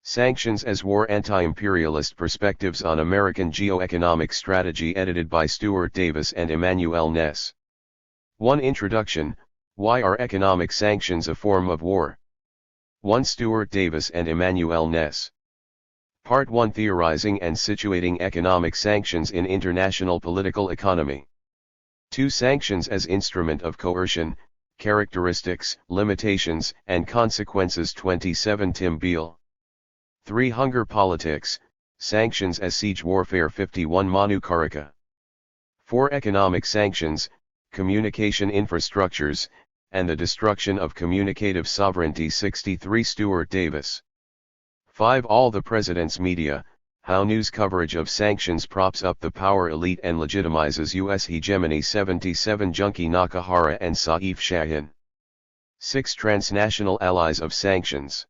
Sanctions as War Anti-Imperialist Perspectives on American Geoeconomic Strategy, edited by Stuart Davis and Emmanuel Ness. 1. Introduction. Why are economic sanctions a form of war? 1. Stuart Davis and Emmanuel Ness. Part 1. Theorizing and situating economic sanctions in international political economy. 2. Sanctions as instrument of coercion, characteristics, limitations, and consequences. 27. Tim Beale. 3. Hunger politics, sanctions as siege warfare. 51. Manu Karika. 4. Economic sanctions, communication infrastructures, and the destruction of communicative sovereignty. 63. Stuart Davis. 5. All the President's media, how news coverage of sanctions props up the power elite and legitimizes U.S. hegemony. 77. Junki Nakahara and Saif Shahin. 6. Transnational allies of sanctions.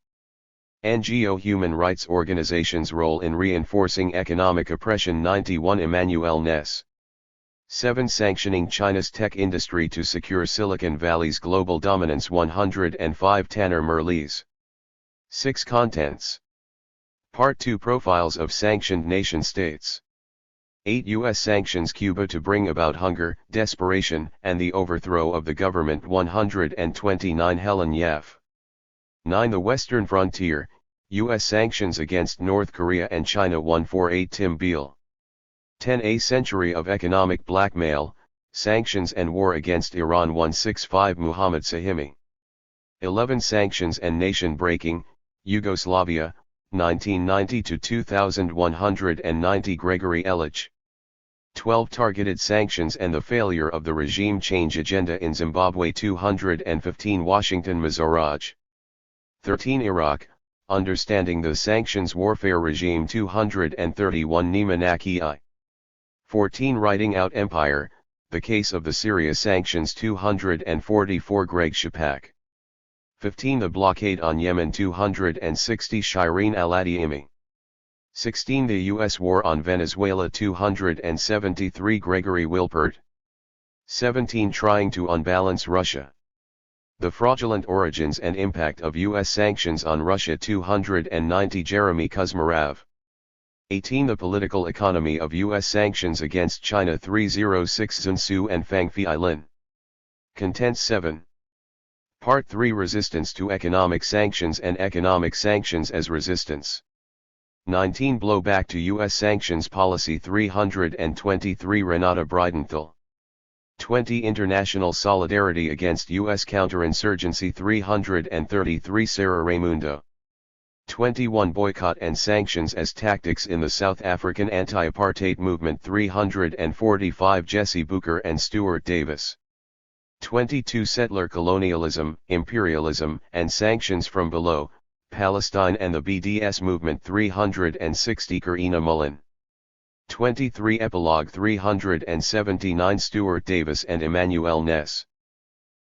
NGO human rights organizations' role in reinforcing economic oppression. 91. Emmanuel Ness. 7. Sanctioning China's tech industry to secure Silicon Valley's global dominance. 105. Tanner Merlis. 6. Contents. Part 2. Profiles of sanctioned nation-states. 8. U.S. sanctions Cuba to bring about hunger, desperation, and the overthrow of the government. 129. Helen Yaff. 9. The Western Frontier, U.S. sanctions against North Korea and China. 148. Tim Beale. 10. A century of economic blackmail, sanctions and war against Iran. 165. Muhammad Sahimi. 11. Sanctions and nation-breaking, Yugoslavia, 1990 to 2190. Gregory Elich. 12. Targeted sanctions and the failure of the regime change agenda in Zimbabwe. 215. Washington Mazaraj. 13. Iraq, understanding the sanctions warfare regime. 231. Niemann-Aki I. 14. Writing out empire, the case of the Syria sanctions. 244. Greg Shapak. 15. The blockade on Yemen. 260. Shireen Al-Adiimi. 16. The U.S. war on Venezuela. 273. Gregory Wilpert. 17. Trying to unbalance Russia. The fraudulent origins and impact of U.S. sanctions on Russia. 290. Jeremy Kuzmarov. 18. The political economy of U.S. sanctions against China. 306. Sun Tzu and Fang Feilin. Contents. 7. Part 3. Resistance to economic sanctions and economic sanctions as resistance. 19. Blowback to U.S. sanctions policy. 323. Renata Breidenthal. 20. International solidarity against U.S. counterinsurgency. 333. Sarah Raimundo. 21. Boycott and sanctions as tactics in the South African anti-apartheid movement. 345. Jesse Booker and Stuart Davis. 22. Settler colonialism, imperialism, and sanctions from below, Palestine and the BDS movement. 360. Karina Mullen. 23. Epilogue. 379. Stuart Davis and Emmanuel Ness.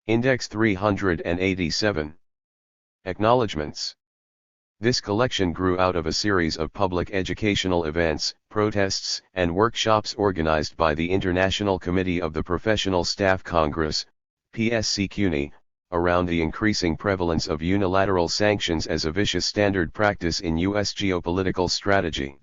Index. 387. Acknowledgements. This collection grew out of a series of public educational events, protests, and workshops organized by the International Committee of the Professional Staff Congress, PSC CUNY, around the increasing prevalence of unilateral sanctions as a vicious standard practice in U.S. geopolitical strategy.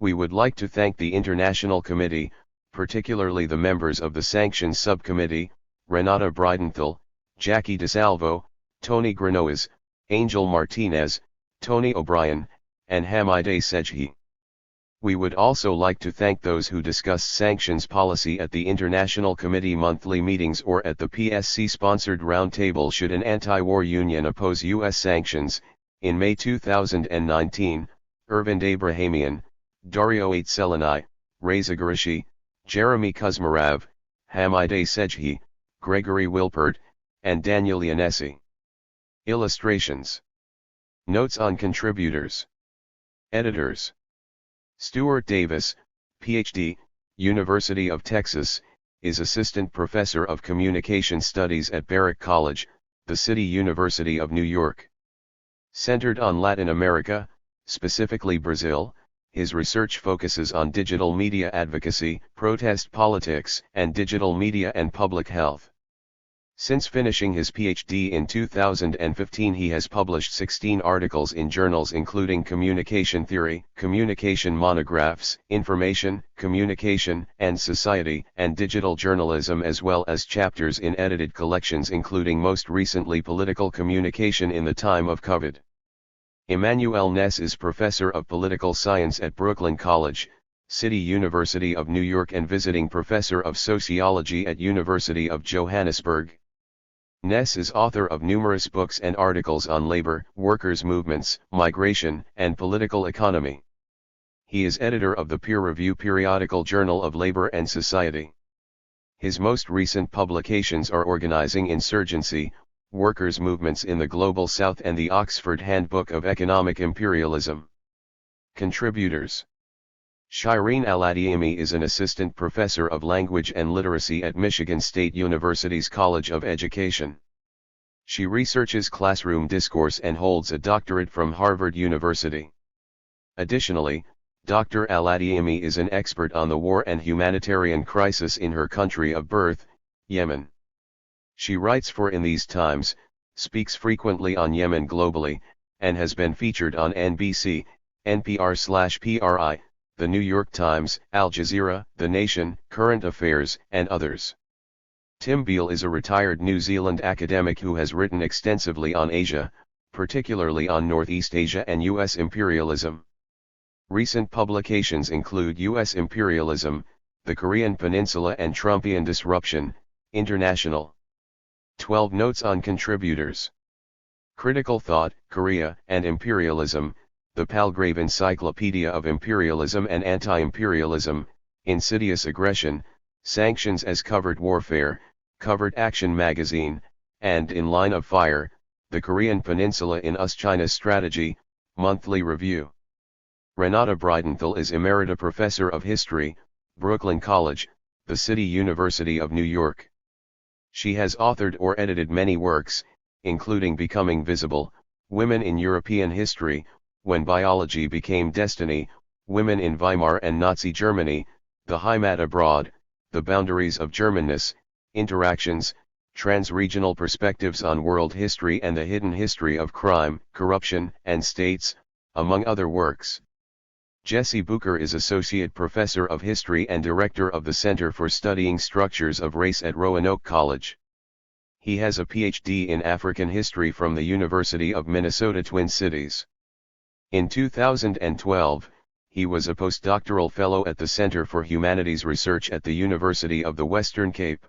We would like to thank the International Committee, particularly the members of the Sanctions Subcommittee, Renata Breidenthal, Jackie DeSalvo, Tony Granois, Angel Martinez, Tony O'Brien, and Hamide Sejhi. We would also like to thank those who discussed sanctions policy at the International Committee monthly meetings or at the PSC-sponsored roundtable should an anti-war union oppose U.S. sanctions. In May 2019, Ervind Abrahamian, Dario Aitselani, Reza Garishi, Jeremy Kuzmarov, Hamide Sejhi, Gregory Wilpert, and Daniel Yanesi. Illustrations. Notes on contributors. Editors. Stuart Davis, Ph.D., University of Texas, is Assistant Professor of Communication Studies at Barrack College, the City University of New York. Centered on Latin America, specifically Brazil, his research focuses on digital media advocacy, protest politics, and digital media and public health. Since finishing his PhD in 2015, he has published 16 articles in journals including Communication Theory, Communication Monographs, Information, Communication and Society, and Digital Journalism, as well as chapters in edited collections including most recently Political Communication in the Time of COVID. Emmanuel Ness is Professor of Political Science at Brooklyn College, City University of New York, and Visiting Professor of Sociology at University of Johannesburg. Ness is author of numerous books and articles on labor, workers' movements, migration, and political economy. He is editor of the peer-review periodical Journal of Labor and Society. His most recent publications are Organizing Insurgency, Workers' Movements in the Global South, and the Oxford Handbook of Economic Imperialism. Contributors: Shireen Al-Adiemi is an assistant professor of language and literacy at Michigan State University's College of Education. She researches classroom discourse and holds a doctorate from Harvard University. Additionally, Dr. Al-Adiemi is an expert on the war and humanitarian crisis in her country of birth, Yemen. She writes for In These Times, speaks frequently on Yemen globally, and has been featured on NBC, NPR/PRI, The New York Times, Al Jazeera, The Nation, Current Affairs, and others. Tim Beale is a retired New Zealand academic who has written extensively on Asia, particularly on Northeast Asia and U.S. imperialism. Recent publications include U.S. Imperialism, The Korean Peninsula and Trumpian Disruption, International. 12 Notes on Contributors. Critical Thought, Korea and Imperialism, The Palgrave Encyclopedia of Imperialism and Anti-Imperialism, Insidious Aggression, Sanctions as Covert Warfare, Covert Action Magazine, and In Line of Fire, The Korean Peninsula in US-China Strategy, Monthly Review. Renata Breidenthal is Emerita Professor of History, Brooklyn College, the City University of New York. She has authored or edited many works, including Becoming Visible, Women in European History, When Biology Became Destiny, Women in Weimar and Nazi Germany, The Heimat Abroad, The Boundaries of Germanness, Interactions, Trans-Regional Perspectives on World History and the Hidden History of Crime, Corruption, and States, among other works. Jesse Bucher is Associate Professor of History and Director of the Center for Studying Structures of Race at Roanoke College. He has a PhD in African History from the University of Minnesota Twin Cities. In 2012, he was a postdoctoral fellow at the Center for Humanities Research at the University of the Western Cape.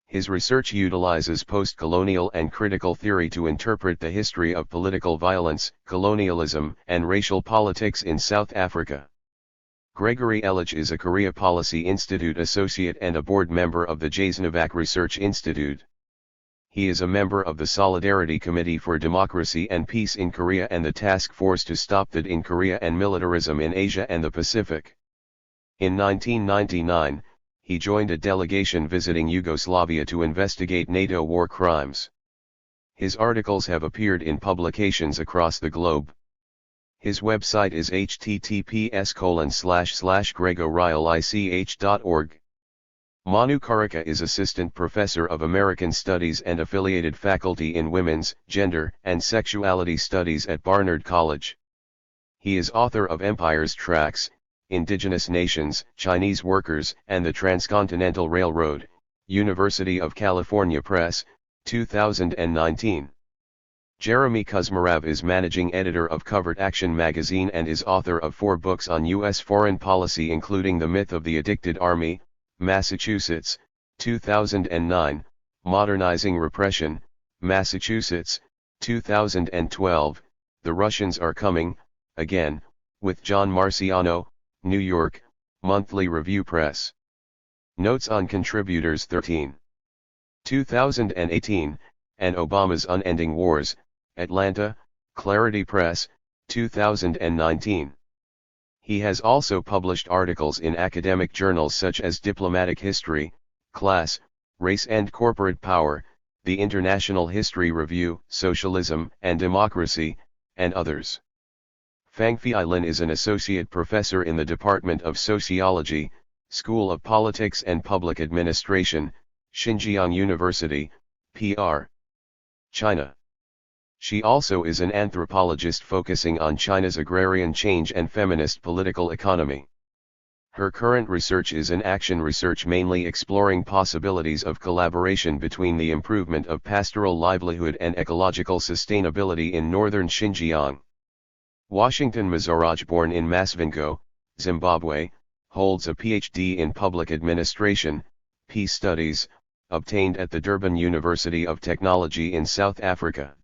His research utilizes post-colonial and critical theory to interpret the history of political violence, colonialism, and racial politics in South Africa. Gregory Ellich is a Korea Policy Institute Associate and a board member of the Jasnovac Research Institute. He is a member of the Solidarity Committee for Democracy and Peace in Korea and the Task Force to Stop that in Korea and Militarism in Asia and the Pacific. In 1999, he joined a delegation visiting Yugoslavia to investigate NATO war crimes. His articles have appeared in publications across the globe. His website is https://gregorilich.org. Manu Karika is Assistant Professor of American Studies and Affiliated Faculty in Women's, Gender, and Sexuality Studies at Barnard College. He is author of Empire's Tracks, Indigenous Nations, Chinese Workers, and the Transcontinental Railroad, University of California Press, 2019. Jeremy Kuzmarov is Managing Editor of Covert Action Magazine and is author of 4 books on U.S. foreign policy including The Myth of the Addicted Army, Massachusetts, 2009, Modernizing Repression, Massachusetts, 2012, The Russians Are Coming, Again, with John Marciano, New York, Monthly Review Press. Notes on Contributors 13. 2018, and Obama's Unending Wars, Atlanta, Clarity Press, 2019. He has also published articles in academic journals such as Diplomatic History, Class, Race and Corporate Power, the International History Review, Socialism and Democracy, and others. Fangfei Lin is an associate professor in the Department of Sociology, School of Politics and Public Administration, Xinjiang University, PR. China. She also is an anthropologist focusing on China's agrarian change and feminist political economy. Her current research is in action research, mainly exploring possibilities of collaboration between the improvement of pastoral livelihood and ecological sustainability in northern Xinjiang. Washington Mizoraj, born in Masvingo, Zimbabwe, holds a PhD in Public Administration, Peace Studies, obtained at the Durban University of Technology in South Africa.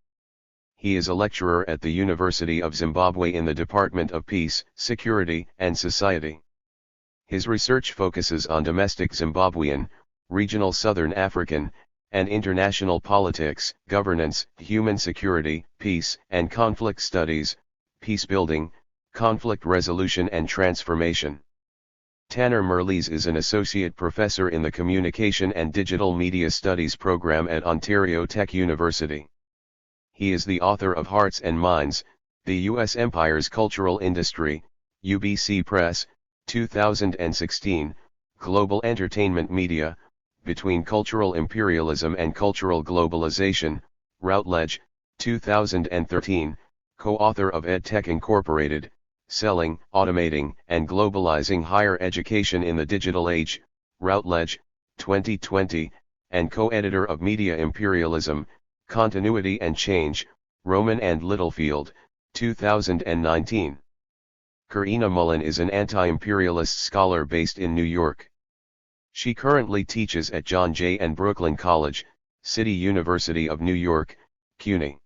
He is a lecturer at the University of Zimbabwe in the Department of Peace, Security, and Society. His research focuses on domestic Zimbabwean, regional Southern African, and international politics, governance, human security, peace and conflict studies, peacebuilding, conflict resolution and transformation. Tanner Merlis is an associate professor in the Communication and Digital Media Studies program at Ontario Tech University. He is the author of Hearts and Minds, The U.S. Empire's Cultural Industry, UBC Press, 2016, Global Entertainment Media, Between Cultural Imperialism and Cultural Globalization, Routledge, 2013, co-author of EdTech Incorporated, Selling, Automating, and Globalizing Higher Education in the Digital Age, Routledge, 2020, and co-editor of Media Imperialism, Continuity and Change, Roman and Littlefield, 2019. Karina Mullen is an anti-imperialist scholar based in New York. She currently teaches at John Jay and Brooklyn College, City University of New York, CUNY.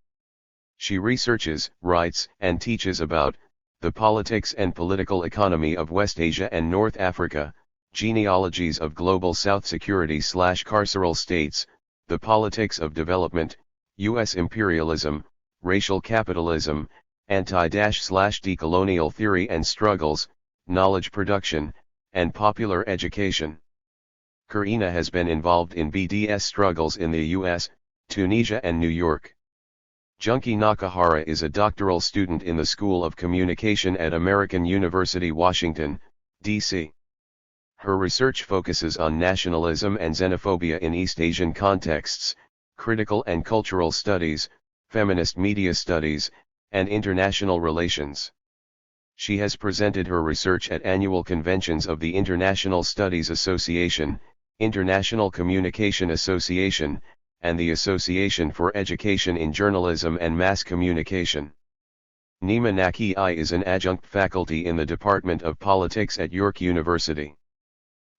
She researches, writes, and teaches about the politics and political economy of West Asia and North Africa, genealogies of global South security/carceral states, the politics of development, U.S. imperialism, racial capitalism, anti-decolonial theory and struggles, knowledge production, and popular education. Karina has been involved in BDS struggles in the U.S., Tunisia and New York. Junki Nakahara is a doctoral student in the School of Communication at American University Washington, D.C. Her research focuses on nationalism and xenophobia in East Asian contexts, critical and cultural studies, feminist media studies, and international relations. She has presented her research at annual conventions of the International Studies Association, International Communication Association, and the Association for Education in Journalism and Mass Communication. Nima Naki is an adjunct faculty in the Department of Politics at York University.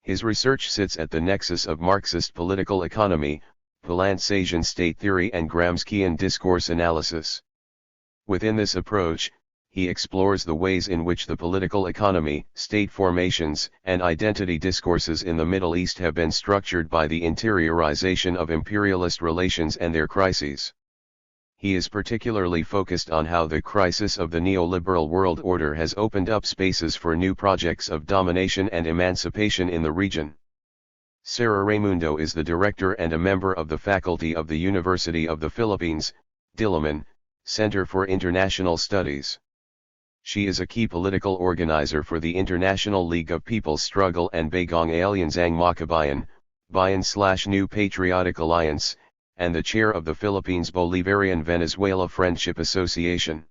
His research sits at the nexus of Marxist political economy, Palance-Asian state theory and Gramscian discourse analysis. Within this approach, he explores the ways in which the political economy, state formations, and identity discourses in the Middle East have been structured by the interiorization of imperialist relations and their crises. He is particularly focused on how the crisis of the neoliberal world order has opened up spaces for new projects of domination and emancipation in the region. Sarah Raimundo is the director and a member of the faculty of the University of the Philippines, Diliman, Center for International Studies. She is a key political organizer for the International League of People's Struggle and Bagong Alianzang Makabayan, Bayan/New Patriotic Alliance, and the chair of the Philippines Bolivarian-Venezuela Friendship Association.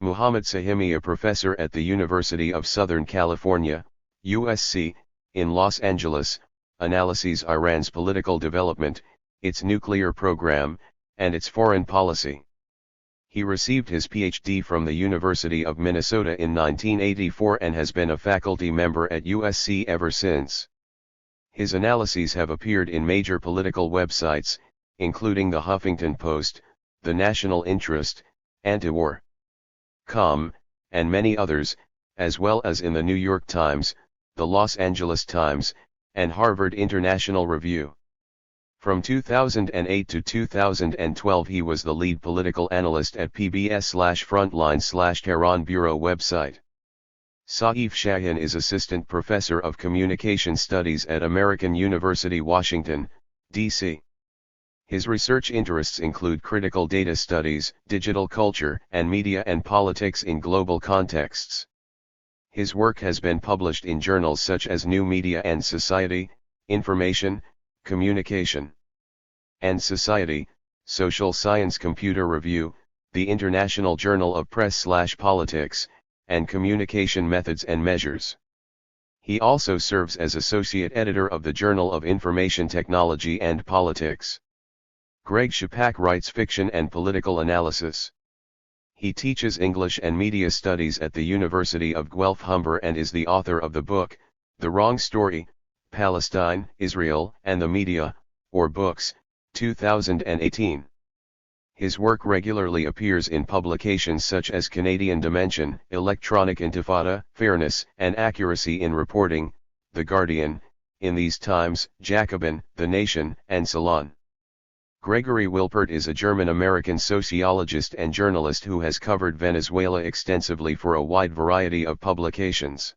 Muhammad Sahimi, a professor at the University of Southern California, USC, in Los Angeles, analyses Iran's political development, its nuclear program, and its foreign policy. He received his PhD from the University of Minnesota in 1984 and has been a faculty member at USC ever since. His analyses have appeared in major political websites, including the Huffington Post, The National Interest, Antiwar.com, and many others, as well as in the New York Times, the Los Angeles Times, and Harvard International Review. From 2008 to 2012 he was the lead political analyst at PBS/Frontline/Tehran Bureau website. Saif Shahin is Assistant Professor of Communication Studies at American University Washington, D.C. His research interests include critical data studies, digital culture, and media and politics in global contexts. His work has been published in journals such as New Media and Society, Information, Communication. and Society, Social Science Computer Review, the International Journal of Press/Politics, and Communication Methods and Measures. He also serves as associate editor of the Journal of Information Technology and Politics. Greg Shapak writes fiction and political analysis. He teaches English and Media Studies at the University of Guelph Humber and is the author of the book, The Wrong Story, Palestine, Israel, and the Media, or Books, 2018. His work regularly appears in publications such as Canadian Dimension, Electronic Intifada, Fairness and Accuracy in Reporting, The Guardian, In These Times, Jacobin, The Nation, and Salon. Gregory Wilpert is a German-American sociologist and journalist who has covered Venezuela extensively for a wide variety of publications.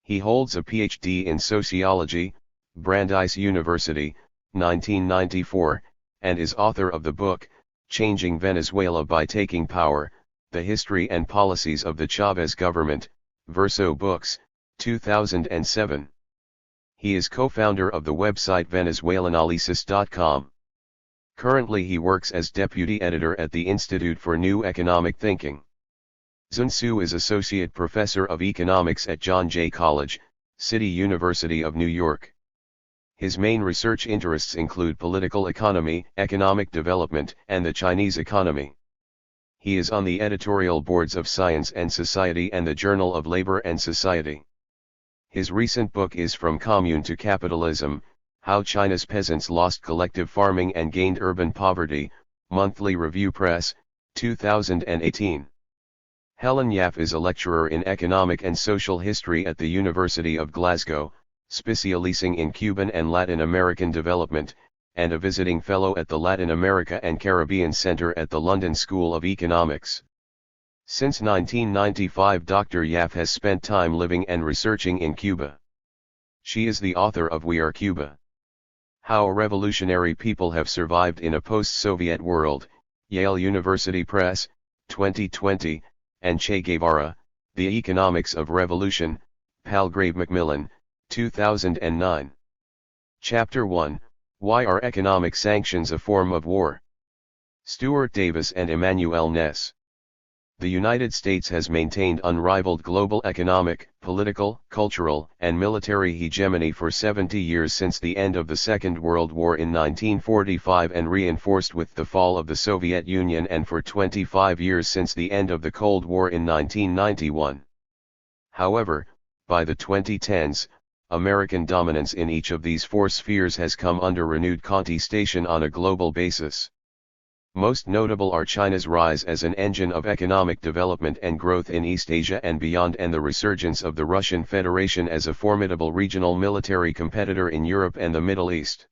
He holds a Ph.D. in sociology, Brandeis University, 1994, and is author of the book, Changing Venezuela by Taking Power, The History and Policies of the Chavez Government, Verso Books, 2007. He is co-founder of the website VenezuelanAlisis.com. Currently he works as deputy editor at the Institute for New Economic Thinking. Sun Tzu is associate professor of economics at John Jay College, City University of New York. His main research interests include political economy, economic development, and the Chinese economy. He is on the editorial boards of Science and Society and the Journal of Labor and Society. His recent book is From Commune to Capitalism: How China's Peasants Lost Collective Farming and Gained Urban Poverty, Monthly Review Press, 2018. Helen Yaffe is a lecturer in economic and social history at the University of Glasgow, specializing in Cuban and Latin American development, and a visiting fellow at the Latin America and Caribbean Center at the London School of Economics. Since 1995, Dr. Yaffe has spent time living and researching in Cuba. She is the author of We Are Cuba: How a Revolutionary People Have Survived in a Post-Soviet World, Yale University Press, 2020, and Che Guevara, The Economics of Revolution, Palgrave Macmillan, 2009. Chapter 1, Why Are Economic Sanctions a Form of War? Stuart Davis and Emmanuel Ness. The United States has maintained unrivaled global economic, political, cultural, and military hegemony for 70 years since the end of the Second World War in 1945 and reinforced with the fall of the Soviet Union, and for 25 years since the end of the Cold War in 1991. However, by the 2010s, American dominance in each of these four spheres has come under renewed contestation on a global basis. Most notable are China's rise as an engine of economic development and growth in East Asia and beyond, and the resurgence of the Russian Federation as a formidable regional military competitor in Europe and the Middle East.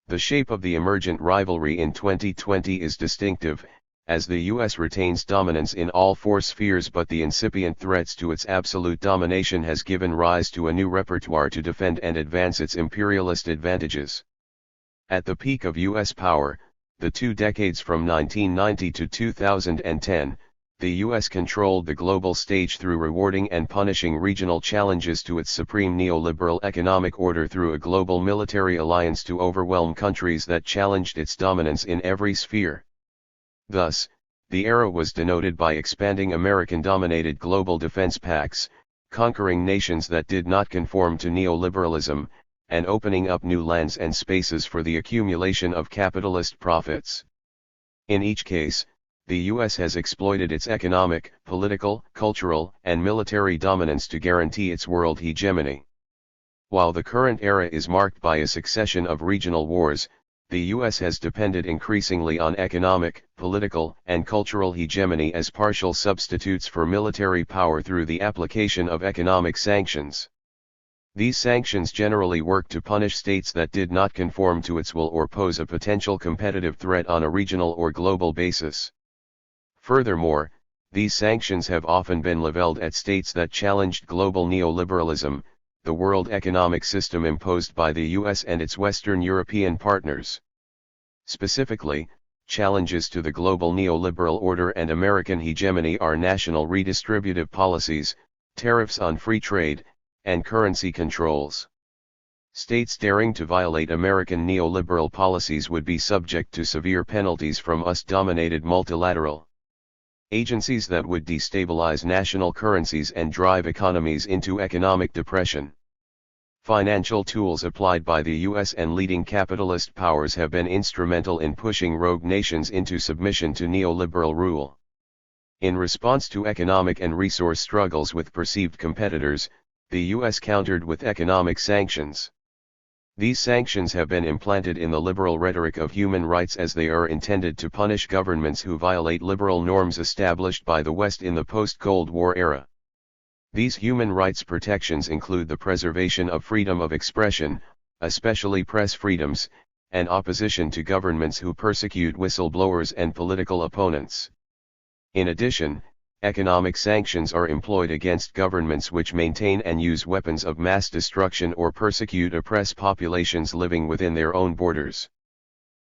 The shape of the emergent rivalry in 2020 is distinctive, as the US retains dominance in all four spheres, but the incipient threats to its absolute domination has given rise to a new repertoire to defend and advance its imperialist advantages. At the peak of US power, the 2 decades from 1990 to 2010, the US controlled the global stage through rewarding and punishing regional challenges to its supreme neoliberal economic order through a global military alliance to overwhelm countries that challenged its dominance in every sphere. Thus, the era was denoted by expanding American-dominated global defense pacts, conquering nations that did not conform to neoliberalism, and opening up new lands and spaces for the accumulation of capitalist profits. In each case, the US has exploited its economic, political, cultural, and military dominance to guarantee its world hegemony. While the current era is marked by a succession of regional wars, the US has depended increasingly on economic, political, and cultural hegemony as partial substitutes for military power through the application of economic sanctions. These sanctions generally work to punish states that did not conform to its will or pose a potential competitive threat on a regional or global basis. Furthermore, these sanctions have often been leveled at states that challenged global neoliberalism, the world economic system imposed by the US and its Western European partners. Specifically, challenges to the global neoliberal order and American hegemony are national redistributive policies, tariffs on free trade, and currency controls. States daring to violate American neoliberal policies would be subject to severe penalties from US-dominated multilateral agencies that would destabilize national currencies and drive economies into economic depression. Financial tools applied by the US and leading capitalist powers have been instrumental in pushing rogue nations into submission to neoliberal rule. In response to economic and resource struggles with perceived competitors, the US countered with economic sanctions. These sanctions have been implanted in the liberal rhetoric of human rights as they are intended to punish governments who violate liberal norms established by the West in the post-Cold War era. These human rights protections include the preservation of freedom of expression, especially press freedoms, and opposition to governments who persecute whistleblowers and political opponents. In addition, economic sanctions are employed against governments which maintain and use weapons of mass destruction or persecute oppressed populations living within their own borders.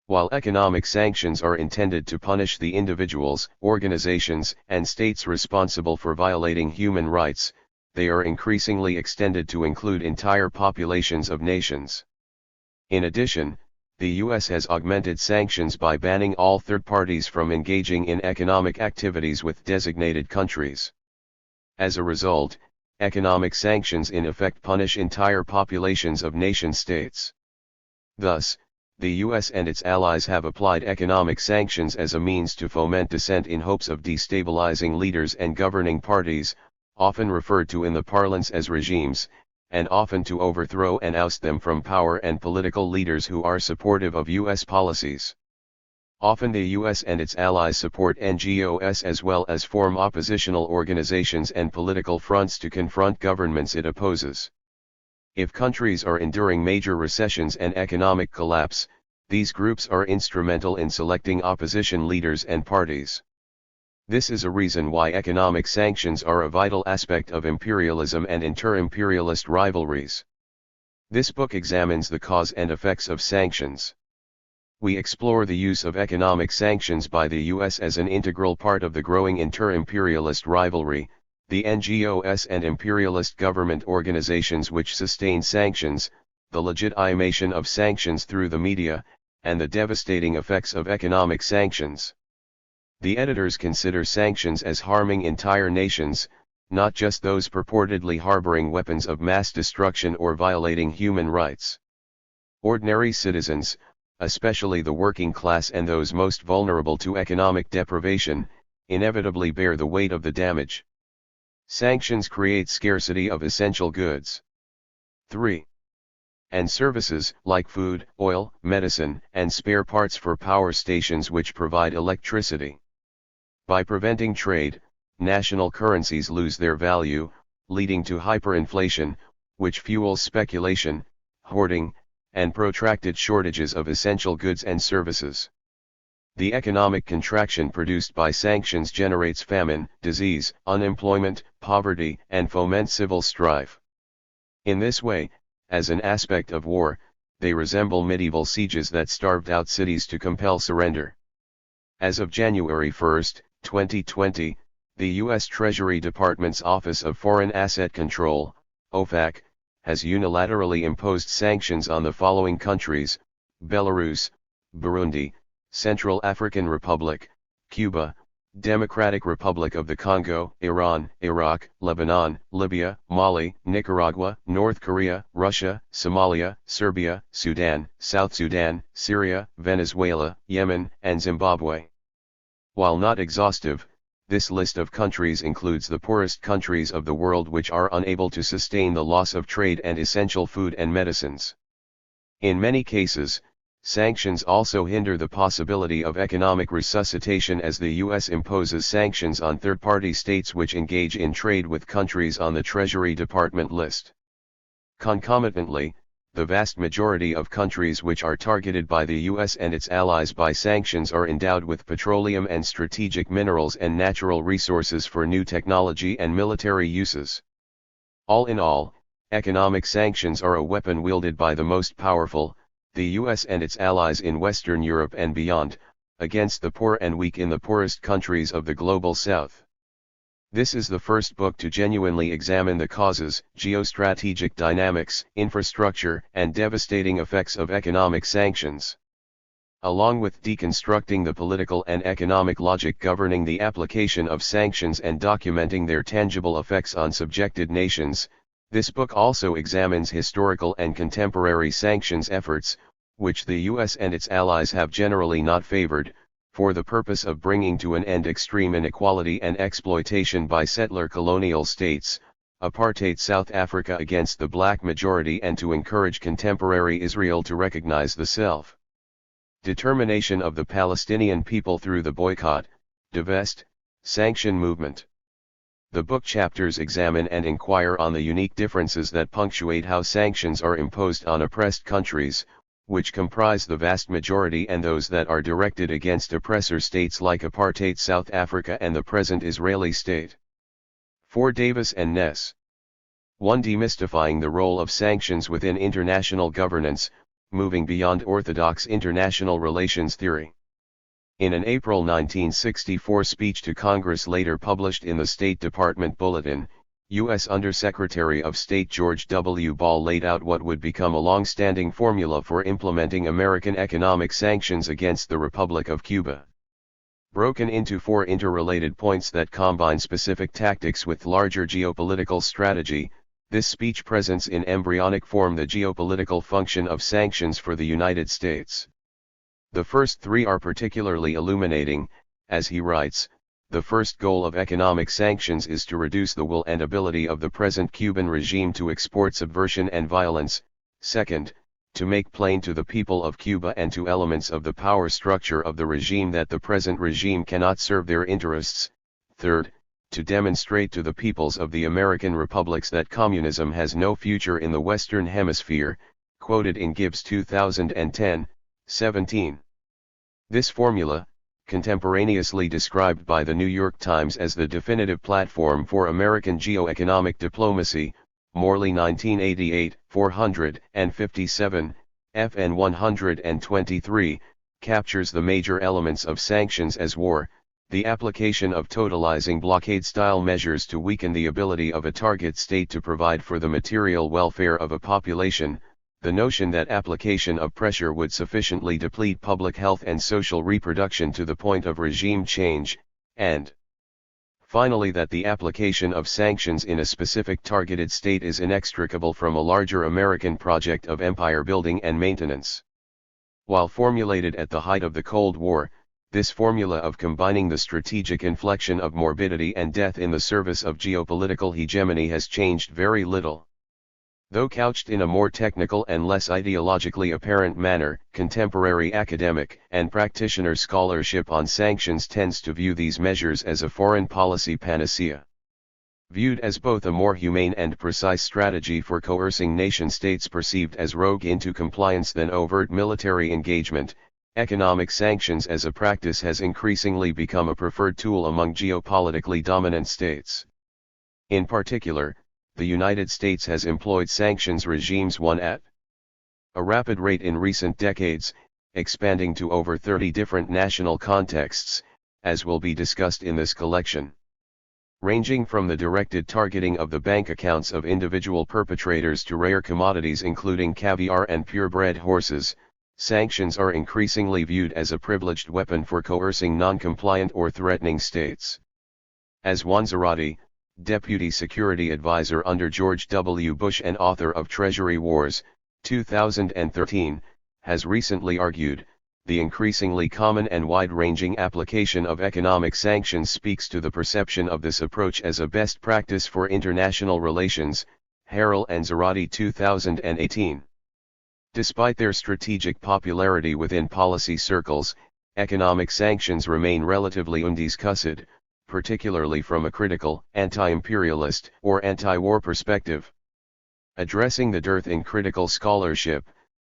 While economic sanctions are intended to punish the individuals, organizations, and states responsible for violating human rights, they are increasingly extended to include entire populations of nations. In addition, the US has augmented sanctions by banning all third parties from engaging in economic activities with designated countries. As a result, economic sanctions in effect punish entire populations of nation-states. Thus, the US and its allies have applied economic sanctions as a means to foment dissent in hopes of destabilizing leaders and governing parties, often referred to in the parlance as regimes, and often to overthrow and oust them from power and political leaders who are supportive of US policies. Often the US and its allies support NGOs as well as form oppositional organizations and political fronts to confront governments it opposes. If countries are enduring major recessions and economic collapse, these groups are instrumental in selecting opposition leaders and parties. This is a reason why economic sanctions are a vital aspect of imperialism and inter-imperialist rivalries. This book examines the cause and effects of sanctions. We explore the use of economic sanctions by the US as an integral part of the growing inter-imperialist rivalry, the NGOs and imperialist government organizations which sustain sanctions, the legitimation of sanctions through the media, and the devastating effects of economic sanctions. The editors consider sanctions as harming entire nations, not just those purportedly harboring weapons of mass destruction or violating human rights. Ordinary citizens, especially the working class and those most vulnerable to economic deprivation, inevitably bear the weight of the damage. Sanctions create scarcity of essential goods. 3. And services, like food, oil, medicine, and spare parts for power stations which provide electricity. By preventing trade, national currencies lose their value, leading to hyperinflation, which fuels speculation, hoarding, and protracted shortages of essential goods and services. The economic contraction produced by sanctions generates famine, disease, unemployment, poverty, and foments civil strife. In this way, as an aspect of war, they resemble medieval sieges that starved out cities to compel surrender. As of January 1, 2020, the U.S. Treasury Department's Office of Foreign Asset Control, OFAC, has unilaterally imposed sanctions on the following countries: Belarus, Burundi, Central African Republic, Cuba, Democratic Republic of the Congo, Iran, Iraq, Lebanon, Libya, Mali, Nicaragua, North Korea, Russia, Somalia, Serbia, Sudan, South Sudan, Syria, Venezuela, Yemen, and Zimbabwe. While not exhaustive, this list of countries includes the poorest countries of the world which are unable to sustain the loss of trade and essential food and medicines. In many cases, sanctions also hinder the possibility of economic resuscitation as the U.S. imposes sanctions on third-party states which engage in trade with countries on the Treasury Department list. Concomitantly, the vast majority of countries which are targeted by the U.S. and its allies by sanctions are endowed with petroleum and strategic minerals and natural resources for new technology and military uses. All in all, economic sanctions are a weapon wielded by the most powerful, the US and its allies in Western Europe and beyond, against the poor and weak in the poorest countries of the global South. This is the first book to genuinely examine the causes, geostrategic dynamics, infrastructure, and devastating effects of economic sanctions. Along with deconstructing the political and economic logic governing the application of sanctions and documenting their tangible effects on subjected nations, this book also examines historical and contemporary sanctions efforts, which the U.S. and its allies have generally not favored, for the purpose of bringing to an end extreme inequality and exploitation by settler colonial states, apartheid South Africa against the black majority, and to encourage contemporary Israel to recognize the self-determination of the Palestinian people through the boycott, divest, sanction movement. The book chapters examine and inquire on the unique differences that punctuate how sanctions are imposed on oppressed countries, which comprise the vast majority, and those that are directed against oppressor states like apartheid South Africa and the present Israeli state. For Davis and Ness. 1. Demystifying the role of sanctions within international governance, moving beyond orthodox international relations theory. In an April 1964 speech to Congress later published in the State Department Bulletin, U.S. Undersecretary of State George W. Ball laid out what would become a long-standing formula for implementing American economic sanctions against the Republic of Cuba. Broken into 4 interrelated points that combine specific tactics with larger geopolitical strategy, this speech presents in embryonic form the geopolitical function of sanctions for the United States. The first 3 are particularly illuminating, as he writes. The first goal of economic sanctions is to reduce the will and ability of the present Cuban regime to export subversion and violence. Second, to make plain to the people of Cuba and to elements of the power structure of the regime that the present regime cannot serve their interests. Third, to demonstrate to the peoples of the American republics that communism has no future in the Western Hemisphere, quoted in Gibbs 2010-17. This formula, contemporaneously described by the New York Times as the definitive platform for American geoeconomic diplomacy, Morley 1988, 457, FN 123, captures the major elements of sanctions as war, the application of totalizing blockade-style measures to weaken the ability of a target state to provide for the material welfare of a population, the notion that application of pressure would sufficiently deplete public health and social reproduction to the point of regime change, and finally that the application of sanctions in a specific targeted state is inextricable from a larger American project of empire building and maintenance. While formulated at the height of the Cold War, this formula of combining the strategic inflection of morbidity and death in the service of geopolitical hegemony has changed very little. Though couched in a more technical and less ideologically apparent manner, contemporary academic and practitioner scholarship on sanctions tends to view these measures as a foreign policy panacea. Viewed as both a more humane and precise strategy for coercing nation-states perceived as rogue into compliance than overt military engagement, economic sanctions as a practice has increasingly become a preferred tool among geopolitically dominant states. In particular, the United States has employed sanctions regimes at a rapid rate in recent decades, expanding to over 30 different national contexts, as will be discussed in this collection. Ranging from the directed targeting of the bank accounts of individual perpetrators to rare commodities including caviar and purebred horses, sanctions are increasingly viewed as a privileged weapon for coercing non-compliant or threatening states. As Juan Zarate, Deputy Security Advisor under George W. Bush and author of Treasury Wars, 2013, has recently argued, the increasingly common and wide-ranging application of economic sanctions speaks to the perception of this approach as a best practice for international relations, Harrell and Zarate 2018. Despite their strategic popularity within policy circles, economic sanctions remain relatively undiscussed, particularly from a critical, anti-imperialist, or anti-war perspective. Addressing the dearth in critical scholarship,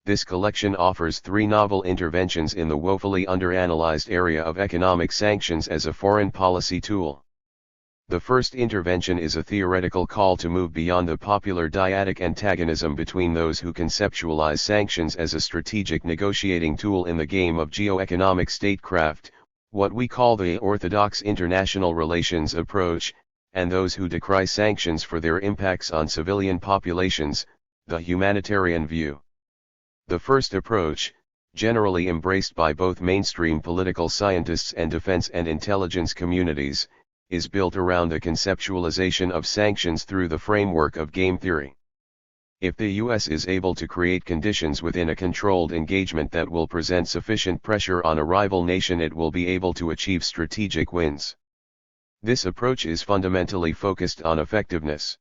this collection offers 3 novel interventions in the woefully underanalyzed area of economic sanctions as a foreign policy tool. The first intervention is a theoretical call to move beyond the popular dyadic antagonism between those who conceptualize sanctions as a strategic negotiating tool in the game of geoeconomic statecraft, what we call the orthodox international relations approach, and those who decry sanctions for their impacts on civilian populations, the humanitarian view. The first approach, generally embraced by both mainstream political scientists and defense and intelligence communities, is built around the conceptualization of sanctions through the framework of game theory. If the US is able to create conditions within a controlled engagement that will present sufficient pressure on a rival nation, it will be able to achieve strategic wins. This approach is fundamentally focused on effectiveness.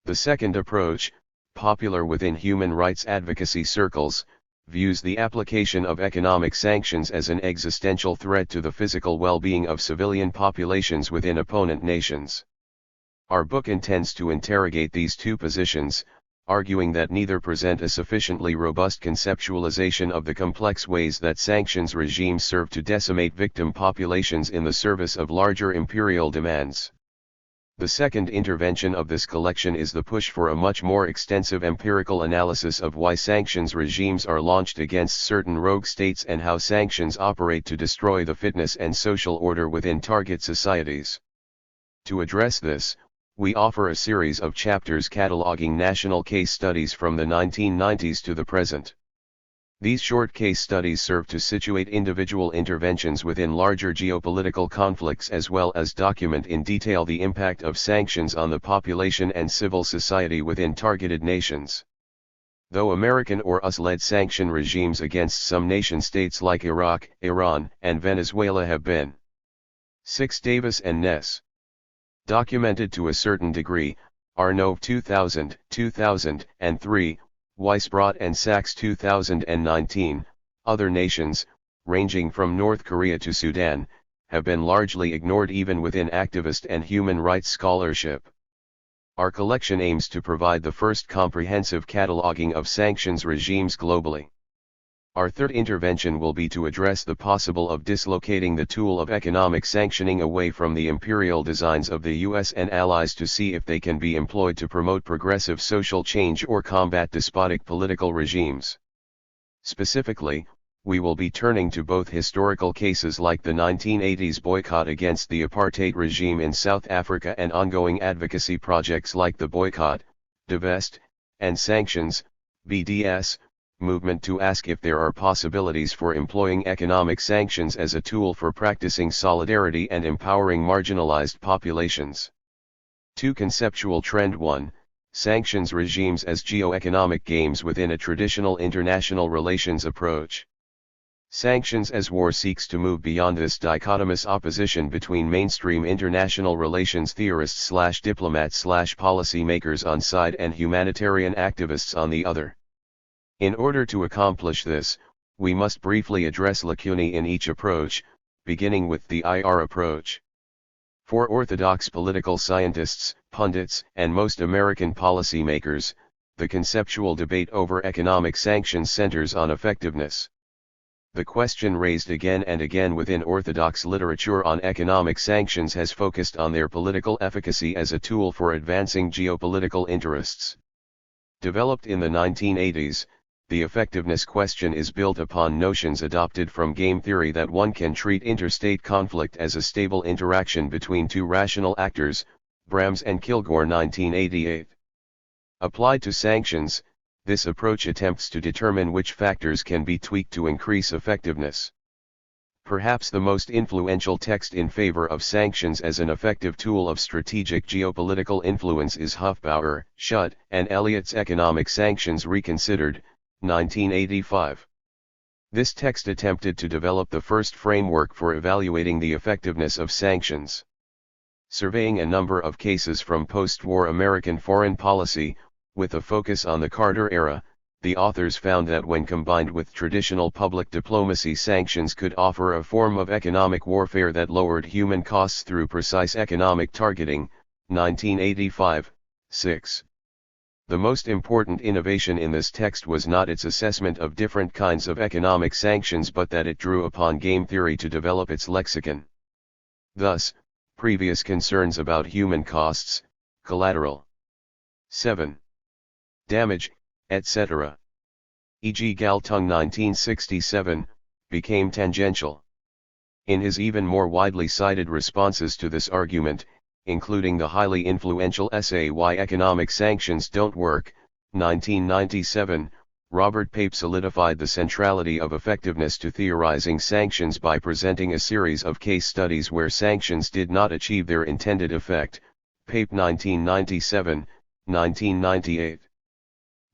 The second approach, popular within human rights advocacy circles, views the application of economic sanctions as an existential threat to the physical well-being of civilian populations within opponent nations. Our book intends to interrogate these two positions, arguing that neither present a sufficiently robust conceptualization of the complex ways that sanctions regimes serve to decimate victim populations in the service of larger imperial demands. The second intervention of this collection is the push for a much more extensive empirical analysis of why sanctions regimes are launched against certain rogue states and how sanctions operate to destroy the fitness and social order within target societies. To address this, we offer a series of chapters cataloging national case studies from the 1990s to the present. These short case studies serve to situate individual interventions within larger geopolitical conflicts as well as document in detail the impact of sanctions on the population and civil society within targeted nations. Though American or US-led sanction regimes against some nation-states like Iraq, Iran, and Venezuela have been 6. Davis and Ness. Documented to a certain degree, Arnove 2000, 2003, Weisbrot and Sachs 2019, other nations, ranging from North Korea to Sudan, have been largely ignored even within activist and human rights scholarship. Our collection aims to provide the first comprehensive cataloging of sanctions regimes globally. Our third intervention will be to address the possible of dislocating the tool of economic sanctioning away from the imperial designs of the US and allies to see if they can be employed to promote progressive social change or combat despotic political regimes. Specifically, we will be turning to both historical cases like the 1980s boycott against the apartheid regime in South Africa and ongoing advocacy projects like the Boycott, Divest, and Sanctions, BDS, movement to ask if there are possibilities for employing economic sanctions as a tool for practicing solidarity and empowering marginalized populations. 2. Conceptual Trend 1, Sanctions regimes as geoeconomic games within a traditional international relations approach. Sanctions as war seeks to move beyond this dichotomous opposition between mainstream international relations theorists/diplomats/policymakers on side and humanitarian activists on the other. In order to accomplish this, we must briefly address lacunae in each approach, beginning with the IR approach. For orthodox political scientists, pundits, and most American policymakers, the conceptual debate over economic sanctions centers on effectiveness. The question raised again and again within orthodox literature on economic sanctions has focused on their political efficacy as a tool for advancing geopolitical interests. Developed in the 1980s, the effectiveness question is built upon notions adopted from game theory that one can treat interstate conflict as a stable interaction between two rational actors, Brahms and Kilgore 1988. Applied to sanctions, this approach attempts to determine which factors can be tweaked to increase effectiveness. Perhaps the most influential text in favor of sanctions as an effective tool of strategic geopolitical influence is Hufbauer, Schutt, and Elliott's Economic Sanctions Reconsidered, 1985. This text attempted to develop the first framework for evaluating the effectiveness of sanctions. Surveying a number of cases from post-war American foreign policy, with a focus on the Carter era, the authors found that when combined with traditional public diplomacy, sanctions could offer a form of economic warfare that lowered human costs through precise economic targeting, 1985, 6. The most important innovation in this text was not its assessment of different kinds of economic sanctions but that it drew upon game theory to develop its lexicon. Thus, previous concerns about human costs, collateral 7. Damage, etc. E.g. Galtung 1967, became tangential. In his even more widely cited responses to this argument, including the highly influential essay Why Economic Sanctions Don't Work, 1997, Robert Pape solidified the centrality of effectiveness to theorizing sanctions by presenting a series of case studies where sanctions did not achieve their intended effect, Pape 1997, 1998.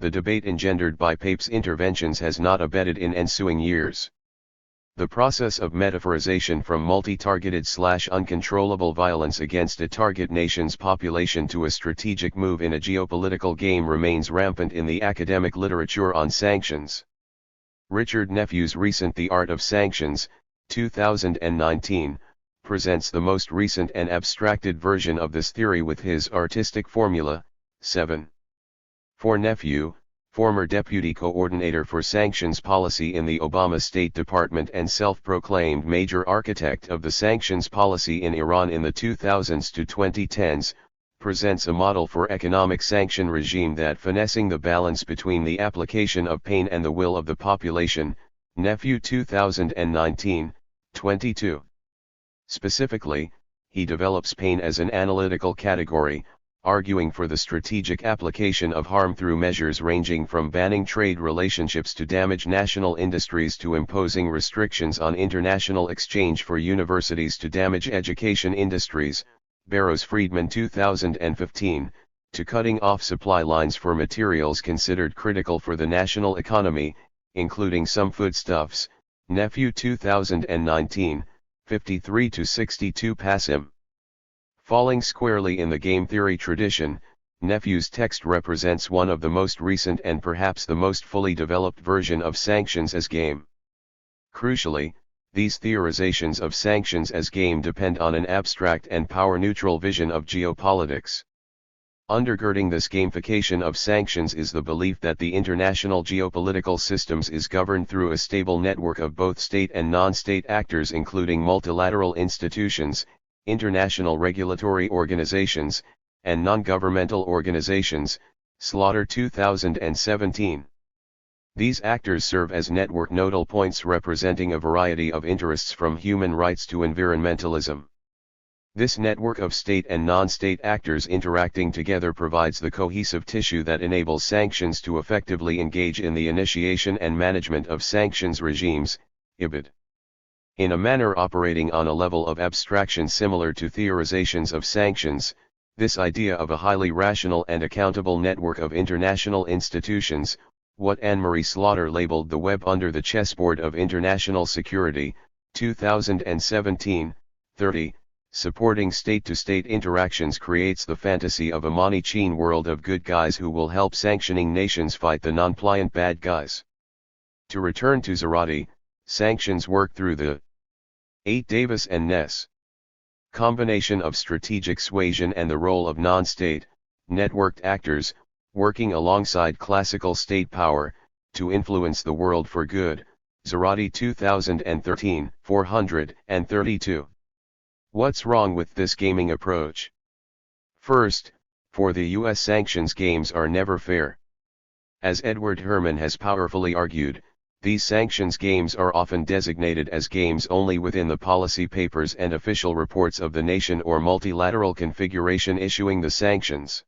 The debate engendered by Pape's interventions has not abated in ensuing years. The process of metaphorization from multi-targeted/uncontrollable violence against a target nation's population to a strategic move in a geopolitical game remains rampant in the academic literature on sanctions. Richard Nephew's recent The Art of Sanctions, 2019, presents the most recent and abstracted version of this theory with his artistic formula, 7. For Nephew, former deputy coordinator for sanctions policy in the Obama State Department and self-proclaimed major architect of the sanctions policy in Iran in the 2000s to 2010s, presents a model for economic sanction regime that finessing the balance between the application of pain and the will of the population, Nephew 2019, 22. Specifically, he develops pain as an analytical category, arguing for the strategic application of harm through measures ranging from banning trade relationships to damage national industries to imposing restrictions on international exchange for universities to damage education industries, Barrows-Friedman 2015, to cutting off supply lines for materials considered critical for the national economy, including some foodstuffs, Nephew 2019, 53-62 Passim. Falling squarely in the game theory tradition, Nephew's text represents one of the most recent and perhaps the most fully developed version of sanctions as game. Crucially, these theorizations of sanctions as game depend on an abstract and power-neutral vision of geopolitics. Undergirding this gamification of sanctions is the belief that the international geopolitical systems is governed through a stable network of both state and non-state actors including multilateral institutions, international regulatory organizations, and non-governmental organizations, Slaughter 2017. These actors serve as network nodal points representing a variety of interests from human rights to environmentalism. This network of state and non-state actors interacting together provides the cohesive tissue that enables sanctions to effectively engage in the initiation and management of sanctions regimes, IBID. In a manner operating on a level of abstraction similar to theorizations of sanctions, this idea of a highly rational and accountable network of international institutions, what Anne-Marie Slaughter labeled the web under the chessboard of international security, 2017, 30, supporting state-to-state interactions creates the fantasy of a Manichean world of good guys who will help sanctioning nations fight the non-pliant bad guys. To return to Zarate, sanctions work through the 8 Davis and Ness combination of strategic suasion and the role of non-state, networked actors, working alongside classical state power, to influence the world for good, Zarate 2013, 432. What's wrong with this gaming approach? First, for the US sanctions games are never fair. As Edward Herman has powerfully argued, these sanctions games are often designated as games only within the policy papers and official reports of the nation or multilateral configuration issuing the sanctions.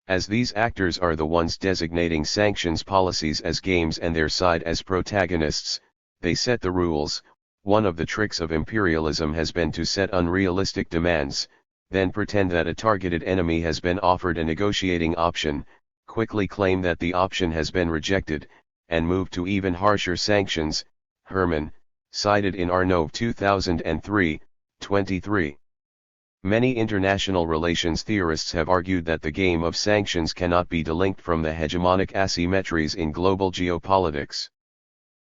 As these actors are the ones designating sanctions policies as games and their side as protagonists, they set the rules. One of the tricks of imperialism has been to set unrealistic demands, then pretend that a targeted enemy has been offered a negotiating option, quickly claim that the option has been rejected, and move to even harsher sanctions, Herman, cited in Arnove 2003, 23. Many international relations theorists have argued that the game of sanctions cannot be delinked from the hegemonic asymmetries in global geopolitics.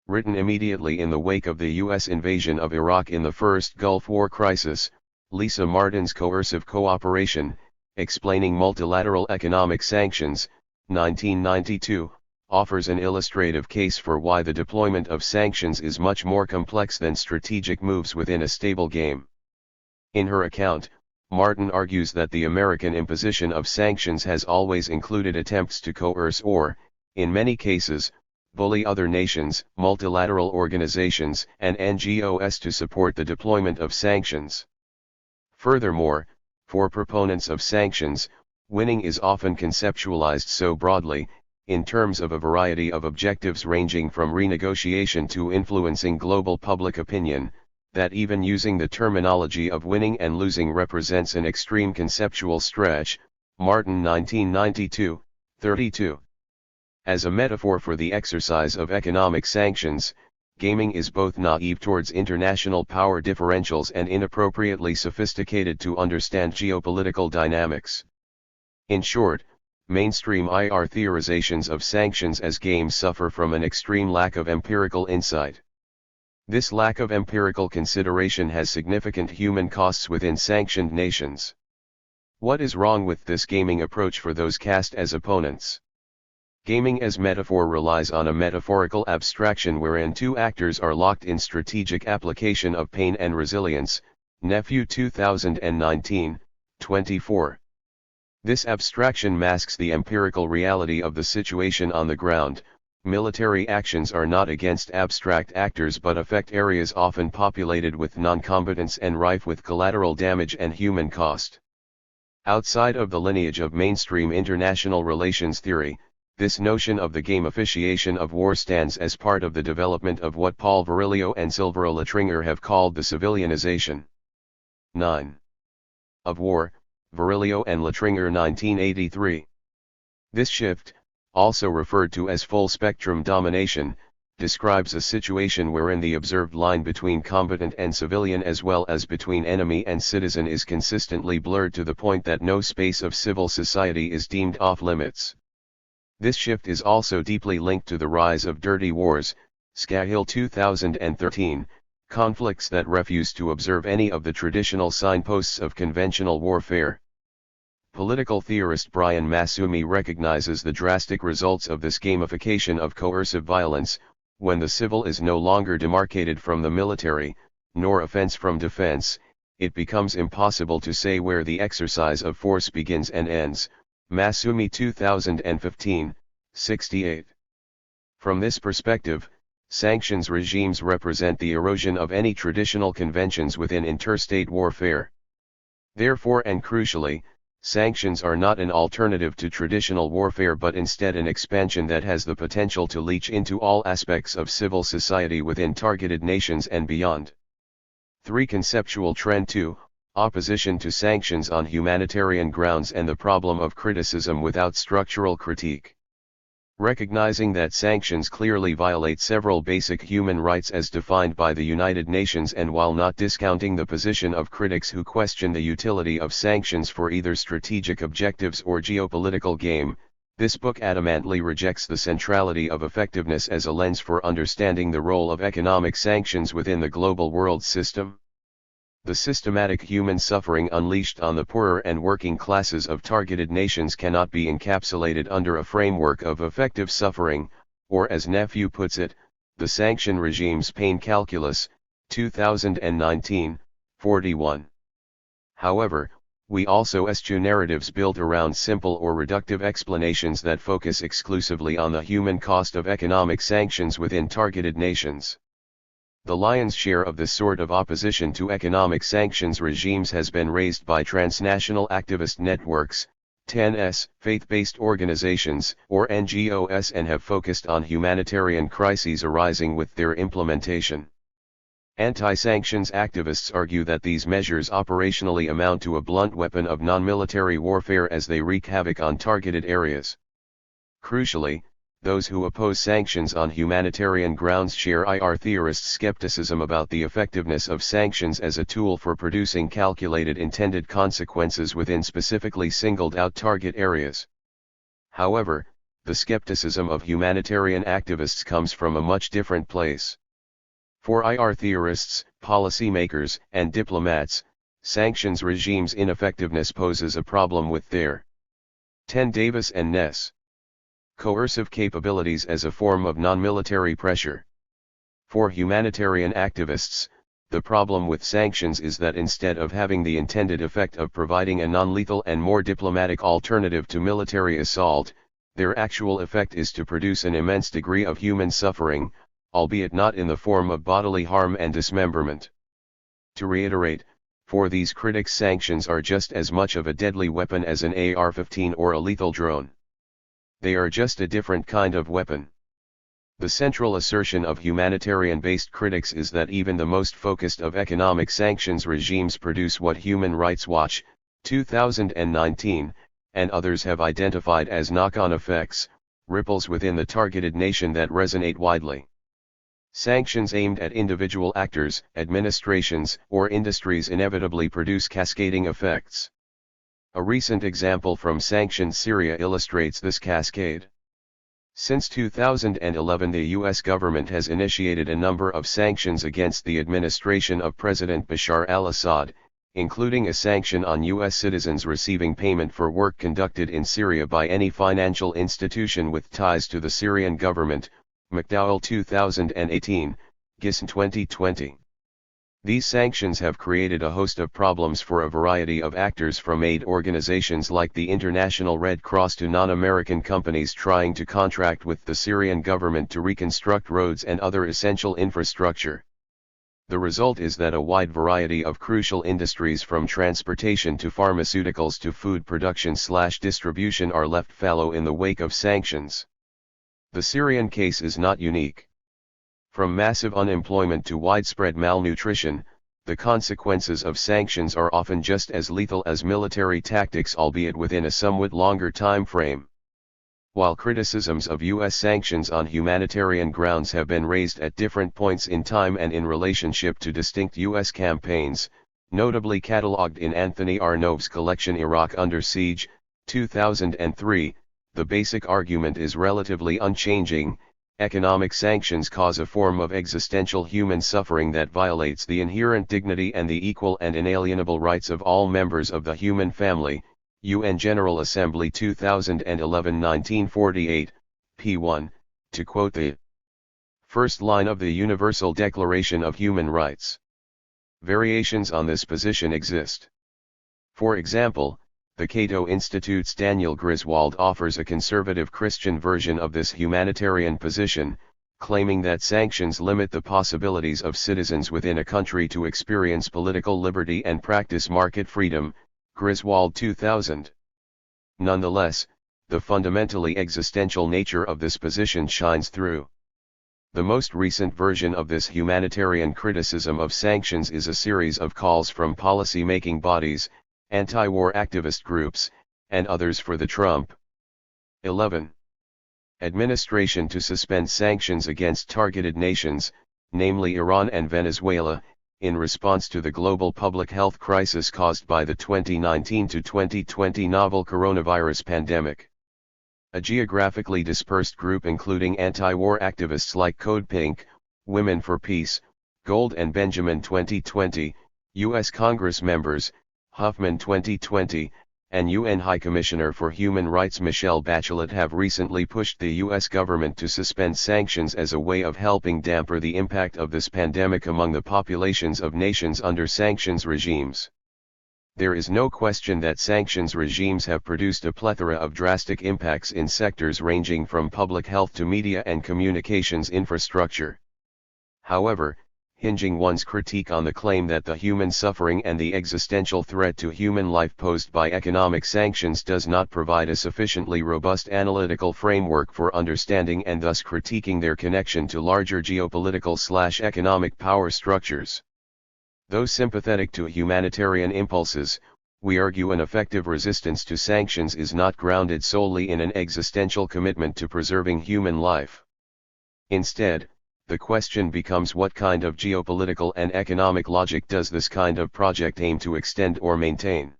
Written immediately in the wake of the U.S. invasion of Iraq in the first Gulf War crisis, Lisa Martin's Coercive Cooperation, Explaining Multilateral Economic Sanctions, 1992, offers an illustrative case for why the deployment of sanctions is much more complex than strategic moves within a stable game. In her account, Martin argues that the American imposition of sanctions has always included attempts to coerce or, in many cases, bully other nations, multilateral organizations, and NGOs to support the deployment of sanctions. Furthermore, For proponents of sanctions, winning is often conceptualized so broadly, in terms of a variety of objectives ranging from renegotiation to influencing global public opinion, that even using the terminology of winning and losing represents an extreme conceptual stretch. Martin 1992, 32. As a metaphor for the exercise of economic sanctions, gaming is both naive towards international power differentials and inappropriately sophisticated to understand geopolitical dynamics. In short, mainstream IR theorizations of sanctions as games suffer from an extreme lack of empirical insight. This lack of empirical consideration has significant human costs within sanctioned nations. What is wrong with this gaming approach for those cast as opponents? Gaming as metaphor relies on a metaphorical abstraction wherein two actors are locked in strategic application of pain and resilience. Nephew 2019, 24. This abstraction masks the empirical reality of the situation on the ground. Military actions are not against abstract actors but affect areas often populated with non-combatants and rife with collateral damage and human cost. Outside of the lineage of mainstream international relations theory, this notion of the gamification of war stands as part of the development of what Paul Virilio and Silvero Latringer have called the civilianization 9. of war, Virilio and Latringer 1983. This shift, also referred to as full-spectrum domination, describes a situation wherein the observed line between combatant and civilian as well as between enemy and citizen is consistently blurred to the point that no space of civil society is deemed off-limits. This shift is also deeply linked to the rise of dirty wars, Scahill 2013, conflicts that refuse to observe any of the traditional signposts of conventional warfare. Political theorist Brian Massumi recognizes the drastic results of this gamification of coercive violence, when the civil is no longer demarcated from the military, nor offense from defense, it becomes impossible to say where the exercise of force begins and ends. Massumi 2015, 68. From this perspective, sanctions regimes represent the erosion of any traditional conventions within interstate warfare. Therefore and crucially, sanctions are not an alternative to traditional warfare but instead an expansion that has the potential to leach into all aspects of civil society within targeted nations and beyond. 3. Conceptual Trend 2. Opposition to sanctions on humanitarian grounds and the problem of criticism without structural critique. Recognizing that sanctions clearly violate several basic human rights as defined by the United Nations, and while not discounting the position of critics who question the utility of sanctions for either strategic objectives or geopolitical game, this book adamantly rejects the centrality of effectiveness as a lens for understanding the role of economic sanctions within the global world system. The systematic human suffering unleashed on the poorer and working classes of targeted nations cannot be encapsulated under a framework of effective suffering, or as Nephew puts it, the sanction regime's pain calculus, 2019, 41. However, we also eschew narratives built around simple or reductive explanations that focus exclusively on the human cost of economic sanctions within targeted nations. The lion's share of this sort of opposition to economic sanctions regimes has been raised by transnational activist networks, 10s, faith-based organizations, or NGOs, and have focused on humanitarian crises arising with their implementation. Anti-sanctions activists argue that these measures operationally amount to a blunt weapon of non-military warfare as they wreak havoc on targeted areas. Crucially, those who oppose sanctions on humanitarian grounds share IR theorists' skepticism about the effectiveness of sanctions as a tool for producing calculated intended consequences within specifically singled-out target areas. However, the skepticism of humanitarian activists comes from a much different place. For IR theorists, policymakers, and diplomats, sanctions regimes' ineffectiveness poses a problem with their 10 Davis and Ness. Coercive capabilities as a form of non-military pressure. For humanitarian activists, the problem with sanctions is that instead of having the intended effect of providing a non-lethal and more diplomatic alternative to military assault, their actual effect is to produce an immense degree of human suffering, albeit not in the form of bodily harm and dismemberment. To reiterate, For these critics, sanctions are just as much of a deadly weapon as an AR-15 or a lethal drone. They are just a different kind of weapon. The central assertion of humanitarian-based critics is that even the most focused of economic sanctions regimes produce what Human Rights Watch, 2019, and others have identified as knock-on effects, ripples within the targeted nation that resonate widely. Sanctions aimed at individual actors, administrations, or industries inevitably produce cascading effects. A recent example from sanctioned Syria illustrates this cascade. Since 2011, the U.S. government has initiated a number of sanctions against the administration of President Bashar al-Assad, including a sanction on U.S. citizens receiving payment for work conducted in Syria by any financial institution with ties to the Syrian government, McDowell 2018, Gisn 2020. These sanctions have created a host of problems for a variety of actors, from aid organizations like the International Red Cross to non-American companies trying to contract with the Syrian government to reconstruct roads and other essential infrastructure. The result is that a wide variety of crucial industries, from transportation to pharmaceuticals to food production/distribution, are left fallow in the wake of sanctions. The Syrian case is not unique. From massive unemployment to widespread malnutrition, the consequences of sanctions are often just as lethal as military tactics, albeit within a somewhat longer time frame. While criticisms of U.S. sanctions on humanitarian grounds have been raised at different points in time and in relationship to distinct U.S. campaigns, notably catalogued in Anthony Arnaud's collection Iraq Under Siege, 2003, the basic argument is relatively unchanging: economic sanctions cause a form of existential human suffering that violates the inherent dignity and the equal and inalienable rights of all members of the human family. UN General Assembly 2011-1948, p. 1, to quote the first line of the Universal Declaration of Human Rights. Variations on this position exist. For example, the Cato Institute's Daniel Griswold offers a conservative Christian version of this humanitarian position, claiming that sanctions limit the possibilities of citizens within a country to experience political liberty and practice market freedom. Griswold 2000. Nonetheless, the fundamentally existential nature of this position shines through. The most recent version of this humanitarian criticism of sanctions is a series of calls from policy-making bodies, anti-war activist groups, and others for the Trump 11 administration to suspend sanctions against targeted nations, namely Iran and Venezuela, in response to the global public health crisis caused by the 2019 to 2020 novel coronavirus pandemic. A geographically dispersed group including anti-war activists like Code Pink, Women for Peace, Gold and Benjamin 2020, U.S. Congress members, Huffman 2020, and UN High Commissioner for Human Rights Michelle Bachelet have recently pushed the U.S. government to suspend sanctions as a way of helping damper the impact of this pandemic among the populations of nations under sanctions regimes. There is no question that sanctions regimes have produced a plethora of drastic impacts in sectors ranging from public health to media and communications infrastructure. However, hinging one's critique on the claim that the human suffering and the existential threat to human life posed by economic sanctions does not provide a sufficiently robust analytical framework for understanding and thus critiquing their connection to larger geopolitical/economic power structures. Though sympathetic to humanitarian impulses, we argue an effective resistance to sanctions is not grounded solely in an existential commitment to preserving human life. Instead, the question becomes, what kind of geopolitical and economic logic does this kind of project aim to extend or maintain?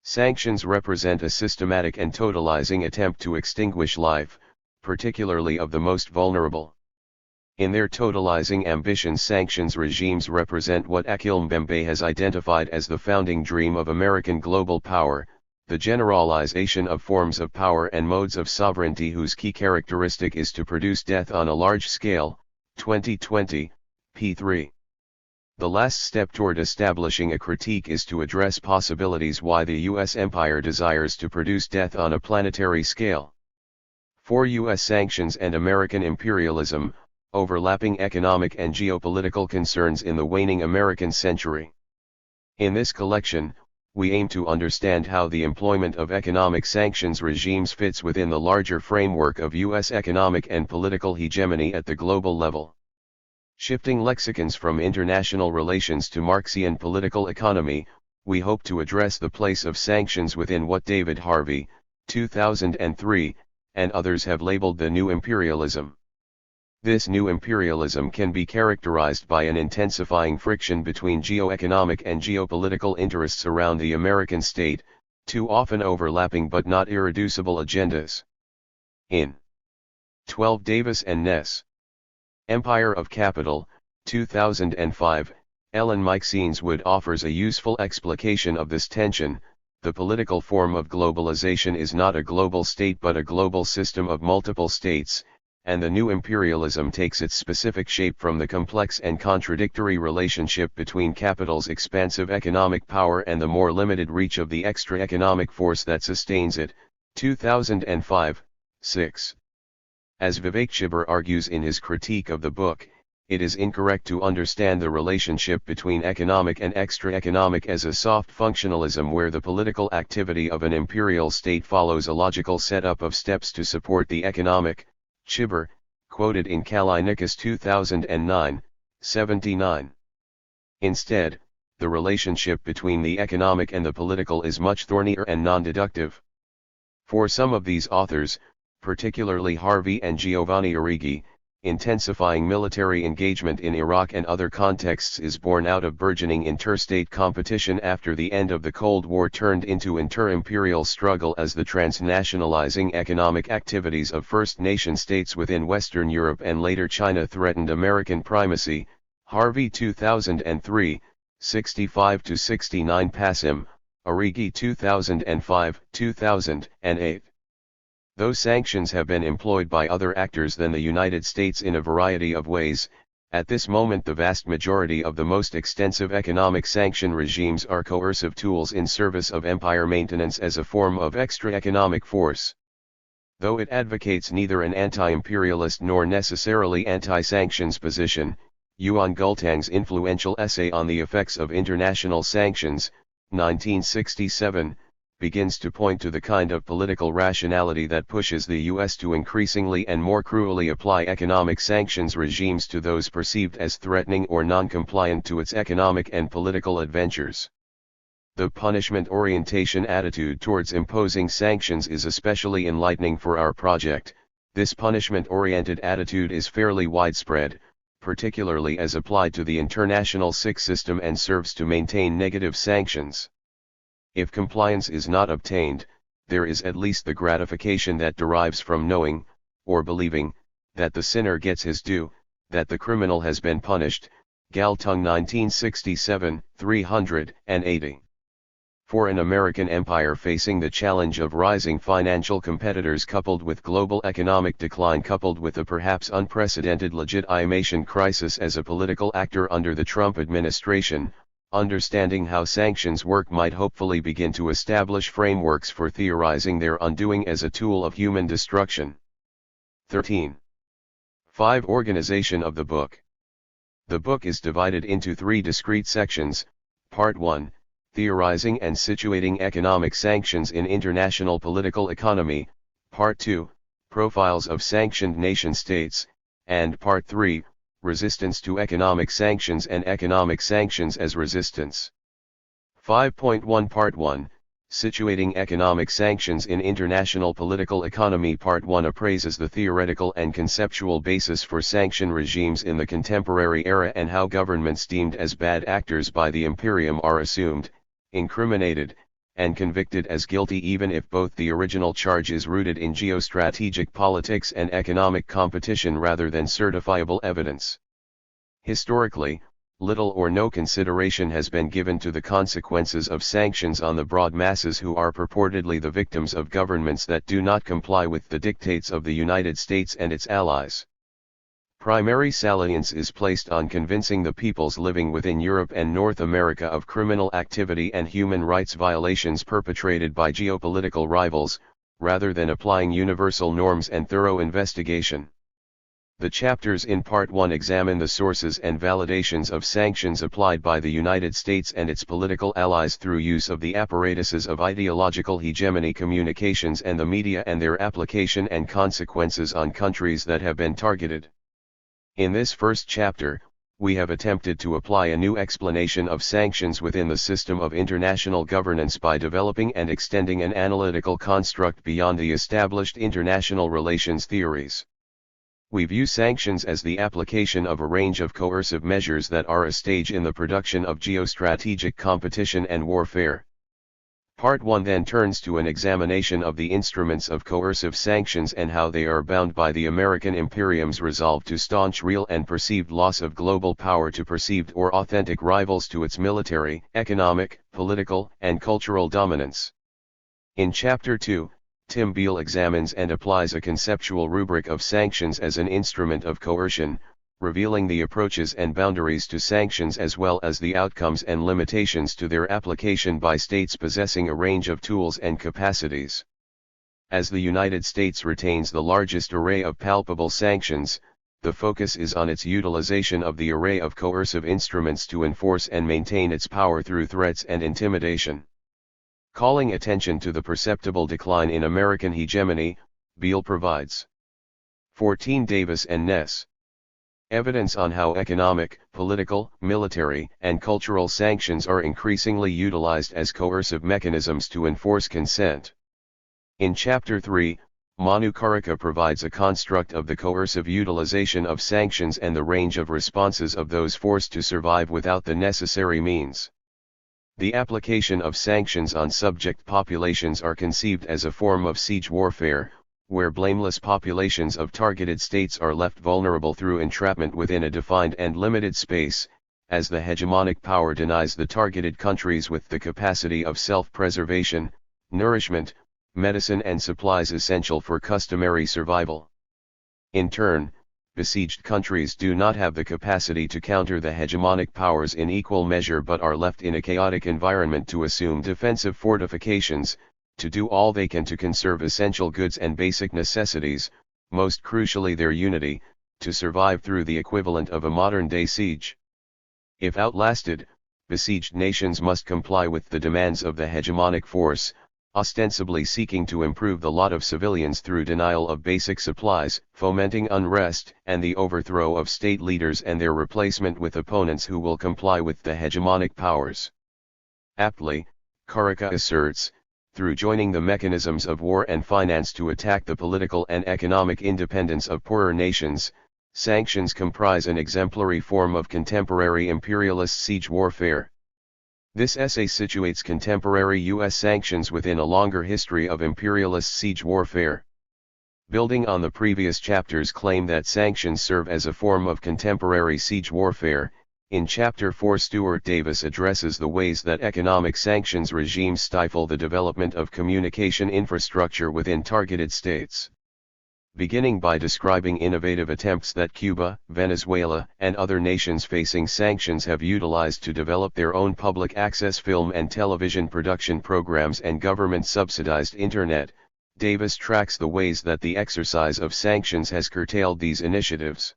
Sanctions represent a systematic and totalizing attempt to extinguish life, particularly of the most vulnerable. In their totalizing ambitions, sanctions regimes represent what Achille Mbembe has identified as the founding dream of American global power, the generalization of forms of power and modes of sovereignty whose key characteristic is to produce death on a large scale. 2020, p. 3. The last step toward establishing a critique is to address possibilities why the U.S. empire desires to produce death on a planetary scale. For U.S. sanctions and American imperialism, overlapping economic and geopolitical concerns in the waning American century. In this collection, we aim to understand how the employment of economic sanctions regimes fits within the larger framework of U.S. economic and political hegemony at the global level. Shifting lexicons from international relations to Marxian political economy, we hope to address the place of sanctions within what David Harvey, 2003, and others have labeled the new imperialism. This new imperialism can be characterized by an intensifying friction between geoeconomic and geopolitical interests around the American state, two often overlapping but not irreducible agendas. In 12 Davis and Ness. Empire of Capital, 2005, Ellen Meiksiens-Wood offers a useful explication of this tension. The political form of globalization is not a global state but a global system of multiple states, and the new imperialism takes its specific shape from the complex and contradictory relationship between capital's expansive economic power and the more limited reach of the extra economic force that sustains it. 2005, 6. As Vivek Chibber argues in his critique of the book, it is incorrect to understand the relationship between economic and extra-economic as a soft functionalism where the political activity of an imperial state follows a logical setup of steps to support the economic. Chibber, quoted in Kallinicus 2009, 79. Instead, the relationship between the economic and the political is much thornier and non-deductive. For some of these authors, particularly Harvey and Giovanni Arrighi, intensifying military engagement in Iraq and other contexts is born out of burgeoning interstate competition after the end of the Cold War turned into inter-imperial struggle as the transnationalizing economic activities of first nation states within Western Europe and later China threatened American primacy. Harvey 2003, 65-69 Passim, Arrighi 2005, 2008. Though sanctions have been employed by other actors than the United States in a variety of ways, at this moment the vast majority of the most extensive economic sanction regimes are coercive tools in service of empire maintenance as a form of extra economic force. Though it advocates neither an anti-imperialist nor necessarily anti-sanctions position, Yuan Gultang's influential essay on the effects of international sanctions, 1967, begins to point to the kind of political rationality that pushes the U.S. to increasingly and more cruelly apply economic sanctions regimes to those perceived as threatening or non-compliant to its economic and political adventures. The punishment orientation attitude towards imposing sanctions is especially enlightening for our project. This punishment-oriented attitude is fairly widespread, particularly as applied to the international SIC system and serves to maintain negative sanctions. If compliance is not obtained, there is at least the gratification that derives from knowing, or believing, that the sinner gets his due, that the criminal has been punished. Galtung 1967, 380. For an American empire facing the challenge of rising financial competitors coupled with global economic decline coupled with a perhaps unprecedented legitimation crisis as a political actor under the Trump administration, understanding how sanctions work might hopefully begin to establish frameworks for theorizing their undoing as a tool of human destruction. 13. 5. Organization of the book. The book is divided into 3 discrete sections. Part 1, Theorizing and Situating Economic Sanctions in International Political Economy, Part 2, Profiles of Sanctioned Nation-States, and Part 3, Resistance to Economic Sanctions and Economic Sanctions as Resistance. 5.1 Part 1, Situating Economic Sanctions in International Political Economy. Part 1 appraises the theoretical and conceptual basis for sanction regimes in the contemporary era and how governments deemed as bad actors by the Imperium are assumed, incriminated, and convicted as guilty even if both the original charge is rooted in geostrategic politics and economic competition rather than certifiable evidence. Historically, little or no consideration has been given to the consequences of sanctions on the broad masses who are purportedly the victims of governments that do not comply with the dictates of the United States and its allies. Primary salience is placed on convincing the peoples living within Europe and North America of criminal activity and human rights violations perpetrated by geopolitical rivals, rather than applying universal norms and thorough investigation. The chapters in Part 1 examine the sources and validations of sanctions applied by the United States and its political allies through use of the apparatuses of ideological hegemony communications and the media and their application and consequences on countries that have been targeted. In this first chapter, we have attempted to apply a new explanation of sanctions within the system of international governance by developing and extending an analytical construct beyond the established international relations theories. We view sanctions as the application of a range of coercive measures that are a stage in the production of geostrategic competition and warfare. Part 1 then turns to an examination of the instruments of coercive sanctions and how they are bound by the American imperium's resolve to staunch real and perceived loss of global power to perceived or authentic rivals to its military, economic, political, and cultural dominance. In Chapter 2, Tim Beale examines and applies a conceptual rubric of sanctions as an instrument of coercion, revealing the approaches and boundaries to sanctions as well as the outcomes and limitations to their application by states possessing a range of tools and capacities. As the United States retains the largest array of palpable sanctions, the focus is on its utilization of the array of coercive instruments to enforce and maintain its power through threats and intimidation. Calling attention to the perceptible decline in American hegemony, Beale provides 14 Davis and Ness. Evidence on how economic, political, military, and cultural sanctions are increasingly utilized as coercive mechanisms to enforce consent. In Chapter 3, Manu Karika provides a construct of the coercive utilization of sanctions and the range of responses of those forced to survive without the necessary means. The application of sanctions on subject populations are conceived as a form of siege warfare, where blameless populations of targeted states are left vulnerable through entrapment within a defined and limited space, as the hegemonic power denies the targeted countries with the capacity of self-preservation, nourishment, medicine and supplies essential for customary survival. In turn, besieged countries do not have the capacity to counter the hegemonic powers in equal measure but are left in a chaotic environment to assume defensive fortifications, to do all they can to conserve essential goods and basic necessities, most crucially their unity, to survive through the equivalent of a modern-day siege. If outlasted, besieged nations must comply with the demands of the hegemonic force, ostensibly seeking to improve the lot of civilians through denial of basic supplies, fomenting unrest and the overthrow of state leaders and their replacement with opponents who will comply with the hegemonic powers. Aptly, Karika asserts, through joining the mechanisms of war and finance to attack the political and economic independence of poorer nations, sanctions comprise an exemplary form of contemporary imperialist siege warfare. This essay situates contemporary U.S. sanctions within a longer history of imperialist siege warfare. Building on the previous chapter's claim that sanctions serve as a form of contemporary siege warfare, in Chapter 4 Stuart Davis addresses the ways that economic sanctions regimes stifle the development of communication infrastructure within targeted states. Beginning by describing innovative attempts that Cuba, Venezuela, and other nations facing sanctions have utilized to develop their own public access film and television production programs and government-subsidized Internet, Davis tracks the ways that the exercise of sanctions has curtailed these initiatives.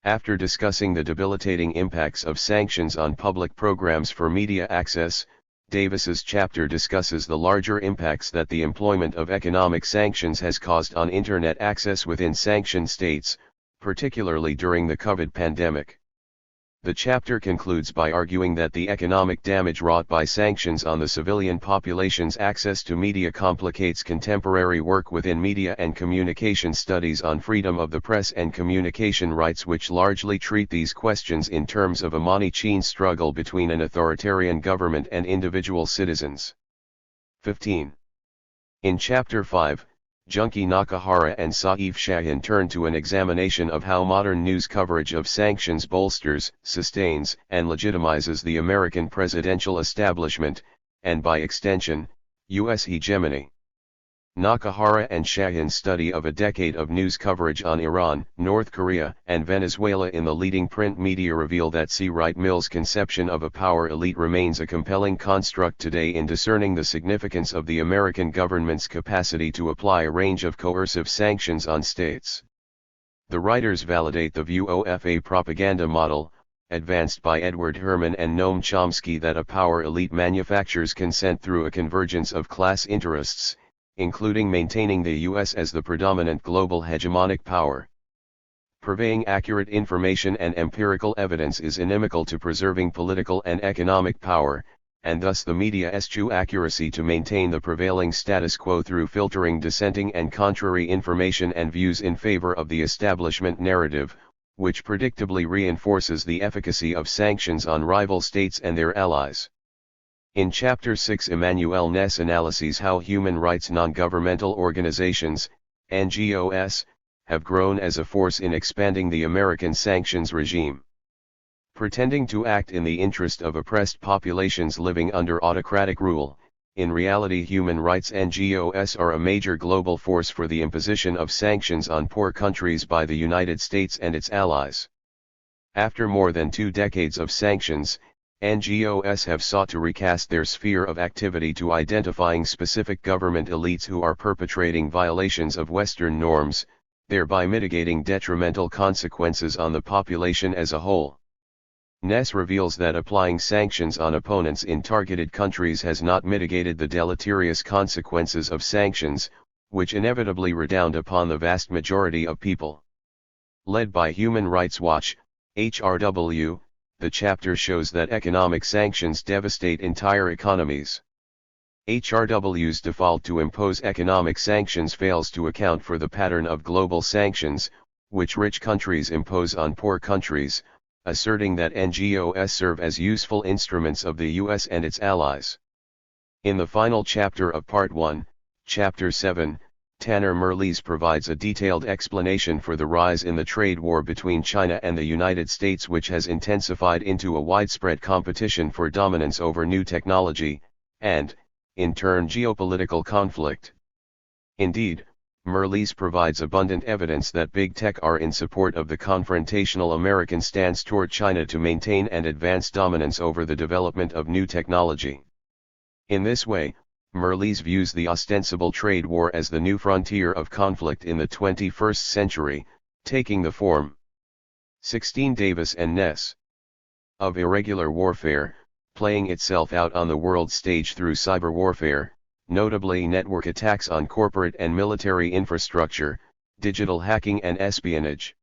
After discussing the debilitating impacts of sanctions on public programs for media access, Davis's chapter discusses the larger impacts that the employment of economic sanctions has caused on Internet access within sanctioned states, particularly during the COVID pandemic. The chapter concludes by arguing that the economic damage wrought by sanctions on the civilian population's access to media complicates contemporary work within media and communication studies on freedom of the press and communication rights, which largely treat these questions in terms of a money-chain struggle between an authoritarian government and individual citizens. 15. In Chapter 5, Junki Nakahara and Saif Shahin turn to an examination of how modern news coverage of sanctions bolsters, sustains, and legitimizes the American presidential establishment, and by extension, U.S. hegemony. Nakahara and Shahin's study of a decade of news coverage on Iran, North Korea, and Venezuela in the leading print media reveal that C. Wright Mill's conception of a power elite remains a compelling construct today in discerning the significance of the American government's capacity to apply a range of coercive sanctions on states. The writers validate the view of a propaganda model, advanced by Edward Herman and Noam Chomsky, that a power elite manufactures consent through a convergence of class interests, including maintaining the US as the predominant global hegemonic power. Purveying accurate information and empirical evidence is inimical to preserving political and economic power, and thus the media eschew accuracy to maintain the prevailing status quo through filtering dissenting and contrary information and views in favor of the establishment narrative, which predictably reinforces the efficacy of sanctions on rival states and their allies. In Chapter 6, Emmanuel Ness analyses how human rights non-governmental organizations, NGOs, have grown as a force in expanding the American sanctions regime. Pretending to act in the interest of oppressed populations living under autocratic rule, in reality human rights NGOs are a major global force for the imposition of sanctions on poor countries by the United States and its allies. After more than 2 decades of sanctions, NGOs have sought to recast their sphere of activity to identifying specific government elites who are perpetrating violations of Western norms, thereby mitigating detrimental consequences on the population as a whole. Ness reveals that applying sanctions on opponents in targeted countries has not mitigated the deleterious consequences of sanctions, which inevitably redound upon the vast majority of people. Led by Human Rights Watch, HRW, the chapter shows that economic sanctions devastate entire economies. HRW's default to impose economic sanctions fails to account for the pattern of global sanctions, which rich countries impose on poor countries, asserting that NGOs serve as useful instruments of the US and its allies. In the final chapter of Part 1, Chapter 7, Tanner Merlis provides a detailed explanation for the rise in the trade war between China and the United States, which has intensified into a widespread competition for dominance over new technology, and, in turn, geopolitical conflict. Indeed, Merlis provides abundant evidence that big tech are in support of the confrontational American stance toward China to maintain and advance dominance over the development of new technology. In this way, Merlis views the ostensible trade war as the new frontier of conflict in the 21st century, taking the form 16 Davis and Ness of irregular warfare, playing itself out on the world stage through cyber warfare, notably network attacks on corporate and military infrastructure, digital hacking and espionage.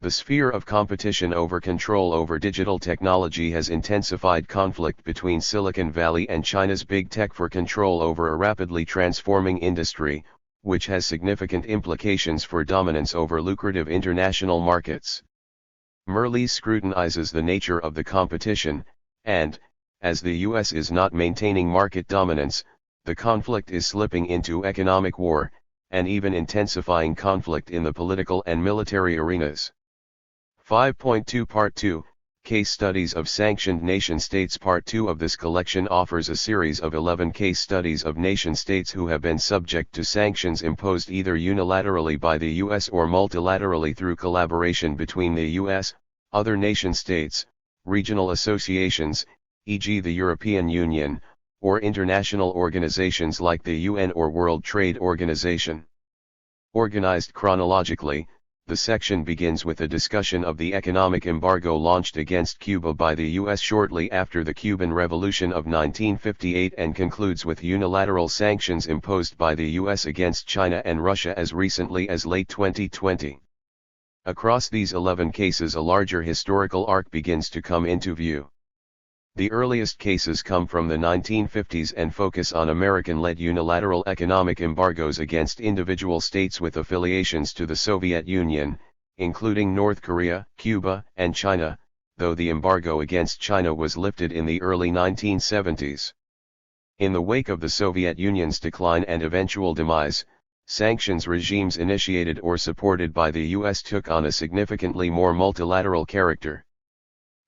The sphere of competition over control over digital technology has intensified conflict between Silicon Valley and China's big tech for control over a rapidly transforming industry, which has significant implications for dominance over lucrative international markets. Merlis scrutinizes the nature of the competition, and, as the US is not maintaining market dominance, the conflict is slipping into economic war, and even intensifying conflict in the political and military arenas. 5.2 Part 2, Case Studies of Sanctioned Nation-States. Part 2 of this collection offers a series of 11 case studies of nation-states who have been subject to sanctions imposed either unilaterally by the US or multilaterally through collaboration between the US, other nation-states, regional associations, e.g. the European Union, or international organizations like the UN or World Trade Organization. Organized chronologically, the section begins with a discussion of the economic embargo launched against Cuba by the US shortly after the Cuban Revolution of 1958 and concludes with unilateral sanctions imposed by the US against China and Russia as recently as late 2020. Across these 11 cases, a larger historical arc begins to come into view. The earliest cases come from the 1950s and focus on American-led unilateral economic embargoes against individual states with affiliations to the Soviet Union, including North Korea, Cuba, and China, though the embargo against China was lifted in the early 1970s. In the wake of the Soviet Union's decline and eventual demise, sanctions regimes initiated or supported by the US took on a significantly more multilateral character.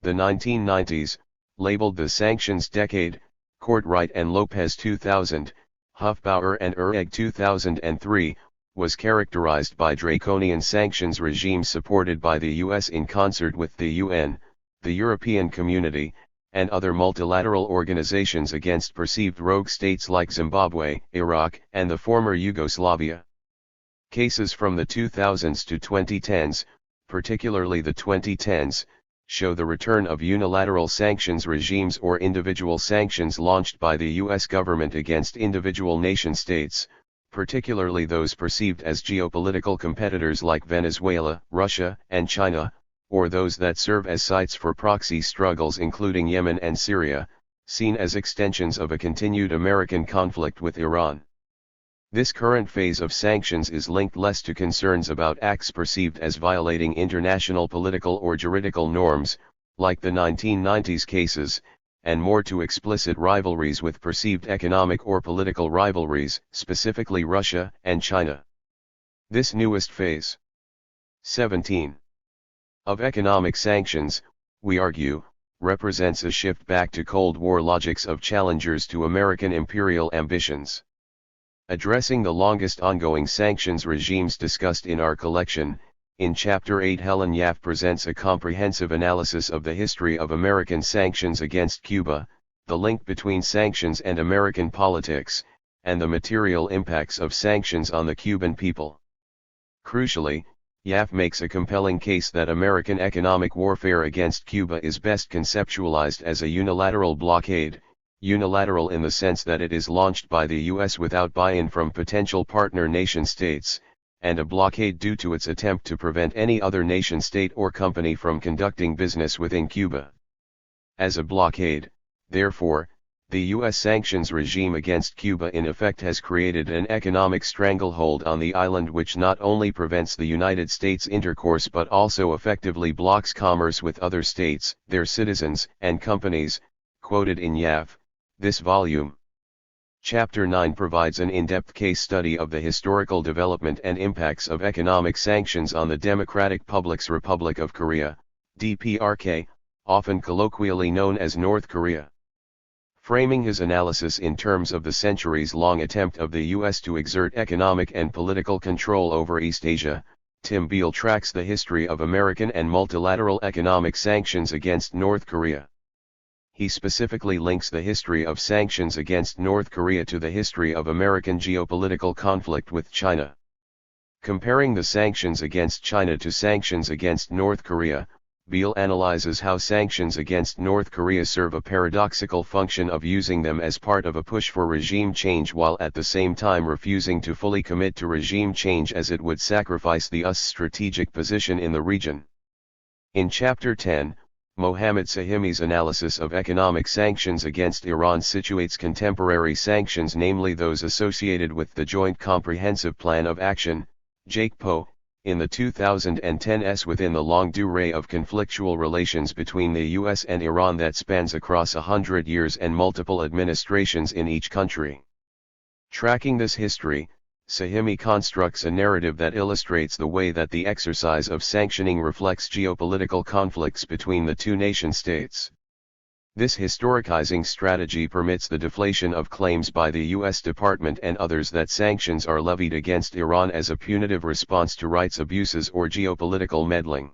The 1990s, labeled the Sanctions Decade, Courtwright and Lopez 2000, Hofbauer and Ureg 2003, was characterized by draconian sanctions regimes supported by the US in concert with the UN, the European Community, and other multilateral organizations against perceived rogue states like Zimbabwe, Iraq, and the former Yugoslavia. Cases from the 2000s to 2010s, particularly the 2010s, show the return of unilateral sanctions regimes or individual sanctions launched by the U.S. government against individual nation-states, particularly those perceived as geopolitical competitors like Venezuela, Russia, and China, or those that serve as sites for proxy struggles including Yemen and Syria, seen as extensions of a continued American conflict with Iran. This current phase of sanctions is linked less to concerns about acts perceived as violating international political or juridical norms, like the 1990s cases, and more to explicit rivalries with perceived economic or political rivalries, specifically Russia and China. This newest phase, 17, of economic sanctions, we argue, represents a shift back to Cold War logics of challengers to American imperial ambitions. Addressing the longest ongoing sanctions regimes discussed in our collection, in Chapter 8 Helen Yaffe presents a comprehensive analysis of the history of American sanctions against Cuba, the link between sanctions and American politics, and the material impacts of sanctions on the Cuban people. Crucially, Yaffe makes a compelling case that American economic warfare against Cuba is best conceptualized as a unilateral blockade, unilateral in the sense that it is launched by the U.S. without buy-in from potential partner nation-states, and a blockade due to its attempt to prevent any other nation-state or company from conducting business within Cuba. As a blockade, therefore, the U.S. sanctions regime against Cuba in effect has created an economic stranglehold on the island which not only prevents the United States intercourse but also effectively blocks commerce with other states, their citizens, and companies, quoted in Yaffe. This volume. Chapter 9 provides an in-depth case study of the historical development and impacts of economic sanctions on the Democratic Public's Republic of Korea, DPRK, often colloquially known as North Korea. Framing his analysis in terms of the centuries-long attempt of the U.S. to exert economic and political control over East Asia, Tim Beale tracks the history of American and multilateral economic sanctions against North Korea. He specifically links the history of sanctions against North Korea to the history of American geopolitical conflict with China. Comparing the sanctions against China to sanctions against North Korea, Beale analyzes how sanctions against North Korea serve a paradoxical function of using them as part of a push for regime change while at the same time refusing to fully commit to regime change as it would sacrifice the US's strategic position in the region. In Chapter 10, Mohammad Sahimi's analysis of economic sanctions against Iran situates contemporary sanctions, namely those associated with the Joint Comprehensive Plan of Action, JCPOA, in the 2010s within the longue durée of conflictual relations between the U.S. and Iran that spans across 100 years and multiple administrations in each country. Tracking this history, Sahimi constructs a narrative that illustrates the way that the exercise of sanctioning reflects geopolitical conflicts between the two nation-states. This historicizing strategy permits the deflation of claims by the U.S. Department and others that sanctions are levied against Iran as a punitive response to rights abuses or geopolitical meddling.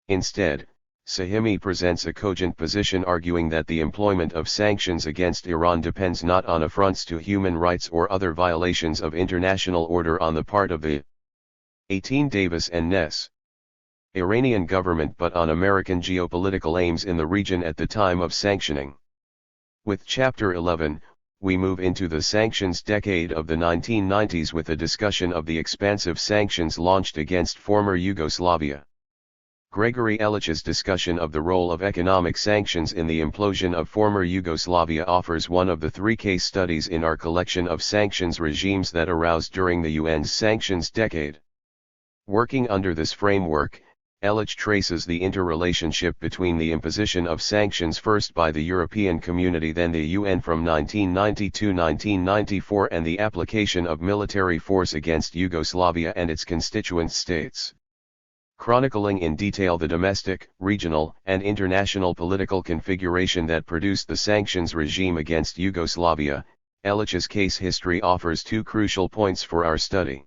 Instead, Sahimi presents a cogent position arguing that the employment of sanctions against Iran depends not on affronts to human rights or other violations of international order on the part of the 18 Davis and Ness Iranian government but on American geopolitical aims in the region at the time of sanctioning. With Chapter 11, we move into the sanctions decade of the 1990s with a discussion of the expansive sanctions launched against former Yugoslavia. Gregory Ellich's discussion of the role of economic sanctions in the implosion of former Yugoslavia offers one of the three case studies in our collection of sanctions regimes that aroused during the UN's sanctions decade. Working under this framework, Ellich traces the interrelationship between the imposition of sanctions first by the European Community then the UN from 1990 to 1994 and the application of military force against Yugoslavia and its constituent states. Chronicling in detail the domestic, regional, and international political configuration that produced the sanctions regime against Yugoslavia, Ellich's case history offers two crucial points for our study.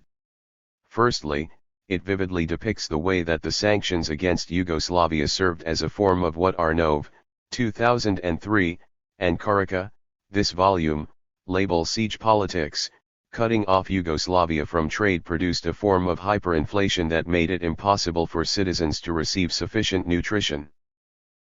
Firstly, it vividly depicts the way that the sanctions against Yugoslavia served as a form of what Arnove, 2003, and Carica, this volume, label siege politics, Cutting off Yugoslavia from trade produced a form of hyperinflation that made it impossible for citizens to receive sufficient nutrition.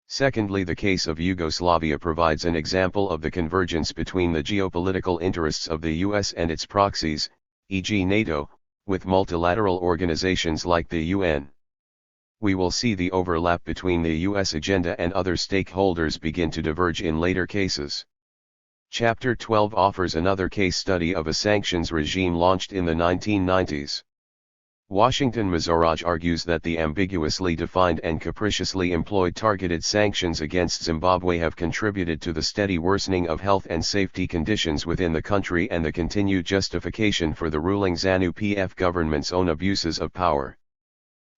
Secondly, the case of Yugoslavia provides an example of the convergence between the geopolitical interests of the US and its proxies, e.g. NATO, with multilateral organizations like the UN. We will see the overlap between the US agenda and other stakeholders begin to diverge in later cases. Chapter 12 offers another case study of a sanctions regime launched in the 1990s. Washington Mizoraj argues that the ambiguously defined and capriciously employed targeted sanctions against Zimbabwe have contributed to the steady worsening of health and safety conditions within the country and the continued justification for the ruling ZANU-PF government's own abuses of power.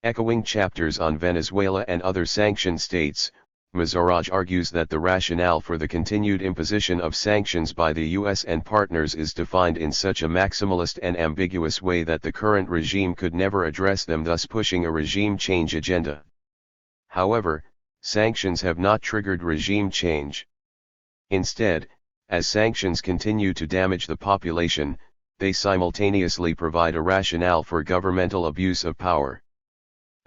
Echoing chapters on Venezuela and other sanctioned states, Mizoraj argues that the rationale for the continued imposition of sanctions by the US and partners is defined in such a maximalist and ambiguous way that the current regime could never address them, thus pushing a regime change agenda. However, sanctions have not triggered regime change. Instead, as sanctions continue to damage the population, they simultaneously provide a rationale for governmental abuse of power.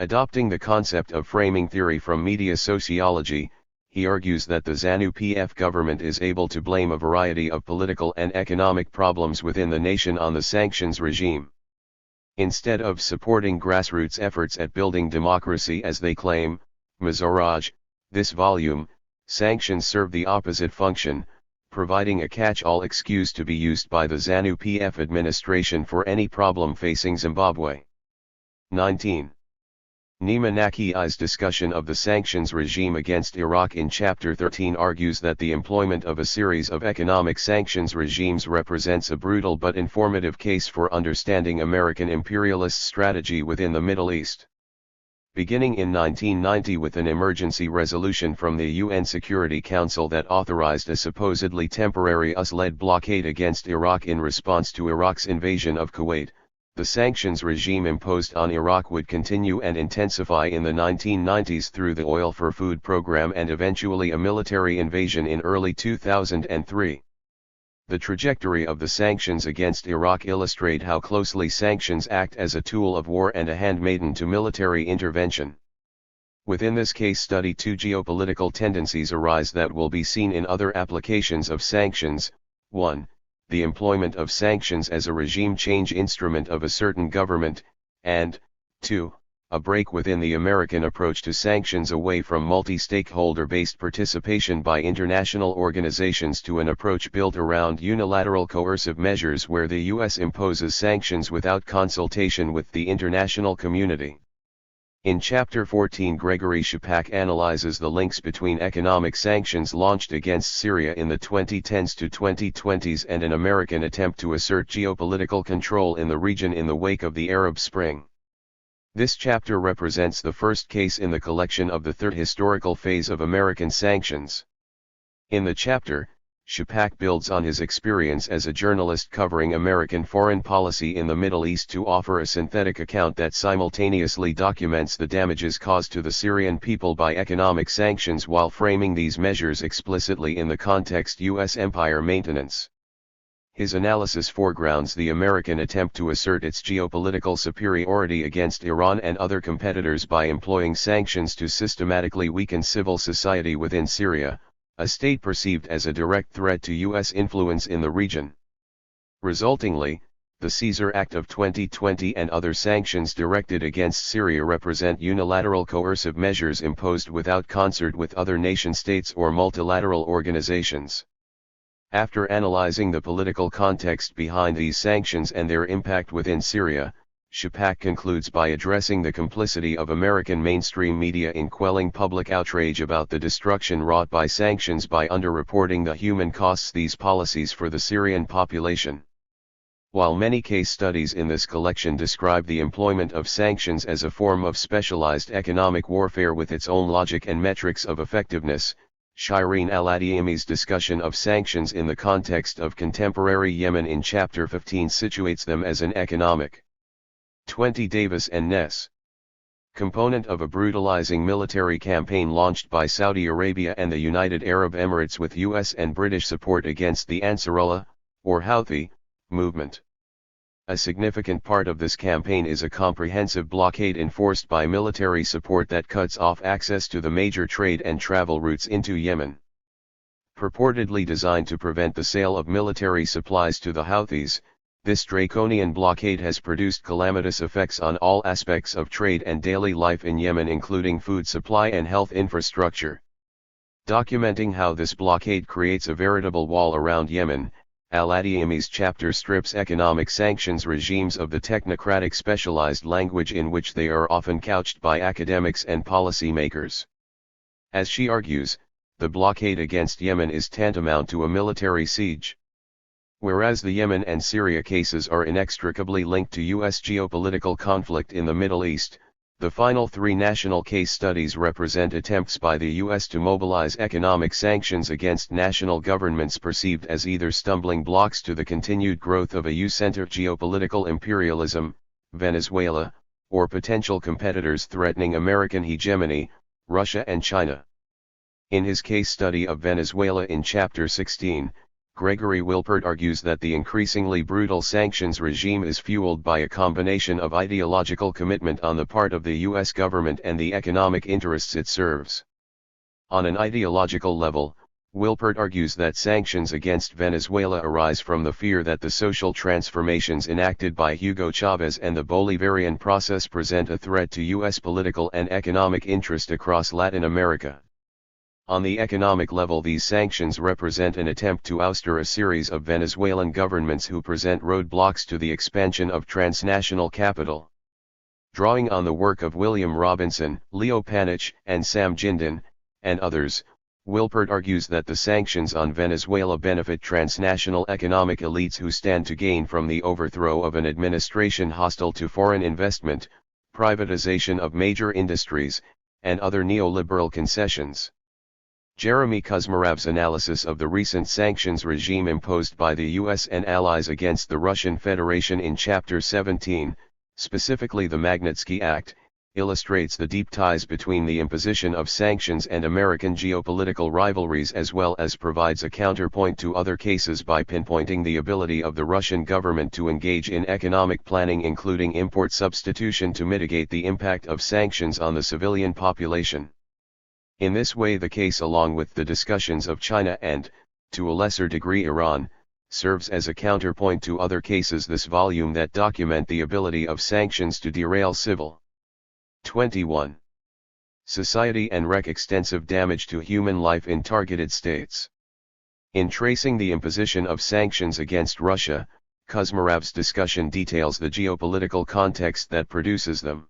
Adopting the concept of framing theory from media sociology, he argues that the ZANU-PF government is able to blame a variety of political and economic problems within the nation on the sanctions regime. Instead of supporting grassroots efforts at building democracy as they claim, Mizoraj, this volume, sanctions serve the opposite function, providing a catch-all excuse to be used by the ZANU-PF administration for any problem facing Zimbabwe. 19. Nima Naki's discussion of the sanctions regime against Iraq in Chapter 13 argues that the employment of a series of economic sanctions regimes represents a brutal but informative case for understanding American imperialist strategy within the Middle East. Beginning in 1990 with an emergency resolution from the UN Security Council that authorized a supposedly temporary US-led blockade against Iraq in response to Iraq's invasion of Kuwait, the sanctions regime imposed on Iraq would continue and intensify in the 1990s through the Oil for Food program and eventually a military invasion in early 2003. The trajectory of the sanctions against Iraq illustrate how closely sanctions act as a tool of war and a handmaiden to military intervention. Within this case study, two geopolitical tendencies arise that will be seen in other applications of sanctions. 1. The employment of sanctions as a regime change instrument of a certain government, and 2. A break within the American approach to sanctions away from multi-stakeholder-based participation by international organizations to an approach built around unilateral coercive measures where the US imposes sanctions without consultation with the international community. In Chapter 14, Gregory Shupak analyzes the links between economic sanctions launched against Syria in the 2010s to 2020s and an American attempt to assert geopolitical control in the region in the wake of the Arab Spring. This chapter represents the first case in the collection of the third historical phase of American sanctions. In the chapter, Shupak builds on his experience as a journalist covering American foreign policy in the Middle East to offer a synthetic account that simultaneously documents the damages caused to the Syrian people by economic sanctions while framing these measures explicitly in the context U.S. empire maintenance. His analysis foregrounds the American attempt to assert its geopolitical superiority against Iran and other competitors by employing sanctions to systematically weaken civil society within Syria, a state perceived as a direct threat to U.S. influence in the region. Resultingly, the Caesar Act of 2020 and other sanctions directed against Syria represent unilateral coercive measures imposed without concert with other nation-states or multilateral organizations. After analyzing the political context behind these sanctions and their impact within Syria, Shupak concludes by addressing the complicity of American mainstream media in quelling public outrage about the destruction wrought by sanctions by underreporting the human costs these policies for the Syrian population. While many case studies in this collection describe the employment of sanctions as a form of specialized economic warfare with its own logic and metrics of effectiveness, Shireen Al-Adiyami's discussion of sanctions in the context of contemporary Yemen in Chapter 15 situates them as an economic 20 Davis and Ness component of a brutalizing military campaign launched by Saudi Arabia and the United Arab Emirates with US and British support against the Ansarullah, or Houthi, movement. A significant part of this campaign is a comprehensive blockade enforced by military support that cuts off access to the major trade and travel routes into Yemen. Purportedly designed to prevent the sale of military supplies to the Houthis, this draconian blockade has produced calamitous effects on all aspects of trade and daily life in Yemen, including food supply and health infrastructure. Documenting how this blockade creates a veritable wall around Yemen, Al-Adiyami's chapter strips economic sanctions regimes of the technocratic specialized language in which they are often couched by academics and policymakers. As she argues, the blockade against Yemen is tantamount to a military siege. Whereas the Yemen and Syria cases are inextricably linked to U.S. geopolitical conflict in the Middle East, the final three national case studies represent attempts by the U.S. to mobilize economic sanctions against national governments perceived as either stumbling blocks to the continued growth of a U-centered geopolitical imperialism, Venezuela, or potential competitors threatening American hegemony, Russia and China. In his case study of Venezuela in Chapter 16, Gregory Wilpert argues that the increasingly brutal sanctions regime is fueled by a combination of ideological commitment on the part of the U.S. government and the economic interests it serves. On an ideological level, Wilpert argues that sanctions against Venezuela arise from the fear that the social transformations enacted by Hugo Chavez and the Bolivarian process present a threat to U.S. political and economic interest across Latin America. On the economic level, these sanctions represent an attempt to ouster a series of Venezuelan governments who present roadblocks to the expansion of transnational capital. Drawing on the work of William Robinson, Leo Panitch, and Sam Jinden, and others, Wilpert argues that the sanctions on Venezuela benefit transnational economic elites who stand to gain from the overthrow of an administration hostile to foreign investment, privatization of major industries, and other neoliberal concessions. Jeremy Kuzmarov's analysis of the recent sanctions regime imposed by the U.S. and allies against the Russian Federation in Chapter 17, specifically the Magnitsky Act, illustrates the deep ties between the imposition of sanctions and American geopolitical rivalries, as well as provides a counterpoint to other cases by pinpointing the ability of the Russian government to engage in economic planning, including import substitution, to mitigate the impact of sanctions on the civilian population. In this way, the case, along with the discussions of China and, to a lesser degree, Iran, serves as a counterpoint to other cases this volume that document the ability of sanctions to derail civil. 21. Society and wreak extensive damage to human life in targeted states. In tracing the imposition of sanctions against Russia, Kuzmarov's discussion details the geopolitical context that produces them.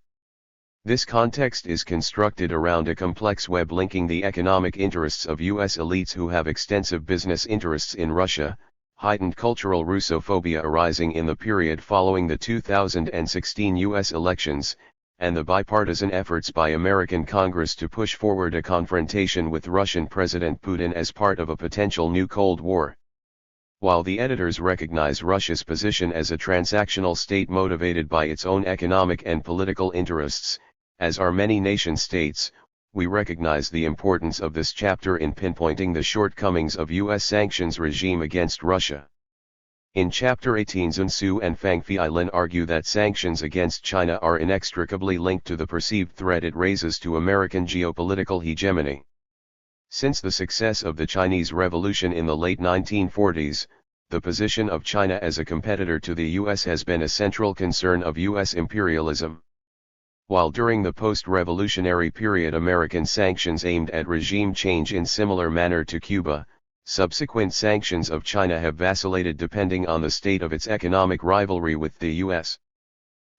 This context is constructed around a complex web linking the economic interests of U.S. elites who have extensive business interests in Russia, heightened cultural Russophobia arising in the period following the 2016 U.S. elections, and the bipartisan efforts by American Congress to push forward a confrontation with Russian President Putin as part of a potential new Cold War. While the editors recognize Russia's position as a transactional state motivated by its own economic and political interests, as are many nation-states, we recognize the importance of this chapter in pinpointing the shortcomings of U.S. sanctions regime against Russia. In Chapter 18, Sun Tzu and Fang Feilin argue that sanctions against China are inextricably linked to the perceived threat it raises to American geopolitical hegemony. Since the success of the Chinese Revolution in the late 1940s, the position of China as a competitor to the U.S. has been a central concern of U.S. imperialism. While during the post-revolutionary period American sanctions aimed at regime change in similar manner to Cuba, subsequent sanctions of China have vacillated depending on the state of its economic rivalry with the U.S.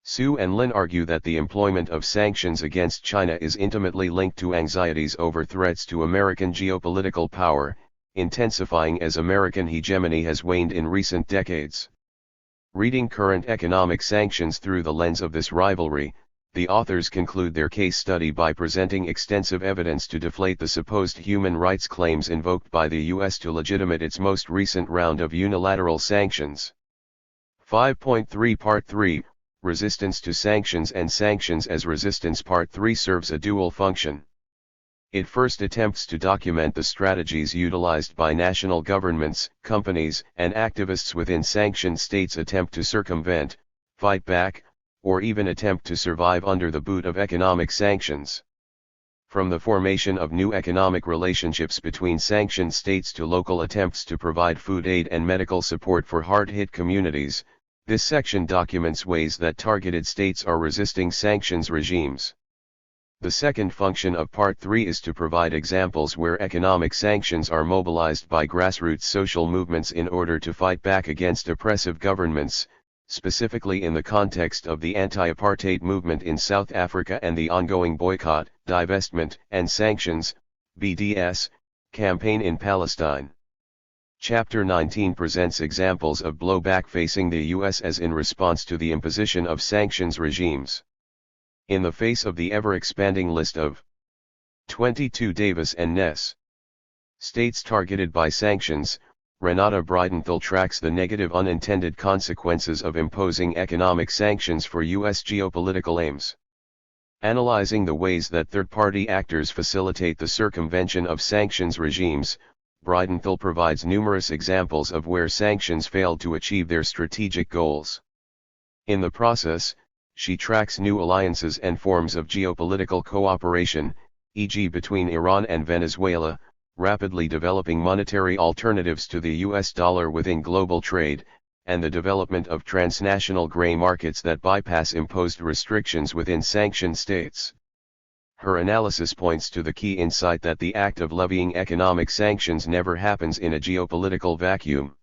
Su and Lin argue that the employment of sanctions against China is intimately linked to anxieties over threats to American geopolitical power, intensifying as American hegemony has waned in recent decades. Reading current economic sanctions through the lens of this rivalry, the authors conclude their case study by presenting extensive evidence to deflate the supposed human rights claims invoked by the U.S. to legitimate its most recent round of unilateral sanctions. 5.3 Part 3, Resistance to Sanctions and Sanctions as Resistance. Part 3 serves a dual function. It first attempts to document the strategies utilized by national governments, companies, and activists within sanctioned states attempt to circumvent, fight back, or even attempt to survive under the boot of economic sanctions. From the formation of new economic relationships between sanctioned states to local attempts to provide food aid and medical support for hard-hit communities, this section documents ways that targeted states are resisting sanctions regimes. The second function of Part 3 is to provide examples where economic sanctions are mobilized by grassroots social movements in order to fight back against oppressive governments, specifically in the context of the anti-apartheid movement in South Africa and the ongoing boycott, divestment, and sanctions (BDS) campaign in Palestine. Chapter 19 presents examples of blowback facing the U.S. as in response to the imposition of sanctions regimes. In the face of the ever-expanding list of 22 Davis and Ness states targeted by sanctions, Renata Breidenthal tracks the negative unintended consequences of imposing economic sanctions for U.S. geopolitical aims. Analyzing the ways that third-party actors facilitate the circumvention of sanctions regimes, Breidenthal provides numerous examples of where sanctions failed to achieve their strategic goals. In the process, she tracks new alliances and forms of geopolitical cooperation, e.g. between Iran and Venezuela, rapidly developing monetary alternatives to the US dollar within global trade, and the development of transnational gray markets that bypass imposed restrictions within sanctioned states. Her analysis points to the key insight that the act of levying economic sanctions never happens in a geopolitical vacuum.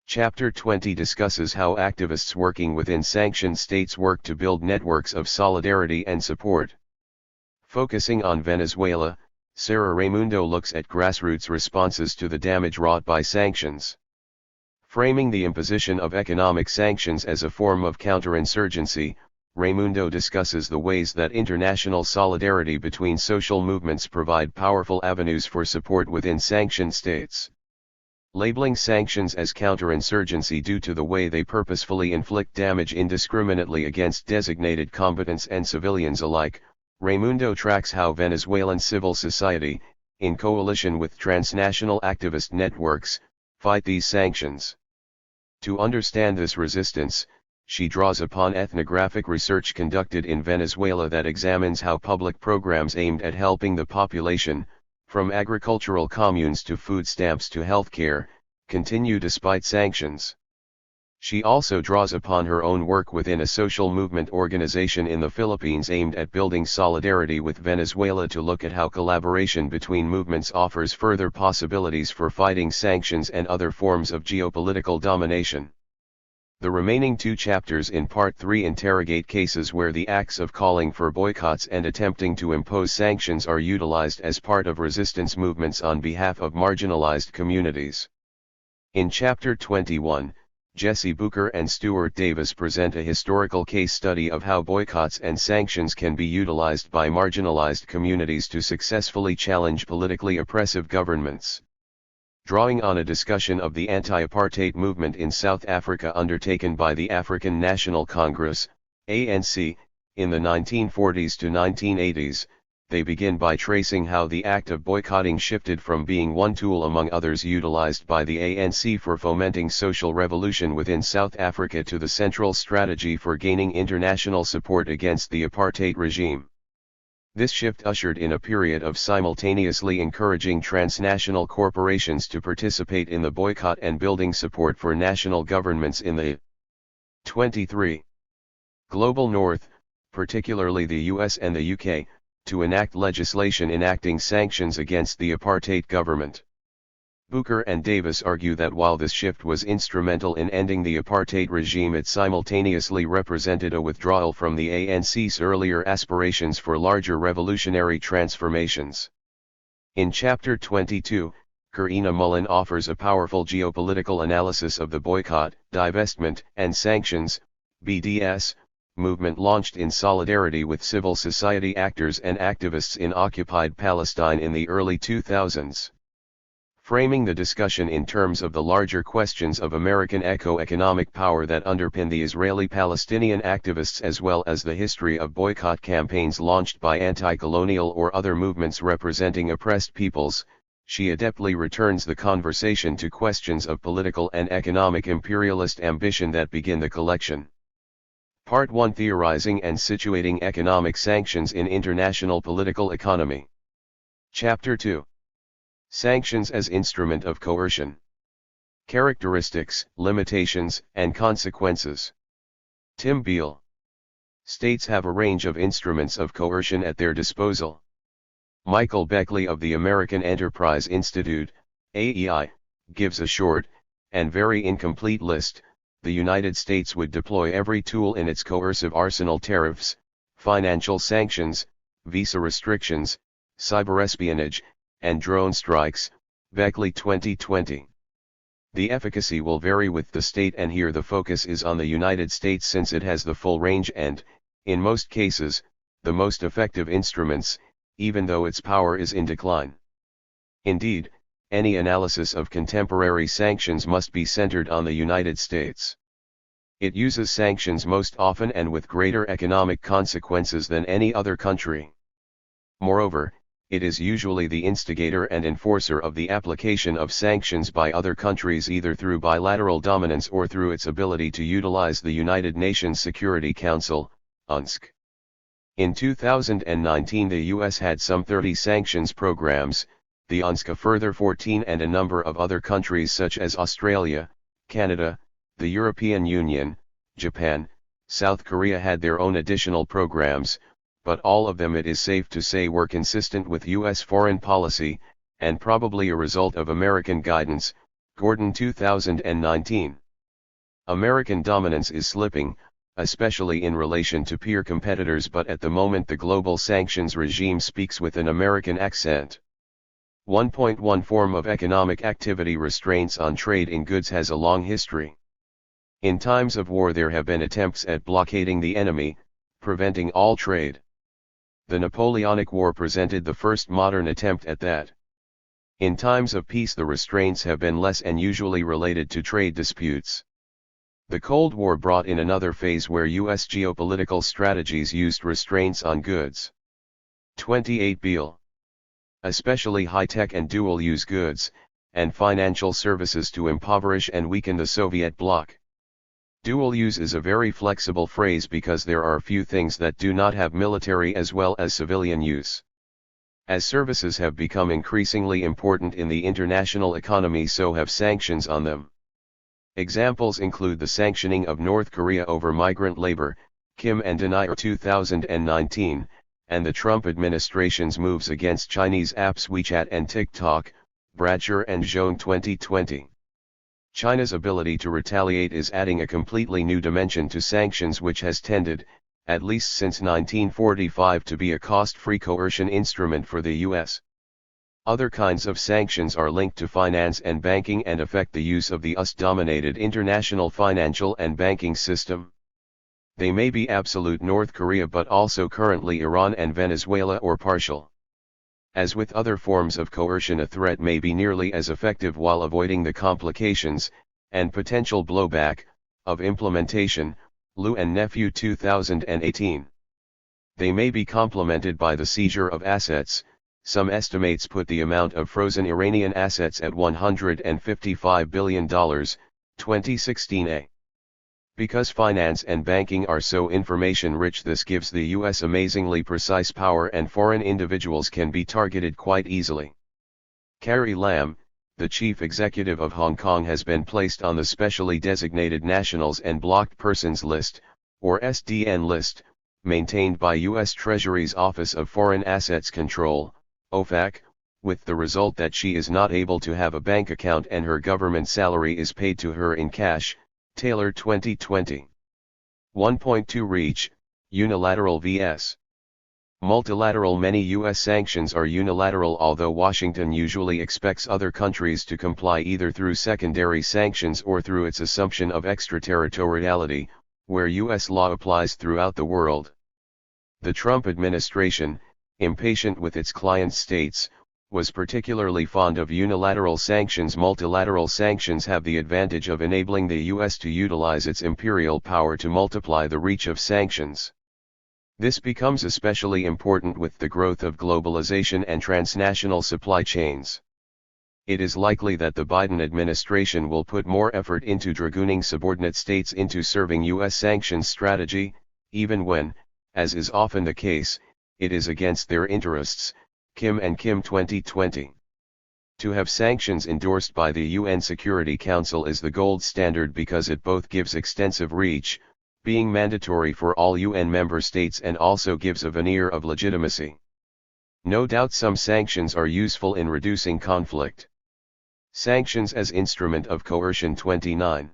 Chapter 20 discusses how activists working within sanctioned states work to build networks of solidarity and support. Focusing on Venezuela, Sarah Raimundo looks at grassroots responses to the damage wrought by sanctions. Framing the imposition of economic sanctions as a form of counterinsurgency, Raimundo discusses the ways that international solidarity between social movements provide powerful avenues for support within sanctioned states. Labeling sanctions as counterinsurgency due to the way they purposefully inflict damage indiscriminately against designated combatants and civilians alike, Raimundo tracks how Venezuelan civil society, in coalition with transnational activist networks, fight these sanctions. To understand this resistance, she draws upon ethnographic research conducted in Venezuela that examines how public programs aimed at helping the population, from agricultural communes to food stamps to healthcare, continue despite sanctions. She also draws upon her own work within a social movement organization in the Philippines aimed at building solidarity with Venezuela to look at how collaboration between movements offers further possibilities for fighting sanctions and other forms of geopolitical domination. The remaining two chapters in Part 3 interrogate cases where the acts of calling for boycotts and attempting to impose sanctions are utilized as part of resistance movements on behalf of marginalized communities. In Chapter 21, Jesse Booker and Stuart Davis present a historical case study of how boycotts and sanctions can be utilized by marginalized communities to successfully challenge politically oppressive governments. Drawing on a discussion of the anti-apartheid movement in South Africa undertaken by the African National Congress, ANC, in the 1940s to 1980s, they begin by tracing how the act of boycotting shifted from being one tool among others utilized by the ANC for fomenting social revolution within South Africa to the central strategy for gaining international support against the apartheid regime. This shift ushered in a period of simultaneously encouraging transnational corporations to participate in the boycott and building support for national governments in the 23 Global North, particularly the US and the UK, to enact legislation enacting sanctions against the apartheid government. Booker and Davis argue that while this shift was instrumental in ending the apartheid regime, it simultaneously represented a withdrawal from the ANC's earlier aspirations for larger revolutionary transformations. In Chapter 22, Karina Mullen offers a powerful geopolitical analysis of the boycott, divestment, and sanctions (BDS) movement launched in solidarity with civil society actors and activists in occupied Palestine in the early 2000s. Framing the discussion in terms of the larger questions of American economic power that underpin the Israeli-Palestinian activists as well as the history of boycott campaigns launched by anti-colonial or other movements representing oppressed peoples, she adeptly returns the conversation to questions of political and economic imperialist ambition that begin the collection. Part 1: Theorizing and Situating Economic Sanctions in International Political Economy. Chapter 2: Sanctions as Instrument of Coercion. Characteristics, Limitations, and Consequences. Tim Beale. States have a range of instruments of coercion at their disposal. Michael Beckley of the American Enterprise Institute, AEI, gives a short, and very incomplete list. The United States would deploy every tool in its coercive arsenal: tariffs, financial sanctions, visa restrictions, cyberespionage, and drone strikes, Beckley 2020. The efficacy will vary with the state, and here the focus is on the United States since it has the full range and, in most cases, the most effective instruments, even though its power is in decline. Indeed, any analysis of contemporary sanctions must be centered on the United States. It uses sanctions most often and with greater economic consequences than any other country. Moreover, it is usually the instigator and enforcer of the application of sanctions by other countries, either through bilateral dominance or through its ability to utilize the United Nations Security Council, UNSC. In 2019 the US had some 30 sanctions programs, the UNSC a further 14, and a number of other countries such as Australia, Canada, the European Union, Japan, South Korea had their own additional programs, but all of them, it is safe to say, were consistent with US foreign policy, and probably a result of American guidance. Gordon 2019. American dominance is slipping, especially in relation to peer competitors, but at the moment the global sanctions regime speaks with an American accent. 1.1 Form of economic activity: restraints on trade in goods has a long history. In times of war there have been attempts at blockading the enemy, preventing all trade. The Napoleonic War presented the first modern attempt at that. In times of peace the restraints have been less and usually related to trade disputes. The Cold War brought in another phase where US geopolitical strategies used restraints on goods. 28 Beale. Especially high-tech and dual-use goods, and financial services to impoverish and weaken the Soviet bloc. Dual-use is a very flexible phrase because there are few things that do not have military as well as civilian use. As services have become increasingly important in the international economy, so have sanctions on them. Examples include the sanctioning of North Korea over migrant labor, Kim and Denier 2019, and the Trump administration's moves against Chinese apps WeChat and TikTok, Bradshaw and Zhong 2020. China's ability to retaliate is adding a completely new dimension to sanctions, which has tended, at least since 1945, to be a cost-free coercion instrument for the US. Other kinds of sanctions are linked to finance and banking and affect the use of the US-dominated international financial and banking system. They may be absolute North Korea, but also currently Iran and Venezuela, or partial. As with other forms of coercion, a threat may be nearly as effective while avoiding the complications, and potential blowback, of implementation. Liu and Nephew 2018. They may be complemented by the seizure of assets. Some estimates put the amount of frozen Iranian assets at $155 billion, 2016a. Because finance and banking are so information-rich, this gives the US amazingly precise power, and foreign individuals can be targeted quite easily. Carrie Lam, the chief executive of Hong Kong, has been placed on the Specially Designated Nationals and Blocked Persons List, or SDN list, maintained by US Treasury's Office of Foreign Assets Control, OFAC, with the result that she is not able to have a bank account and her government salary is paid to her in cash. Taylor 2020. 1.2 Reach, unilateral vs. multilateral. Many US sanctions are unilateral, although Washington usually expects other countries to comply either through secondary sanctions or through its assumption of extraterritoriality, where US law applies throughout the world. The Trump administration, impatient with its client states, was particularly fond of unilateral sanctions. Multilateral sanctions have the advantage of enabling the US to utilize its imperial power to multiply the reach of sanctions. This becomes especially important with the growth of globalization and transnational supply chains. It is likely that the Biden administration will put more effort into dragooning subordinate states into serving U.S. sanctions strategy, even when, as is often the case, it is against their interests. Kim and Kim 2020. To have sanctions endorsed by the UN Security Council is the gold standard because it both gives extensive reach, being mandatory for all UN member states, and also gives a veneer of legitimacy. No doubt some sanctions are useful in reducing conflict. Sanctions as instrument of coercion 29.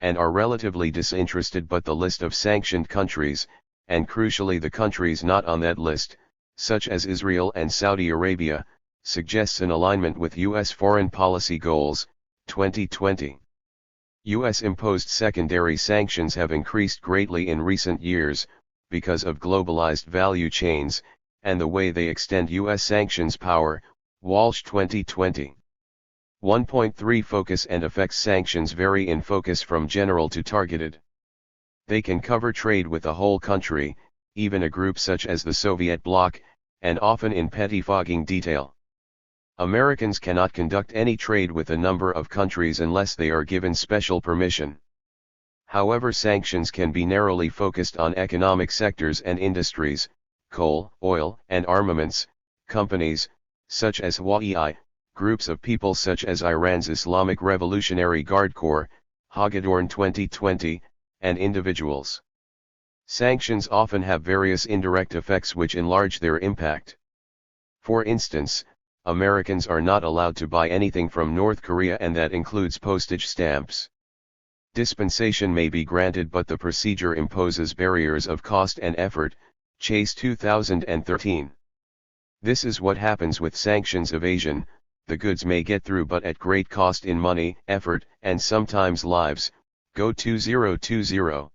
And are relatively disinterested, but the list of sanctioned countries, and crucially the countries not on that list, such as Israel and Saudi Arabia, suggests an alignment with U.S. foreign policy goals. 2020. U.S. imposed secondary sanctions have increased greatly in recent years, because of globalized value chains, and the way they extend U.S. sanctions power. Walsh 2020. 1.3 Focus and effects. Sanctions vary in focus from general to targeted. They can cover trade with a whole country, even a group such as the Soviet bloc, and often in pettifogging detail. Americans cannot conduct any trade with a number of countries unless they are given special permission. However, sanctions can be narrowly focused on economic sectors and industries, coal, oil, and armaments, companies, such as Huawei, groups of people such as Iran's Islamic Revolutionary Guard Corps, Hagedorn 2020, and individuals. Sanctions often have various indirect effects which enlarge their impact. For instance, Americans are not allowed to buy anything from North Korea, and that includes postage stamps. Dispensation may be granted, but the procedure imposes barriers of cost and effort. Chase 2013. This is what happens with sanctions evasion. The goods may get through, but at great cost in money, effort, and sometimes lives. Go 2020.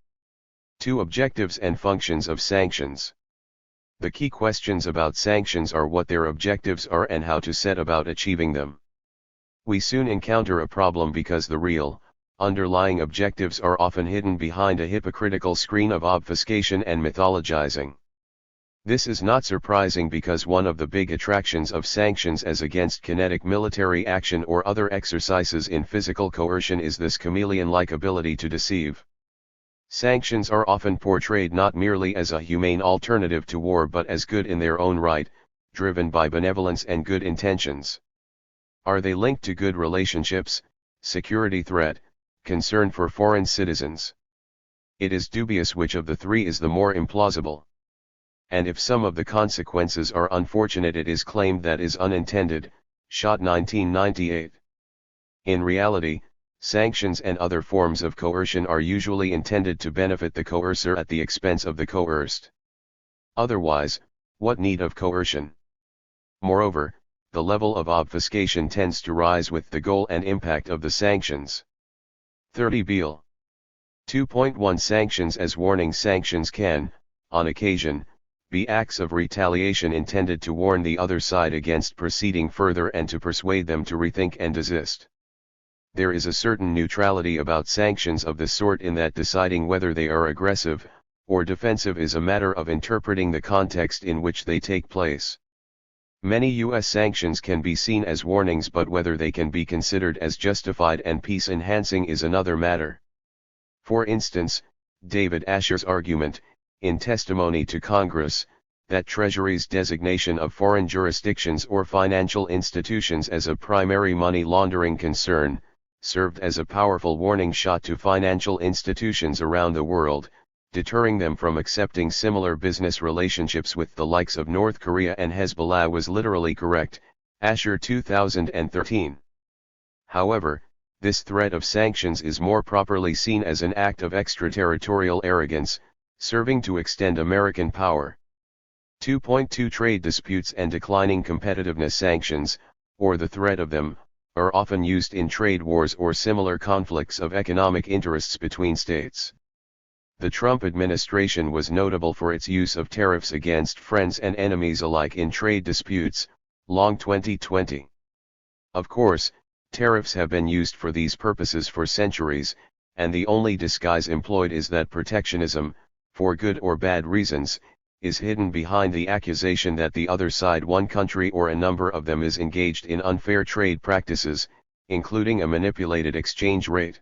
2 Objectives and functions of sanctions. The key questions about sanctions are what their objectives are and how to set about achieving them. We soon encounter a problem because the real, underlying objectives are often hidden behind a hypocritical screen of obfuscation and mythologizing. This is not surprising because one of the big attractions of sanctions as against kinetic military action or other exercises in physical coercion is this chameleon-like ability to deceive. Sanctions are often portrayed not merely as a humane alternative to war but as good in their own right, driven by benevolence and good intentions. Are they linked to good relationships, security threat, concern for foreign citizens? It is dubious which of the three is the more implausible. And if some of the consequences are unfortunate, it is claimed that is unintended. Schott 1998. In reality, sanctions and other forms of coercion are usually intended to benefit the coercer at the expense of the coerced. Otherwise, what need of coercion? Moreover, the level of obfuscation tends to rise with the goal and impact of the sanctions. 30 Beale. 2.1 Sanctions as warning. Sanctions can, on occasion, be acts of retaliation intended to warn the other side against proceeding further and to persuade them to rethink and desist. There is a certain neutrality about sanctions of this sort in that deciding whether they are aggressive or defensive is a matter of interpreting the context in which they take place. Many U.S. sanctions can be seen as warnings, but whether they can be considered as justified and peace-enhancing is another matter. For instance, David Asher's argument, in testimony to Congress, that Treasury's designation of foreign jurisdictions or financial institutions as a primary money laundering concern, served as a powerful warning shot to financial institutions around the world, deterring them from accepting similar business relationships with the likes of North Korea and Hezbollah, was literally correct. Asher 2013. However, this threat of sanctions is more properly seen as an act of extraterritorial arrogance, serving to extend American power. 2.2 Trade disputes and declining competitiveness. Sanctions, or the threat of them, are often used in trade wars or similar conflicts of economic interests between states. The Trump administration was notable for its use of tariffs against friends and enemies alike in trade disputes. Long 2020. Of course, tariffs have been used for these purposes for centuries, and the only disguise employed is that protectionism, for good or bad reasons, is hidden behind the accusation that the other side, one country or a number of them, is engaged in unfair trade practices, including a manipulated exchange rate.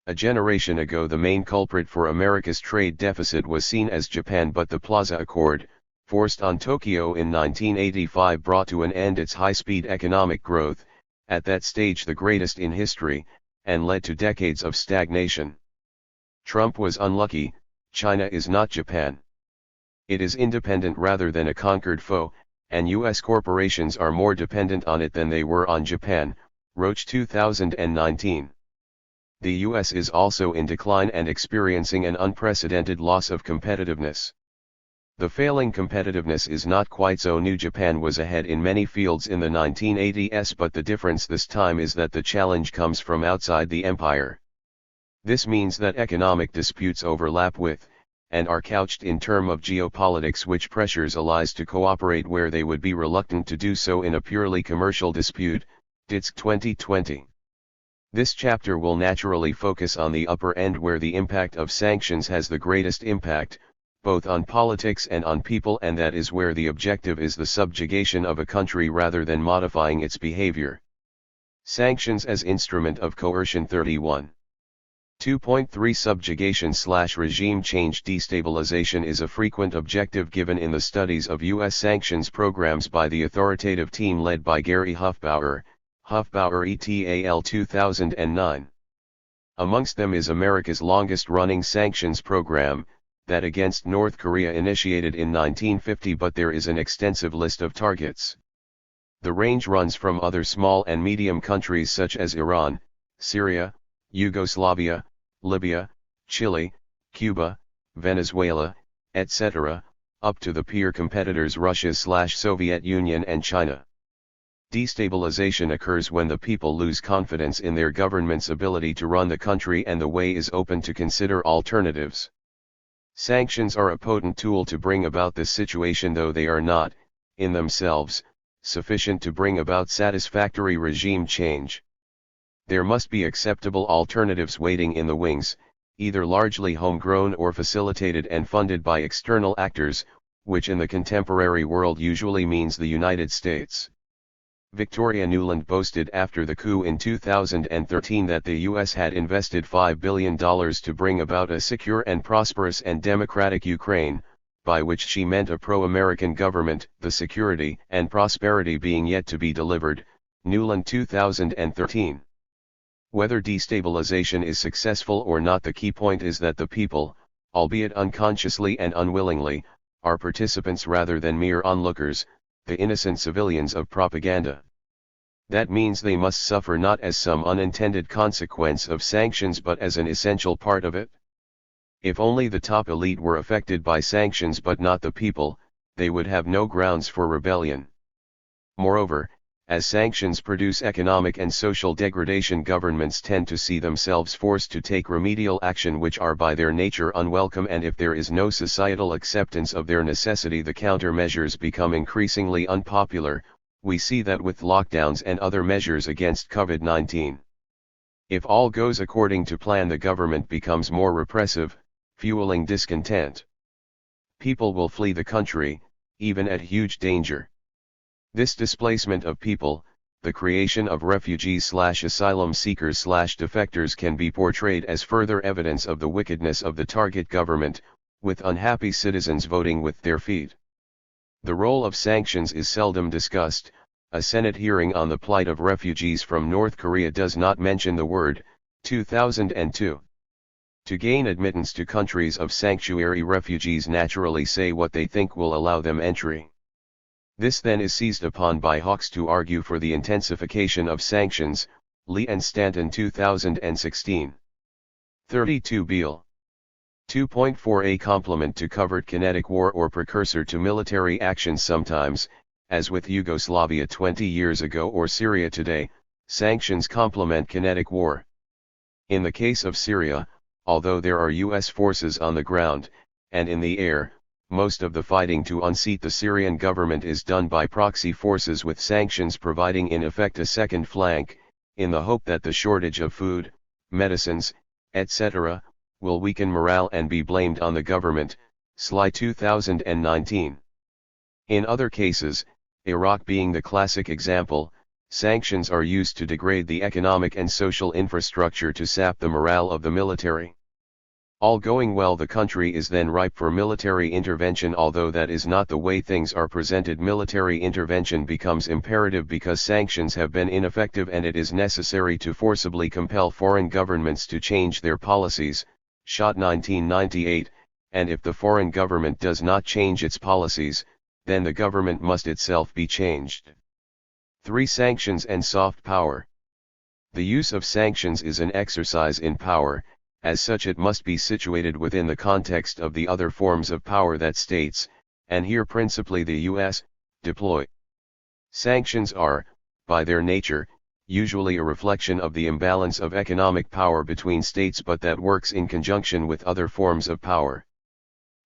A generation ago, the main culprit for America's trade deficit was seen as Japan, but the Plaza Accord, forced on Tokyo in 1985, brought to an end its high-speed economic growth, at that stage the greatest in history, and led to decades of stagnation. Trump was unlucky. China is not Japan. It is independent rather than a conquered foe, and U.S. corporations are more dependent on it than they were on Japan, Roach 2019. The U.S. is also in decline and experiencing an unprecedented loss of competitiveness. The failing competitiveness is not quite so new. Japan was ahead in many fields in the 1980s, but the difference this time is that the challenge comes from outside the empire. This means that economic disputes overlap with, and are couched in terms of geopolitics, which pressures allies to cooperate where they would be reluctant to do so in a purely commercial dispute. DITSC 2020. This chapter will naturally focus on the upper end, where the impact of sanctions has the greatest impact, both on politics and on people, and that is where the objective is the subjugation of a country rather than modifying its behavior. Sanctions as instrument of coercion. 31. 2.3 Subjugation/regime change. Destabilization is a frequent objective given in the studies of U.S. sanctions programs by the authoritative team led by Gary Hufbauer, et al. 2009. Amongst them is America's longest-running sanctions program, that against North Korea, initiated in 1950, but there is an extensive list of targets. The range runs from other small and medium countries such as Iran, Syria, Yugoslavia, Libya, Chile, Cuba, Venezuela, etc., up to the peer competitors Russia/Soviet Union and China. Destabilization occurs when the people lose confidence in their government's ability to run the country, and the way is open to consider alternatives. Sanctions are a potent tool to bring about this situation, though they are not, in themselves, sufficient to bring about satisfactory regime change. There must be acceptable alternatives waiting in the wings, either largely homegrown or facilitated and funded by external actors, which in the contemporary world usually means the United States. Victoria Nuland boasted after the coup in 2013 that the U.S. had invested $5 billion to bring about a secure and prosperous and democratic Ukraine, by which she meant a pro-American government, the security and prosperity being yet to be delivered. Nuland 2013. Whether destabilization is successful or not, the key point is that the people, albeit unconsciously and unwillingly, are participants rather than mere onlookers, the innocent civilians of propaganda. That means they must suffer not as some unintended consequence of sanctions but as an essential part of it. If only the top elite were affected by sanctions but not the people, they would have no grounds for rebellion. Moreover, as sanctions produce economic and social degradation, governments tend to see themselves forced to take remedial action which are by their nature unwelcome, and if there is no societal acceptance of their necessity, the countermeasures become increasingly unpopular. We see that with lockdowns and other measures against COVID-19. If all goes according to plan, the government becomes more repressive, fueling discontent. People will flee the country, even at huge danger. This displacement of people, the creation of refugees/asylum seekers/defectors, can be portrayed as further evidence of the wickedness of the target government, with unhappy citizens voting with their feet. The role of sanctions is seldom discussed. A Senate hearing on the plight of refugees from North Korea does not mention the word. 2002. To gain admittance to countries of sanctuary, refugees naturally say what they think will allow them entry. This then is seized upon by hawks to argue for the intensification of sanctions. Lee and Stanton 2016. 32 Beale. 2.4 A complement to covert kinetic war or precursor to military action. Sometimes, as with Yugoslavia 20 years ago or Syria today, sanctions complement kinetic war. In the case of Syria, although there are U.S. forces on the ground, and in the air, most of the fighting to unseat the Syrian government is done by proxy forces, with sanctions providing in effect a second flank, in the hope that the shortage of food, medicines, etc., will weaken morale and be blamed on the government. Sly 2019. In other cases, Iraq being the classic example, sanctions are used to degrade the economic and social infrastructure to sap the morale of the military. All going well, the country is then ripe for military intervention, although that is not the way things are presented. Military intervention becomes imperative because sanctions have been ineffective and it is necessary to forcibly compel foreign governments to change their policies. Shot 1998, and if the foreign government does not change its policies, then the government must itself be changed. 3. Sanctions and soft power. The use of sanctions is an exercise in power. As such, it must be situated within the context of the other forms of power that states, and here principally the U.S., deploy. Sanctions are, by their nature, usually a reflection of the imbalance of economic power between states, but that works in conjunction with other forms of power.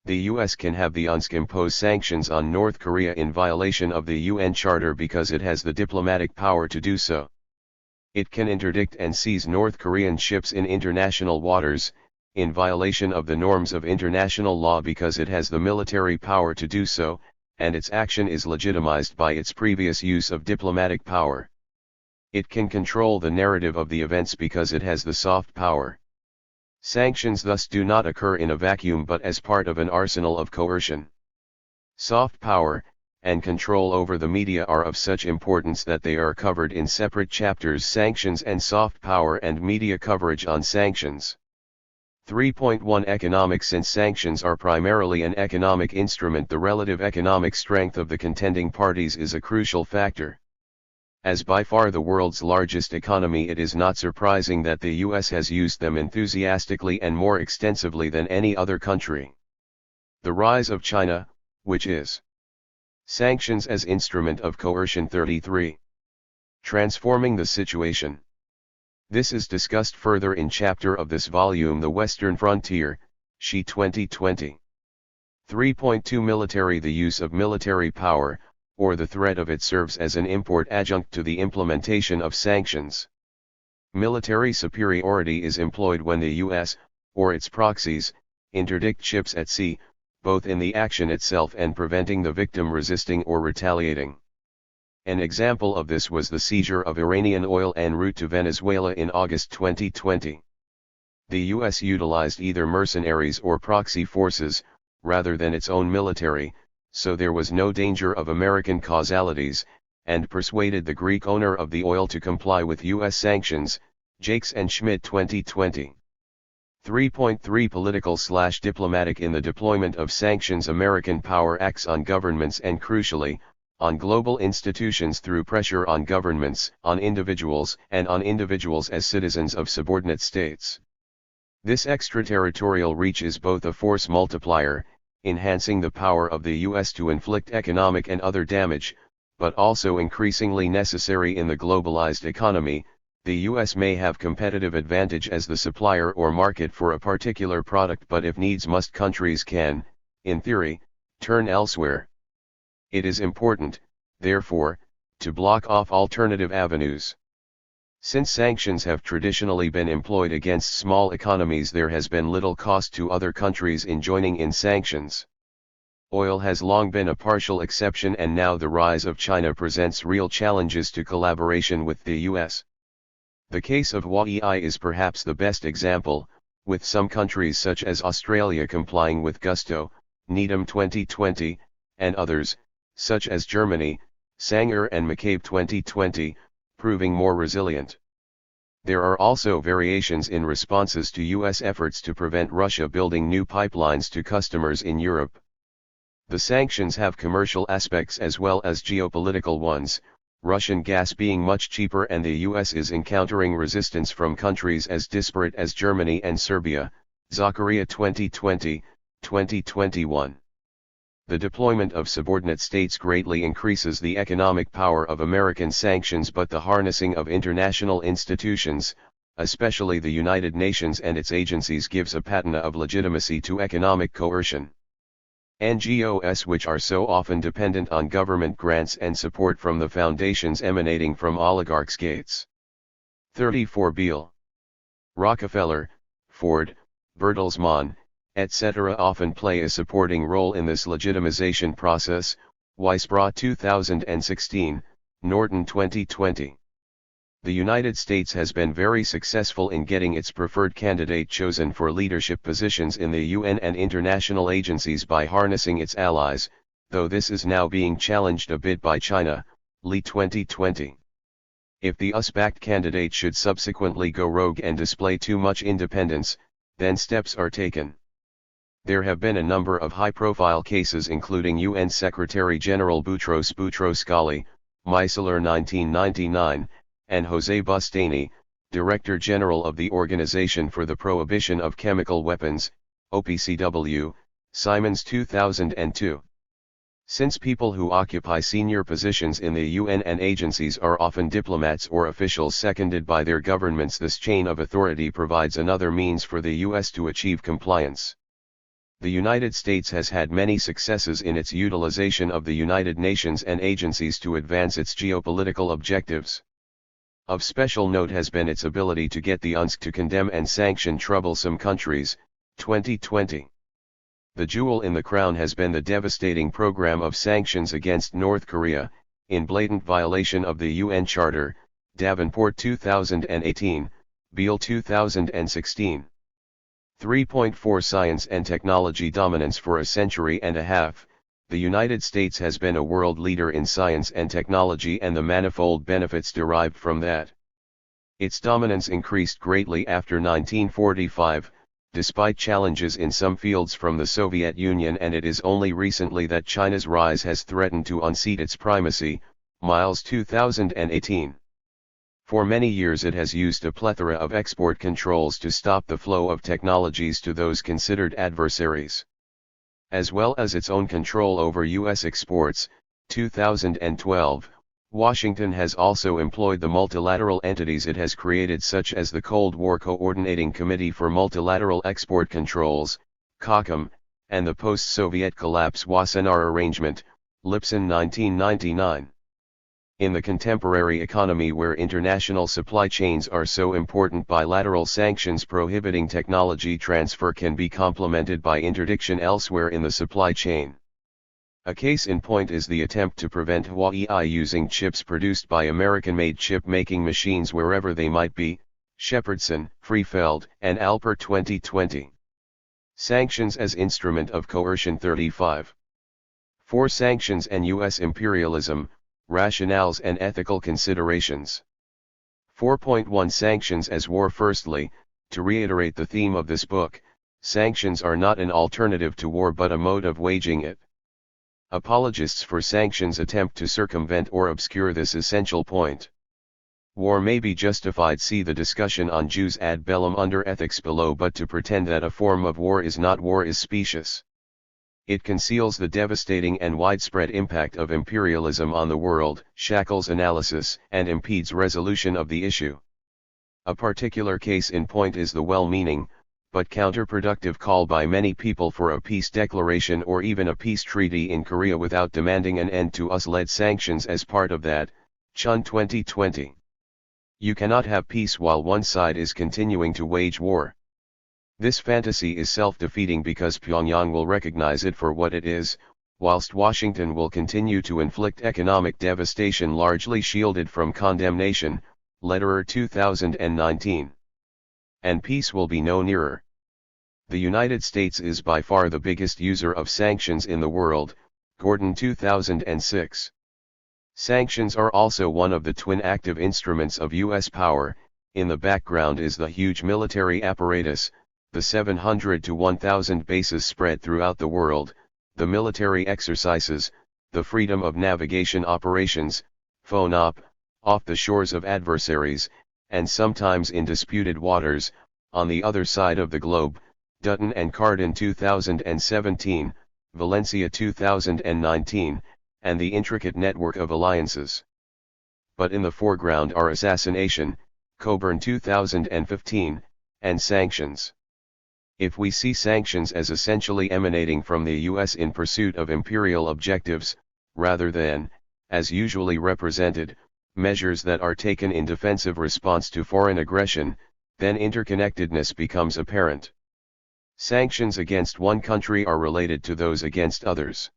The U.S. can have the UNSC impose sanctions on North Korea in violation of the UN Charter because it has the diplomatic power to do so. It can interdict and seize North Korean ships in international waters, in violation of the norms of international law because it has the military power to do so, and its action is legitimized by its previous use of diplomatic power. It can control the narrative of the events because it has the soft power. Sanctions thus do not occur in a vacuum but as part of an arsenal of coercion. Soft power and control over the media are of such importance that they are covered in separate chapters: sanctions and soft power and media coverage on sanctions. 3.1 Economic. Since sanctions are primarily an economic instrument, the relative economic strength of the contending parties is a crucial factor. As by far the world's largest economy, it is not surprising that the US has used them enthusiastically and more extensively than any other country. The rise of China, which is sanctions as instrument of coercion. 33. Transforming the situation. This is discussed further in chapter of this volume, The Western Frontier, She 2020. 3.2 Military. The use of military power, or the threat of it, serves as an import adjunct to the implementation of sanctions. Military superiority is employed when the US, or its proxies, interdict ships at sea, both in the action itself and preventing the victim resisting or retaliating. An example of this was the seizure of Iranian oil en route to Venezuela in August 2020. The US utilized either mercenaries or proxy forces, rather than its own military, so there was no danger of American causalities, and persuaded the Greek owner of the oil to comply with US sanctions. Jakes and Schmidt 2020. 3.3 Political/diplomatic. In the deployment of sanctions, American power acts on governments and, crucially, on global institutions through pressure on governments, on individuals, and on individuals as citizens of subordinate states. This extraterritorial reach is both a force multiplier, enhancing the power of the US to inflict economic and other damage, but also increasingly necessary in the globalized economy. The US may have competitive advantage as the supplier or market for a particular product, but if needs must, countries can, in theory, turn elsewhere. It is important, therefore, to block off alternative avenues. Since sanctions have traditionally been employed against small economies, there has been little cost to other countries in joining in sanctions. Oil has long been a partial exception, and now the rise of China presents real challenges to collaboration with the US. The case of Huawei is perhaps the best example, with some countries such as Australia complying with Gusto, Needham 2020, and others, such as Germany, Sanger and McCabe 2020, proving more resilient. There are also variations in responses to US efforts to prevent Russia building new pipelines to customers in Europe. The sanctions have commercial aspects as well as geopolitical ones, Russian gas being much cheaper, and the US is encountering resistance from countries as disparate as Germany and Serbia. Zakaria 2020, 2021. The deployment of subordinate states greatly increases the economic power of American sanctions, but the harnessing of international institutions, especially the United Nations and its agencies, gives a patina of legitimacy to economic coercion. NGOs, which are so often dependent on government grants and support from the foundations emanating from oligarchs. Gates. 34 Beale. Rockefeller, Ford, Bertelsmann, etc. often play a supporting role in this legitimization process. Weisbrot 2016, Norton 2020. The United States has been very successful in getting its preferred candidate chosen for leadership positions in the UN and international agencies by harnessing its allies, though this is now being challenged a bit by China, Lee 2020. If the US-backed candidate should subsequently go rogue and display too much independence, then steps are taken. There have been a number of high-profile cases including UN Secretary-General Boutros Boutros-Ghali, Meisler 1999, and José Bustani, Director General of the Organization for the Prohibition of Chemical Weapons, OPCW, Simons 2002. Since people who occupy senior positions in the UN and agencies are often diplomats or officials seconded by their governments, this chain of authority provides another means for the US to achieve compliance. The United States has had many successes in its utilization of the United Nations and agencies to advance its geopolitical objectives. Of special note has been its ability to get the UNSC to condemn and sanction troublesome countries, 2020. The jewel in the crown has been the devastating program of sanctions against North Korea, in blatant violation of the UN Charter, Davenport 2018, Beale 2016. 3.4 Science and technology dominance. For a century and a half, the United States has been a world leader in science and technology and the manifold benefits derived from that. Its dominance increased greatly after 1945, despite challenges in some fields from the Soviet Union, and it is only recently that China's rise has threatened to unseat its primacy, Miles 2018. For many years it has used a plethora of export controls to stop the flow of technologies to those considered adversaries. As well as its own control over U.S. exports, 2012, Washington has also employed the multilateral entities it has created, such as the Cold War Coordinating Committee for Multilateral Export Controls, COCOM, and the post-Soviet collapse Wassenaar Arrangement, Lipson 1999. In the contemporary economy where international supply chains are so important, bilateral sanctions prohibiting technology transfer can be complemented by interdiction elsewhere in the supply chain. A case in point is the attempt to prevent Huawei using chips produced by American-made chip-making machines wherever they might be, Shepardson, Freefeld, and Alper 2020. Sanctions as instrument of coercion. 35. 4 Sanctions and U.S. imperialism, rationales and ethical considerations. 4.1 Sanctions as war. Firstly, to reiterate the theme of this book, sanctions are not an alternative to war but a mode of waging it. Apologists for sanctions attempt to circumvent or obscure this essential point. War may be justified, see the discussion on jus ad bellum under ethics below, but to pretend that a form of war is not war is specious. It conceals the devastating and widespread impact of imperialism on the world, shackles analysis, and impedes resolution of the issue. A particular case in point is the well-meaning, but counterproductive call by many people for a peace declaration or even a peace treaty in Korea without demanding an end to US-led sanctions as part of that, Chun 2020. You cannot have peace while one side is continuing to wage war. This fantasy is self-defeating because Pyongyang will recognize it for what it is, whilst Washington will continue to inflict economic devastation largely shielded from condemnation, Lederer 2019. And peace will be no nearer. The United States is by far the biggest user of sanctions in the world, Gordon 2006. Sanctions are also one of the twin active instruments of U.S. power. In the background is the huge military apparatus, the 700 to 1,000 bases spread throughout the world, the military exercises, the freedom of navigation operations, FONOP, off the shores of adversaries, and sometimes in disputed waters, on the other side of the globe, Dutton and Cardin 2017, Valencia 2019, and the intricate network of alliances. But in the foreground are assassination, Coburn 2015, and sanctions. If we see sanctions as essentially emanating from the US in pursuit of imperial objectives, rather than, as usually represented, measures that are taken in defensive response to foreign aggression, then interconnectedness becomes apparent. Sanctions against one country are related to those against others.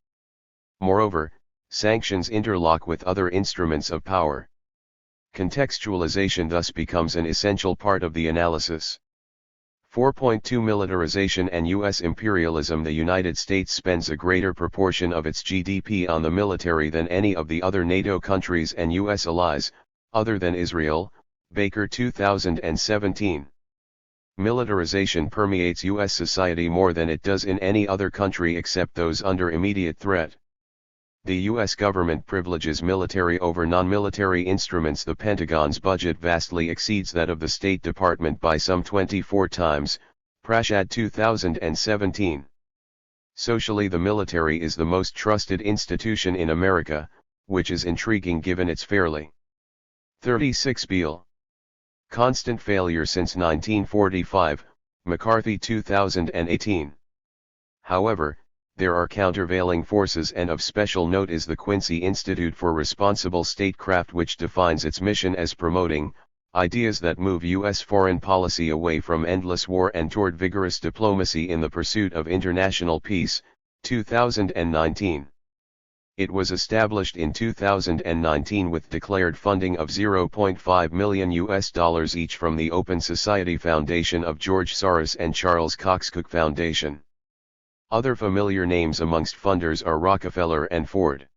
Moreover, sanctions interlock with other instruments of power. Contextualization thus becomes an essential part of the analysis. 4.2 Militarization and U.S. imperialism. The United States spends a greater proportion of its GDP on the military than any of the other NATO countries and U.S. allies, other than Israel, Baker 2017. Militarization permeates U.S. society more than it does in any other country except those under immediate threat. The U.S. government privileges military over non-military instruments. The Pentagon's budget vastly exceeds that of the State Department by some 24 times, Prashad 2017. Socially, the military is the most trusted institution in America, which is intriguing given its fairly 36 Beale. Constant failure since 1945, McCarthy 2018. However, there are countervailing forces, and of special note is the Quincy Institute for Responsible Statecraft, which defines its mission as promoting ideas that move U.S. foreign policy away from endless war and toward vigorous diplomacy in the pursuit of international peace, 2019. It was established in 2019 with declared funding of $0.5 million each from the Open Society Foundation of George Soros and Charles Cox Cook Foundation. Other familiar names amongst funders are Rockefeller and Ford.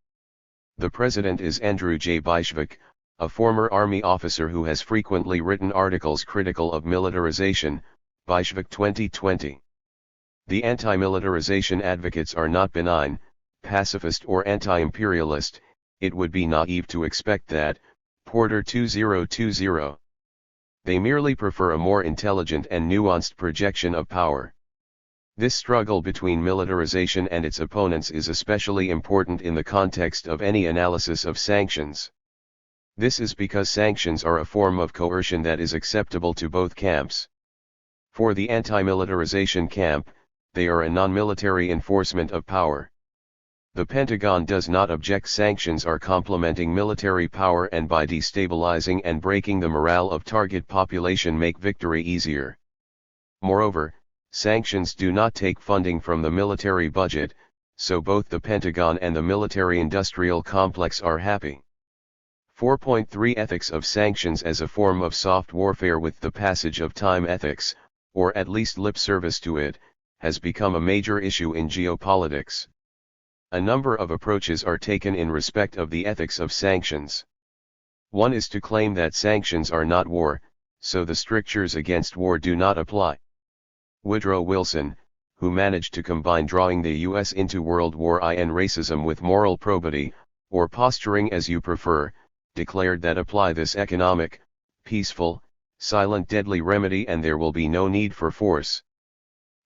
The president is Andrew J. Byshvik, a former Army officer who has frequently written articles critical of militarization, Byshvik 2020. The anti-militarization advocates are not benign, pacifist or anti-imperialist. It would be naive to expect that, Porter 2020. They merely prefer a more intelligent and nuanced projection of power. This struggle between militarization and its opponents is especially important in the context of any analysis of sanctions. This is because sanctions are a form of coercion that is acceptable to both camps. For the anti-militarization camp, they are a non-military enforcement of power. The Pentagon does not object. Sanctions are complementing military power, and by destabilizing and breaking the morale of target population make victory easier. Moreover, sanctions do not take funding from the military budget, so both the Pentagon and the military-industrial complex are happy. 4.3 Ethics of sanctions as a form of soft warfare. With the passage of time, ethics, or at least lip service to it, has become a major issue in geopolitics. A number of approaches are taken in respect of the ethics of sanctions. One is to claim that sanctions are not war, so the strictures against war do not apply. Woodrow Wilson, who managed to combine drawing the U.S. into World War I and racism with moral probity, or posturing as you prefer, declared that apply this economic, peaceful, silent deadly remedy and there will be no need for force.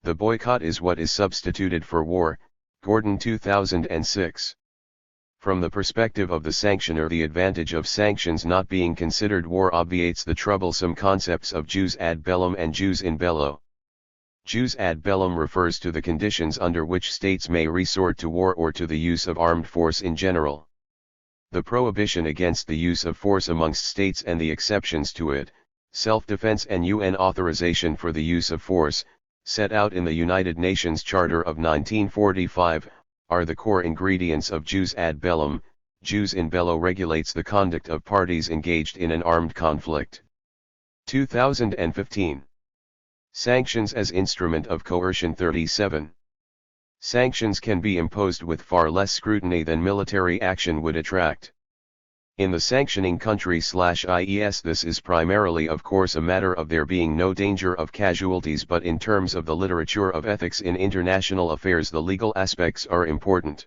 The boycott is what is substituted for war, Gordon 2006. From the perspective of the sanctioner, the advantage of sanctions not being considered war obviates the troublesome concepts of jus ad bellum and jus in bello. Jus ad bellum refers to the conditions under which states may resort to war or to the use of armed force in general. The prohibition against the use of force amongst states and the exceptions to it, self-defense and UN authorization for the use of force, set out in the United Nations Charter of 1945, are the core ingredients of jus ad bellum. Jus in bello regulates the conduct of parties engaged in an armed conflict. 2015. Sanctions as instrument of coercion. 37. Sanctions can be imposed with far less scrutiny than military action would attract. In the sanctioning country/IES, this is primarily of course a matter of there being no danger of casualties, but in terms of the literature of ethics in international affairs, the legal aspects are important.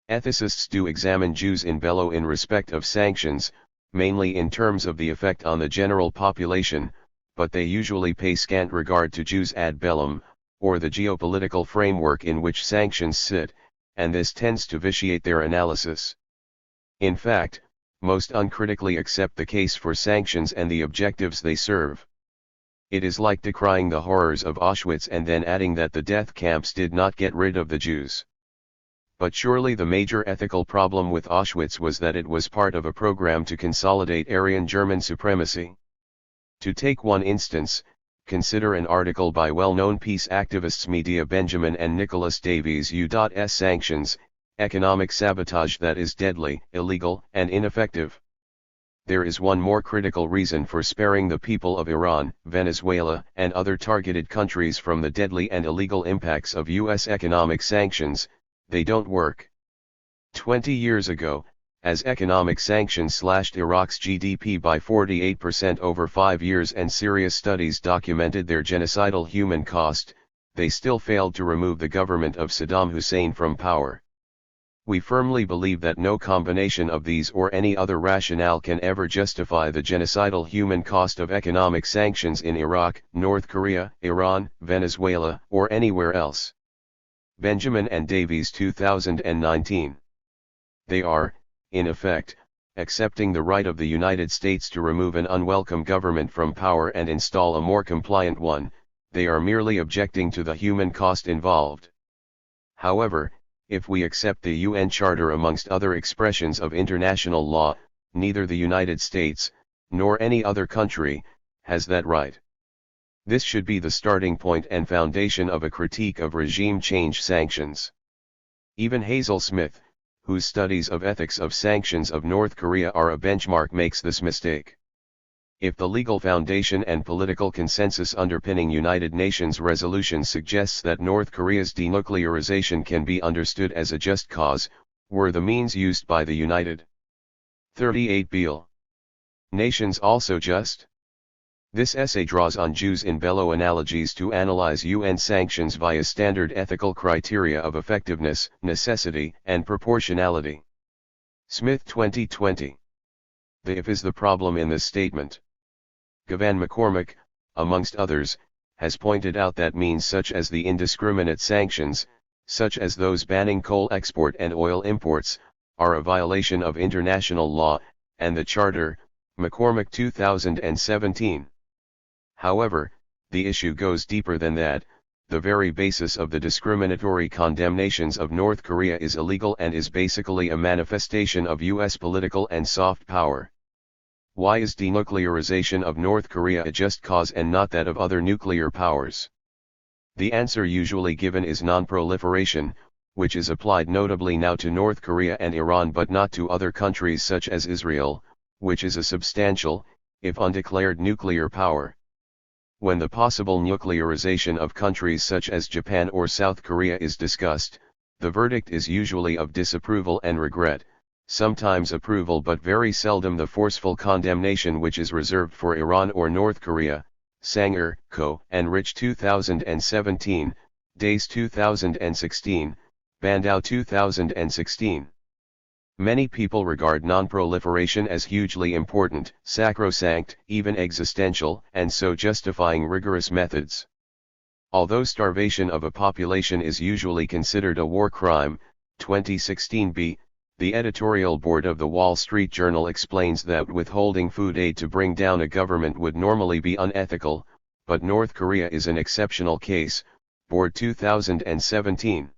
Ethicists do examine jus in bello in respect of sanctions, mainly in terms of the effect on the general population, but they usually pay scant regard to jus ad bellum, or the geopolitical framework in which sanctions sit, and this tends to vitiate their analysis. In fact, most uncritically accept the case for sanctions and the objectives they serve. It is like decrying the horrors of Auschwitz and then adding that the death camps did not get rid of the Jews. But surely the major ethical problem with Auschwitz was that it was part of a program to consolidate Aryan German supremacy. To take one instance, Consider an article by well-known peace activists media Benjamin and Nicholas Davies U.S. Sanctions, economic sabotage that is deadly, illegal, and ineffective. There is one more critical reason for sparing the people of Iran, Venezuela, and other targeted countries from the deadly and illegal impacts of U.S. economic sanctions: they don't work. 20 years ago, as economic sanctions slashed Iraq's GDP by 48% over 5 years and serious studies documented their genocidal human cost, they still failed to remove the government of Saddam Hussein from power. We firmly believe that no combination of these or any other rationale can ever justify the genocidal human cost of economic sanctions in Iraq, North Korea, Iran, Venezuela, or anywhere else. Benjamin and Davies 2019. They are, in effect, accepting the right of the United States to remove an unwelcome government from power and install a more compliant one. They are merely objecting to the human cost involved. However, if we accept the UN Charter amongst other expressions of international law, neither the United States, nor any other country, has that right. This should be the starting point and foundation of a critique of regime change sanctions. Even Hazel Smith, whose studies of ethics of sanctions of North Korea are a benchmark, makes this mistake. If the legal foundation and political consensus underpinning United Nations resolutions suggests that North Korea's denuclearization can be understood as a just cause, were the means used by the United 38 Nations also just? This essay draws on jus in bello analogies to analyze UN sanctions via standard ethical criteria of effectiveness, necessity, and proportionality. Smith 2020. The if is the problem in this statement. Gavan McCormick, amongst others, has pointed out that means such as the indiscriminate sanctions, such as those banning coal export and oil imports, are a violation of international law, and the Charter, McCormick 2017. However, the issue goes deeper than that. The very basis of the discriminatory condemnations of North Korea is illegal and is basically a manifestation of U.S. political and soft power. Why is denuclearization of North Korea a just cause and not that of other nuclear powers? The answer usually given is non-proliferation, which is applied notably now to North Korea and Iran but not to other countries such as Israel, which is a substantial, if undeclared nuclear power. When the possible nuclearization of countries such as Japan or South Korea is discussed, the verdict is usually of disapproval and regret, sometimes approval but very seldom the forceful condemnation which is reserved for Iran or North Korea. Sanger, Co. and Rich 2017, Days 2016, Bandow 2016. Many people regard non-proliferation as hugely important, sacrosanct, even existential, and so justifying rigorous methods. Although starvation of a population is usually considered a war crime, 2016b, the editorial board of the Wall Street Journal explains that withholding food aid to bring down a government would normally be unethical, but North Korea is an exceptional case, Board 2017.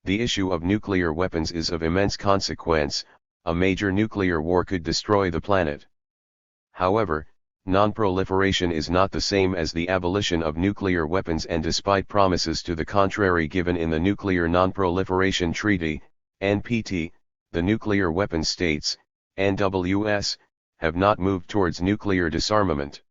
The issue of nuclear weapons is of immense consequence. A major nuclear war could destroy the planet. However, non-proliferation is not the same as the abolition of nuclear weapons, and despite promises to the contrary given in the Nuclear Non-Proliferation Treaty, NPT, the nuclear weapons states, NWS, have not moved towards nuclear disarmament.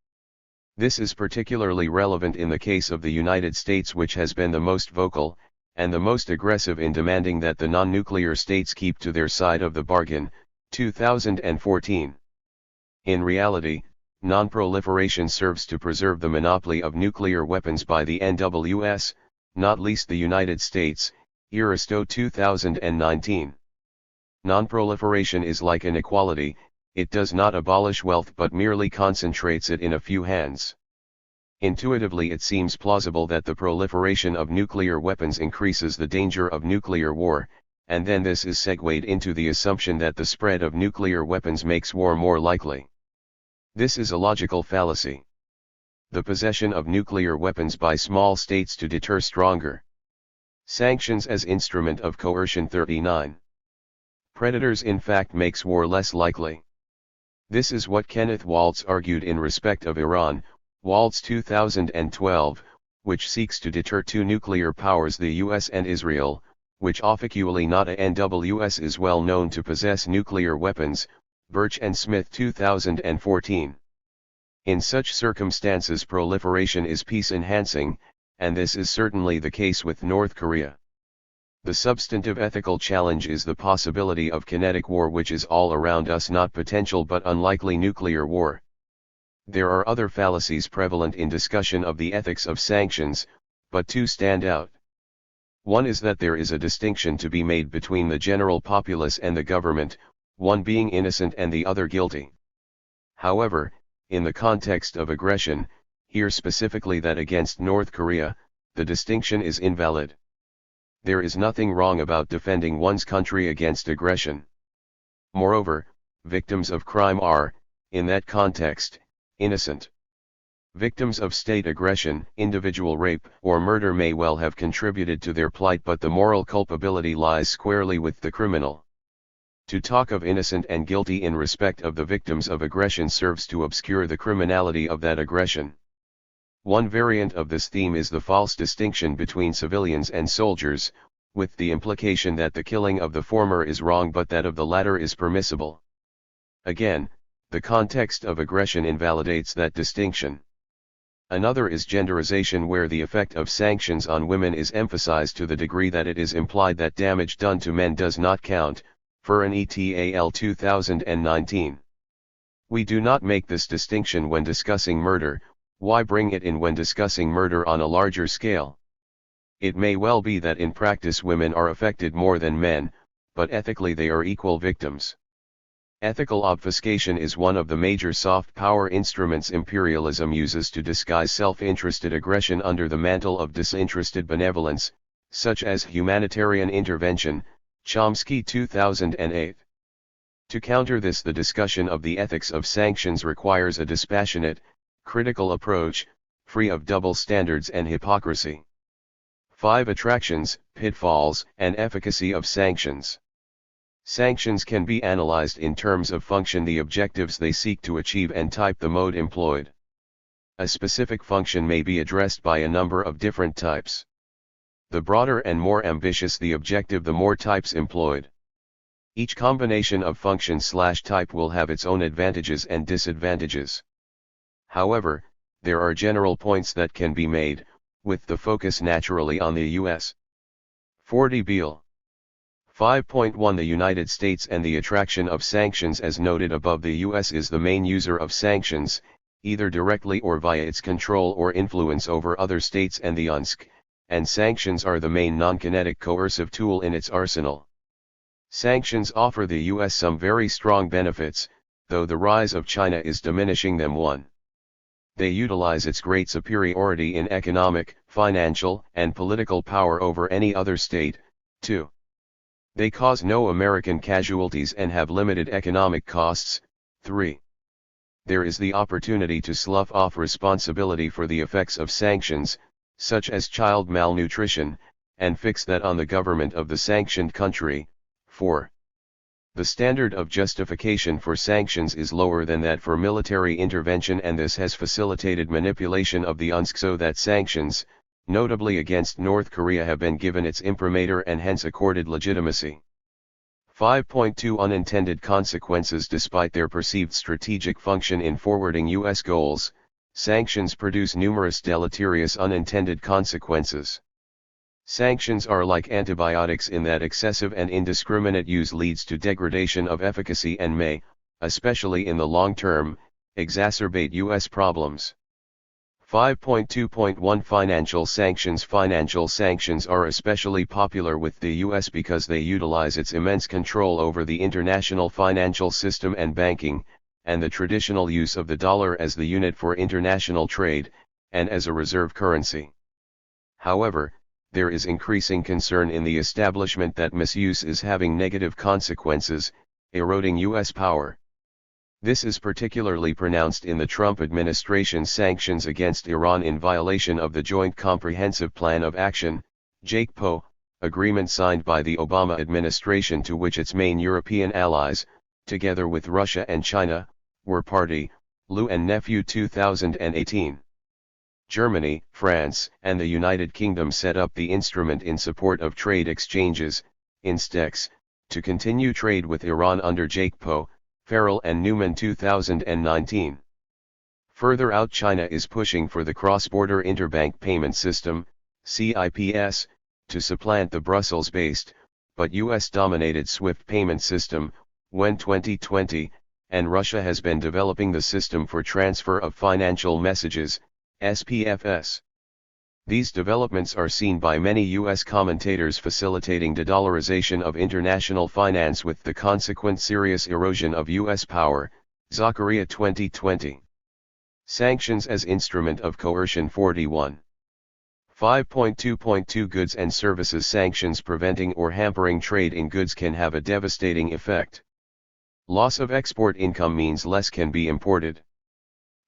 This is particularly relevant in the case of the United States, which has been the most vocal, and the most aggressive in demanding that the non-nuclear states keep to their side of the bargain, 2014. In reality, non-proliferation serves to preserve the monopoly of nuclear weapons by the NWS, not least the United States, Aristo 2019. Non-proliferation is like inequality, it does not abolish wealth but merely concentrates it in a few hands. Intuitively it seems plausible that the proliferation of nuclear weapons increases the danger of nuclear war, and then this is segued into the assumption that the spread of nuclear weapons makes war more likely. This is a logical fallacy. The possession of nuclear weapons by small states to deter stronger. Sanctions as instrument of coercion 39. Predators in fact makes war less likely. This is what Kenneth Waltz argued in respect of Iran, Waltz 2012, which seeks to deter two nuclear powers, the US and Israel, which officially not a NWS is well known to possess nuclear weapons, Birch and Smith 2014. In such circumstances proliferation is peace-enhancing, and this is certainly the case with North Korea. The substantive ethical challenge is the possibility of kinetic war, which is all around us, not potential but unlikely nuclear war. There are other fallacies prevalent in discussion of the ethics of sanctions, but two stand out. One is that there is a distinction to be made between the general populace and the government, one being innocent and the other guilty. However, in the context of aggression, here specifically that against North Korea, the distinction is invalid. There is nothing wrong about defending one's country against aggression. Moreover, victims of crime are, in that context, innocent. Victims of state aggression, individual rape, or murder may well have contributed to their plight, but the moral culpability lies squarely with the criminal. To talk of innocent and guilty in respect of the victims of aggression serves to obscure the criminality of that aggression. One variant of this theme is the false distinction between civilians and soldiers, with the implication that the killing of the former is wrong but that of the latter is permissible. Again, the context of aggression invalidates that distinction. Another is genderization, where the effect of sanctions on women is emphasized to the degree that it is implied that damage done to men does not count, Furin et al. 2019. We do not make this distinction when discussing murder. Why bring it in when discussing murder on a larger scale? It may well be that in practice women are affected more than men, but ethically they are equal victims. Ethical obfuscation is one of the major soft power instruments imperialism uses to disguise self-interested aggression under the mantle of disinterested benevolence, such as humanitarian intervention, Chomsky 2008. To counter this, the discussion of the ethics of sanctions requires a dispassionate, critical approach, free of double standards and hypocrisy. 5 Attractions, pitfalls, and efficacy of sanctions. Sanctions can be analyzed in terms of function, the objectives they seek to achieve, and type, the mode employed. A specific function may be addressed by a number of different types. The broader and more ambitious the objective, the more types employed. Each combination of function/type will have its own advantages and disadvantages. However, there are general points that can be made, with the focus naturally on the U.S. 40 Beale. 5.1 The United States and the attraction of sanctions. As noted above, the U.S. is the main user of sanctions, either directly or via its control or influence over other states and the UNSC, and sanctions are the main non-kinetic coercive tool in its arsenal. Sanctions offer the U.S. some very strong benefits, though the rise of China is diminishing them. 1. They utilize its great superiority in economic, financial, and political power over any other state. 2. They cause no American casualties and have limited economic costs. 3. There is the opportunity to slough off responsibility for the effects of sanctions, such as child malnutrition, and fix that on the government of the sanctioned country. 4. The standard of justification for sanctions is lower than that for military intervention, and this has facilitated manipulation of the UNSC so that sanctions, notably against North Korea, have been given its imprimatur and hence accorded legitimacy. 5.2 Unintended consequences. Despite their perceived strategic function in forwarding U.S. goals, sanctions produce numerous deleterious unintended consequences. Sanctions are like antibiotics in that excessive and indiscriminate use leads to degradation of efficacy and may, especially in the long term, exacerbate U.S. problems. 5.2.1 Financial sanctions. Financial sanctions are especially popular with the U.S. because they utilize its immense control over the international financial system and banking, and the traditional use of the dollar as the unit for international trade, and as a reserve currency. However, there is increasing concern in the establishment that misuse is having negative consequences, eroding U.S. power. This is particularly pronounced in the Trump administration's sanctions against Iran in violation of the Joint Comprehensive Plan of Action, JCPOA, agreement signed by the Obama administration, to which its main European allies, together with Russia and China, were party, Liu and Nephew 2018. Germany, France, and the United Kingdom set up the Instrument in Support of Trade Exchanges, INSTEX, to continue trade with Iran under JCPOA, Farrell and Newman 2019. Further out, China is pushing for the Cross-Border Interbank Payment System, CIPS, to supplant the Brussels-based, but US-dominated SWIFT payment system, WEN 2020, and Russia has been developing the System for Transfer of Financial Messages, SPFS. These developments are seen by many U.S. commentators facilitating de-dollarization of international finance with the consequent serious erosion of U.S. power, Zakaria 2020. Sanctions as instrument of coercion 41. 5.2.2 Goods and services sanctions preventing or hampering trade in goods can have a devastating effect. Loss of export income means less can be imported.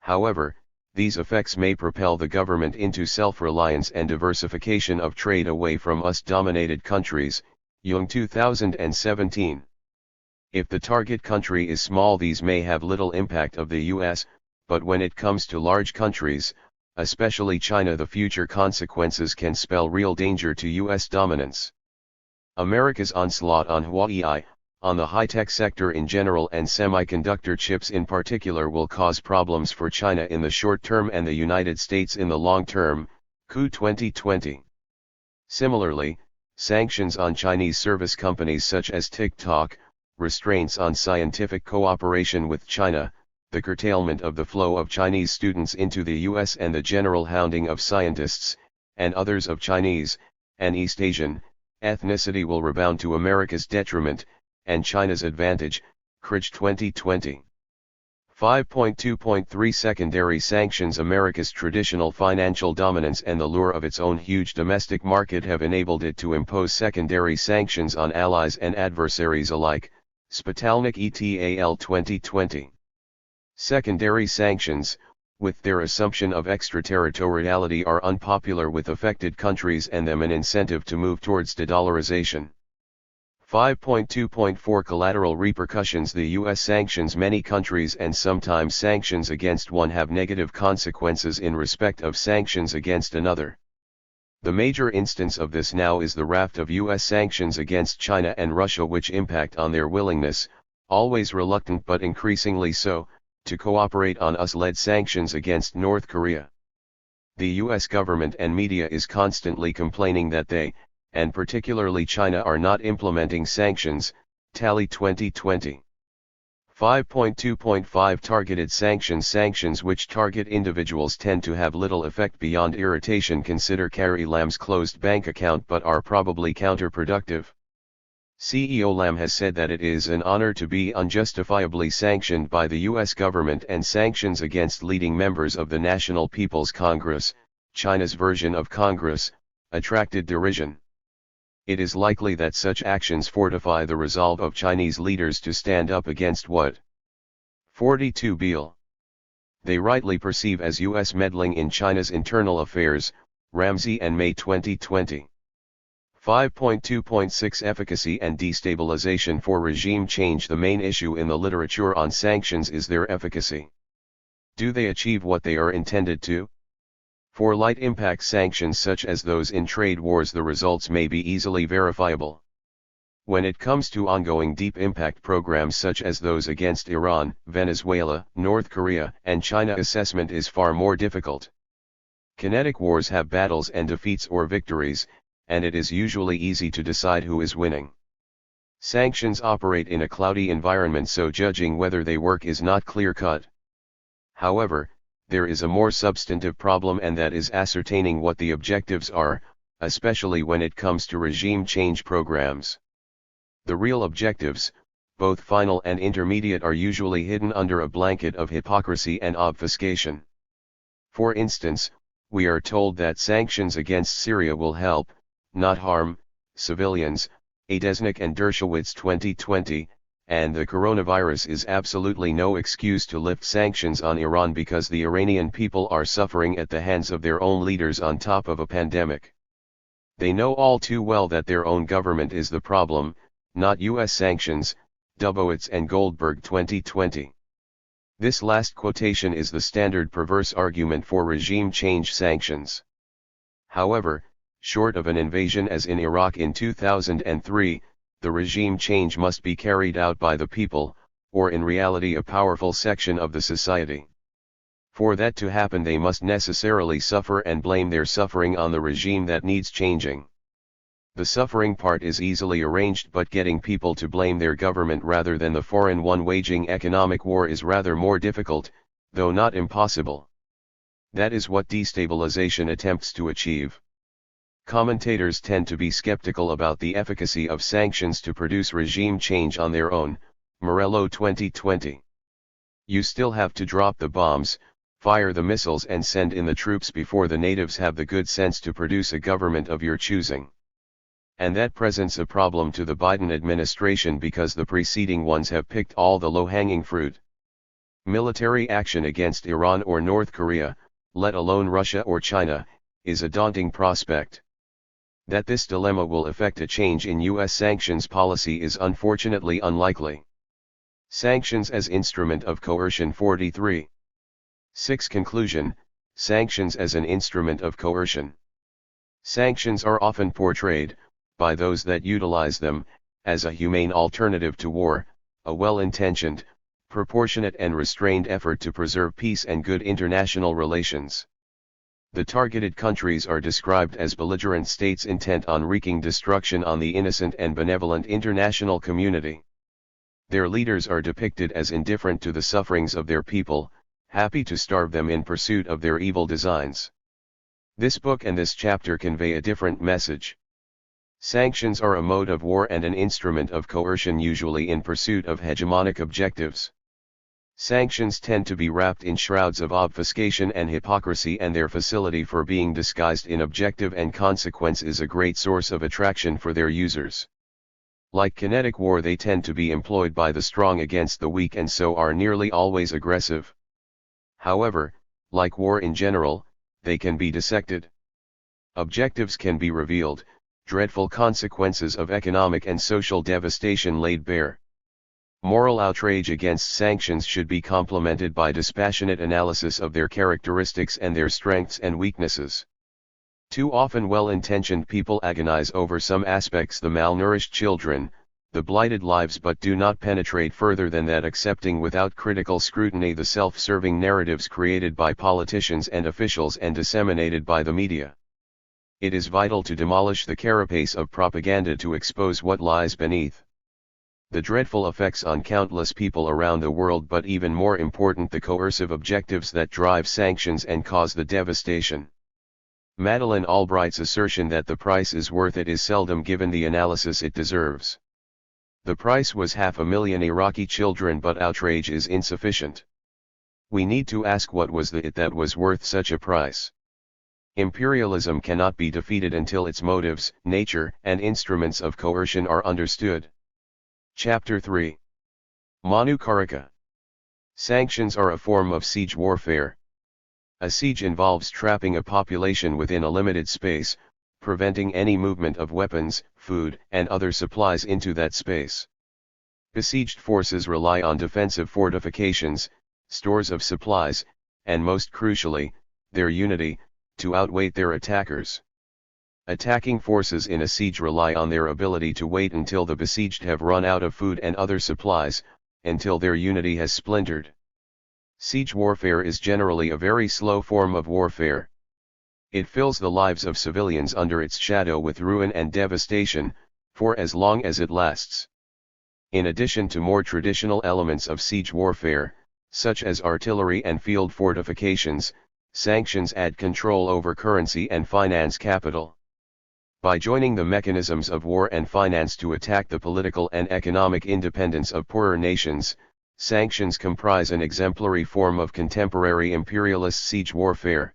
However, these effects may propel the government into self-reliance and diversification of trade away from US-dominated countries, Young 2017. If the target country is small, these may have little impact of the US, but when it comes to large countries, especially China, the future consequences can spell real danger to US dominance. America's onslaught on Huawei, on the high-tech sector in general and semiconductor chips in particular, will cause problems for China in the short term and the United States in the long term, Ku 2020. Similarly, sanctions on Chinese service companies such as TikTok, restraints on scientific cooperation with China, the curtailment of the flow of Chinese students into the US and the general hounding of scientists, and others of Chinese, and East Asian, ethnicity will rebound to America's detriment, and China's advantage, Cridge 2020. 5.2.3 Secondary sanctions. America's traditional financial dominance and the lure of its own huge domestic market have enabled it to impose secondary sanctions on allies and adversaries alike, Spitalnik et al. 2020. Secondary sanctions, with their assumption of extraterritoriality, are unpopular with affected countries and them an incentive to move towards de-dollarization. 5.2.4 Collateral repercussions. The U.S. sanctions many countries, and sometimes sanctions against one have negative consequences in respect of sanctions against another. The major instance of this now is the raft of U.S. sanctions against China and Russia, which impact on their willingness, always reluctant but increasingly so, to cooperate on US-led sanctions against North Korea. The U.S. government and media is constantly complaining that they, and particularly China, are not implementing sanctions, Tally 2020. 5.2.5 Targeted sanctions. Sanctions which target individuals tend to have little effect beyond irritation. Consider Carrie Lam's closed bank account, but are probably counterproductive. CEO Lam has said that it is an honor to be unjustifiably sanctioned by the U.S. government, and sanctions against leading members of the National People's Congress, China's version of Congress, attracted derision. It is likely that such actions fortify the resolve of Chinese leaders to stand up against what 42 Beal they rightly perceive as U.S. meddling in China's internal affairs, Ramsey and May 2020. 5.2.6 Efficacy and destabilization for regime change. The main issue in the literature on sanctions is their efficacy. Do they achieve what they are intended to? For light impact sanctions such as those in trade wars, the results may be easily verifiable. When it comes to ongoing deep impact programs such as those against Iran, Venezuela, North Korea, and China, assessment is far more difficult. Kinetic wars have battles and defeats or victories, and it is usually easy to decide who is winning. Sanctions operate in a cloudy environment, so judging whether they work is not clear-cut. However, there is a more substantive problem, and that is ascertaining what the objectives are, especially when it comes to regime change programs. The real objectives, both final and intermediate, are usually hidden under a blanket of hypocrisy and obfuscation. For instance, we are told that sanctions against Syria will help, not harm, civilians, Adesnik and Dershowitz 2020, and the coronavirus is absolutely no excuse to lift sanctions on Iran because the Iranian people are suffering at the hands of their own leaders on top of a pandemic. They know all too well that their own government is the problem, not U.S. sanctions, Dubowitz and Goldberg 2020. This last quotation is the standard perverse argument for regime change sanctions. However, short of an invasion as in Iraq in 2003, the regime change must be carried out by the people, or in reality a powerful section of the society. For that to happen they must necessarily suffer and blame their suffering on the regime that needs changing. The suffering part is easily arranged, but getting people to blame their government rather than the foreign one waging economic war is rather more difficult, though not impossible. That is what destabilization attempts to achieve. Commentators tend to be skeptical about the efficacy of sanctions to produce regime change on their own, Morello 2020. You still have to drop the bombs, fire the missiles and send in the troops before the natives have the good sense to produce a government of your choosing. And that presents a problem to the Biden administration because the preceding ones have picked all the low-hanging fruit. Military action against Iran or North Korea, let alone Russia or China, is a daunting prospect. That this dilemma will affect a change in U.S. sanctions policy is unfortunately unlikely. Sanctions as instrument of coercion 43. 6. Conclusion: sanctions as an instrument of coercion. Sanctions are often portrayed, by those that utilize them, as a humane alternative to war, a well-intentioned, proportionate and restrained effort to preserve peace and good international relations. The targeted countries are described as belligerent states intent on wreaking destruction on the innocent and benevolent international community. Their leaders are depicted as indifferent to the sufferings of their people, happy to starve them in pursuit of their evil designs. This book and this chapter convey a different message. Sanctions are a mode of war and an instrument of coercion, usually in pursuit of hegemonic objectives. Sanctions tend to be wrapped in shrouds of obfuscation and hypocrisy, and their facility for being disguised in objective and consequence is a great source of attraction for their users. Like kinetic war, they tend to be employed by the strong against the weak and so are nearly always aggressive. However, like war in general, they can be dissected. Objectives can be revealed, dreadful consequences of economic and social devastation laid bare. Moral outrage against sanctions should be complemented by dispassionate analysis of their characteristics and their strengths and weaknesses. Too often well-intentioned people agonize over some aspects, the malnourished children, the blighted lives, but do not penetrate further than that, accepting without critical scrutiny the self-serving narratives created by politicians and officials and disseminated by the media. It is vital to demolish the carapace of propaganda to expose what lies beneath. The dreadful effects on countless people around the world, but even more important, the coercive objectives that drive sanctions and cause the devastation. Madeleine Albright's assertion that the price is worth it is seldom given the analysis it deserves. The price was 500,000 Iraqi children, but outrage is insufficient. We need to ask, what was the it that was worth such a price? Imperialism cannot be defeated until its motives, nature, and instruments of coercion are understood. Chapter 3. Manu Karaka. Sanctions are a form of siege warfare. A siege involves trapping a population within a limited space, preventing any movement of weapons, food, and other supplies into that space. Besieged forces rely on defensive fortifications, stores of supplies, and most crucially, their unity, to outweight their attackers. Attacking forces in a siege rely on their ability to wait until the besieged have run out of food and other supplies, until their unity has splintered. Siege warfare is generally a very slow form of warfare. It fills the lives of civilians under its shadow with ruin and devastation, for as long as it lasts. In addition to more traditional elements of siege warfare, such as artillery and field fortifications, sanctions add control over currency and finance capital. By joining the mechanisms of war and finance to attack the political and economic independence of poorer nations, sanctions comprise an exemplary form of contemporary imperialist siege warfare.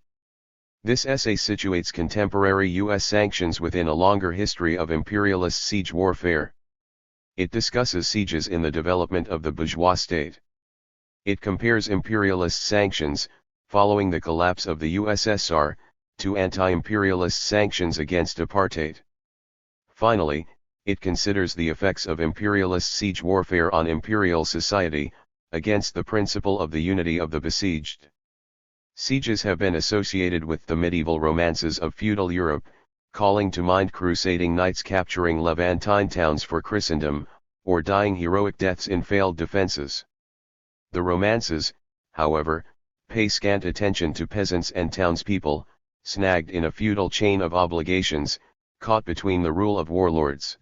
This essay situates contemporary U.S. sanctions within a longer history of imperialist siege warfare. It discusses sieges in the development of the bourgeois state. It compares imperialist sanctions, following the collapse of the USSR, to anti-imperialist sanctions against apartheid. Finally, it considers the effects of imperialist siege warfare on imperial society, against the principle of the unity of the besieged. Sieges have been associated with the medieval romances of feudal Europe, calling to mind crusading knights capturing Levantine towns for Christendom, or dying heroic deaths in failed defenses. The romances, however, pay scant attention to peasants and townspeople, snagged in a feudal chain of obligations, caught between the rule of warlords.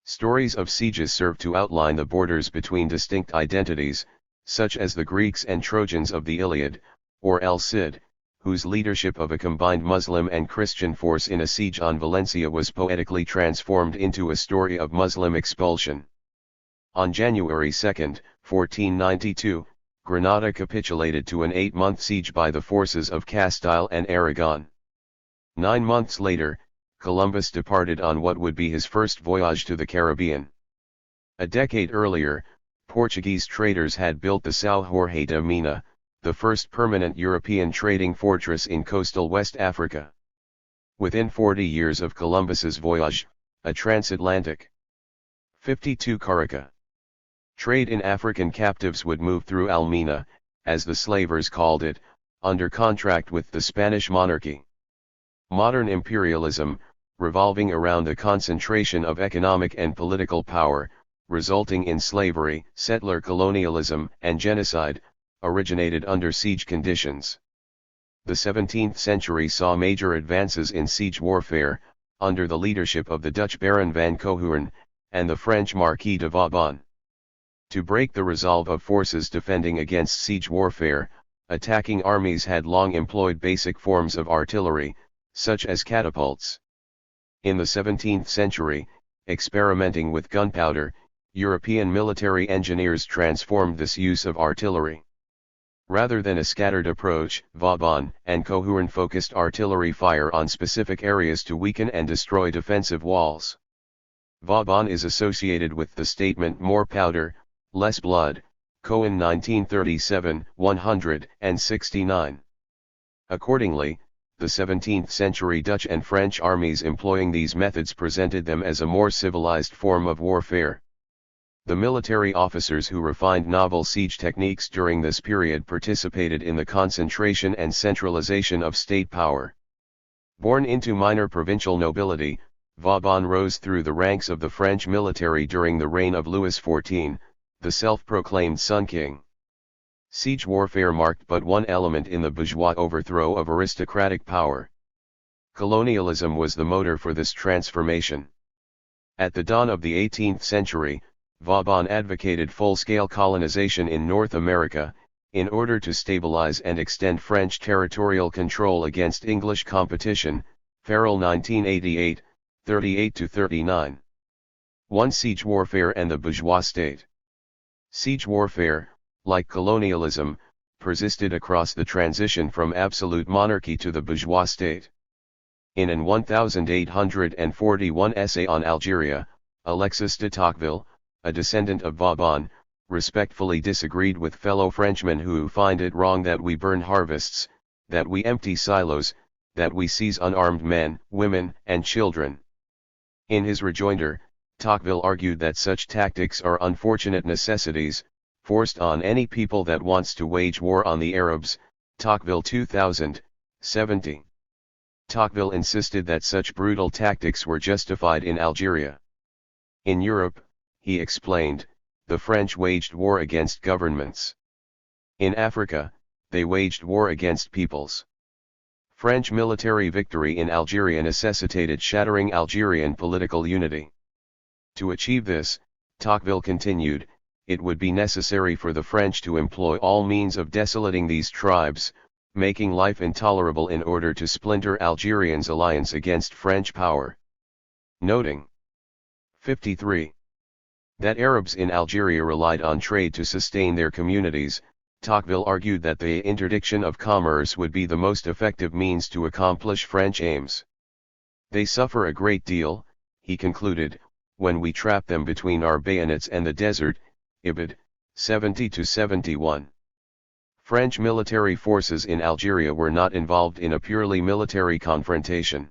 Stories of sieges serve to outline the borders between distinct identities, such as the Greeks and Trojans of the Iliad, or El Cid, whose leadership of a combined Muslim and Christian force in a siege on Valencia was poetically transformed into a story of Muslim expulsion. On January 2, 1492, Granada capitulated to an 8-month siege by the forces of Castile and Aragon. 9 months later, Columbus departed on what would be his first voyage to the Caribbean. A decade earlier, Portuguese traders had built the São Jorge da Mina, the first permanent European trading fortress in coastal West Africa. Within 40 years of Columbus's voyage, a transatlantic 52 Caraca trade in African captives would move through Almina, as the slavers called it, under contract with the Spanish monarchy. Modern imperialism, revolving around the concentration of economic and political power, resulting in slavery, settler colonialism, and genocide, originated under siege conditions. The 17th century saw major advances in siege warfare, under the leadership of the Dutch Baron van Cohoorn, and the French Marquis de Vauban. To break the resolve of forces defending against siege warfare, attacking armies had long employed basic forms of artillery, such as catapults. In the 17th century, experimenting with gunpowder, European military engineers transformed this use of artillery. Rather than a scattered approach, Vauban and Cohoorn focused artillery fire on specific areas to weaken and destroy defensive walls. Vauban is associated with the statement "more powder, less blood," Cohen 1937, 169. Accordingly, the 17th century Dutch and French armies employing these methods presented them as a more civilized form of warfare. The military officers who refined novel siege techniques during this period participated in the concentration and centralization of state power. Born into minor provincial nobility, Vauban rose through the ranks of the French military during the reign of Louis XIV, the self-proclaimed Sun King. Siege warfare marked but one element in the bourgeois overthrow of aristocratic power. Colonialism was the motor for this transformation. At the dawn of the 18th century, Vauban advocated full-scale colonization in North America, in order to stabilize and extend French territorial control against English competition, Farrell 1988, 38-39. 1. Siege warfare and the bourgeois state. Siege warfare, like colonialism, persisted across the transition from absolute monarchy to the bourgeois state. In an 1841 essay on Algeria, Alexis de Tocqueville, a descendant of Vauban, respectfully disagreed with fellow Frenchmen who find it wrong that we burn harvests, that we empty silos, that we seize unarmed men, women, and children. In his rejoinder, Tocqueville argued that such tactics are unfortunate necessities, forced on any people that wants to wage war on the Arabs, Tocqueville 2000, 70. Tocqueville insisted that such brutal tactics were justified in Algeria. In Europe, he explained, the French waged war against governments. In Africa, they waged war against peoples. French military victory in Algeria necessitated shattering Algerian political unity. To achieve this, Tocqueville continued, it would be necessary for the French to employ all means of desolating these tribes, making life intolerable in order to splinter Algerians' alliance against French power. Noting 53. That Arabs in Algeria relied on trade to sustain their communities, Tocqueville argued that the interdiction of commerce would be the most effective means to accomplish French aims. They suffer a great deal, he concluded, when we trap them between our bayonets and the desert, Ibid, 70-71. French military forces in Algeria were not involved in a purely military confrontation.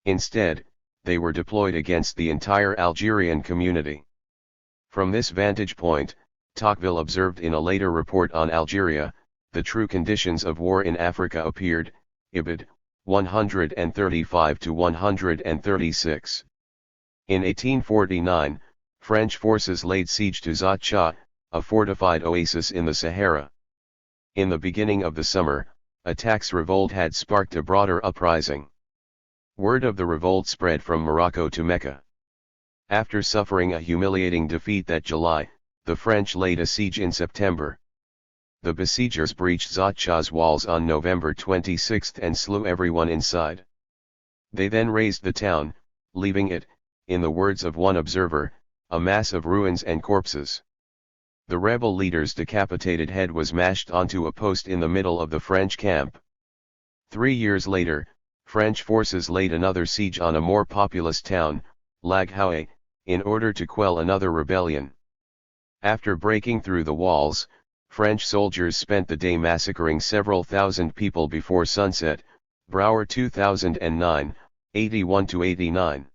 Instead, they were deployed against the entire Algerian community. From this vantage point, Tocqueville observed in a later report on Algeria, the true conditions of war in Africa appeared, Ibid. 135-136. In 1849, French forces laid siege to Zaatcha, a fortified oasis in the Sahara. In the beginning of the summer, a tax revolt had sparked a broader uprising. Word of the revolt spread from Morocco to Mecca. After suffering a humiliating defeat that July, the French laid a siege in September. The besiegers breached Zaatcha's walls on November 26 and slew everyone inside. They then razed the town, leaving it, in the words of one observer, a mass of ruins and corpses. The rebel leader's decapitated head was mashed onto a post in the middle of the French camp. 3 years later, French forces laid another siege on a more populous town, La Haye, in order to quell another rebellion. After breaking through the walls, French soldiers spent the day massacring several thousand people before sunset, Brouwer 2009, 81-89.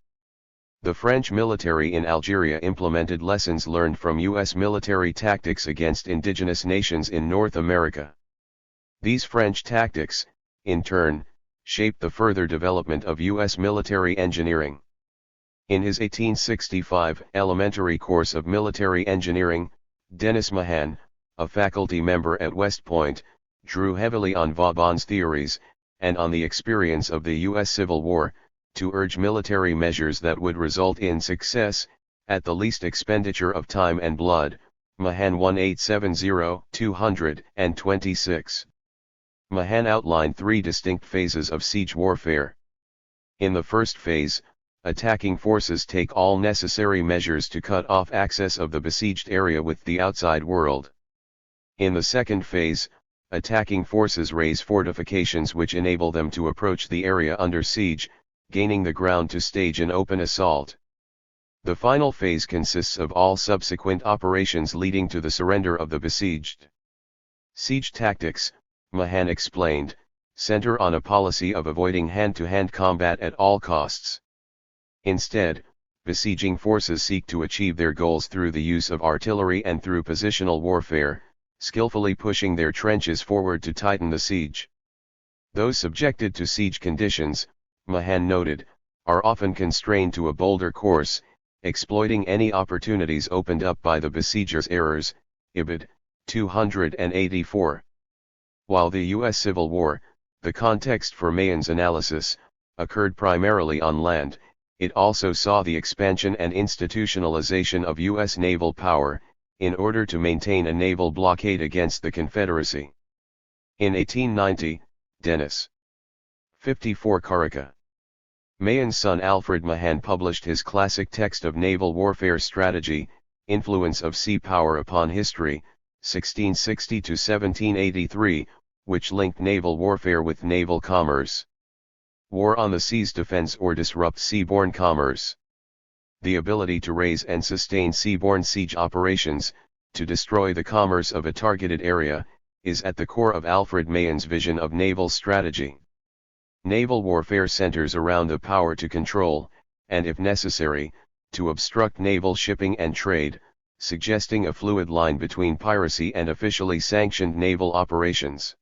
The French military in Algeria implemented lessons learned from U.S. military tactics against indigenous nations in North America. These French tactics, in turn, shaped the further development of U.S. military engineering. In his 1865 elementary course of military engineering, Dennis Mahan, a faculty member at West Point, drew heavily on Vauban's theories, and on the experience of the U.S. Civil War, to urge military measures that would result in success, at the least expenditure of time and blood, Mahan 1870-226. Mahan outlined 3 distinct phases of siege warfare. In the first phase, attacking forces take all necessary measures to cut off access of the besieged area with the outside world. In the second phase, attacking forces raise fortifications which enable them to approach the area under siege, gaining the ground to stage an open assault. The final phase consists of all subsequent operations leading to the surrender of the besieged. Siege tactics, Mahan explained, center on a policy of avoiding hand-to-hand combat at all costs. Instead, besieging forces seek to achieve their goals through the use of artillery and through positional warfare, skillfully pushing their trenches forward to tighten the siege. Those subjected to siege conditions, Mahan noted, are often constrained to a bolder course, exploiting any opportunities opened up by the besiegers' errors, Ibid. 284. While the U.S. Civil War, the context for Mahan's analysis, occurred primarily on land, it also saw the expansion and institutionalization of U.S. naval power, in order to maintain a naval blockade against the Confederacy. In 1890, Dennis 54 Carica. Mahan's son Alfred Mahan published his classic text of naval warfare strategy, Influence of Sea Power Upon History, 1660-1783, which linked naval warfare with naval commerce. War on the seas defends or disrupts seaborne commerce. The ability to raise and sustain seaborne siege operations, to destroy the commerce of a targeted area, is at the core of Alfred Mahan's vision of naval strategy. Naval warfare centers around the power to control, and if necessary, to obstruct naval shipping and trade, suggesting a fluid line between piracy and officially sanctioned naval operations.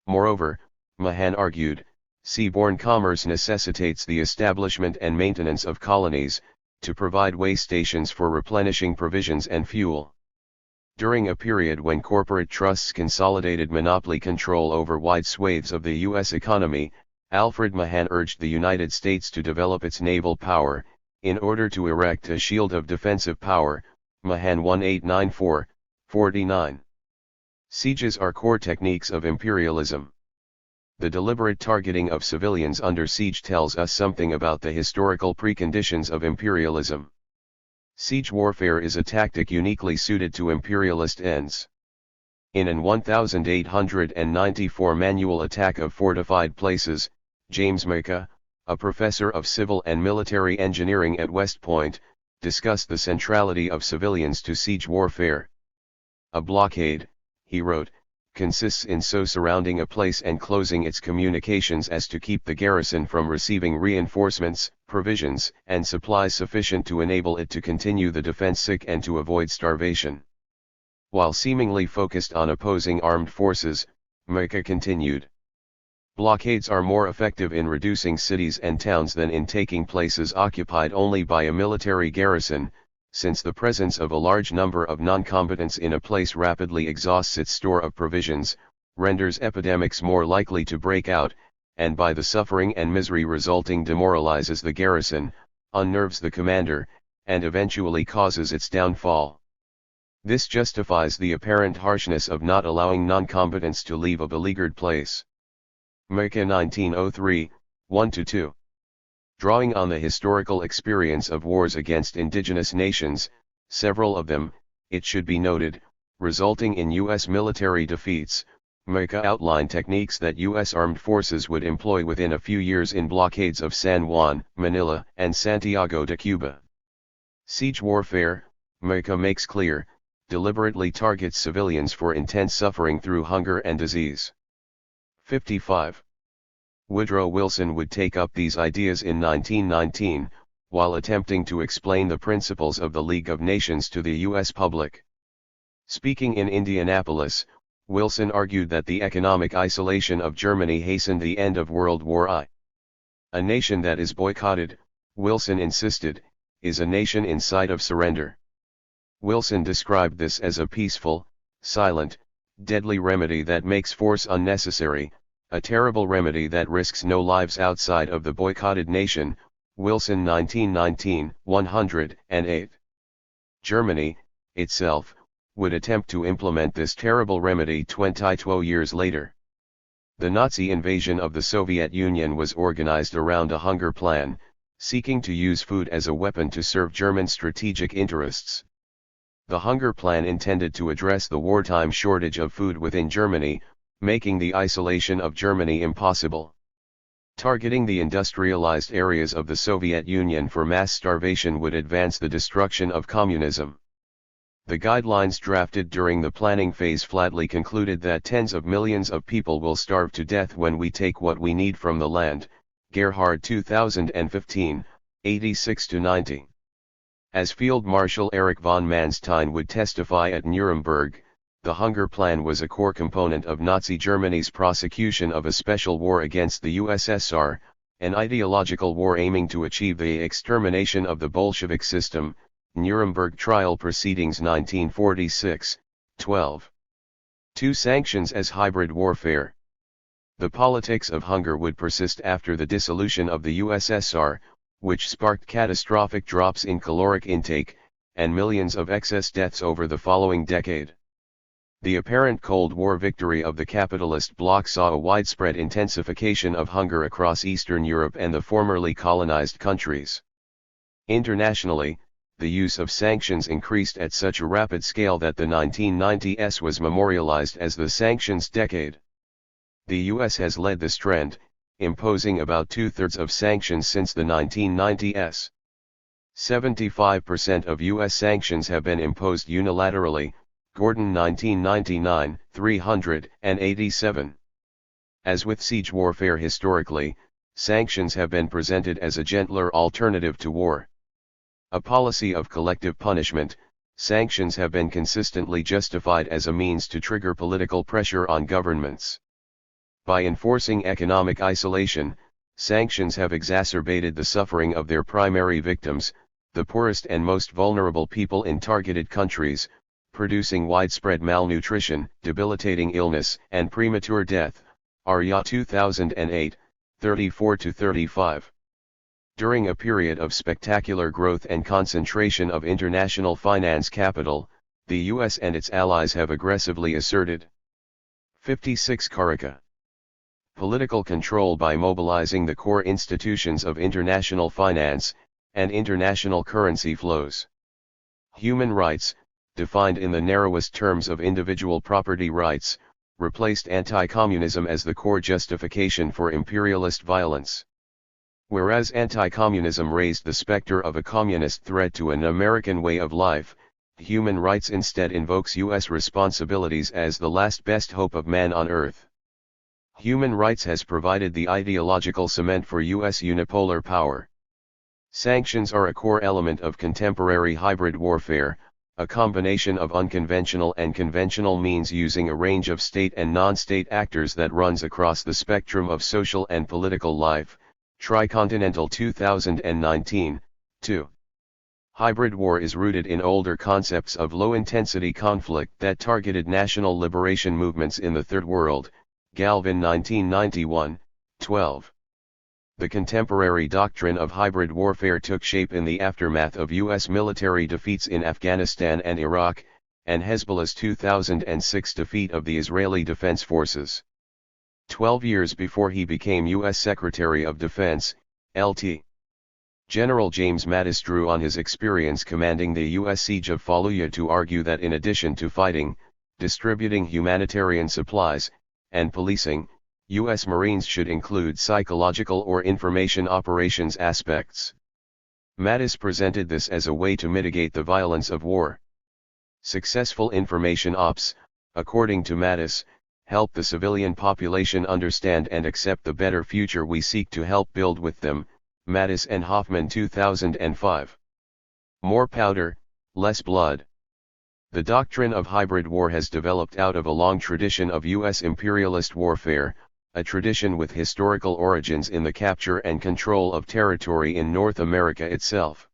Moreover, Mahan argued, seaborne commerce necessitates the establishment and maintenance of colonies, to provide way stations for replenishing provisions and fuel. During a period when corporate trusts consolidated monopoly control over wide swathes of the U.S. economy, Alfred Mahan urged the United States to develop its naval power, in order to erect a shield of defensive power, Mahan 1894-49. Sieges are core techniques of imperialism. The deliberate targeting of civilians under siege tells us something about the historical preconditions of imperialism. Siege warfare is a tactic uniquely suited to imperialist ends. In an 1894 manual Attack of Fortified Places, James Mecca, a professor of civil and military engineering at West Point, discussed the centrality of civilians to siege warfare. A blockade, he wrote, consists in so surrounding a place and closing its communications as to keep the garrison from receiving reinforcements, provisions, and supplies sufficient to enable it to continue the defense and to avoid starvation. While seemingly focused on opposing armed forces, America continued. Blockades are more effective in reducing cities and towns than in taking places occupied only by a military garrison, since the presence of a large number of non-combatants in a place rapidly exhausts its store of provisions, renders epidemics more likely to break out, and by the suffering and misery resulting demoralizes the garrison, unnerves the commander, and eventually causes its downfall. This justifies the apparent harshness of not allowing non-combatants to leave a beleaguered place. America 1903, 1-2. Drawing on the historical experience of wars against indigenous nations, several of them, it should be noted, resulting in U.S. military defeats, America outlined techniques that U.S. armed forces would employ within a few years in blockades of San Juan, Manila, and Santiago de Cuba. Siege warfare, America makes clear, deliberately targets civilians for intense suffering through hunger and disease. 55. Woodrow Wilson would take up these ideas in 1919, while attempting to explain the principles of the League of Nations to the U.S. public. Speaking in Indianapolis, Wilson argued that the economic isolation of Germany hastened the end of World War I. A nation that is boycotted, Wilson insisted, is a nation in sight of surrender. Wilson described this as a peaceful, silent, deadly remedy that makes force unnecessary, a terrible remedy that risks no lives outside of the boycotted nation. Wilson 1919, 108. Germany, itself, would attempt to implement this terrible remedy 22 years later. The Nazi invasion of the Soviet Union was organized around a hunger plan, seeking to use food as a weapon to serve German strategic interests. The hunger plan intended to address the wartime shortage of food within Germany, making the isolation of Germany impossible. Targeting the industrialized areas of the Soviet Union for mass starvation would advance the destruction of communism. The guidelines drafted during the planning phase flatly concluded that tens of millions of people will starve to death when we take what we need from the land. Gerhard 2015, 86-90. As Field Marshal Erich von Manstein would testify at Nuremberg, the hunger plan was a core component of Nazi Germany's prosecution of a special war against the USSR, an ideological war aiming to achieve the extermination of the Bolshevik system. Nuremberg Trial Proceedings 1946, 12. 2. Sanctions as hybrid warfare. The politics of hunger would persist after the dissolution of the USSR, which sparked catastrophic drops in caloric intake, and millions of excess deaths over the following decade. The apparent Cold War victory of the capitalist bloc saw a widespread intensification of hunger across Eastern Europe and the formerly colonized countries. Internationally, the use of sanctions increased at such a rapid scale that the 1990s was memorialized as the sanctions decade. The US has led this trend, imposing about two-thirds of sanctions since the 1990s. 75% of US sanctions have been imposed unilaterally, Gordon 1999, 387. As with siege warfare historically, sanctions have been presented as a gentler alternative to war. A policy of collective punishment, sanctions have been consistently justified as a means to trigger political pressure on governments. By enforcing economic isolation, sanctions have exacerbated the suffering of their primary victims, the poorest and most vulnerable people in targeted countries, producing widespread malnutrition, debilitating illness, and premature death. Arya 2008, 34-35. During a period of spectacular growth and concentration of international finance capital, the US and its allies have aggressively asserted 56 Karaka. Political control by mobilizing the core institutions of international finance, and international currency flows. Human rights, defined in the narrowest terms of individual property rights, replaced anti-communism as the core justification for imperialist violence. Whereas anti-communism raised the specter of a communist threat to an American way of life, human rights instead invokes U.S. responsibilities as the last best hope of man on earth. Human rights has provided the ideological cement for U.S. unipolar power. Sanctions are a core element of contemporary hybrid warfare, a combination of unconventional and conventional means using a range of state and non-state actors that runs across the spectrum of social and political life, Tricontinental 2019, 2. Hybrid war is rooted in older concepts of low-intensity conflict that targeted national liberation movements in the Third World, Galvin 1991, 12. The contemporary doctrine of hybrid warfare took shape in the aftermath of U.S. military defeats in Afghanistan and Iraq, and Hezbollah's 2006 defeat of the Israeli Defense Forces. 12 years before he became U.S. Secretary of Defense, Lt. General James Mattis drew on his experience commanding the U.S. siege of Fallujah to argue that in addition to fighting, distributing humanitarian supplies, and policing, U.S. Marines should include psychological or information operations aspects. Mattis presented this as a way to mitigate the violence of war. Successful information ops, according to Mattis, help the civilian population understand and accept the better future we seek to help build with them, Mattis and Hoffman 2005. More powder, less blood. The doctrine of hybrid war has developed out of a long tradition of U.S. imperialist warfare, a tradition with historical origins in the capture and control of territory in North America itself.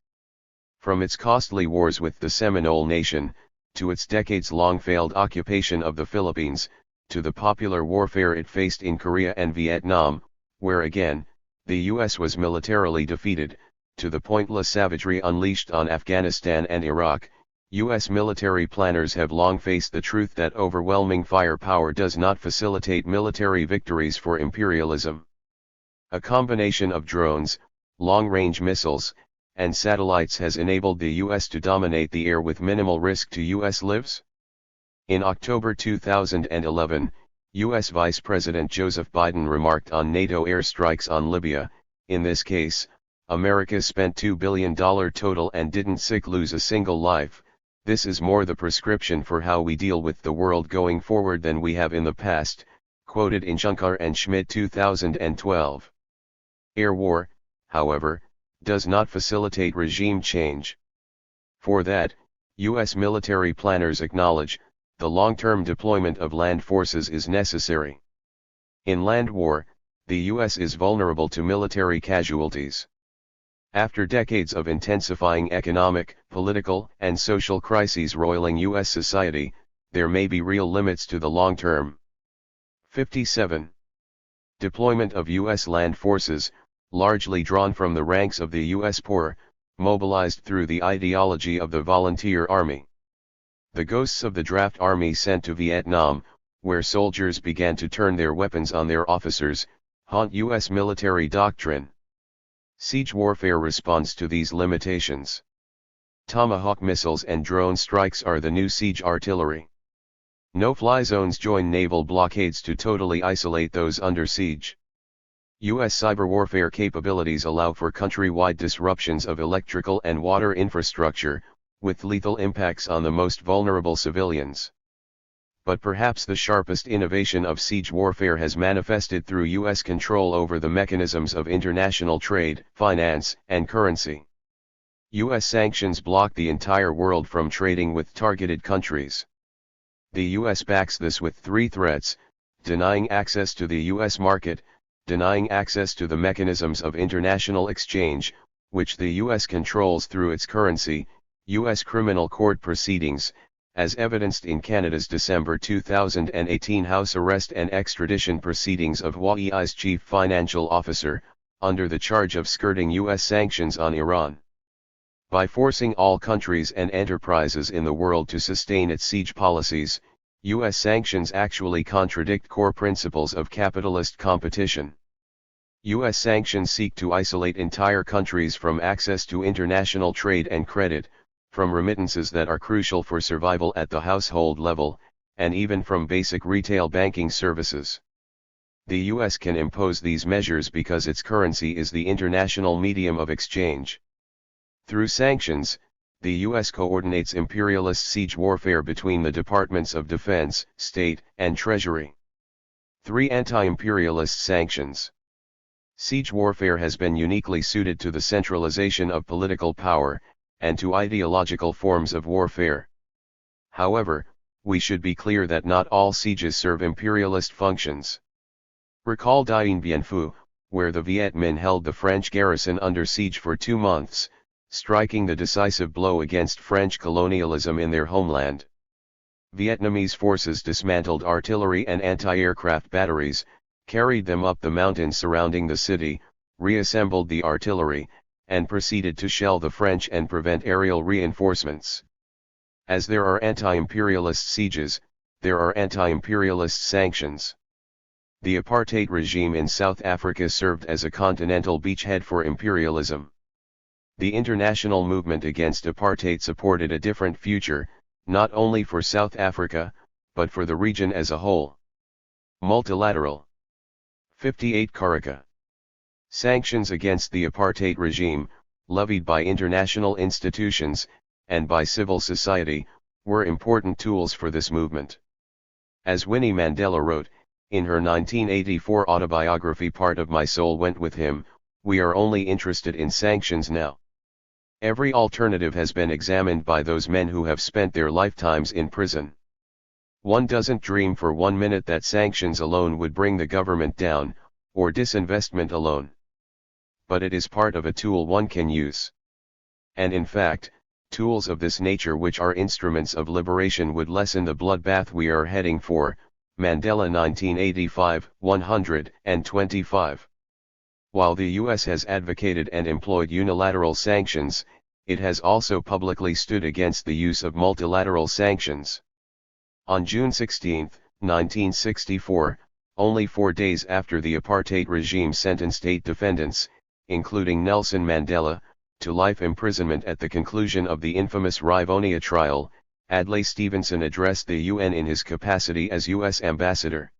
From its costly wars with the Seminole Nation, to its decades-long failed occupation of the Philippines, to the popular warfare it faced in Korea and Vietnam, where again, the U.S. was militarily defeated, to the pointless savagery unleashed on Afghanistan and Iraq, U.S. military planners have long faced the truth that overwhelming firepower does not facilitate military victories for imperialism. A combination of drones, long-range missiles, and satellites has enabled the U.S. to dominate the air with minimal risk to U.S. lives. In October 2011, U.S. Vice President Joseph Biden remarked on NATO airstrikes on Libya, "In this case, America spent $2 billion total and didn't lose a single life. This is more the prescription for how we deal with the world going forward than we have in the past," quoted in Juncker and Schmidt 2012. Air war, however, does not facilitate regime change. For that, U.S. military planners acknowledge, the long-term deployment of land forces is necessary. In land war, the U.S. is vulnerable to military casualties. After decades of intensifying economic, political, and social crises roiling U.S. society, there may be real limits to the long term. 57. Deployment of U.S. land forces, largely drawn from the ranks of the U.S. poor, mobilized through the ideology of the volunteer army. The ghosts of the draft army sent to Vietnam, where soldiers began to turn their weapons on their officers, haunt U.S. military doctrine. Siege warfare responds to these limitations. Tomahawk missiles and drone strikes are the new siege artillery. No-fly zones join naval blockades to totally isolate those under siege. U.S. cyber warfare capabilities allow for countrywide disruptions of electrical and water infrastructure, with lethal impacts on the most vulnerable civilians. But perhaps the sharpest innovation of siege warfare has manifested through U.S. control over the mechanisms of international trade, finance, and currency. U.S. sanctions block the entire world from trading with targeted countries. The U.S. backs this with three threats: denying access to the U.S. market, denying access to the mechanisms of international exchange, which the U.S. controls through its currency, U.S. criminal court proceedings, as evidenced in Canada's December 2018 House arrest and extradition proceedings of Huawei's chief financial officer, under the charge of skirting U.S. sanctions on Iran. By forcing all countries and enterprises in the world to sustain its siege policies, U.S. sanctions actually contradict core principles of capitalist competition. U.S. sanctions seek to isolate entire countries from access to international trade and credit, from remittances that are crucial for survival at the household level, and even from basic retail banking services. The U.S. can impose these measures because its currency is the international medium of exchange. Through sanctions, the U.S. coordinates imperialist siege warfare between the Departments of Defense, State, and Treasury. 3. Anti-imperialist sanctions. Siege warfare has been uniquely suited to the centralization of political power, and to ideological forms of warfare. However, we should be clear that not all sieges serve imperialist functions. Recall Dien Bien Phu, where the Viet Minh held the French garrison under siege for 2 months, striking the decisive blow against French colonialism in their homeland. Vietnamese forces dismantled artillery and anti-aircraft batteries, carried them up the mountains surrounding the city, reassembled the artillery, and proceeded to shell the French and prevent aerial reinforcements. As there are anti-imperialist sieges, there are anti-imperialist sanctions. The apartheid regime in South Africa served as a continental beachhead for imperialism. The international movement against apartheid supported a different future, not only for South Africa, but for the region as a whole. Multilateral. 58 Karaka. Sanctions against the apartheid regime, levied by international institutions, and by civil society, were important tools for this movement. As Winnie Mandela wrote, in her 1984 autobiography Part of My Soul Went With Him, we are only interested in sanctions now. Every alternative has been examined by those men who have spent their lifetimes in prison. One doesn't dream for 1 minute that sanctions alone would bring the government down, or disinvestment alone. But it is part of a tool one can use. And in fact, tools of this nature which are instruments of liberation would lessen the bloodbath we are heading for. Mandela 1985, 125. While the US has advocated and employed unilateral sanctions, it has also publicly stood against the use of multilateral sanctions. On June 16, 1964, only 4 days after the apartheid regime sentenced 8 defendants, including Nelson Mandela, to life imprisonment at the conclusion of the infamous Rivonia trial, Adlai Stevenson addressed the UN in his capacity as US ambassador.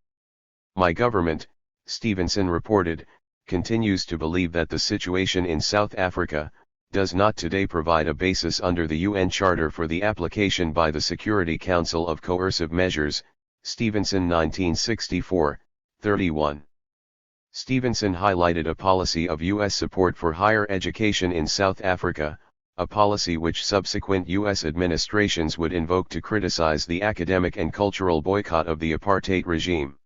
My government, Stevenson reported, continues to believe that the situation in South Africa does not today provide a basis under the UN Charter for the application by the Security Council of coercive measures. Stevenson 1964, 31. Stevenson highlighted a policy of U.S. support for higher education in South Africa, a policy which subsequent U.S. administrations would invoke to criticize the academic and cultural boycott of the apartheid regime.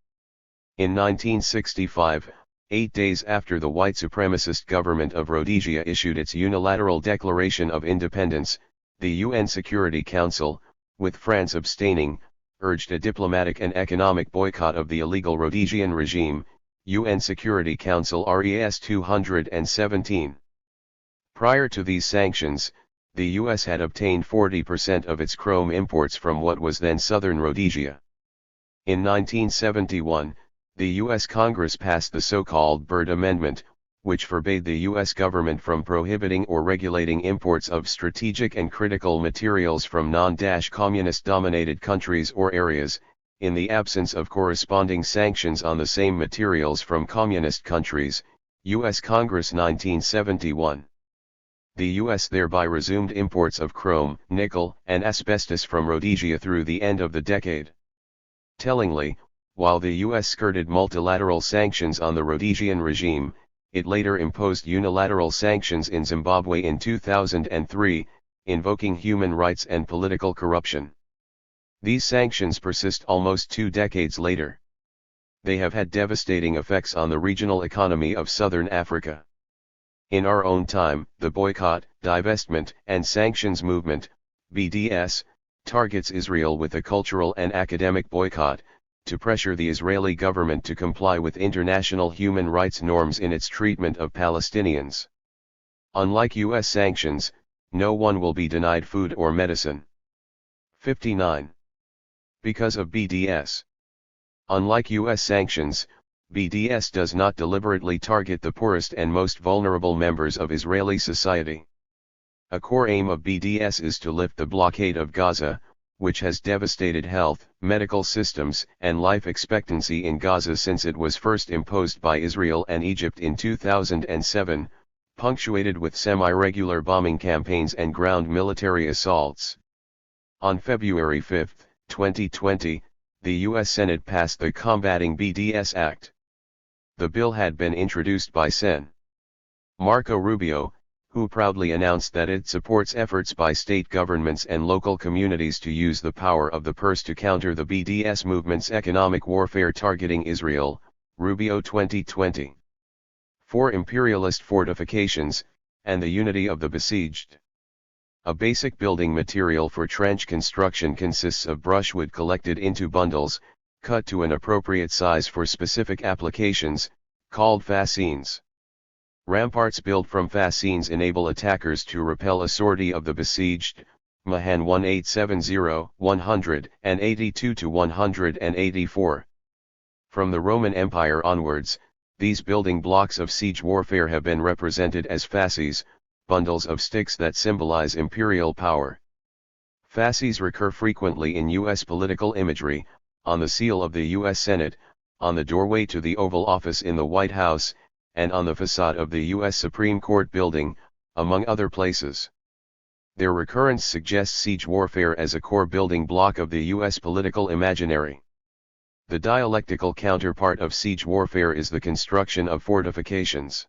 In 1965, 8 days after the white supremacist government of Rhodesia issued its unilateral declaration of independence, the UN Security Council, with France abstaining, urged a diplomatic and economic boycott of the illegal Rhodesian regime. UN Security Council Res 217. Prior to these sanctions, the US had obtained 40% of its chrome imports from what was then southern Rhodesia. In 1971, the U.S. Congress passed the so-called Byrd Amendment, which forbade the U.S. government from prohibiting or regulating imports of strategic and critical materials from non-communist-dominated countries or areas, in the absence of corresponding sanctions on the same materials from communist countries. U.S. Congress 1971. The U.S. thereby resumed imports of chrome, nickel, and asbestos from Rhodesia through the end of the decade. Tellingly, while the U.S. skirted multilateral sanctions on the Rhodesian regime, it later imposed unilateral sanctions in Zimbabwe in 2003, invoking human rights and political corruption. These sanctions persist almost 2 decades later. They have had devastating effects on the regional economy of southern Africa. In our own time, the boycott, divestment, and sanctions movement, BDS, targets Israel with a cultural and academic boycott, to pressure the Israeli government to comply with international human rights norms in its treatment of Palestinians. Unlike U.S. sanctions, no one will be denied food or medicine. 59. Because of BDS. Unlike U.S. sanctions, BDS does not deliberately target the poorest and most vulnerable members of Israeli society. A core aim of BDS is to lift the blockade of Gaza, which has devastated health, medical systems, and life expectancy in Gaza since it was first imposed by Israel and Egypt in 2007, punctuated with semi-regular bombing campaigns and ground military assaults. On February 5, 2020, the U.S. Senate passed the Combating BDS Act. The bill had been introduced by Sen. Marco Rubio, who proudly announced that it supports efforts by state governments and local communities to use the power of the purse to counter the BDS movement's economic warfare targeting Israel, Rubio 2020. 4. Imperialist fortifications, and the unity of the besieged. A basic building material for trench construction consists of brushwood collected into bundles, cut to an appropriate size for specific applications, called fascines. Ramparts built from fascines enable attackers to repel a sortie of the besieged, Mahan 1870, 182-184. From the Roman Empire onwards, these building blocks of siege warfare have been represented as fasces, bundles of sticks that symbolize imperial power. Fasces recur frequently in U.S. political imagery, on the seal of the U.S. Senate, on the doorway to the Oval Office in the White House, and on the facade of the U.S. Supreme Court building, among other places. Their recurrence suggests siege warfare as a core building block of the U.S. political imaginary. The dialectical counterpart of siege warfare is the construction of fortifications.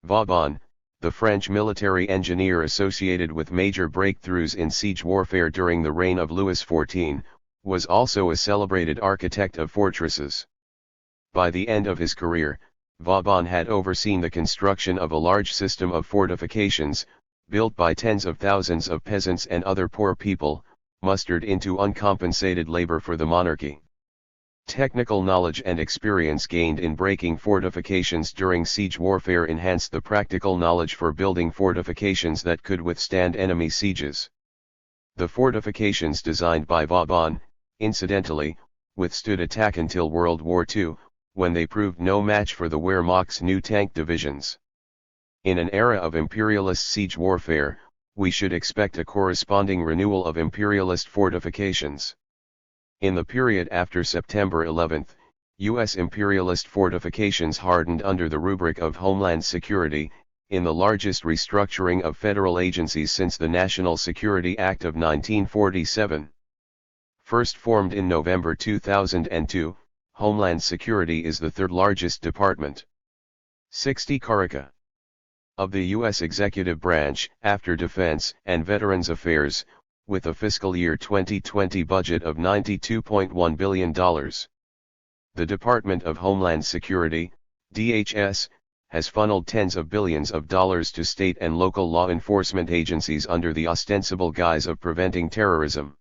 Vauban, the French military engineer associated with major breakthroughs in siege warfare during the reign of Louis XIV, was also a celebrated architect of fortresses. By the end of his career, Vauban had overseen the construction of a large system of fortifications, built by tens of thousands of peasants and other poor people, mustered into uncompensated labor for the monarchy. Technical knowledge and experience gained in breaking fortifications during siege warfare enhanced the practical knowledge for building fortifications that could withstand enemy sieges. The fortifications designed by Vauban, incidentally, withstood attack until World War II, when they proved no match for the Wehrmacht's new tank divisions. In an era of imperialist siege warfare, we should expect a corresponding renewal of imperialist fortifications. In the period after September 11, U.S. imperialist fortifications hardened under the rubric of Homeland Security, in the largest restructuring of federal agencies since the National Security Act of 1947. First formed in November 2002, Homeland Security is the third largest department. 60 Carica. Of the U.S. executive branch, after Defense and Veterans Affairs, with a fiscal year 2020 budget of $92.1 billion. The Department of Homeland Security, DHS, has funneled tens of billions of dollars to state and local law enforcement agencies under the ostensible guise of preventing terrorism.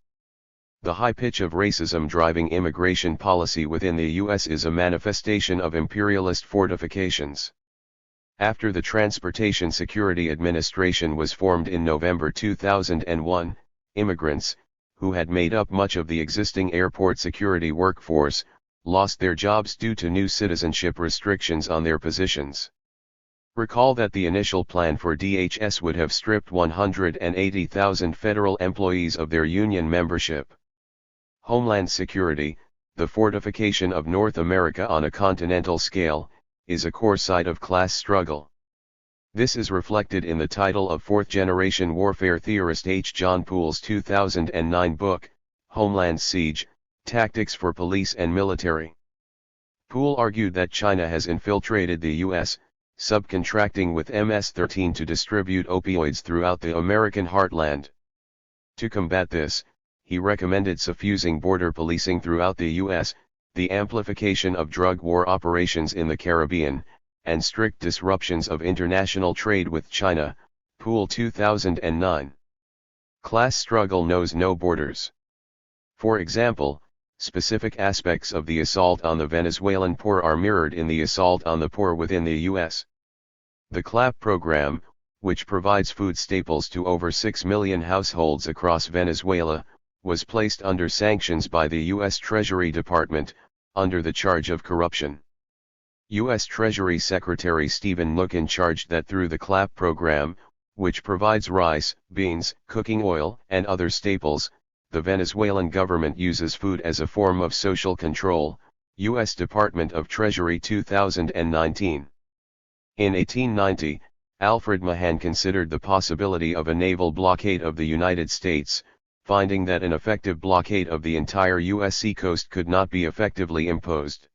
The high pitch of racism driving immigration policy within the U.S. is a manifestation of imperialist fortifications. After the Transportation Security Administration was formed in November 2001, immigrants, who had made up much of the existing airport security workforce, lost their jobs due to new citizenship restrictions on their positions. Recall that the initial plan for DHS would have stripped 180,000 federal employees of their union membership. Homeland Security, the fortification of North America on a continental scale, is a core site of class struggle. This is reflected in the title of fourth-generation warfare theorist H. John Poole's 2009 book, Homeland Siege, Tactics for Police and Military. Poole argued that China has infiltrated the U.S., subcontracting with MS-13 to distribute opioids throughout the American heartland. To combat this, he recommended suffusing border policing throughout the U.S., the amplification of drug war operations in the Caribbean, and strict disruptions of international trade with China, Poole 2009. Class struggle knows no borders. For example, specific aspects of the assault on the Venezuelan poor are mirrored in the assault on the poor within the U.S. The CLAP program, which provides food staples to over 6 million households across Venezuela, was placed under sanctions by the U.S. Treasury Department, under the charge of corruption. U.S. Treasury Secretary Stephen Mnuchin charged that through the CLAP program, which provides rice, beans, cooking oil, and other staples, the Venezuelan government uses food as a form of social control, U.S. Department of Treasury 2019. In 1890, Alfred Mahan considered the possibility of a naval blockade of the United States, finding that an effective blockade of the entire U.S. seacoast could not be effectively imposed.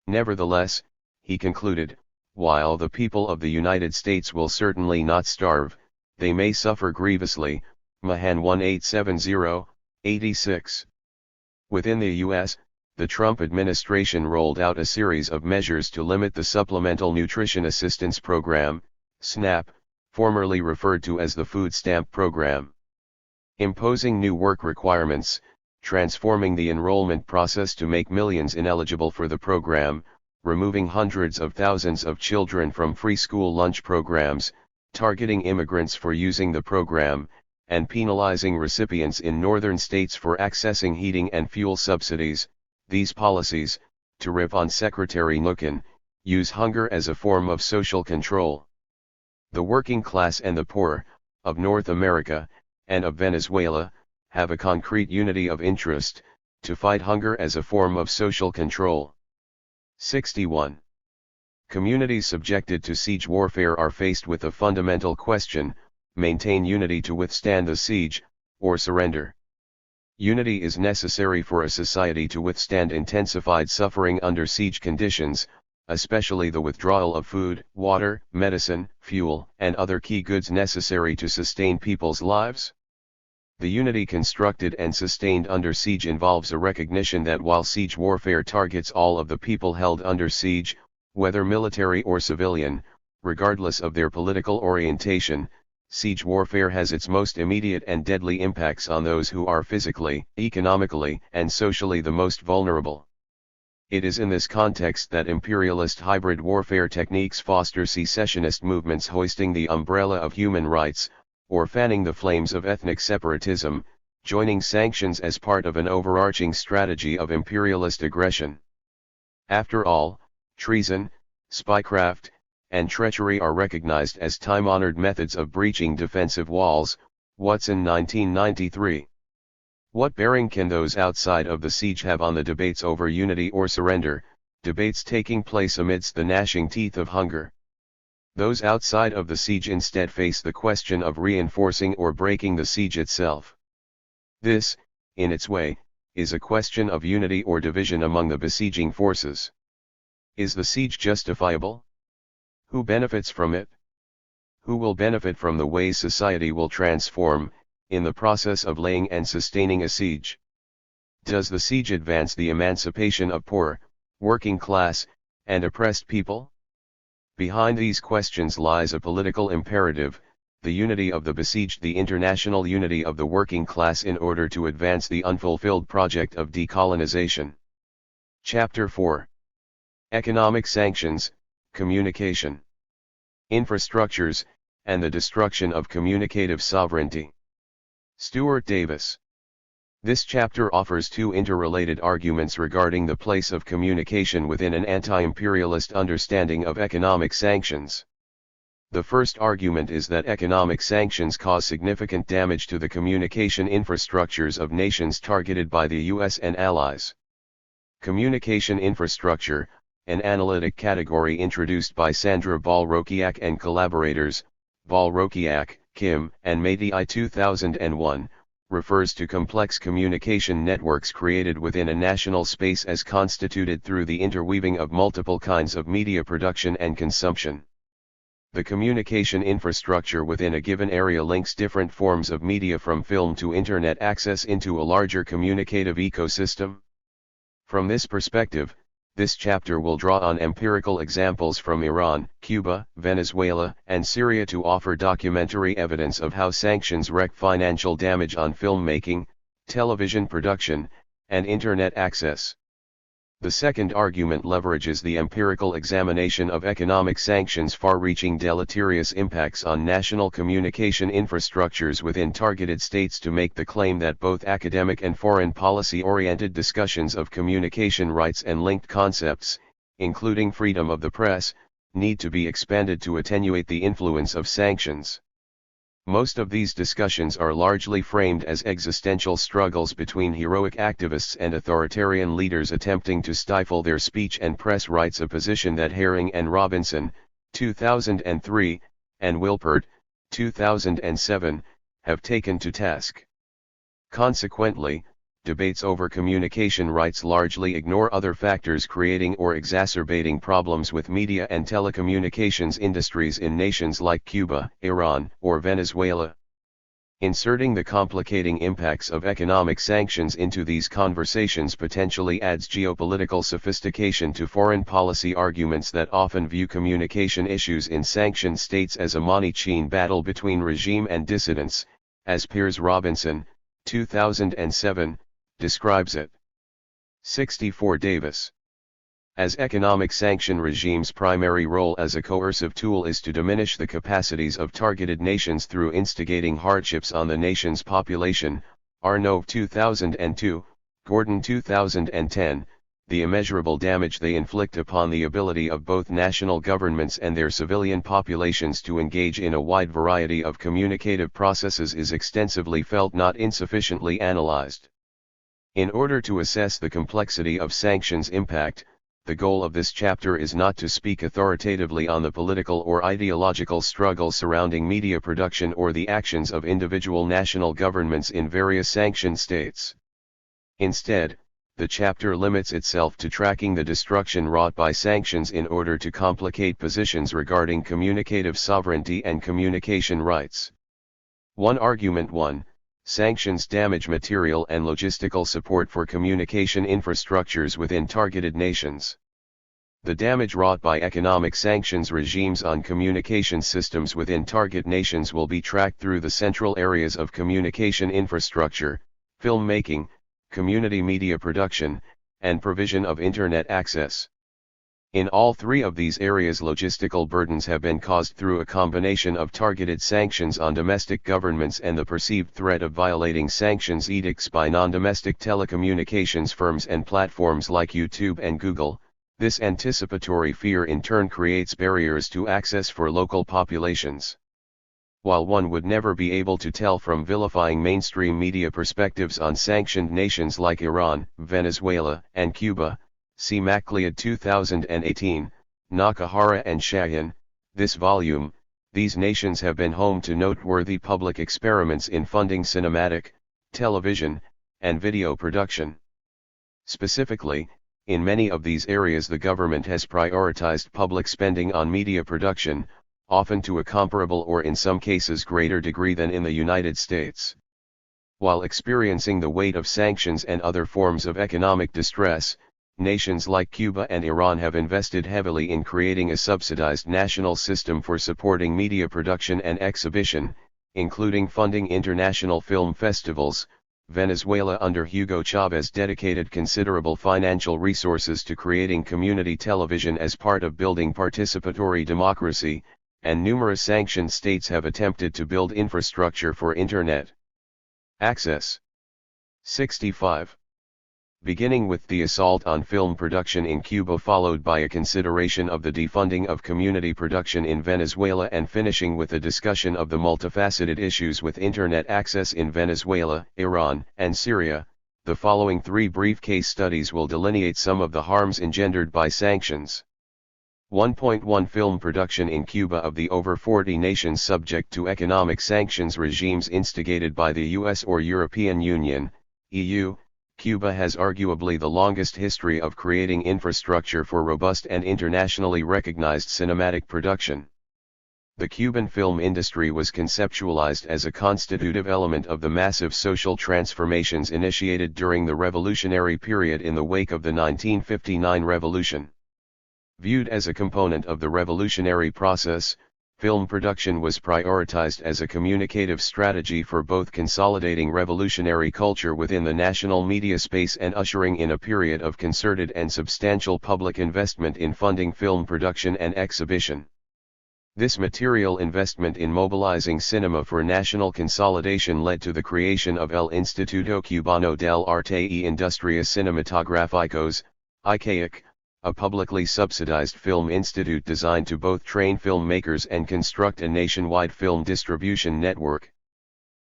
Nevertheless, he concluded, while the people of the United States will certainly not starve, they may suffer grievously. Mahan 1870, 86. Within the U.S., the Trump administration rolled out a series of measures to limit the Supplemental Nutrition Assistance Program, SNAP, formerly referred to as the Food Stamp Program. Imposing new work requirements, transforming the enrollment process to make millions ineligible for the program, removing hundreds of thousands of children from free school lunch programs, targeting immigrants for using the program, and penalizing recipients in northern states for accessing heating and fuel subsidies. These policies, to rip on Secretary Nukin, use hunger as a form of social control. The working class and the poor, of North America, and of Venezuela, have a concrete unity of interest, to fight hunger as a form of social control. 61. Communities subjected to siege warfare are faced with a fundamental question: maintain unity to withstand the siege, or surrender. Unity is necessary for a society to withstand intensified suffering under siege conditions, especially the withdrawal of food, water, medicine, fuel, and other key goods necessary to sustain people's lives. The unity constructed and sustained under siege involves a recognition that while siege warfare targets all of the people held under siege, whether military or civilian, regardless of their political orientation, siege warfare has its most immediate and deadly impacts on those who are physically, economically, and socially the most vulnerable. It is in this context that imperialist hybrid warfare techniques foster secessionist movements hoisting the umbrella of human rights, or fanning the flames of ethnic separatism, joining sanctions as part of an overarching strategy of imperialist aggression. After all, treason, spycraft, and treachery are recognized as time-honored methods of breaching defensive walls. Watson 1993. What bearing can those outside of the siege have on the debates over unity or surrender, debates taking place amidst the gnashing teeth of hunger? Those outside of the siege instead face the question of reinforcing or breaking the siege itself. This, in its way, is a question of unity or division among the besieging forces. Is the siege justifiable? Who benefits from it? Who will benefit from the ways society will transform, in the process of laying and sustaining a siege? Does the siege advance the emancipation of poor, working class, and oppressed people? Behind these questions lies a political imperative: the unity of the besieged, the international unity of the working class in order to advance the unfulfilled project of decolonization. Chapter 4. Economic Sanctions, Communication, Infrastructures, and the Destruction of Communicative Sovereignty. Stuart Davis. This chapter offers two interrelated arguments regarding the place of communication within an anti-imperialist understanding of economic sanctions. The first argument is that economic sanctions cause significant damage to the communication infrastructures of nations targeted by the U.S. and allies. Communication infrastructure, an analytic category introduced by Sandra Ball-Rokiak and collaborators, Ball-Rokiak, Kim, and Mady 2001, refers to complex communication networks created within a national space as constituted through the interweaving of multiple kinds of media production and consumption. The communication infrastructure within a given area links different forms of media from film to internet access into a larger communicative ecosystem. From this perspective, this chapter will draw on empirical examples from Iran, Cuba, Venezuela, and Syria to offer documentary evidence of how sanctions wreak financial damage on filmmaking, television production, and internet access. The second argument leverages the empirical examination of economic sanctions' far-reaching deleterious impacts on national communication infrastructures within targeted states to make the claim that both academic and foreign policy-oriented discussions of communication rights and linked concepts, including freedom of the press, need to be expanded to attenuate the influence of sanctions. Most of these discussions are largely framed as existential struggles between heroic activists and authoritarian leaders attempting to stifle their speech and press rights, a position that Herring and Robinson, 2003, and Wilpert, 2007, have taken to task. Consequently, debates over communication rights largely ignore other factors creating or exacerbating problems with media and telecommunications industries in nations like Cuba, Iran, or Venezuela. Inserting the complicating impacts of economic sanctions into these conversations potentially adds geopolitical sophistication to foreign policy arguments that often view communication issues in sanctioned states as a money-chain battle between regime and dissidents, as Piers Robinson, 2007, describes it. 64 Davis. As economic sanction regimes' primary role as a coercive tool is to diminish the capacities of targeted nations through instigating hardships on the nation's population, Arnove 2002, Gordon 2010, the immeasurable damage they inflict upon the ability of both national governments and their civilian populations to engage in a wide variety of communicative processes is extensively felt, not insufficiently analyzed. In order to assess the complexity of sanctions' impact, the goal of this chapter is not to speak authoritatively on the political or ideological struggle surrounding media production or the actions of individual national governments in various sanctioned states. Instead, the chapter limits itself to tracking the destruction wrought by sanctions in order to complicate positions regarding communicative sovereignty and communication rights. 1 Argument 1. Sanctions damage material and logistical support for communication infrastructures within targeted nations. The damage wrought by economic sanctions regimes on communication systems within target nations will be tracked through the central areas of communication infrastructure, filmmaking, community media production, and provision of Internet access. In all three of these areas, logistical burdens have been caused through a combination of targeted sanctions on domestic governments and the perceived threat of violating sanctions edicts by non-domestic telecommunications firms and platforms like YouTube and Google. This anticipatory fear in turn creates barriers to access for local populations. While one would never be able to tell from vilifying mainstream media perspectives on sanctioned nations like Iran, Venezuela, and Cuba, see MacLeod 2018, Nakahara and Shahin, this volume, these nations have been home to noteworthy public experiments in funding cinematic, television, and video production. Specifically, in many of these areas the government has prioritized public spending on media production, often to a comparable or in some cases greater degree than in the United States. While experiencing the weight of sanctions and other forms of economic distress, nations like Cuba and Iran have invested heavily in creating a subsidized national system for supporting media production and exhibition, including funding international film festivals. Venezuela under Hugo Chavez dedicated considerable financial resources to creating community television as part of building participatory democracy, and numerous sanctioned states have attempted to build infrastructure for Internet access. 65. Beginning with the assault on film production in Cuba, followed by a consideration of the defunding of community production in Venezuela, and finishing with a discussion of the multifaceted issues with Internet access in Venezuela, Iran, and Syria, the following 3 brief case studies will delineate some of the harms engendered by sanctions. 1.1 Film production in Cuba. Of the over 40 nations subject to economic sanctions regimes instigated by the US or European Union, EU, Cuba has arguably the longest history of creating infrastructure for robust and internationally recognized cinematic production. The Cuban film industry was conceptualized as a constitutive element of the massive social transformations initiated during the revolutionary period in the wake of the 1959 revolution. Viewed as a component of the revolutionary process, film production was prioritized as a communicative strategy for both consolidating revolutionary culture within the national media space and ushering in a period of concerted and substantial public investment in funding film production and exhibition. This material investment in mobilizing cinema for national consolidation led to the creation of El Instituto Cubano del Arte y Industrias Cinematográficas, ICAIC, a publicly subsidized film institute designed to both train filmmakers and construct a nationwide film distribution network.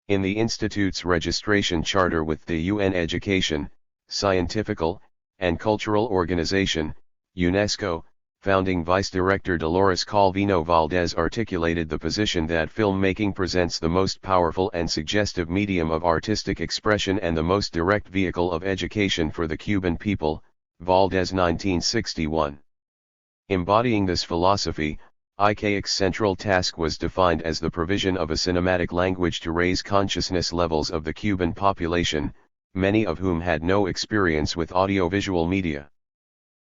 In the institute's registration charter with the UN Education, Scientifical, and Cultural Organization, UNESCO, founding vice director Dolores Calvino Valdez articulated the position that filmmaking presents the most powerful and suggestive medium of artistic expression and the most direct vehicle of education for the Cuban people, Valdez 1961. Embodying this philosophy, ICAIC's central task was defined as the provision of a cinematic language to raise consciousness levels of the Cuban population, many of whom had no experience with audiovisual media.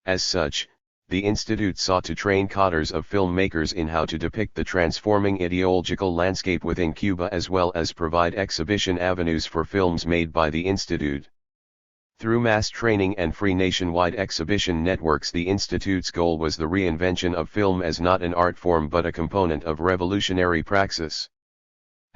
As such, the Institute sought to train cadres of filmmakers in how to depict the transforming ideological landscape within Cuba as well as provide exhibition avenues for films made by the Institute. Through mass training and free nationwide exhibition networks, the Institute's goal was the reinvention of film as not an art form but a component of revolutionary praxis.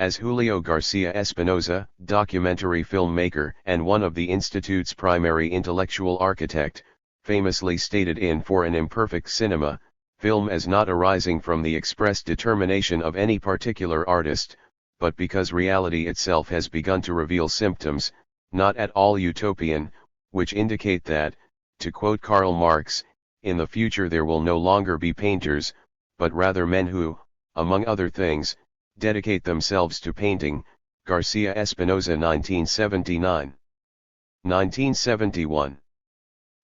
As Julio Garcia Espinosa, documentary filmmaker and one of the Institute's primary intellectual architect, famously stated in For an Imperfect Cinema, film as not arising from the expressed determination of any particular artist, but because reality itself has begun to reveal symptoms, not at all utopian, which indicate that, to quote Karl Marx, in the future there will no longer be painters, but rather men who, among other things, dedicate themselves to painting. Garcia Espinosa 1979. 1971.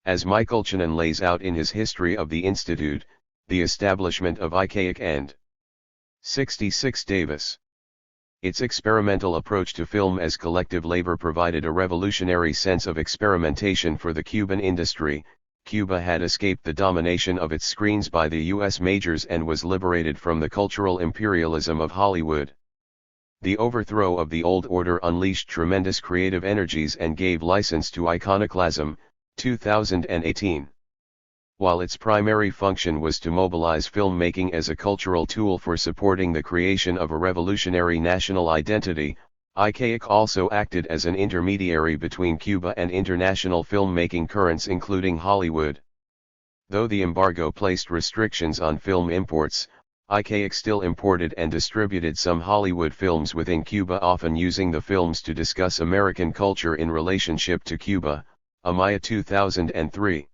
As Michael Chanin lays out in his History of the Institute, the establishment of ICAIC and 66 Davis. Its experimental approach to film as collective labor provided a revolutionary sense of experimentation for the Cuban industry. Cuba had escaped the domination of its screens by the U.S. majors and was liberated from the cultural imperialism of Hollywood. The overthrow of the old order unleashed tremendous creative energies and gave license to iconoclasm. 2018. While its primary function was to mobilize filmmaking as a cultural tool for supporting the creation of a revolutionary national identity, ICAIC also acted as an intermediary between Cuba and international filmmaking currents including Hollywood. Though the embargo placed restrictions on film imports, ICAIC still imported and distributed some Hollywood films within Cuba, often using the films to discuss American culture in relationship to Cuba. Amaya 2003.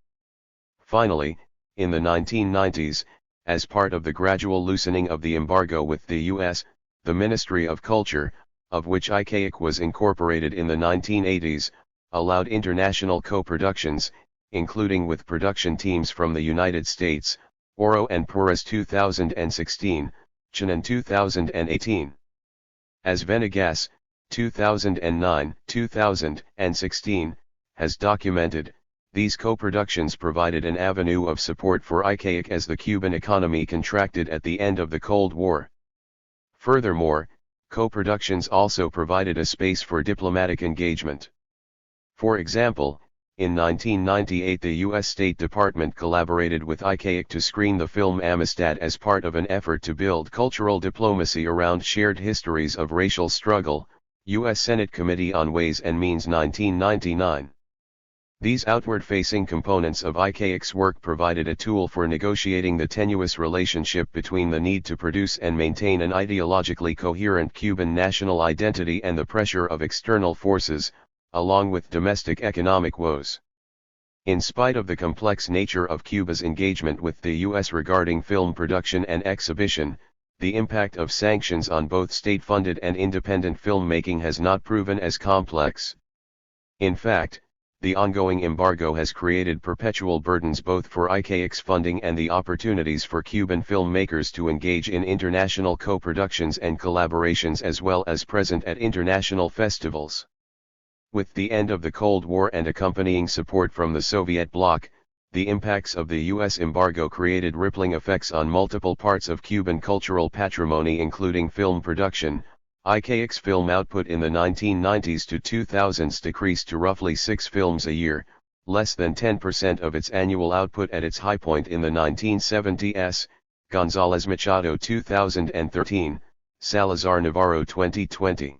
Finally, in the 1990s, as part of the gradual loosening of the embargo with the U.S., the Ministry of Culture, of which ICAIC was incorporated in the 1980s, allowed international co-productions, including with production teams from the United States, Oro and Puras 2016, Chanin 2018. As Venegas, 2009, 2016, has documented, these co-productions provided an avenue of support for ICAIC as the Cuban economy contracted at the end of the Cold War. Furthermore, co-productions also provided a space for diplomatic engagement. For example, in 1998 the U.S. State Department collaborated with ICAIC to screen the film Amistad as part of an effort to build cultural diplomacy around shared histories of racial struggle. U.S. Senate Committee on Ways and Means 1999. These outward-facing components of ICAIC's work provided a tool for negotiating the tenuous relationship between the need to produce and maintain an ideologically coherent Cuban national identity and the pressure of external forces, along with domestic economic woes. In spite of the complex nature of Cuba's engagement with the U.S. regarding film production and exhibition, the impact of sanctions on both state-funded and independent filmmaking has not proven as complex. In fact, the ongoing embargo has created perpetual burdens both for ICAIC's funding and the opportunities for Cuban filmmakers to engage in international co-productions and collaborations as well as present at international festivals. With the end of the Cold War and accompanying support from the Soviet bloc, the impacts of the U.S. embargo created rippling effects on multiple parts of Cuban cultural patrimony including film production. ICAIC's film output in the 1990s to 2000s decreased to roughly 6 films a year, less than 10% of its annual output at its high point in the 1970s, González Machado 2013, Salazar Navarro 2020.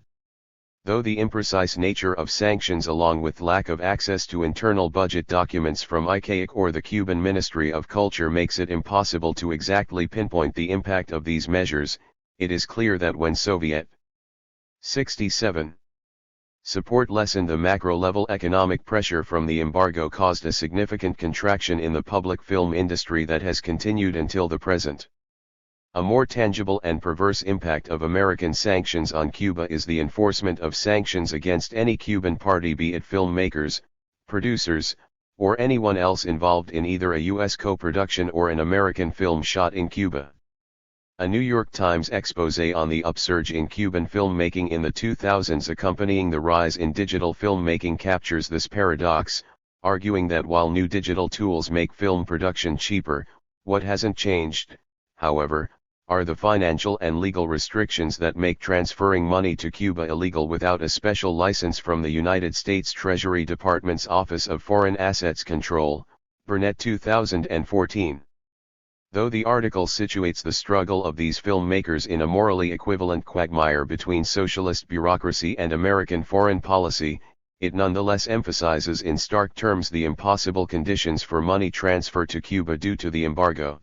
Though the imprecise nature of sanctions along with lack of access to internal budget documents from ICAIC or the Cuban Ministry of Culture makes it impossible to exactly pinpoint the impact of these measures, it is clear that when Soviet 67 Support lessened the macro-level economic pressure from the embargo caused a significant contraction in the public film industry that has continued until the present. A more tangible and perverse impact of American sanctions on Cuba is the enforcement of sanctions against any Cuban party, be it filmmakers, producers, or anyone else involved in either a U.S. co-production or an American film shot in Cuba. A New York Times exposé on the upsurge in Cuban filmmaking in the 2000s accompanying the rise in digital filmmaking captures this paradox, arguing that while new digital tools make film production cheaper, what hasn't changed, however, are the financial and legal restrictions that make transferring money to Cuba illegal without a special license from the United States Treasury Department's Office of Foreign Assets Control, Burnett 2014. Though the article situates the struggle of these filmmakers in a morally equivalent quagmire between socialist bureaucracy and American foreign policy, it nonetheless emphasizes in stark terms the impossible conditions for money transfer to Cuba due to the embargo.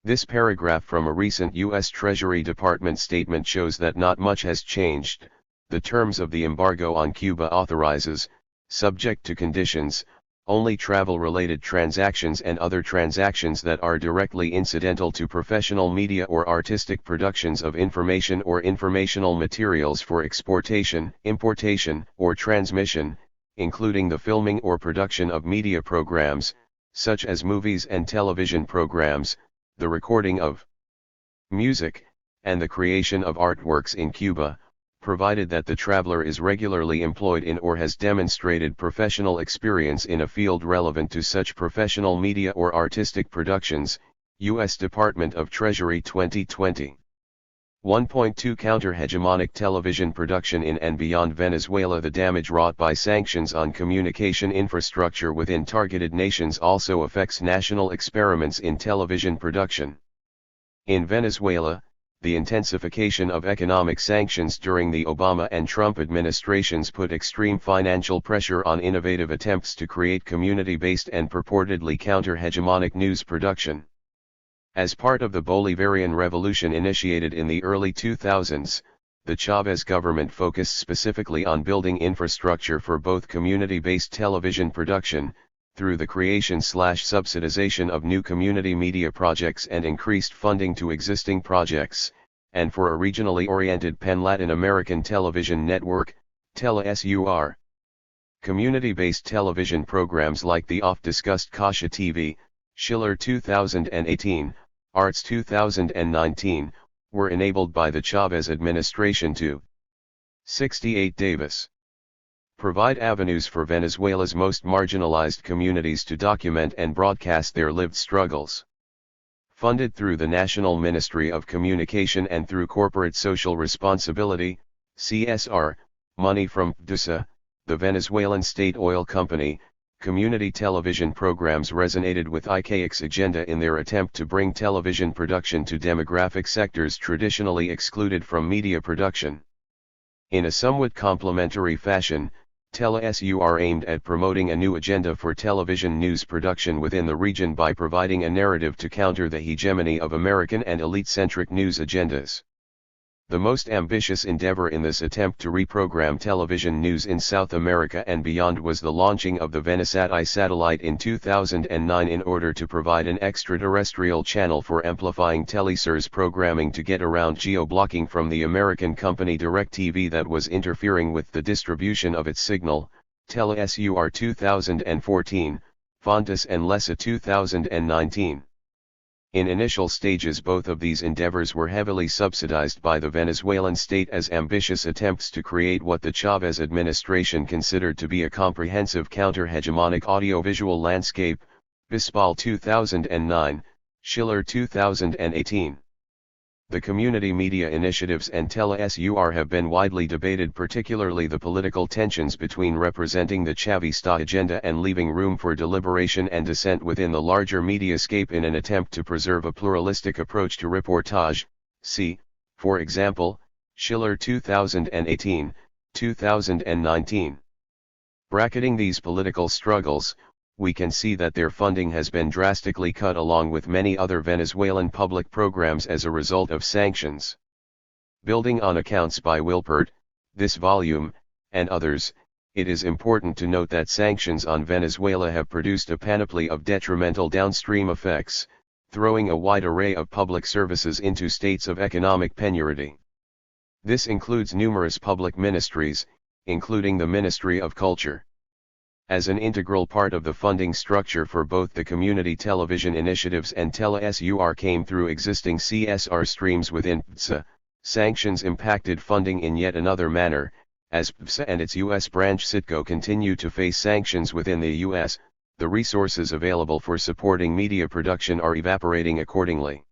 This paragraph from a recent U.S. Treasury Department statement shows that not much has changed. The terms of the embargo on Cuba authorizes, subject to conditions, only travel-related transactions and other transactions that are directly incidental to professional media or artistic productions of information or informational materials for exportation, importation, or transmission, including the filming or production of media programs, such as movies and television programs, the recording of music, and the creation of artworks in Cuba, provided that the traveler is regularly employed in or has demonstrated professional experience in a field relevant to such professional media or artistic productions. U.S. Department of Treasury 2020. 1.2 Counter-hegemonic television production in and beyond Venezuela. The damage wrought by sanctions on communication infrastructure within targeted nations also affects national experiments in television production. In Venezuela, the intensification of economic sanctions during the Obama and Trump administrations put extreme financial pressure on innovative attempts to create community-based and purportedly counter-hegemonic news production. As part of the Bolivarian Revolution initiated in the early 2000s, the Chavez government focused specifically on building infrastructure for both community-based television production, through the creation/subsidization of new community media projects and increased funding to existing projects, and for a regionally oriented Pan-Latin American television network, TeleSUR. Community-based television programs like the oft-discussed Kasha TV, Schiller 2018, Arts 2019, were enabled by the Chavez administration to 68 Davis. Provide avenues for Venezuela's most marginalized communities to document and broadcast their lived struggles. Funded through the National Ministry of Communication and through Corporate Social Responsibility, CSR, money from PDVSA, the Venezuelan state oil company, community television programs resonated with ICAIC's agenda in their attempt to bring television production to demographic sectors traditionally excluded from media production. In a somewhat complementary fashion, TeleSUR aimed at promoting a new agenda for television news production within the region by providing a narrative to counter the hegemony of American and elite-centric news agendas. The most ambitious endeavor in this attempt to reprogram television news in South America and beyond was the launching of the Venesat-I satellite in 2009 in order to provide an extraterrestrial channel for amplifying TeleSUR's programming to get around geo-blocking from the American company DirecTV that was interfering with the distribution of its signal. TeleSUR 2014, Fontes and Lessa 2019. In initial stages, both of these endeavors were heavily subsidized by the Venezuelan state as ambitious attempts to create what the Chavez administration considered to be a comprehensive counter-hegemonic audiovisual landscape. Bispal 2009, Schiller 2018. The community media initiatives and TeleSUR have been widely debated, particularly the political tensions between representing the Chavista agenda and leaving room for deliberation and dissent within the larger mediascape in an attempt to preserve a pluralistic approach to reportage. See, for example, Schiller 2018, 2019. Bracketing these political struggles, we can see that their funding has been drastically cut along with many other Venezuelan public programs as a result of sanctions. Building on accounts by Wilpert, this volume, and others, it is important to note that sanctions on Venezuela have produced a panoply of detrimental downstream effects, throwing a wide array of public services into states of economic penury. This includes numerous public ministries, including the Ministry of Culture. As an integral part of the funding structure for both the community television initiatives and TeleSUR came through existing CSR streams within PTSA, sanctions impacted funding in yet another manner, as PTSA and its U.S. branch CITGO continue to face sanctions within the U.S., the resources available for supporting media production are evaporating accordingly.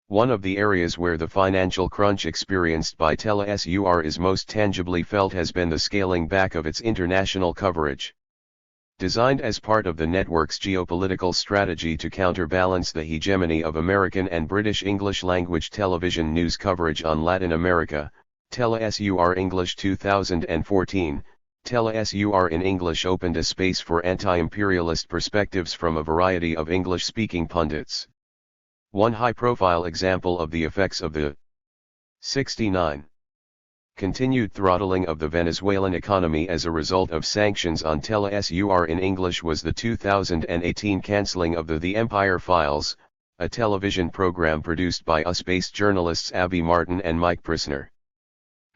One of the areas where the financial crunch experienced by TeleSUR is most tangibly felt has been the scaling back of its international coverage. Designed as part of the network's geopolitical strategy to counterbalance the hegemony of American and British English-language television news coverage on Latin America, TeleSUR English 2014, TeleSUR in English opened a space for anti-imperialist perspectives from a variety of English-speaking pundits. One high-profile example of the effects of the 69 continued throttling of the Venezuelan economy as a result of sanctions on TeleSUR in English was the 2018 cancelling of The Empire Files, a television program produced by US-based journalists Abby Martin and Mike Prissner.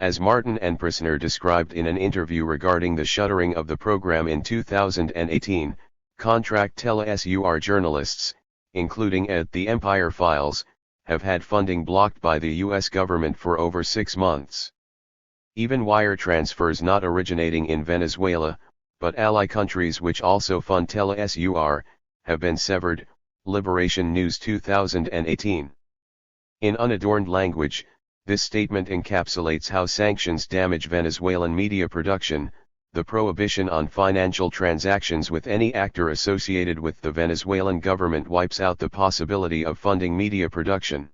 As Martin and Prissner described in an interview regarding the shuttering of the program in 2018, contract TeleSUR journalists, including at The Empire Files, have had funding blocked by the U.S. government for over 6 months. Even wire transfers not originating in Venezuela, but ally countries which also fund TeleSUR, have been severed. Liberation News 2018. In unadorned language, this statement encapsulates how sanctions damage Venezuelan media production. The prohibition on financial transactions with any actor associated with the Venezuelan government wipes out the possibility of funding media production.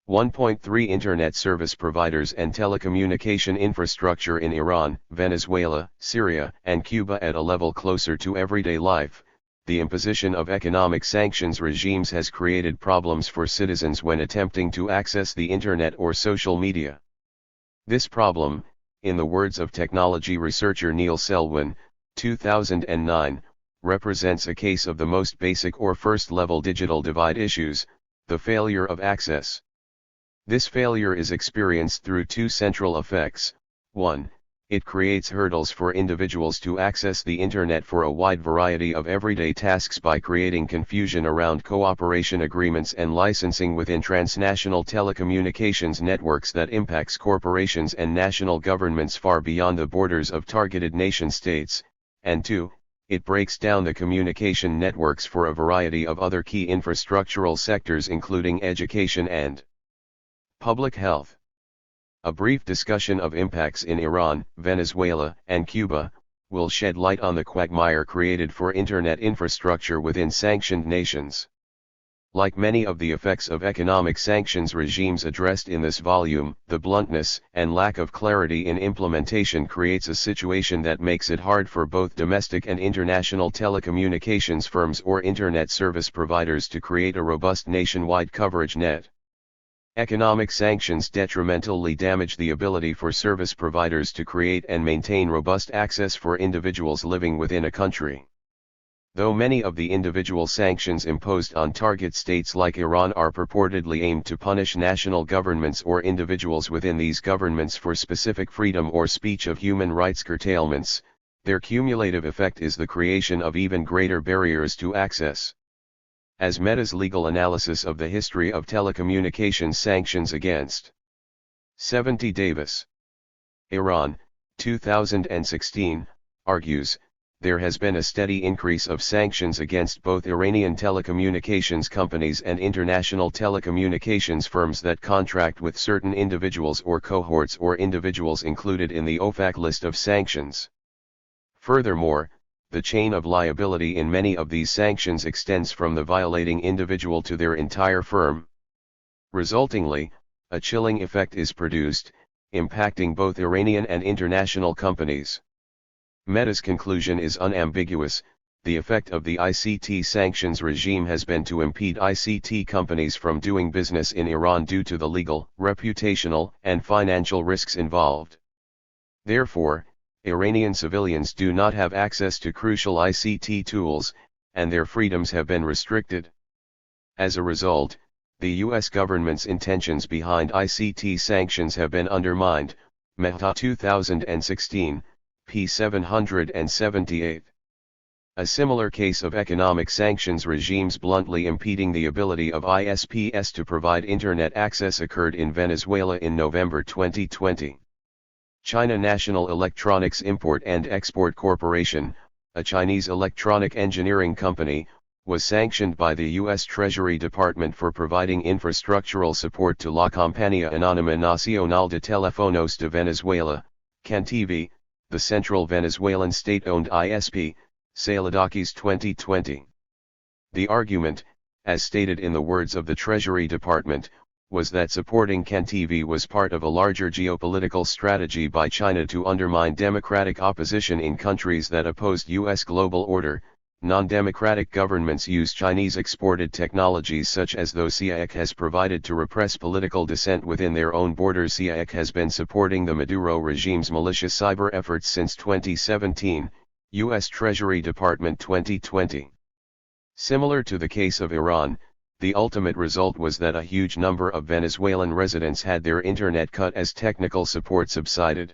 1.3 Internet service providers and telecommunication infrastructure in Iran, Venezuela, Syria, and Cuba at a level closer to everyday life. The imposition of economic sanctions regimes has created problems for citizens when attempting to access the Internet or social media. This problem, in the words of technology researcher Neil Selwyn, 2009, represents a case of the most basic or first-level digital divide issues, the failure of access. This failure is experienced through two central effects. 1. It creates hurdles for individuals to access the Internet for a wide variety of everyday tasks by creating confusion around cooperation agreements and licensing within transnational telecommunications networks that impacts corporations and national governments far beyond the borders of targeted nation-states, and 2. It breaks down the communication networks for a variety of other key infrastructural sectors including education and public health. A brief discussion of impacts in Iran, Venezuela, and Cuba will shed light on the quagmire created for Internet infrastructure within sanctioned nations. Like many of the effects of economic sanctions regimes addressed in this volume, the bluntness and lack of clarity in implementation creates a situation that makes it hard for both domestic and international telecommunications firms or Internet service providers to create a robust nationwide coverage net. Economic sanctions detrimentally damage the ability for service providers to create and maintain robust access for individuals living within a country. Though many of the individual sanctions imposed on target states like Iran are purportedly aimed to punish national governments or individuals within these governments for specific freedom or speech of human rights curtailments, their cumulative effect is the creation of even greater barriers to access. As Meta's legal analysis of the history of telecommunications sanctions against 70 Davis, Iran, 2016, argues, there has been a steady increase of sanctions against both Iranian telecommunications companies and international telecommunications firms that contract with certain individuals or cohorts or individuals included in the OFAC list of sanctions. Furthermore, the chain of liability in many of these sanctions extends from the violating individual to their entire firm. Resultingly, a chilling effect is produced, impacting both Iranian and international companies. Meta's conclusion is unambiguous: the effect of the ICT sanctions regime has been to impede ICT companies from doing business in Iran due to the legal, reputational, and financial risks involved. Therefore, Iranian civilians do not have access to crucial ICT tools, and their freedoms have been restricted. As a result, the U.S. government's intentions behind ICT sanctions have been undermined. Mehta 2016, p. 778. A similar case of economic sanctions regimes bluntly impeding the ability of ISPs to provide Internet access occurred in Venezuela in November 2020. China National Electronics Import and Export Corporation, a Chinese electronic engineering company, was sanctioned by the U.S. Treasury Department for providing infrastructural support to La Compañía Anónima Nacional de Teléfonos de Venezuela, CANTV, the central Venezuelan state-owned ISP, Saladakis 2020. The argument, as stated in the words of the Treasury Department, was that supporting CANTV was part of a larger geopolitical strategy by China to undermine democratic opposition in countries that opposed U.S. global order. Non-democratic governments use Chinese-exported technologies such as those CIEC has provided to repress political dissent within their own borders. CIEC has been supporting the Maduro regime's malicious cyber efforts since 2017, U.S. Treasury Department 2020. Similar to the case of Iran, the ultimate result was that a huge number of Venezuelan residents had their internet cut as technical support subsided.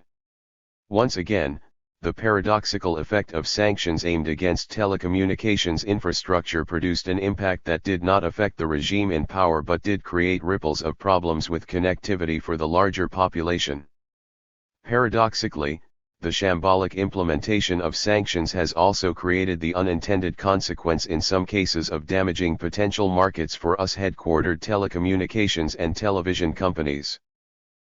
Once again, the paradoxical effect of sanctions aimed against telecommunications infrastructure produced an impact that did not affect the regime in power but did create ripples of problems with connectivity for the larger population. Paradoxically, the shambolic implementation of sanctions has also created the unintended consequence in some cases of damaging potential markets for US headquartered telecommunications and television companies.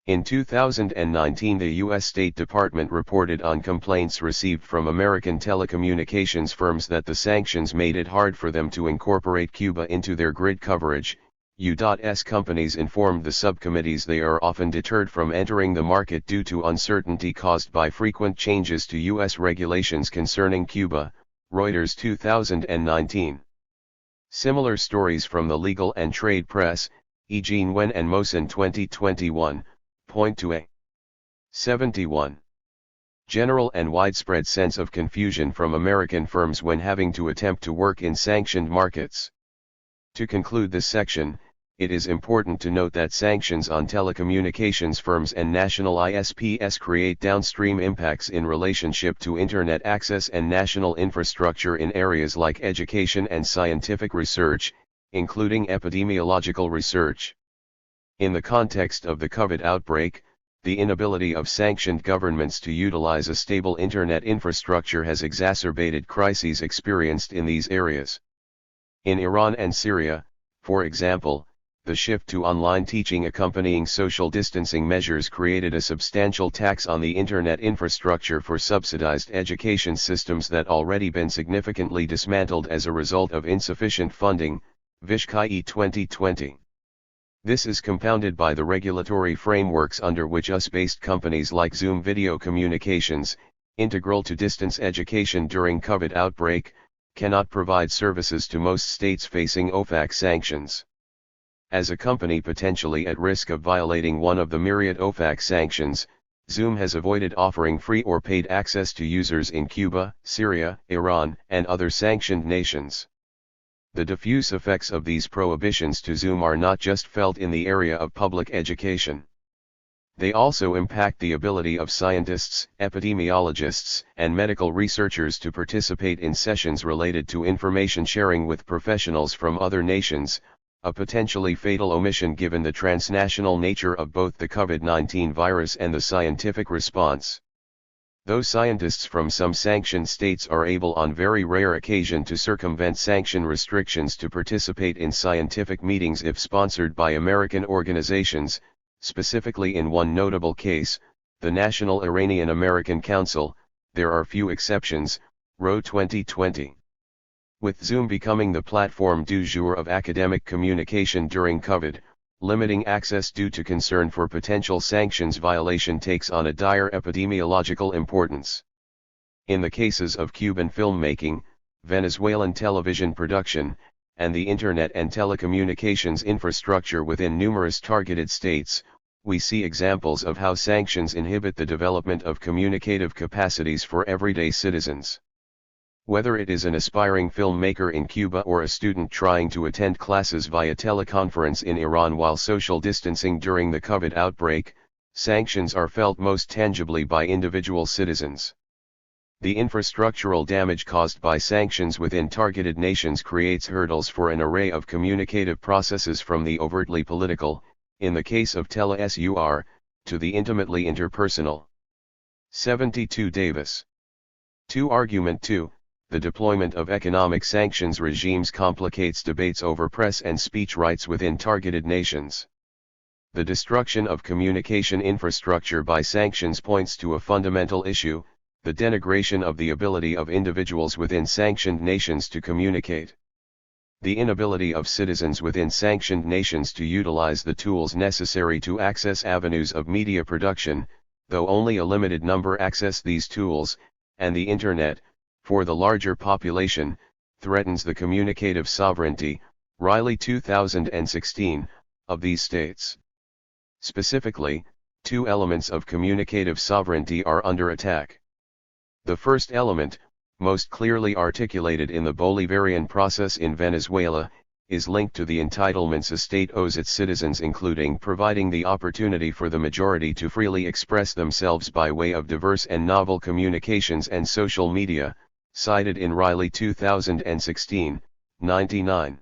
In 2019, the U.S. State Department reported on complaints received from American telecommunications firms that the sanctions made it hard for them to incorporate Cuba into their grid coverage. U.S. companies informed the subcommittees they are often deterred from entering the market due to uncertainty caused by frequent changes to U.S. regulations concerning Cuba, Reuters 2019. Similar stories from the legal and trade press, e.g. Nguyen and Mosin 2021. Point to a 71. General and widespread sense of confusion from American firms when having to attempt to work in sanctioned markets. To conclude this section, it is important to note that sanctions on telecommunications firms and national ISPs create downstream impacts in relationship to Internet access and national infrastructure in areas like education and scientific research, including epidemiological research. In the context of the COVID outbreak, the inability of sanctioned governments to utilize a stable Internet infrastructure has exacerbated crises experienced in these areas. In Iran and Syria, for example, the shift to online teaching accompanying social distancing measures created a substantial tax on the Internet infrastructure for subsidized education systems that already been significantly dismantled as a result of insufficient funding, Vishkai 2020. This is compounded by the regulatory frameworks under which US-based companies like Zoom Video Communications, integral to distance education during COVID outbreak, cannot provide services to most states facing OFAC sanctions. As a company potentially at risk of violating one of the myriad OFAC sanctions, Zoom has avoided offering free or paid access to users in Cuba, Syria, Iran, and other sanctioned nations. The diffuse effects of these prohibitions to Zoom are not just felt in the area of public education. They also impact the ability of scientists, epidemiologists, and medical researchers to participate in sessions related to information sharing with professionals from other nations, a potentially fatal omission given the transnational nature of both the COVID-19 virus and the scientific response. Though scientists from some sanctioned states are able on very rare occasion to circumvent sanction restrictions to participate in scientific meetings if sponsored by American organizations, specifically in one notable case, the National Iranian American Council, there are few exceptions, Roe 2020. With Zoom becoming the platform du jour of academic communication during COVID, limiting access due to concern for potential sanctions violation takes on a dire epidemiological importance. In the cases of Cuban filmmaking, Venezuelan television production, and the Internet and telecommunications infrastructure within numerous targeted states, we see examples of how sanctions inhibit the development of communicative capacities for everyday citizens. Whether it is an aspiring filmmaker in Cuba or a student trying to attend classes via teleconference in Iran while social distancing during the COVID outbreak, sanctions are felt most tangibly by individual citizens. The infrastructural damage caused by sanctions within targeted nations creates hurdles for an array of communicative processes from the overtly political, in the case of tele-SUR, to the intimately interpersonal. 72 Davis. 2 Argument 2. The deployment of economic sanctions regimes complicates debates over press and speech rights within targeted nations. The destruction of communication infrastructure by sanctions points to a fundamental issue: the denigration of the ability of individuals within sanctioned nations to communicate. The inability of citizens within sanctioned nations to utilize the tools necessary to access avenues of media production, though only a limited number access these tools, and the Internet, for the larger population, threatens the communicative sovereignty, Riley 2016, of these states. Specifically, 2 elements of communicative sovereignty are under attack. The first element, most clearly articulated in the Bolivarian process in Venezuela, is linked to the entitlements a state owes its citizens, including providing the opportunity for the majority to freely express themselves by way of diverse and novel communications and social media, cited in Riley 2016, 99.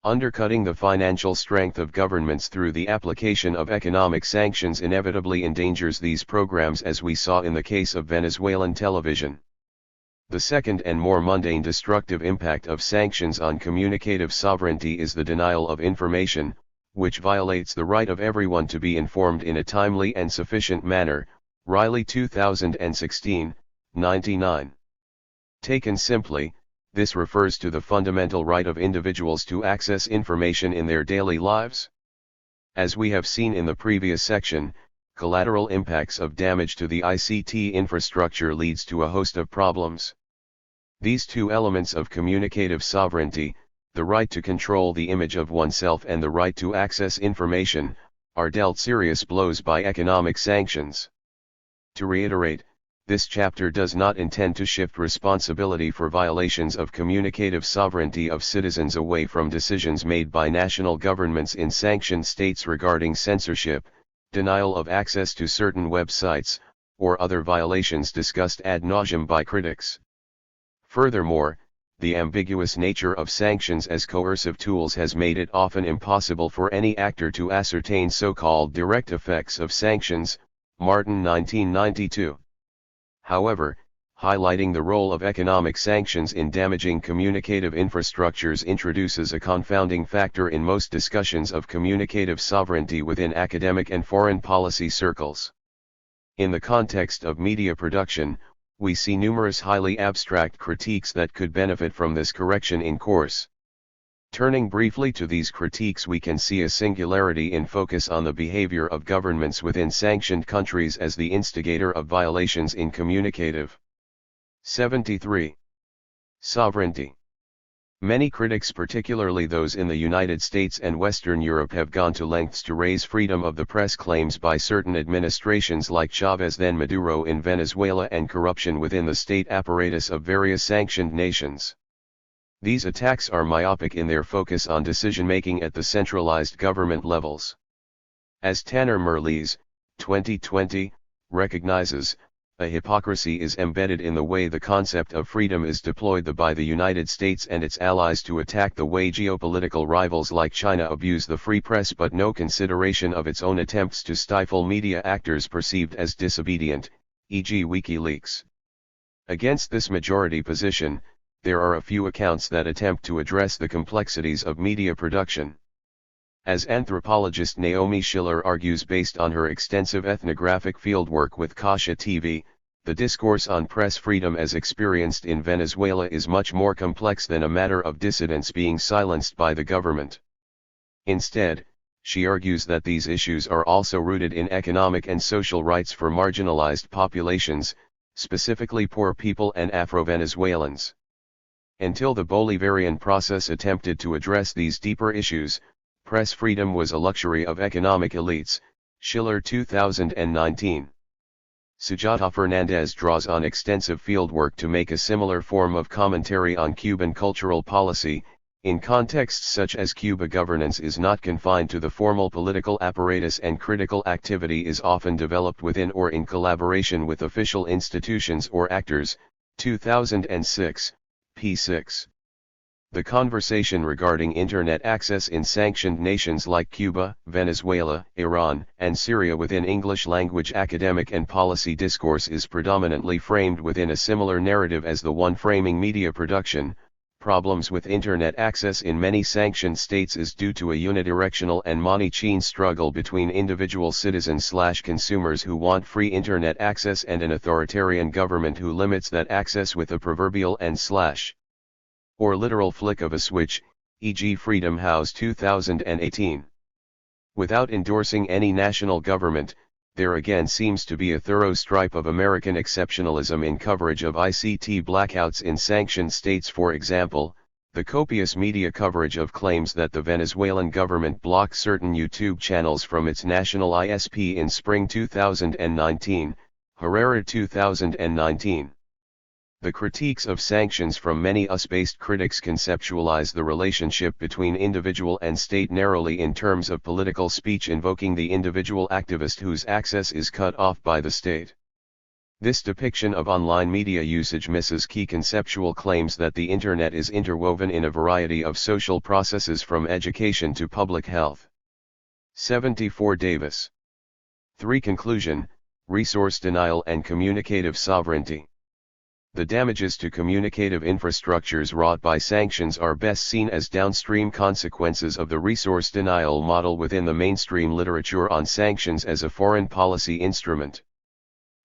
Undercutting the financial strength of governments through the application of economic sanctions inevitably endangers these programs, as we saw in the case of Venezuelan television. The second and more mundane destructive impact of sanctions on communicative sovereignty is the denial of information, which violates the right of everyone to be informed in a timely and sufficient manner, Riley 2016, 99. Taken simply, this refers to the fundamental right of individuals to access information in their daily lives. As we have seen in the previous section, collateral impacts of damage to the ICT infrastructure leads to a host of problems. These 2 elements of communicative sovereignty, the right to control the image of oneself and the right to access information, are dealt serious blows by economic sanctions. To reiterate, this chapter does not intend to shift responsibility for violations of communicative sovereignty of citizens away from decisions made by national governments in sanctioned states regarding censorship, denial of access to certain websites, or other violations discussed ad nauseam by critics. Furthermore, the ambiguous nature of sanctions as coercive tools has made it often impossible for any actor to ascertain so-called direct effects of sanctions, Martin 1992. However, highlighting the role of economic sanctions in damaging communicative infrastructures introduces a confounding factor in most discussions of communicative sovereignty within academic and foreign policy circles. In the context of media production, we see numerous highly abstract critiques that could benefit from this correction in course. Turning briefly to these critiques, we can see a singularity in focus on the behavior of governments within sanctioned countries as the instigator of violations in communicative. 73. Sovereignty. Many critics, particularly those in the United States and Western Europe, have gone to lengths to raise freedom of the press claims by certain administrations like Chavez then Maduro in Venezuela and corruption within the state apparatus of various sanctioned nations. These attacks are myopic in their focus on decision-making at the centralized government levels. As Tanner Merlis, 2020, recognizes, a hypocrisy is embedded in the way the concept of freedom is deployed by the United States and its allies to attack the way geopolitical rivals like China abuse the free press, but no consideration of its own attempts to stifle media actors perceived as disobedient, e.g. WikiLeaks. Against this majority position, there are a few accounts that attempt to address the complexities of media production. As anthropologist Naomi Schiller argues based on her extensive ethnographic fieldwork with Kasha TV, the discourse on press freedom as experienced in Venezuela is much more complex than a matter of dissidents being silenced by the government. Instead, she argues that these issues are also rooted in economic and social rights for marginalized populations, specifically poor people and Afro-Venezuelans. Until the Bolivarian process attempted to address these deeper issues, press freedom was a luxury of economic elites, Schiller 2019. Sujata Fernandez draws on extensive fieldwork to make a similar form of commentary on Cuban cultural policy. In contexts such as Cuba, governance is not confined to the formal political apparatus, and critical activity is often developed within or in collaboration with official institutions or actors. 2006, p. 6. The conversation regarding Internet access in sanctioned nations like Cuba, Venezuela, Iran, and Syria within English-language academic and policy discourse is predominantly framed within a similar narrative as the one framing media production. Problems with Internet access in many sanctioned states is due to a unidirectional and money-chain struggle between individual citizens/consumers who want free Internet access and an authoritarian government who limits that access with a proverbial or literal flick of a switch, e.g. Freedom House 2018. Without endorsing any national government, there again seems to be a thorough stripe of American exceptionalism in coverage of ICT blackouts in sanctioned states. For example, the copious media coverage of claims that the Venezuelan government blocked certain YouTube channels from its national ISP in spring 2019, Herrera 2019. The critiques of sanctions from many US-based critics conceptualize the relationship between individual and state narrowly in terms of political speech, invoking the individual activist whose access is cut off by the state. This depiction of online media usage misses key conceptual claims that the Internet is interwoven in a variety of social processes from education to public health. 74 Davis. 3. Conclusion: Resource denial and communicative sovereignty. The damages to communicative infrastructures wrought by sanctions are best seen as downstream consequences of the resource denial model within the mainstream literature on sanctions as a foreign policy instrument.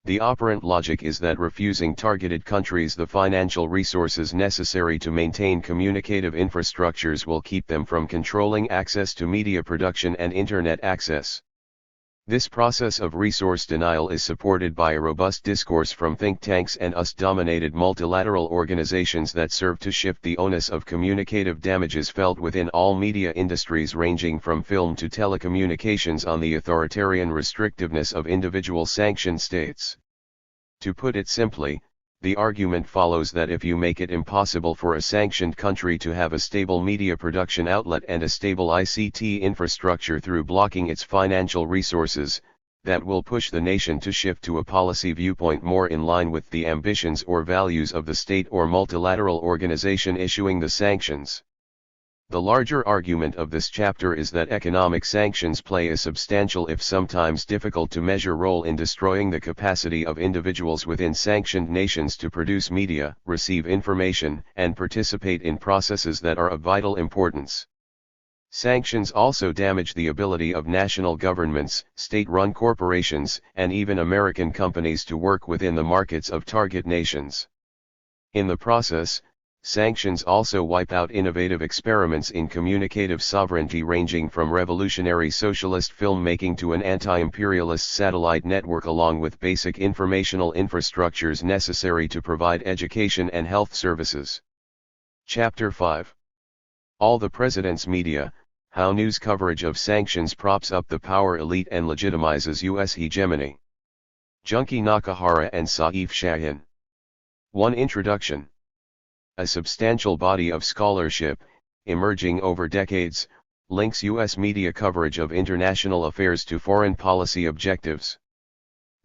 The operant logic is that refusing targeted countries the financial resources necessary to maintain communicative infrastructures will keep them from controlling access to media production and Internet access. This process of resource denial is supported by a robust discourse from think tanks and US-dominated multilateral organizations that serve to shift the onus of communicative damages felt within all media industries ranging from film to telecommunications on the authoritarian restrictiveness of individual sanctioned states. To put it simply, the argument follows that if you make it impossible for a sanctioned country to have a stable media production outlet and a stable ICT infrastructure through blocking its financial resources, that will push the nation to shift to a policy viewpoint more in line with the ambitions or values of the state or multilateral organization issuing the sanctions. The larger argument of this chapter is that economic sanctions play a substantial, if sometimes difficult to measure, role in destroying the capacity of individuals within sanctioned nations to produce media, receive information, and participate in processes that are of vital importance. Sanctions also damage the ability of national governments, state-run corporations, and even American companies to work within the markets of target nations. In the process, sanctions also wipe out innovative experiments in communicative sovereignty ranging from revolutionary socialist filmmaking to an anti-imperialist satellite network, along with basic informational infrastructures necessary to provide education and health services. Chapter 5. All the President's Media: How News Coverage of Sanctions Props Up the Power Elite and Legitimizes U.S. Hegemony. Junki Nakahara and Saif Shahin. 1. Introduction. A substantial body of scholarship, emerging over decades, links U.S. media coverage of international affairs to foreign policy objectives.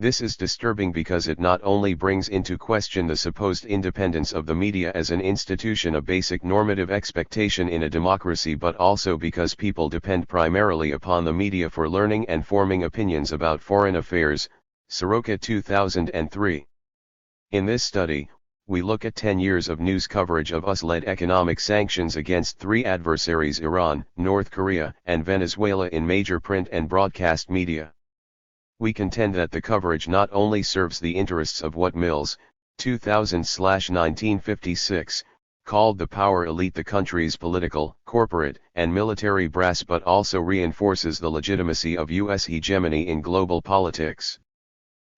This is disturbing because it not only brings into question the supposed independence of the media as an institution, a basic normative expectation in a democracy, but also because people depend primarily upon the media for learning and forming opinions about foreign affairs. Soroka 2003. In this study, we look at 10 years of news coverage of US-led economic sanctions against 3 adversaries: Iran, North Korea, and Venezuela, in major print and broadcast media. We contend that the coverage not only serves the interests of what Mills, 2000/1956, called the power elite, the country's political, corporate, and military brass, but also reinforces the legitimacy of U.S. hegemony in global politics.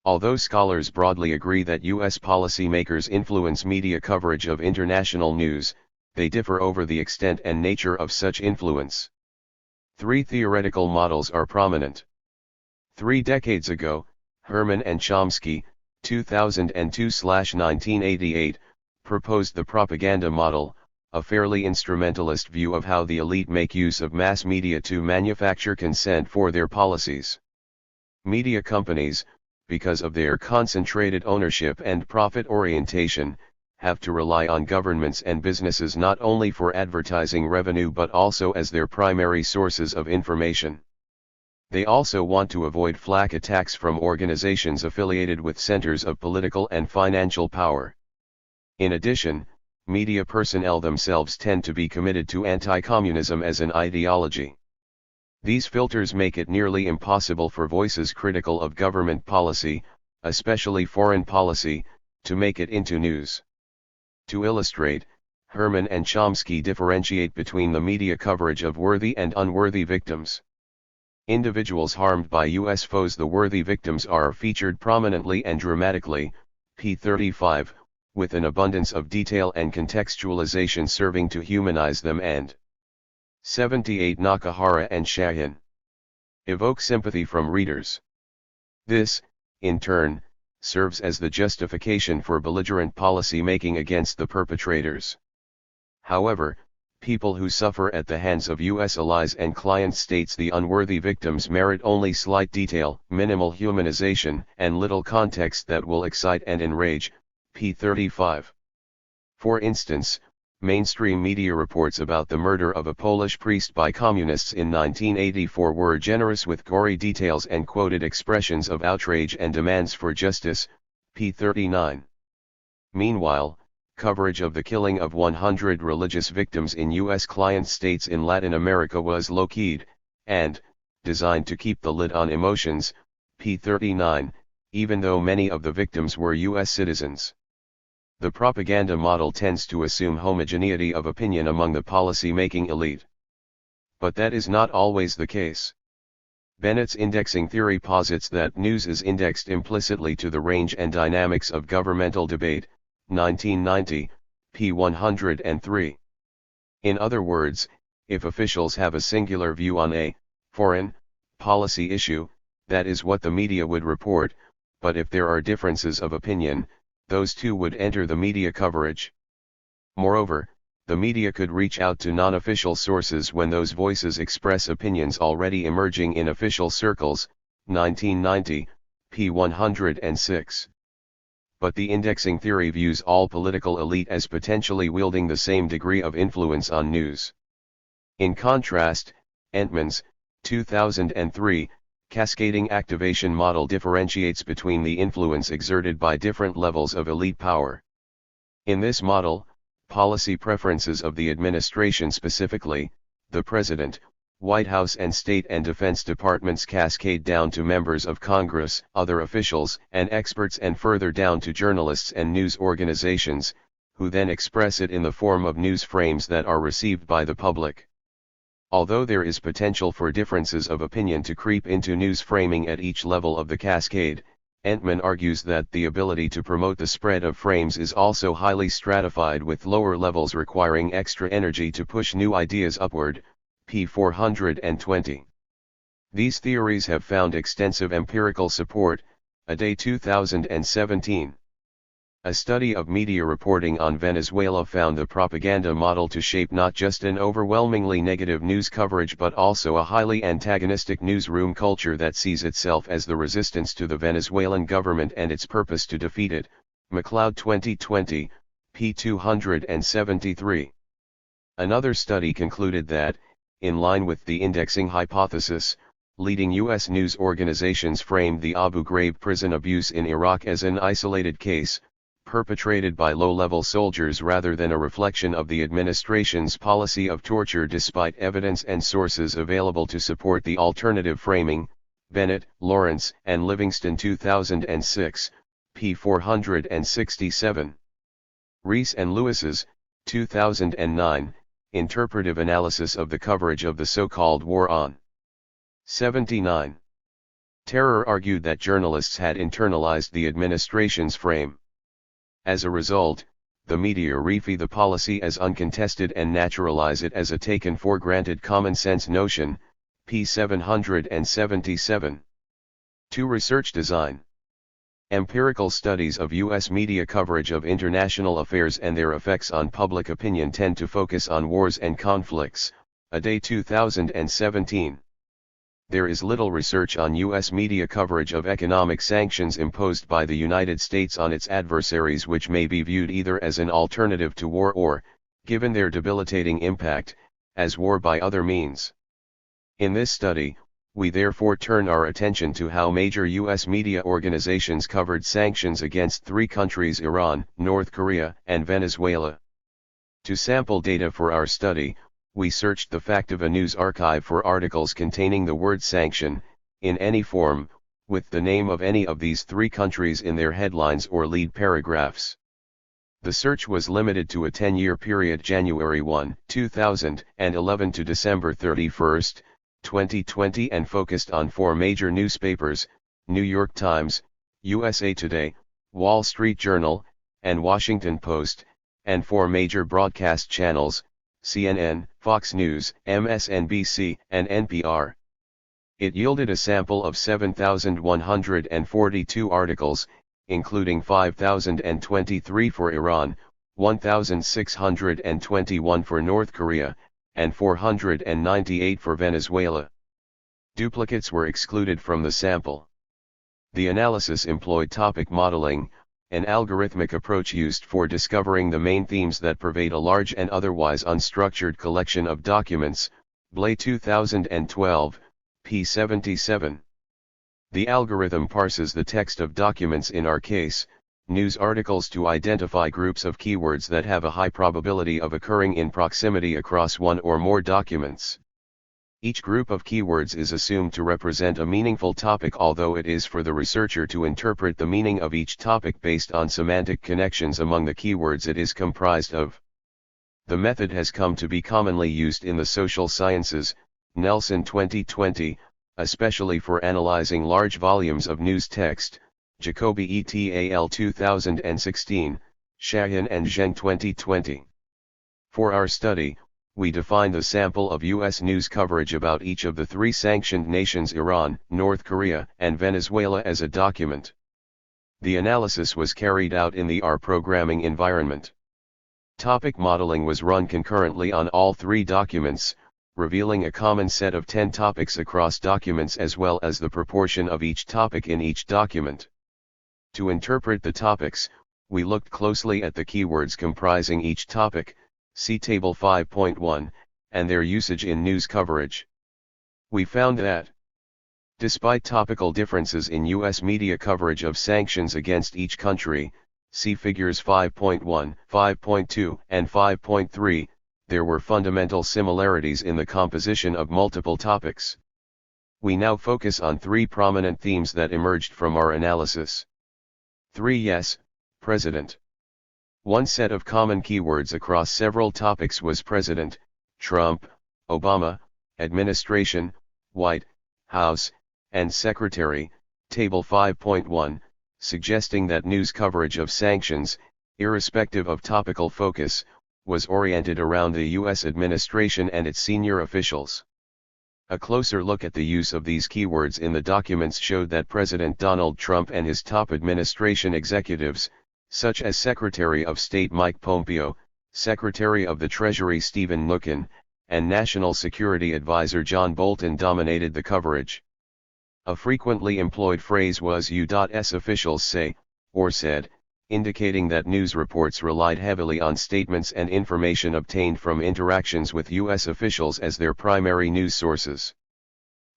Although scholars broadly agree that U.S. policymakers influence media coverage of international news, they differ over the extent and nature of such influence. 3 theoretical models are prominent. 3 decades ago, Herman and Chomsky, 2002-1988, proposed the propaganda model, a fairly instrumentalist view of how the elite make use of mass media to manufacture consent for their policies. Media companies, because of their concentrated ownership and profit orientation, have to rely on governments and businesses not only for advertising revenue but also as their primary sources of information. They also want to avoid flak attacks from organizations affiliated with centers of political and financial power. In addition, media personnel themselves tend to be committed to anti-communism as an ideology. These filters make it nearly impossible for voices critical of government policy, especially foreign policy, to make it into news. To illustrate, Herman and Chomsky differentiate between the media coverage of worthy and unworthy victims. Individuals harmed by U.S. foes. The worthy victims are featured prominently and dramatically, p. 35, with an abundance of detail and contextualization serving to humanize them, and 78 Nakahara and Shahin evoke sympathy from readers. This, in turn, serves as the justification for belligerent policy making against the perpetrators. However, people who suffer at the hands of U.S. allies and client states, the unworthy victims, merit only slight detail, minimal humanization, and little context that will excite and enrage, p. 35. For instance, mainstream media reports about the murder of a Polish priest by communists in 1984 were generous with gory details and quoted expressions of outrage and demands for justice, p. 39. Meanwhile, coverage of the killing of 100 religious victims in U.S. client states in Latin America was low-keyed, and designed to keep the lid on emotions, p. 39, even though many of the victims were U.S. citizens. The propaganda model tends to assume homogeneity of opinion among the policy-making elite. But that is not always the case. Bennett's indexing theory posits that news is indexed implicitly to the range and dynamics of governmental debate, 1990, p. 103. In other words, if officials have a singular view on a foreign policy issue, that is what the media would report, but if there are differences of opinion, those too would enter the media coverage. Moreover, the media could reach out to non-official sources when those voices express opinions already emerging in official circles, 1990, p. 106. But the indexing theory views all political elite as potentially wielding the same degree of influence on news. In contrast, Entman's, 2003, cascading activation model differentiates between the influence exerted by different levels of elite power. In this model, policy preferences of the administration, specifically, the President, White House and State and Defense Departments, cascade down to members of Congress, other officials and experts, and further down to journalists and news organizations, who then express it in the form of news frames that are received by the public. Although there is potential for differences of opinion to creep into news framing at each level of the cascade, Entman argues that the ability to promote the spread of frames is also highly stratified, with lower levels requiring extra energy to push new ideas upward, p. 420. These theories have found extensive empirical support, Day 2017. A study of media reporting on Venezuela found the propaganda model to shape not just an overwhelmingly negative news coverage but also a highly antagonistic newsroom culture that sees itself as the resistance to the Venezuelan government and its purpose to defeat it, McLeod 2020, p. 273. Another study concluded that, in line with the indexing hypothesis, leading U.S. news organizations framed the Abu Ghraib prison abuse in Iraq as an isolated case, perpetrated by low-level soldiers rather than a reflection of the administration's policy of torture, despite evidence and sources available to support the alternative framing. Bennett, Lawrence, and Livingston 2006, p. 467. Rees and Lewis's, 2009, Interpretive Analysis of the Coverage of the So-Called War on 79 Terror argued that journalists had internalized the administration's frame. As a result, the media refy the policy as uncontested and naturalize it as a taken-for-granted common-sense notion, p. 777. 2. Research design. Empirical studies of U.S. media coverage of international affairs and their effects on public opinion tend to focus on wars and conflicts, a day 2017. There is little research on U.S. media coverage of economic sanctions imposed by the United States on its adversaries, which may be viewed either as an alternative to war or, given their debilitating impact, as war by other means. In this study, we therefore turn our attention to how major U.S. media organizations covered sanctions against three countries: Iran, North Korea, and Venezuela. To sample data for our study, we searched the Factiva News archive for articles containing the word sanction, in any form, with the name of any of these three countries in their headlines or lead paragraphs. The search was limited to a 10-year period, January 1, 2011 to December 31, 2020, and focused on four major newspapers: New York Times, USA Today, Wall Street Journal, and Washington Post, and four major broadcast channels: CNN, Fox News, MSNBC, and NPR. It yielded a sample of 7,142 articles, including 5,023 for Iran, 1,621 for North Korea, and 498 for Venezuela. Duplicates were excluded from the sample. The analysis employed topic modeling, an algorithmic approach used for discovering the main themes that pervade a large and otherwise unstructured collection of documents, Blay 2012, p. 77. The algorithm parses the text of documents, in our case, news articles, to identify groups of keywords that have a high probability of occurring in proximity across one or more documents. Each group of keywords is assumed to represent a meaningful topic, although it is for the researcher to interpret the meaning of each topic based on semantic connections among the keywords it is comprised of. The method has come to be commonly used in the social sciences, Nelson 2020, especially for analyzing large volumes of news text, Jacobi et al. 2016, Shahin and Zheng 2020. For our study, we define the sample of U.S. news coverage about each of the three sanctioned nations, Iran, North Korea, and Venezuela, as a document. The analysis was carried out in the R programming environment. Topic modeling was run concurrently on all three documents, revealing a common set of 10 topics across documents as well as the proportion of each topic in each document. To interpret the topics, we looked closely at the keywords comprising each topic, see Table 5.1, and their usage in news coverage. We found that, despite topical differences in U.S. media coverage of sanctions against each country, see Figures 5.1, 5.2, and 5.3, there were fundamental similarities in the composition of multiple topics. We now focus on three prominent themes that emerged from our analysis. 3. Yes, President. One set of common keywords across several topics was President, Trump, Obama, Administration, White House, and Secretary, Table 5.1, suggesting that news coverage of sanctions, irrespective of topical focus, was oriented around the U.S. administration and its senior officials. A closer look at the use of these keywords in the documents showed that President Donald Trump and his top administration executives, such as Secretary of State Mike Pompeo, Secretary of the Treasury Stephen Mnuchin, and National Security Advisor John Bolton, dominated the coverage. A frequently employed phrase was U.S. officials say, or said, indicating that news reports relied heavily on statements and information obtained from interactions with U.S. officials as their primary news sources.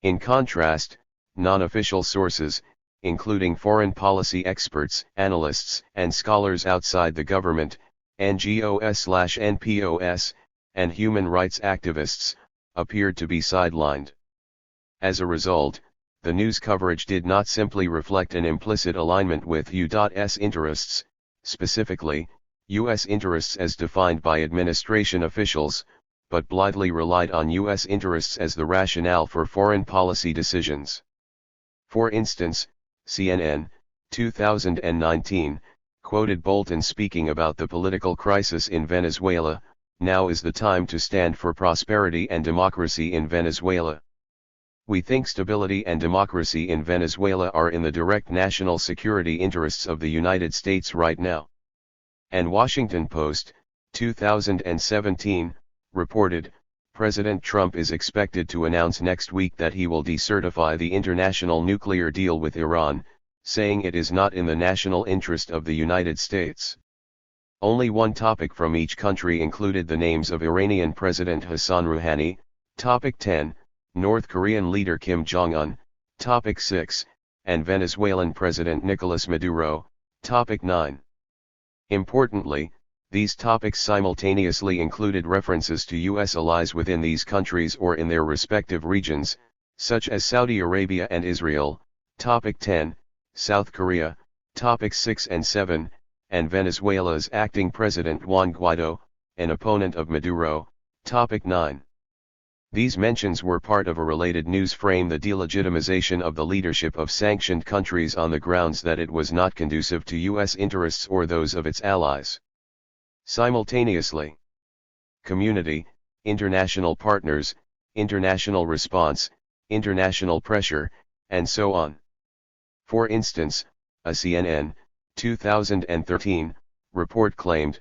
In contrast, non-official sources, including foreign policy experts, analysts, and scholars outside the government, NGOs/NPOs, and human rights activists, appeared to be sidelined. As a result, the news coverage did not simply reflect an implicit alignment with U.S. interests, specifically, U.S. interests as defined by administration officials, but blithely relied on U.S. interests as the rationale for foreign policy decisions. For instance, CNN, 2019, quoted Bolton speaking about the political crisis in Venezuela: "Now is the time to stand for prosperity and democracy in Venezuela." We think stability and democracy in Venezuela are in the direct national security interests of the United States right now. And Washington Post, 2017, reported, President Trump is expected to announce next week that he will decertify the international nuclear deal with Iran, saying it is not in the national interest of the United States. Only one topic from each country included the names of Iranian President Hassan Rouhani, Topic 10, North Korean leader Kim Jong-un, Topic 6, and Venezuelan President Nicolas Maduro, Topic 9. Importantly, these topics simultaneously included references to U.S. allies within these countries or in their respective regions, such as Saudi Arabia and Israel, Topic 10, South Korea, Topics 6 and 7, and Venezuela's acting President Juan Guaido, an opponent of Maduro, Topic 9. These mentions were part of a related news frame, the delegitimization of the leadership of sanctioned countries on the grounds that it was not conducive to U.S. interests or those of its allies. Simultaneously, community, international partners, international response, international pressure, and so on. For instance, a CNN, 2013, report claimed,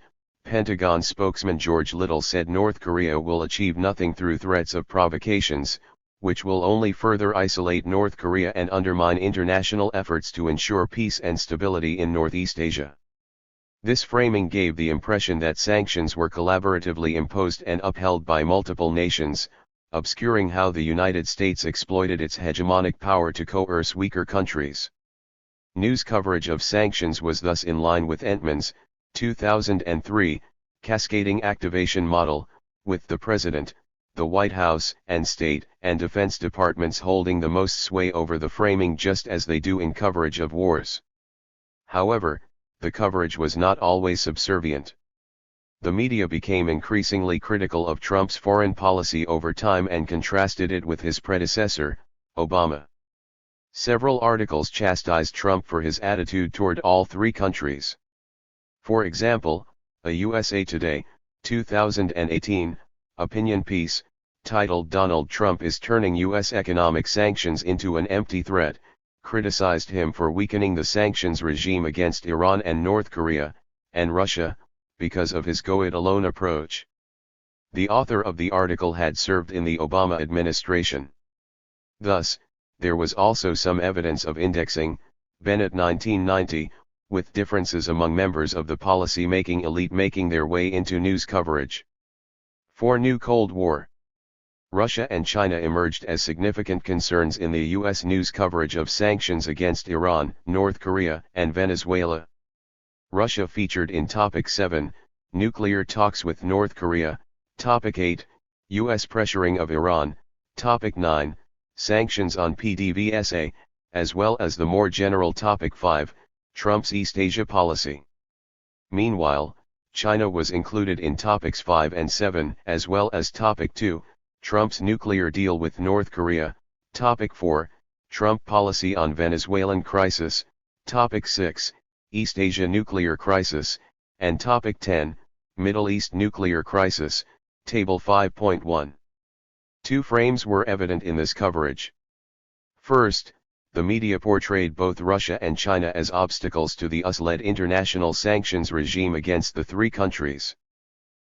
Pentagon spokesman George Little said North Korea will achieve nothing through threats of provocations, which will only further isolate North Korea and undermine international efforts to ensure peace and stability in Northeast Asia. This framing gave the impression that sanctions were collaboratively imposed and upheld by multiple nations, obscuring how the United States exploited its hegemonic power to coerce weaker countries. News coverage of sanctions was thus in line with Entman's 2003 cascading activation model, with the President, the White House, and State and Defense Departments holding the most sway over the framing, just as they do in coverage of wars. However, the coverage was not always subservient. The media became increasingly critical of Trump's foreign policy over time and contrasted it with his predecessor, Obama. Several articles chastised Trump for his attitude toward all three countries. For example, a USA Today, 2018, opinion piece, titled "Donald Trump is Turning U.S. Economic Sanctions into an Empty Threat," criticized him for weakening the sanctions regime against Iran and North Korea, and Russia, because of his go-it-alone approach. The author of the article had served in the Obama administration. Thus, there was also some evidence of indexing, Bennett 1990, with differences among members of the policy-making elite making their way into news coverage. For New Cold War, Russia and China emerged as significant concerns in the U.S. news coverage of sanctions against Iran, North Korea, and Venezuela. Russia featured in Topic 7, Nuclear Talks with North Korea, Topic 8, U.S. Pressuring of Iran, Topic 9, Sanctions on PDVSA, as well as the more general Topic 5, Trump's East Asia policy. Meanwhile, China was included in Topics 5 and 7, as well as Topic 2, Trump's nuclear deal with North Korea, Topic 4, Trump policy on Venezuelan crisis, Topic 6, East Asia nuclear crisis, and Topic 10, Middle East nuclear crisis, Table 5.1. Two frames were evident in this coverage. First, the media portrayed both Russia and China as obstacles to the US-led international sanctions regime against the three countries.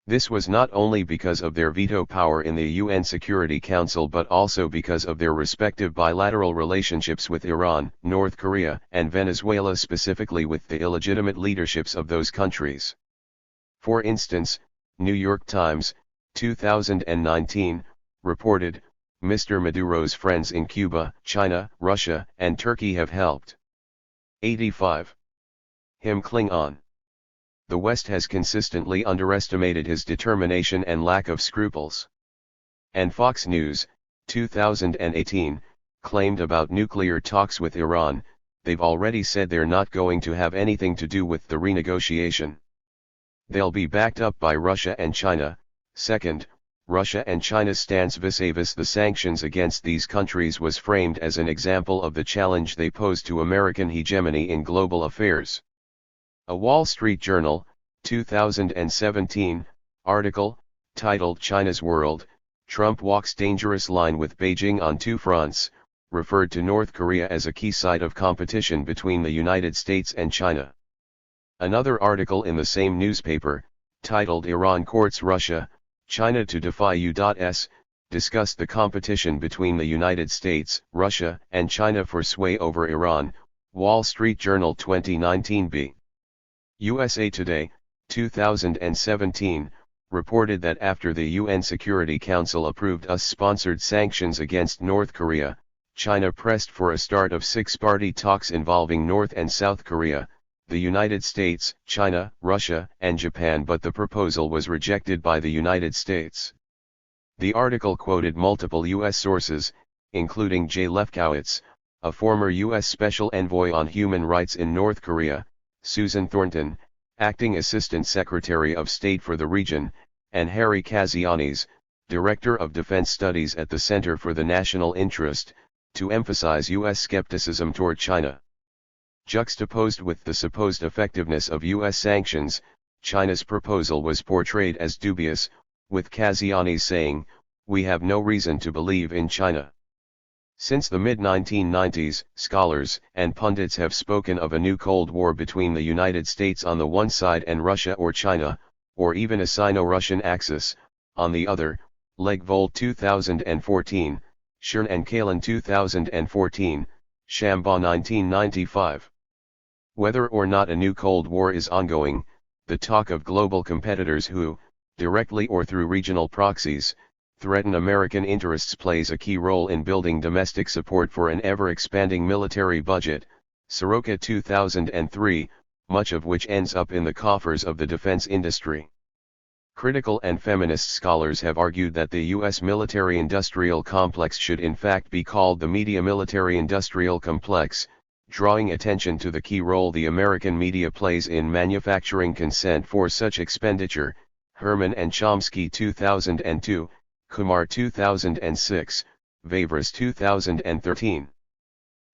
This was not only because of their veto power in the UN Security Council but also because of their respective bilateral relationships with Iran, North Korea, and Venezuela, specifically with the illegitimate leaderships of those countries. For instance, New York Times, 2019, reported, Mr. Maduro's friends in Cuba, China, Russia, and Turkey have helped 85 him cling on. The West has consistently underestimated his determination and lack of scruples. And Fox News, 2018, claimed about nuclear talks with Iran, they've already said they're not going to have anything to do with the renegotiation. They'll be backed up by Russia and China. Second, Russia and China's stance vis-a-vis the sanctions against these countries was framed as an example of the challenge they pose to American hegemony in global affairs. A Wall Street Journal, 2017, article, titled China's World, Trump walks dangerous line with Beijing on two fronts, referred to North Korea as a key site of competition between the United States and China. Another article in the same newspaper, titled Iran Courts Russia, China to Defy U.S., discussed the competition between the United States, Russia, and China for sway over Iran, Wall Street Journal 2019b. USA Today, 2017, reported that after the UN Security Council approved US-sponsored sanctions against North Korea, China pressed for a start of six-party talks involving North and South Korea, the United States, China, Russia, and Japan, but the proposal was rejected by the United States. The article quoted multiple U.S. sources, including Jay Lefkowitz, a former U.S. Special Envoy on Human Rights in North Korea, Susan Thornton, Acting Assistant Secretary of State for the region, and Harry Kazianis, Director of Defense Studies at the Center for the National Interest, to emphasize U.S. skepticism toward China. Juxtaposed with the supposed effectiveness of U.S. sanctions, China's proposal was portrayed as dubious, with Kazianis saying, "We have no reason to believe in China." Since the mid-1990s, scholars and pundits have spoken of a new Cold War between the United States on the one side and Russia or China, or even a Sino-Russian axis, on the other, Legvold 2014, Shern and Kalin 2014, Shambaugh 1995. Whether or not a new Cold War is ongoing, the talk of global competitors who, directly or through regional proxies, threaten American interests plays a key role in building domestic support for an ever-expanding military budget, Soroka 2003, much of which ends up in the coffers of the defense industry. Critical and feminist scholars have argued that the U.S. military-industrial complex should in fact be called the media military-industrial complex, drawing attention to the key role the American media plays in manufacturing consent for such expenditure, Herman and Chomsky 2002, Kumar 2006, Vavras 2013.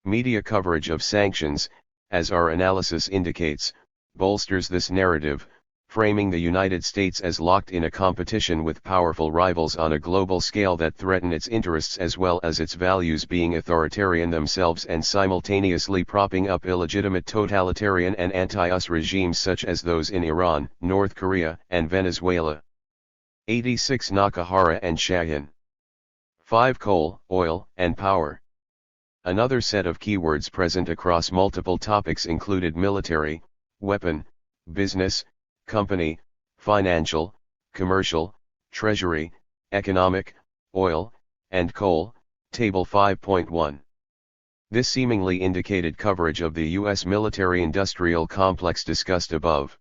Media coverage of sanctions, as our analysis indicates, bolsters this narrative, framing the United States as locked in a competition with powerful rivals on a global scale that threaten its interests as well as its values, being authoritarian themselves and simultaneously propping up illegitimate totalitarian and anti-US regimes such as those in Iran, North Korea, and Venezuela. 86 Nakahara and Shahin. 5 Coal, oil, and power. Another set of keywords present across multiple topics included military, weapon, business, company, financial, commercial, treasury, economic, oil, and coal, Table 5.1. This seemingly indicated coverage of the U.S. military-industrial complex discussed above.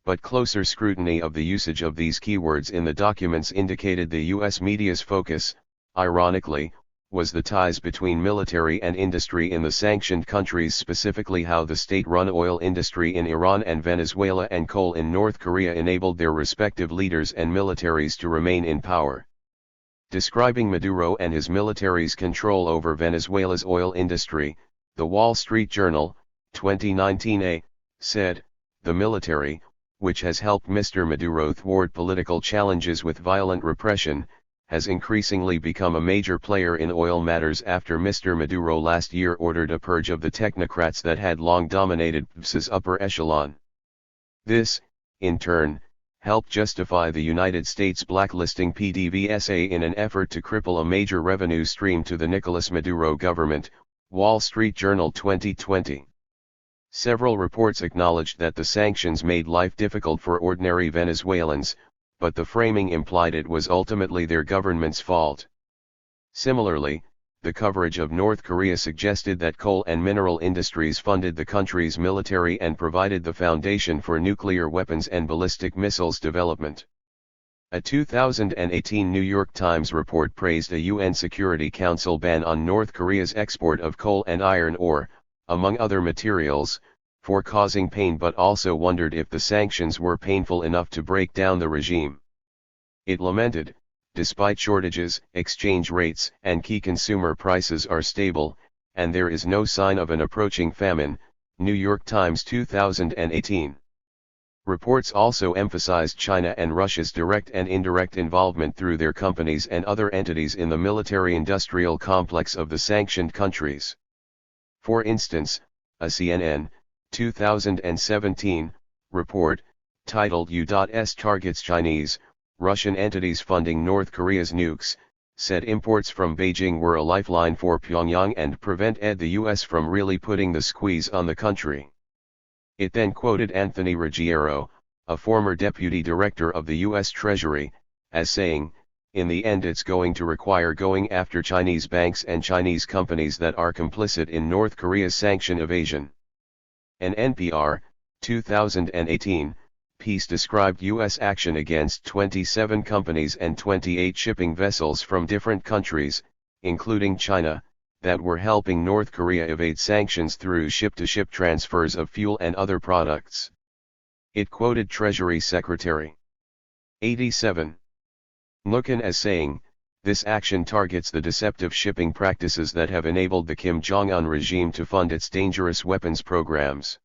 But closer scrutiny of the usage of these keywords in the documents indicated the U.S. media's focus, ironically, was the ties between military and industry in the sanctioned countries, specifically how the state-run oil industry in Iran and Venezuela and coal in North Korea enabled their respective leaders and militaries to remain in power. Describing Maduro and his military's control over Venezuela's oil industry, the Wall Street Journal, 2019a, said, "The military, which has helped Mr. Maduro thwart political challenges with violent repression, has increasingly become a major player in oil matters after Mr. Maduro last year ordered a purge of the technocrats that had long dominated PDVSA's upper echelon. This, in turn, helped justify the United States blacklisting PDVSA in an effort to cripple a major revenue stream to the Nicolas Maduro government, Wall Street Journal 2020. Several reports acknowledged that the sanctions made life difficult for ordinary Venezuelans, but the framing implied it was ultimately their government's fault. Similarly, the coverage of North Korea suggested that coal and mineral industries funded the country's military and provided the foundation for nuclear weapons and ballistic missiles development. A 2018 New York Times report praised a UN Security Council ban on North Korea's export of coal and iron ore, among other materials, for causing pain, but also wondered if the sanctions were painful enough to break down the regime. It lamented, despite shortages, exchange rates and key consumer prices are stable, and there is no sign of an approaching famine, New York Times 2018. Reports also emphasized China and Russia's direct and indirect involvement through their companies and other entities in the military-industrial complex of the sanctioned countries. For instance, a CNN, 2017, report, titled U.S. Targets Chinese, Russian Entities Funding North Korea's Nukes, said imports from Beijing were a lifeline for Pyongyang and prevented the U.S. from really putting the squeeze on the country. It then quoted Anthony Ruggiero, a former deputy director of the U.S. Treasury, as saying, "In the end it's going to require going after Chinese banks and Chinese companies that are complicit in North Korea's sanction evasion." An NPR, 2018, piece described U.S. action against 27 companies and 28 shipping vessels from different countries, including China, that were helping North Korea evade sanctions through ship-to-ship transfers of fuel and other products. It quoted Treasury Secretary 87 Lucan as saying, "This action targets the deceptive shipping practices that have enabled the Kim Jong-un regime to fund its dangerous weapons programs."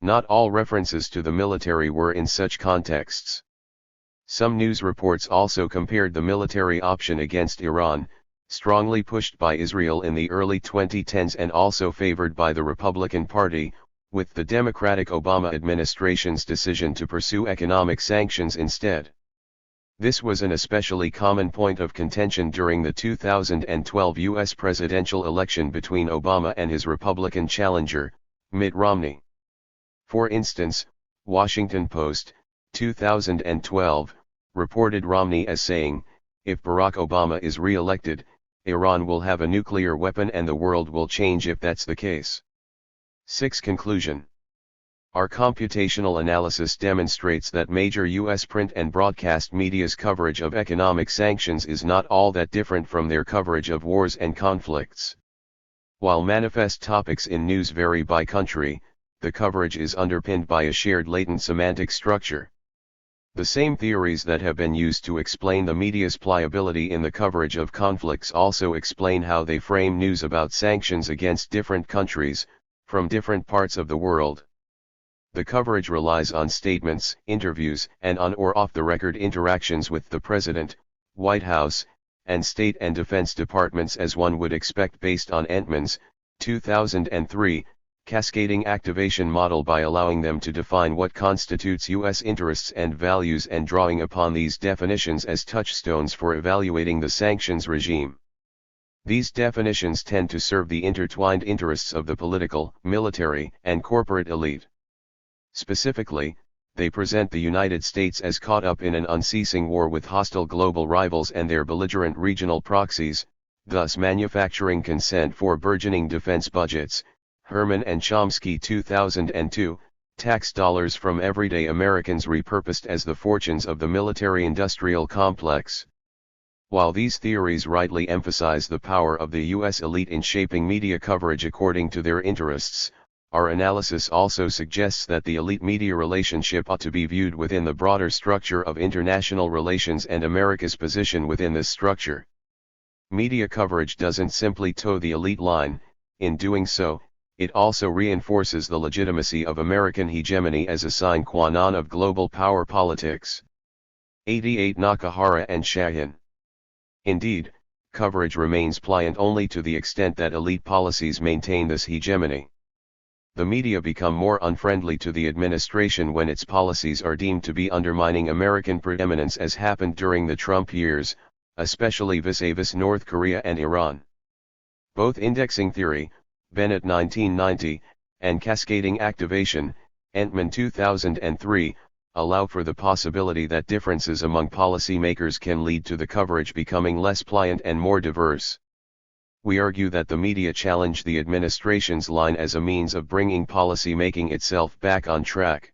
Not all references to the military were in such contexts. Some news reports also compared the military option against Iran, strongly pushed by Israel in the early 2010s and also favored by the Republican Party, with the Democratic Obama administration's decision to pursue economic sanctions instead. This was an especially common point of contention during the 2012 U.S. presidential election between Obama and his Republican challenger, Mitt Romney. For instance, Washington Post, 2012, reported Romney as saying, "If Barack Obama is re-elected, Iran will have a nuclear weapon and the world will change if that's the case." 6. Conclusion. Our computational analysis demonstrates that major U.S. print and broadcast media's coverage of economic sanctions is not all that different from their coverage of wars and conflicts. While manifest topics in news vary by country, the coverage is underpinned by a shared latent semantic structure. The same theories that have been used to explain the media's pliability in the coverage of conflicts also explain how they frame news about sanctions against different countries, from different parts of the world. The coverage relies on statements, interviews, and on or off-the-record interactions with the President, White House, and State and Defense Departments as one would expect based on Entman's, 2003, cascading activation model by allowing them to define what constitutes U.S. interests and values and drawing upon these definitions as touchstones for evaluating the sanctions regime. These definitions tend to serve the intertwined interests of the political, military, and corporate elite. Specifically, they present the United States as caught up in an unceasing war with hostile global rivals and their belligerent regional proxies, thus manufacturing consent for burgeoning defense budgets. Herman and Chomsky 2002, tax dollars from everyday Americans repurposed as the fortunes of the military-industrial complex. While these theories rightly emphasize the power of the U.S. elite in shaping media coverage according to their interests, our analysis also suggests that the elite-media relationship ought to be viewed within the broader structure of international relations and America's position within this structure. Media coverage doesn't simply toe the elite line; in doing so, it also reinforces the legitimacy of American hegemony as a sine qua non of global power politics. 88 Nakahara and Shahin. Indeed, coverage remains pliant only to the extent that elite policies maintain this hegemony. The media become more unfriendly to the administration when its policies are deemed to be undermining American preeminence, as happened during the Trump years, especially vis-a-vis North Korea and Iran. Both indexing theory, Bennett 1990, and cascading activation, Entman 2003, allow for the possibility that differences among policymakers can lead to the coverage becoming less pliant and more diverse. We argue that the media challenge the administration's line as a means of bringing policymaking itself back on track.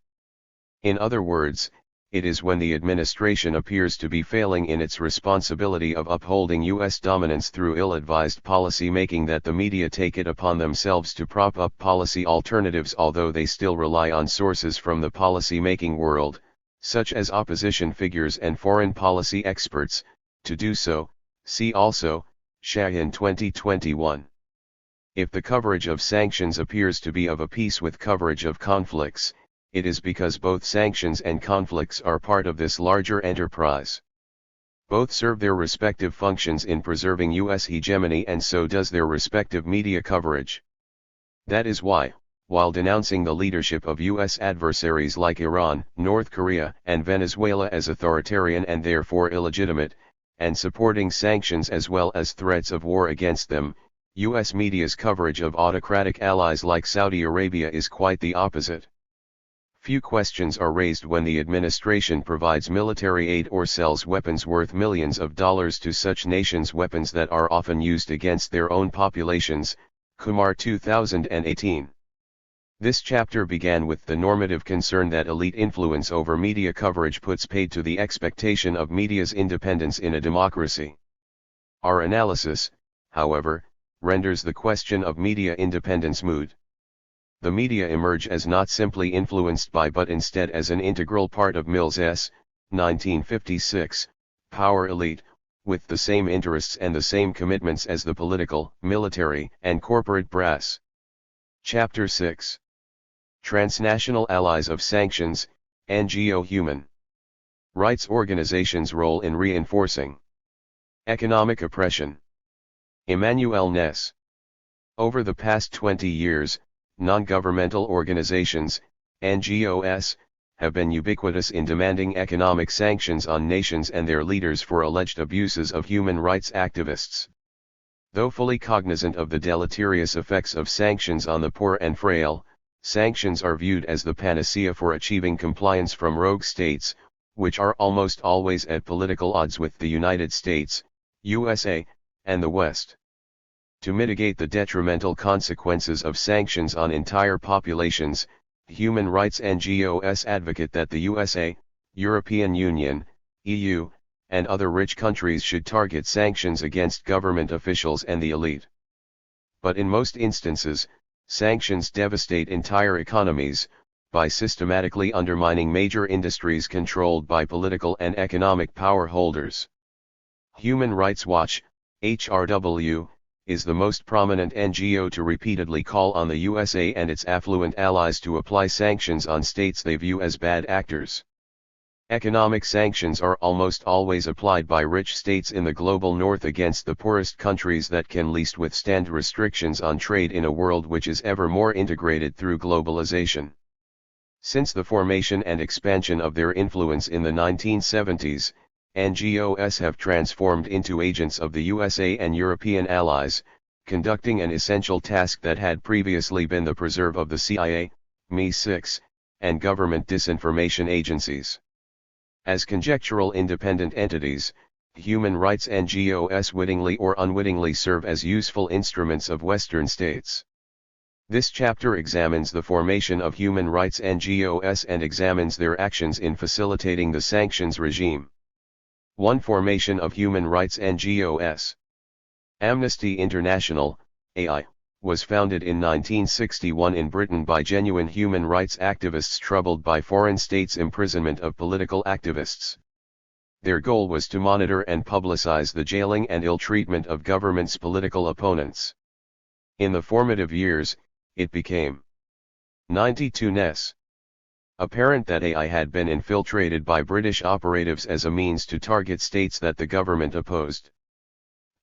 In other words, it is when the administration appears to be failing in its responsibility of upholding U.S. dominance through ill-advised policy making that the media take it upon themselves to prop up policy alternatives, although they still rely on sources from the policy-making world, such as opposition figures and foreign policy experts, to do so. See also, Shahin 2021. If the coverage of sanctions appears to be of a piece with coverage of conflicts, it is because both sanctions and conflicts are part of this larger enterprise. Both serve their respective functions in preserving U.S. hegemony, and so does their respective media coverage. That is why, while denouncing the leadership of U.S. adversaries like Iran, North Korea, and Venezuela as authoritarian and therefore illegitimate, and supporting sanctions as well as threats of war against them, U.S. media's coverage of autocratic allies like Saudi Arabia is quite the opposite. Few questions are raised when the administration provides military aid or sells weapons worth millions of dollars to such nations, weapons that are often used against their own populations. Kumar 2018. This chapter began with the normative concern that elite influence over media coverage puts paid to the expectation of media's independence in a democracy. Our analysis, however, renders the question of media independence moot. The media emerge as not simply influenced by but instead as an integral part of Mill's 1956, power elite, with the same interests and the same commitments as the political, military, and corporate brass. Chapter 6. Transnational Allies of Sanctions, NGO Human Rights Organizations' Role in Reinforcing Economic Oppression. Emmanuel Ness. Over the past 20 years, non-governmental organizations, NGOs, have been ubiquitous in demanding economic sanctions on nations and their leaders for alleged abuses of human rights activists. Though fully cognizant of the deleterious effects of sanctions on the poor and frail, sanctions are viewed as the panacea for achieving compliance from rogue states, which are almost always at political odds with the United States, USA, and the West. To mitigate the detrimental consequences of sanctions on entire populations, human rights NGOs advocate that the USA, European Union, EU, and other rich countries should target sanctions against government officials and the elite. But in most instances, sanctions devastate entire economies, by systematically undermining major industries controlled by political and economic power holders. Human Rights Watch, HRW, is the most prominent NGO to repeatedly call on the USA and its affluent allies to apply sanctions on states they view as bad actors. Economic sanctions are almost always applied by rich states in the global north against the poorest countries that can least withstand restrictions on trade in a world which is ever more integrated through globalization. Since the formation and expansion of their influence in the 1970s, NGOs have transformed into agents of the USA and European allies, conducting an essential task that had previously been the preserve of the CIA, MI6, and government disinformation agencies. As conjectural independent entities, human rights NGOs wittingly or unwittingly serve as useful instruments of Western states. This chapter examines the formation of human rights NGOs and examines their actions in facilitating the sanctions regime. 1. Formation of human rights NGOs. Amnesty International, AI, was founded in 1961 in Britain by genuine human rights activists troubled by foreign states' imprisonment of political activists. Their goal was to monitor and publicize the jailing and ill-treatment of government's political opponents. In the formative years, it became 92ness apparent that AI had been infiltrated by British operatives as a means to target states that the government opposed.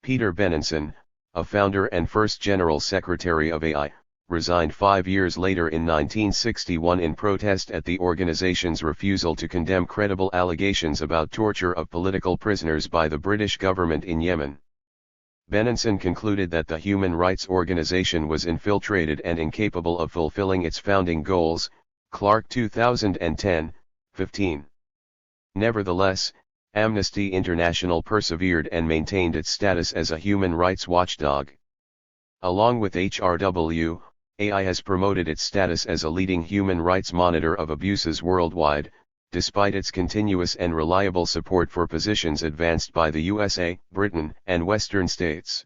Peter Benenson, a founder and first General Secretary of AI, resigned 5 years later in 1961 in protest at the organization's refusal to condemn credible allegations about torture of political prisoners by the British government in Yemen. Benenson concluded that the human rights organization was infiltrated and incapable of fulfilling its founding goals, Clark 2010, 15. Nevertheless, Amnesty International persevered and maintained its status as a human rights watchdog. Along with HRW, AI has promoted its status as a leading human rights monitor of abuses worldwide, despite its continuous and reliable support for positions advanced by the USA, Britain, and Western states.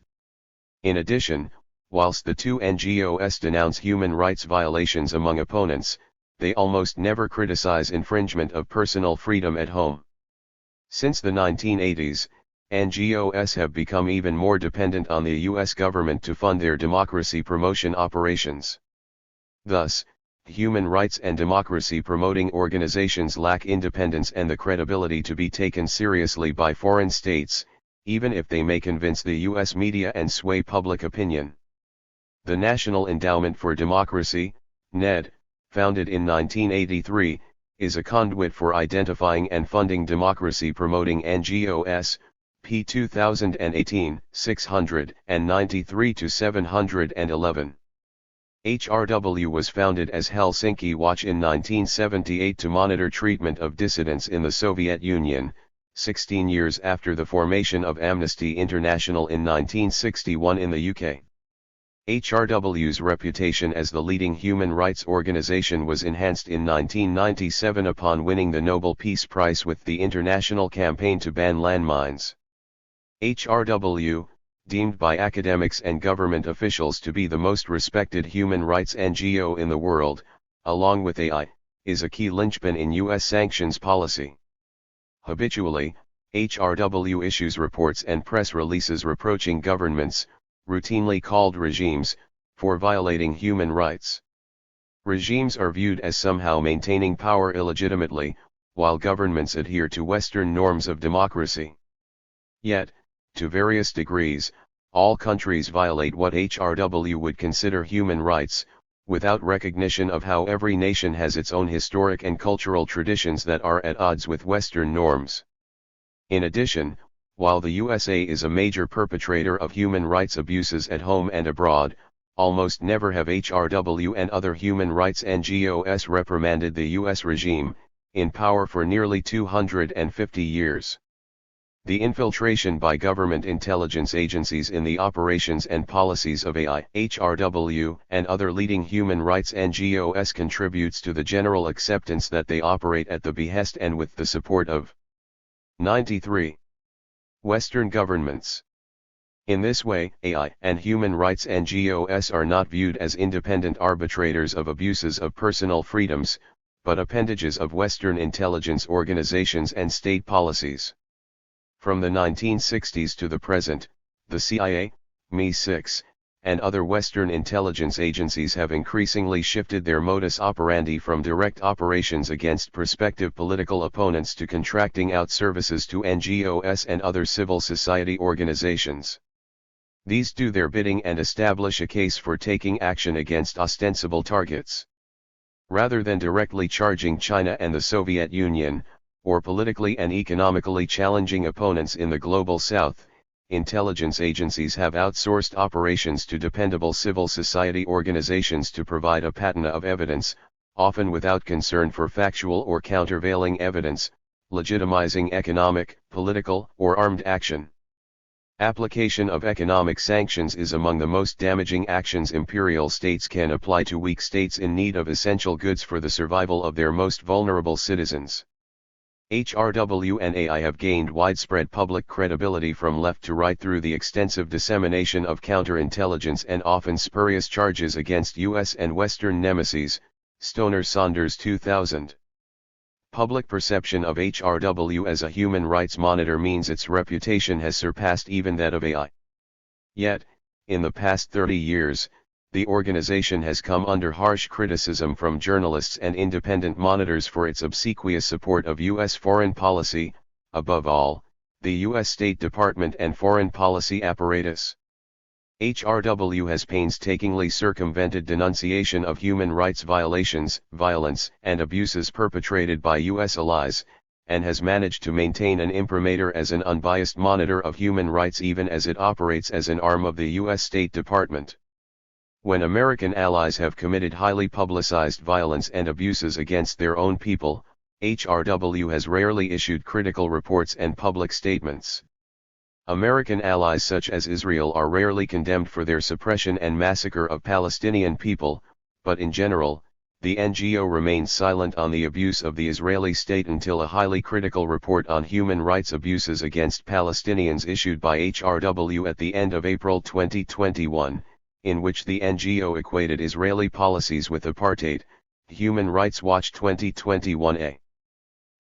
In addition, whilst the two NGOs denounce human rights violations among opponents, they almost never criticize infringement of personal freedom at home. Since the 1980s, NGOs have become even more dependent on the US government to fund their democracy promotion operations. Thus, human rights and democracy promoting organizations lack independence and the credibility to be taken seriously by foreign states, even if they may convince the U.S. media and sway public opinion. The National Endowment for Democracy, NED, founded in 1983, is a conduit for identifying and funding democracy-promoting NGOs, p. 2018, 693-711. HRW was founded as Helsinki Watch in 1978 to monitor treatment of dissidents in the Soviet Union, 16 years after the formation of Amnesty International in 1961 in the UK. HRW's reputation as the leading human rights organization was enhanced in 1997 upon winning the Nobel Peace Prize with the international campaign to ban landmines. HRW, deemed by academics and government officials to be the most respected human rights NGO in the world, along with AI, is a key linchpin in U.S. sanctions policy. Habitually, HRW issues reports and press releases reproaching governments, routinely called regimes, for violating human rights. Regimes are viewed as somehow maintaining power illegitimately, while governments adhere to Western norms of democracy. Yet, to various degrees, all countries violate what HRW would consider human rights, without recognition of how every nation has its own historic and cultural traditions that are at odds with Western norms. In addition, while the USA is a major perpetrator of human rights abuses at home and abroad, almost never have HRW and other human rights NGOs reprimanded the US regime, in power for nearly 250 years. The infiltration by government intelligence agencies in the operations and policies of AI, HRW, and other leading human rights NGOs contributes to the general acceptance that they operate at the behest and with the support of 93. Western governments. In this way, AI and human rights NGOs are not viewed as independent arbitrators of abuses of personal freedoms, but appendages of Western intelligence organizations and state policies. From the 1960s to the present, the CIA, MI6, and other Western intelligence agencies have increasingly shifted their modus operandi from direct operations against prospective political opponents to contracting out services to NGOs and other civil society organizations. These do their bidding and establish a case for taking action against ostensible targets. Rather than directly charging China and the Soviet Union, or politically and economically challenging opponents in the Global South, intelligence agencies have outsourced operations to dependable civil society organizations to provide a patina of evidence, often without concern for factual or countervailing evidence, legitimizing economic, political, or armed action. Application of economic sanctions is among the most damaging actions imperial states can apply to weak states in need of essential goods for the survival of their most vulnerable citizens. HRW and AI have gained widespread public credibility from left to right through the extensive dissemination of counterintelligence and often spurious charges against U.S. and Western nemesis, Stoner-Saunders 2000. Public perception of HRW as a human rights monitor means its reputation has surpassed even that of AI. Yet, in the past 30 years, the organization has come under harsh criticism from journalists and independent monitors for its obsequious support of U.S. foreign policy, above all, the U.S. State Department and foreign policy apparatus. HRW has painstakingly circumvented denunciation of human rights violations, violence, and abuses perpetrated by U.S. allies, and has managed to maintain an imprimatur as an unbiased monitor of human rights even as it operates as an arm of the U.S. State Department. When American allies have committed highly publicized violence and abuses against their own people, HRW has rarely issued critical reports and public statements. American allies such as Israel are rarely condemned for their suppression and massacre of Palestinian people, but in general, the NGO remains silent on the abuse of the Israeli state until a highly critical report on human rights abuses against Palestinians issued by HRW at the end of April 2021, in which the NGO equated Israeli policies with apartheid, Human Rights Watch 2021a.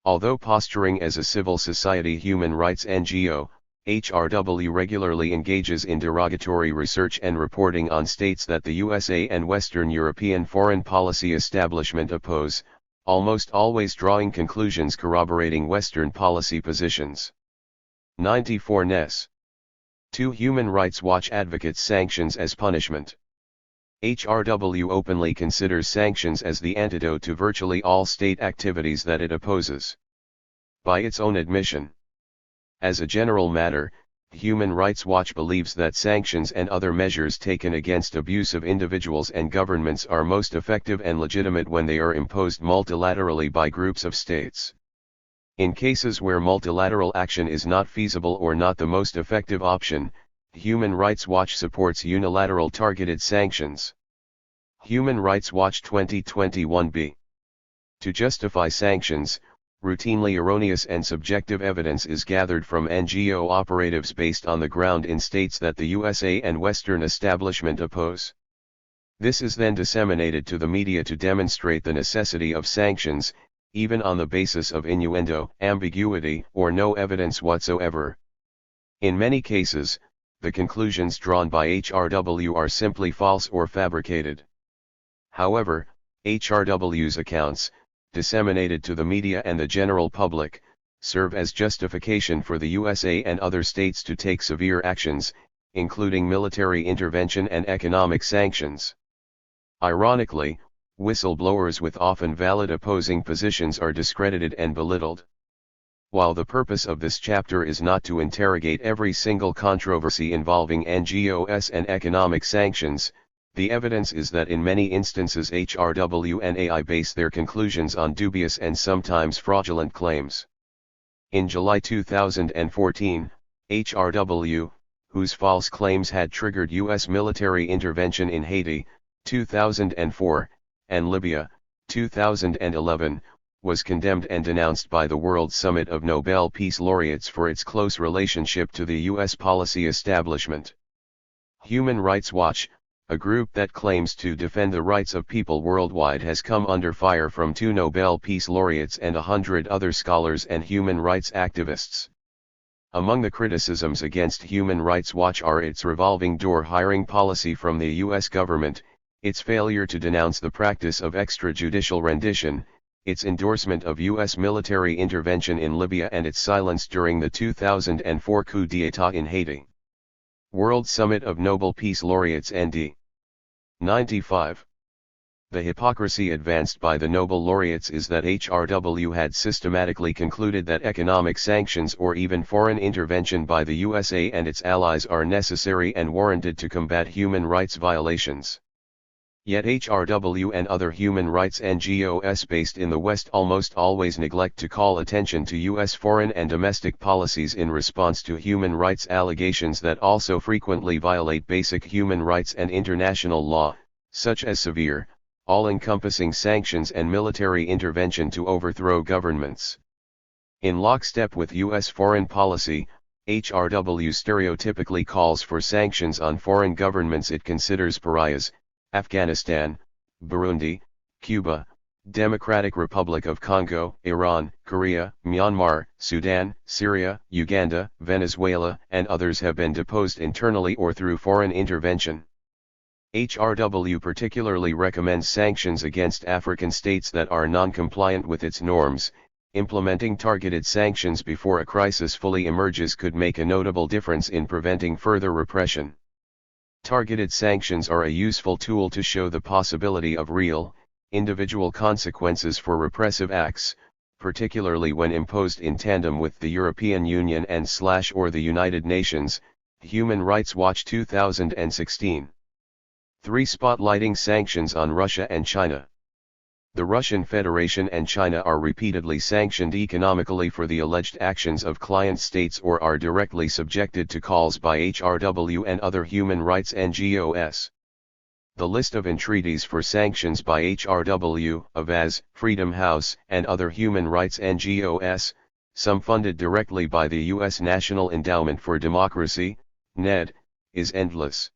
Although posturing as a civil society human rights NGO, HRW regularly engages in derogatory research and reporting on states that the USA and Western European foreign policy establishment oppose, almost always drawing conclusions corroborating Western policy positions. 94 Ness. 2. Human Rights Watch advocates sanctions as punishment. HRW openly considers sanctions as the antidote to virtually all state activities that it opposes. By its own admission. As a general matter, Human Rights Watch believes that sanctions and other measures taken against abusive individuals and governments are most effective and legitimate when they are imposed multilaterally by groups of states. In cases where multilateral action is not feasible or not the most effective option, Human Rights Watch supports unilateral targeted sanctions. Human Rights Watch 2021b. To justify sanctions, routinely erroneous and subjective evidence is gathered from NGO operatives based on the ground in states that the USA and Western establishment oppose. This is then disseminated to the media to demonstrate the necessity of sanctions, even on the basis of innuendo, ambiguity, or no evidence whatsoever. In many cases, the conclusions drawn by HRW are simply false or fabricated. However, HRW's accounts, disseminated to the media and the general public, serve as justification for the USA and other states to take severe actions, including military intervention and economic sanctions. Ironically, whistleblowers with often valid opposing positions are discredited and belittled. While the purpose of this chapter is not to interrogate every single controversy involving NGOs and economic sanctions, the evidence is that in many instances HRW and AI base their conclusions on dubious and sometimes fraudulent claims. In July 2014, HRW, whose false claims had triggered U.S. military intervention in Haiti, 2004, and Libya, 2011, was condemned and denounced by the World Summit of Nobel Peace Laureates for its close relationship to the U.S. policy establishment. Human Rights Watch, a group that claims to defend the rights of people worldwide, has come under fire from 2 Nobel Peace Laureates and 100 other scholars and human rights activists. Among the criticisms against Human Rights Watch are its revolving door hiring policy from the U.S. government, its failure to denounce the practice of extrajudicial rendition, its endorsement of U.S. military intervention in Libya, and its silence during the 2004 coup d'état in Haiti. World Summit of Nobel Peace Laureates ND. 95. The hypocrisy advanced by the Nobel laureates is that HRW had systematically concluded that economic sanctions or even foreign intervention by the USA and its allies are necessary and warranted to combat human rights violations. Yet HRW and other human rights NGOs based in the West almost always neglect to call attention to U.S. foreign and domestic policies in response to human rights allegations that also frequently violate basic human rights and international law, such as severe, all-encompassing sanctions and military intervention to overthrow governments. In lockstep with U.S. foreign policy, HRW stereotypically calls for sanctions on foreign governments it considers pariahs: Afghanistan, Burundi, Cuba, Democratic Republic of Congo, Iran, Korea, Myanmar, Sudan, Syria, Uganda, Venezuela, and others have been deposed internally or through foreign intervention. HRW particularly recommends sanctions against African states that are non-compliant with its norms. Implementing targeted sanctions before a crisis fully emerges could make a notable difference in preventing further repression. Targeted sanctions are a useful tool to show the possibility of real, individual consequences for repressive acts, particularly when imposed in tandem with the European Union and/or the United Nations. Human Rights Watch 2016. 3. Spotlighting sanctions on Russia and China. The Russian Federation and China are repeatedly sanctioned economically for the alleged actions of client states or are directly subjected to calls by HRW and other human rights NGOs. The list of entreaties for sanctions by HRW, Avaz, Freedom House, and other human rights NGOs, some funded directly by the U.S. National Endowment for Democracy, NED, is endless.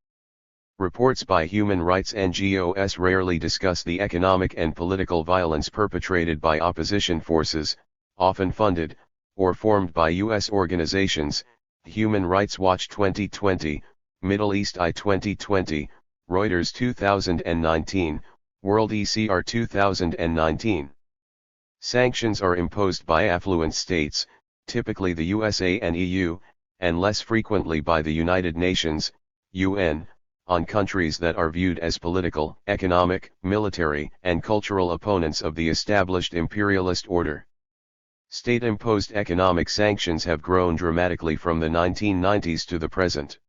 Reports by human rights NGOs rarely discuss the economic and political violence perpetrated by opposition forces, often funded, or formed by U.S. organizations, Human Rights Watch 2020, Middle East Eye 2020, Reuters 2019, World ECR 2019. Sanctions are imposed by affluent states, typically the USA and EU, and less frequently by the United Nations, UN, on countries that are viewed as political, economic, military, and cultural opponents of the established imperialist order. State-imposed economic sanctions have grown dramatically from the 1990s to the present.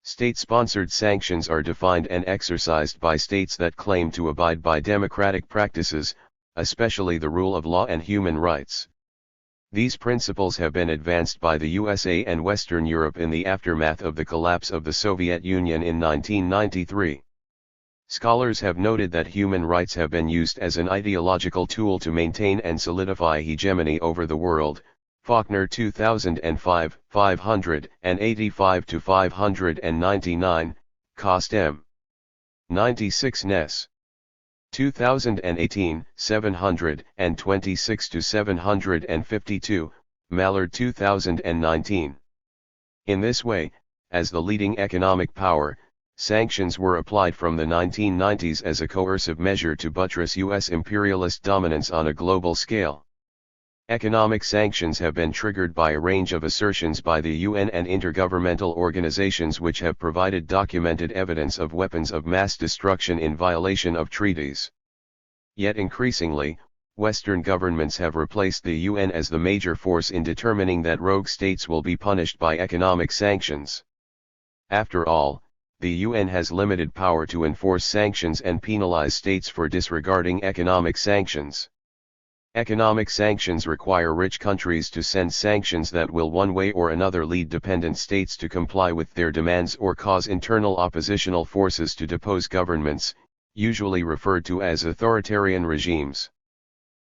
State-sponsored sanctions are defined and exercised by states that claim to abide by democratic practices, especially the rule of law and human rights. These principles have been advanced by the USA and Western Europe in the aftermath of the collapse of the Soviet Union in 1993. Scholars have noted that human rights have been used as an ideological tool to maintain and solidify hegemony over the world. Faulkner 2005, 585-599, Cost M. 96 Ness. 2018, 726-752, Mallard 2019. In this way, as the leading economic power, sanctions were applied from the 1990s as a coercive measure to buttress U.S. imperialist dominance on a global scale. Economic sanctions have been triggered by a range of assertions by the UN and intergovernmental organizations which have provided documented evidence of weapons of mass destruction in violation of treaties. Yet increasingly, Western governments have replaced the UN as the major force in determining that rogue states will be punished by economic sanctions. After all, the UN has limited power to enforce sanctions and penalize states for disregarding economic sanctions. Economic sanctions require rich countries to send sanctions that will one way or another lead dependent states to comply with their demands or cause internal oppositional forces to depose governments, usually referred to as authoritarian regimes.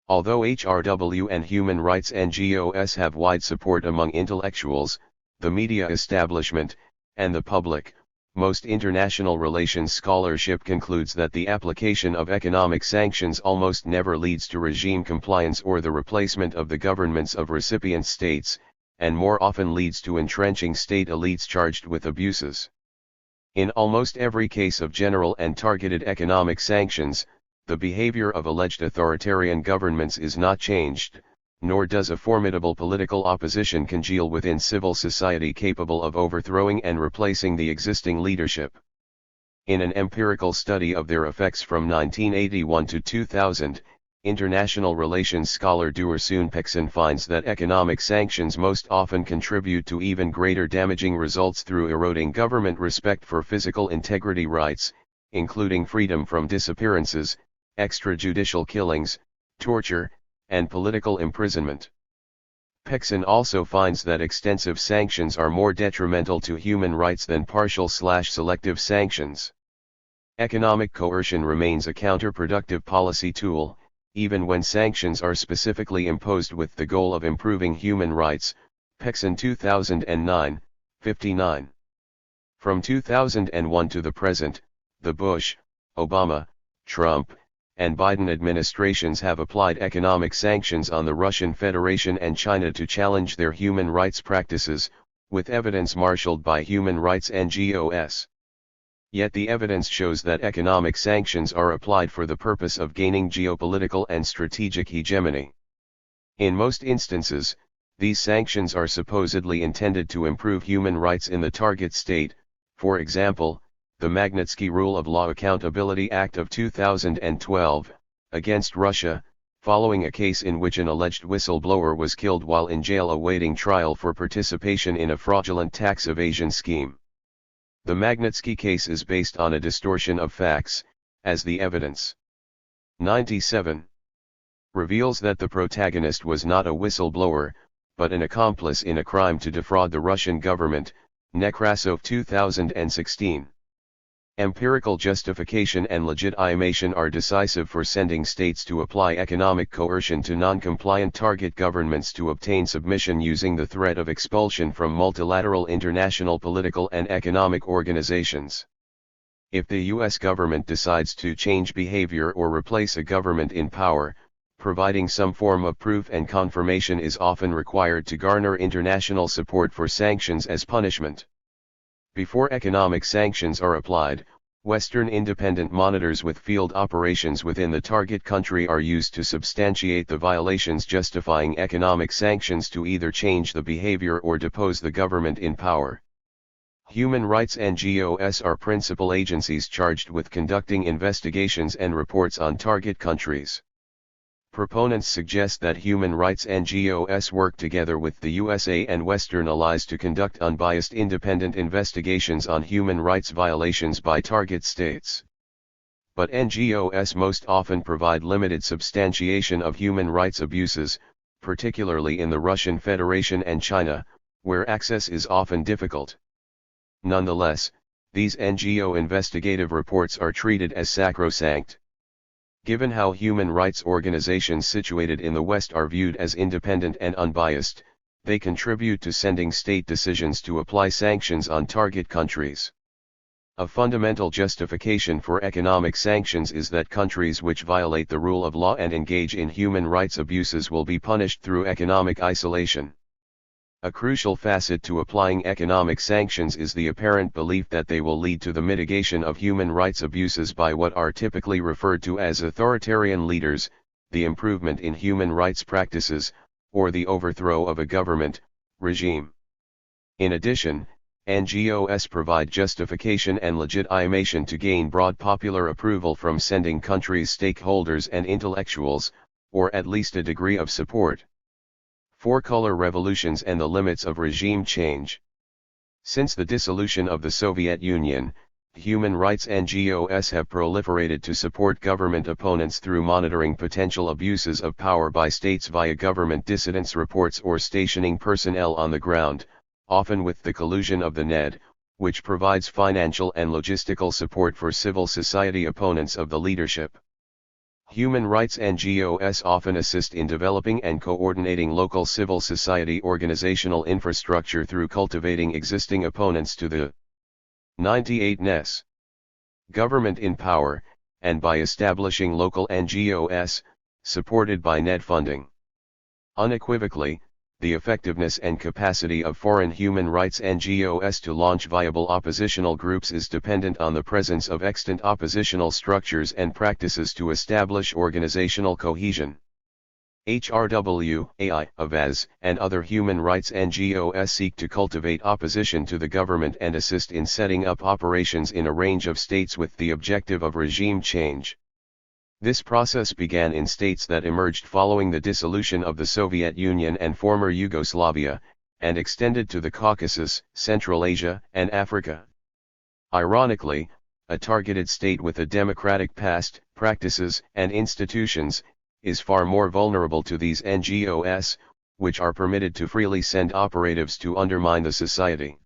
Although HRW and human rights NGOs have wide support among intellectuals, the media establishment, and the public, most international relations scholarship concludes that the application of economic sanctions almost never leads to regime compliance or the replacement of the governments of recipient states, and more often leads to entrenching state elites charged with abuses. In almost every case of general and targeted economic sanctions, the behavior of alleged authoritarian governments is not changed, nor does a formidable political opposition congeal within civil society capable of overthrowing and replacing the existing leadership. In an empirical study of their effects from 1981 to 2000, international relations scholar Duersoon Pekson finds that economic sanctions most often contribute to even greater damaging results through eroding government respect for physical integrity rights, including freedom from disappearances, extrajudicial killings, torture, and political imprisonment. Pekson also finds that extensive sanctions are more detrimental to human rights than partial/selective sanctions. Economic coercion remains a counterproductive policy tool, even when sanctions are specifically imposed with the goal of improving human rights. Pekson 2009, 59. From 2001 to the present, the Bush, Obama, Trump, and Biden administrations have applied economic sanctions on the Russian Federation and China to challenge their human rights practices, with evidence marshaled by human rights NGOs. Yet the evidence shows that economic sanctions are applied for the purpose of gaining geopolitical and strategic hegemony. In most instances, these sanctions are supposedly intended to improve human rights in the target state. For example, the Magnitsky Rule of Law Accountability Act of 2012, against Russia, following a case in which an alleged whistleblower was killed while in jail awaiting trial for participation in a fraudulent tax evasion scheme. The Magnitsky case is based on a distortion of facts, as the evidence 97 reveals that the protagonist was not a whistleblower, but an accomplice in a crime to defraud the Russian government. Nekrasov 2016. Empirical justification and legitimation are decisive for sending states to apply economic coercion to non-compliant target governments to obtain submission using the threat of expulsion from multilateral international political and economic organizations. If the U.S. government decides to change behavior or replace a government in power, providing some form of proof and confirmation is often required to garner international support for sanctions as punishment. Before economic sanctions are applied, Western independent monitors with field operations within the target country are used to substantiate the violations justifying economic sanctions to either change the behavior or depose the government in power. Human rights NGOs are principal agencies charged with conducting investigations and reports on target countries. Proponents suggest that human rights NGOs work together with the USA and Western allies to conduct unbiased independent investigations on human rights violations by target states. But NGOs most often provide limited substantiation of human rights abuses, particularly in the Russian Federation and China, where access is often difficult. Nonetheless, these NGO investigative reports are treated as sacrosanct. Given how human rights organizations situated in the West are viewed as independent and unbiased, they contribute to sending state decisions to apply sanctions on target countries. A fundamental justification for economic sanctions is that countries which violate the rule of law and engage in human rights abuses will be punished through economic isolation. A crucial facet to applying economic sanctions is the apparent belief that they will lead to the mitigation of human rights abuses by what are typically referred to as authoritarian leaders, the improvement in human rights practices, or the overthrow of a government, regime. In addition, NGOs provide justification and legitimation to gain broad popular approval from sending countries' stakeholders and intellectuals, or at least a degree of support. Four-color revolutions and the limits of regime change. Since the dissolution of the Soviet Union, human rights NGOs have proliferated to support government opponents through monitoring potential abuses of power by states via government dissidence reports or stationing personnel on the ground, often with the collusion of the NED, which provides financial and logistical support for civil society opponents of the leadership. Human rights NGOs often assist in developing and coordinating local civil society organizational infrastructure through cultivating existing opponents to the 98ness government in power, and by establishing local NGOs, supported by NED funding. Unequivocally, the effectiveness and capacity of foreign human rights NGOs to launch viable oppositional groups is dependent on the presence of extant oppositional structures and practices to establish organizational cohesion. HRW, AI, AVAZ, and other human rights NGOs seek to cultivate opposition to the government and assist in setting up operations in a range of states with the objective of regime change. This process began in states that emerged following the dissolution of the Soviet Union and former Yugoslavia, and extended to the Caucasus, Central Asia, and Africa. Ironically, a targeted state with a democratic past, practices, and institutions, is far more vulnerable to these NGOs, which are permitted to freely send operatives to undermine the society.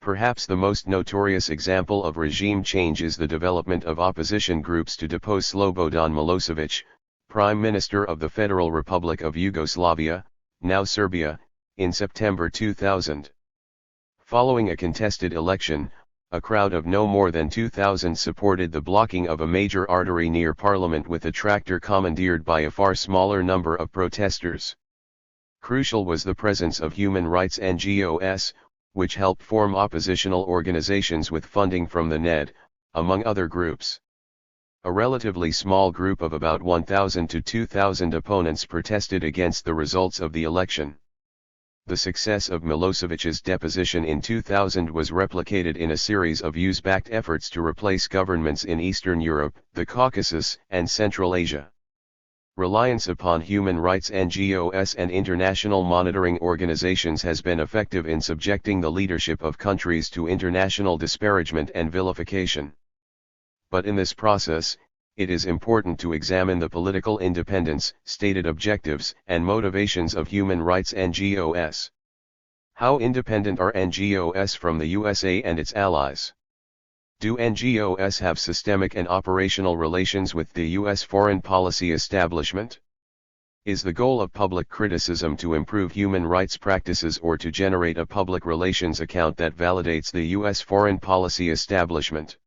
Perhaps the most notorious example of regime change is the development of opposition groups to depose Slobodan Milosevic, Prime Minister of the Federal Republic of Yugoslavia, now Serbia, in September 2000. Following a contested election, a crowd of no more than 2,000 supported the blocking of a major artery near Parliament with a tractor commandeered by a far smaller number of protesters. Crucial was the presence of human rights NGOs, which helped form oppositional organizations with funding from the NED, among other groups. A relatively small group of about 1,000 to 2,000 opponents protested against the results of the election. The success of Milosevic's deposition in 2000 was replicated in a series of US-backed efforts to replace governments in Eastern Europe, the Caucasus, and Central Asia. Reliance upon human rights NGOs and international monitoring organizations has been effective in subjecting the leadership of countries to international disparagement and vilification. But in this process, it is important to examine the political independence, stated objectives, and motivations of human rights NGOs. How independent are NGOs from the USA and its allies? Do NGOs have systemic and operational relations with the U.S. foreign policy establishment? Is the goal of public criticism to improve human rights practices or to generate a public relations account that validates the U.S. foreign policy establishment?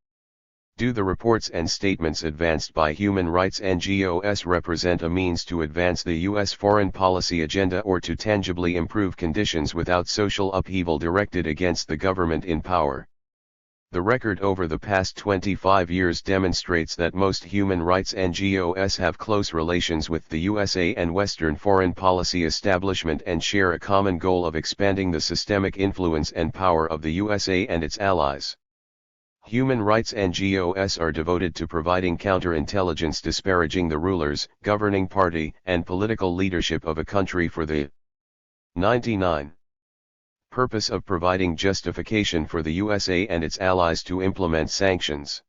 Do the reports and statements advanced by human rights NGOs represent a means to advance the U.S. foreign policy agenda or to tangibly improve conditions without social upheaval directed against the government in power? The record over the past 25 years demonstrates that most human rights NGOs have close relations with the USA and Western foreign policy establishment and share a common goal of expanding the systemic influence and power of the USA and its allies. Human rights NGOs are devoted to providing counterintelligence disparaging the rulers, governing party, and political leadership of a country for the 99. Purpose of providing justification for the USA and its allies to implement sanctions.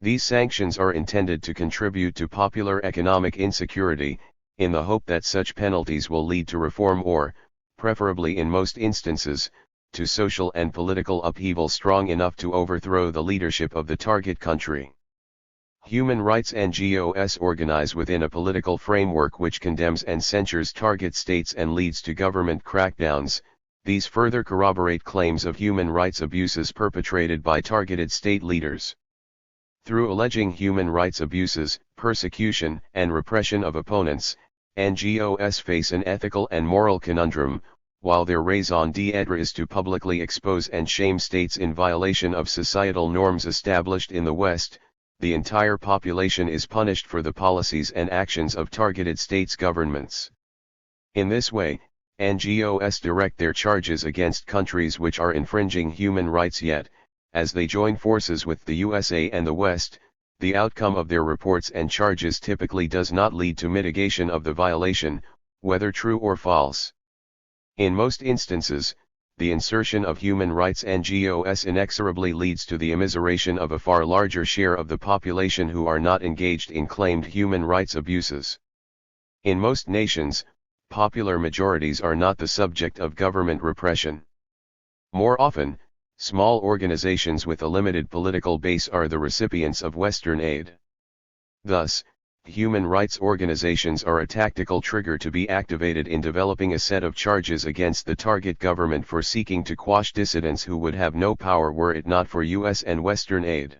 These sanctions are intended to contribute to popular economic insecurity, in the hope that such penalties will lead to reform or, preferably in most instances, to social and political upheaval strong enough to overthrow the leadership of the target country. Human rights NGOs organize within a political framework which condemns and censures target states and leads to government crackdowns. These further corroborate claims of human rights abuses perpetrated by targeted state leaders. Through alleging human rights abuses, persecution, and repression of opponents, NGOs face an ethical and moral conundrum. While their raison d'être is to publicly expose and shame states in violation of societal norms established in the West, the entire population is punished for the policies and actions of targeted states' governments. In this way, NGOs direct their charges against countries which are infringing human rights, yet, as they join forces with the USA and the West, the outcome of their reports and charges typically does not lead to mitigation of the violation, whether true or false. In most instances, the insertion of human rights NGOs inexorably leads to the immiseration of a far larger share of the population who are not engaged in claimed human rights abuses. In most nations, popular majorities are not the subject of government repression. More often, small organizations with a limited political base are the recipients of Western aid. Thus, human rights organizations are a tactical trigger to be activated in developing a set of charges against the target government for seeking to quash dissidents who would have no power were it not for US and Western aid.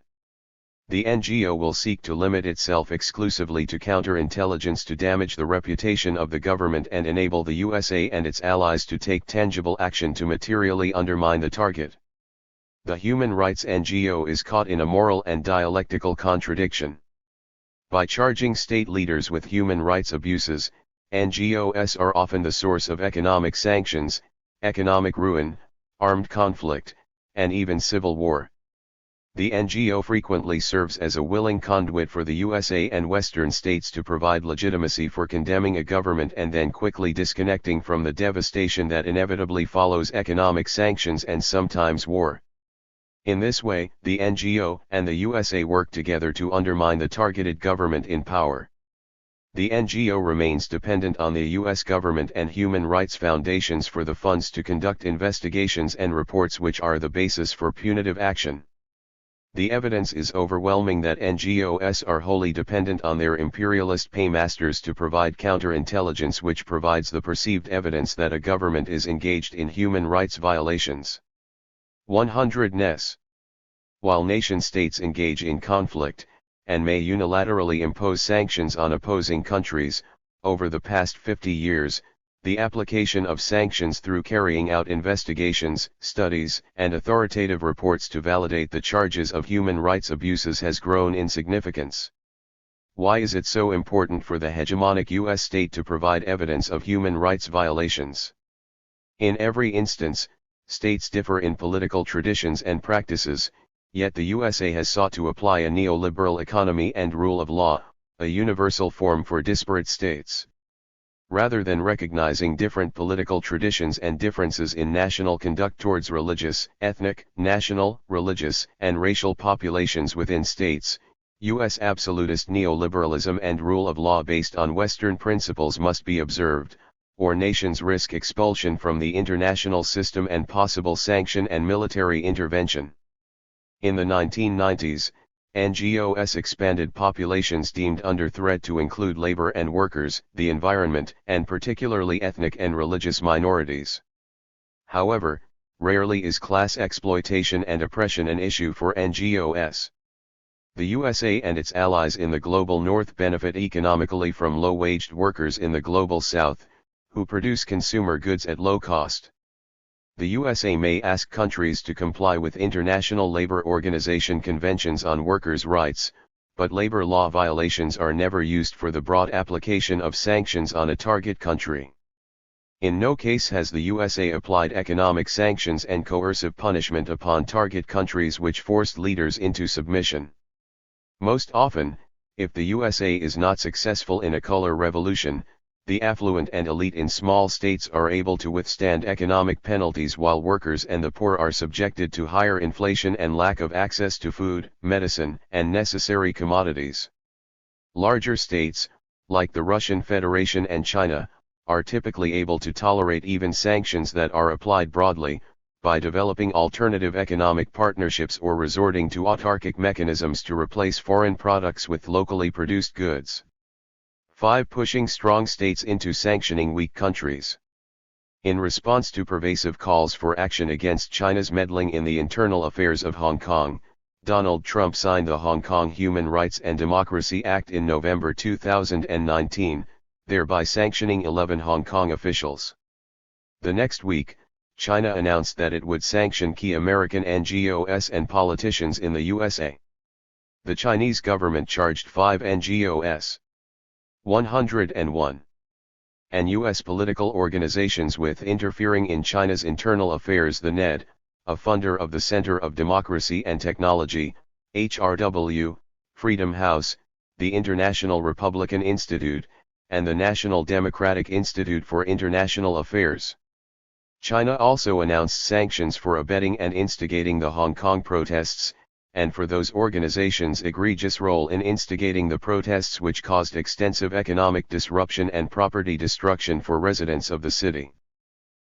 The NGO will seek to limit itself exclusively to counterintelligence to damage the reputation of the government and enable the USA and its allies to take tangible action to materially undermine the target. The human rights NGO is caught in a moral and dialectical contradiction. By charging state leaders with human rights abuses, NGOs are often the source of economic sanctions, economic ruin, armed conflict, and even civil war. The NGO frequently serves as a willing conduit for the USA and Western states to provide legitimacy for condemning a government and then quickly disconnecting from the devastation that inevitably follows economic sanctions and sometimes war. In this way, the NGO and the USA work together to undermine the targeted government in power. The NGO remains dependent on the US government and human rights foundations for the funds to conduct investigations and reports which are the basis for punitive action. The evidence is overwhelming that NGOs are wholly dependent on their imperialist paymasters to provide counterintelligence which provides the perceived evidence that a government is engaged in human rights violations. 100 NES. While nation-states engage in conflict, and may unilaterally impose sanctions on opposing countries, over the past 50 years, the application of sanctions through carrying out investigations, studies, and authoritative reports to validate the charges of human rights abuses has grown in significance. Why is it so important for the hegemonic US state to provide evidence of human rights violations? In every instance, states differ in political traditions and practices, yet the USA has sought to apply a neoliberal economy and rule of law, a universal form for disparate states. Rather than recognizing different political traditions and differences in national conduct towards religious, ethnic, national, religious, and racial populations within states, U.S. absolutist neoliberalism and rule of law based on Western principles must be observed, or nations risk expulsion from the international system and possible sanction and military intervention. In the 1990s, NGOs expanded populations deemed under threat to include labor and workers, the environment, and particularly ethnic and religious minorities. However, rarely is class exploitation and oppression an issue for NGOs. The USA and its allies in the global north benefit economically from low-waged workers in the global south, who produce consumer goods at low cost. The USA may ask countries to comply with International Labor Organization conventions on workers' rights, but labor law violations are never used for the broad application of sanctions on a target country. In no case has the USA applied economic sanctions and coercive punishment upon target countries which forced leaders into submission. Most often, if the USA is not successful in a color revolution, the affluent and elite in small states are able to withstand economic penalties while workers and the poor are subjected to higher inflation and lack of access to food, medicine, and necessary commodities. Larger states, like the Russian Federation and China, are typically able to tolerate even sanctions that are applied broadly, by developing alternative economic partnerships or resorting to autarkic mechanisms to replace foreign products with locally produced goods. 5. Pushing strong states into sanctioning weak countries. In response to pervasive calls for action against China's meddling in the internal affairs of Hong Kong, Donald Trump signed the Hong Kong Human Rights and Democracy Act in November 2019, thereby sanctioning 11 Hong Kong officials. The next week, China announced that it would sanction key American NGOs and politicians in the USA. The Chinese government charged 5 NGOs, 101 and U.S. political organizations with interfering in China's internal affairs. The NED, a funder of the Center of Democracy and Technology, HRW, Freedom House, the International Republican Institute, and the National Democratic Institute for International Affairs. China also announced sanctions for abetting and instigating the Hong Kong protests, and for those organizations' egregious role in instigating the protests which caused extensive economic disruption and property destruction for residents of the city.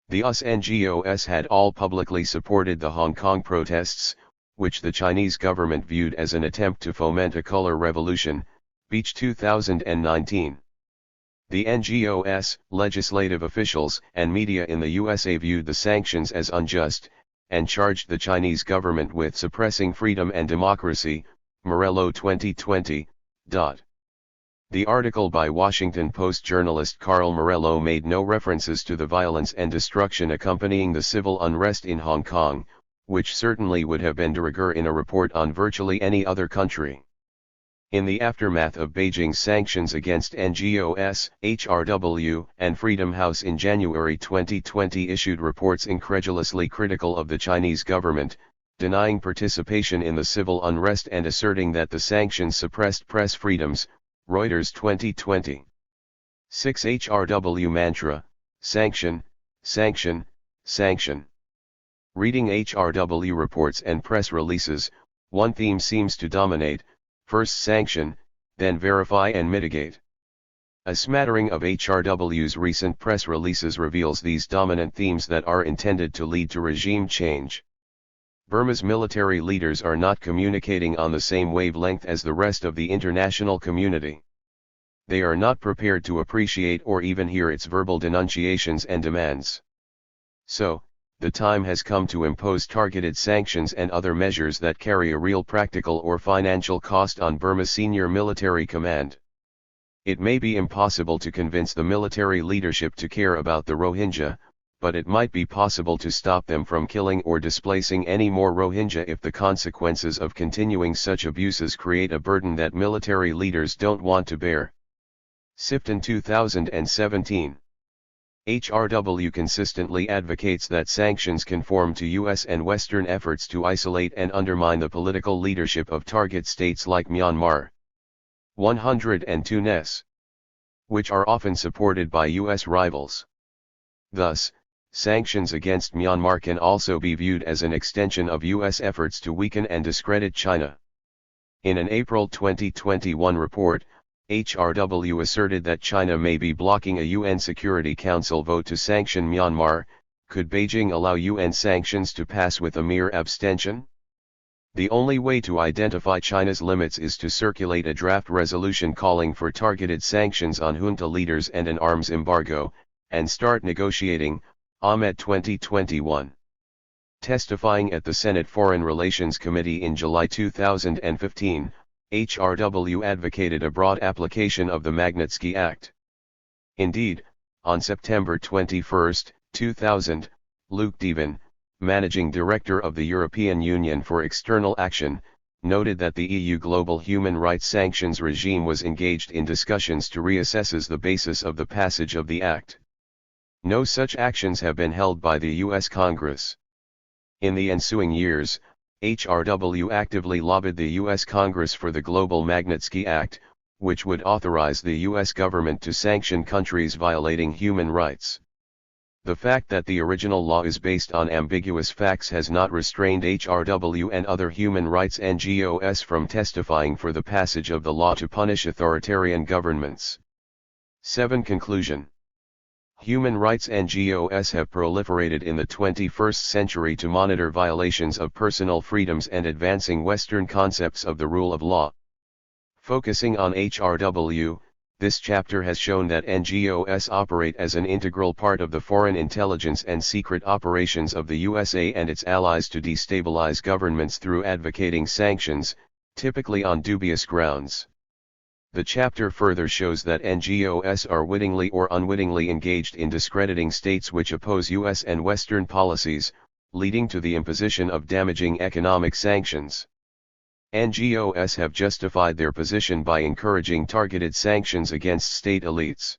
The US NGOs had all publicly supported the Hong Kong protests, which the Chinese government viewed as an attempt to foment a color revolution, Beach 2019. The NGOs, legislative officials, and media in the USA viewed the sanctions as unjust, and charged the Chinese government with suppressing freedom and democracy, Morello 2020. The article by Washington Post journalist Carl Morello made no references to the violence and destruction accompanying the civil unrest in Hong Kong, which certainly would have been de rigueur in a report on virtually any other country. In the aftermath of Beijing's sanctions against NGOs, HRW, and Freedom House in January 2020 issued reports incredulously critical of the Chinese government, denying participation in the civil unrest and asserting that the sanctions suppressed press freedoms, Reuters 2020. 6. HRW mantra, sanction, sanction, sanction. Reading HRW reports and press releases, one theme seems to dominate: first sanction, then verify and mitigate. A smattering of HRW's recent press releases reveals these dominant themes that are intended to lead to regime change. Burma's military leaders are not communicating on the same wavelength as the rest of the international community. They are not prepared to appreciate or even hear its verbal denunciations and demands. So, the time has come to impose targeted sanctions and other measures that carry a real practical or financial cost on Burma's senior military command. It may be impossible to convince the military leadership to care about the Rohingya, but it might be possible to stop them from killing or displacing any more Rohingya if the consequences of continuing such abuses create a burden that military leaders don't want to bear. Sifton 2017. HRW consistently advocates that sanctions conform to U.S. and Western efforts to isolate and undermine the political leadership of target states like Myanmar. 102 NES. Which are often supported by U.S. rivals. Thus, sanctions against Myanmar can also be viewed as an extension of U.S. efforts to weaken and discredit China. In an April 2021 report, HRW asserted that China may be blocking a UN Security Council vote to sanction Myanmar. Could Beijing allow UN sanctions to pass with a mere abstention? The only way to identify China's limits is to circulate a draft resolution calling for targeted sanctions on junta leaders and an arms embargo, and start negotiating. Ahmed 2021. Testifying at the Senate Foreign Relations Committee in July 2015, HRW advocated a broad application of the Magnitsky Act. Indeed, on September 21, 2000, Luc Devan, managing director of the European Union for External Action, noted that the EU global human rights sanctions regime was engaged in discussions to reassess the basis of the passage of the Act. No such actions have been held by the U.S. Congress. In the ensuing years, HRW actively lobbied the U.S. Congress for the Global Magnitsky Act, which would authorize the U.S. government to sanction countries violating human rights. The fact that the original law is based on ambiguous facts has not restrained HRW and other human rights NGOs from testifying for the passage of the law to punish authoritarian governments. 7. Conclusion. Human rights NGOs have proliferated in the 21st century to monitor violations of personal freedoms and advancing Western concepts of the rule of law. Focusing on HRW, this chapter has shown that NGOs operate as an integral part of the foreign intelligence and secret operations of the USA and its allies to destabilize governments through advocating sanctions, typically on dubious grounds. The chapter further shows that NGOs are wittingly or unwittingly engaged in discrediting states which oppose US and Western policies, leading to the imposition of damaging economic sanctions. NGOs have justified their position by encouraging targeted sanctions against state elites.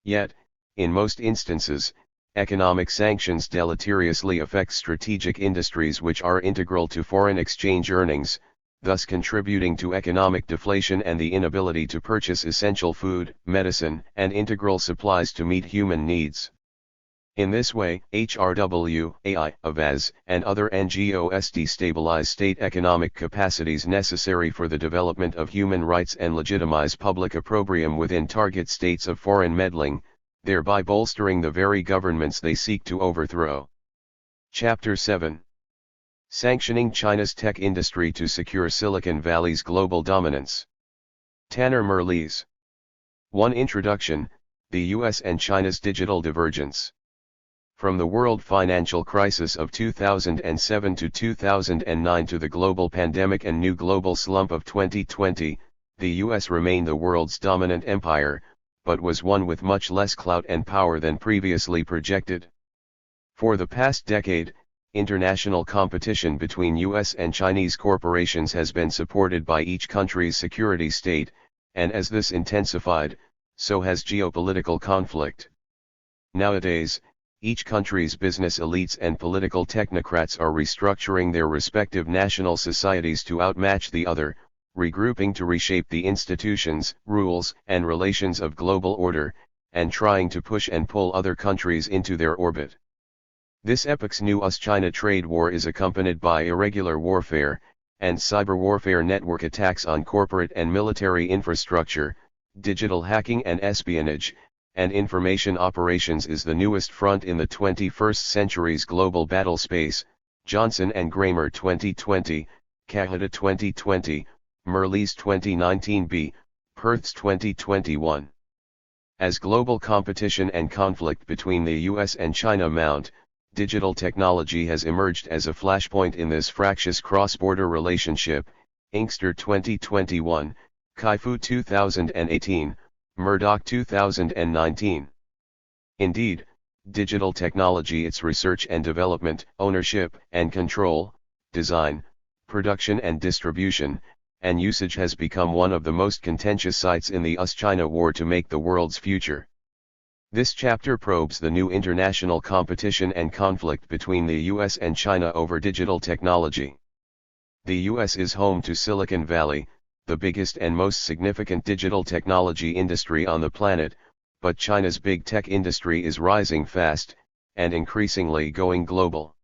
Yet, in most instances, economic sanctions deleteriously affect strategic industries which are integral to foreign exchange earnings, thus contributing to economic deflation and the inability to purchase essential food, medicine, and integral supplies to meet human needs. In this way, HRW, AI, AVAS, and other NGOs destabilize state economic capacities necessary for the development of human rights and legitimize public opprobrium within target states of foreign meddling, thereby bolstering the very governments they seek to overthrow. Chapter 7. Sanctioning China's tech industry to secure Silicon Valley's global dominance. Tanner Merlis. 1. Introduction, the US and China's digital divergence. From the world financial crisis of 2007 to 2009 to the global pandemic and new global slump of 2020, the US remained the world's dominant empire, but was one with much less clout and power than previously projected. For the past decade, international competition between US and Chinese corporations has been supported by each country's security state, and as this intensified, so has geopolitical conflict. Nowadays, each country's business elites and political technocrats are restructuring their respective national societies to outmatch the other, regrouping to reshape the institutions, rules, and relations of global order, and trying to push and pull other countries into their orbit. This epoch's new US-China trade war is accompanied by irregular warfare, and cyber warfare network attacks on corporate and military infrastructure, digital hacking and espionage, and information operations is the newest front in the 21st century's global battle space. Johnson and Gramer 2020, Kahada 2020, Merlis 2019b, Perth's 2021. As global competition and conflict between the US and China mount, digital technology has emerged as a flashpoint in this fractious cross-border relationship. Inkster 2021, Kaifu 2018, Murdoch 2019. Indeed, digital technology, its research and development, ownership and control, design, production and distribution, and usage has become one of the most contentious sites in the US-China war to make the world's future. This chapter probes the new international competition and conflict between the US and China over digital technology. The US is home to Silicon Valley, the biggest and most significant digital technology industry on the planet, but China's big tech industry is rising fast, and increasingly going global.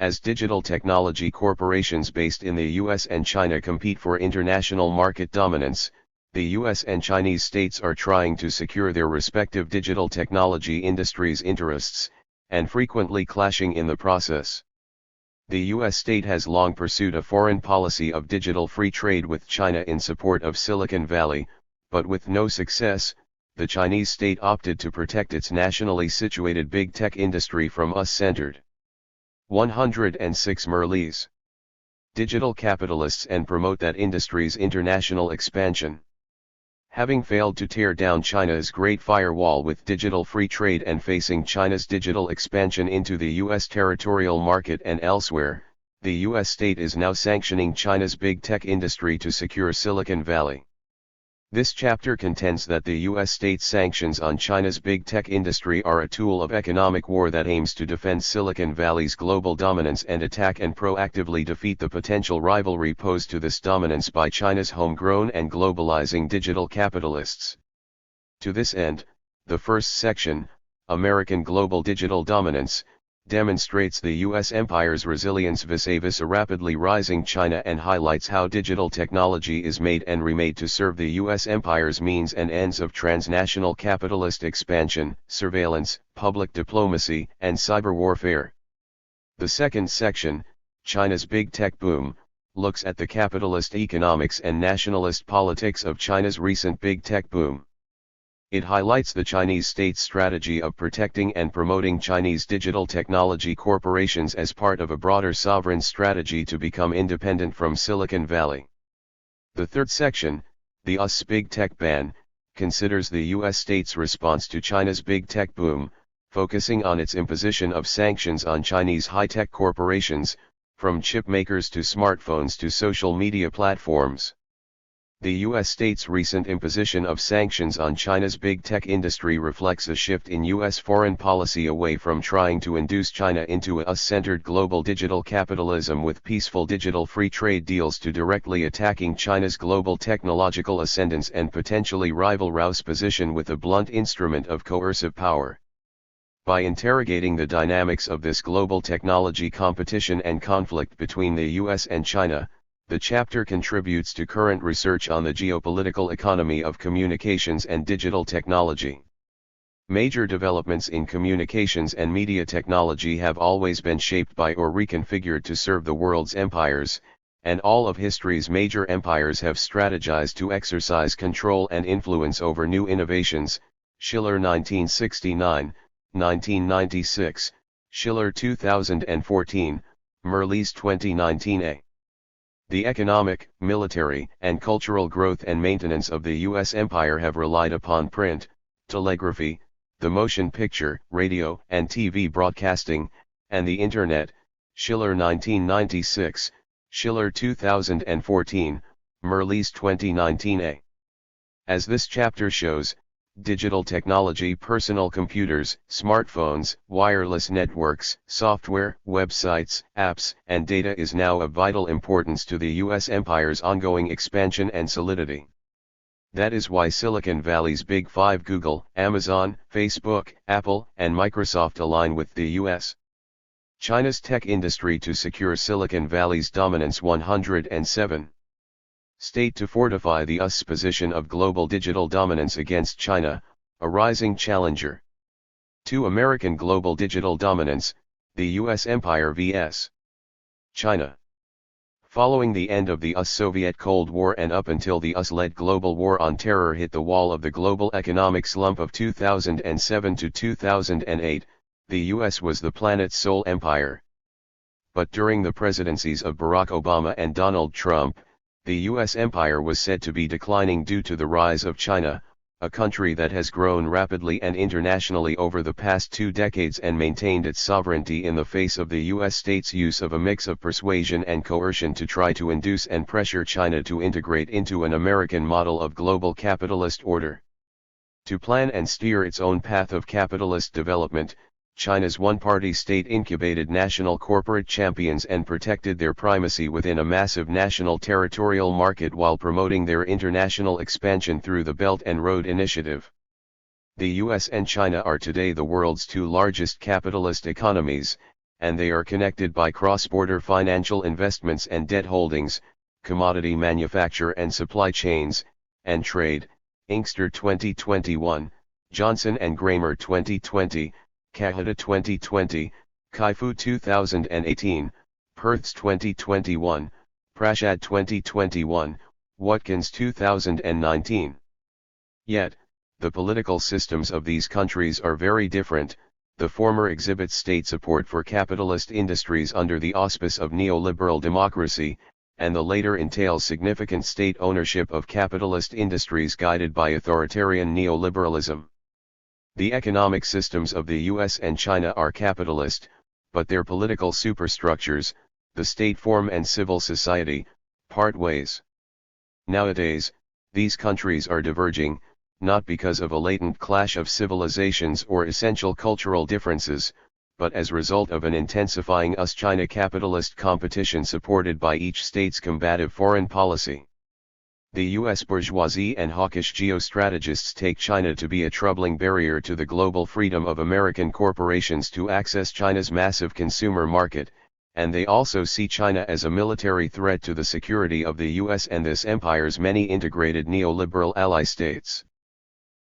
As digital technology corporations based in the US and China compete for international market dominance, the US and Chinese states are trying to secure their respective digital technology industries' interests, and frequently clashing in the process. The US state has long pursued a foreign policy of digital free trade with China in support of Silicon Valley, but with no success. The Chinese state opted to protect its nationally situated big tech industry from US-centered. 106 Merlis. digital capitalists and promote that industry's international expansion. Having failed to tear down China's Great Firewall with digital free trade and facing China's digital expansion into the U.S. territorial market and elsewhere, the U.S. state is now sanctioning China's big tech industry to secure Silicon Valley. This chapter contends that the U.S. state's sanctions on China's big tech industry are a tool of economic war that aims to defend Silicon Valley's global dominance and attack and proactively defeat the potential rivalry posed to this dominance by China's homegrown and globalizing digital capitalists. To this end, the first section, American Global Digital Dominance, demonstrates the U.S. empire's resilience vis-a-vis a rapidly rising China and highlights how digital technology is made and remade to serve the U.S. empire's means and ends of transnational capitalist expansion, surveillance, public diplomacy, and cyber warfare. The second section, China's Big Tech Boom, looks at the capitalist economics and nationalist politics of China's recent big tech boom. It highlights the Chinese state's strategy of protecting and promoting Chinese digital technology corporations as part of a broader sovereign strategy to become independent from Silicon Valley. The third section, the U.S. Big Tech Ban, considers the U.S. state's response to China's big tech boom, focusing on its imposition of sanctions on Chinese high-tech corporations, from chip makers to smartphones to social media platforms. The U.S. state's recent imposition of sanctions on China's big tech industry reflects a shift in U.S. foreign policy away from trying to induce China into a U.S.-centered global digital capitalism with peaceful digital free trade deals to directly attacking China's global technological ascendance and potentially rival Russia's position with a blunt instrument of coercive power. By interrogating the dynamics of this global technology competition and conflict between the U.S. and China, the chapter contributes to current research on the geopolitical economy of communications and digital technology. Major developments in communications and media technology have always been shaped by or reconfigured to serve the world's empires, and all of history's major empires have strategized to exercise control and influence over new innovations. Schiller 1969, 1996, Schiller 2014, Merlis 2019a. The economic, military, and cultural growth and maintenance of the U.S. empire have relied upon print, telegraphy, the motion picture, radio and TV broadcasting, and the Internet. Schiller 1996, Schiller 2014, Merlis 2019a. As this chapter shows, digital technology, personal computers, smartphones, wireless networks, software, websites, apps, and data is now of vital importance to the U.S. empire's ongoing expansion and solidity. That is why Silicon Valley's Big Five Google, Amazon, Facebook, Apple, and Microsoft align with the U.S. China's tech industry to secure Silicon Valley's dominance. 107. State to fortify the U.S. position of global digital dominance against China, a rising challenger. 2. American global digital dominance, the U.S. empire vs. China. Following the end of the US-Soviet Cold War and up until the US-led global war on terror hit the wall of the global economic slump of 2007 to 2008, the US was the planet's sole empire. But during the presidencies of Barack Obama and Donald Trump, the U.S. empire was said to be declining due to the rise of China, a country that has grown rapidly and internationally over the past 2 decades and maintained its sovereignty in the face of the U.S. state's use of a mix of persuasion and coercion to try to induce and pressure China to integrate into an American model of global capitalist order. To plan and steer its own path of capitalist development, China's one-party state incubated national corporate champions and protected their primacy within a massive national territorial market while promoting their international expansion through the Belt and Road Initiative. The US and China are today the world's 2 largest capitalist economies, and they are connected by cross-border financial investments and debt holdings, commodity manufacture and supply chains, and trade. Inkster 2021, Johnson and Kramer 2020, Kahita 2020, Kaifu 2018, Perths 2021, Prashad 2021, Watkins 2019. Yet, the political systems of these countries are very different. the former exhibits state support for capitalist industries under the auspice of neoliberal democracy, and the later entails significant state ownership of capitalist industries guided by authoritarian neoliberalism. The economic systems of the US and China are capitalist, but their political superstructures, the state form and civil society, part ways. Nowadays, these countries are diverging, not because of a latent clash of civilizations or essential cultural differences, but as result of an intensifying US-China capitalist competition supported by each state's combative foreign policy. The US bourgeoisie and hawkish geostrategists take China to be a troubling barrier to the global freedom of American corporations to access China's massive consumer market, and they also see China as a military threat to the security of the US and this empire's many integrated neoliberal ally states.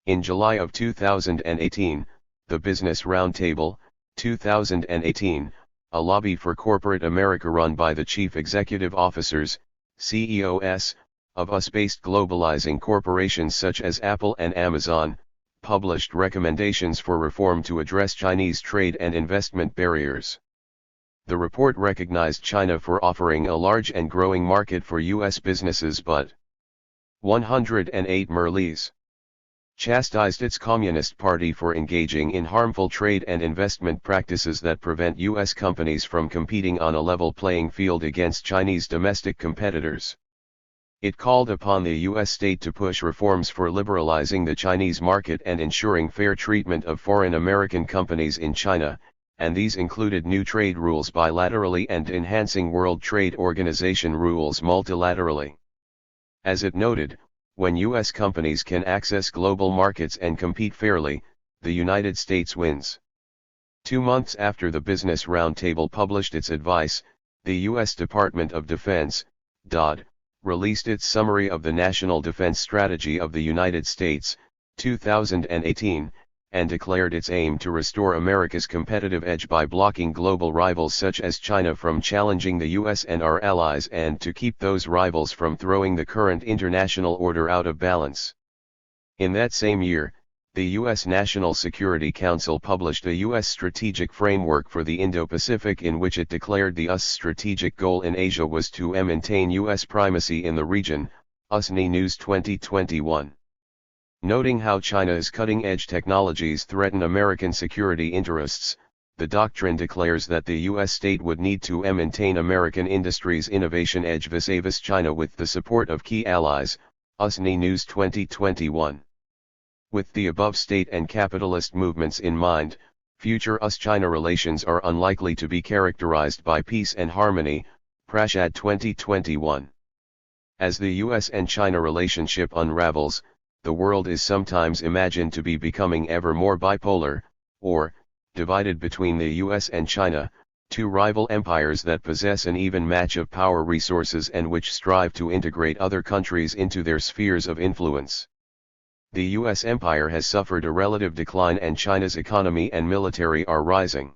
In July of 2018, the Business Roundtable, 2018, a lobby for corporate America run by the chief executive officers, CEOs, of US-based globalizing corporations such as Apple and Amazon, published recommendations for reform to address Chinese trade and investment barriers. The report recognized China for offering a large and growing market for US businesses but 108 merlees. Chastised its Communist Party for engaging in harmful trade and investment practices that prevent US companies from competing on a level playing field against Chinese domestic competitors. It called upon the US state to push reforms for liberalizing the Chinese market and ensuring fair treatment of foreign American companies in China, and these included new trade rules bilaterally and enhancing World Trade Organization rules multilaterally. As it noted, when US companies can access global markets and compete fairly, the United States wins. 2 months after the Business Roundtable published its advice, the US Department of Defense, DoD, released its summary of the National Defense Strategy of the United States, 2018, and declared its aim to restore America's competitive edge by blocking global rivals such as China from challenging the US and our allies and to keep those rivals from throwing the current international order out of balance. In that same year, the U.S. National Security Council published a U.S. strategic framework for the Indo-Pacific in which it declared the US strategic goal in Asia was to maintain U.S. primacy in the region, USNI News 2021. Noting how China's cutting-edge technologies threaten American security interests, the doctrine declares that the U.S. state would need to maintain American industry's innovation edge vis-a-vis China with the support of key allies, USNI News 2021. With the above state and capitalist movements in mind, future US-China relations are unlikely to be characterized by peace and harmony, Prashad 2021. As the US and China relationship unravels, the world is sometimes imagined to be becoming ever more bipolar, or, divided between the US and China, two rival empires that possess an even match of power resources and which strive to integrate other countries into their spheres of influence. The US empire has suffered a relative decline and China's economy and military are rising.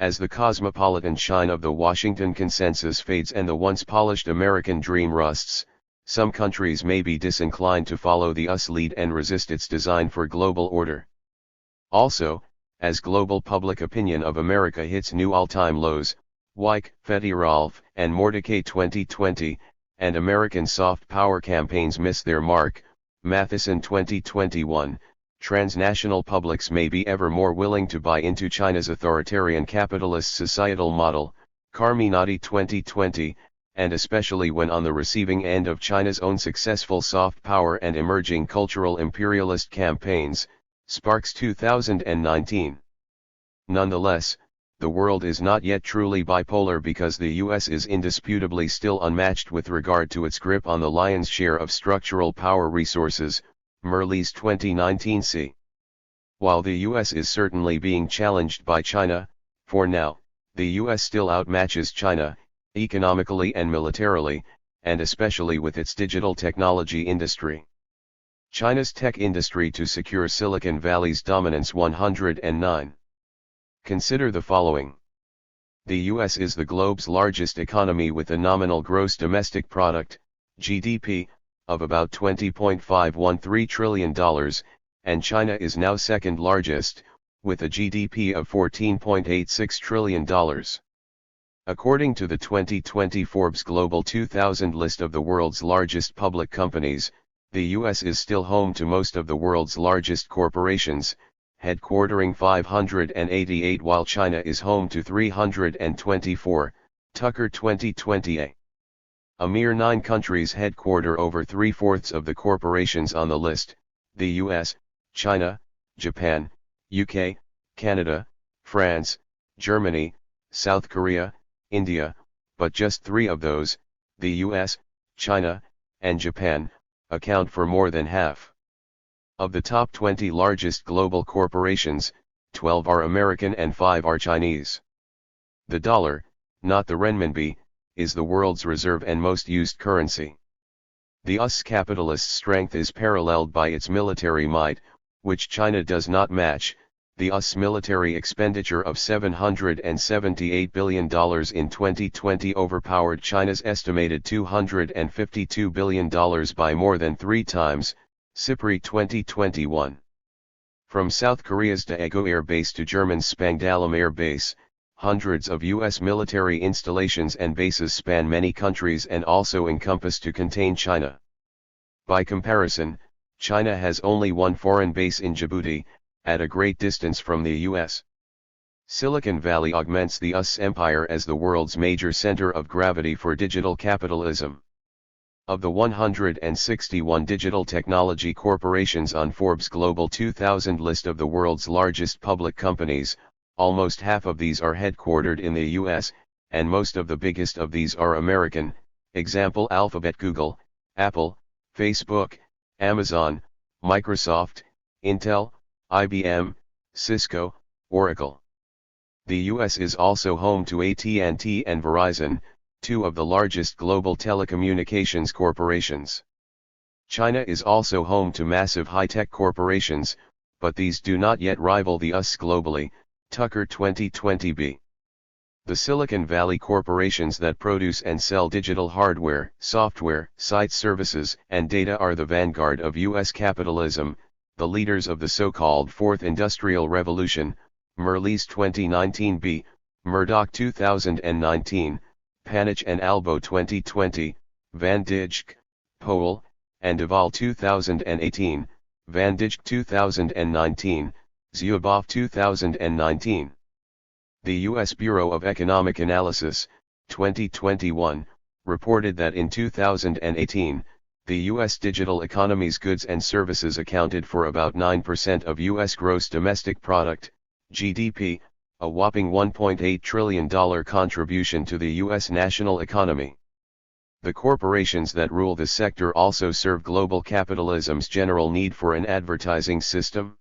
As the cosmopolitan shine of the Washington Consensus fades and the once polished American dream rusts, some countries may be disinclined to follow the US lead and resist its design for global order. Also, as global public opinion of America hits new all-time lows, Wyke, Fetty-Rolf, and Mordecai 2020, and American soft power campaigns miss their mark, Matheson 2021, transnational publics may be ever more willing to buy into China's authoritarian capitalist societal model, Carminati 2020, and especially when on the receiving end of China's own successful soft power and emerging cultural imperialist campaigns, Sparks 2019. Nonetheless, the world is not yet truly bipolar because the US is indisputably still unmatched with regard to its grip on the lion's share of structural power resources, Merlees 2019c. While the US is certainly being challenged by China, for now, the US still outmatches China, economically and militarily, and especially with its digital technology industry. China's tech industry to secure Silicon Valley's dominance 109. Consider the following. The US is the globe's largest economy with a nominal gross domestic product, GDP, of about $20.513 trillion, and China is now second largest, with a GDP of $14.86 trillion. According to the 2020 Forbes Global 2000 list of the world's largest public companies, the US is still home to most of the world's largest corporations, headquartering 588, while China is home to 324, Tucker 2020a. A mere 9 countries headquarter over 3/4 of the corporations on the list: the US, China, Japan, UK, Canada, France, Germany, South Korea, India, but just 3 of those, the US, China, and Japan, account for more than half. Of the top 20 largest global corporations, 12 are American and 5 are Chinese. The dollar, not the renminbi, is the world's reserve and most used currency. The US capitalist strength is paralleled by its military might, which China does not match. The US military expenditure of $778 billion in 2020 overpowered China's estimated $252 billion by more than 3 times, SIPRI 2021. From South Korea's Daegu Air Base to German's Spangdahlem Air Base, hundreds of US military installations and bases span many countries and also encompass to contain China. By comparison, China has only one foreign base in Djibouti, at a great distance from the US. Silicon Valley augments the US empire as the world's major center of gravity for digital capitalism. Of the 161 digital technology corporations on Forbes Global 2000 list of the world's largest public companies, almost half of these are headquartered in the US, and most of the biggest of these are American, example Alphabet, Google, Apple, Facebook, Amazon, Microsoft, Intel, IBM, Cisco, Oracle. The US is also home to AT&T and Verizon, 2 of the largest global telecommunications corporations. China is also home to massive high-tech corporations, but these do not yet rival the US globally, Tucker 2020b. The Silicon Valley corporations that produce and sell digital hardware, software, site services, and data are the vanguard of US capitalism, the leaders of the so-called Fourth Industrial Revolution, Merlis 2019b, Murdoch 2019, Panich and Albo 2020, Van Dijk, Powell, and Duvall 2018, Van Dijk 2019, Zuboff 2019. The U.S. Bureau of Economic Analysis, 2021, reported that in 2018, the U.S. digital economy's goods and services accounted for about 9% of U.S. gross domestic product, GDP, a whopping $1.8 trillion contribution to the U.S. national economy. The corporations that rule the sector also serve global capitalism's general need for an advertising system.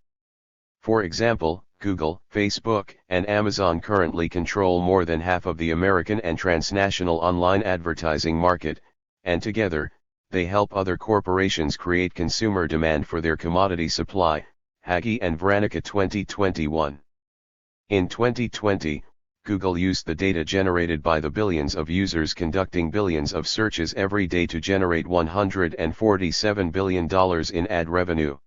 For example, Google, Facebook, and Amazon currently control more than half of the American and transnational online advertising market, and together, they help other corporations create consumer demand for their commodity supply, Hagi and Vranica 2021. In 2020, Google used the data generated by the billions of users conducting billions of searches every day to generate $147 billion in ad revenue.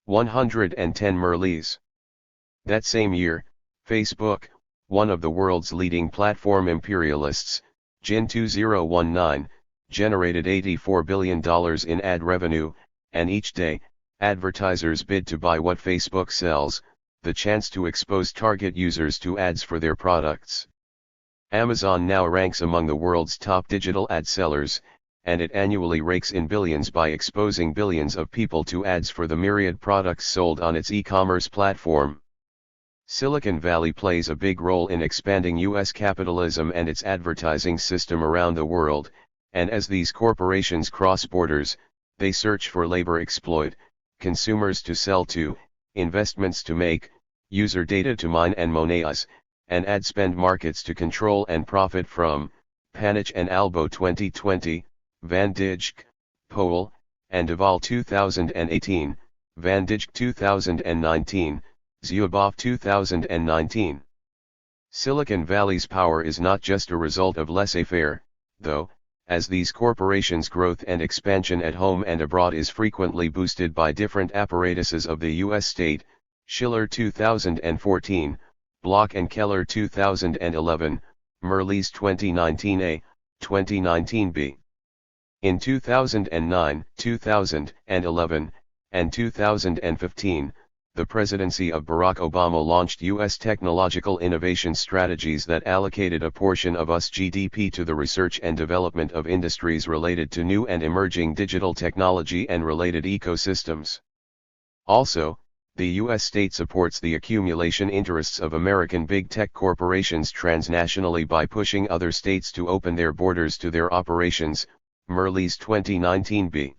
110 Merlis. That same year, Facebook, one of the world's leading platform imperialists, Jin 2019, generated $84 billion in ad revenue, and each day, advertisers bid to buy what Facebook sells, the chance to expose target users to ads for their products. Amazon now ranks among the world's top digital ad sellers, and it annually rakes in billions by exposing billions of people to ads for the myriad products sold on its e-commerce platform. Silicon Valley plays a big role in expanding U.S. capitalism and its advertising system around the world, and as these corporations cross borders, they search for labor exploit, consumers to sell to, investments to make, user data to mine and monetize, and ad spend markets to control and profit from. Panich and Albo 2020, Van Dijk, Powell, and Duvall 2018, Van Dijk 2019, Zuboff 2019. Silicon Valley's power is not just a result of laissez-faire, though, as these corporations' growth and expansion at home and abroad is frequently boosted by different apparatuses of the U.S. state, Schiller 2014, Block and Keller 2011, Merlis 2019a, 2019b. In 2009, 2011, and 2015, the presidency of Barack Obama launched U.S. technological innovation strategies that allocated a portion of US GDP to the research and development of industries related to new and emerging digital technology and related ecosystems. Also, the U.S. state supports the accumulation interests of American big tech corporations transnationally by pushing other states to open their borders to their operations, Merlis 2019b.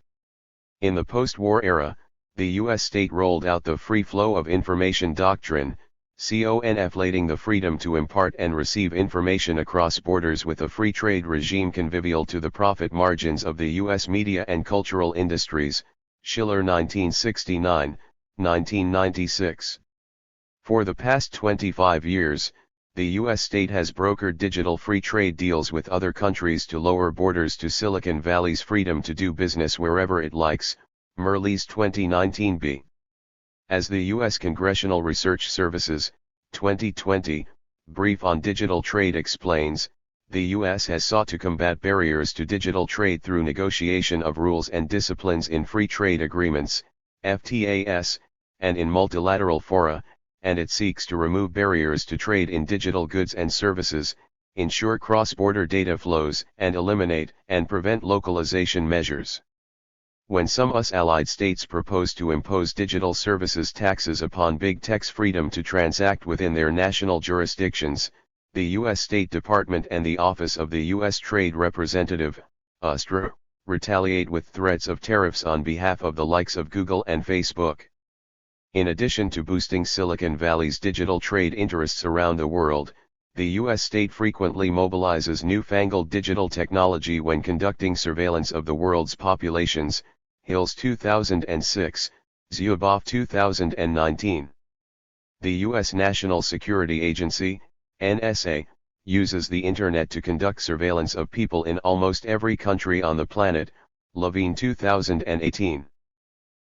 In the post-war era, the U.S. state rolled out the Free Flow of Information Doctrine, conflating the freedom to impart and receive information across borders with a free trade regime convivial to the profit margins of the U.S. media and cultural industries, Schiller 1969, 1996. For the past 25 years, the U.S. state has brokered digital free trade deals with other countries to lower borders to Silicon Valley's freedom to do business wherever it likes, Merlis 2019b. As the U.S. Congressional Research Service's 2020 brief on digital trade explains, the U.S. has sought to combat barriers to digital trade through negotiation of rules and disciplines in free trade agreements, FTAs, and in multilateral fora, and it seeks to remove barriers to trade in digital goods and services, ensure cross-border data flows, and eliminate and prevent localization measures. When some US allied states propose to impose digital services taxes upon big tech's freedom to transact within their national jurisdictions, the U.S. State Department and the Office of the U.S. Trade Representative, USTRA, retaliate with threats of tariffs on behalf of the likes of Google and Facebook. In addition to boosting Silicon Valley's digital trade interests around the world, the U.S. state frequently mobilizes newfangled digital technology when conducting surveillance of the world's populations, Hills 2006, Zuboff 2019. The U.S. National Security Agency, NSA, uses the Internet to conduct surveillance of people in almost every country on the planet, Levine 2018.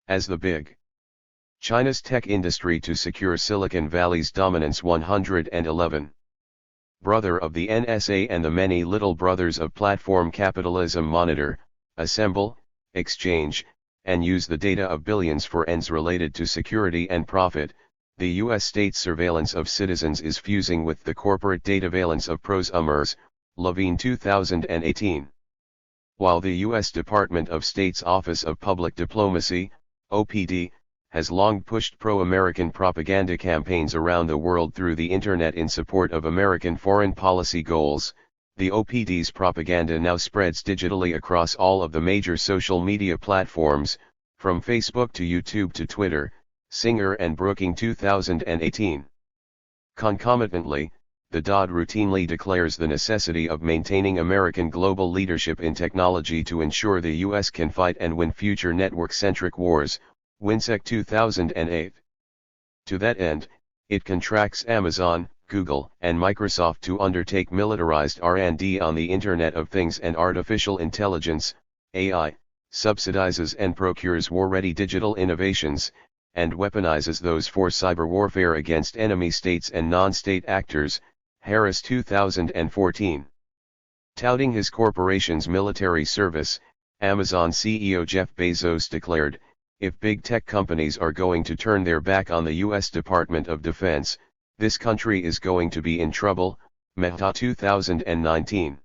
As the big China's tech industry to secure Silicon Valley's dominance 111. Brother of the NSA and the many little brothers of platform capitalism monitor, assemble, exchange, and use the data of billions for ends related to security and profit. The U.S. state's surveillance of citizens is fusing with the corporate dataveillance of prosumers, Levine 2018. While the U.S. Department of State's Office of Public Diplomacy, OPD, has long pushed pro-American propaganda campaigns around the world through the Internet in support of American foreign policy goals, the OPD's propaganda now spreads digitally across all of the major social media platforms, from Facebook to YouTube to Twitter, Singer and Brooking 2018. Concomitantly, the DOD routinely declares the necessity of maintaining American global leadership in technology to ensure the U.S. can fight and win future network-centric wars, WinSec 2008. To that end, it contracts Amazon, Google, and Microsoft to undertake militarized R&D on the Internet of Things and artificial intelligence, AI, subsidizes and procures war-ready digital innovations, and weaponizes those for cyber warfare against enemy states and non-state actors, Harris 2014. Touting his corporation's military service, Amazon CEO Jeff Bezos declared, "If big tech companies are going to turn their back on the U.S. Department of Defense, this country is going to be in trouble," Mehta 2019.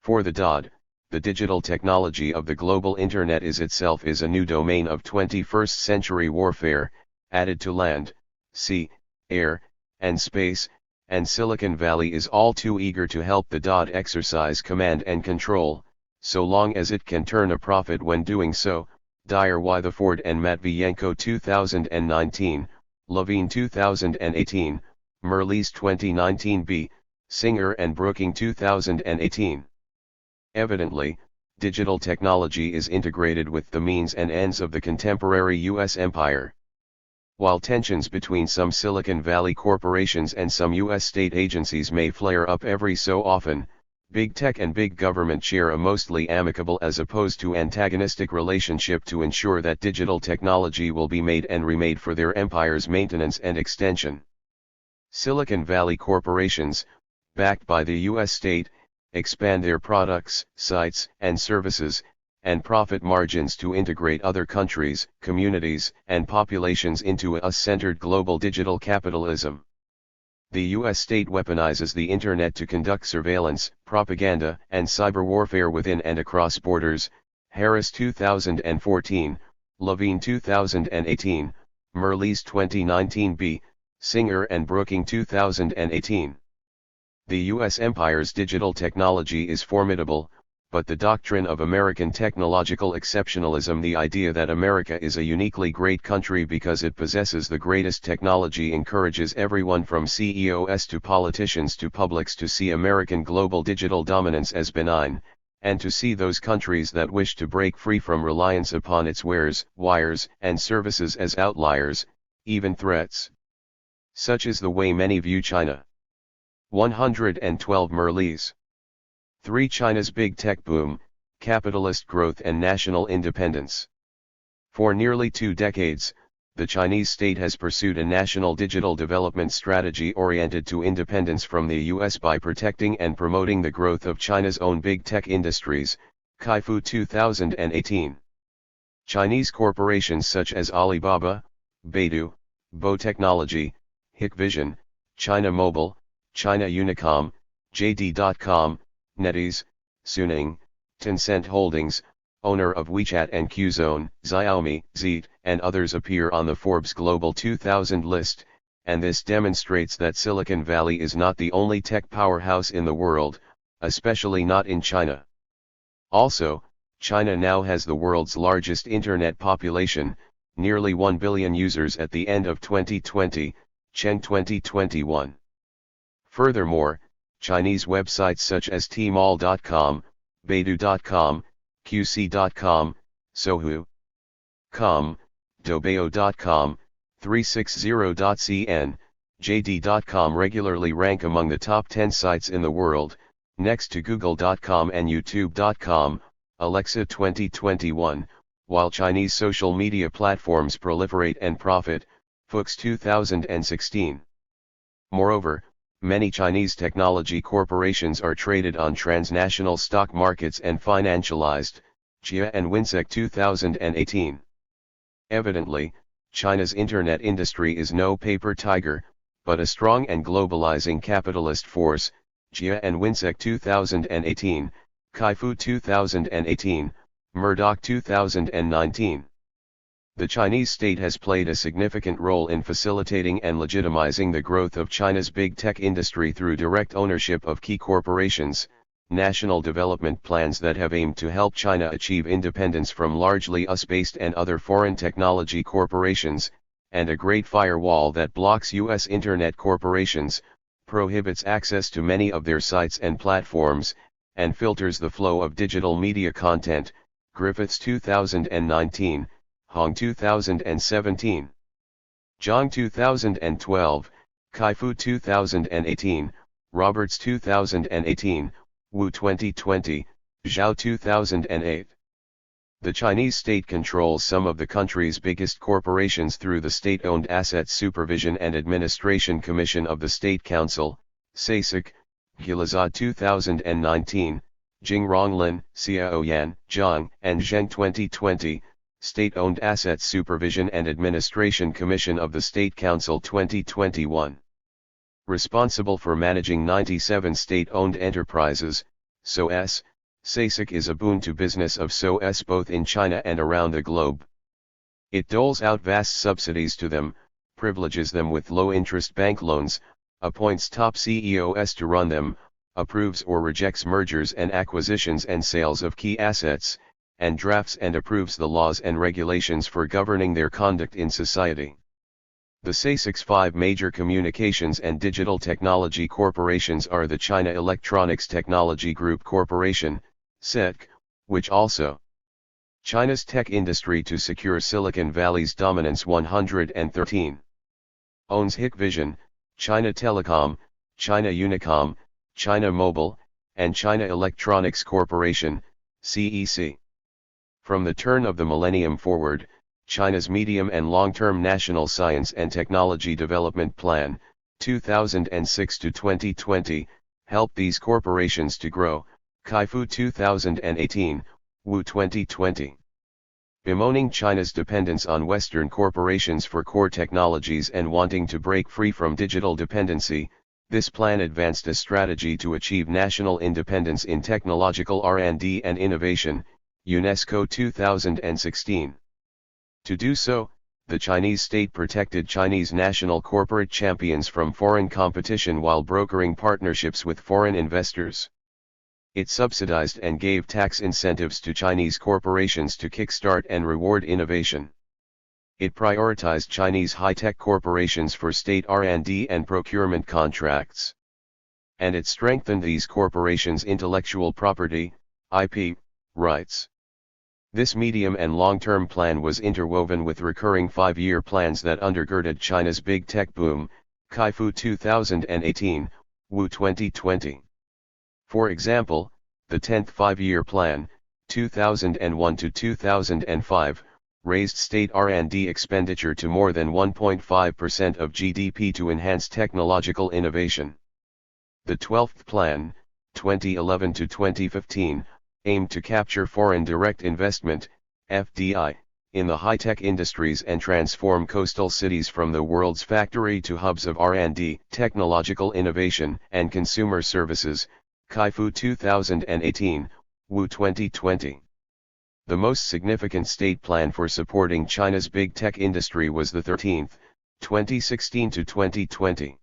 For the DOD, the digital technology of the global Internet is a new domain of 21st century warfare, added to land, sea, air, and space, and Silicon Valley is all too eager to help the DOD exercise command and control, so long as it can turn a profit when doing so. Dyer Wytheford and Matvienko 2019, Levine 2018, Merlis 2019b, Singer and Brooking 2018. Evidently, digital technology is integrated with the means and ends of the contemporary U.S. empire. While tensions between some Silicon Valley corporations and some U.S. state agencies may flare up every so often, Big tech and big government share a mostly amicable as opposed to antagonistic relationship to ensure that digital technology will be made and remade for their empire's maintenance and extension. Silicon Valley corporations, backed by the US state, expand their products, sites, and services, and profit margins to integrate other countries, communities, and populations into a US-centered global digital capitalism. The US state weaponizes the internet to conduct surveillance, propaganda, and cyber warfare within and across borders. Harris 2014, Levine 2018, Merlis 2019b, Singer and Brooking 2018. The US empire's digital technology is formidable, but the doctrine of American technological exceptionalism, the idea that America is a uniquely great country because it possesses the greatest technology, encourages everyone from CEOs to politicians to publics to see American global digital dominance as benign, and to see those countries that wish to break free from reliance upon its wares, wires, and services as outliers, even threats. Such is the way many view China. 112 Merlis. 3. China's big tech boom, capitalist growth and national independence. For nearly 2 decades, the Chinese state has pursued a national digital development strategy oriented to independence from the US by protecting and promoting the growth of China's own big tech industries. Kai-Fu 2018. Chinese corporations such as Alibaba, Baidu, Bo Technology, Hikvision, China Mobile, China Unicom, JD.com, NetEase, Suning, Tencent Holdings, owner of WeChat and Qzone, Xiaomi, Zeet, and others appear on the Forbes Global 2000 list, and this demonstrates that Silicon Valley is not the only tech powerhouse in the world, especially not in China. Also, China now has the world's largest internet population, nearly 1 billion users at the end of 2020, Cheng 2021. Furthermore, Chinese websites such as Tmall.com, Baidu.com, QC.com, Sohu.com, Doubao.com, 360.cn, JD.com regularly rank among the top 10 sites in the world, next to Google.com and YouTube.com, Alexa 2021, while Chinese social media platforms proliferate and profit, Fuchs 2016. Moreover, many Chinese technology corporations are traded on transnational stock markets and financialized, Chia and Winsec 2018. Evidently, China's internet industry is no paper tiger, but a strong and globalizing capitalist force, Chia and Winsec 2018, Kai-Fu 2018, Murdoch 2019. The Chinese state has played a significant role in facilitating and legitimizing the growth of China's big tech industry through direct ownership of key corporations, national development plans that have aimed to help China achieve independence from largely US-based and other foreign technology corporations, and a great firewall that blocks US internet corporations, prohibits access to many of their sites and platforms, and filters the flow of digital media content. Griffiths 2019, Hong 2017. Zhang 2012, Kai-Fu 2018, Roberts 2018, Wu 2020, Zhao 2008. The Chinese state controls some of the country's biggest corporations through the State-Owned Assets Supervision and Administration Commission of the State Council, SASAC, Gilazad 2019, Jing Ronglin, Xiaoyan, Zhang, and Zheng 2020, State-Owned Assets Supervision and Administration Commission of the State Council 2021. Responsible for managing 97 state-owned enterprises, SOEs, SASAC is a boon to business of SOEs both in China and around the globe. It doles out vast subsidies to them, privileges them with low-interest bank loans, appoints top CEOs to run them, approves or rejects mergers and acquisitions and sales of key assets, and drafts and approves the laws and regulations for governing their conduct in society. The SASAC's 5 major communications and digital technology corporations are the China Electronics Technology Group Corporation, CETC, which also China's tech industry to secure Silicon Valley's dominance. 113. Owns Hikvision, China Telecom, China Unicom, China Mobile, and China Electronics Corporation, CEC. From the turn of the millennium forward, China's medium and long-term National Science and Technology Development Plan, 2006 to 2020, helped these corporations to grow, Kaifu 2018, Wu 2020. Bemoaning China's dependence on Western corporations for core technologies and wanting to break free from digital dependency, this plan advanced a strategy to achieve national independence in technological R&D and innovation, UNESCO 2016. To do so, the Chinese state protected Chinese national corporate champions from foreign competition while brokering partnerships with foreign investors. It subsidized and gave tax incentives to Chinese corporations to kickstart and reward innovation. It prioritized Chinese high-tech corporations for state R&D and procurement contracts. And it strengthened these corporations' intellectual property, IP, rights. This medium and long-term plan was interwoven with recurring 5-year plans that undergirded China's big tech boom, Kaifu 2018, Wu 2020. For example, the 10th 5-year plan, 2001 to 2005, raised state R&D expenditure to more than 1.5% of GDP to enhance technological innovation. The 12th plan, 2011 to 2015, aimed to capture foreign direct investment, FDI, in the high-tech industries and transform coastal cities from the world's factory to hubs of R&D, technological innovation, and consumer services, Kaifu 2018, Wu 2020. The most significant state plan for supporting China's big tech industry was the 13th, 2016 to 2020.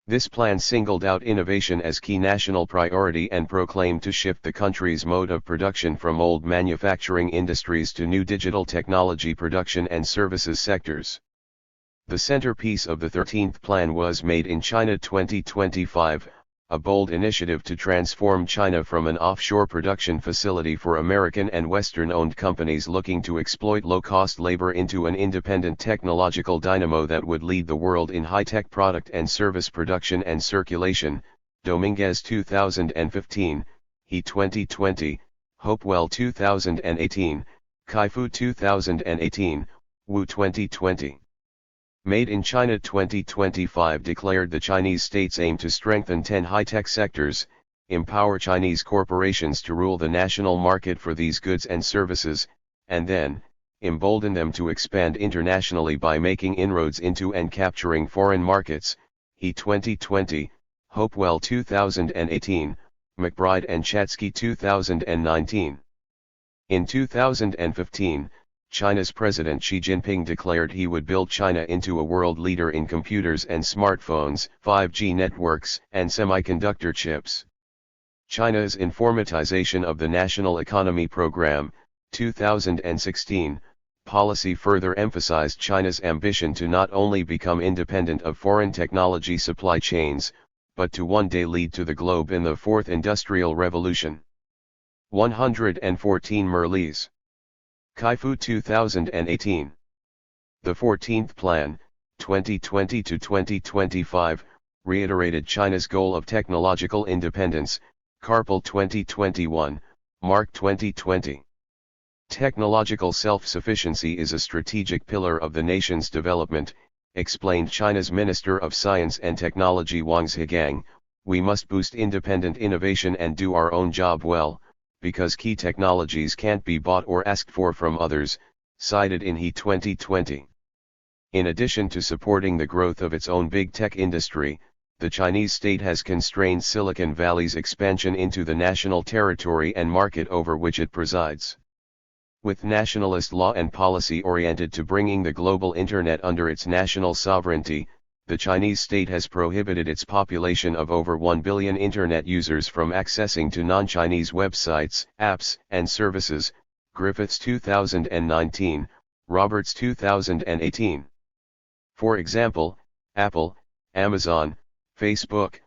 This plan singled out innovation as key national priority and proclaimed to shift the country's mode of production from old manufacturing industries to new digital technology production and services sectors. The centerpiece of the 13th plan was Made in China 2025, a bold initiative to transform China from an offshore production facility for American and Western-owned companies looking to exploit low-cost labor into an independent technological dynamo that would lead the world in high-tech product and service production and circulation, Dominguez 2015, He 2020, Hopewell 2018, Kaifu 2018, Wu 2020. Made in China 2025 declared the Chinese state's aim to strengthen 10 high-tech sectors, empower Chinese corporations to rule the national market for these goods and services, and then, embolden them to expand internationally by making inroads into and capturing foreign markets, He 2020, Hopewell 2018, McBride and Chatsky 2019. In 2015, China's President Xi Jinping declared he would build China into a world leader in computers and smartphones, 5G networks, and semiconductor chips. China's informatization of the National Economy Program, 2016, policy further emphasized China's ambition to not only become independent of foreign technology supply chains, but to one day lead to the globe in the Fourth Industrial Revolution. 114 Merlis. Kaifu 2018. The 14th Plan, 2020 to 2025, reiterated China's goal of technological independence, Carpel 2021, Mark 2020. Technological self-sufficiency is a strategic pillar of the nation's development, explained China's Minister of Science and Technology Wang Zhigang. We must boost independent innovation and do our own job well, because key technologies can't be bought or asked for from others, cited in He 2020. In addition to supporting the growth of its own big tech industry, the Chinese state has constrained Silicon Valley's expansion into the national territory and market over which it presides. With nationalist law and policy oriented to bringing the global internet under its national sovereignty, the Chinese state has prohibited its population of over 1 billion internet users from accessing to non-Chinese websites, apps, and services, Griffiths 2019, Roberts 2018. For example, Apple, Amazon, Facebook,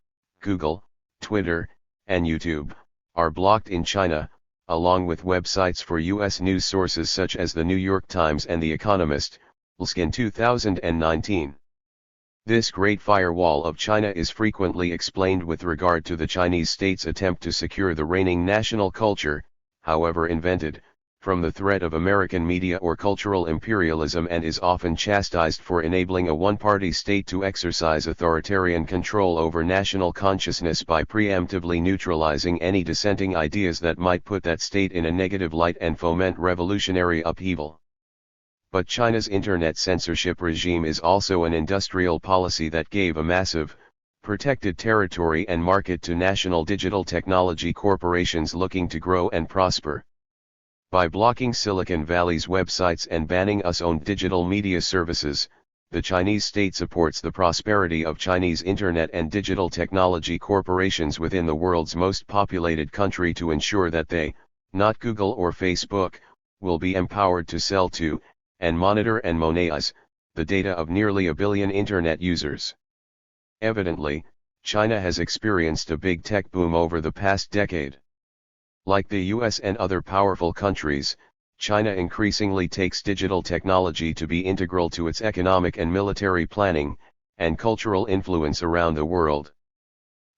Google, Twitter, and YouTube are blocked in China, along with websites for U.S. news sources such as The New York Times and The Economist, Lskin 2019. This Great Firewall of China is frequently explained with regard to the Chinese state's attempt to secure the reigning national culture, however invented, from the threat of American media or cultural imperialism, and is often chastised for enabling a one-party state to exercise authoritarian control over national consciousness by preemptively neutralizing any dissenting ideas that might put that state in a negative light and foment revolutionary upheaval. But China's internet censorship regime is also an industrial policy that gave a massive, protected territory and market to national digital technology corporations looking to grow and prosper. By blocking Silicon Valley's websites and banning US-owned digital media services, the Chinese state supports the prosperity of Chinese internet and digital technology corporations within the world's most populated country to ensure that they, not Google or Facebook, will be empowered to sell to, and monitor and monetize, the data of nearly a billion internet users. Evidently, China has experienced a big tech boom over the past decade. Like the US and other powerful countries, China increasingly takes digital technology to be integral to its economic and military planning, and cultural influence around the world.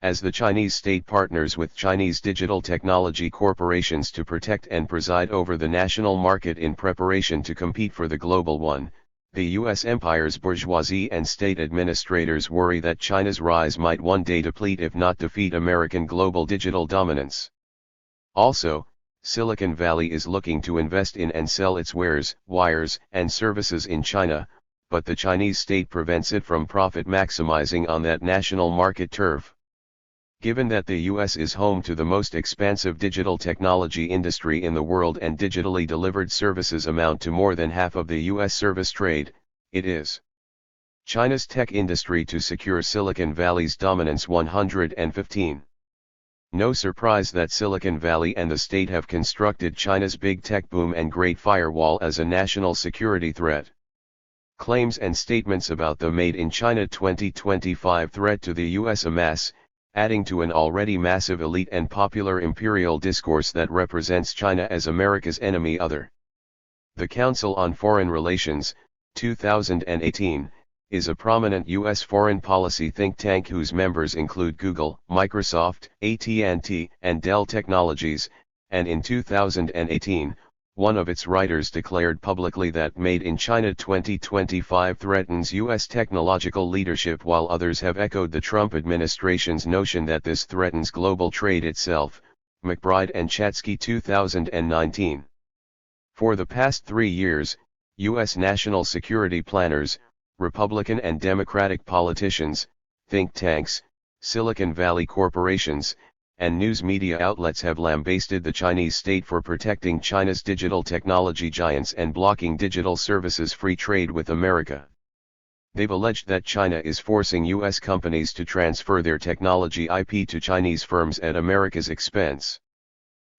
As the Chinese state partners with Chinese digital technology corporations to protect and preside over the national market in preparation to compete for the global one, the US empire's bourgeoisie and state administrators worry that China's rise might one day deplete if not defeat American global digital dominance. Also, Silicon Valley is looking to invest in and sell its wares, wires, and services in China, but the Chinese state prevents it from profit maximizing on that national market turf. Given that the US is home to the most expansive digital technology industry in the world and digitally delivered services amount to more than half of the US service trade, it is China's tech industry to secure Silicon Valley's dominance. 115. No surprise that Silicon Valley and the state have constructed China's big tech boom and Great Firewall as a national security threat. Claims and statements about the Made in China 2025 threat to the US amass, adding to an already massive elite and popular imperial discourse that represents China as America's enemy other. The Council on Foreign Relations, 2018, is a prominent U.S. foreign policy think tank whose members include Google, Microsoft, AT&T, and Dell Technologies, and in 2018, one of its writers declared publicly that Made in China 2025 threatens U.S. technological leadership, while others have echoed the Trump administration's notion that this threatens global trade itself. McBride and Chatsky 2019. For the past 3 years, U.S. national security planners, Republican and Democratic politicians, think tanks, Silicon Valley corporations, and news media outlets have lambasted the Chinese state for protecting China's digital technology giants and blocking digital services free trade with America. They've alleged that China is forcing U.S. companies to transfer their technology IP to Chinese firms at America's expense.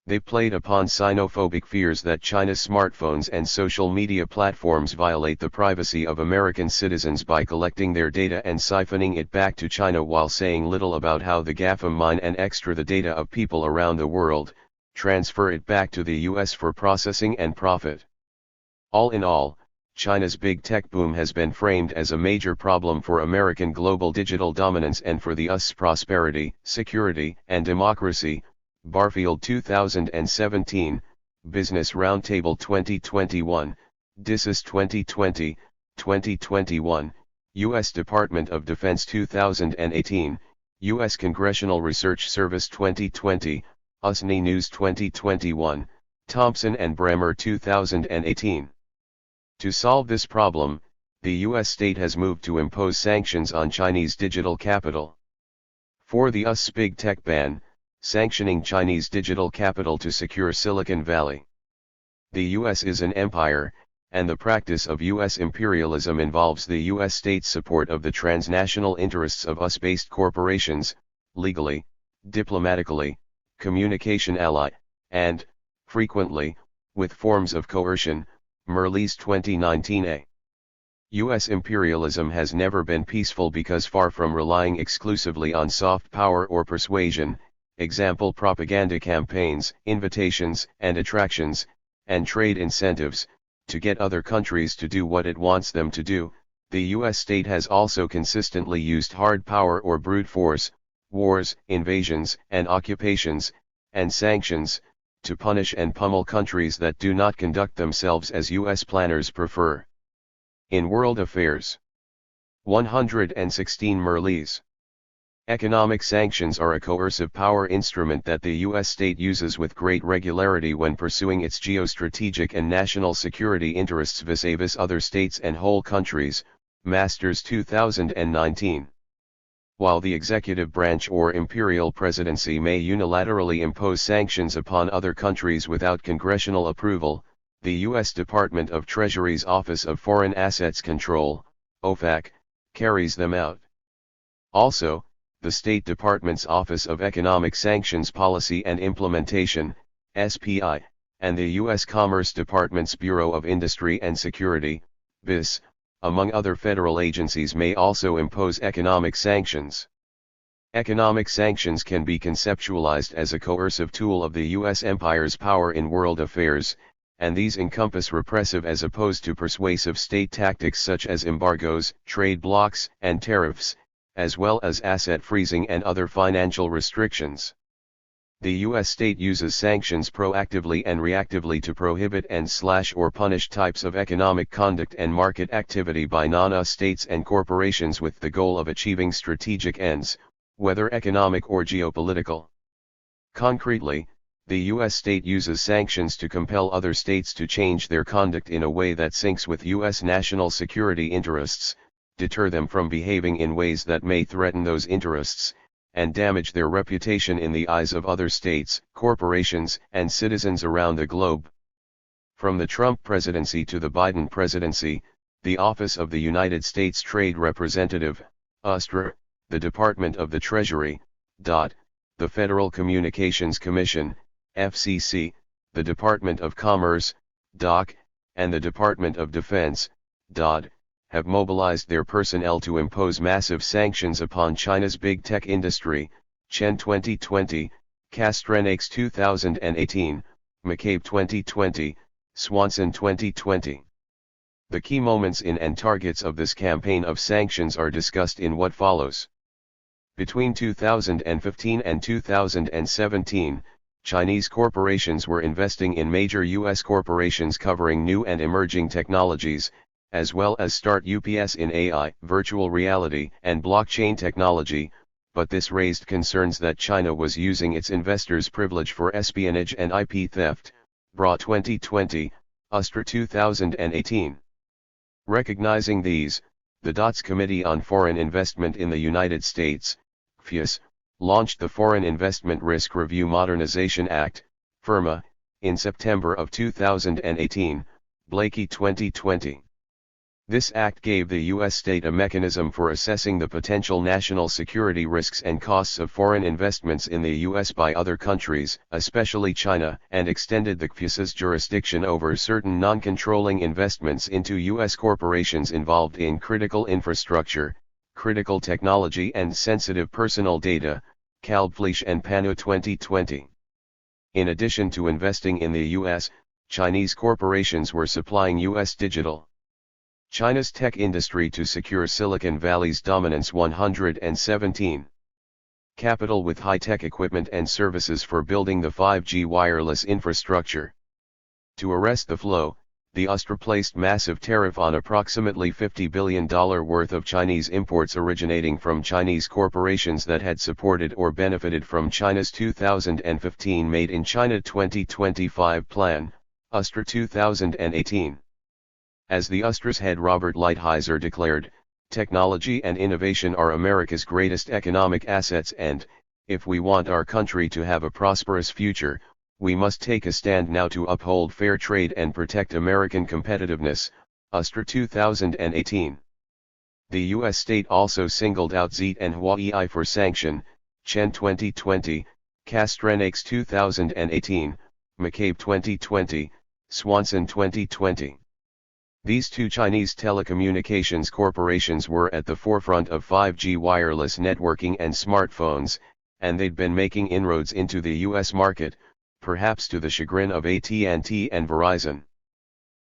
They played upon xenophobic fears that China's smartphones and social media platforms violate the privacy of American citizens by collecting their data and siphoning it back to China, while saying little about how the GAFA mine and extract the data of people around the world, transfer it back to the US for processing and profit. All in all, China's big tech boom has been framed as a major problem for American global digital dominance and for the US's prosperity, security, and democracy. Barfield 2017, Business Roundtable 2021, DISIS 2020, 2021, U.S. Department of Defense 2018, U.S. Congressional Research Service 2020, USNI News 2021, Thompson and Bremer 2018. To solve this problem, the U.S. state has moved to impose sanctions on Chinese digital capital. For the US's big tech ban, sanctioning Chinese digital capital to secure Silicon Valley. The US is an empire, and the practice of US imperialism involves the US state's support of the transnational interests of US-based corporations, legally, diplomatically, communication ally, and, frequently, with forms of coercion. Merlis 2019a. US imperialism has never been peaceful because, far from relying exclusively on soft power or persuasion, example propaganda campaigns, invitations and attractions, and trade incentives, to get other countries to do what it wants them to do, The US state has also consistently used hard power or brute force, wars, invasions, and occupations, and sanctions, to punish and pummel countries that do not conduct themselves as US planners prefer. In World Affairs 116 Merlis. Economic sanctions are a coercive power instrument that the U.S. state uses with great regularity when pursuing its geostrategic and national security interests vis-a-vis other states and whole countries, Masters 2019. While the executive branch or imperial presidency may unilaterally impose sanctions upon other countries without congressional approval, the U.S. Department of Treasury's Office of Foreign Assets Control, OFAC, carries them out. Also, the State Department's Office of Economic Sanctions Policy and Implementation, SPI, and the U.S. Commerce Department's Bureau of Industry and Security, BIS, among other federal agencies may also impose economic sanctions. Economic sanctions can be conceptualized as a coercive tool of the U.S. empire's power in world affairs, and these encompass repressive as opposed to persuasive state tactics such as embargoes, trade blocs, and tariffs, as well as asset freezing and other financial restrictions. The U.S. state uses sanctions proactively and reactively to prohibit and slash or punish types of economic conduct and market activity by non-US states and corporations with the goal of achieving strategic ends, whether economic or geopolitical. Concretely, the U.S. state uses sanctions to compel other states to change their conduct in a way that syncs with U.S. national security interests, deter them from behaving in ways that may threaten those interests, and damage their reputation in the eyes of other states, corporations, and citizens around the globe. From the Trump presidency to the Biden presidency, the Office of the United States Trade Representative, USTRA, the Department of the Treasury, the Federal Communications Commission, FCC, the Department of Commerce, DOC, and the Department of Defense, DOD, have mobilized their personnel to impose massive sanctions upon China's big tech industry, Chen 2020, Castrenex 2018, McCabe 2020, Swanson 2020. The key moments in and targets of this campaign of sanctions are discussed in what follows. Between 2015 and 2017, Chinese corporations were investing in major U.S. corporations covering new and emerging technologies, as well as start-ups in AI, virtual reality, and blockchain technology, but this raised concerns that China was using its investors' privilege for espionage and IP theft, BRA 2020, USTRA 2018. Recognizing these, the DOTS Committee on Foreign Investment in the United States, FIUS, launched the Foreign Investment Risk Review Modernization Act, FIRMA, in September of 2018, Blakey 2020. This act gave the U.S. state a mechanism for assessing the potential national security risks and costs of foreign investments in the U.S. by other countries, especially China, and extended the FIUS's jurisdiction over certain non-controlling investments into U.S. corporations involved in critical infrastructure, critical technology and sensitive personal data, Kalbfleisch and Pano 2020. In addition to investing in the U.S., Chinese corporations were supplying U.S. digital China's tech industry to secure Silicon Valley's dominance. 117. Capital with high-tech equipment and services for building the 5G wireless infrastructure. To arrest the flow, the USTRA placed massive tariff on approximately $50 billion worth of Chinese imports originating from Chinese corporations that had supported or benefited from China's 2015 Made in China 2025 plan, USTRA 2018. As the USTRA's head Robert Lighthizer declared, technology and innovation are America's greatest economic assets and, if we want our country to have a prosperous future, we must take a stand now to uphold fair trade and protect American competitiveness, USTRA 2018. The U.S. state also singled out ZTE and Huawei for sanction, Chen 2020, Castrenex 2018, McCabe 2020, Swanson 2020. These two Chinese telecommunications corporations were at the forefront of 5G wireless networking and smartphones, and they'd been making inroads into the U.S. market, perhaps to the chagrin of AT&T and Verizon.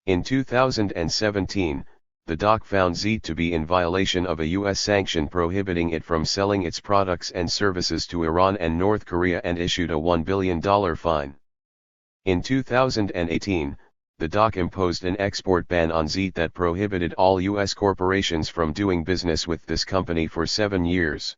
In 2017, the DOC found ZTE to be in violation of a U.S. sanction prohibiting it from selling its products and services to Iran and North Korea and issued a $1 billion fine. In 2018, the DOC imposed an export ban on ZTE that prohibited all U.S. corporations from doing business with this company for 7 years.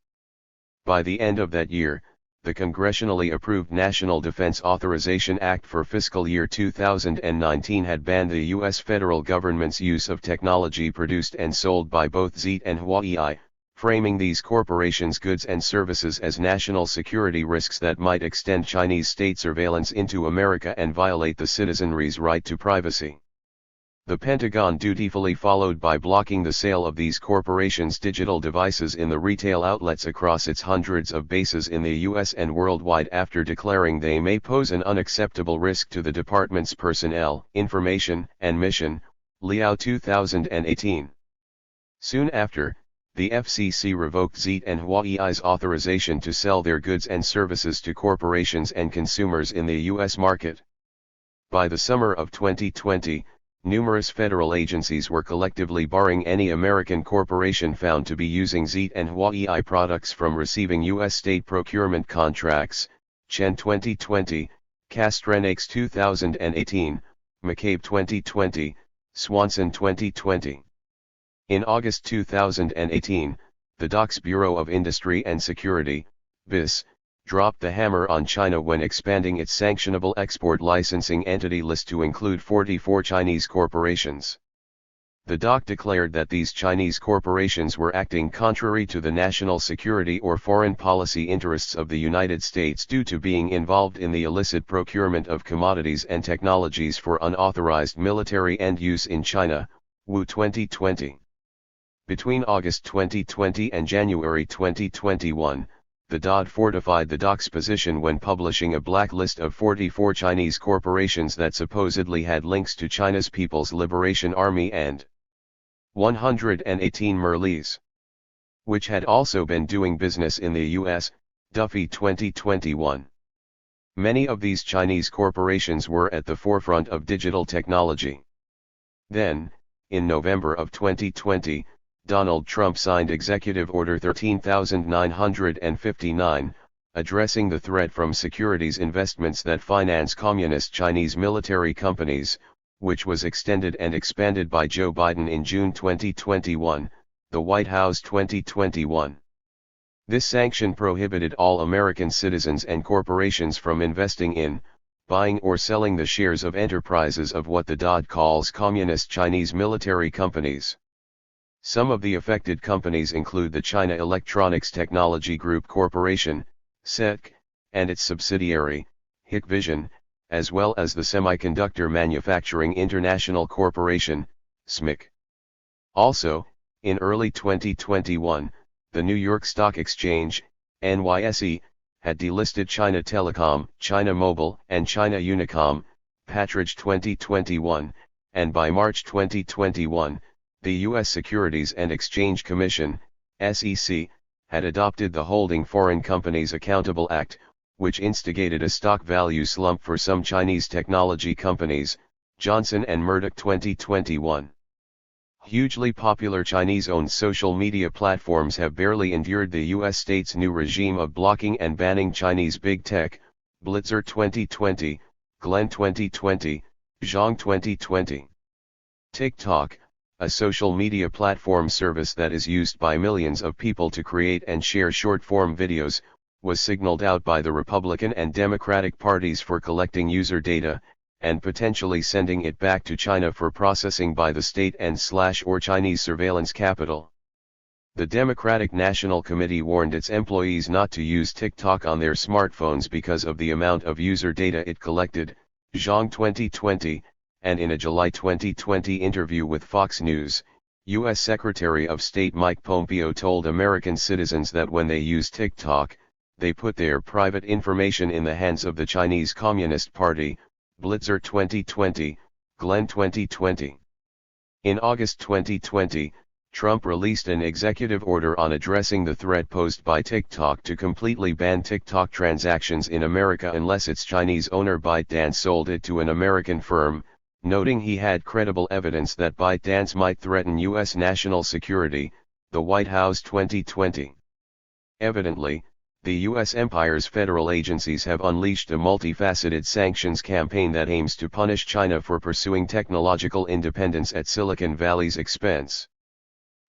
By the end of that year, the congressionally approved National Defense Authorization Act for fiscal year 2019 had banned the U.S. federal government's use of technology produced and sold by both ZTE and Huawei, framing these corporations' goods and services as national security risks that might extend Chinese state surveillance into America and violate the citizenry's right to privacy. The Pentagon dutifully followed by blocking the sale of these corporations' digital devices in the retail outlets across its hundreds of bases in the U.S. and worldwide after declaring they may pose an unacceptable risk to the department's personnel, information, and mission, Liao 2018. Soon after, the FCC revoked ZTE and Huawei's authorization to sell their goods and services to corporations and consumers in the U.S. market. By the summer of 2020, numerous federal agencies were collectively barring any American corporation found to be using ZTE and Huawei products from receiving U.S. state procurement contracts, Chen 2020, Castrenix 2018, McCabe 2020, Swanson 2020. In August 2018, the DOC's Bureau of Industry and Security, BIS, dropped the hammer on China when expanding its sanctionable export licensing entity list to include 44 Chinese corporations. The DOC declared that these Chinese corporations were acting contrary to the national security or foreign policy interests of the United States due to being involved in the illicit procurement of commodities and technologies for unauthorized military end use in China, Wu 2020. Between August 2020 and January 2021, the DOD fortified the DOC's position when publishing a blacklist of 44 Chinese corporations that supposedly had links to China's People's Liberation Army and 118 Merlis, which had also been doing business in the U.S., Duffy 2021. Many of these Chinese corporations were at the forefront of digital technology. Then, in November of 2020, Donald Trump signed Executive Order 13959, addressing the threat from securities investments that finance communist Chinese military companies, which was extended and expanded by Joe Biden in June 2021, the White House 2021. This sanction prohibited all American citizens and corporations from investing in, buying or selling the shares of enterprises of what the DOD calls communist Chinese military companies. Some of the affected companies include the China Electronics Technology Group Corporation, CETC, and its subsidiary, Hikvision, as well as the Semiconductor Manufacturing International Corporation, SMIC. Also, in early 2021, the New York Stock Exchange, NYSE, had delisted China Telecom, China Mobile, and China Unicom, Patridge 2021, and by March 2021, the U.S. Securities and Exchange Commission, SEC, had adopted the Holding Foreign Companies Accountable Act, which instigated a stock value slump for some Chinese technology companies, Johnson and Murdoch 2021. Hugely popular Chinese-owned social media platforms have barely endured the U.S. state's new regime of blocking and banning Chinese big tech, Blitzer 2020, Glenn 2020, Zhang 2020. TikTok, a social media platform service that is used by millions of people to create and share short-form videos, was signaled out by the Republican and Democratic parties for collecting user data, and potentially sending it back to China for processing by the state and/or Chinese surveillance capital. The Democratic National Committee warned its employees not to use TikTok on their smartphones because of the amount of user data it collected, Zhang 2020, and in a July 2020 interview with Fox News, U.S. Secretary of State Mike Pompeo told American citizens that when they use TikTok, they put their private information in the hands of the Chinese Communist Party, Blitzer 2020, Glenn 2020. In August 2020, Trump released an executive order on addressing the threat posed by TikTok to completely ban TikTok transactions in America unless its Chinese owner ByteDance sold it to an American firm, noting he had credible evidence that ByteDance might threaten U.S. national security, the White House 2020. Evidently, the U.S. empire's federal agencies have unleashed a multifaceted sanctions campaign that aims to punish China for pursuing technological independence at Silicon Valley's expense.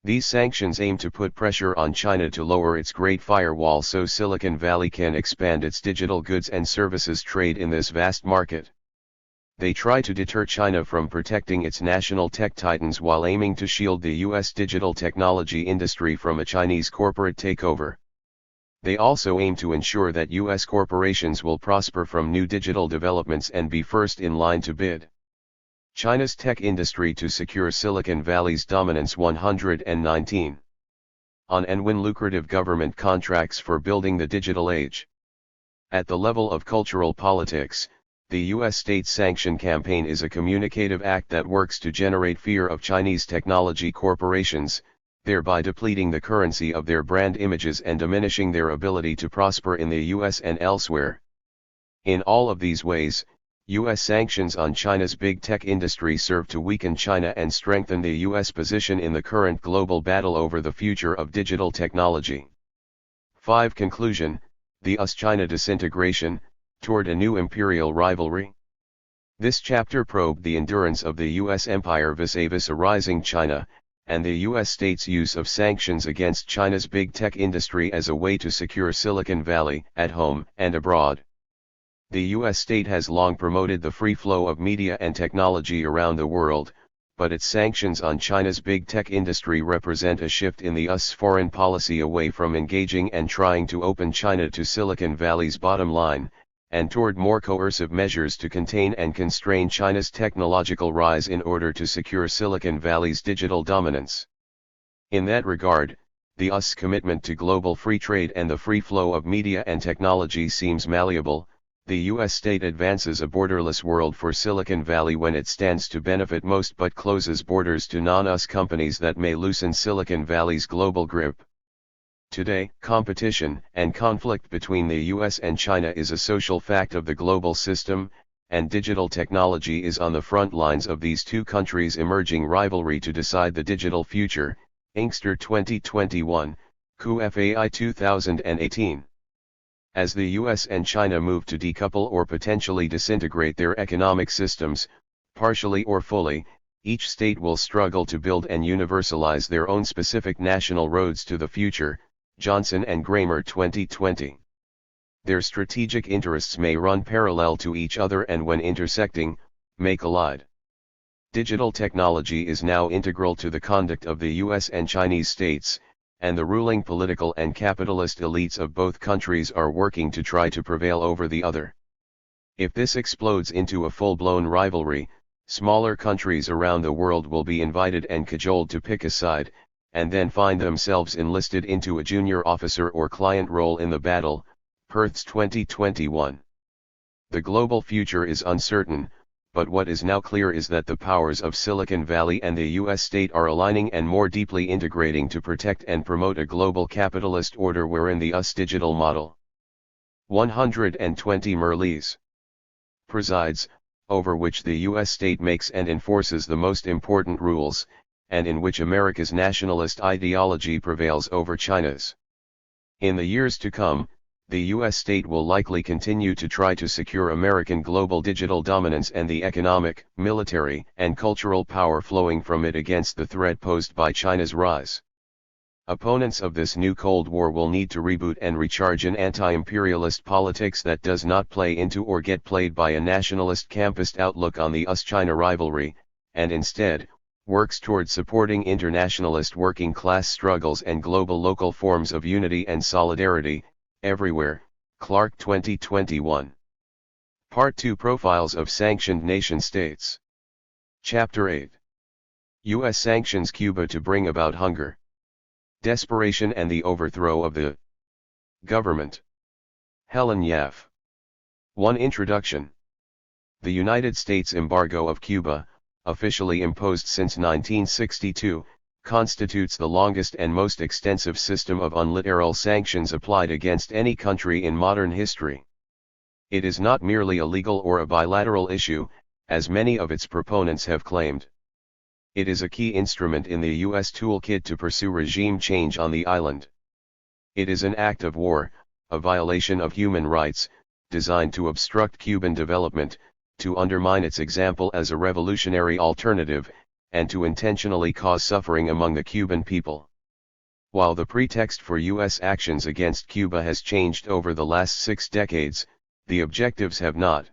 These sanctions aim to put pressure on China to lower its Great Firewall so Silicon Valley can expand its digital goods and services trade in this vast market. They try to deter China from protecting its national tech titans while aiming to shield the U.S. digital technology industry from a Chinese corporate takeover. They also aim to ensure that U.S. corporations will prosper from new digital developments and be first in line to bid. China's tech industry to secure Silicon Valley's dominance. 119. On and win lucrative government contracts for building the digital age. At the level of cultural politics, the U.S. state sanction campaign is a communicative act that works to generate fear of Chinese technology corporations, thereby depleting the currency of their brand images and diminishing their ability to prosper in the U.S. and elsewhere. In all of these ways, U.S. sanctions on China's big tech industry serve to weaken China and strengthen the U.S. position in the current global battle over the future of digital technology. 5. Conclusion: the US-China disintegration, toward a new imperial rivalry. This chapter probed the endurance of the U.S. empire vis-a-vis a rising China, and the U.S. state's use of sanctions against China's big tech industry as a way to secure Silicon Valley, at home and abroad. The U.S. state has long promoted the free flow of media and technology around the world, but its sanctions on China's big tech industry represent a shift in the US foreign policy away from engaging and trying to open China to Silicon Valley's bottom line, and toward more coercive measures to contain and constrain China's technological rise in order to secure Silicon Valley's digital dominance. In that regard, the US commitment to global free trade and the free flow of media and technology seems malleable. The U.S. state advances a borderless world for Silicon Valley when it stands to benefit most but closes borders to non-US companies that may loosen Silicon Valley's global grip. Today, competition and conflict between the U.S. and China is a social fact of the global system, and digital technology is on the front lines of these two countries' emerging rivalry to decide the digital future. Inkster 2021, QFAI 2018. As the US and China move to decouple or potentially disintegrate their economic systems, partially or fully, each state will struggle to build and universalize their own specific national roads to the future. Johnson and Gramer 2020. Their strategic interests may run parallel to each other and when intersecting, may collide. Digital technology is now integral to the conduct of the US and Chinese states, and the ruling political and capitalist elites of both countries are working to try to prevail over the other. If this explodes into a full-blown rivalry, smaller countries around the world will be invited and cajoled to pick a side, and then find themselves enlisted into a junior officer or client role in the battle. Perth's 2021. The global future is uncertain, but what is now clear is that the powers of Silicon Valley and the U.S. state are aligning and more deeply integrating to protect and promote a global capitalist order wherein the US digital model 120 Merlis presides, over which the U.S. state makes and enforces the most important rules, and in which America's nationalist ideology prevails over China's. In the years to come, the U.S. state will likely continue to try to secure American global digital dominance and the economic, military, and cultural power flowing from it against the threat posed by China's rise. Opponents of this new Cold War will need to reboot and recharge an anti-imperialist politics that does not play into or get played by a nationalist campist outlook on the US-China rivalry, and instead, works toward supporting internationalist working-class struggles and global local forms of unity and solidarity, everywhere. Clark 2021. Part 2 Profiles of Sanctioned Nation-States. Chapter 8. U.S. sanctions Cuba to bring about hunger, desperation and the overthrow of the government. Helen Yaff. 1. Introduction. The United States embargo of Cuba, officially imposed since 1962, constitutes the longest and most extensive system of unilateral sanctions applied against any country in modern history. It is not merely a legal or a bilateral issue, as many of its proponents have claimed. It is a key instrument in the U.S. toolkit to pursue regime change on the island. It is an act of war, a violation of human rights, designed to obstruct Cuban development, to undermine its example as a revolutionary alternative, and to intentionally cause suffering among the Cuban people. While the pretext for U.S. actions against Cuba has changed over the last 6 decades, the objectives have not.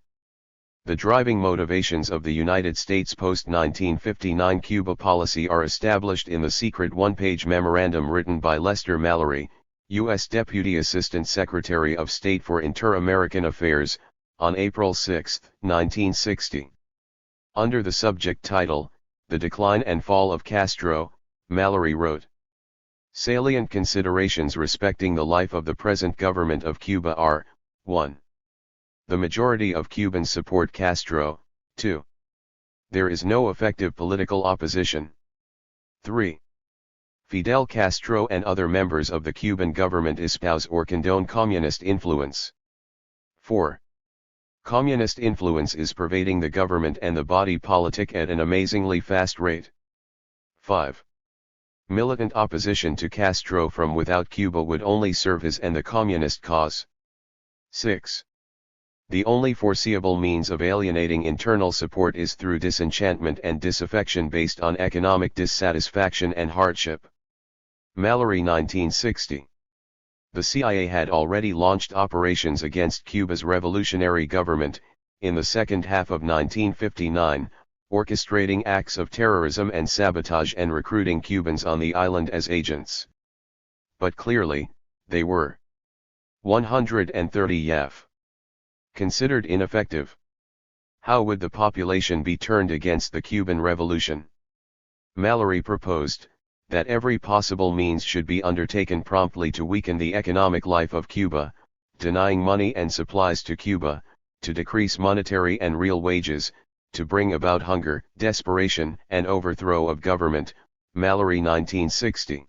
The driving motivations of the United States post-1959 Cuba policy are established in the secret one-page memorandum written by Lester Mallory, U.S. Deputy Assistant Secretary of State for Inter-American Affairs, on April 6, 1960. Under the subject title, The Decline and Fall of Castro, Mallory wrote, "Salient considerations respecting the life of the present government of Cuba are, 1. The majority of Cubans support Castro. 2. There is no effective political opposition. 3. Fidel Castro and other members of the Cuban government espouse or condone communist influence. 4. Communist influence is pervading the government and the body politic at an amazingly fast rate. 5. Militant opposition to Castro from without Cuba would only serve his and the communist cause. 6. The only foreseeable means of alienating internal support is through disenchantment and disaffection based on economic dissatisfaction and hardship." Mallory 1960. The CIA had already launched operations against Cuba's revolutionary government, in the second half of 1959, orchestrating acts of terrorism and sabotage and recruiting Cubans on the island as agents. But clearly, they were 130 YF. Considered ineffective. How would the population be turned against the Cuban Revolution? Mallory proposed that every possible means should be undertaken promptly to weaken the economic life of Cuba, denying money and supplies to Cuba, to decrease monetary and real wages, to bring about hunger, desperation, and overthrow of government. Mallory 1960.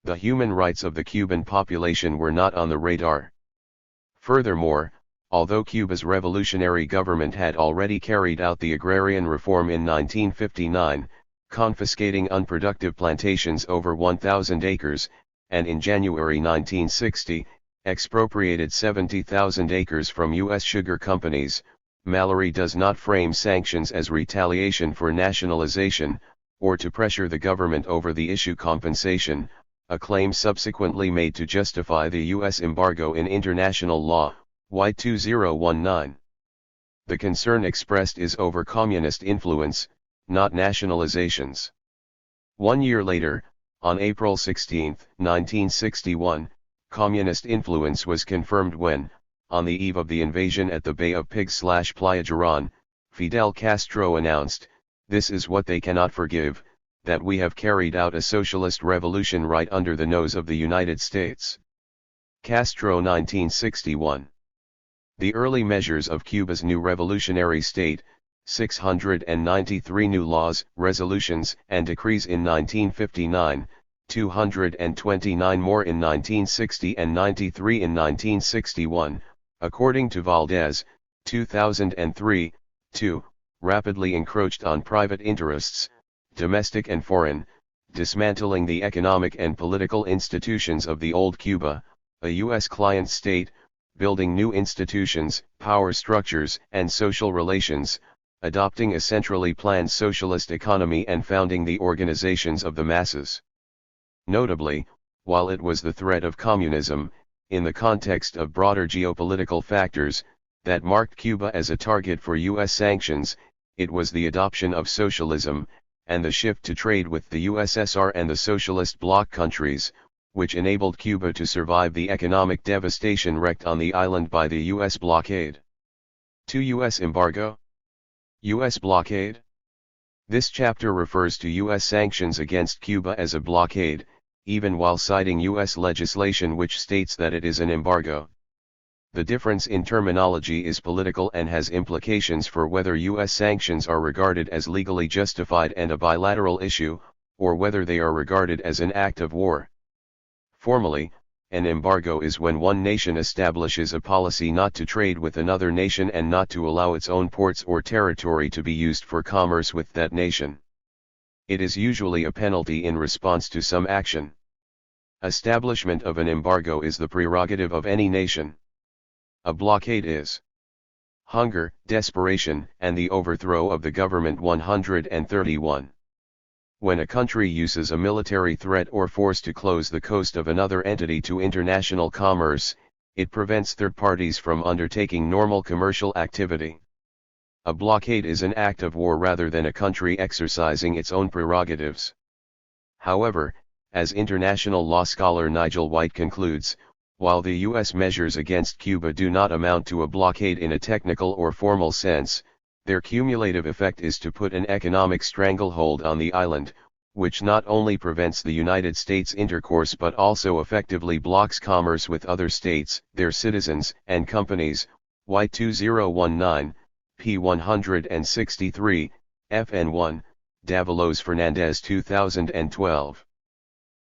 The human rights of the Cuban population were not on the radar. Furthermore, although Cuba's revolutionary government had already carried out the agrarian reform in 1959, confiscating unproductive plantations over 1,000 acres, and in January 1960, expropriated 70,000 acres from U.S. sugar companies, Mallory does not frame sanctions as retaliation for nationalization, or to pressure the government over the issue compensation, a claim subsequently made to justify the U.S. embargo in international law, Y2019. The concern expressed is over communist influence, not nationalizations. 1 year later, on April 16, 1961, communist influence was confirmed when, on the eve of the invasion at the Bay of Pigs/Playa Girón, Fidel Castro announced, "This is what they cannot forgive, that we have carried out a socialist revolution right under the nose of the United States." Castro 1961. The early measures of Cuba's new revolutionary state, 693 new laws, resolutions, and decrees in 1959, 229 more in 1960 and 93 in 1961, according to Valdez, 2003, rapidly encroached on private interests, domestic and foreign, dismantling the economic and political institutions of the old Cuba, a U.S. client state, building new institutions, power structures, and social relations, adopting a centrally planned socialist economy and founding the organizations of the masses. Notably, while it was the threat of communism, in the context of broader geopolitical factors, that marked Cuba as a target for U.S. sanctions, it was the adoption of socialism, and the shift to trade with the USSR and the socialist bloc countries, which enabled Cuba to survive the economic devastation wreaked on the island by the U.S. blockade. 2. U.S. embargo. U.S. blockade? This chapter refers to U.S. sanctions against Cuba as a blockade, even while citing U.S. legislation which states that it is an embargo. The difference in terminology is political and has implications for whether U.S. sanctions are regarded as legally justified and a bilateral issue, or whether they are regarded as an act of war. Formally, An embargo is when one nation establishes a policy not to trade with another nation and not to allow its own ports or territory to be used for commerce with that nation. It is usually a penalty in response to some action. Establishment of an embargo is the prerogative of any nation. A blockade is hunger, desperation, and the overthrow of the government. 131. When a country uses a military threat or force to close the coast of another entity to international commerce, it prevents third parties from undertaking normal commercial activity. A blockade is an act of war rather than a country exercising its own prerogatives. However, as international law scholar Nigel White concludes, while the U.S. measures against Cuba do not amount to a blockade in a technical or formal sense, their cumulative effect is to put an economic stranglehold on the island, which not only prevents the United States intercourse but also effectively blocks commerce with other states, their citizens, and companies. White 2019, p. 163, FN1, Davalos Fernandez 2012.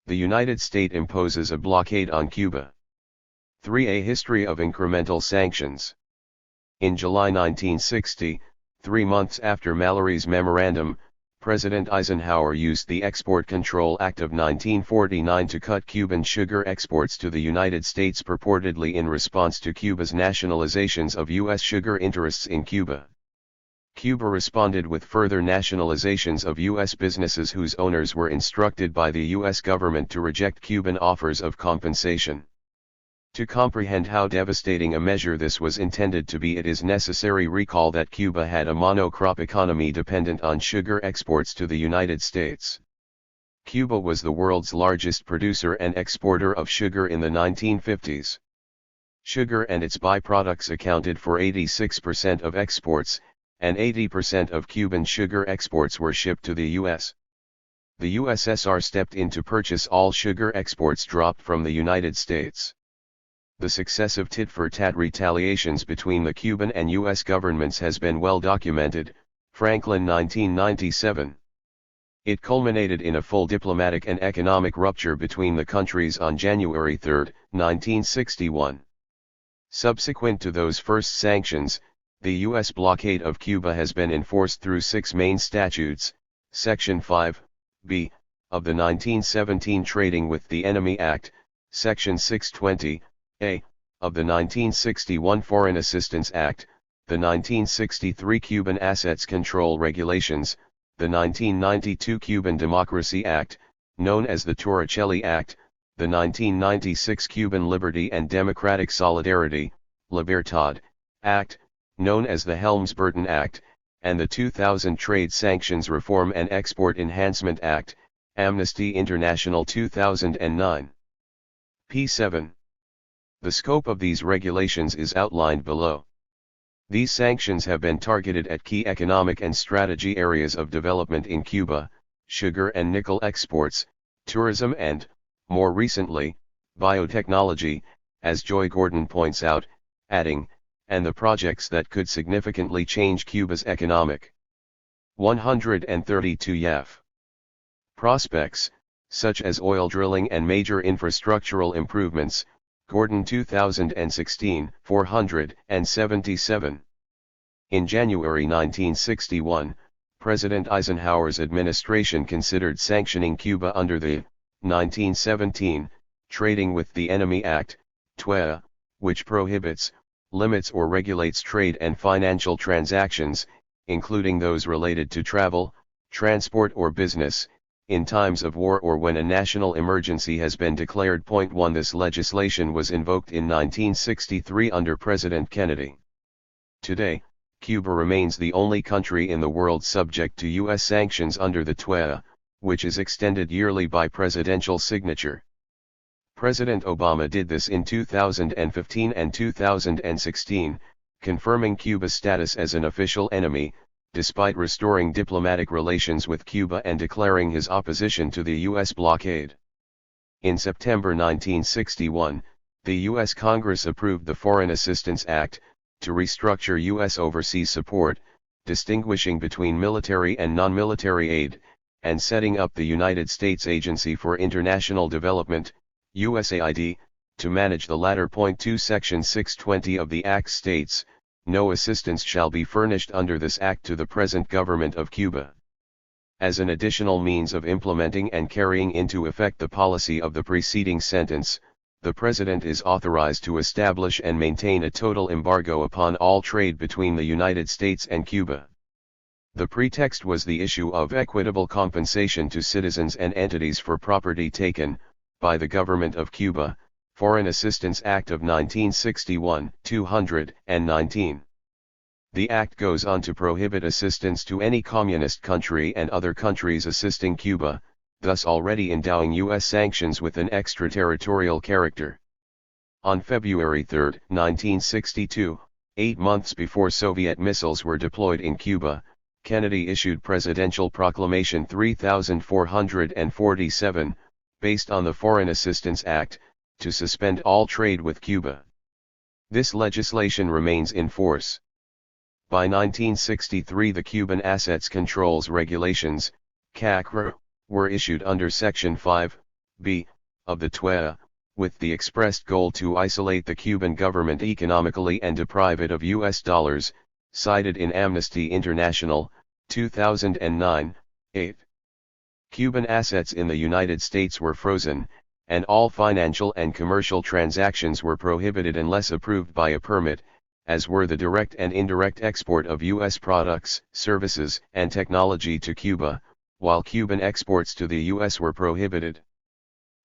The United States imposes a blockade on Cuba. 3. A history of incremental sanctions. In July 1960, 3 months after Mallory's memorandum, President Eisenhower used the Export Control Act of 1949 to cut Cuban sugar exports to the United States purportedly in response to Cuba's nationalizations of U.S. sugar interests in Cuba. Cuba responded with further nationalizations of U.S. businesses whose owners were instructed by the U.S. government to reject Cuban offers of compensation. To comprehend how devastating a measure this was intended to be, it is necessary recall that Cuba had a monocrop economy dependent on sugar exports to the United States. Cuba was the world's largest producer and exporter of sugar in the 1950s. Sugar and its byproducts accounted for 86% of exports, and 80% of Cuban sugar exports were shipped to the U.S. The USSR stepped in to purchase all sugar exports dropped from the United States. The successive tit-for-tat retaliations between the Cuban and U.S. governments has been well documented. Franklin 1997. It culminated in a full diplomatic and economic rupture between the countries on January 3, 1961. Subsequent to those first sanctions, the U.S. blockade of Cuba has been enforced through 6 main statutes: Section 5b of the 1917 Trading with the Enemy Act, Section 620 of the 1961 Foreign Assistance Act, the 1963 Cuban Assets Control Regulations, the 1992 Cuban Democracy Act, known as the Torricelli Act, the 1996 Cuban Liberty and Democratic Solidarity, Libertad, Act, known as the Helms-Burton Act, and the 2000 Trade Sanctions Reform and Export Enhancement Act, Amnesty International 2009. p. 7. The scope of these regulations is outlined below. These sanctions have been targeted at key economic and strategy areas of development in Cuba: sugar and nickel exports, tourism and, more recently, biotechnology, as Joy Gordon points out, adding, and the projects that could significantly change Cuba's economic. 132 YF. Prospects, such as oil drilling and major infrastructural improvements. Gordon 2016, 477. In January 1961, President Eisenhower's administration considered sanctioning Cuba under the 1917 Trading with the Enemy Act, TWEA, which prohibits, limits or regulates trade and financial transactions, including those related to travel, transport or business, in times of war or when a national emergency has been declared. 1. This legislation was invoked in 1963 under President Kennedy. Today, Cuba remains the only country in the world subject to U.S. sanctions under the TWEA, which is extended yearly by presidential signature. President Obama did this in 2015 and 2016, confirming Cuba's status as an official enemy, despite restoring diplomatic relations with Cuba and declaring his opposition to the U.S. blockade. In September 1961, the U.S. Congress approved the Foreign Assistance Act, to restructure U.S. overseas support, distinguishing between military and non-military aid, and setting up the United States Agency for International Development, USAID, to manage the latter. Point 2 Section 620 of the Act states, no assistance shall be furnished under this Act to the present government of Cuba. As an additional means of implementing and carrying into effect the policy of the preceding sentence, the President is authorized to establish and maintain a total embargo upon all trade between the United States and Cuba. The pretext was the issue of equitable compensation to citizens and entities for property taken, by the government of Cuba, Foreign Assistance Act of 1961, 219. The Act goes on to prohibit assistance to any communist country and other countries assisting Cuba, thus already endowing U.S. sanctions with an extraterritorial character. On February 3, 1962, 8 months before Soviet missiles were deployed in Cuba, Kennedy issued Presidential Proclamation 3447, based on the Foreign Assistance Act, to suspend all trade with Cuba. This legislation remains in force. By 1963 the Cuban Assets Controls Regulations, CACRA, were issued under Section 5b of the TWA, with the expressed goal to isolate the Cuban government economically and deprive it of U.S. dollars, cited in Amnesty International, 2009, 8. Cuban assets in the United States were frozen, and all financial and commercial transactions were prohibited unless approved by a permit, as were the direct and indirect export of U.S. products, services, and technology to Cuba, while Cuban exports to the U.S. were prohibited.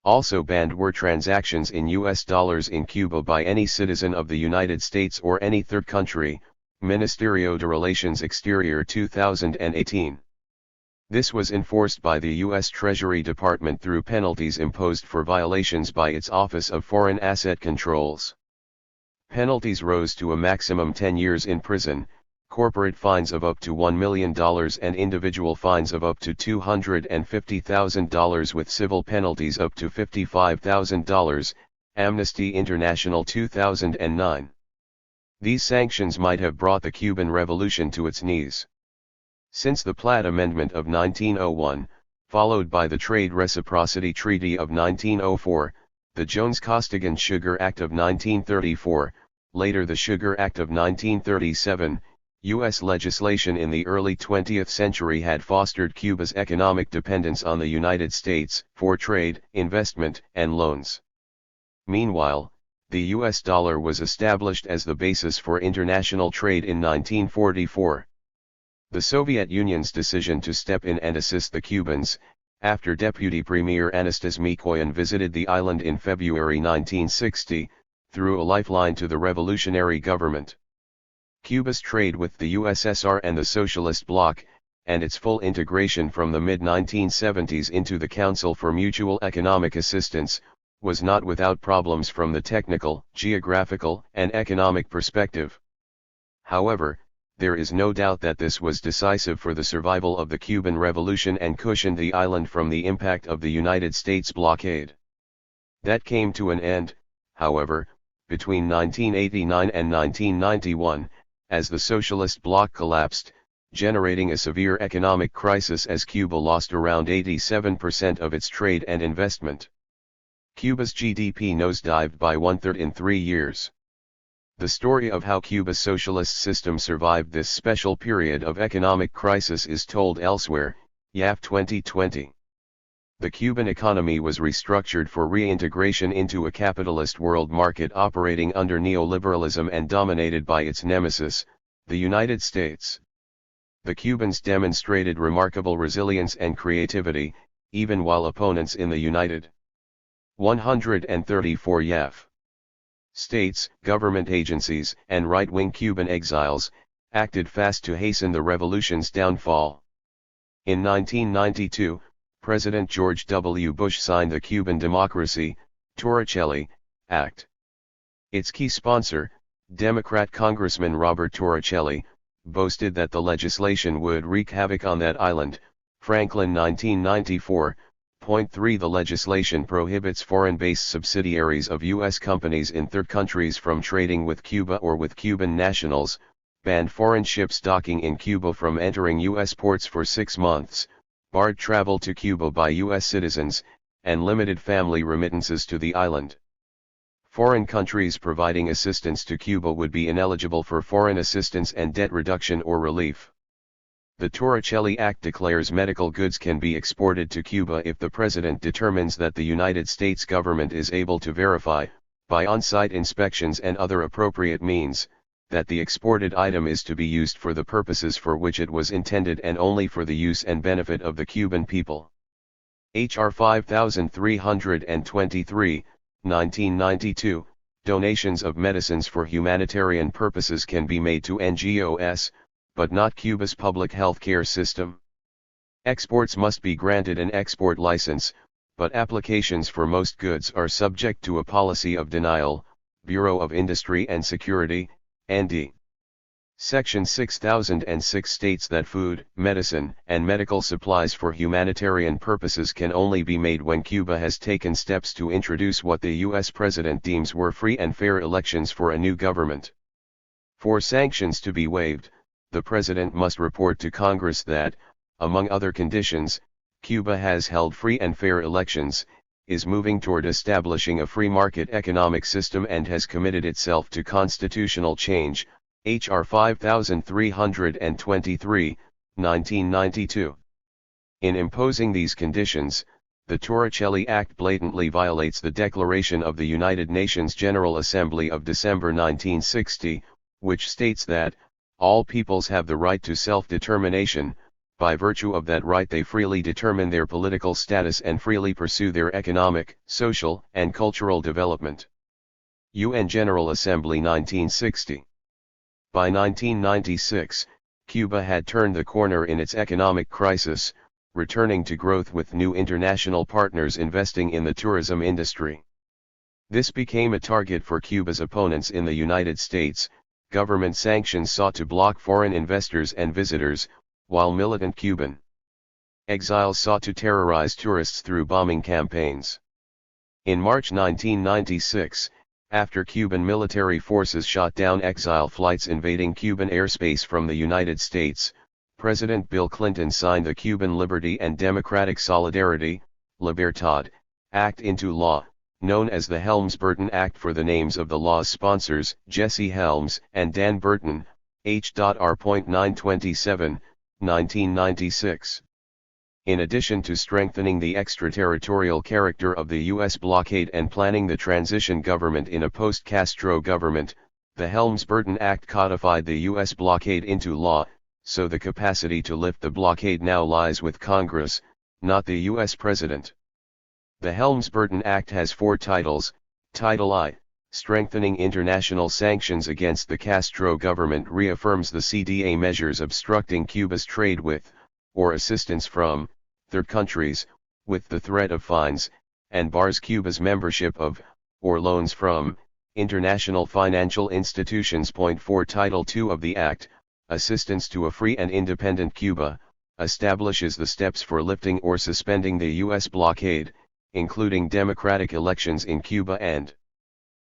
Also banned were transactions in U.S. dollars in Cuba by any citizen of the United States or any third country, Ministerio de Relaciones Exterior 2018. This was enforced by the U.S. Treasury Department through penalties imposed for violations by its Office of Foreign Asset Controls. Penalties rose to a maximum 10 years in prison, corporate fines of up to $1 million and individual fines of up to $250,000 with civil penalties up to $55,000, Amnesty International 2009. These sanctions might have brought the Cuban Revolution to its knees. Since the Platt Amendment of 1901, followed by the Trade Reciprocity Treaty of 1904, the Jones-Costigan Sugar Act of 1934, later the Sugar Act of 1937, U.S. legislation in the early 20th century had fostered Cuba's economic dependence on the United States for trade, investment, and loans. Meanwhile, the U.S. dollar was established as the basis for international trade in 1944. The Soviet Union's decision to step in and assist the Cubans, after Deputy Premier Anastas Mikoyan visited the island in February 1960, threw a lifeline to the revolutionary government. Cuba's trade with the USSR and the Socialist Bloc, and its full integration from the mid-1970s into the Council for Mutual Economic Assistance, was not without problems from the technical, geographical, and economic perspective. However, there is no doubt that this was decisive for the survival of the Cuban Revolution and cushioned the island from the impact of the United States blockade. That came to an end, however, between 1989 and 1991, as the Socialist Bloc collapsed, generating a severe economic crisis as Cuba lost around 87% of its trade and investment. Cuba's GDP nosedived by 1/3 in 3 years. The story of how Cuba's socialist system survived this special period of economic crisis is told elsewhere, YAF 2020. The Cuban economy was restructured for reintegration into a capitalist world market operating under neoliberalism and dominated by its nemesis, the United States. The Cubans demonstrated remarkable resilience and creativity, even while opponents in the United 134 YAF states, government agencies, and right-wing Cuban exiles, acted fast to hasten the revolution's downfall. In 1992, President George W. Bush signed the Cuban Democracy, Torricelli, Act. Its key sponsor, Democrat Congressman Robert Torricelli, boasted that the legislation would wreak havoc on that island. Franklin 1994.3 The legislation prohibits foreign-based subsidiaries of U.S. companies in third countries from trading with Cuba or with Cuban nationals, banned foreign ships docking in Cuba from entering U.S. ports for 6 months, barred travel to Cuba by U.S. citizens, and limited family remittances to the island. Foreign countries providing assistance to Cuba would be ineligible for foreign assistance and debt reduction or relief. The Torricelli Act declares medical goods can be exported to Cuba if the President determines that the United States government is able to verify, by on-site inspections and other appropriate means, that the exported item is to be used for the purposes for which it was intended and only for the use and benefit of the Cuban people. H.R. 5323, 1992, donations of medicines for humanitarian purposes can be made to NGOs, but not Cuba's public health care system. Exports must be granted an export license, but applications for most goods are subject to a policy of denial, Bureau of Industry and Security, ND. Section 6006 states that food, medicine, and medical supplies for humanitarian purposes can only be made when Cuba has taken steps to introduce what the U.S. President deems were free and fair elections for a new government. For sanctions to be waived, the President must report to Congress that, among other conditions, Cuba has held free and fair elections, is moving toward establishing a free market economic system and has committed itself to constitutional change, H.R. 5323, 1992. In imposing these conditions, the Torricelli Act blatantly violates the Declaration of the United Nations General Assembly of December 1960, which states that, all peoples have the right to self-determination. By virtue of that right they freely determine their political status and freely pursue their economic, social, and cultural development. UN General Assembly 1960. By 1996, Cuba had turned the corner in its economic crisis, returning to growth with new international partners investing in the tourism industry. This became a target for Cuba's opponents in the United States. Government sanctions sought to block foreign investors and visitors, while militant Cuban exiles sought to terrorize tourists through bombing campaigns. In March 1996, after Cuban military forces shot down exile flights invading Cuban airspace from the United States, President Bill Clinton signed the Cuban Liberty and Democratic Solidarity, Libertad, Act into law, known as the Helms-Burton Act for the names of the law's sponsors, Jesse Helms and Dan Burton, H.R. 927, 1996. In addition to strengthening the extraterritorial character of the U.S. blockade and planning the transition government in a post-Castro government, the Helms-Burton Act codified the U.S. blockade into law, so the capacity to lift the blockade now lies with Congress, not the U.S. President. The Helms-Burton Act has 4 titles. Title I, Strengthening International Sanctions Against the Castro Government, reaffirms the CDA measures obstructing Cuba's trade with, or assistance from, third countries, with the threat of fines, and bars Cuba's membership of, or loans from, international financial institutions. Point 4 Title II of the Act, Assistance to a Free and Independent Cuba, establishes the steps for lifting or suspending the U.S. blockade, including democratic elections in Cuba and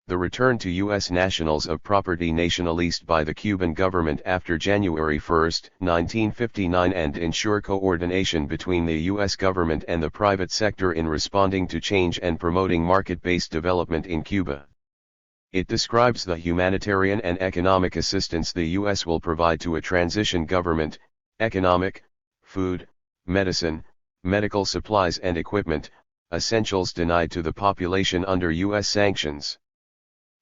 the return to U.S. nationals of property nationalized by the Cuban government after January 1, 1959, and ensure coordination between the U.S. government and the private sector in responding to change and promoting market-based development in Cuba. It describes the humanitarian and economic assistance the U.S. will provide to a transition government, economic, food, medicine, medical supplies and equipment, essentials denied to the population under U.S. sanctions.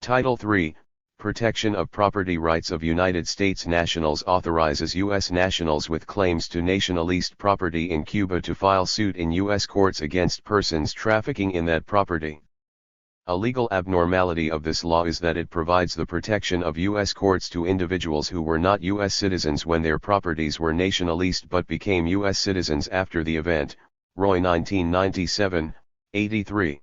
Title III, Protection of Property Rights of United States Nationals, authorizes U.S. nationals with claims to nationalized property in Cuba to file suit in U.S. courts against persons trafficking in that property. A legal abnormality of this law is that it provides the protection of U.S. courts to individuals who were not U.S. citizens when their properties were nationalized but became U.S. citizens after the event, Roy 1997, 83.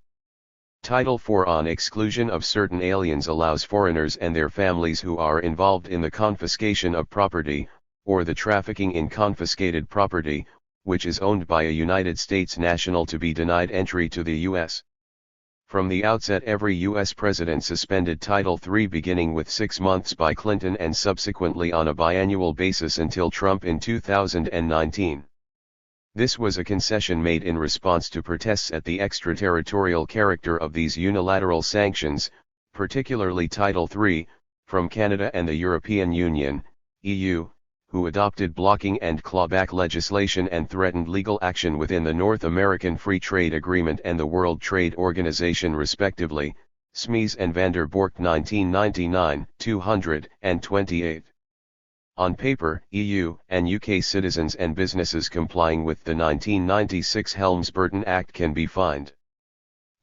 Title IV on exclusion of certain aliens allows foreigners and their families who are involved in the confiscation of property, or the trafficking in confiscated property, which is owned by a United States national, to be denied entry to the U.S. From the outset, every U.S. president suspended Title III, beginning with 6 months by Clinton and subsequently on a biannual basis until Trump in 2019. This was a concession made in response to protests at the extraterritorial character of these unilateral sanctions, particularly Title III, from Canada and the European Union, EU, who adopted blocking and clawback legislation and threatened legal action within the North American Free Trade Agreement and the World Trade Organization respectively, Smees and van der Bork 1999, 228. On paper, EU and UK citizens and businesses complying with the 1996 Helms-Burton Act can be fined.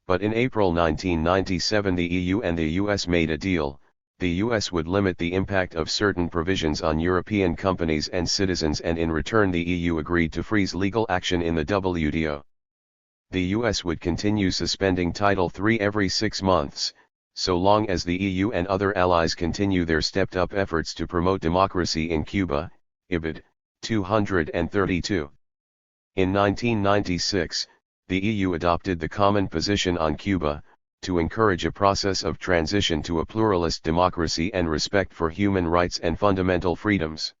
But in April 1997 the EU and the US made a deal. The US would limit the impact of certain provisions on European companies and citizens, and in return the EU agreed to freeze legal action in the WTO. The US would continue suspending Title III every 6 months, so long as the EU and other allies continue their stepped-up efforts to promote democracy in Cuba, IBID 232. In 1996, the EU adopted the Common Position on Cuba, to encourage a process of transition to a pluralist democracy and respect for human rights and fundamental freedoms.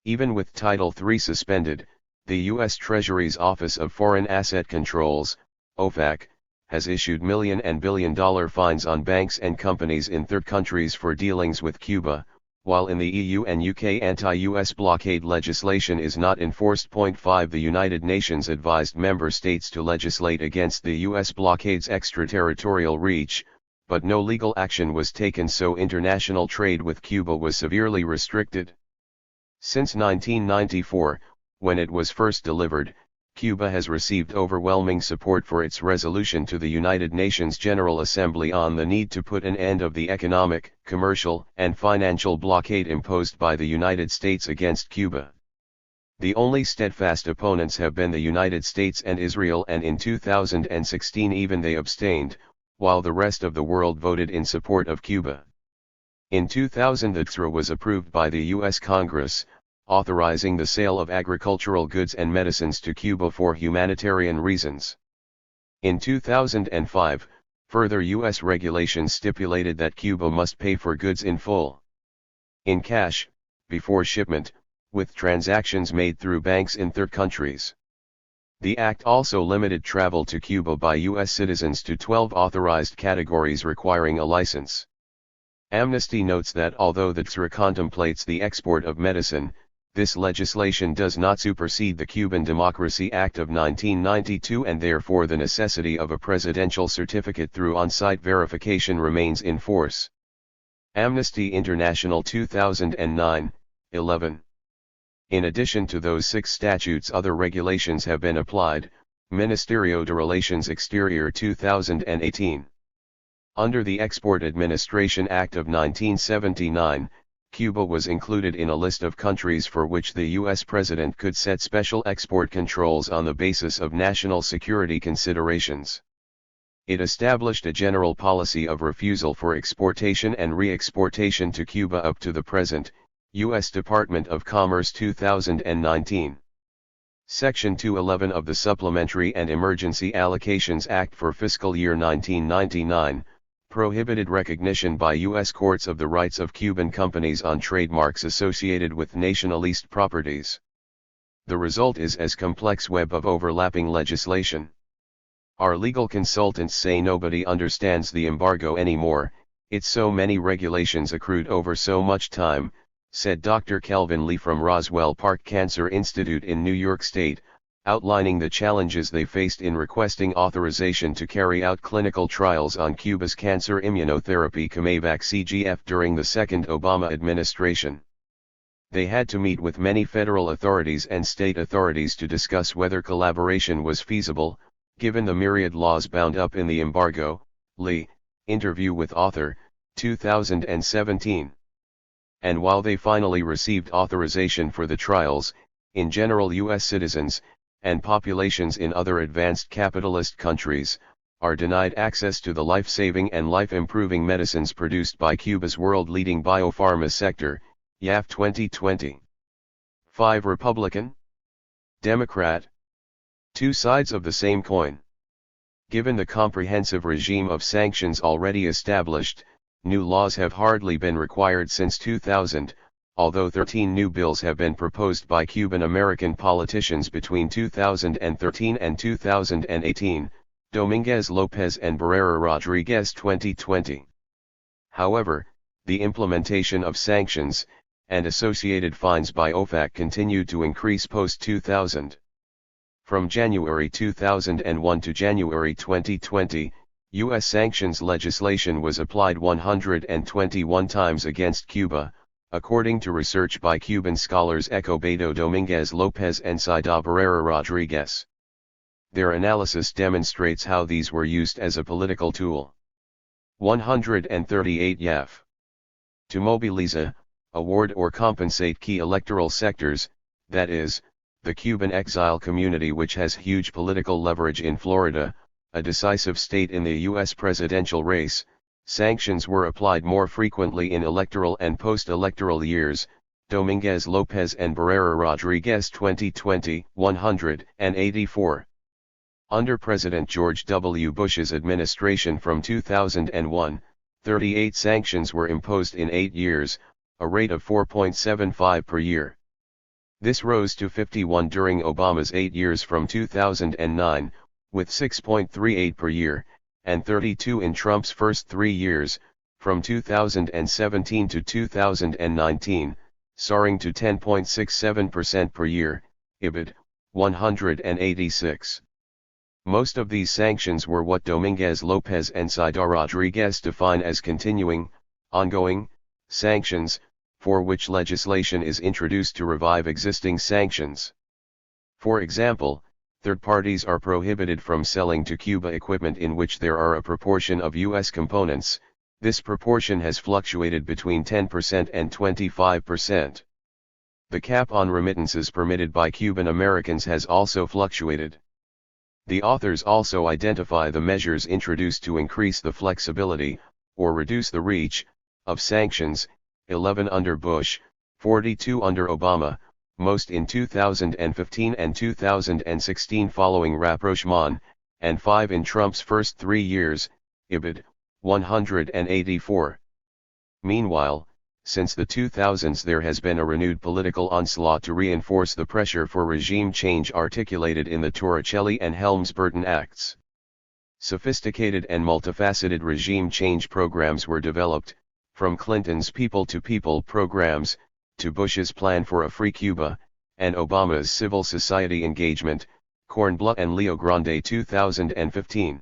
Even with Title III suspended, the U.S. Treasury's Office of Foreign Asset Controls, OFAC, has issued million and billion-dollar fines on banks and companies in third countries for dealings with Cuba, while in the EU and UK anti-US blockade legislation is not enforced. 5 The United Nations advised member states to legislate against the US blockade's extraterritorial reach, but no legal action was taken, so international trade with Cuba was severely restricted. Since 1994, when it was first delivered, Cuba has received overwhelming support for its resolution to the United Nations General Assembly on the need to put an end of the economic, commercial, and financial blockade imposed by the United States against Cuba. The only steadfast opponents have been the United States and Israel, and in 2016 even they abstained, while the rest of the world voted in support of Cuba. In 2000 the THIRD was approved by the U.S. Congress, authorizing the sale of agricultural goods and medicines to Cuba for humanitarian reasons. In 2005, further U.S. regulations stipulated that Cuba must pay for goods in full, in cash, before shipment, with transactions made through banks in third countries. The act also limited travel to Cuba by U.S. citizens to 12 authorized categories requiring a license. Amnesty notes that although the THIRD contemplates the export of medicine, this legislation does not supersede the Cuban Democracy Act of 1992, and therefore the necessity of a presidential certificate through on-site verification remains in force. Amnesty International 2009, 11. In addition to those 6 statutes, other regulations have been applied. Ministerio de Relaciones Exterior 2018. Under the Export Administration Act of 1979, Cuba was included in a list of countries for which the U.S. President could set special export controls on the basis of national security considerations. It established a general policy of refusal for exportation and re-exportation to Cuba up to the present. U.S. Department of Commerce 2019. Section 211 of the Supplementary and Emergency Allocations Act for fiscal year 1999, prohibited recognition by U.S. courts of the rights of Cuban companies on trademarks associated with nationalist properties. The result is a complex web of overlapping legislation. Our legal consultants say nobody understands the embargo anymore, it's so many regulations accrued over so much time, said Dr. Kelvin Lee from Roswell Park Cancer Institute in New York State, outlining the challenges they faced in requesting authorization to carry out clinical trials on Cuba's cancer immunotherapy Comirnaty CGF during the second Obama administration. They had to meet with many federal authorities and state authorities to discuss whether collaboration was feasible, given the myriad laws bound up in the embargo. Lee, interview with author, 2017. And while they finally received authorization for the trials, in general U.S. citizens, and populations in other advanced capitalist countries, are denied access to the life-saving and life-improving medicines produced by Cuba's world-leading biopharma sector. YAF 2020. 5 Republican? Democrat? Two sides of the same coin. Given the comprehensive regime of sanctions already established, new laws have hardly been required since 2000, although 13 new bills have been proposed by Cuban-American politicians between 2013 and 2018, Dominguez Lopez and Barrera Rodriguez 2020. However, the implementation of sanctions, and associated fines by OFAC continued to increase post-2000. From January 2001 to January 2020, U.S. sanctions legislation was applied 121 times against Cuba, according to research by Cuban scholars Escobedo Dominguez Lopez and Cida Barrera Rodriguez. Their analysis demonstrates how these were used as a political tool. 138 YAF. To mobilize, award or compensate key electoral sectors, that is, the Cuban exile community, which has huge political leverage in Florida, a decisive state in the U.S. presidential race. Sanctions were applied more frequently in electoral and post-electoral years. Dominguez Lopez and Barrera Rodriguez 2020, 184. Under President George W. Bush's administration from 2001, 38 sanctions were imposed in 8 years, a rate of 4.75 per year. This rose to 51 during Obama's 8 years from 2009, with 6.38 per year, and 32 in Trump's first 3 years, from 2017 to 2019, soaring to 10.67% per year, IBID, 186. Most of these sanctions were what Dominguez Lopez and Cida Rodriguez define as continuing, ongoing, sanctions, for which legislation is introduced to revive existing sanctions. For example, third parties are prohibited from selling to Cuba equipment in which there are a proportion of U.S. components. This proportion has fluctuated between 10% and 25%. The cap on remittances permitted by Cuban Americans has also fluctuated. The authors also identify the measures introduced to increase the flexibility, or reduce the reach, of sanctions: 11 under Bush, 42 under Obama, most in 2015 and 2016 following rapprochement, and 5 in Trump's first 3 years, IBID, 184. Meanwhile, since the 2000s there has been a renewed political onslaught to reinforce the pressure for regime change articulated in the Torricelli and Helms-Burton Acts. Sophisticated and multifaceted regime change programs were developed, from Clinton's people-to-people programs, to Bush's plan for a free Cuba, and Obama's civil society engagement, Kornbluth and Leo Grande 2015.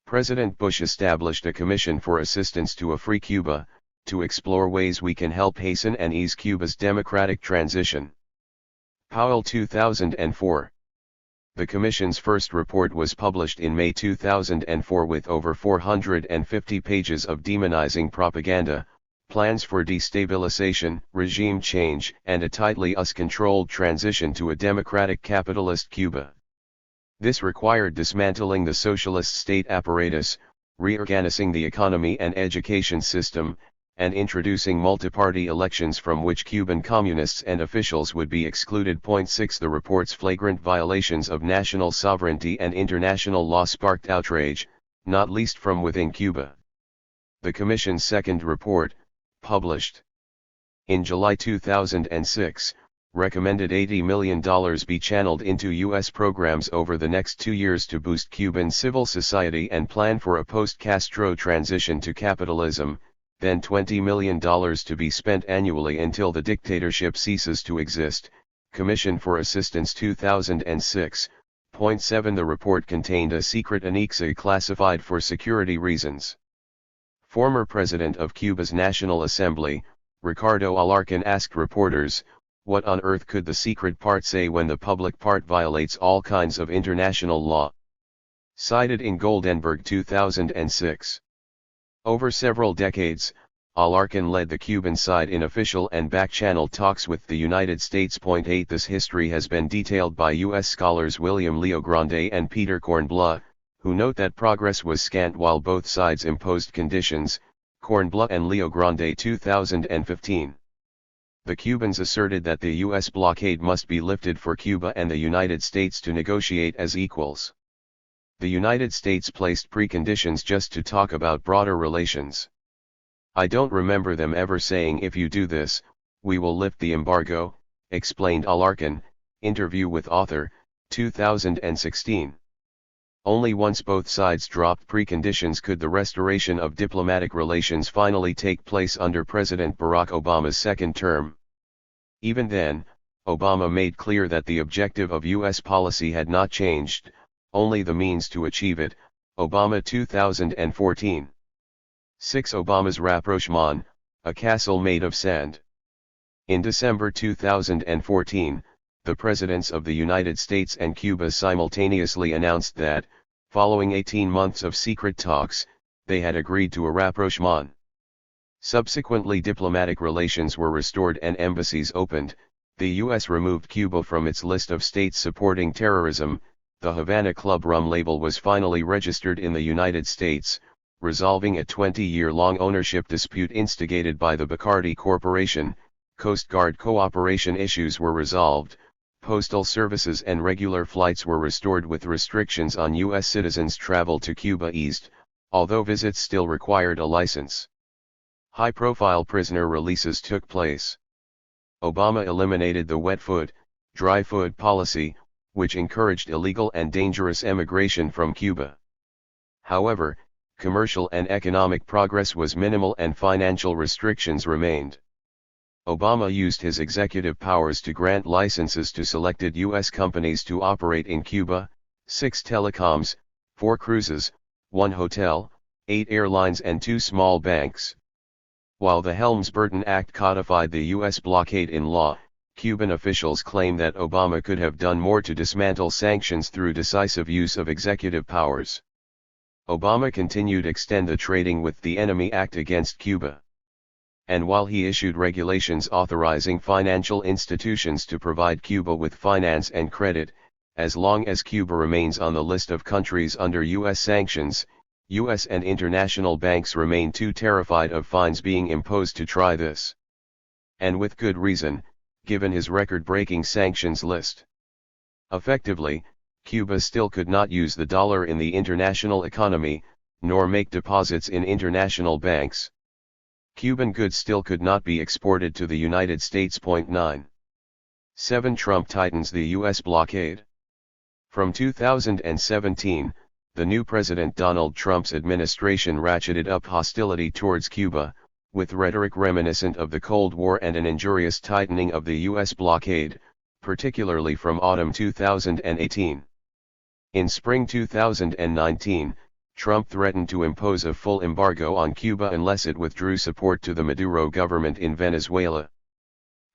President Bush established a commission for assistance to a free Cuba, to explore ways we can help hasten and ease Cuba's democratic transition. Powell 2004. The Commission's first report was published in May 2004 with over 450 pages of demonizing propaganda, plans for destabilization, regime change, and a tightly US-controlled transition to a democratic capitalist Cuba. This required dismantling the socialist state apparatus, reorganizing the economy and education system, and introducing multi-party elections from which Cuban communists and officials would be excluded. 6 The report's flagrant violations of national sovereignty and international law sparked outrage, not least from within Cuba. The Commission's second report, published in July 2006, recommended $80 million be channeled into U.S. programs over the next 2 years to boost Cuban civil society and plan for a post-Castro transition to capitalism, then $20 million to be spent annually until the dictatorship ceases to exist. Commission for Assistance 2006. 7 The report contained a secret anexa classified for security reasons. Former President of Cuba's National Assembly, Ricardo Alarcón, asked reporters, "What on earth could the secret part say when the public part violates all kinds of international law?" Cited in Goldenberg 2006. Over several decades, Alarcón led the Cuban side in official and back-channel talks with the United States. 8 This history has been detailed by U.S. scholars William Leo Grande and Peter Kornbluth, who note that progress was scant while both sides imposed conditions. Kornbluth and Leo Grande 2015. The Cubans asserted that the U.S. blockade must be lifted for Cuba and the United States to negotiate as equals. The United States placed preconditions just to talk about broader relations. "I don't remember them ever saying if you do this, we will lift the embargo," explained Alarcón, interview with author, 2016. Only once both sides dropped preconditions could the restoration of diplomatic relations finally take place under President Barack Obama's second term. Even then, Obama made clear that the objective of U.S. policy had not changed, only the means to achieve it. Obama 2014. 6. Obama's rapprochement, a castle made of sand. In December 2014, the presidents of the United States and Cuba simultaneously announced that, following 18 months of secret talks, they had agreed to a rapprochement. Subsequently, diplomatic relations were restored and embassies opened. The U.S. removed Cuba from its list of states supporting terrorism. The Havana Club rum label was finally registered in the United States, resolving a 20-year-long ownership dispute instigated by the Bacardi Corporation. Coast Guard cooperation issues were resolved. Postal services and regular flights were restored with restrictions on U.S. citizens' travel to Cuba eased, although visits still required a license. High-profile prisoner releases took place. Obama eliminated the wet foot, dry foot policy, which encouraged illegal and dangerous emigration from Cuba. However, commercial and economic progress was minimal and financial restrictions remained. Obama used his executive powers to grant licenses to selected U.S. companies to operate in Cuba: 6 telecoms, 4 cruises, 1 hotel, 8 airlines and 2 small banks. While the Helms-Burton Act codified the U.S. blockade in law, Cuban officials claim that Obama could have done more to dismantle sanctions through decisive use of executive powers. Obama continued extend the Trading with the Enemy Act against Cuba. And while he issued regulations authorizing financial institutions to provide Cuba with finance and credit, as long as Cuba remains on the list of countries under U.S. sanctions, U.S. and international banks remain too terrified of fines being imposed to try this. And with good reason, given his record-breaking sanctions list. Effectively, Cuba still could not use the dollar in the international economy, nor make deposits in international banks. Cuban goods still could not be exported to the United States. 9. 7. Trump tightens the U.S. blockade. From 2017, the new President Donald Trump's administration ratcheted up hostility towards Cuba, with rhetoric reminiscent of the Cold War and an injurious tightening of the U.S. blockade, particularly from autumn 2018. In spring 2019, Trump threatened to impose a full embargo on Cuba unless it withdrew support to the Maduro government in Venezuela.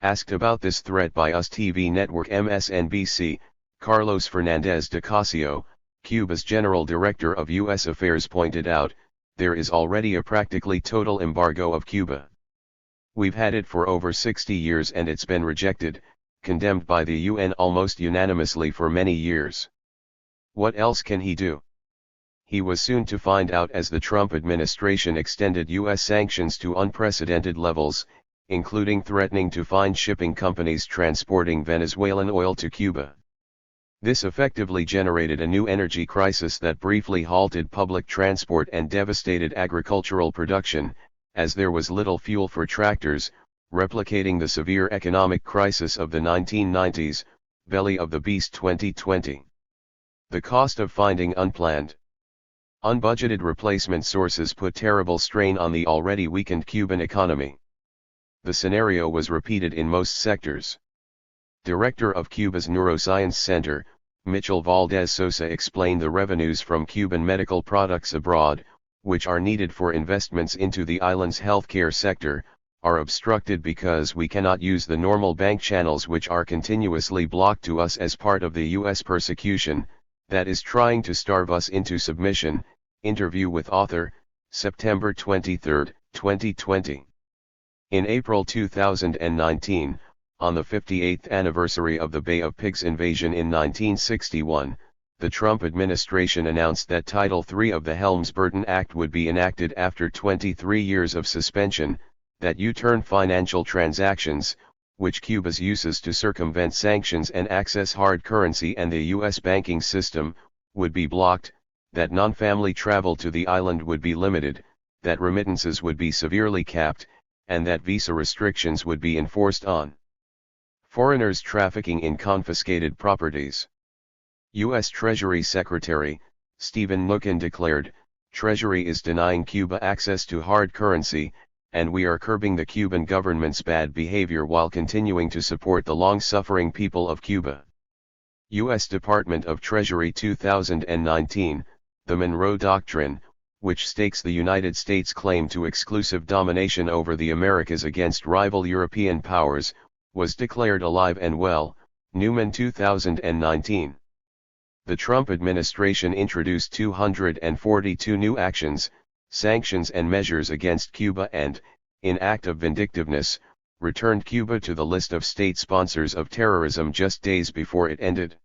Asked about this threat by US TV network MSNBC, Carlos Fernandez de Casio, Cuba's General Director of U.S. Affairs, pointed out, there is already a practically total embargo of Cuba. We've had it for over 60 years and it's been rejected, condemned by the UN almost unanimously for many years. What else can he do? He was soon to find out as the Trump administration extended U.S. sanctions to unprecedented levels, including threatening to fine shipping companies transporting Venezuelan oil to Cuba. This effectively generated a new energy crisis that briefly halted public transport and devastated agricultural production, as there was little fuel for tractors, replicating the severe economic crisis of the 1990s, Belly of the Beast 2020. The cost of finding unplanned, unbudgeted replacement sources put terrible strain on the already weakened Cuban economy. The scenario was repeated in most sectors. Director of Cuba's Neuroscience Center, Mitchell Valdez Sosa, explained the revenues from Cuban medical products abroad, which are needed for investments into the island's healthcare sector, are obstructed because we cannot use the normal bank channels which are continuously blocked to us as part of the U.S. persecution that is trying to starve us into submission. Interview with author, September 23, 2020. In April 2019, on the 58th anniversary of the Bay of Pigs invasion in 1961, the Trump administration announced that Title III of the Helms-Burton Act would be enacted after 23 years of suspension, that U-turn financial transactions, which Cuba uses to circumvent sanctions and access hard currency and the U.S. banking system, would be blocked, that non-family travel to the island would be limited, that remittances would be severely capped, and that visa restrictions would be enforced on foreigners trafficking in confiscated properties. U.S. Treasury Secretary, Stephen Mnuchin declared, "Treasury is denying Cuba access to hard currency, and we are curbing the Cuban government's bad behavior while continuing to support the long-suffering people of Cuba." U.S. Department of Treasury 2019, the Monroe Doctrine, which stakes the United States' claim to exclusive domination over the Americas against rival European powers, was declared alive and well, Newman 2019. The Trump administration introduced 242 new actions, sanctions and measures against Cuba and, in act of vindictiveness, returned Cuba to the list of state sponsors of terrorism just days before it ended.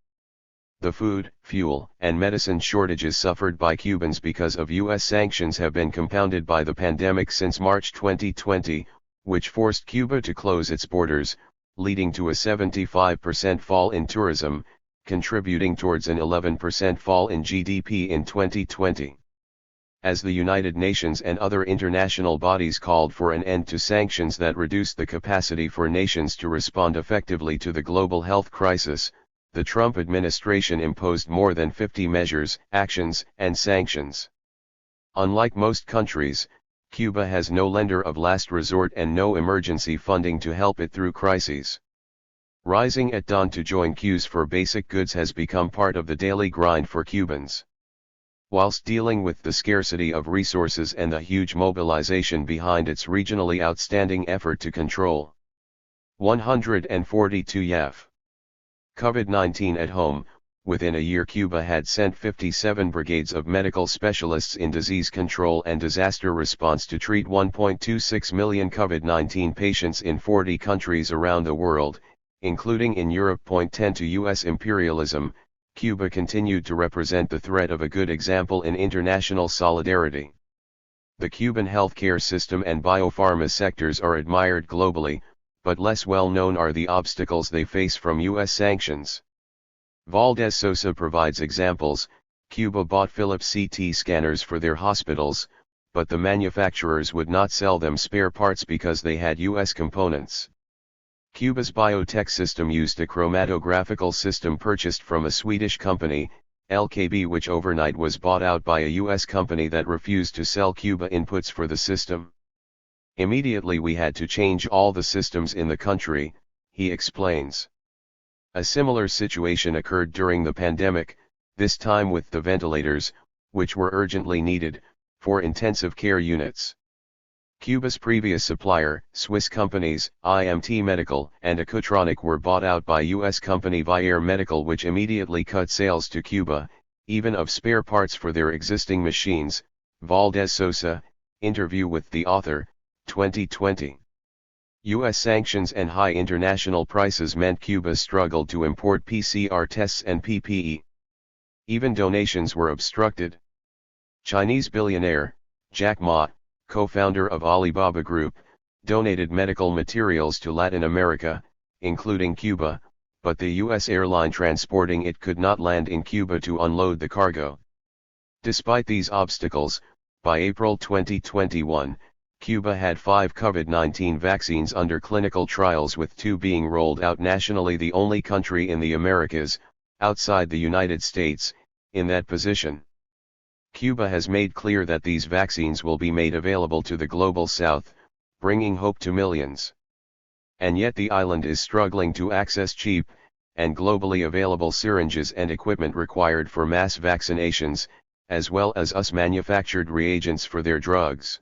The food, fuel, and medicine shortages suffered by Cubans because of U.S. sanctions have been compounded by the pandemic since March 2020, which forced Cuba to close its borders, leading to a 75% fall in tourism, contributing towards an 11% fall in GDP in 2020. As the United Nations and other international bodies called for an end to sanctions that reduced the capacity for nations to respond effectively to the global health crisis, the Trump administration imposed more than 50 measures, actions, and sanctions. Unlike most countries, Cuba has no lender of last resort and no emergency funding to help it through crises. Rising at dawn to join queues for basic goods has become part of the daily grind for Cubans. Whilst dealing with the scarcity of resources and the huge mobilization behind its regionally outstanding effort to control 142 YF. COVID-19 at home, within a year Cuba had sent 57 brigades of medical specialists in disease control and disaster response to treat 1.26 million COVID-19 patients in 40 countries around the world, including in Europe. 10 to U.S. imperialism, Cuba continued to represent the threat of a good example in international solidarity. The Cuban healthcare system and biopharma sectors are admired globally, but less well known are the obstacles they face from U.S. sanctions. Valdez Sosa provides examples. Cuba bought Philips CT scanners for their hospitals, but the manufacturers would not sell them spare parts because they had U.S. components. Cuba's biotech system used a chromatographical system purchased from a Swedish company, LKB, which overnight was bought out by a U.S. company that refused to sell Cuba inputs for the system. "Immediately we had to change all the systems in the country," he explains. A similar situation occurred during the pandemic, this time with the ventilators, which were urgently needed, for intensive care units. Cuba's previous supplier, Swiss companies, IMT Medical and Ecotronic, were bought out by U.S. company Vyaire Medical, which immediately cut sales to Cuba, even of spare parts for their existing machines. Valdez Sosa, interview with the author, 2020. U.S. sanctions and high international prices meant Cuba struggled to import PCR tests and PPE. Even donations were obstructed. Chinese billionaire, Jack Ma, co-founder of Alibaba Group, donated medical materials to Latin America, including Cuba, but the U.S. airline transporting it could not land in Cuba to unload the cargo. Despite these obstacles, by April 2021, Cuba had 5 COVID-19 vaccines under clinical trials, with 2 being rolled out nationally, the only country in the Americas, outside the United States, in that position. Cuba has made clear that these vaccines will be made available to the global south, bringing hope to millions. And yet the island is struggling to access cheap, and globally available syringes and equipment required for mass vaccinations, as well as US-manufactured reagents for their drugs.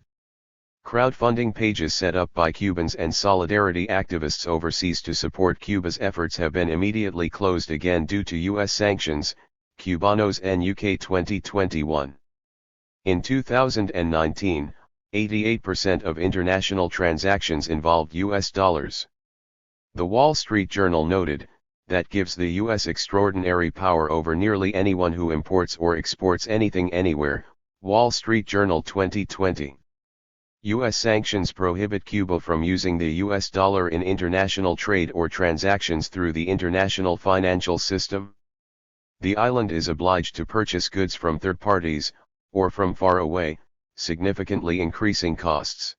Crowdfunding pages set up by Cubans and solidarity activists overseas to support Cuba's efforts have been immediately closed again due to U.S. sanctions. Cubanos en UK 2021. In 2019, 88% of international transactions involved US dollars. The Wall Street Journal noted, that gives the US extraordinary power over nearly anyone who imports or exports anything anywhere. Wall Street Journal 2020. U.S. sanctions prohibit Cuba from using the U.S. dollar in international trade or transactions through the international financial system. The island is obliged to purchase goods from third parties, or from far away, significantly increasing costs.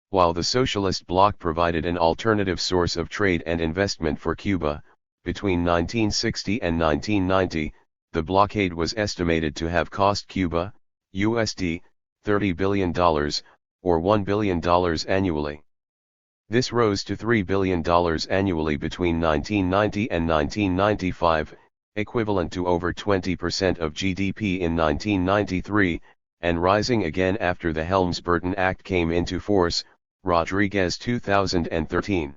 While the socialist bloc provided an alternative source of trade and investment for Cuba, between 1960 and 1990, the blockade was estimated to have cost Cuba, USD, $30 billion, or $1 billion annually. This rose to $3 billion annually between 1990 and 1995, equivalent to over 20% of GDP in 1993, and rising again after the Helms-Burton Act came into force, Rodriguez 2013.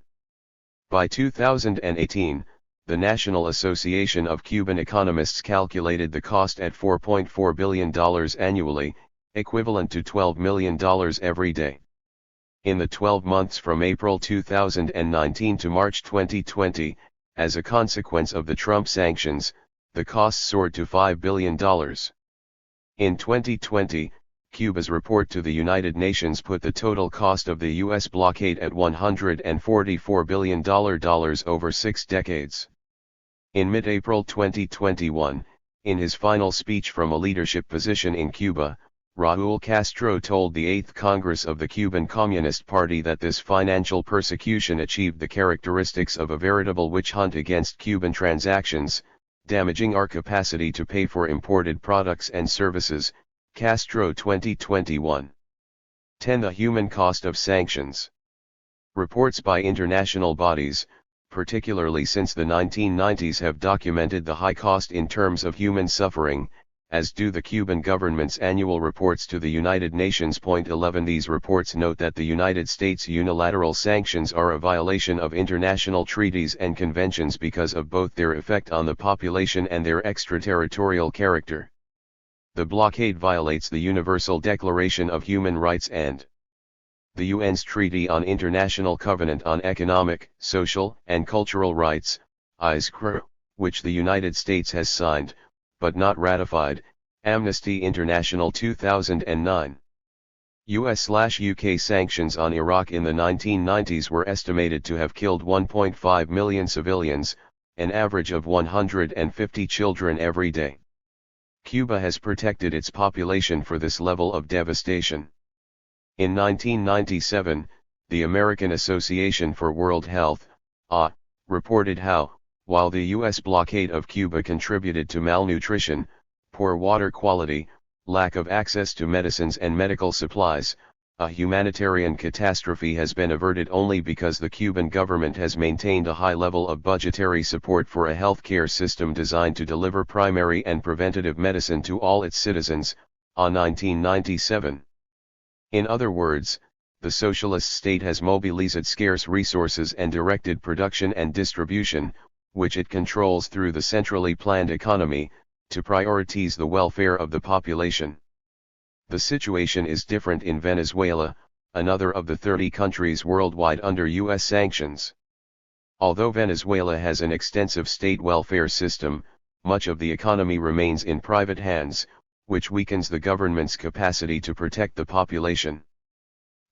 By 2018, the National Association of Cuban Economists calculated the cost at $4.4 billion annually, equivalent to $12 million every day. In the 12 months from April 2019 to March 2020, as a consequence of the Trump sanctions, the cost soared to $5 billion. In 2020, Cuba's report to the United Nations put the total cost of the U.S. blockade at $144 billion over 6 decades. In mid-April 2021, in his final speech from a leadership position in Cuba, Raúl Castro told the 8th Congress of the Cuban Communist Party that this financial persecution achieved the characteristics of a veritable witch hunt against Cuban transactions, damaging our capacity to pay for imported products and services. Castro 2021. 10. The human cost of sanctions. Reports by international bodies, particularly since the 1990s, have documented the high cost in terms of human suffering, as do the Cuban government's annual reports to the United Nations. 11. These reports note that the United States' unilateral sanctions are a violation of international treaties and conventions because of both their effect on the population and their extraterritorial character. The blockade violates the Universal Declaration of Human Rights and the UN's Treaty on International Covenant on Economic, Social, and Cultural Rights, ISCR, which the United States has signed, but not ratified. Amnesty International 2009. US/UK sanctions on Iraq in the 1990s were estimated to have killed 1.5 million civilians, an average of 150 children every day. Cuba has protected its population for this level of devastation. In 1997, the American Association for World Health, reported how, while the U.S. blockade of Cuba contributed to malnutrition, poor water quality, lack of access to medicines and medical supplies, a humanitarian catastrophe has been averted only because the Cuban government has maintained a high level of budgetary support for a healthcare system designed to deliver primary and preventative medicine to all its citizens. 1997. In other words, the socialist state has mobilized scarce resources and directed production and distribution, which it controls through the centrally planned economy, to prioritize the welfare of the population. The situation is different in Venezuela, another of the 30 countries worldwide under U.S. sanctions. Although Venezuela has an extensive state welfare system, much of the economy remains in private hands, which weakens the government's capacity to protect the population.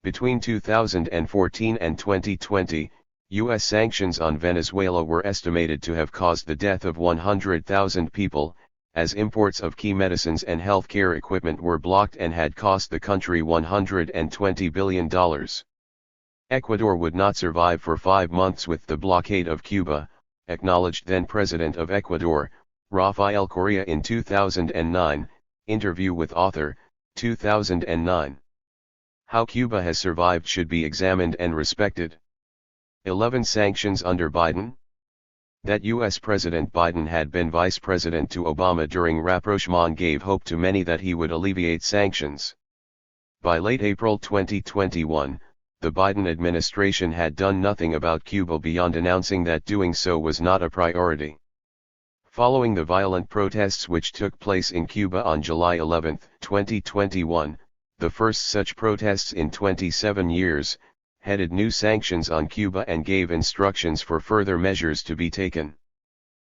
Between 2014 and 2020, U.S. sanctions on Venezuela were estimated to have caused the death of 100,000 people, as imports of key medicines and healthcare equipment were blocked and had cost the country $120 billion. Ecuador would not survive for 5 months with the blockade of Cuba, acknowledged then-President of Ecuador, Rafael Correa in 2009, interview with author, 2009. How Cuba has survived should be examined and respected. 11. Sanctions under Biden. That U.S. President Biden had been vice president to Obama during rapprochement gave hope to many that he would alleviate sanctions. By late April 2021, the Biden administration had done nothing about Cuba beyond announcing that doing so was not a priority. Following the violent protests which took place in Cuba on July 11, 2021, the first such protests in 27 years, headed new sanctions on Cuba and gave instructions for further measures to be taken.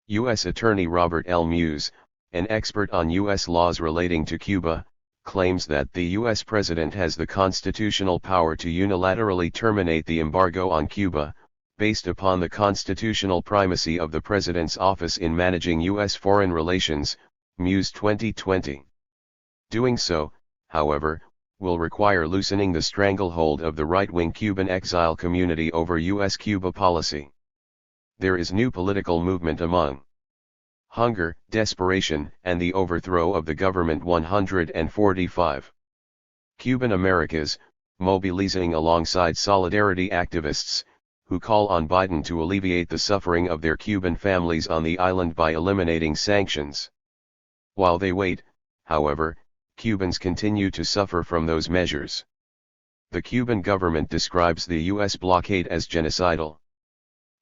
U.S. Attorney Robert L. Muse, an expert on U.S. laws relating to Cuba, claims that the U.S. President has the constitutional power to unilaterally terminate the embargo on Cuba, based upon the constitutional primacy of the President's office in managing U.S. foreign relations, Muse 2020. Doing so, however, will require loosening the stranglehold of the right-wing Cuban exile community over U.S. Cuba policy. There is new political movement among hunger, desperation, and the overthrow of the government. 145. Cuban Americas, mobilizing alongside solidarity activists, who call on Biden to alleviate the suffering of their Cuban families on the island by eliminating sanctions. While they wait, however, Cubans continue to suffer from those measures. The Cuban government describes the U.S. blockade as genocidal.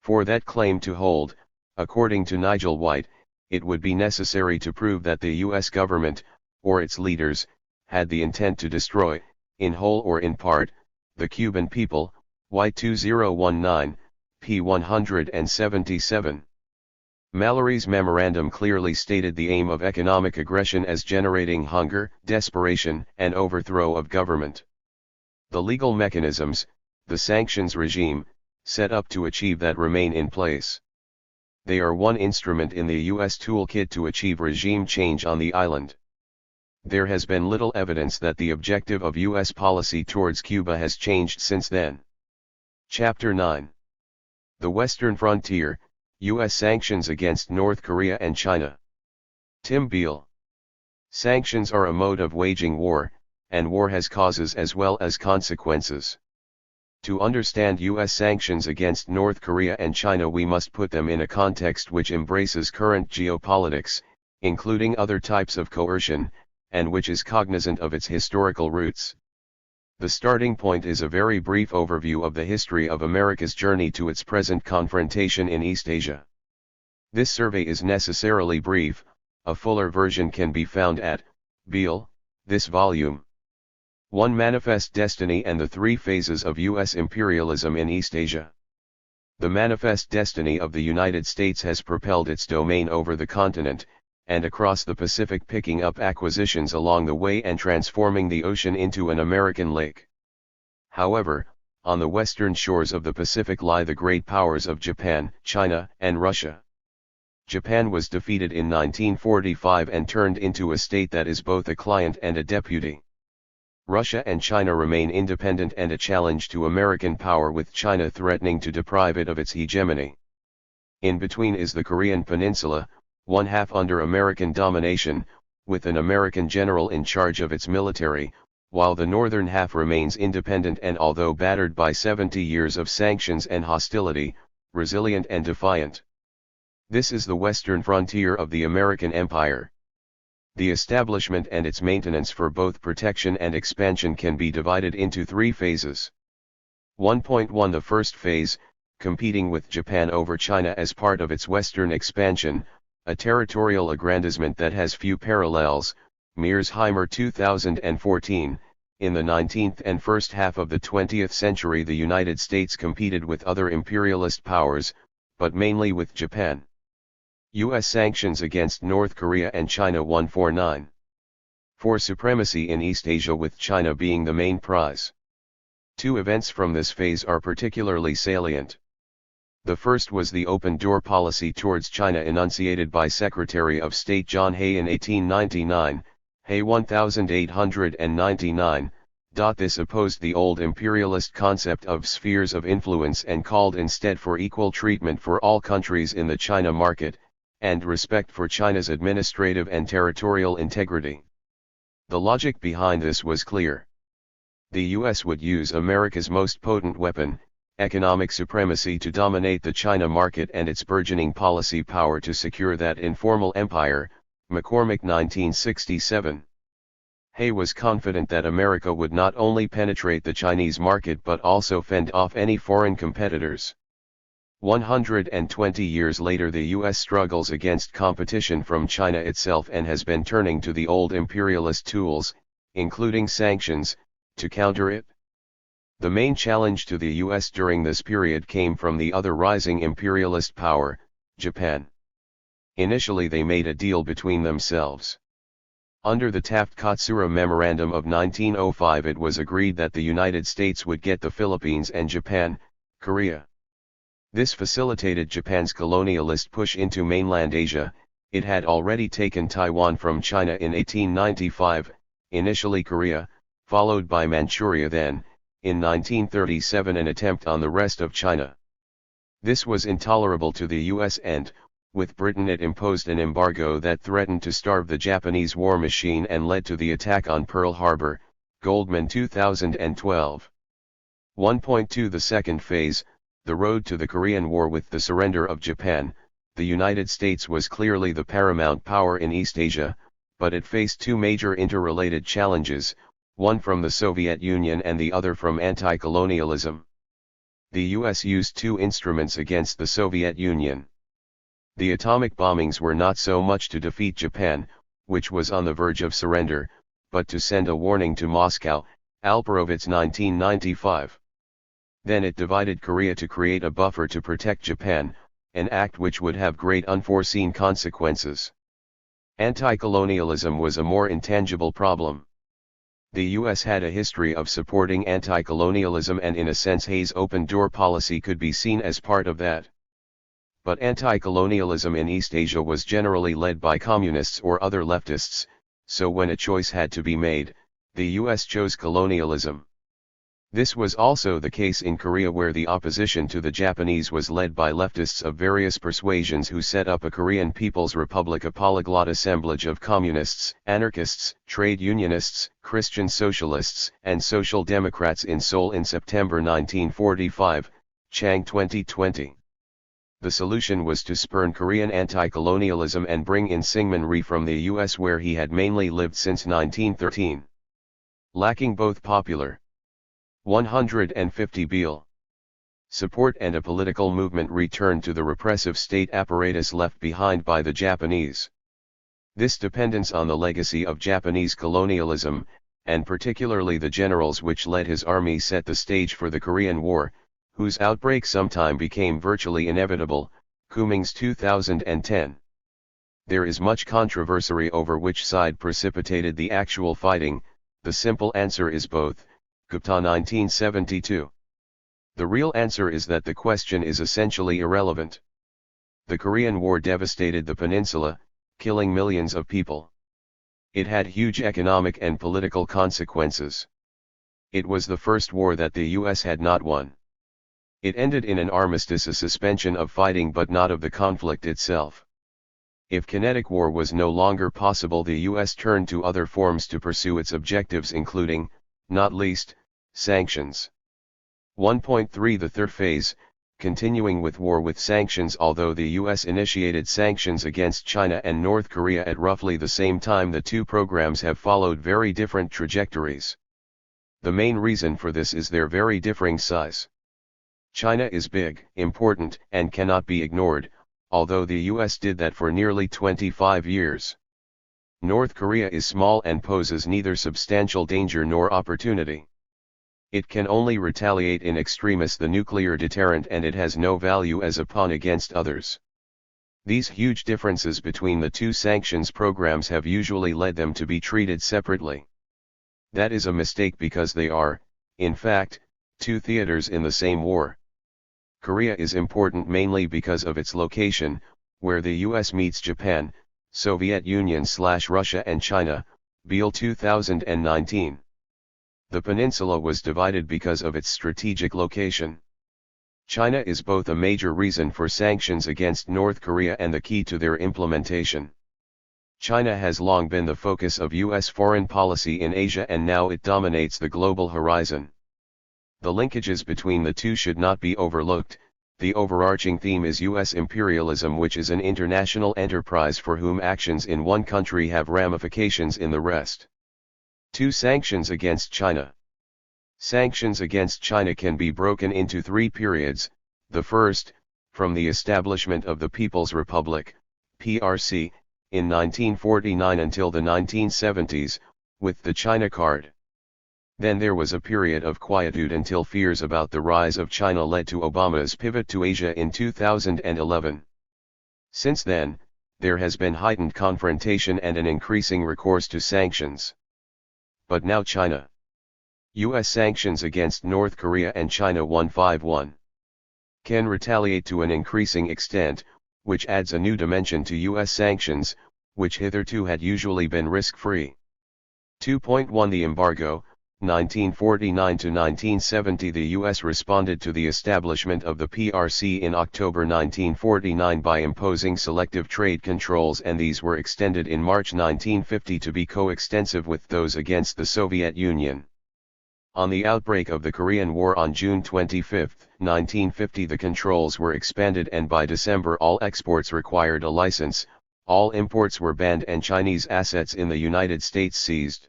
For that claim to hold, according to Nigel White, it would be necessary to prove that the U.S. government, or its leaders, had the intent to destroy, in whole or in part, the Cuban people. White 2019, p. 177. Mallory's memorandum clearly stated the aim of economic aggression as generating hunger, desperation, and overthrow of government. The legal mechanisms, the sanctions regime, set up to achieve that remain in place. They are one instrument in the U.S. toolkit to achieve regime change on the island. There has been little evidence that the objective of U.S. policy towards Cuba has changed since then. Chapter 9. The Western Frontier, U.S. Sanctions against North Korea and China. Tim Beale. Sanctions are a mode of waging war, and war has causes as well as consequences. To understand U.S. sanctions against North Korea and China, we must put them in a context which embraces current geopolitics, including other types of coercion, and which is cognizant of its historical roots. The starting point is a very brief overview of the history of America's journey to its present confrontation in East Asia. This survey is necessarily brief, a fuller version can be found at Beale, this volume. 1. Manifest Destiny and the Three Phases of U.S. Imperialism in East Asia. The manifest destiny of the United States has propelled its domain over the continent, and across the Pacific, picking up acquisitions along the way and transforming the ocean into an American lake. However, on the western shores of the Pacific lie the great powers of Japan, China, and Russia. Japan was defeated in 1945 and turned into a state that is both a client and a deputy. Russia and China remain independent and a challenge to American power, with China threatening to deprive it of its hegemony. In between is the Korean Peninsula, one half under American domination, with an American general in charge of its military, while the northern half remains independent and, although battered by 70 years of sanctions and hostility, resilient and defiant. This is the western frontier of the American empire. The establishment and its maintenance for both protection and expansion can be divided into three phases. 1.1 The first phase, competing with Japan over China as part of its western expansion, a territorial aggrandizement that has few parallels. Mearsheimer 2014. In the 19th and first half of the 20th century, the United States competed with other imperialist powers, but mainly with Japan. U.S. sanctions against North Korea and China. 149. For supremacy in East Asia, with China being the main prize. Two events from this phase are particularly salient. The first was the open-door policy towards China enunciated by Secretary of State John Hay in 1899, Hay 1899. This opposed the old imperialist concept of spheres of influence and called instead for equal treatment for all countries in the China market, and respect for China's administrative and territorial integrity. The logic behind this was clear. The U.S. would use America's most potent weapon, economic supremacy, to dominate the China market and its burgeoning policy power to secure that informal empire. McCormick 1967. Hay was confident that America would not only penetrate the Chinese market but also fend off any foreign competitors. 120 years later, the U.S. struggles against competition from China itself and has been turning to the old imperialist tools, including sanctions, to counter it. The main challenge to the U.S. during this period came from the other rising imperialist power, Japan. Initially, they made a deal between themselves. Under the Taft-Katsura Memorandum of 1905, it was agreed that the United States would get the Philippines and Japan, Korea. This facilitated Japan's colonialist push into mainland Asia. It had already taken Taiwan from China in 1895, initially Korea, followed by Manchuria, then, in 1937, an attempt on the rest of China. This was intolerable to the U.S. and, With Britain it imposed an embargo that threatened to starve the Japanese war machine and led to the attack on Pearl Harbor, Goldman 2012. 1.2 The second phase, the road to the Korean War. With the surrender of Japan, the United States was clearly the paramount power in East Asia, but it faced two major interrelated challenges, one from the Soviet Union and the other from anti-colonialism. The US used two instruments against the Soviet Union. The atomic bombings were not so much to defeat Japan, which was on the verge of surrender, but to send a warning to Moscow, Alperovitz 1995. Then it divided Korea to create a buffer to protect Japan, an act which would have great unforeseen consequences. Anti-colonialism was a more intangible problem. The US had a history of supporting anti-colonialism, and in a sense Hayes' open-door policy could be seen as part of that. But anti-colonialism in East Asia was generally led by communists or other leftists, so when a choice had to be made, the US chose colonialism. This was also the case in Korea, where the opposition to the Japanese was led by leftists of various persuasions who set up a Korean People's Republic, a polyglot assemblage of communists, anarchists, trade unionists, Christian socialists, and social democrats in Seoul in September 1945, Chang 2020. The solution was to spurn Korean anti-colonialism and bring in Syngman Rhee from the US, where he had mainly lived since 1913. Lacking both popular 150 Beale support and a political movement returned to the repressive state apparatus left behind by the Japanese. This dependence on the legacy of Japanese colonialism, and particularly the generals which led his army, set the stage for the Korean War, whose outbreak sometime became virtually inevitable, Cummings 2010. There is much controversy over which side precipitated the actual fighting. The simple answer is both. Gupta 1972. The real answer is that the question is essentially irrelevant. The Korean War devastated the peninsula, killing millions of people. It had huge economic and political consequences. It was the first war that the US had not won. It ended in an armistice, a suspension of fighting but not of the conflict itself. If kinetic war was no longer possible, the US turned to other forms to pursue its objectives, including, not least, sanctions. 1.3 The third phase, continuing with war with sanctions. Although the US initiated sanctions against China and North Korea at roughly the same time, the two programs have followed very different trajectories. The main reason for this is their very differing size. China is big, important, and cannot be ignored, although the US did that for nearly 25 years. North Korea is small and poses neither substantial danger nor opportunity. It can only retaliate in extremis, the nuclear deterrent, and it has no value as a pawn against others. These huge differences between the two sanctions programs have usually led them to be treated separately. That is a mistake, because they are, in fact, two theaters in the same war. Korea is important mainly because of its location, where the US meets Japan, Soviet Union/Russia and China, Beale 2019. The peninsula was divided because of its strategic location. China is both a major reason for sanctions against North Korea and the key to their implementation. China has long been the focus of US foreign policy in Asia, and now it dominates the global horizon. The linkages between the two should not be overlooked. The overarching theme is US imperialism, which is an international enterprise for whom actions in one country have ramifications in the rest. 2. Sanctions against China. Sanctions against China can be broken into three periods. The first, from the establishment of the People's Republic, PRC, in 1949 until the 1970s, with the China card. Then there was a period of quietude until fears about the rise of China led to Obama's pivot to Asia in 2011. Since then, there has been heightened confrontation and an increasing recourse to sanctions. But now China. US sanctions against North Korea and China 151 can retaliate to an increasing extent, which adds a new dimension to US sanctions, which hitherto had usually been risk-free. 2.1 The embargo, 1949 to 1970. The U.S. responded to the establishment of the PRC in October 1949 by imposing selective trade controls, and these were extended in March 1950 to be coextensive with those against the Soviet Union. On the outbreak of the Korean War on June 25, 1950, the controls were expanded, and by December all exports required a license, all imports were banned, and Chinese assets in the United States seized.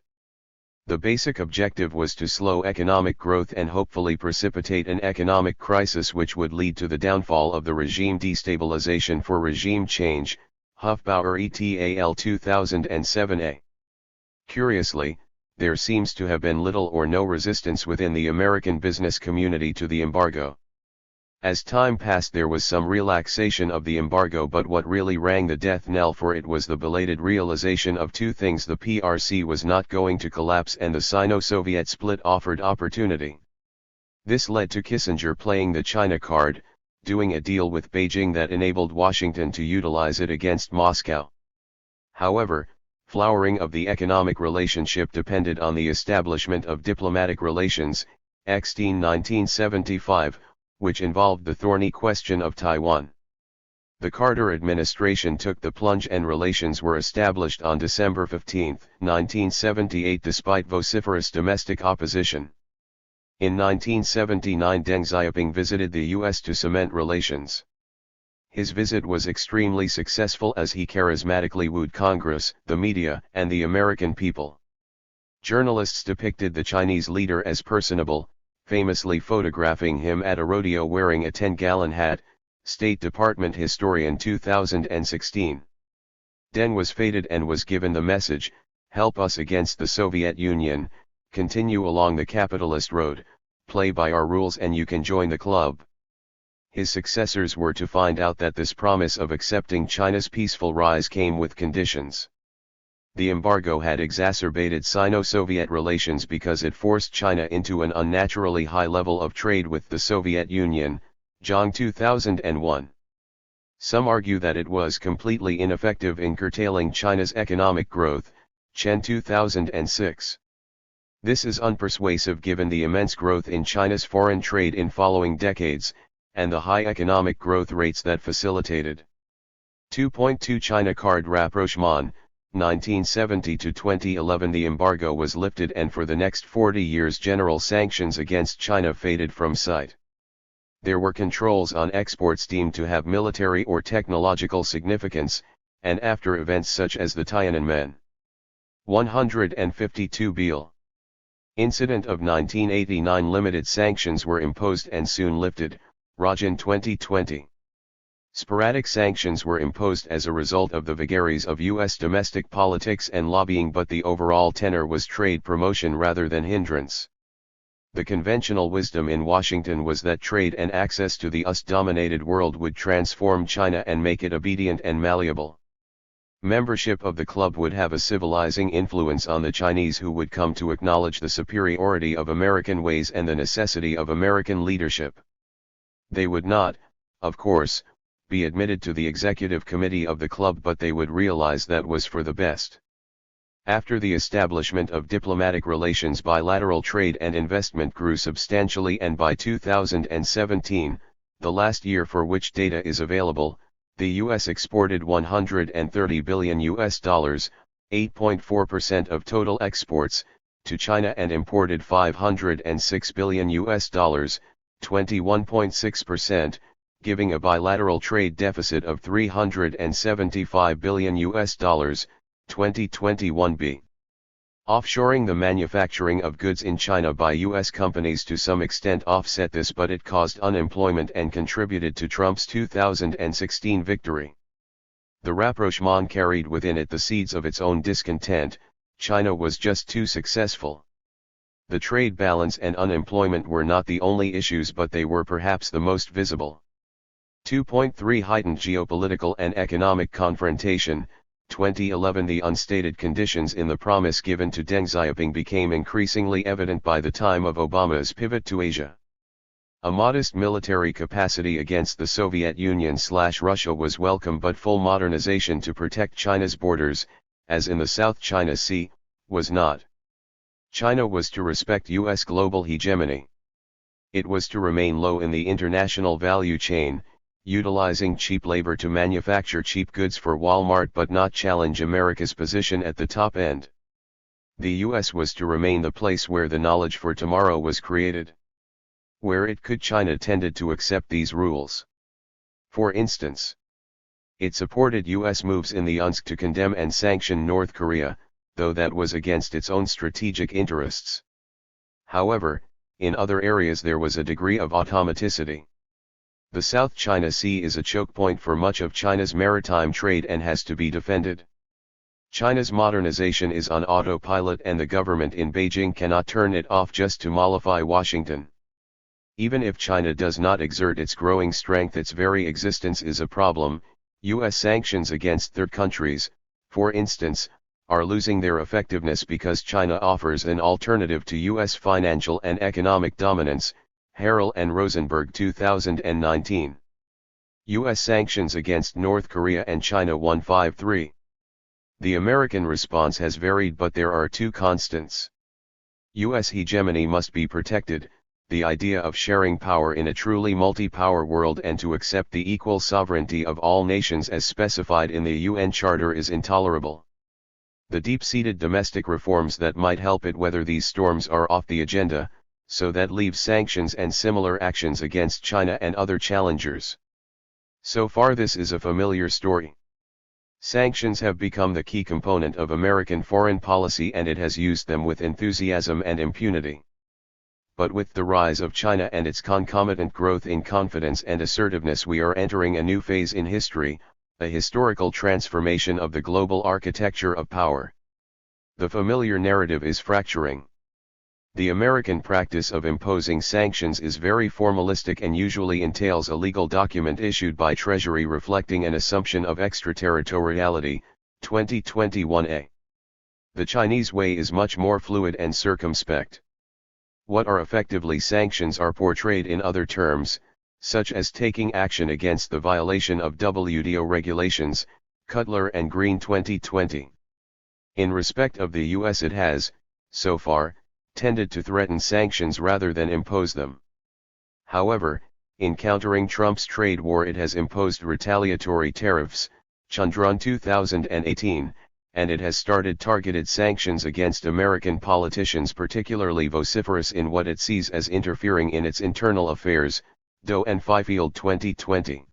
The basic objective was to slow economic growth and hopefully precipitate an economic crisis which would lead to the downfall of the regime. Destabilization for regime change, Hofbauer et al. 2007a. Curiously, there seems to have been little or no resistance within the American business community to the embargo. As time passed, there was some relaxation of the embargo, but what really rang the death knell for it was the belated realization of two things: the PRC was not going to collapse, and the Sino-Soviet split offered opportunity. This led to Kissinger playing the China card, doing a deal with Beijing that enabled Washington to utilize it against Moscow. However, flowering of the economic relationship depended on the establishment of diplomatic relations, Eckstein 1975, which involved the thorny question of Taiwan. The Carter administration took the plunge, and relations were established on December 15, 1978, despite vociferous domestic opposition. In 1979, Deng Xiaoping visited the U.S. to cement relations. His visit was extremely successful as he charismatically wooed Congress, the media, and the American people. Journalists depicted the Chinese leader as personable, famously photographing him at a rodeo wearing a 10-gallon hat, State Department historian 2016. Deng was feted and was given the message, "Help us against the Soviet Union, continue along the capitalist road, play by our rules and you can join the club." His successors were to find out that this promise of accepting China's peaceful rise came with conditions. The embargo had exacerbated Sino-Soviet relations because it forced China into an unnaturally high level of trade with the Soviet Union, Zhang 2001. Some argue that it was completely ineffective in curtailing China's economic growth, Chen 2006. This is unpersuasive given the immense growth in China's foreign trade in following decades, and the high economic growth rates that facilitated. 2.2 China Card Rapprochement, 1970 to 2011. The embargo was lifted, and for the next 40 years general sanctions against China faded from sight. There were controls on exports deemed to have military or technological significance, and after events such as the Tiananmen 152 Beale incident of 1989, limited sanctions were imposed and soon lifted, Rajan 2020. Sporadic sanctions were imposed as a result of the vagaries of U.S. domestic politics and lobbying, but the overall tenor was trade promotion rather than hindrance. The conventional wisdom in Washington was that trade and access to the US-dominated world would transform China and make it obedient and malleable. Membership of the club would have a civilizing influence on the Chinese, who would come to acknowledge the superiority of American ways and the necessity of American leadership. They would not, of course, be admitted to the executive committee of the club, but they would realize that was for the best. After the establishment of diplomatic relations, bilateral trade and investment grew substantially, and by 2017, the last year for which data is available, the US exported $130 billion, 8.4% of total exports, to China, and imported $506 billion, 21.6%, giving a bilateral trade deficit of $375 billion, 2021b. Offshoring the manufacturing of goods in China by U.S. companies to some extent offset this, but it caused unemployment and contributed to Trump's 2016 victory. The rapprochement carried within it the seeds of its own discontent. China was just too successful. The trade balance and unemployment were not the only issues, but they were perhaps the most visible. 2.3 Heightened geopolitical and economic confrontation. 2011. The unstated conditions in the promise given to Deng Xiaoping became increasingly evident by the time of Obama's pivot to Asia. A modest military capacity against the Soviet Union/Russia was welcome, but full modernization to protect China's borders, as in the South China Sea, was not. China was to respect U.S. global hegemony. It was to remain low in the international value chain, utilizing cheap labor to manufacture cheap goods for Walmart but not challenge America's position at the top end. The U.S. was to remain the place where the knowledge for tomorrow was created. Where it could, China tended to accept these rules. For instance, it supported U.S. moves in the UNSC to condemn and sanction North Korea, though that was against its own strategic interests. However, in other areas there was a degree of automaticity. The South China Sea is a choke point for much of China's maritime trade and has to be defended. China's modernization is on autopilot and the government in Beijing cannot turn it off just to mollify Washington. Even if China does not exert its growing strength, its very existence is a problem. U.S. sanctions against third countries, for instance, are losing their effectiveness because China offers an alternative to U.S. financial and economic dominance. Harrell and Rosenberg 2019. U.S. sanctions against North Korea and China 153. The American response has varied, but there are two constants. U.S. hegemony must be protected, the idea of sharing power in a truly multi-power world and to accept the equal sovereignty of all nations as specified in the UN Charter is intolerable. The deep-seated domestic reforms that might help it weather these storms are off the agenda, so that leaves sanctions and similar actions against China and other challengers. So far this is a familiar story. Sanctions have become the key component of American foreign policy and it has used them with enthusiasm and impunity. But with the rise of China and its concomitant growth in confidence and assertiveness, we are entering a new phase in history, a historical transformation of the global architecture of power. The familiar narrative is fracturing. The American practice of imposing sanctions is very formalistic and usually entails a legal document issued by Treasury reflecting an assumption of extraterritoriality, 2021a. The Chinese way is much more fluid and circumspect. What are effectively sanctions are portrayed in other terms, such as taking action against the violation of WTO regulations, Cutler and Green 2020. In respect of the U.S., it has, so far, tended to threaten sanctions rather than impose them. However, in countering Trump's trade war, it has imposed retaliatory tariffs, Chandran 2018, and it has started targeted sanctions against American politicians particularly vociferous in what it sees as interfering in its internal affairs, Doe and Fifield 2020.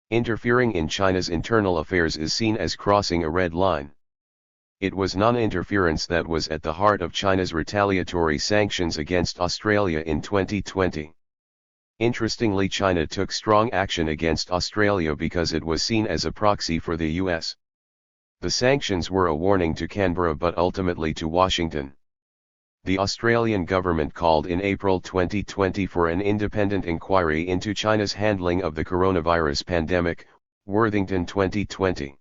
Interfering in China's internal affairs is seen as crossing a red line. It was non-interference that was at the heart of China's retaliatory sanctions against Australia in 2020. Interestingly, China took strong action against Australia because it was seen as a proxy for the US. The sanctions were a warning to Canberra but ultimately to Washington. The Australian government called in April 2020 for an independent inquiry into China's handling of the coronavirus pandemic, Worthington 2020.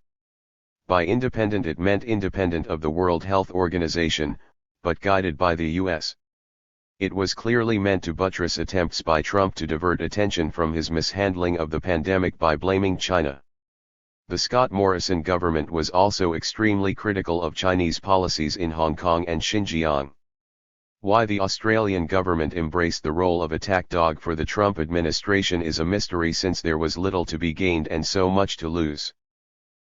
By independent it meant independent of the World Health Organization, but guided by the US. It was clearly meant to buttress attempts by Trump to divert attention from his mishandling of the pandemic by blaming China. The Scott Morrison government was also extremely critical of Chinese policies in Hong Kong and Xinjiang. Why the Australian government embraced the role of attack dog for the Trump administration is a mystery, since there was little to be gained and so much to lose.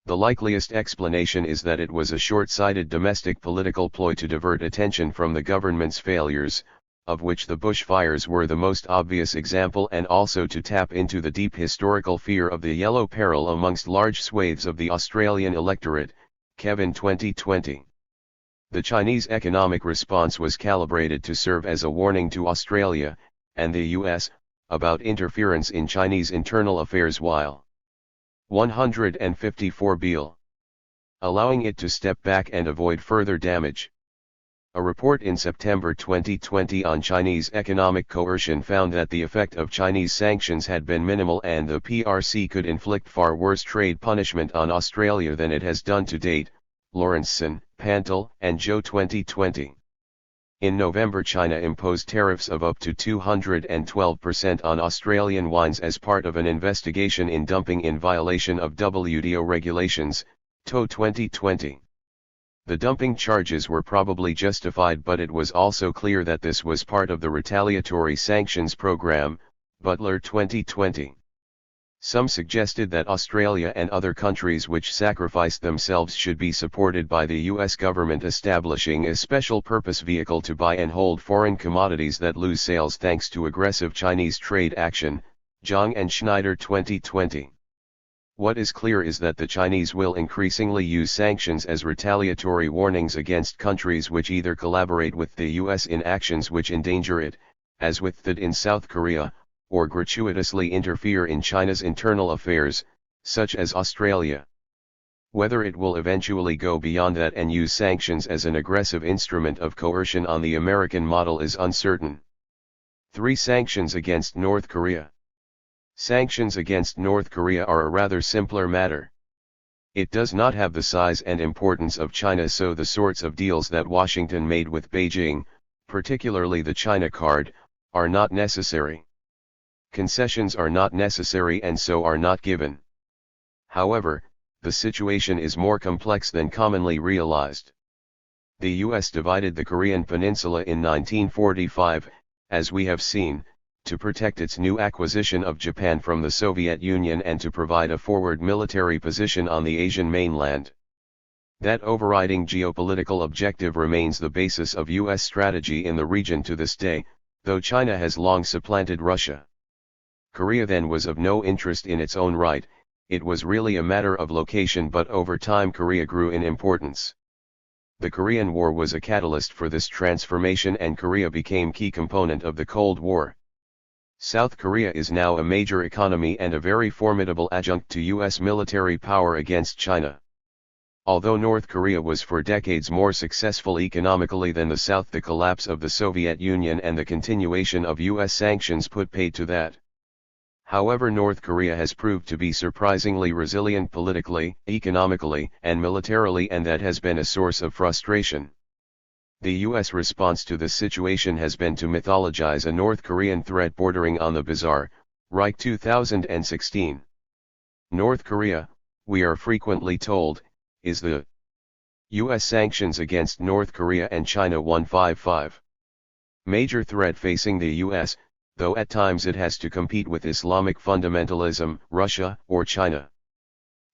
The likeliest explanation is that it was a short-sighted domestic political ploy to divert attention from the government's failures, of which the bushfires were the most obvious example, and also to tap into the deep historical fear of the yellow peril amongst large swathes of the Australian electorate, Kevin 2020. The Chinese economic response was calibrated to serve as a warning to Australia, and the US, about interference in Chinese internal affairs while 154 Beale, allowing it to step back and avoid further damage. A report in September 2020 on Chinese economic coercion found that the effect of Chinese sanctions had been minimal and the PRC could inflict far worse trade punishment on Australia than it has done to date, Lawrenson, Pantel, and Zhou 2020. In November, China imposed tariffs of up to 212% on Australian wines as part of an investigation in dumping in violation of WTO regulations, TO 2020. The dumping charges were probably justified, but it was also clear that this was part of the retaliatory sanctions program, Butler 2020. Some suggested that Australia and other countries which sacrificed themselves should be supported by the US government establishing a special purpose vehicle to buy and hold foreign commodities that lose sales thanks to aggressive Chinese trade action, Zhang and Schneider 2020. What is clear is that the Chinese will increasingly use sanctions as retaliatory warnings against countries which either collaborate with the US in actions which endanger it, as with THIRD in South Korea, or gratuitously interfere in China's internal affairs, such as Australia. Whether it will eventually go beyond that and use sanctions as an aggressive instrument of coercion on the American model is uncertain. 3. Sanctions against North Korea. Sanctions against North Korea are a rather simpler matter. It does not have the size and importance of China, so the sorts of deals that Washington made with Beijing, particularly the China card, are not necessary. Concessions are not necessary and so are not given. However, the situation is more complex than commonly realized. The US divided the Korean peninsula in 1945, as we have seen, to protect its new acquisition of Japan from the Soviet Union and to provide a forward military position on the Asian mainland. That overriding geopolitical objective remains the basis of US strategy in the region to this day, though China has long supplanted Russia. Korea then was of no interest in its own right, it was really a matter of location, but over time Korea grew in importance. The Korean War was a catalyst for this transformation and Korea became key component of the Cold War. South Korea is now a major economy and a very formidable adjunct to US military power against China. Although North Korea was for decades more successful economically than the South, the collapse of the Soviet Union and the continuation of US sanctions put paid to that. However, North Korea has proved to be surprisingly resilient politically, economically, and militarily, and that has been a source of frustration. The US response to this situation has been to mythologize a North Korean threat bordering on the bizarre, Reich 2016. North Korea, we are frequently told, is the US sanctions against North Korea and China 155. Major threat facing the US, though at times it has to compete with Islamic fundamentalism, Russia, or China.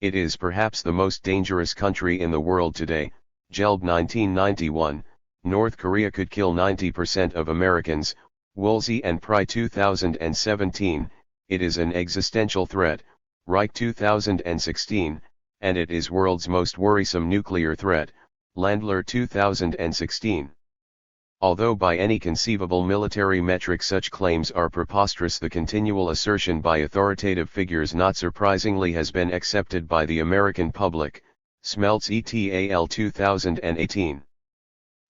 It is perhaps the most dangerous country in the world today. Gelb 1991. North Korea could kill 90% of Americans, Woolsey and Pry 2017, it is an existential threat, Reich 2016, and it is world's most worrisome nuclear threat, Landler 2016. Although by any conceivable military metric such claims are preposterous, the continual assertion by authoritative figures not surprisingly has been accepted by the American public, Smeltz et al. 2018.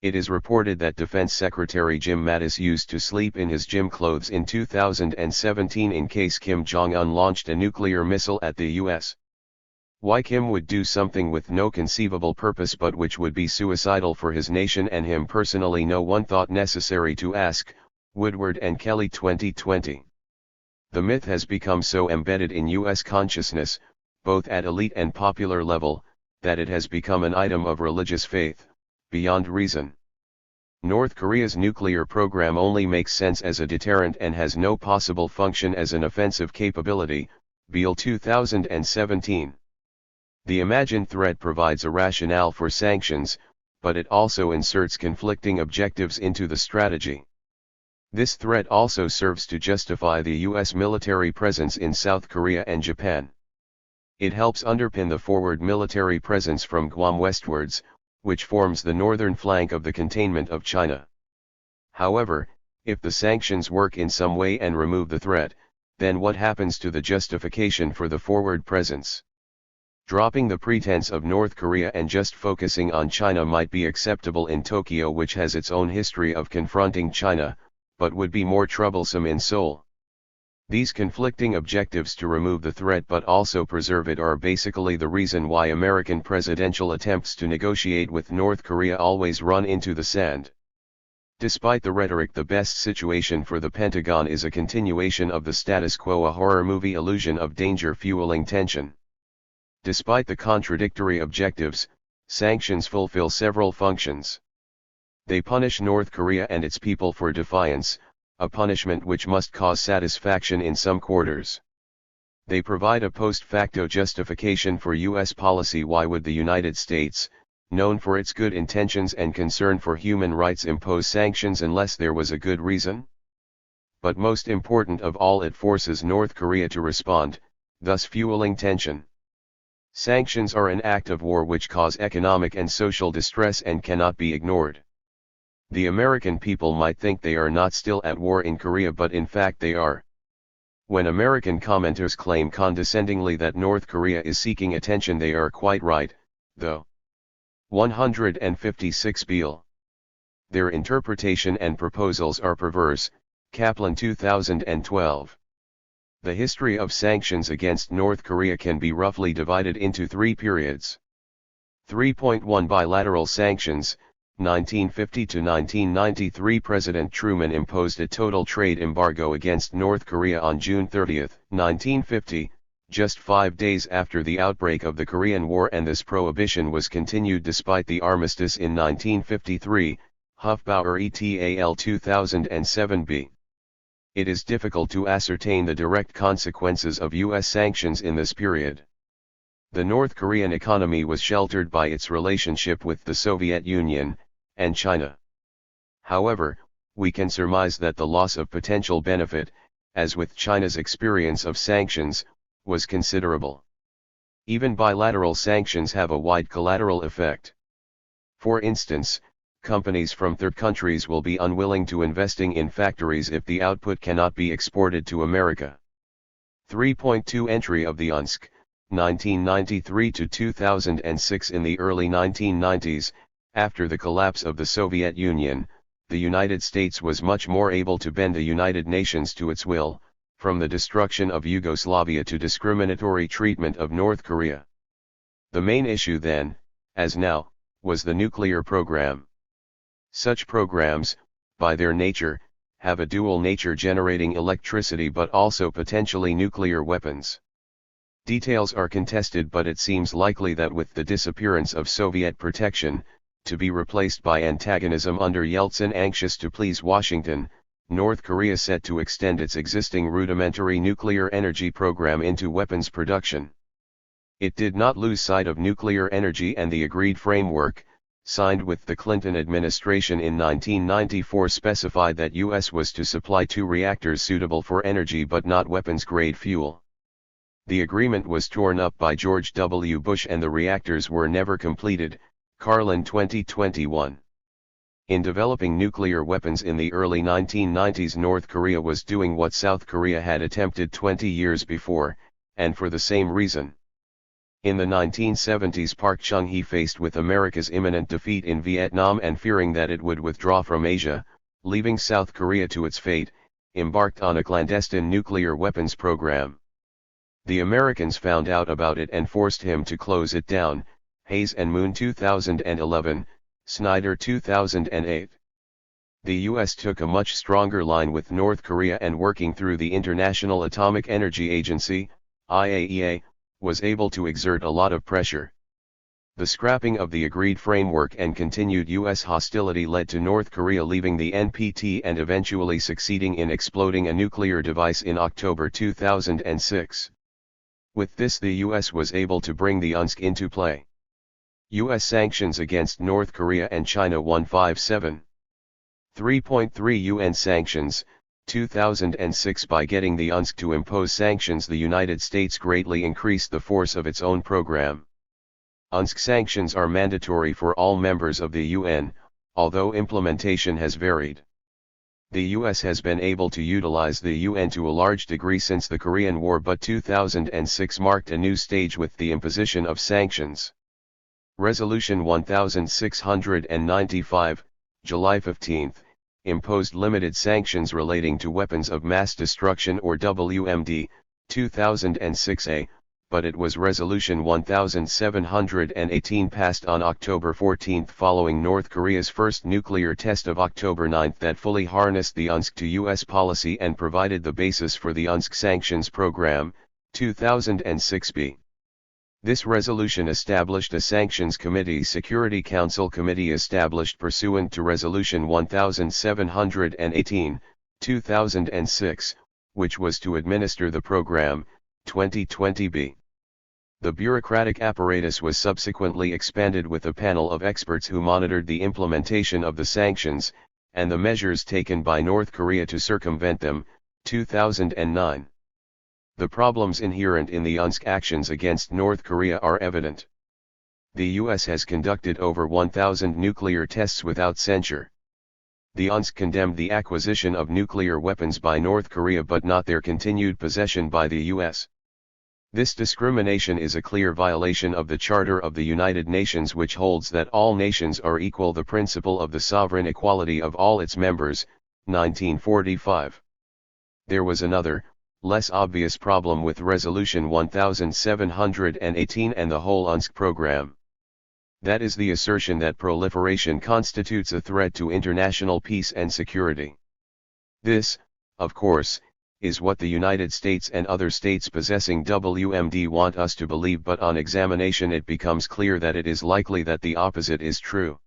It is reported that Defense Secretary Jim Mattis used to sleep in his gym clothes in 2017 in case Kim Jong-un launched a nuclear missile at the US. Why Kim would do something with no conceivable purpose but which would be suicidal for his nation and him personally, no one thought necessary to ask. Woodward and Kelly 2020. The myth has become so embedded in US consciousness, both at elite and popular level, that it has become an item of religious faith, beyond reason. North Korea's nuclear program only makes sense as a deterrent and has no possible function as an offensive capability, Beale 2017. The imagined threat provides a rationale for sanctions, but it also inserts conflicting objectives into the strategy. This threat also serves to justify the US military presence in South Korea and Japan. It helps underpin the forward military presence from Guam westwards, which forms the northern flank of the containment of China. However, if the sanctions work in some way and remove the threat, then what happens to the justification for the forward presence? Dropping the pretense of North Korea and just focusing on China might be acceptable in Tokyo, which has its own history of confronting China, but would be more troublesome in Seoul. These conflicting objectives to remove the threat but also preserve it are basically the reason why American presidential attempts to negotiate with North Korea always run into the sand. Despite the rhetoric, the best situation for the Pentagon is a continuation of the status quo, a horror movie illusion of danger fueling tension. Despite the contradictory objectives, Sanctions fulfill several functions. They punish North Korea and its people for defiance, a punishment which must cause satisfaction in some quarters. They provide a post facto justification for U.S. policy. Why would the United States, known for its good intentions and concern for human rights, impose sanctions unless there was a good reason? But most important of all, it forces North Korea to respond, thus fueling tension. Sanctions are an act of war which cause economic and social distress and cannot be ignored. The American people might think they are not still at war in Korea, but in fact they are. When American commenters claim condescendingly that North Korea is seeking attention, they are quite right, though. 156 Beale. Their interpretation and proposals are perverse. Kaplan 2012. The history of sanctions against North Korea can be roughly divided into three periods. 3.1 Bilateral sanctions, 1950 to 1993. President Truman imposed a total trade embargo against North Korea on June 30, 1950, just 5 days after the outbreak of the Korean War, and this prohibition was continued despite the armistice in 1953, Hufbauer et al. 2007b. It is difficult to ascertain the direct consequences of U.S. sanctions in this period. The North Korean economy was sheltered by its relationship with the Soviet Union and China. However, we can surmise that the loss of potential benefit, as with China's experience of sanctions, was considerable. Even bilateral sanctions have a wide collateral effect. For instance, companies from third countries will be unwilling to investing in factories if the output cannot be exported to America. 3.2 Entry of the UNSC, 1993 to 2006. In the early 1990s, after the collapse of the Soviet Union, the United States was much more able to bend the United Nations to its will, from the destruction of Yugoslavia to discriminatory treatment of North Korea. The main issue then, as now, was the nuclear program. Such programs, by their nature, have a dual nature, generating electricity but also potentially nuclear weapons. Details are contested, but it seems likely that with the disappearance of Soviet protection, to be replaced by antagonism under Yeltsin anxious to please Washington, North Korea set to extend its existing rudimentary nuclear energy program into weapons production. It did not lose sight of nuclear energy, and the agreed framework, signed with the Clinton administration in 1994, specified that U.S. was to supply 2 reactors suitable for energy but not weapons-grade fuel. The agreement was torn up by George W. Bush and the reactors were never completed. Carlin 2021. In developing nuclear weapons in the early 1990s, North Korea was doing what South Korea had attempted 20 years before, and for the same reason. In the 1970s, Park Chung-hee, faced with America's imminent defeat in Vietnam and fearing that it would withdraw from Asia, leaving South Korea to its fate, embarked on a clandestine nuclear weapons program. The Americans found out about it and forced him to close it down. Hayes and Moon 2011, Snyder 2008. The U.S. took a much stronger line with North Korea, and working through the International Atomic Energy Agency, IAEA, was able to exert a lot of pressure. The scrapping of the agreed framework and continued U.S. hostility led to North Korea leaving the NPT and eventually succeeding in exploding a nuclear device in October 2006. With this, the U.S. was able to bring the UNSC into play. U.S. sanctions against North Korea and China. 157. 3.3 UN sanctions, 2006. By getting the UNSC to impose sanctions, the United States greatly increased the force of its own program. UNSC sanctions are mandatory for all members of the UN, although implementation has varied. The U.S. has been able to utilize the UN to a large degree since the Korean War, but 2006 marked a new stage with the imposition of sanctions. Resolution 1695, July 15, imposed limited sanctions relating to weapons of mass destruction, or WMD, 2006a, but it was Resolution 1718 passed on October 14 following North Korea's first nuclear test of October 9 that fully harnessed the UNSC to U.S. policy and provided the basis for the UNSC sanctions program, 2006b. This resolution established a Sanctions Committee, Security Council Committee established pursuant to Resolution 1718, 2006, which was to administer the program, 2020b. The bureaucratic apparatus was subsequently expanded with a panel of experts who monitored the implementation of the sanctions, and the measures taken by North Korea to circumvent them, 2009. The problems inherent in the UNSC actions against North Korea are evident. The US has conducted over 1,000 nuclear tests without censure. The UNSC condemned the acquisition of nuclear weapons by North Korea but not their continued possession by the US. This discrimination is a clear violation of the Charter of the United Nations, which holds that all nations are equal, the principle of the sovereign equality of all its members, 1945. There was another, less obvious problem with Resolution 1718 and the whole UNSC program. That is the assertion that proliferation constitutes a threat to international peace and security. This, of course, is what the United States and other states possessing WMD want us to believe, but on examination it becomes clear that it is likely that the opposite is true.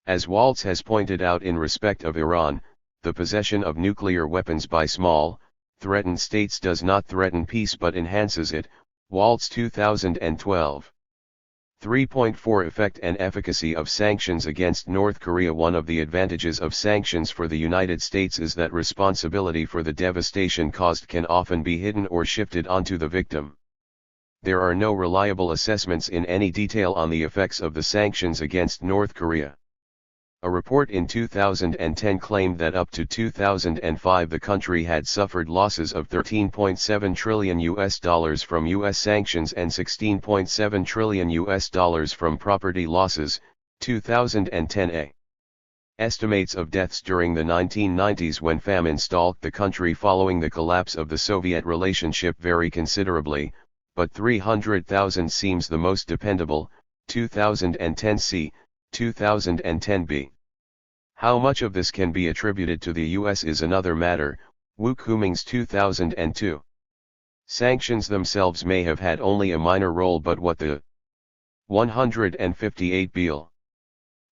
As Waltz has pointed out in respect of Iran, the possession of nuclear weapons by small, threatened states does not threaten peace but enhances it, Waltz 2012. 3.4 Effect and efficacy of sanctions against North Korea. One of the advantages of sanctions for the United States is that responsibility for the devastation caused can often be hidden or shifted onto the victim. There are no reliable assessments in any detail on the effects of the sanctions against North Korea. A report in 2010 claimed that up to 2005 the country had suffered losses of $13.7 trillion from US sanctions and $16.7 trillion from property losses, 2010a. Estimates of deaths during the 1990s when famine stalked the country following the collapse of the Soviet relationship vary considerably, but 300,000 seems the most dependable, 2010c. 2010b. How much of this can be attributed to the US is another matter, Wu Kuming's 2002. Sanctions themselves may have had only a minor role, but what the 158 Beal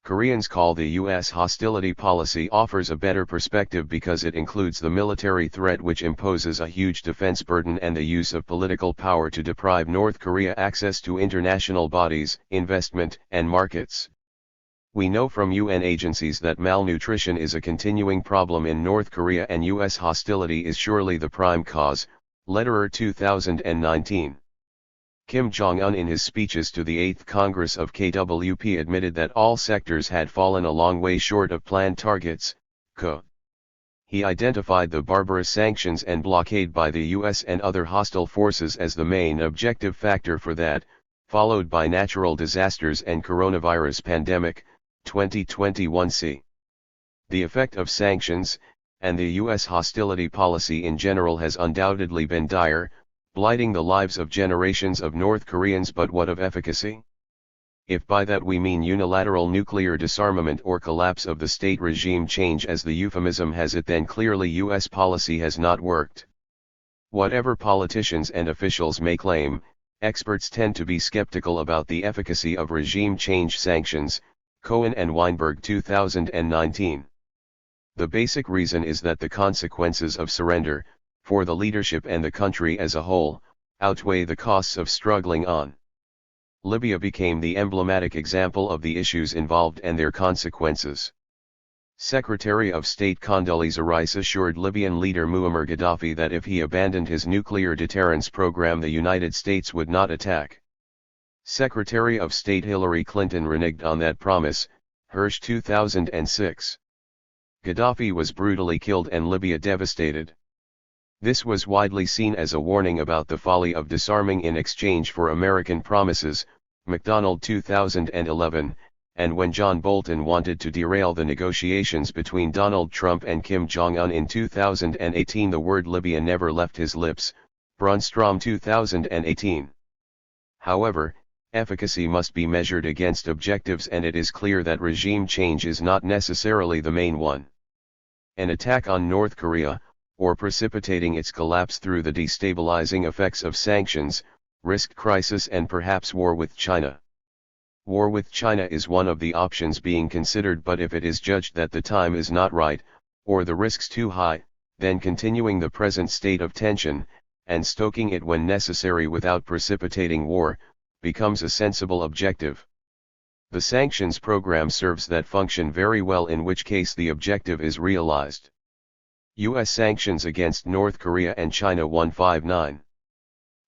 Koreans call the US hostility policy offers a better perspective because it includes the military threat, which imposes a huge defense burden, and the use of political power to deprive North Korea access to international bodies, investment, and markets. We know from UN agencies that malnutrition is a continuing problem in North Korea and US hostility is surely the prime cause, Letterer 2019. Kim Jong-un in his speeches to the 8th Congress of KWP admitted that all sectors had fallen a long way short of planned targets, He identified the barbarous sanctions and blockade by the US and other hostile forces as the main objective factor for that, followed by natural disasters and coronavirus pandemic, 2021c. The effect of sanctions, and the US hostility policy in general has undoubtedly been dire, blighting the lives of generations of North Koreans, but what of efficacy? If by that we mean unilateral nuclear disarmament or collapse of the state regime change as the euphemism has it, then clearly US policy has not worked. Whatever politicians and officials may claim, experts tend to be skeptical about the efficacy of regime change sanctions, Cohen and Weinberg 2019. The basic reason is that the consequences of surrender, for the leadership and the country as a whole, outweigh the costs of struggling on. Libya became the emblematic example of the issues involved and their consequences. Secretary of State Condoleezza Rice assured Libyan leader Muammar Gaddafi that if he abandoned his nuclear deterrence program the United States would not attack. Secretary of State Hillary Clinton reneged on that promise, Hirsch 2006. Gaddafi was brutally killed and Libya devastated. This was widely seen as a warning about the folly of disarming in exchange for American promises, McDonald 2011, and when John Bolton wanted to derail the negotiations between Donald Trump and Kim Jong-un in 2018 the word Libya never left his lips, Brunstrom 2018. However, efficacy must be measured against objectives, and it is clear that regime change is not necessarily the main one. An attack on North Korea, or precipitating its collapse through the destabilizing effects of sanctions, risk crisis and perhaps war with China. War with China is one of the options being considered, but if it is judged that the time is not right, or the risks too high, then continuing the present state of tension, and stoking it when necessary without precipitating war, becomes a sensible objective. The sanctions program serves that function very well, in which case the objective is realized. U.S. sanctions against North Korea and China. 159.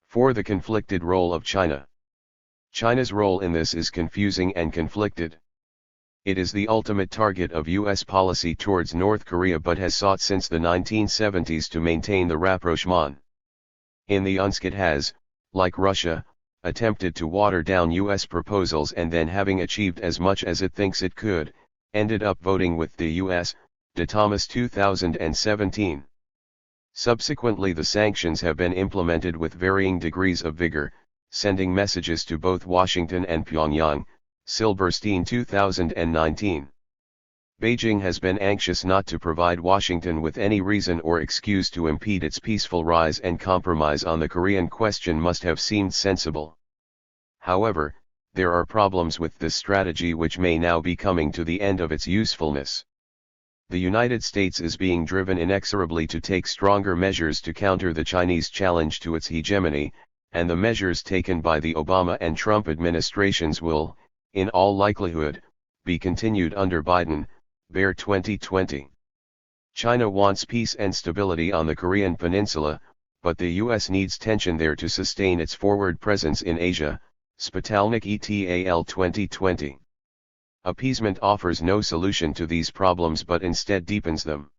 4. The conflicted role of China. China's role in this is confusing and conflicted. It is the ultimate target of U.S. policy towards North Korea, but has sought since the 1970s to maintain the rapprochement. In the UNSC it has, like Russia, attempted to water down U.S. proposals, and then, having achieved as much as it thinks it could, ended up voting with the U.S., de Thomas 2017. Subsequently the sanctions have been implemented with varying degrees of vigor, sending messages to both Washington and Pyongyang, Silberstein 2019. Beijing has been anxious not to provide Washington with any reason or excuse to impede its peaceful rise, and compromise on the Korean question must have seemed sensible. However, there are problems with this strategy which may now be coming to the end of its usefulness. The United States is being driven inexorably to take stronger measures to counter the Chinese challenge to its hegemony, and the measures taken by the Obama and Trump administrations will, in all likelihood, be continued under Biden. Bear 2020. China wants peace and stability on the Korean peninsula, but the U.S. needs tension there to sustain its forward presence in Asia. Spitalnik et al. 2020. Appeasement offers no solution to these problems but instead deepens them.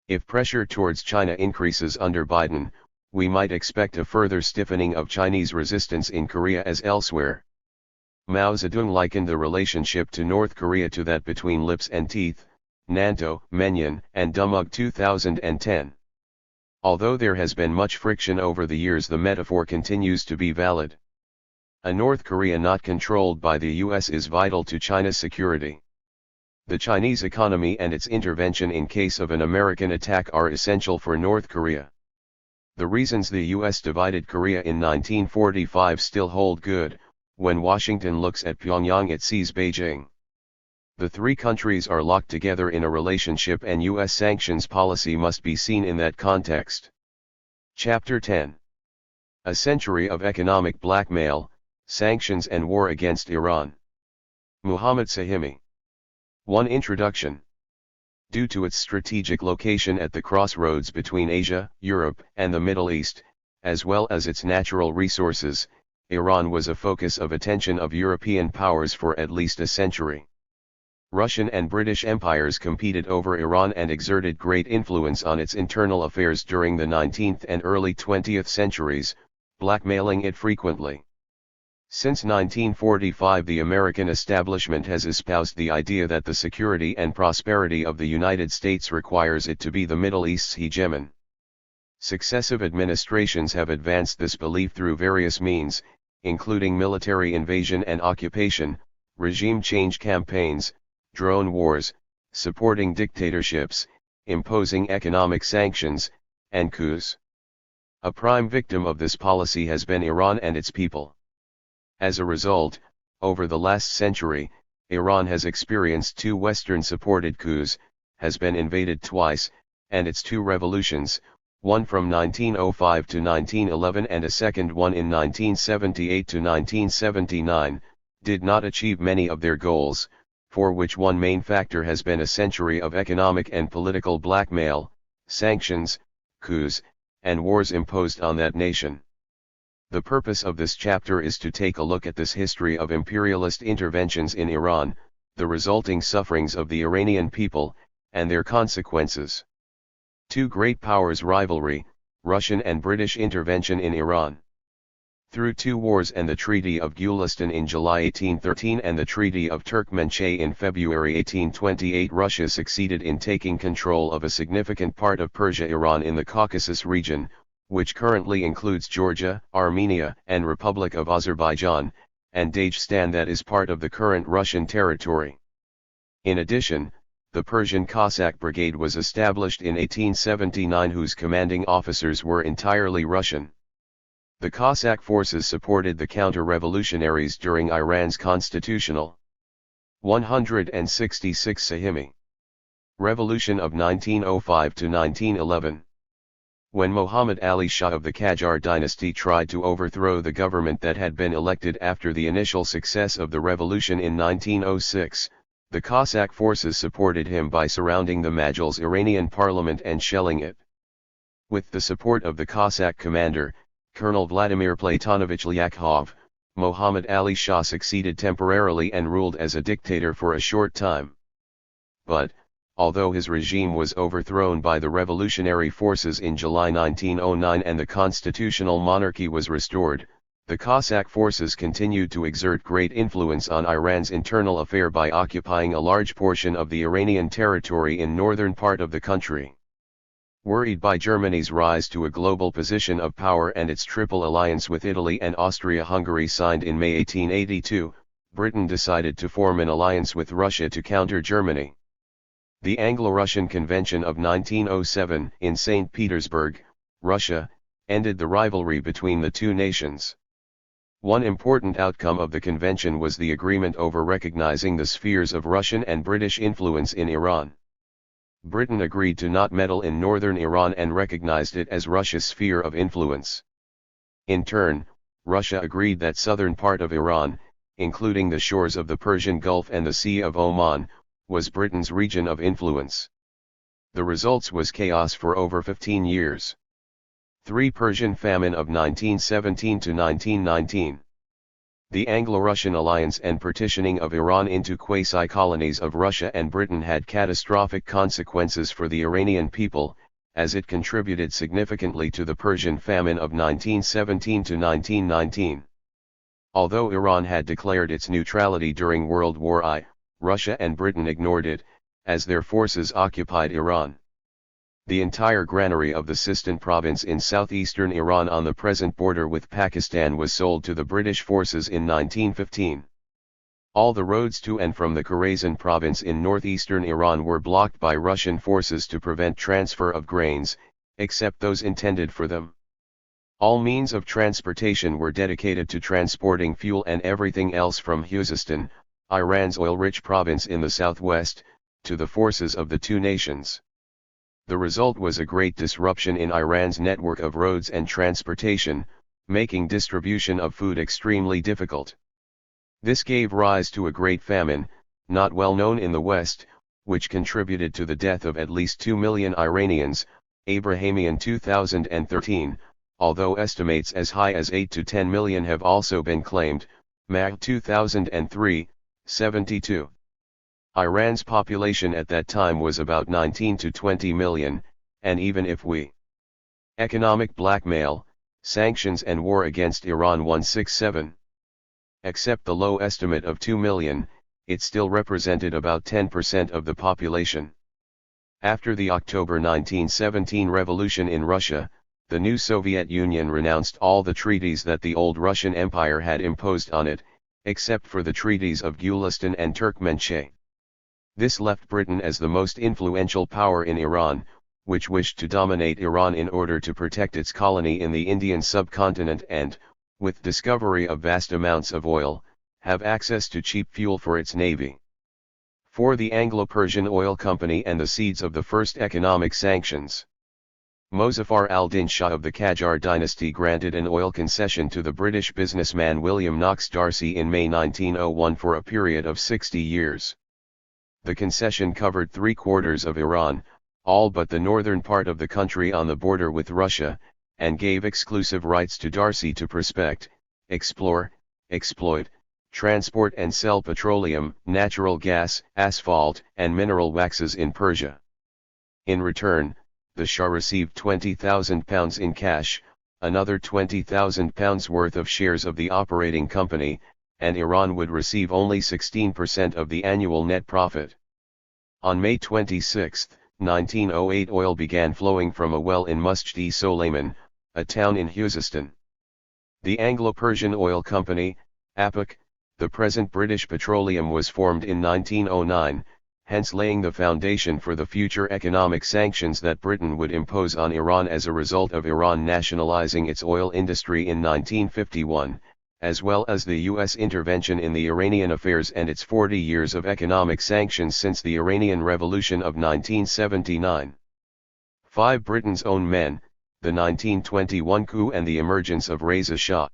If pressure towards China increases under Biden, we might expect a further stiffening of Chinese resistance in Korea as elsewhere. Mao Zedong likened the relationship to North Korea to that between lips and teeth, Nanto, Menyan, and Dumug 2010. Although there has been much friction over the years, the metaphor continues to be valid. A North Korea not controlled by the U.S. is vital to China's security. The Chinese economy and its intervention in case of an American attack are essential for North Korea. The reasons the U.S. divided Korea in 1945 still hold good. When Washington looks at Pyongyang, it sees Beijing. The three countries are locked together in a relationship, and U.S. sanctions policy must be seen in that context. Chapter 10. A Century of Economic Blackmail, Sanctions and War Against Iran. Muhammad Sahimi. 1. Introduction. Due to its strategic location at the crossroads between Asia, Europe, and the Middle East, as well as its natural resources, Iran was a focus of attention of European powers for at least a century. Russian and British empires competed over Iran and exerted great influence on its internal affairs during the 19th and early 20th centuries, blackmailing it frequently. Since 1945, the American establishment has espoused the idea that the security and prosperity of the United States requires it to be the Middle East's hegemon. Successive administrations have advanced this belief through various means, including military invasion and occupation, regime change campaigns, drone wars, supporting dictatorships, imposing economic sanctions, and coups. A prime victim of this policy has been Iran and its people. As a result, over the last century, Iran has experienced two Western-supported coups, has been invaded twice, and its two revolutions, one from 1905 to 1911 and a second one in 1978 to 1979, did not achieve many of their goals, for which one main factor has been a century of economic and political blackmail, sanctions, coups, and wars imposed on that nation. The purpose of this chapter is to take a look at this history of imperialist interventions in Iran, the resulting sufferings of the Iranian people, and their consequences. Two great powers' rivalry, Russian and British intervention in Iran. Through two wars and the Treaty of Gulistan in July 1813 and the Treaty of Turkmenchay in February 1828, Russia succeeded in taking control of a significant part of Persia-Iran in the Caucasus region, which currently includes Georgia, Armenia, and Republic of Azerbaijan, and Dagestan, that is part of the current Russian territory. In addition, the Persian Cossack Brigade was established in 1879, whose commanding officers were entirely Russian. The Cossack forces supported the counter-revolutionaries during Iran's constitutional 166 Sahimi Revolution of 1905 to 1911. When Muhammad Ali Shah of the Qajar dynasty tried to overthrow the government that had been elected after the initial success of the revolution in 1906, the Cossack forces supported him by surrounding the Majlis Iranian parliament and shelling it. With the support of the Cossack commander, Colonel Vladimir Platonovich Lyakhov, Muhammad Ali Shah succeeded temporarily and ruled as a dictator for a short time. But, although his regime was overthrown by the revolutionary forces in July 1909 and the constitutional monarchy was restored, the Cossack forces continued to exert great influence on Iran's internal affair by occupying a large portion of the Iranian territory in northern part of the country. Worried by Germany's rise to a global position of power and its triple alliance with Italy and Austria-Hungary signed in May 1882, Britain decided to form an alliance with Russia to counter Germany. The Anglo-Russian Convention of 1907 in St. Petersburg, Russia, ended the rivalry between the two nations. One important outcome of the convention was the agreement over recognizing the spheres of Russian and British influence in Iran. Britain agreed to not meddle in northern Iran and recognized it as Russia's sphere of influence. In turn, Russia agreed that southern part of Iran, including the shores of the Persian Gulf and the Sea of Oman, was Britain's region of influence. The results was chaos for over 15 years. 3. Persian famine of 1917 to 1919. The Anglo-Russian alliance and partitioning of Iran into quasi-colonies of Russia and Britain had catastrophic consequences for the Iranian people, as it contributed significantly to the Persian famine of 1917 to 1919. Although Iran had declared its neutrality during World War I, Russia and Britain ignored it, as their forces occupied Iran. The entire granary of the Sistan province in southeastern Iran on the present border with Pakistan was sold to the British forces in 1915. All the roads to and from the Khorasan province in northeastern Iran were blocked by Russian forces to prevent transfer of grains, except those intended for them. All means of transportation were dedicated to transporting fuel and everything else from Khuzestan, Iran's oil-rich province in the southwest, to the forces of the two nations. The result was a great disruption in Iran's network of roads and transportation, making distribution of food extremely difficult. This gave rise to a great famine, not well known in the West, which contributed to the death of at least 2 million Iranians, Abrahamian 2013, although estimates as high as 8 to 10 million have also been claimed, MAG 2003, 72. Iran's population at that time was about 19 to 20 million, and even if we economic blackmail, sanctions and war against Iran 167 accept the low estimate of 2 million, it still represented about 10% of the population. After the October 1917 revolution in Russia, the new Soviet Union renounced all the treaties that the old Russian Empire had imposed on it, except for the treaties of Gulistan and Turkmenchay. This left Britain as the most influential power in Iran, which wished to dominate Iran in order to protect its colony in the Indian subcontinent and, with discovery of vast amounts of oil, have access to cheap fuel for its navy. For the Anglo-Persian Oil Company and the seeds of the first economic sanctions. Mozaffar al-Din Shah of the Qajar dynasty granted an oil concession to the British businessman William Knox D'Arcy in May 1901 for a period of 60 years. The concession covered 3/4 of Iran, all but the northern part of the country on the border with Russia, and gave exclusive rights to D'Arcy to prospect, explore, exploit, transport and sell petroleum, natural gas, asphalt, and mineral waxes in Persia. In return, the Shah received £20,000 in cash, another £20,000 worth of shares of the operating company, and Iran would receive only 16% of the annual net profit. On May 26, 1908, oil began flowing from a well in Musjid-e-Soleiman, a town in Khuzestan. The Anglo-Persian Oil Company, APOC, the present British Petroleum, was formed in 1909, hence laying the foundation for the future economic sanctions that Britain would impose on Iran as a result of Iran nationalizing its oil industry in 1951, as well as the U.S. intervention in the Iranian affairs and its 40 years of economic sanctions since the Iranian Revolution of 1979. 5. Britain's own men, the 1921 coup and the emergence of Reza Shah.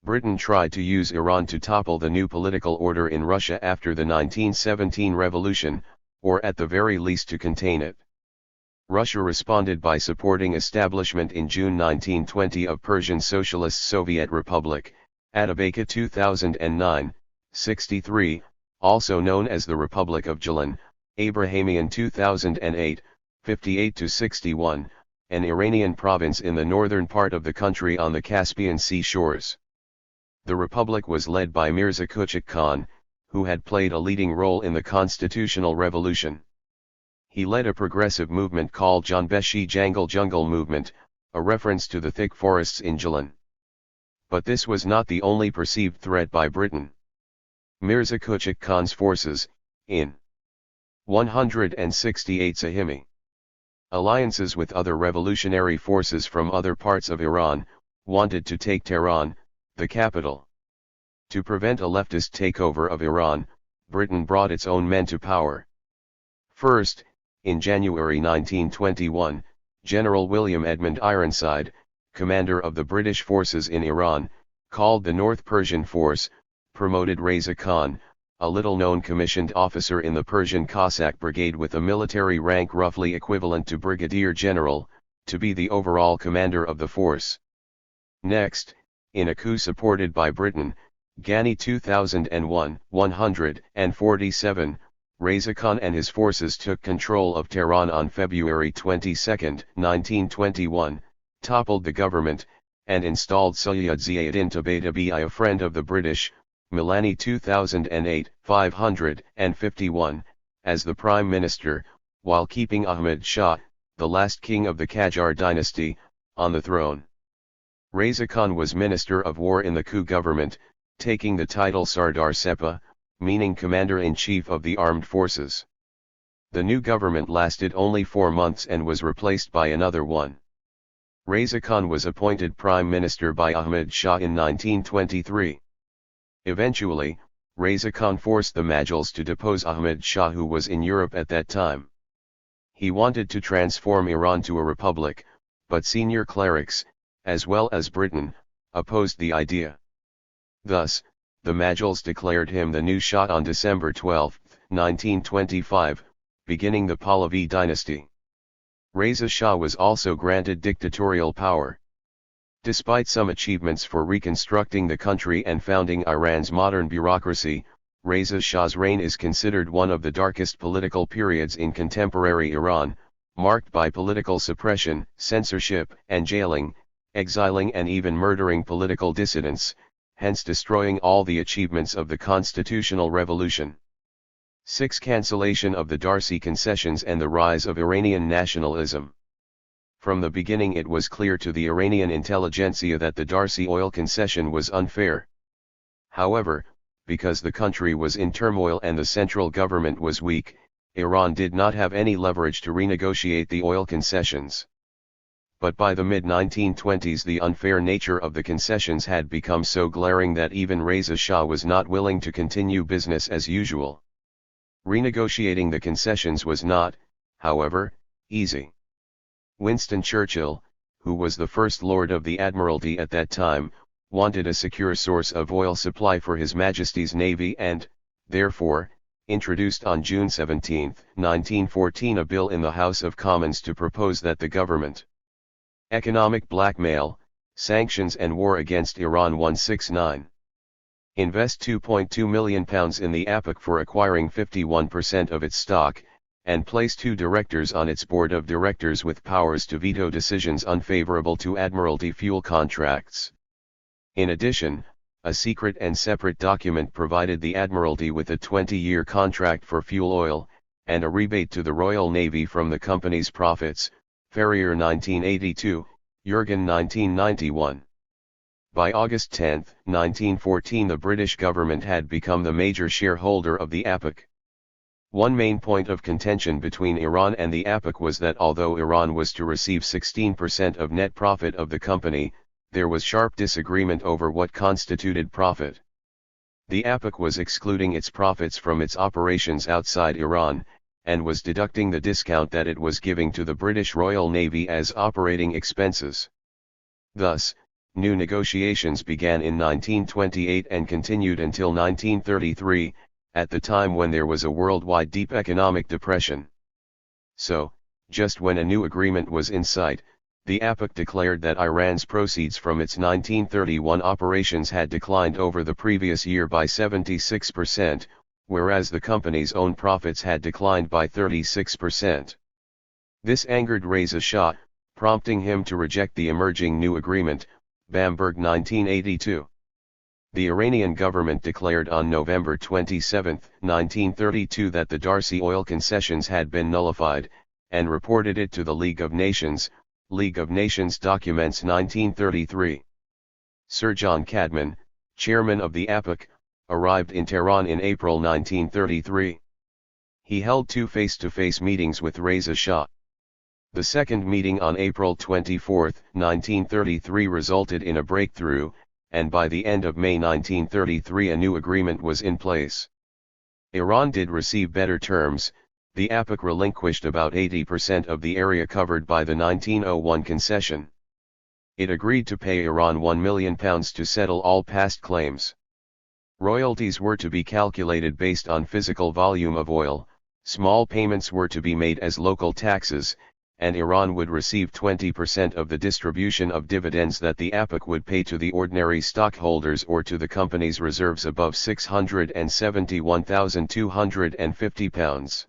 Britain tried to use Iran to topple the new political order in Russia after the 1917 revolution, or at the very least to contain it. Russia responded by supporting establishment in June 1920 of Persian Socialist Soviet Republic, Atabeyka 2009, 63, also known as the Republic of Gilan, Abrahamian 2008, 58-61, an Iranian province in the northern part of the country on the Caspian Sea shores. The republic was led by Mirza Kuchak Khan, who had played a leading role in the constitutional revolution. He led a progressive movement called Janbeshi Jangal Jungle Movement, a reference to the thick forests in Gilan. But this was not the only perceived threat by Britain. Mirza Kuchak Khan's forces, in 168 Sahimi alliances with other revolutionary forces from other parts of Iran, wanted to take Tehran, the capital. To prevent a leftist takeover of Iran, Britain brought its own men to power. First, in January 1921, General William Edmund Ironside, commander of the British forces in Iran, called the North Persian Force, promoted Reza Khan, a little-known commissioned officer in the Persian Cossack Brigade with a military rank roughly equivalent to brigadier general, to be the overall commander of the force. Next, in a coup supported by Britain, Ghani 2001, 147, Reza Khan and his forces took control of Tehran on February 22, 1921, toppled the government, and installed Sayyid Ziauddin Tabatabai, a friend of the British, Milani 2008, 551, as the Prime Minister, while keeping Ahmad Shah, the last king of the Qajar dynasty, on the throne. Reza Khan was Minister of War in the coup government, taking the title Sardar Sepa, meaning Commander-in-Chief of the Armed Forces. The new government lasted only 4 months and was replaced by another one. Reza Khan was appointed Prime Minister by Ahmad Shah in 1923. Eventually, Reza Khan forced the Majlis to depose Ahmad Shah, who was in Europe at that time. He wanted to transform Iran to a republic, but senior clerics, as well as Britain, opposed the idea. Thus, the Majlis declared him the new Shah on December 12, 1925, beginning the Pahlavi dynasty. Reza Shah was also granted dictatorial power. Despite some achievements for reconstructing the country and founding Iran's modern bureaucracy, Reza Shah's reign is considered one of the darkest political periods in contemporary Iran, marked by political suppression, censorship, and jailing, exiling and even murdering political dissidents, hence destroying all the achievements of the constitutional revolution. 6. Cancellation of the Darcy concessions and the rise of Iranian nationalism. From the beginning it was clear to the Iranian intelligentsia that the Darcy oil concession was unfair. However, because the country was in turmoil and the central government was weak, Iran did not have any leverage to renegotiate the oil concessions. But by the mid-1920s the unfair nature of the concessions had become so glaring that even Reza Shah was not willing to continue business as usual. Renegotiating the concessions was not, however, easy. Winston Churchill, who was the First Lord of the Admiralty at that time, wanted a secure source of oil supply for His Majesty's Navy and, therefore, introduced on June 17, 1914 a bill in the House of Commons to propose that the government economic blackmail, sanctions and war against Iran 169. Invest £2.2 million in the APOC for acquiring 51% of its stock, and place 2 directors on its board of directors with powers to veto decisions unfavorable to Admiralty fuel contracts. In addition, a secret and separate document provided the Admiralty with a 20-year contract for fuel oil, and a rebate to the Royal Navy from the company's profits, Ferrier 1982, Jurgen 1991. By August 10, 1914 the British government had become the major shareholder of the APOC. One main point of contention between Iran and the APEC was that although Iran was to receive 16% of net profit of the company, there was sharp disagreement over what constituted profit. The APEC was excluding its profits from its operations outside Iran, and was deducting the discount that it was giving to the British Royal Navy as operating expenses. Thus, new negotiations began in 1928 and continued until 1933, at the time when there was a worldwide deep economic depression. So, just when a new agreement was in sight, the APEC declared that Iran's proceeds from its 1931 operations had declined over the previous year by 76%, whereas the company's own profits had declined by 36%. This angered Reza Shah, prompting him to reject the emerging new agreement, Bamberg 1982. The Iranian government declared on November 27, 1932 that the Darcy oil concessions had been nullified, and reported it to the League of Nations, League of Nations Documents 1933. Sir John Cadman, chairman of the APEC, arrived in Tehran in April 1933. He held two face-to-face meetings with Reza Shah. The second meeting on April 24, 1933 resulted in a breakthrough, and by the end of May 1933 a new agreement was in place. Iran did receive better terms. The APEC relinquished about 80% of the area covered by the 1901 concession. It agreed to pay Iran £1 million to settle all past claims. Royalties were to be calculated based on physical volume of oil, small payments were to be made as local taxes, and Iran would receive 20% of the distribution of dividends that the APEC would pay to the ordinary stockholders or to the company's reserves above £671,250.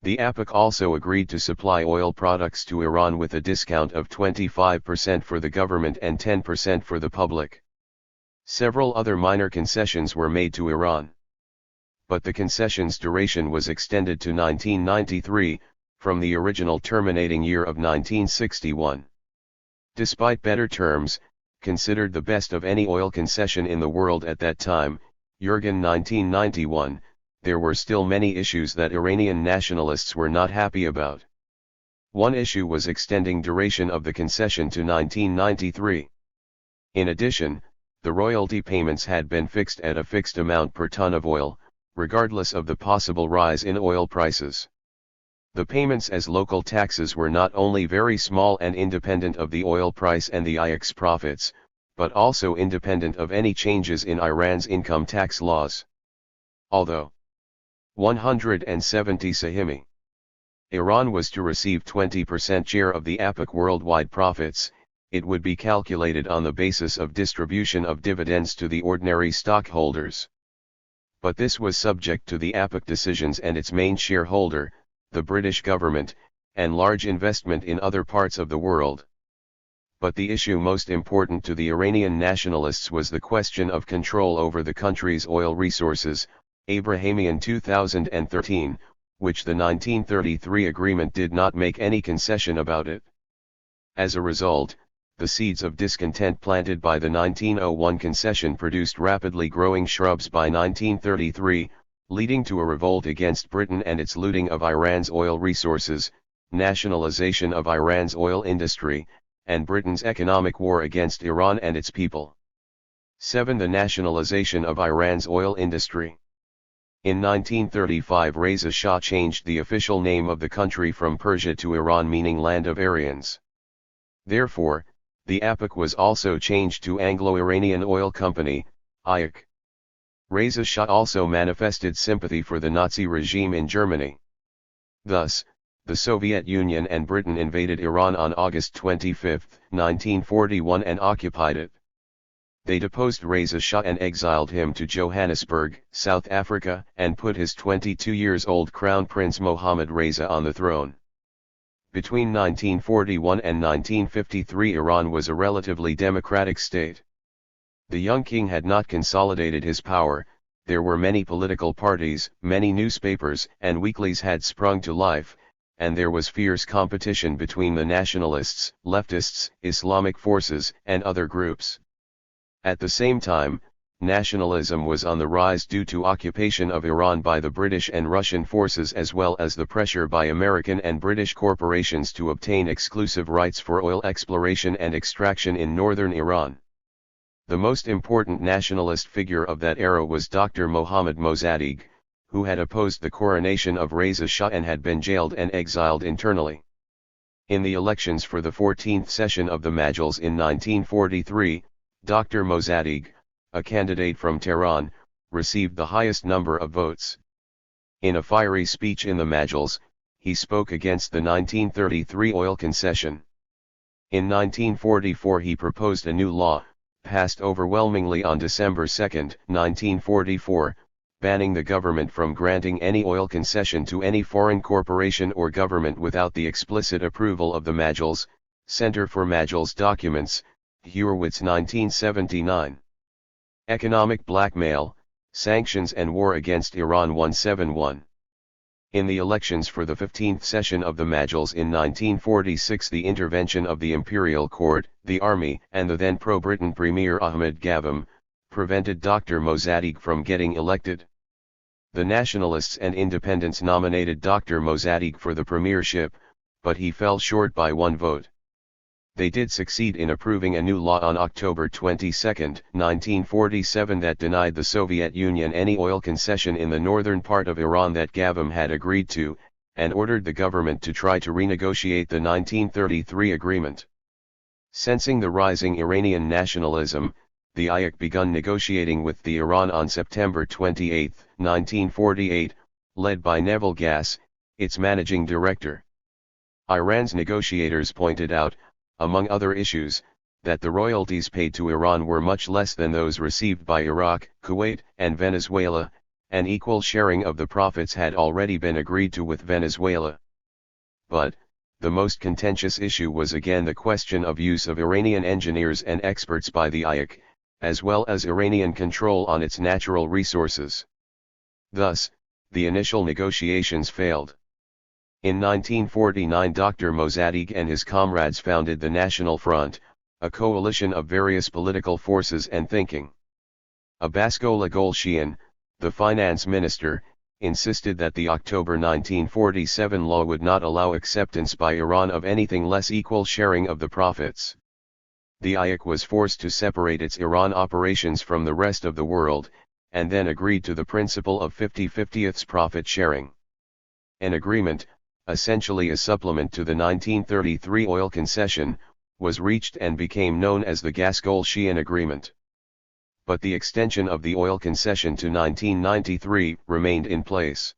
The APEC also agreed to supply oil products to Iran with a discount of 25% for the government and 10% for the public. Several other minor concessions were made to Iran. But the concession's duration was extended to 1993, from the original terminating year of 1961. Despite better terms, considered the best of any oil concession in the world at that time, Jurgen 1991, there were still many issues that Iranian nationalists were not happy about. One issue was extending duration of the concession to 1993. In addition, the royalty payments had been fixed at a fixed amount per ton of oil, regardless of the possible rise in oil prices. The payments as local taxes were not only very small and independent of the oil price and the IX profits, but also independent of any changes in Iran's income tax laws. Although 170 sahimi, Iran was to receive 20% share of the APEC worldwide profits, it would be calculated on the basis of distribution of dividends to the ordinary stockholders. But this was subject to the APEC decisions and its main shareholder, the British government, and large investment in other parts of the world. But the issue most important to the Iranian nationalists was the question of control over the country's oil resources, Abrahamian 2013, which the 1933 agreement did not make any concession about it. As a result, the seeds of discontent planted by the 1901 concession produced rapidly growing shrubs by 1933, leading to a revolt against Britain and its looting of Iran's oil resources, nationalization of Iran's oil industry, and Britain's economic war against Iran and its people. 7. The nationalization of Iran's oil industry. In 1935 Reza Shah changed the official name of the country from Persia to Iran, meaning land of Aryans. Therefore, the APEC was also changed to Anglo-Iranian Oil Company, IOC. Reza Shah also manifested sympathy for the Nazi regime in Germany. Thus, the Soviet Union and Britain invaded Iran on August 25, 1941 and occupied it. They deposed Reza Shah and exiled him to Johannesburg, South Africa, and put his 22-year-old Crown Prince Mohammad Reza on the throne. Between 1941 and 1953 Iran was a relatively democratic state. The young king had not consolidated his power, there were many political parties, many newspapers and weeklies had sprung to life, and there was fierce competition between the nationalists, leftists, Islamic forces, and other groups. At the same time, nationalism was on the rise due to occupation of Iran by the British and Russian forces as well as the pressure by American and British corporations to obtain exclusive rights for oil exploration and extraction in northern Iran. The most important nationalist figure of that era was Dr. Mohammad Mossadegh, who had opposed the coronation of Reza Shah and had been jailed and exiled internally. In the elections for the 14th session of the Majlis in 1943, Dr. Mossadegh, a candidate from Tehran, received the highest number of votes. In a fiery speech in the Majlis, he spoke against the 1933 oil concession. In 1944 he proposed a new law, passed overwhelmingly on December 2, 1944, banning the government from granting any oil concession to any foreign corporation or government without the explicit approval of the Majlis, Center for Majlis Documents, Hurwitz 1979. Economic blackmail, sanctions and war against Iran 171. In the elections for the 15th session of the Majlis in 1946, the intervention of the Imperial Court, the army, and the then pro-Britain Premier Ahmed Ghavam, prevented Dr. Mossadegh from getting elected. The Nationalists and Independents nominated Dr. Mossadegh for the premiership, but he fell short by one vote. They did succeed in approving a new law on October 22, 1947 that denied the Soviet Union any oil concession in the northern part of Iran that Ghavam had agreed to, and ordered the government to try to renegotiate the 1933 agreement. Sensing the rising Iranian nationalism, the IAC began negotiating with the Iran on September 28, 1948, led by Neville Gass, its managing director. Iran's negotiators pointed out, among other issues, that the royalties paid to Iran were much less than those received by Iraq, Kuwait, and Venezuela. An equal sharing of the profits had already been agreed to with Venezuela. But, the most contentious issue was again the question of use of Iranian engineers and experts by the IAC, as well as Iranian control on its natural resources. Thus, the initial negotiations failed. In 1949 Dr. Mossadegh and his comrades founded the National Front, a coalition of various political forces and thinking. Abbascollah Golshian, the finance minister, insisted that the October 1947 law would not allow acceptance by Iran of anything less equal sharing of the profits. The IAC was forced to separate its Iran operations from the rest of the world, and then agreed to the principle of 50/50 profit sharing. An agreement, essentially a supplement to the 1933 oil concession, was reached and became known as the Gas-Golshian Agreement. But the extension of the oil concession to 1993 remained in place.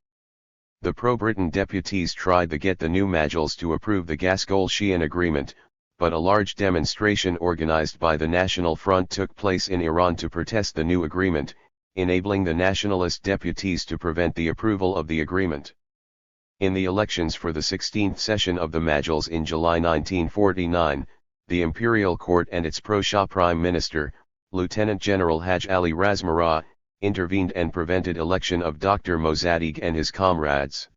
The pro-Britain deputies tried to get the new Majlis to approve the Gas-Golshian Agreement, but a large demonstration organized by the National Front took place in Iran to protest the new agreement, enabling the nationalist deputies to prevent the approval of the agreement. In the elections for the 16th session of the Majlis in July 1949, the Imperial Court and its pro-Shah Prime Minister, Lieutenant General Haj Ali Razmarah, intervened and prevented election of Dr. Mossadegh and his comrades.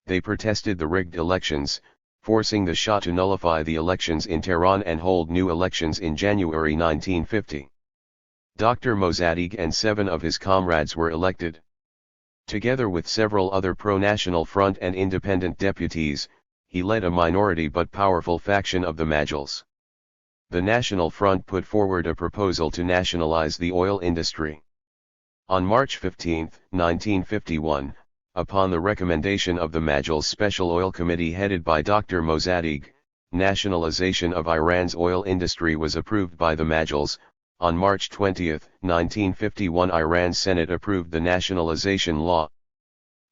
They protested the rigged elections, forcing the Shah to nullify the elections in Tehran and hold new elections in January 1950. Dr. Mossadegh and 7 of his comrades were elected. Together with several other pro-National Front and independent deputies, he led a minority but powerful faction of the Majlis. The National Front put forward a proposal to nationalize the oil industry. On March 15, 1951, upon the recommendation of the Majlis Special Oil Committee headed by Dr. Mossadegh, nationalization of Iran's oil industry was approved by the Majlis. On March 20, 1951, Iran's Senate approved the nationalization law.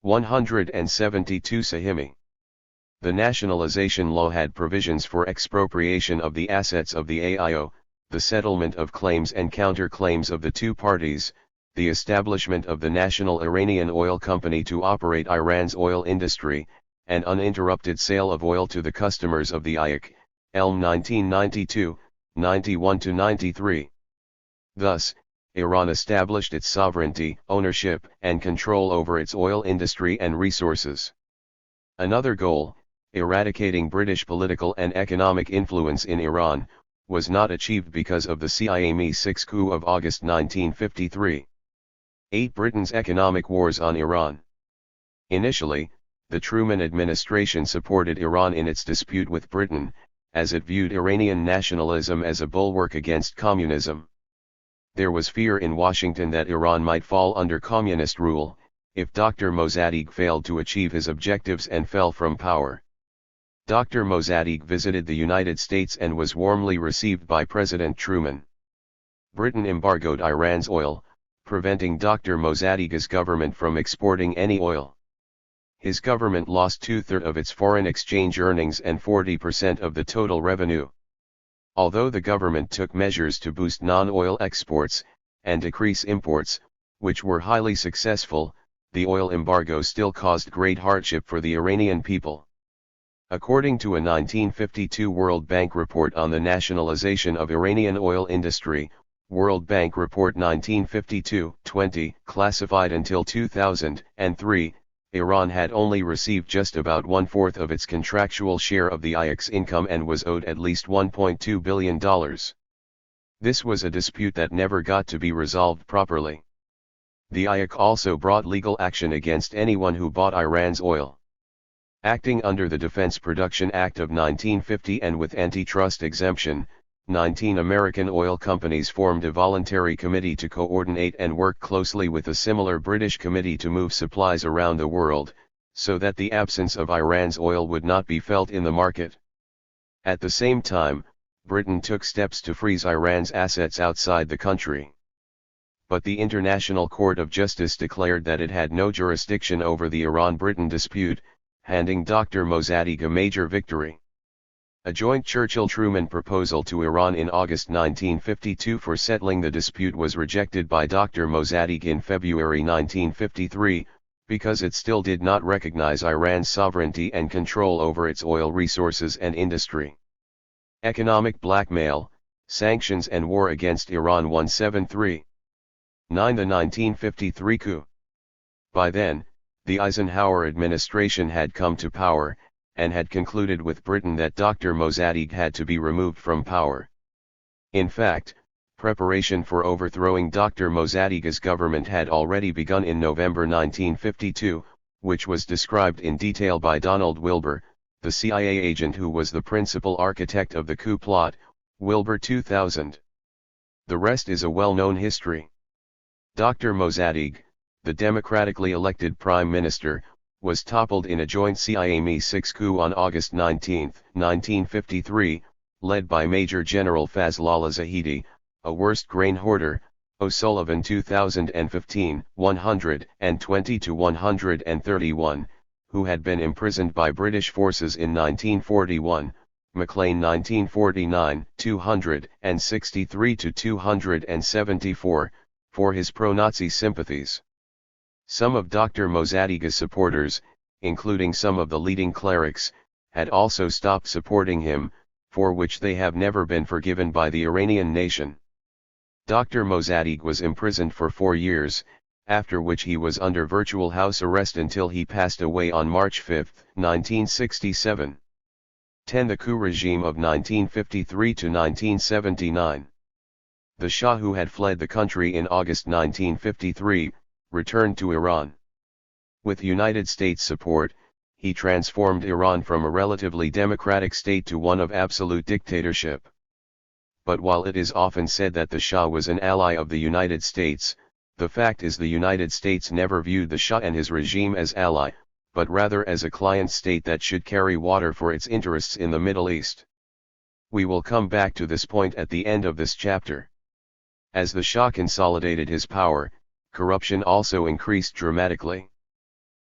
172 Sahimi. The nationalization law had provisions for expropriation of the assets of the AIO, the settlement of claims and counterclaims of the two parties, the establishment of the National Iranian Oil Company to operate Iran's oil industry, and uninterrupted sale of oil to the customers of the IAC, Elm 1992, 91-93. Thus, Iran established its sovereignty, ownership, and control over its oil industry and resources. Another goal, eradicating British political and economic influence in Iran, was not achieved because of the CIA Mi-6 coup of August 1953. 8. Britain's economic wars on Iran. Initially, the Truman administration supported Iran in its dispute with Britain, as it viewed Iranian nationalism as a bulwark against communism. There was fear in Washington that Iran might fall under communist rule, if Dr. Mossadegh failed to achieve his objectives and fell from power. Dr. Mossadegh visited the United States and was warmly received by President Truman. Britain embargoed Iran's oil, preventing Dr. Mossadegh's government from exporting any oil. His government lost 2/3 of its foreign exchange earnings and 40% of the total revenue. Although the government took measures to boost non-oil exports, and decrease imports, which were highly successful, the oil embargo still caused great hardship for the Iranian people. According to a 1952 World Bank report on the nationalization of Iranian oil industry, World Bank Report 1952-20, classified until 2003, Iran had only received just about 1/4 of its contractual share of the IOC's income and was owed at least $1.2 billion. This was a dispute that never got to be resolved properly. The IOC also brought legal action against anyone who bought Iran's oil. Acting under the Defense Production Act of 1950 and with antitrust exemption, 19 American oil companies formed a voluntary committee to coordinate and work closely with a similar British committee to move supplies around the world, so that the absence of Iran's oil would not be felt in the market. At the same time, Britain took steps to freeze Iran's assets outside the country. But the International Court of Justice declared that it had no jurisdiction over the Iran-Britain dispute, handing Dr. Mossadegh a major victory. A joint Churchill-Truman proposal to Iran in August 1952 for settling the dispute was rejected by Dr. Mossadegh in February 1953, because it still did not recognize Iran's sovereignty and control over its oil resources and industry. Economic blackmail, sanctions and war against Iran. 173. 9. The 1953 coup. By then, the Eisenhower administration had come to power, and had concluded with Britain that Dr. Mossadegh had to be removed from power. In fact, preparation for overthrowing Dr. Mossadegh's government had already begun in November 1952, which was described in detail by Donald Wilbur, the CIA agent who was the principal architect of the coup plot, Wilbur 2000. The rest is a well-known history. Dr. Mossadegh, the democratically elected prime minister, was toppled in a joint CIA Mi-6 coup on August 19, 1953, led by Major General Fazlollah Zahedi, a worst grain hoarder, O'Sullivan 2015, 120-131, who had been imprisoned by British forces in 1941, Maclean 1949, 263-274, for his pro-Nazi sympathies. Some of Dr. Mossadegh's supporters, including some of the leading clerics, had also stopped supporting him, for which they have never been forgiven by the Iranian nation. Dr. Mossadegh was imprisoned for 4 years, after which he was under virtual house arrest until he passed away on March 5, 1967. 10. The coup regime of 1953 to 1979. The Shah, who had fled the country in August 1953, returned to Iran. With United States support, he transformed Iran from a relatively democratic state to one of absolute dictatorship. But while it is often said that the Shah was an ally of the United States, the fact is the United States never viewed the Shah and his regime as ally, but rather as a client state that should carry water for its interests in the Middle East. We will come back to this point at the end of this chapter. As the Shah consolidated his power, corruption also increased dramatically.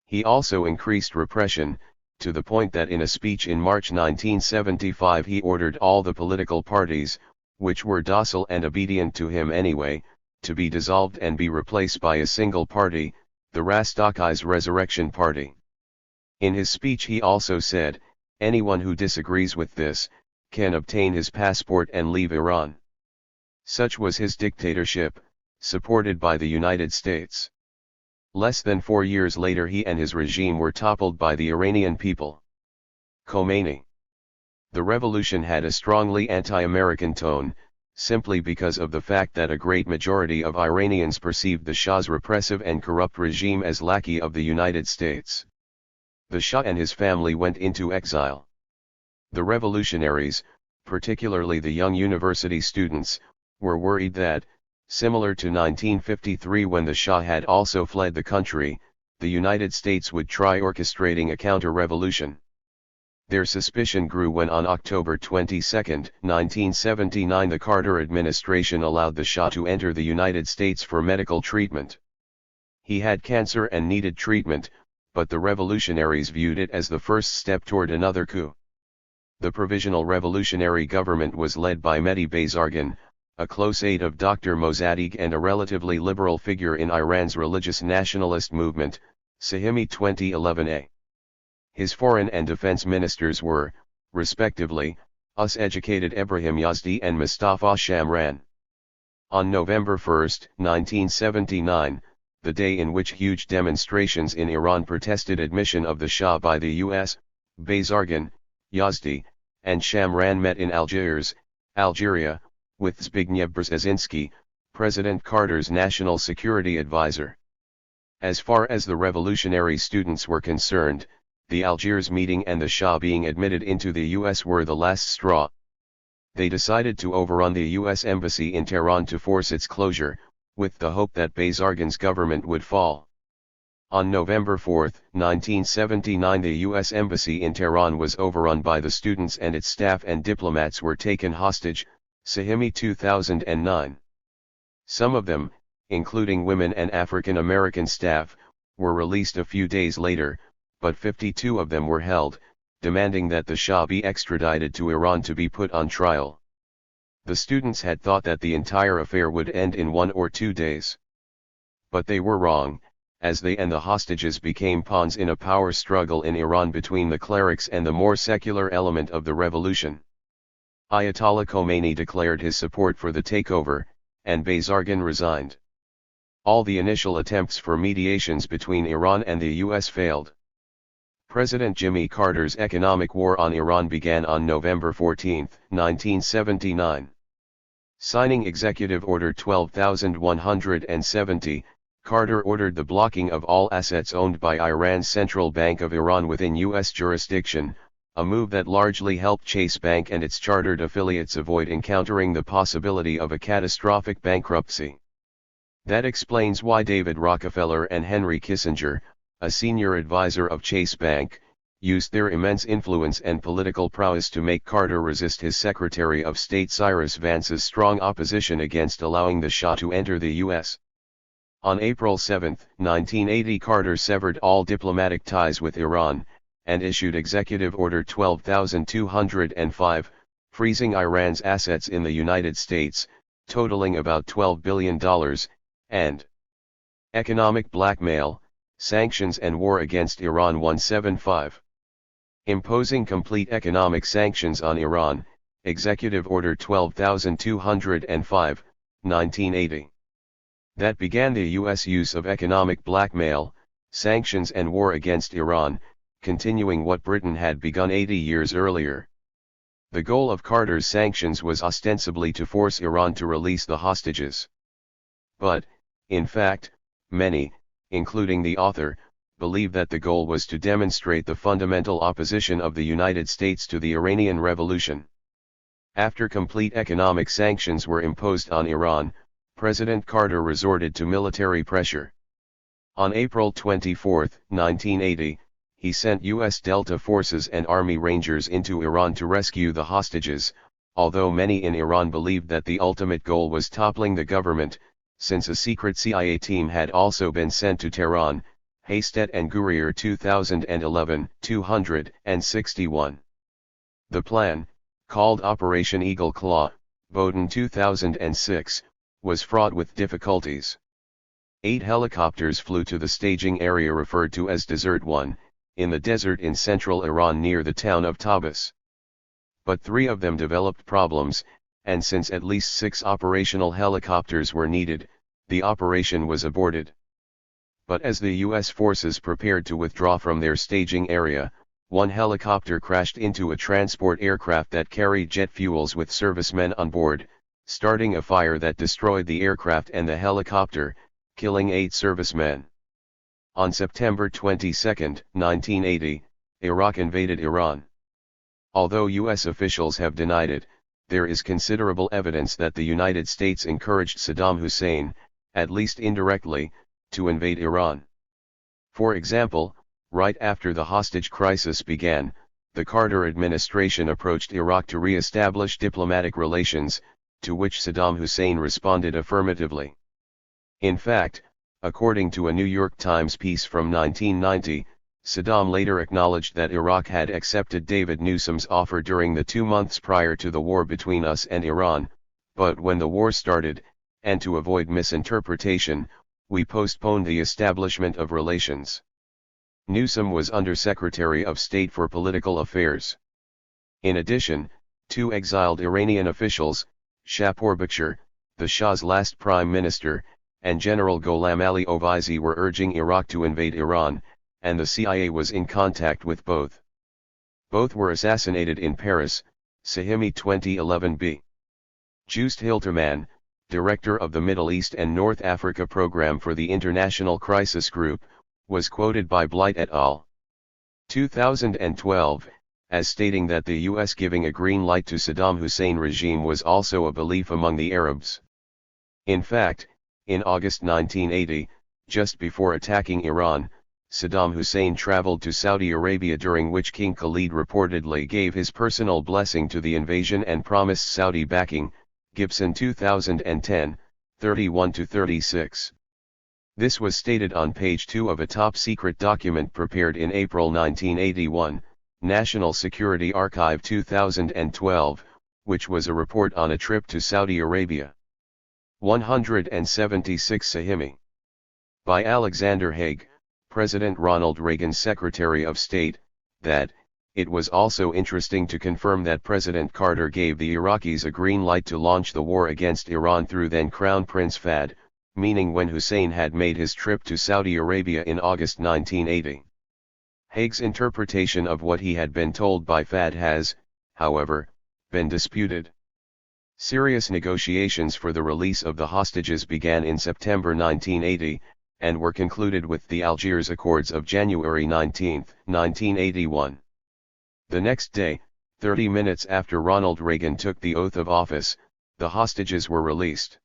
He also increased repression, to the point that in a speech in March 1975 he ordered all the political parties, which were docile and obedient to him anyway, to be dissolved and be replaced by a single party, the Rastafari's Resurrection Party. In his speech he also said, anyone who disagrees with this, can obtain his passport and leave Iran. Such was his dictatorship, supported by the United States. Less than 4 years later he and his regime were toppled by the Iranian people. Khomeini. The revolution had a strongly anti-American tone, simply because of the fact that a great majority of Iranians perceived the Shah's repressive and corrupt regime as lackey of the United States. The Shah and his family went into exile. The revolutionaries, particularly the young university students, were worried that, similar to 1953 when the Shah had also fled the country, the United States would try orchestrating a counter-revolution. Their suspicion grew when on October 22, 1979 the Carter administration allowed the Shah to enter the United States for medical treatment. He had cancer and needed treatment, but the revolutionaries viewed it as the first step toward another coup. The Provisional Revolutionary Government was led by Mehdi Bazargan, a close aide of Dr. Mossadegh and a relatively liberal figure in Iran's religious nationalist movement, Sahimi 2011a. His foreign and defense ministers were, respectively, US-educated Ebrahim Yazdi and Mustafa Shamran. On November 1, 1979, the day in which huge demonstrations in Iran protested admission of the Shah by the US, Bazargan, Yazdi, and Shamran met in Algiers, Algeria, with Zbigniew Brzezinski, President Carter's national security advisor. As far as the revolutionary students were concerned, the Algiers meeting and the Shah being admitted into the US were the last straw. They decided to overrun the US embassy in Tehran to force its closure, with the hope that Bazargan's government would fall. On November 4, 1979 the US embassy in Tehran was overrun by the students and its staff and diplomats were taken hostage, Sahimi 2009. Some of them, including women and African American staff, were released a few days later, but 52 of them were held, demanding that the Shah be extradited to Iran to be put on trial. The students had thought that the entire affair would end in 1 or 2 days. But they were wrong, as they and the hostages became pawns in a power struggle in Iran between the clerics and the more secular element of the revolution. Ayatollah Khomeini declared his support for the takeover, and Bazargan resigned. All the initial attempts for mediations between Iran and the US failed. President Jimmy Carter's economic war on Iran began on November 14, 1979. Signing Executive Order 12170, Carter ordered the blocking of all assets owned by Iran's Central Bank of Iran within U.S. jurisdiction, a move that largely helped Chase Bank and its chartered affiliates avoid encountering the possibility of a catastrophic bankruptcy. That explains why David Rockefeller and Henry Kissinger, a senior advisor of Chase Bank, used their immense influence and political prowess to make Carter resist his Secretary of State Cyrus Vance's strong opposition against allowing the Shah to enter the U.S. On April 7, 1980 Carter severed all diplomatic ties with Iran, and issued Executive Order 12205, freezing Iran's assets in the United States, totaling about $12 billion, and economic blackmail, sanctions and war against Iran 175. Imposing complete economic sanctions on Iran, Executive Order 12205, 1980. That began the U.S. use of economic blackmail, sanctions and war against Iran, continuing what Britain had begun 80 years earlier. The goal of Carter's sanctions was ostensibly to force Iran to release the hostages. But, in fact, many, including the author, believe that the goal was to demonstrate the fundamental opposition of the United States to the Iranian Revolution. After complete economic sanctions were imposed on Iran, President Carter resorted to military pressure. On April 24, 1980, he sent U.S. Delta forces and Army Rangers into Iran to rescue the hostages, although many in Iran believed that the ultimate goal was toppling the government, since a secret CIA team had also been sent to Tehran, Hastet and Gurier 2011, 261. The plan, called Operation Eagle Claw, Bowdoin 2006, was fraught with difficulties. 8 helicopters flew to the staging area referred to as Desert 1, in the desert in central Iran near the town of Tabriz. But 3 of them developed problems, and since at least 6 operational helicopters were needed, the operation was aborted. But as the U.S. forces prepared to withdraw from their staging area, one helicopter crashed into a transport aircraft that carried jet fuels with servicemen on board, starting a fire that destroyed the aircraft and the helicopter, killing 8 servicemen. On September 22, 1980, Iraq invaded Iran. Although U.S. officials have denied it, there is considerable evidence that the United States encouraged Saddam Hussein, at least indirectly, to invade Iran. For example, right after the hostage crisis began, the Carter administration approached Iraq to re-establish diplomatic relations, to which Saddam Hussein responded affirmatively. In fact, according to a New York Times piece from 1990, Saddam later acknowledged that Iraq had accepted David Newsom's offer during the 2 months prior to the war between us and Iran, but when the war started, and to avoid misinterpretation, we postponed the establishment of relations. Newsom was Under-Secretary of State for Political Affairs. In addition, 2 exiled Iranian officials, Shapur Bakhtir, the Shah's last prime minister, and General Gholam Ali Ovaisi were urging Iraq to invade Iran, and the CIA was in contact with both. Both were assassinated in Paris, Sahimi 2011b. Joost Hilterman, director of the Middle East and North Africa program for the International Crisis Group, was quoted by Blight et al. 2012, as stating that the U.S. giving a green light to Saddam Hussein regime was also a belief among the Arabs. In fact, in August 1980, just before attacking Iran, Saddam Hussein traveled to Saudi Arabia, during which King Khalid reportedly gave his personal blessing to the invasion and promised Saudi backing. Gibson 2010, 31-36. This was stated on page 2 of a top-secret document prepared in April 1981, National Security Archive 2012, which was a report on a trip to Saudi Arabia. 176 Sahimi. By Alexander Haig, President Ronald Reagan's Secretary of State, that it was also interesting to confirm that President Carter gave the Iraqis a green light to launch the war against Iran through then Crown Prince Fahd, meaning when Hussein had made his trip to Saudi Arabia in August 1980. Haig's interpretation of what he had been told by Fahd has, however, been disputed. Serious negotiations for the release of the hostages began in September 1980, and were concluded with the Algiers Accords of January 19, 1981. The next day, 30 minutes after Ronald Reagan took the oath of office, the hostages were released.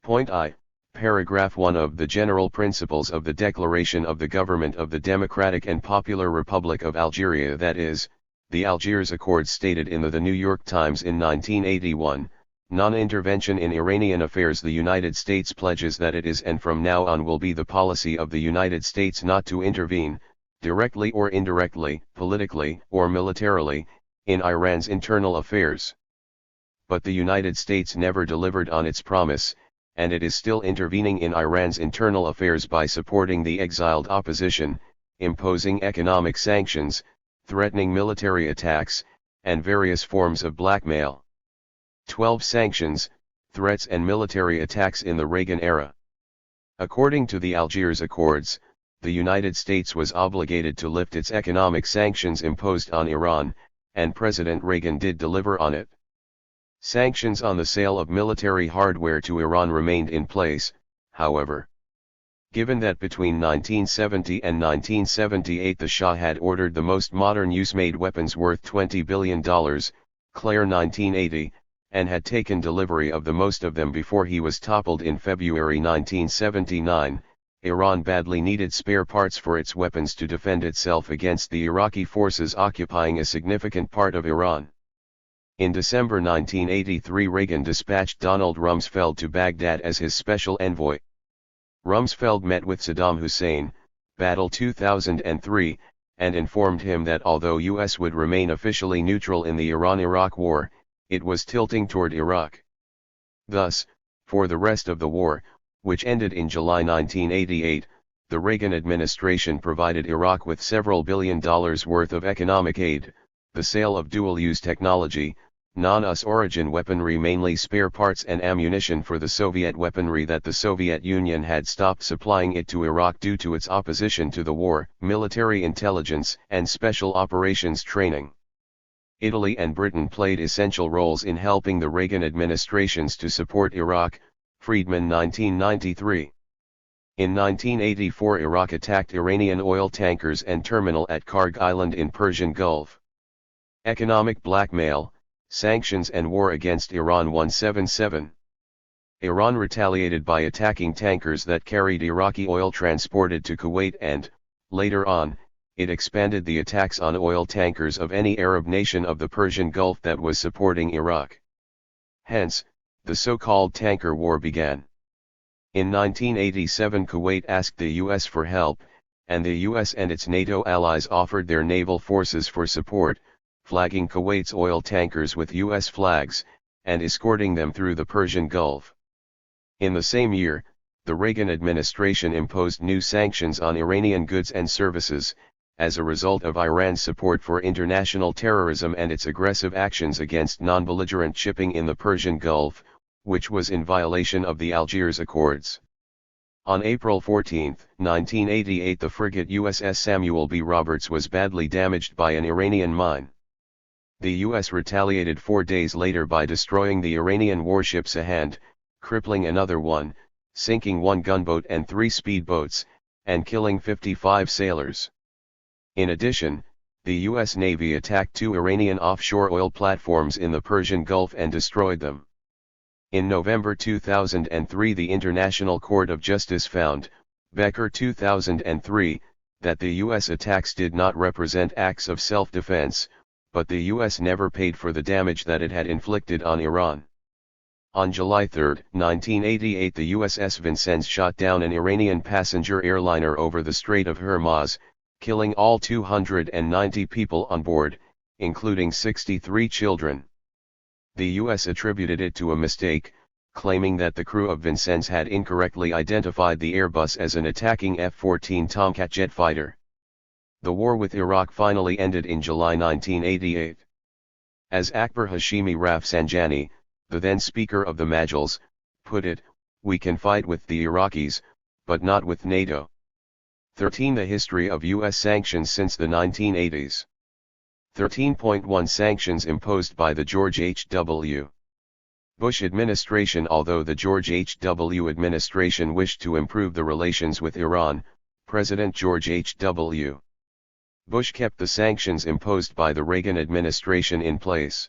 Point I, Paragraph 1 of the General Principles of the Declaration of the Government of the Democratic and Popular Republic of Algeria, that is, the Algiers Accords, stated in the New York Times in 1981, Non-intervention in Iranian affairs. The United States pledges that it is and from now on will be the policy of the United States not to intervene, directly or indirectly, politically or militarily, in Iran's internal affairs. But the United States never delivered on its promise, and it is still intervening in Iran's internal affairs by supporting the exiled opposition, imposing economic sanctions, threatening military attacks, and various forms of blackmail. 12 Sanctions, threats and military attacks in the Reagan era. According to the Algiers Accords, the United States was obligated to lift its economic sanctions imposed on Iran, and President Reagan did deliver on it. Sanctions on the sale of military hardware to Iran remained in place, however. Given that between 1970 and 1978 the Shah had ordered the most modern use-made weapons worth $20 billion, Claire 1980, and had taken delivery of the most of them before he was toppled in February 1979, Iran badly needed spare parts for its weapons to defend itself against the Iraqi forces occupying a significant part of Iran. In December 1983 Reagan dispatched Donald Rumsfeld to Baghdad as his special envoy. Rumsfeld met with Saddam Hussein, Battle 2003, and informed him that although U.S. would remain officially neutral in the Iran-Iraq war, it was tilting toward Iraq. Thus, for the rest of the war, which ended in July 1988, the Reagan administration provided Iraq with several $billion worth of economic aid, the sale of dual-use technology, non-US origin weaponry, mainly spare parts and ammunition for the Soviet weaponry that the Soviet Union had stopped supplying it to Iraq due to its opposition to the war, military intelligence and special operations training. Italy and Britain played essential roles in helping the Reagan administrations to support Iraq, Friedman 1993. In 1984 Iraq attacked Iranian oil tankers and terminal at Karg Island in Persian Gulf. Economic blackmail, sanctions and war against Iran 177. Iran retaliated by attacking tankers that carried Iraqi oil transported to Kuwait and, later on, it expanded the attacks on oil tankers of any Arab nation of the Persian Gulf that was supporting Iraq. Hence, the so-called tanker war began. In 1987 Kuwait asked the US for help, and the US and its NATO allies offered their naval forces for support, flagging Kuwait's oil tankers with US flags, and escorting them through the Persian Gulf. In the same year, the Reagan administration imposed new sanctions on Iranian goods and services, as a result of Iran's support for international terrorism and its aggressive actions against non-belligerent shipping in the Persian Gulf, which was in violation of the Algiers Accords. On April 14, 1988 the frigate USS Samuel B. Roberts was badly damaged by an Iranian mine. The US retaliated 4 days later by destroying the Iranian warship Sahand, crippling another one, sinking 1 gunboat and 3 speedboats, and killing 55 sailors. In addition, the US Navy attacked 2 Iranian offshore oil platforms in the Persian Gulf and destroyed them. In November 2003 the International Court of Justice found, Becker 2003, that the US attacks did not represent acts of self-defense, but the US never paid for the damage that it had inflicted on Iran. On July 3, 1988 the USS Vincennes shot down an Iranian passenger airliner over the Strait of Hormuz, killing all 290 people on board, including 63 children. The US attributed it to a mistake, claiming that the crew of Vincennes had incorrectly identified the Airbus as an attacking F-14 Tomcat jet fighter. The war with Iraq finally ended in July 1988. As Akbar Hashemi Rafsanjani, the then Speaker of the Majlis, put it, "We can fight with the Iraqis, but not with NATO." 13. The history of US sanctions since the 1980s. 13.1 Sanctions imposed by the George H.W. Bush administration. Although the George H.W. administration wished to improve the relations with Iran, President George H.W. Bush kept the sanctions imposed by the Reagan administration in place.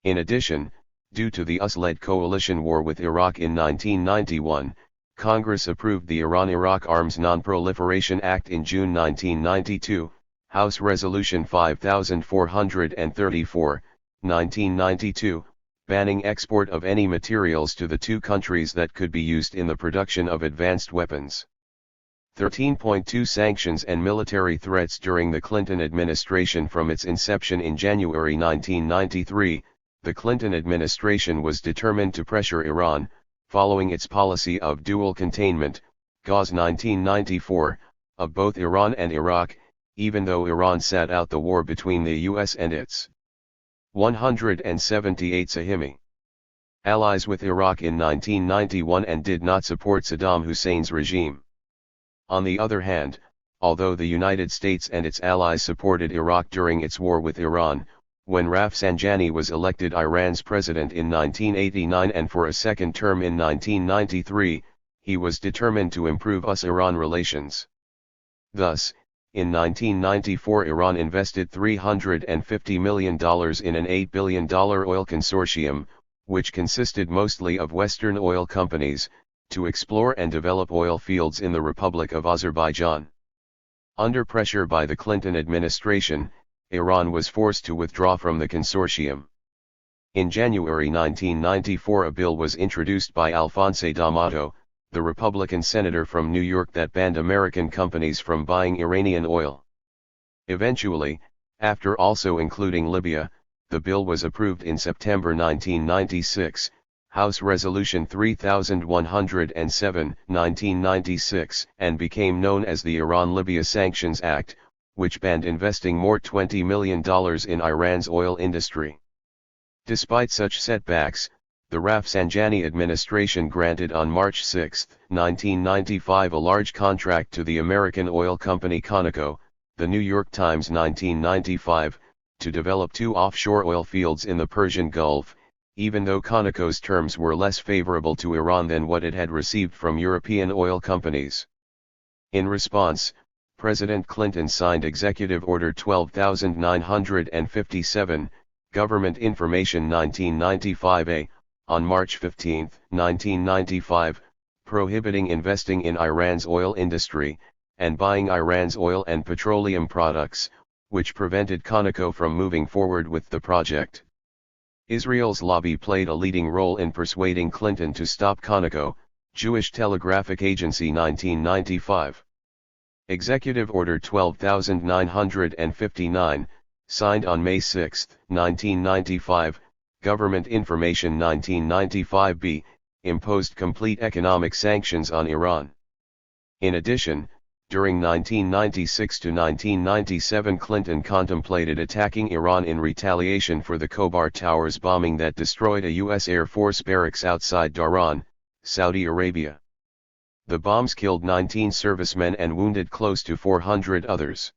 In addition, due to the US-led coalition war with Iraq in 1991, Congress approved the Iran-Iraq Arms Non-Proliferation Act in June 1992, House Resolution 5434, 1992, banning export of any materials to the two countries that could be used in the production of advanced weapons. 13.2 Sanctions and military threats during the Clinton administration. From its inception in January 1993, the Clinton administration was determined to pressure Iran, following its policy of dual containment, GAUS 1994, of both Iran and Iraq, even though Iran sat out the war between the US and its 178 Sahimi allies with Iraq in 1991 and did not support Saddam Hussein's regime. On the other hand, although the United States and its allies supported Iraq during its war with Iran, when Rafsanjani was elected Iran's president in 1989 and for a second term in 1993, he was determined to improve US-Iran relations. Thus, in 1994 Iran invested $350 million in an $8 billion oil consortium, which consisted mostly of Western oil companies, to explore and develop oil fields in the Republic of Azerbaijan. Under pressure by the Clinton administration, Iran was forced to withdraw from the consortium. In January 1994 a bill was introduced by Alphonse D'Amato, the Republican senator from New York, that banned American companies from buying Iranian oil. Eventually, after also including Libya, the bill was approved in September 1996, House Resolution 3107, 1996, and became known as the Iran-Libya Sanctions Act, which banned investing more $20 million in Iran's oil industry. Despite such setbacks, the Rafsanjani administration granted on March 6, 1995 a large contract to the American oil company Conoco, the New York Times 1995, to develop 2 offshore oil fields in the Persian Gulf, even though Conoco's terms were less favorable to Iran than what it had received from European oil companies. In response, President Clinton signed Executive Order 12957, Government Information 1995A, on March 15, 1995, prohibiting investing in Iran's oil industry, and buying Iran's oil and petroleum products, which prevented Conoco from moving forward with the project. Israel's lobby played a leading role in persuading Clinton to stop Conoco, Jewish Telegraphic Agency 1995. Executive Order 12959, signed on May 6, 1995, Government Information 1995b, imposed complete economic sanctions on Iran. In addition, during 1996 to 1997 Clinton contemplated attacking Iran in retaliation for the Khobar Towers bombing that destroyed a U.S. Air Force barracks outside Dhahran, Saudi Arabia. The bombs killed 19 servicemen and wounded close to 400 others.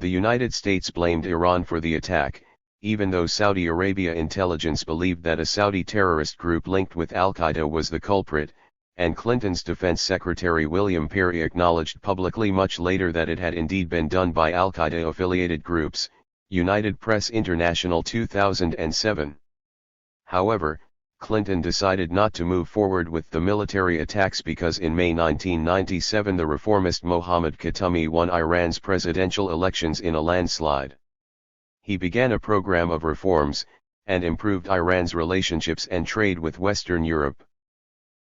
The United States blamed Iran for the attack, even though Saudi Arabia intelligence believed that a Saudi terrorist group linked with Al-Qaeda was the culprit, and Clinton's Defense Secretary William Perry acknowledged publicly much later that it had indeed been done by Al-Qaeda-affiliated groups, United Press International 2007. However, Clinton decided not to move forward with the military attacks because in May 1997 the reformist Mohammad Khatami won Iran's presidential elections in a landslide. He began a program of reforms, and improved Iran's relationships and trade with Western Europe.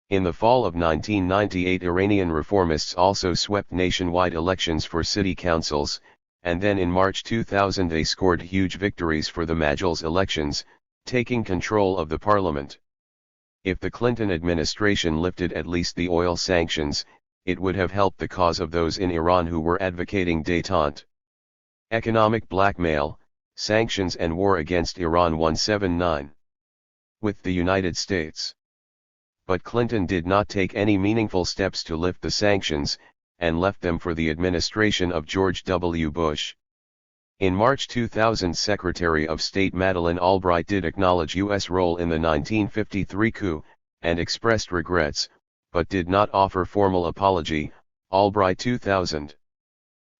In the fall of 1998 Iranian reformists also swept nationwide elections for city councils, and then in March 2000 they scored huge victories for the Majlis elections, taking control of the parliament. If the Clinton administration lifted at least the oil sanctions, it would have helped the cause of those in Iran who were advocating détente. Economic blackmail, sanctions and war against Iran 179. With the United States. But Clinton did not take any meaningful steps to lift the sanctions, and left them for the administration of George W. Bush. In March 2000 Secretary of State Madeleine Albright did acknowledge U.S. role in the 1953 coup, and expressed regrets, but did not offer formal apology. Albright 2000.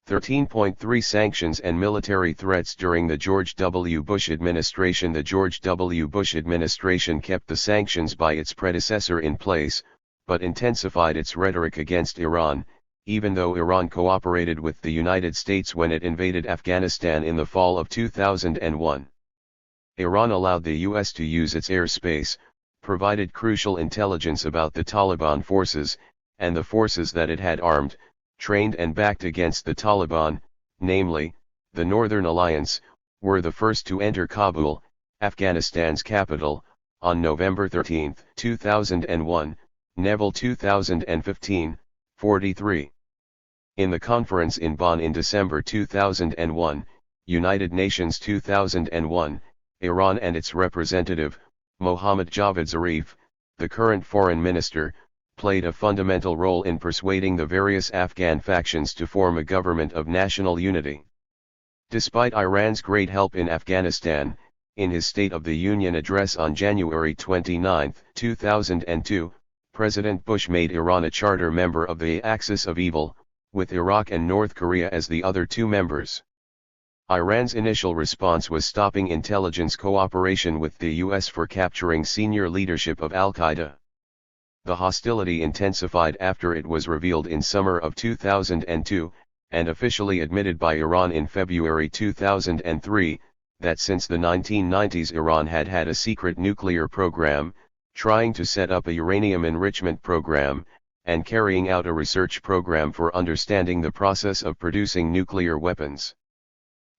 13.3 Sanctions and military threats during the George W. Bush administration. The George W. Bush administration kept the sanctions by its predecessor in place, but intensified its rhetoric against Iran, even though Iran cooperated with the United States when it invaded Afghanistan in the fall of 2001. Iran allowed the U.S. to use its airspace, provided crucial intelligence about the Taliban forces, and the forces that it had armed, trained and backed against the Taliban, namely, the Northern Alliance, were the first to enter Kabul, Afghanistan's capital, on November 13, 2001, Neville 2015, 43. In the conference in Bonn in December 2001, United Nations 2001, Iran and its representative, Mohammad Javad Zarif, the current foreign minister, played a fundamental role in persuading the various Afghan factions to form a government of national unity. Despite Iran's great help in Afghanistan, in his State of the Union address on January 29, 2002, President Bush made Iran a charter member of the Axis of Evil, with Iraq and North Korea as the other two members. Iran's initial response was stopping intelligence cooperation with the U.S. for capturing senior leadership of Al-Qaeda. The hostility intensified after it was revealed in summer of 2002, and officially admitted by Iran in February 2003, that since the 1990s Iran had had a secret nuclear program, trying to set up a uranium enrichment program, and carrying out a research program for understanding the process of producing nuclear weapons.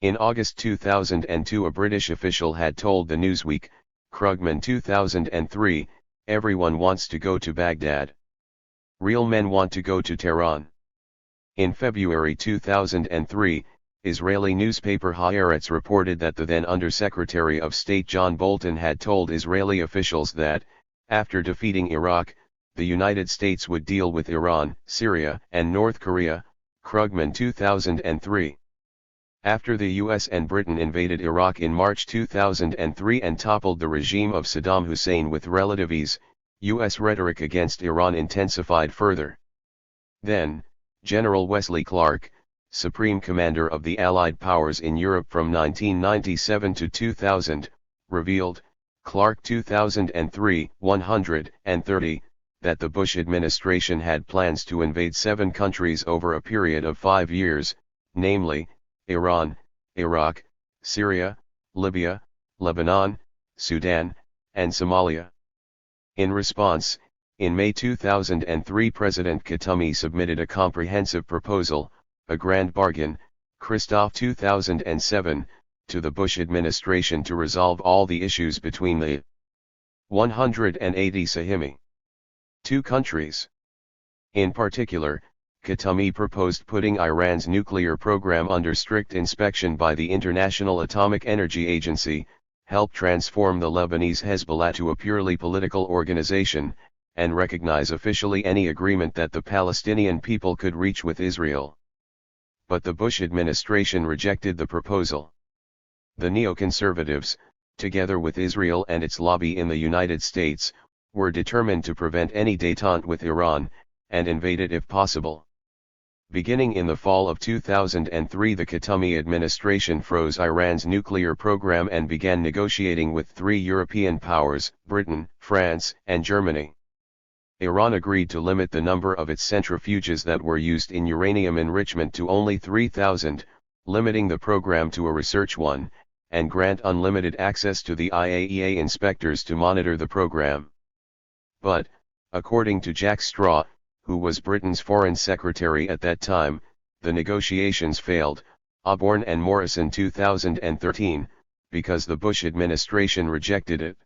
In August 2002 a British official had told the Newsweek, Krugman 2003, everyone wants to go to Baghdad. Real men want to go to Tehran. In February 2003, Israeli newspaper Haaretz reported that the then Undersecretary of State John Bolton had told Israeli officials that, after defeating Iraq, the United States would deal with Iran, Syria, and North Korea. Krugman 2003. After the US and Britain invaded Iraq in March 2003 and toppled the regime of Saddam Hussein with relative ease, US rhetoric against Iran intensified further. Then, General Wesley Clark, Supreme Commander of the Allied Powers in Europe from 1997 to 2000, revealed, Clark 2003, 130, that the Bush administration had plans to invade 7 countries over a period of 5 years, namely, Iran, Iraq, Syria, Libya, Lebanon, Sudan, and Somalia. In response, in May 2003 President Khatami submitted a comprehensive proposal, a grand bargain, Christoph 2007, to the Bush administration to resolve all the issues between the 180 Sahimi 2 countries. In particular, Khatami proposed putting Iran's nuclear program under strict inspection by the International Atomic Energy Agency, help transform the Lebanese Hezbollah to a purely political organization, and recognize officially any agreement that the Palestinian people could reach with Israel. But the Bush administration rejected the proposal. The neoconservatives, together with Israel and its lobby in the United States, were determined to prevent any détente with Iran, and invade it if possible. Beginning in the fall of 2003, the Khatami administration froze Iran's nuclear program and began negotiating with 3 European powers, Britain, France, and Germany. Iran agreed to limit the number of its centrifuges that were used in uranium enrichment to only 3,000, limiting the program to a research one, and grant unlimited access to the IAEA inspectors to monitor the program. But, according to Jack Straw, who was Britain's foreign secretary at that time, the negotiations failed, Osborne and Morrison 2013, because the Bush administration rejected it.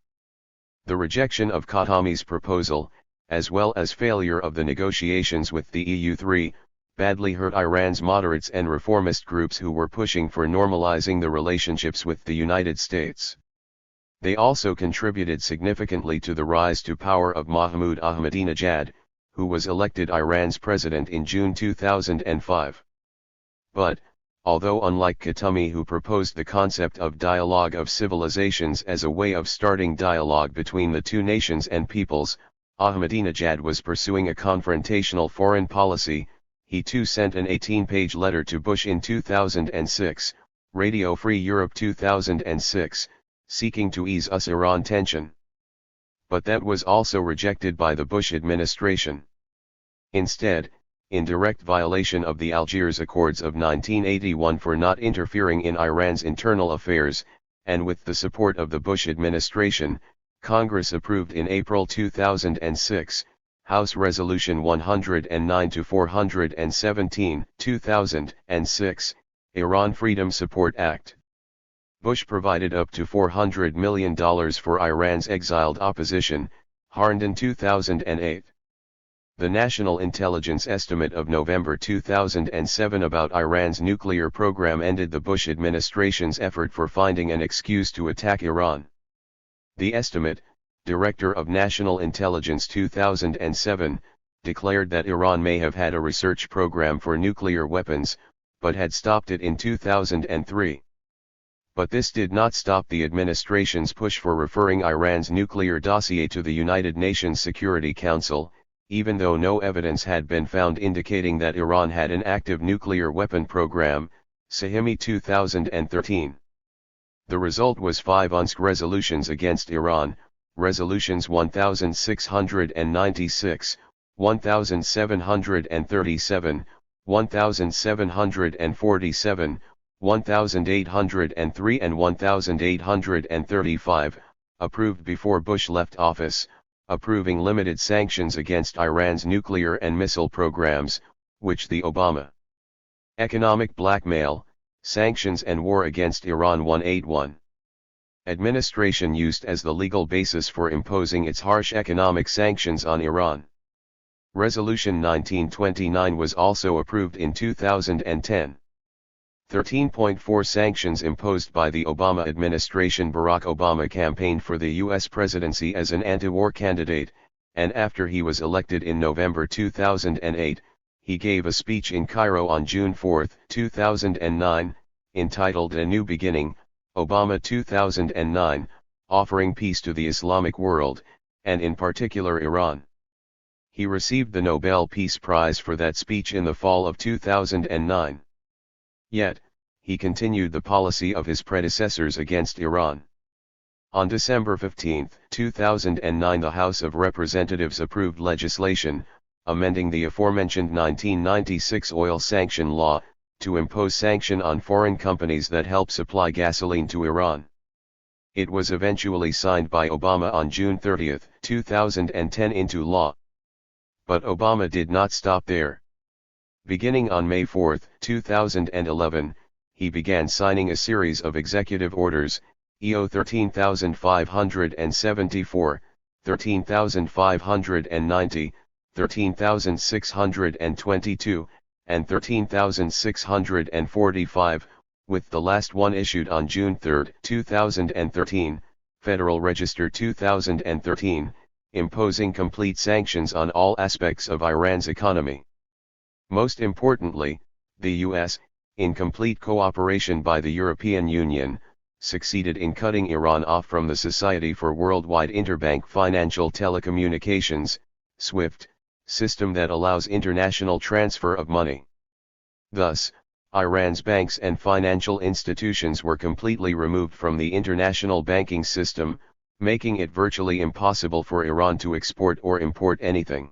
The rejection of Khatami's proposal, as well as failure of the negotiations with the EU3, badly hurt Iran's moderates and reformist groups who were pushing for normalizing the relationships with the United States. They also contributed significantly to the rise to power of Mahmoud Ahmadinejad, who was elected Iran's president in June 2005. But, although unlike Khatami, who proposed the concept of dialogue of civilizations as a way of starting dialogue between the 2 nations and peoples, Ahmadinejad was pursuing a confrontational foreign policy. He too sent an 18-page letter to Bush in 2006, Radio Free Europe 2006, seeking to ease US-Iran tension. But that was also rejected by the Bush administration. Instead, in direct violation of the Algiers Accords of 1981 for not interfering in Iran's internal affairs, and with the support of the Bush administration, Congress approved in April 2006, House Resolution 109-417, 2006, Iran Freedom Support Act. Bush provided up to $400 million for Iran's exiled opposition, Harnden 2008. The National Intelligence Estimate of November 2007 about Iran's nuclear program ended the Bush administration's effort for finding an excuse to attack Iran. The estimate, Director of National Intelligence 2007, declared that Iran may have had a research program for nuclear weapons, but had stopped it in 2003. But this did not stop the administration's push for referring Iran's nuclear dossier to the United Nations Security Council, even though no evidence had been found indicating that Iran had an active nuclear weapon program, Sahimi 2013. The result was 5 UNSC resolutions against Iran, Resolutions 1696, 1737, 1747, 1803 and 1835, approved before Bush left office, approving limited sanctions against Iran's nuclear and missile programs, which the Obama economic blackmail, sanctions and war against Iran 181 administration used as the legal basis for imposing its harsh economic sanctions on Iran. Resolution 1929 was also approved in 2010. 13.4 Sanctions imposed by the Obama administration. Barack Obama campaigned for the U.S. presidency as an anti-war candidate, and after he was elected in November 2008, he gave a speech in Cairo on June 4, 2009, entitled A New Beginning, Obama 2009, offering peace to the Islamic world, and in particular Iran. He received the Nobel Peace Prize for that speech in the fall of 2009. Yet, he continued the policy of his predecessors against Iran. On December 15, 2009, the House of Representatives approved legislation, amending the aforementioned 1996 oil sanction law, to impose sanction on foreign companies that help supply gasoline to Iran. It was eventually signed by Obama on June 30, 2010 into law. But Obama did not stop there. Beginning on May 4, 2011, he began signing a series of executive orders, EO 13574, 13590, 13622, and 13645, with the last one issued on June 3, 2013, Federal Register 2013, imposing complete sanctions on all aspects of Iran's economy. Most importantly, the U.S., in complete cooperation by the European Union, succeeded in cutting Iran off from the Society for Worldwide Interbank Financial Telecommunications, SWIFT, system that allows international transfer of money. Thus, Iran's banks and financial institutions were completely removed from the international banking system, making it virtually impossible for Iran to export or import anything.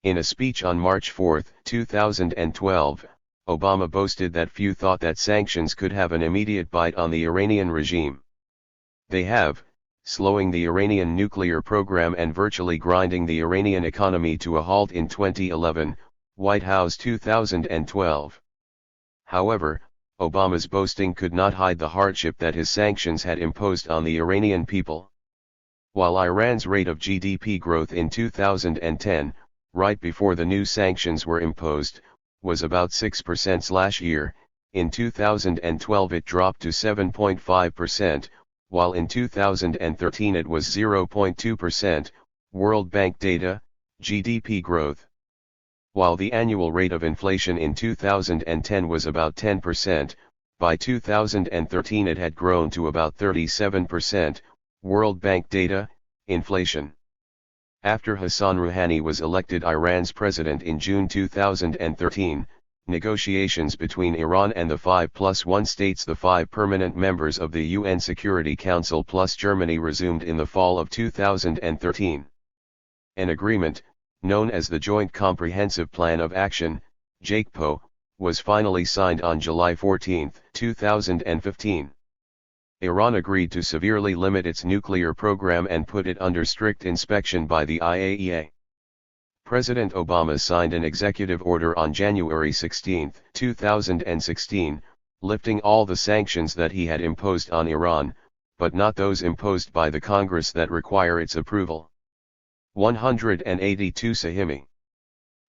In a speech on March 4, 2012, Obama boasted that few thought that sanctions could have an immediate bite on the Iranian regime. They have, slowing the Iranian nuclear program and virtually grinding the Iranian economy to a halt in 2011, White House 2012. However, Obama's boasting could not hide the hardship that his sanctions had imposed on the Iranian people. While Iran's rate of GDP growth in 2010, right before the new sanctions were imposed, was about 6%/year, in 2012 it dropped to 7.5%, while in 2013 it was 0.2%, World Bank data, GDP growth. While the annual rate of inflation in 2010 was about 10%, by 2013 it had grown to about 37%, World Bank data, inflation. After Hassan Rouhani was elected Iran's president in June 2013, negotiations between Iran and the 5+1 states, the 5 permanent members of the UN Security Council plus Germany, resumed in the fall of 2013. An agreement, known as the Joint Comprehensive Plan of Action, JCPOA, was finally signed on July 14, 2015. Iran agreed to severely limit its nuclear program and put it under strict inspection by the IAEA. President Obama signed an executive order on January 16, 2016, lifting all the sanctions that he had imposed on Iran, but not those imposed by the Congress that require its approval. 182 Sahimi.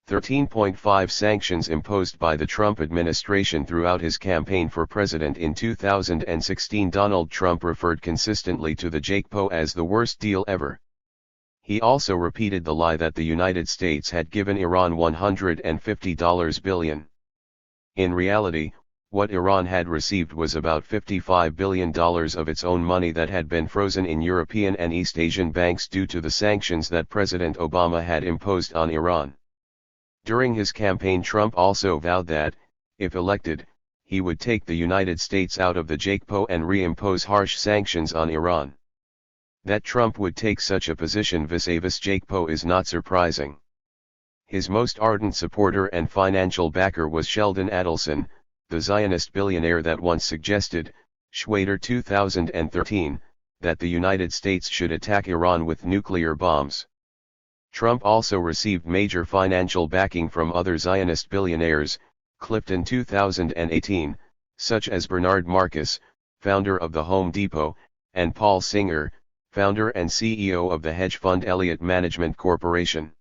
13.5 Sanctions imposed by the Trump administration throughout his campaign for president in 2016. Donald Trump referred consistently to the JCPOA as the worst deal ever. He also repeated the lie that the United States had given Iran $150 billion. In reality, what Iran had received was about $55 billion of its own money that had been frozen in European and East Asian banks due to the sanctions that President Obama had imposed on Iran. During his campaign, Trump also vowed that, if elected, he would take the United States out of the JCPOA and reimpose harsh sanctions on Iran. That Trump would take such a position vis-a-vis JCPOA is not surprising. His most ardent supporter and financial backer was Sheldon Adelson, the Zionist billionaire that once suggested, Schwader 2013, that the United States should attack Iran with nuclear bombs. Trump also received major financial backing from other Zionist billionaires, Clifton 2018, such as Bernard Marcus, founder of the Home Depot, and Paul Singer, founder and CEO of the hedge fund Elliott Management Corporation.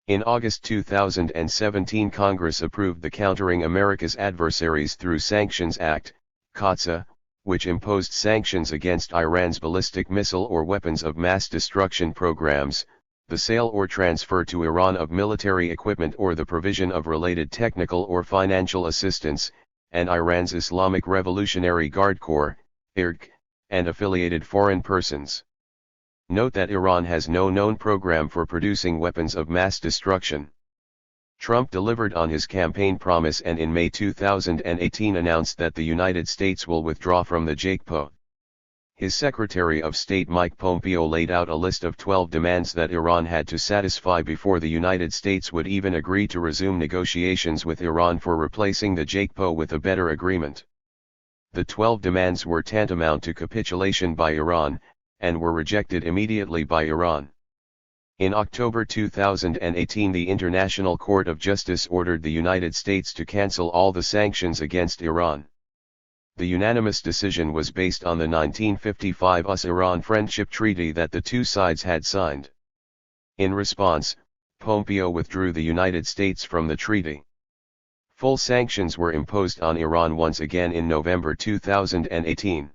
In August 2017, Congress approved the Countering America's Adversaries Through Sanctions Act, CAATSA, which imposed sanctions against Iran's ballistic missile or weapons of mass destruction programs, the sale or transfer to Iran of military equipment or the provision of related technical or financial assistance, and Iran's Islamic Revolutionary Guard Corps, IRG, and affiliated foreign persons. Note that Iran has no known program for producing weapons of mass destruction. Trump delivered on his campaign promise and in May 2018 announced that the United States will withdraw from the JCPOA. His Secretary of State Mike Pompeo laid out a list of 12 demands that Iran had to satisfy before the United States would even agree to resume negotiations with Iran for replacing the JCPOA with a better agreement. The 12 demands were tantamount to capitulation by Iran, and were rejected immediately by Iran. In October 2018, the International Court of Justice ordered the United States to cancel all the sanctions against Iran. The unanimous decision was based on the 1955 US-Iran Friendship Treaty that the two sides had signed. In response, Pompeo withdrew the United States from the treaty. Full sanctions were imposed on Iran once again in November 2018.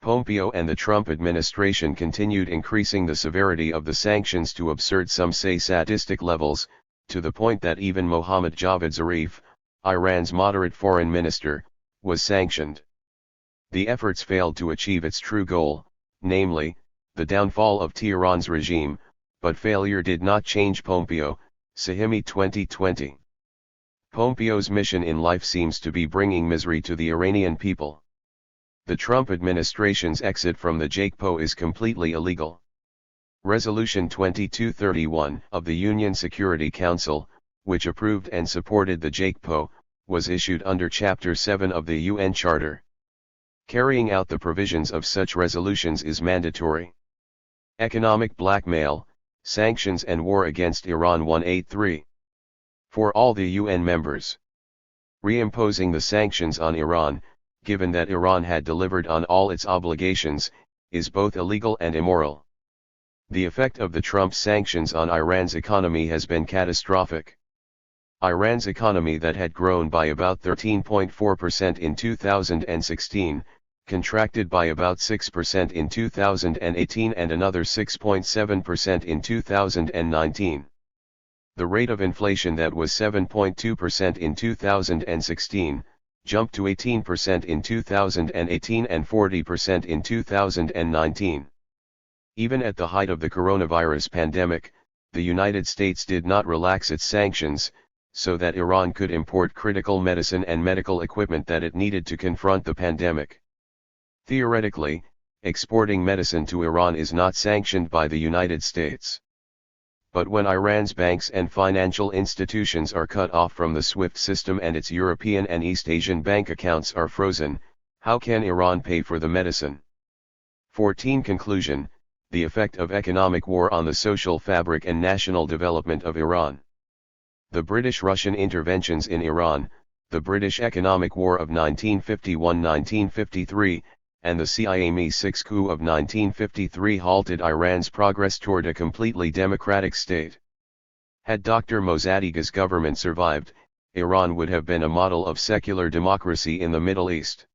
Pompeo and the Trump administration continued increasing the severity of the sanctions to absurd, some say sadistic levels, to the point that even Mohammad Javad Zarif, Iran's moderate foreign minister, was sanctioned. The efforts failed to achieve its true goal, namely, the downfall of Tehran's regime, but failure did not change Pompeo, Sahimi 2020. Pompeo's mission in life seems to be bringing misery to the Iranian people. The Trump administration's exit from the JCPOA is completely illegal. Resolution 2231 of the Union Security Council, which approved and supported the JCPOA, was issued under Chapter 7 of the UN Charter. Carrying out the provisions of such resolutions is mandatory. Economic blackmail, sanctions and war against Iran 183. For all the UN members. Reimposing the sanctions on Iran, given that Iran had delivered on all its obligations, is both illegal and immoral. The effect of the Trump sanctions on Iran's economy has been catastrophic. Iran's economy, that had grown by about 13.4% in 2016, contracted by about 6% in 2018 and another 6.7% in 2019. The rate of inflation, that was 7.2% in 2016, jumped to 18% in 2018 and 40% in 2019. Even at the height of the coronavirus pandemic, the United States did not relax its sanctions, so that Iran could import critical medicine and medical equipment that it needed to confront the pandemic. Theoretically, exporting medicine to Iran is not sanctioned by the United States. But when Iran's banks and financial institutions are cut off from the SWIFT system and its European and East Asian bank accounts are frozen, how can Iran pay for the medicine? 14. Conclusion: the effect of economic war on the social fabric and national development of Iran. The British-Russian interventions in Iran, the British economic war of 1951-1953, and the CIA-Mi-6 coup of 1953 halted Iran's progress toward a completely democratic state. Had Dr. Mossadegh's government survived, Iran would have been a model of secular democracy in the Middle East.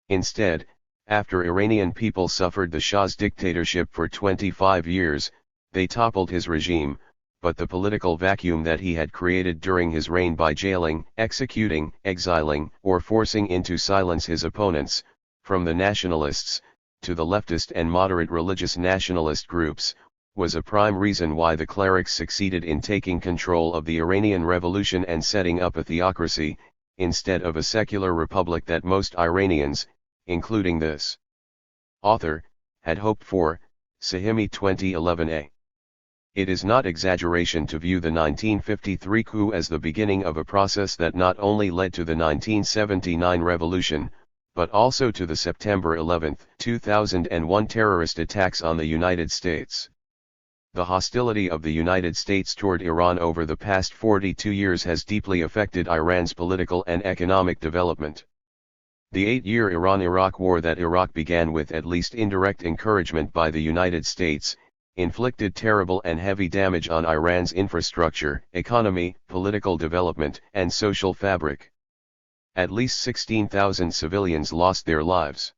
Instead, after Iranian people suffered the Shah's dictatorship for 25 years, they toppled his regime, but the political vacuum that he had created during his reign by jailing, executing, exiling, or forcing into silence his opponents, from the nationalists, to the leftist and moderate religious nationalist groups, was a prime reason why the clerics succeeded in taking control of the Iranian Revolution and setting up a theocracy, instead of a secular republic that most Iranians, including this author, had hoped for. Sahimi 2011a. It is not exaggeration to view the 1953 coup as the beginning of a process that not only led to the 1979 revolution, but also to the September 11, 2001 terrorist attacks on the United States. The hostility of the United States toward Iran over the past 42 years has deeply affected Iran's political and economic development. The 8-year Iran-Iraq war that Iraq began with at least indirect encouragement by the United States, inflicted terrible and heavy damage on Iran's infrastructure, economy, political development, and social fabric. At least 16,000 civilians lost their lives.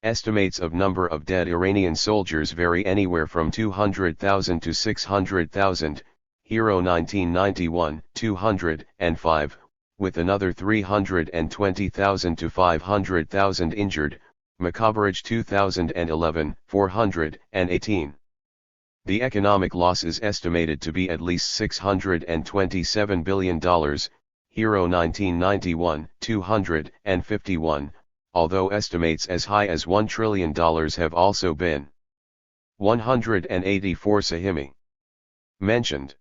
Estimates of number of dead Iranian soldiers vary anywhere from 200,000 to 600,000, Hero 1991, 205, with another 320,000 to 500,000 injured, Macabrage 2011, 418. The economic loss is estimated to be at least $627 billion, Hero 1991, 251, although estimates as high as $1 trillion have also been 184 Sahimi mentioned.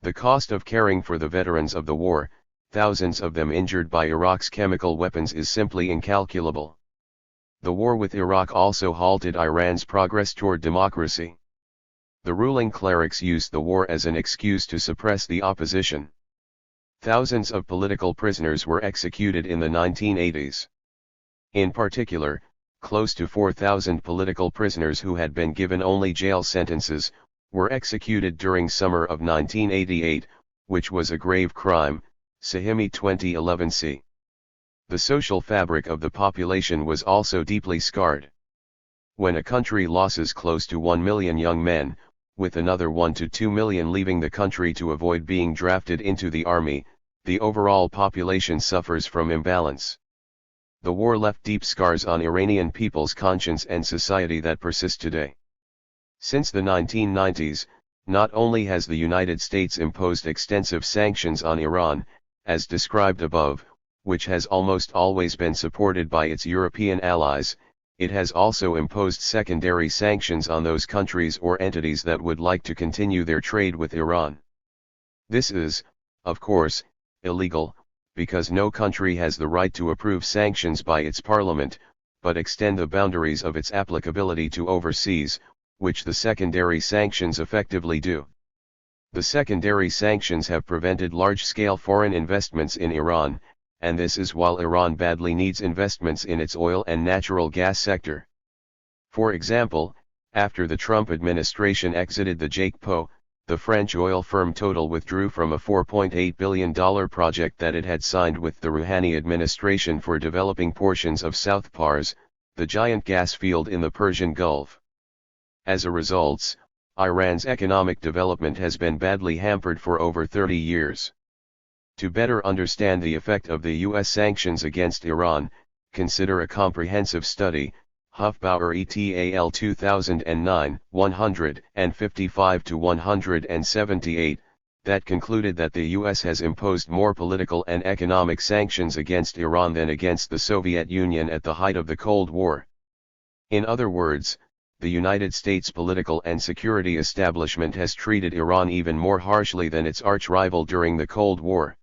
The cost of caring for the veterans of the war, thousands of them injured by Iraq's chemical weapons, is simply incalculable. The war with Iraq also halted Iran's progress toward democracy. The ruling clerics used the war as an excuse to suppress the opposition. Thousands of political prisoners were executed in the 1980s. In particular, close to 4,000 political prisoners who had been given only jail sentences, were executed during summer of 1988, which was a grave crime, Sahimi 2011c. The social fabric of the population was also deeply scarred. When a country loses close to 1 million young men, with another 1 to 2 million leaving the country to avoid being drafted into the army, the overall population suffers from imbalance. The war left deep scars on Iranian people's conscience and society that persist today. Since the 1990s, not only has the United States imposed extensive sanctions on Iran, as described above, which has almost always been supported by its European allies, it has also imposed secondary sanctions on those countries or entities that would like to continue their trade with Iran. This is, of course, illegal, because no country has the right to approve sanctions by its parliament, but extend the boundaries of its applicability to overseas, which the secondary sanctions effectively do. The secondary sanctions have prevented large-scale foreign investments in Iran, and this is while Iran badly needs investments in its oil and natural gas sector. For example, after the Trump administration exited the JCPOA, the French oil firm Total withdrew from a $4.8 billion project that it had signed with the Rouhani administration for developing portions of South Pars, the giant gas field in the Persian Gulf. As a result, Iran's economic development has been badly hampered for over 30 years. To better understand the effect of the U.S. sanctions against Iran, consider a comprehensive study, Hofbauer et al. 2009, 155-178, that concluded that the U.S. has imposed more political and economic sanctions against Iran than against the Soviet Union at the height of the Cold War. In other words, the United States political and security establishment has treated Iran even more harshly than its arch-rival during the Cold War.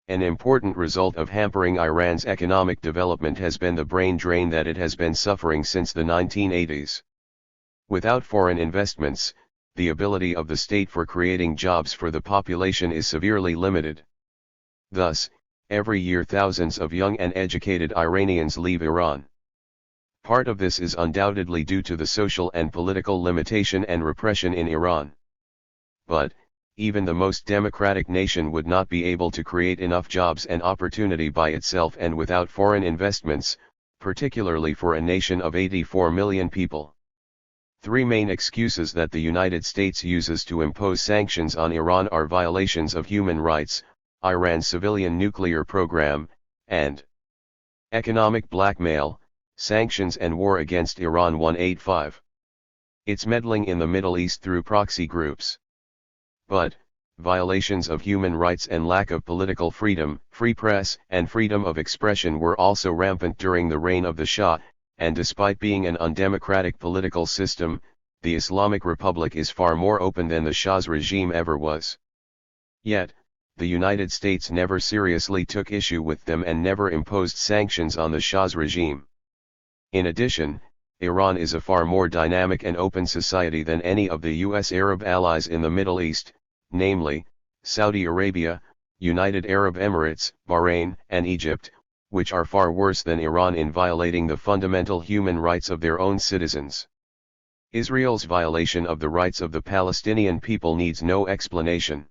An important result of hampering Iran's economic development has been the brain drain that it has been suffering since the 1980s. Without foreign investments, the ability of the state for creating jobs for the population is severely limited. Thus, every year thousands of young and educated Iranians leave Iran. Part of this is undoubtedly due to the social and political limitation and repression in Iran. But, even the most democratic nation would not be able to create enough jobs and opportunity by itself and without foreign investments, particularly for a nation of 84 million people. Three main excuses that the United States uses to impose sanctions on Iran are violations of human rights, Iran's civilian nuclear program, and economic blackmail, sanctions and war against Iran. 185. It's meddling in the Middle East through proxy groups. But, violations of human rights and lack of political freedom, free press, and freedom of expression were also rampant during the reign of the Shah, and despite being an undemocratic political system, the Islamic Republic is far more open than the Shah's regime ever was. Yet, the United States never seriously took issue with them and never imposed sanctions on the Shah's regime. In addition, Iran is a far more dynamic and open society than any of the U.S. Arab allies in the Middle East, namely, Saudi Arabia, United Arab Emirates, Bahrain, and Egypt, which are far worse than Iran in violating the fundamental human rights of their own citizens. Israel's violation of the rights of the Palestinian people needs no explanation.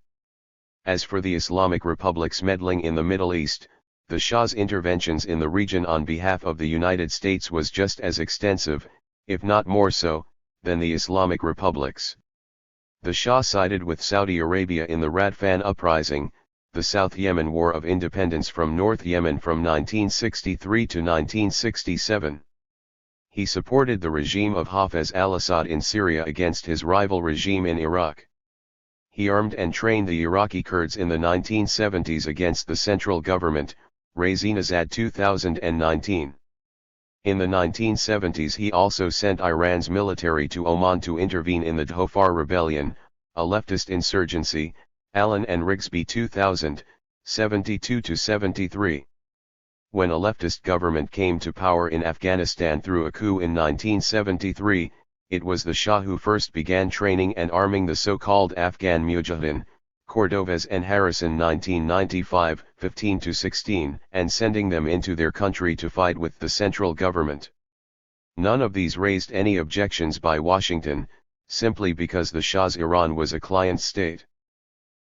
As for the Islamic Republic's meddling in the Middle East, the Shah's interventions in the region on behalf of the United States was just as extensive, if not more so, than the Islamic Republic's. The Shah sided with Saudi Arabia in the Radfan Uprising, the South Yemen War of Independence from North Yemen from 1963 to 1967. He supported the regime of Hafez al-Assad in Syria against his rival regime in Iraq. He armed and trained the Iraqi Kurds in the 1970s against the central government, Razinazad 2019. In the 1970s he also sent Iran's military to Oman to intervene in the Dhofar Rebellion, a leftist insurgency, Allen and Rigsby 2000, 72-73. When a leftist government came to power in Afghanistan through a coup in 1973, it was the Shah who first began training and arming the so-called Afghan Mujahideen, Cordovez and Harrison 1995, 15-16, and sending them into their country to fight with the central government. None of these raised any objections by Washington, simply because the Shah's Iran was a client state.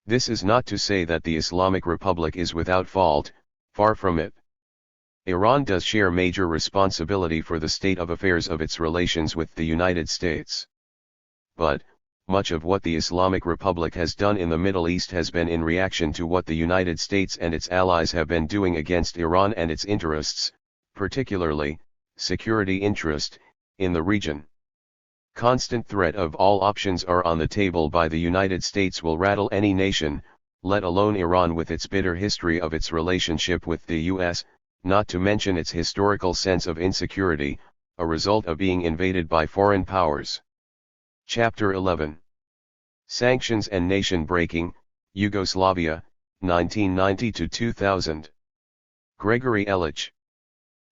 This is not to say that the Islamic Republic is without fault, far from it. Iran does share major responsibility for the state of affairs of its relations with the United States. But, much of what the Islamic Republic has done in the Middle East has been in reaction to what the United States and its allies have been doing against Iran and its interests, particularly, security interest, in the region. Constant threat of all options are on the table by the United States will rattle any nation, let alone Iran with its bitter history of its relationship with the U.S., not to mention its historical sense of insecurity, a result of being invaded by foreign powers. Chapter 11. Sanctions and Nation Breaking, Yugoslavia, 1990-2000. Gregory Elich.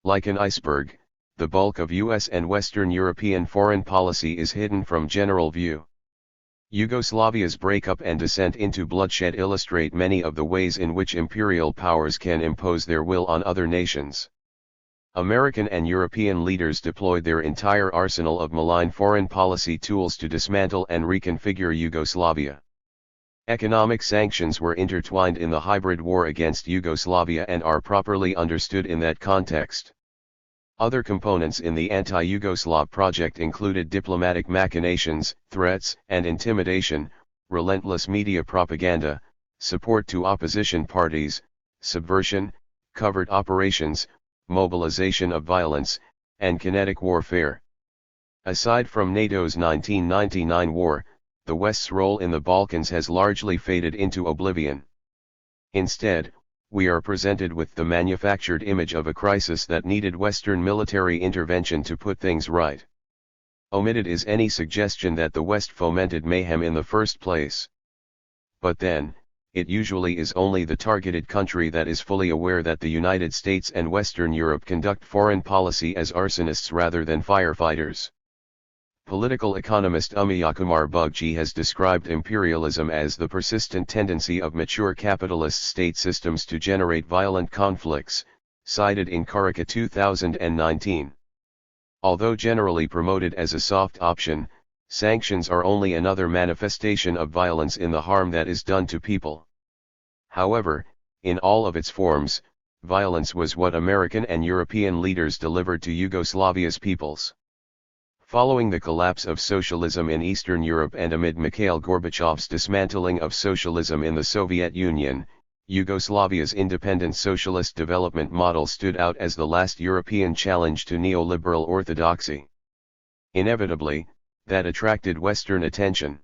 Like an iceberg, the bulk of U.S. and Western European foreign policy is hidden from general view. Yugoslavia's breakup and descent into bloodshed illustrate many of the ways in which imperial powers can impose their will on other nations. American and European leaders deployed their entire arsenal of malign foreign policy tools to dismantle and reconfigure Yugoslavia. Economic sanctions were intertwined in the hybrid war against Yugoslavia and are properly understood in that context. Other components in the anti-Yugoslav project included diplomatic machinations, threats and intimidation, relentless media propaganda, support to opposition parties, subversion, covert operations, mobilization of violence, and kinetic warfare. Aside from NATO's 1999 war, the West's role in the Balkans has largely faded into oblivion. Instead, we are presented with the manufactured image of a crisis that needed Western military intervention to put things right. Omitted is any suggestion that the West fomented mayhem in the first place. But then, it usually is only the targeted country that is fully aware that the United States and Western Europe conduct foreign policy as arsonists rather than firefighters. Political economist Umayakumar Bugji has described imperialism as the persistent tendency of mature capitalist state systems to generate violent conflicts, cited in Karika 2019. Although generally promoted as a soft option, sanctions are only another manifestation of violence in the harm that is done to people. However, in all of its forms, violence was what American and European leaders delivered to Yugoslavia's peoples. Following the collapse of socialism in Eastern Europe and amid Mikhail Gorbachev's dismantling of socialism in the Soviet Union, Yugoslavia's independent socialist development model stood out as the last European challenge to neoliberal orthodoxy. Inevitably, that attracted Western attention.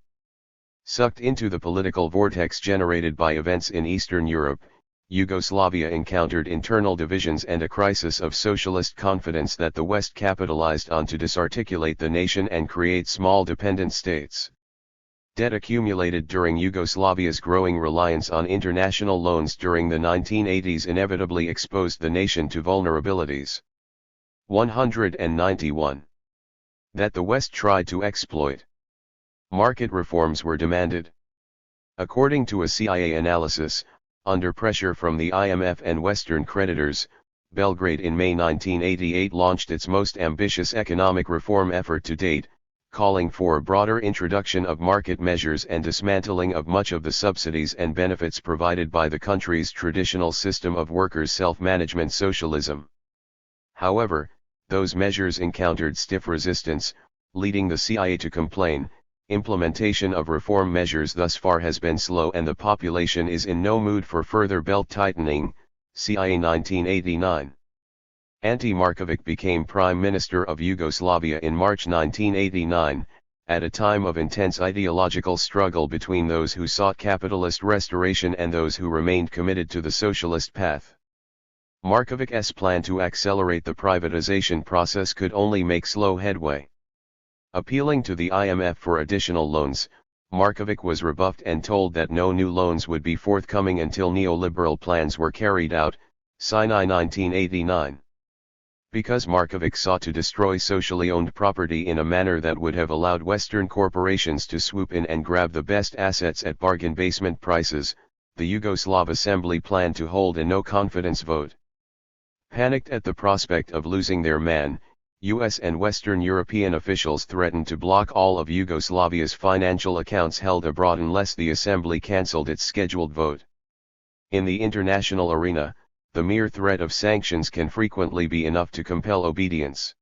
Sucked into the political vortex generated by events in Eastern Europe, Yugoslavia encountered internal divisions and a crisis of socialist confidence that the West capitalized on to disarticulate the nation and create small dependent states. Debt accumulated during Yugoslavia's growing reliance on international loans during the 1980s inevitably exposed the nation to vulnerabilities. 191. That the West tried to exploit. Market reforms were demanded. According to a CIA analysis, under pressure from the IMF and Western creditors, Belgrade in May 1988 launched its most ambitious economic reform effort to date, calling for a broader introduction of market measures and dismantling of much of the subsidies and benefits provided by the country's traditional system of workers' self-management socialism. However, those measures encountered stiff resistance, leading the CIA to complain, implementation of reform measures thus far has been slow and the population is in no mood for further belt-tightening, CIA 1989. Ante Marković became Prime Minister of Yugoslavia in March 1989, at a time of intense ideological struggle between those who sought capitalist restoration and those who remained committed to the socialist path. Markovic's plan to accelerate the privatization process could only make slow headway. Appealing to the IMF for additional loans, Marković was rebuffed and told that no new loans would be forthcoming until neoliberal plans were carried out, Sinai 1989. Because Marković sought to destroy socially owned property in a manner that would have allowed Western corporations to swoop in and grab the best assets at bargain basement prices, the Yugoslav Assembly planned to hold a no-confidence vote. Panicked at the prospect of losing their man, US and Western European officials threatened to block all of Yugoslavia's financial accounts held abroad unless the Assembly cancelled its scheduled vote. In the international arena, the mere threat of sanctions can frequently be enough to compel obedience.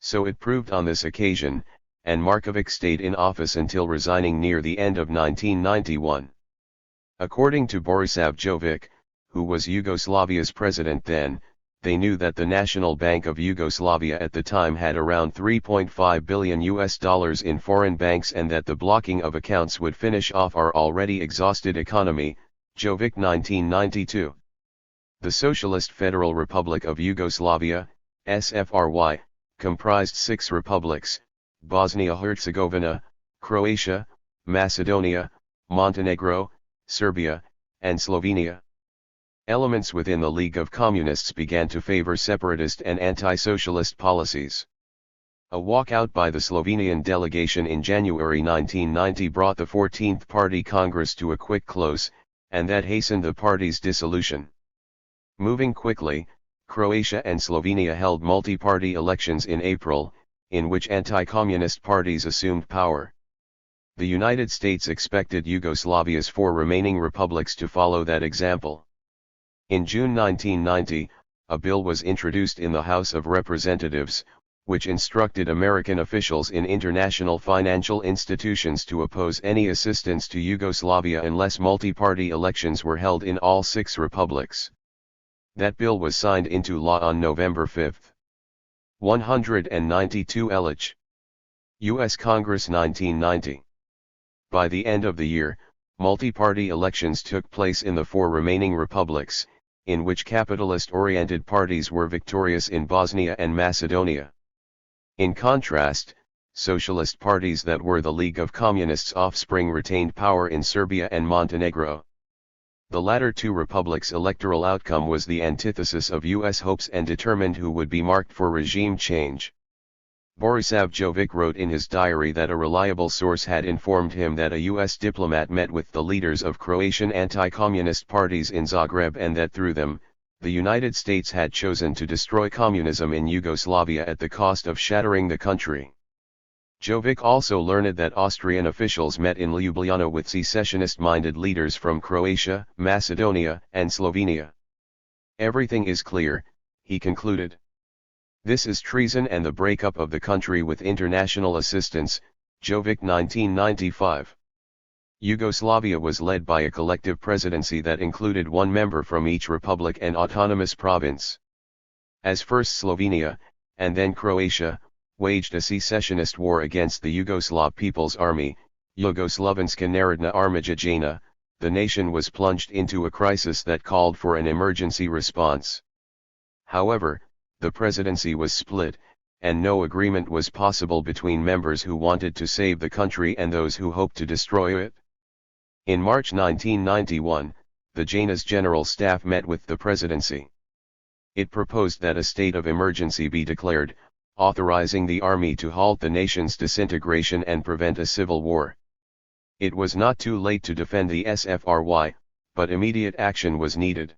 So it proved on this occasion, and Marković stayed in office until resigning near the end of 1991. According to Borisav Jovic, who was Yugoslavia's president then, they knew that the National Bank of Yugoslavia at the time had around $3.5 billion in foreign banks and that the blocking of accounts would finish off our already exhausted economy, Jovic 1992. The Socialist Federal Republic of Yugoslavia, SFRY, comprised 6 republics: Bosnia-Herzegovina, Croatia, Macedonia, Montenegro, Serbia, and Slovenia. Elements within the League of Communists began to favor separatist and anti-socialist policies. A walkout by the Slovenian delegation in January 1990 brought the 14th Party Congress to a quick close, and that hastened the party's dissolution. Moving quickly, Croatia and Slovenia held multi-party elections in April, in which anti-communist parties assumed power. The United States expected Yugoslavia's 4 remaining republics to follow that example. In June 1990, a bill was introduced in the House of Representatives, which instructed American officials in international financial institutions to oppose any assistance to Yugoslavia unless multi-party elections were held in all 6 republics. That bill was signed into law on November 5. 192 Ellich. U.S. Congress 1990. By the end of the year, multi-party elections took place in the 4 remaining republics, in which capitalist-oriented parties were victorious in Bosnia and Macedonia. In contrast, socialist parties that were the League of Communists' offspring retained power in Serbia and Montenegro. The latter 2 republics' electoral outcome was the antithesis of U.S. hopes and determined who would be marked for regime change. Borisav Jovic wrote in his diary that a reliable source had informed him that a U.S. diplomat met with the leaders of Croatian anti-communist parties in Zagreb and that through them, the United States had chosen to destroy communism in Yugoslavia at the cost of shattering the country. Jovic also learned that Austrian officials met in Ljubljana with secessionist-minded leaders from Croatia, Macedonia, and Slovenia. Everything is clear, he concluded. This is treason and the breakup of the country with international assistance, Jovic 1995. Yugoslavia was led by a collective presidency that included 1 member from each republic and autonomous province. As first Slovenia, and then Croatia, waged a secessionist war against the Yugoslav People's Army, Jugoslavenska Narodna Armija, the nation was plunged into a crisis that called for an emergency response. However, the presidency was split, and no agreement was possible between members who wanted to save the country and those who hoped to destroy it. In March 1991, the JNA's General Staff met with the presidency. It proposed that a state of emergency be declared, authorizing the army to halt the nation's disintegration and prevent a civil war. It was not too late to defend the SFRY, but immediate action was needed.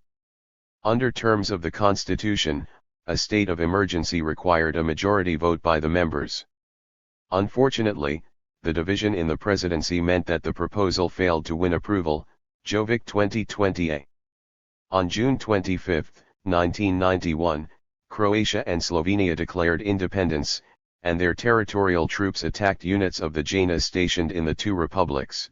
Under terms of the Constitution, a state of emergency required a majority vote by the members. Unfortunately, the division in the presidency meant that the proposal failed to win approval. Jovic 2020a. On June 25, 1991, Croatia and Slovenia declared independence, and their territorial troops attacked units of the JNA stationed in the two republics.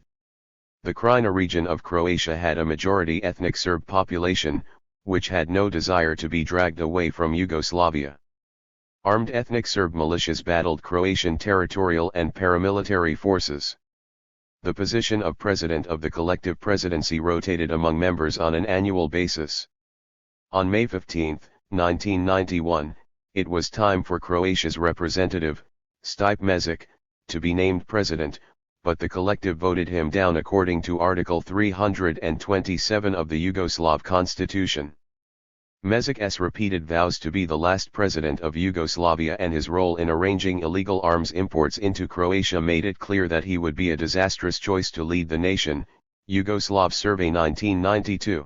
The Krajina region of Croatia had a majority ethnic Serb population, which had no desire to be dragged away from Yugoslavia. Armed ethnic Serb militias battled Croatian territorial and paramilitary forces. The position of president of the collective presidency rotated among members on an annual basis. On May 15, 1991, it was time for Croatia's representative, Stipe Mesić, to be named president, but the collective voted him down according to Article 327 of the Yugoslav Constitution. Mesic's repeated vows to be the last president of Yugoslavia and his role in arranging illegal arms imports into Croatia made it clear that he would be a disastrous choice to lead the nation. Yugoslav Survey 1992.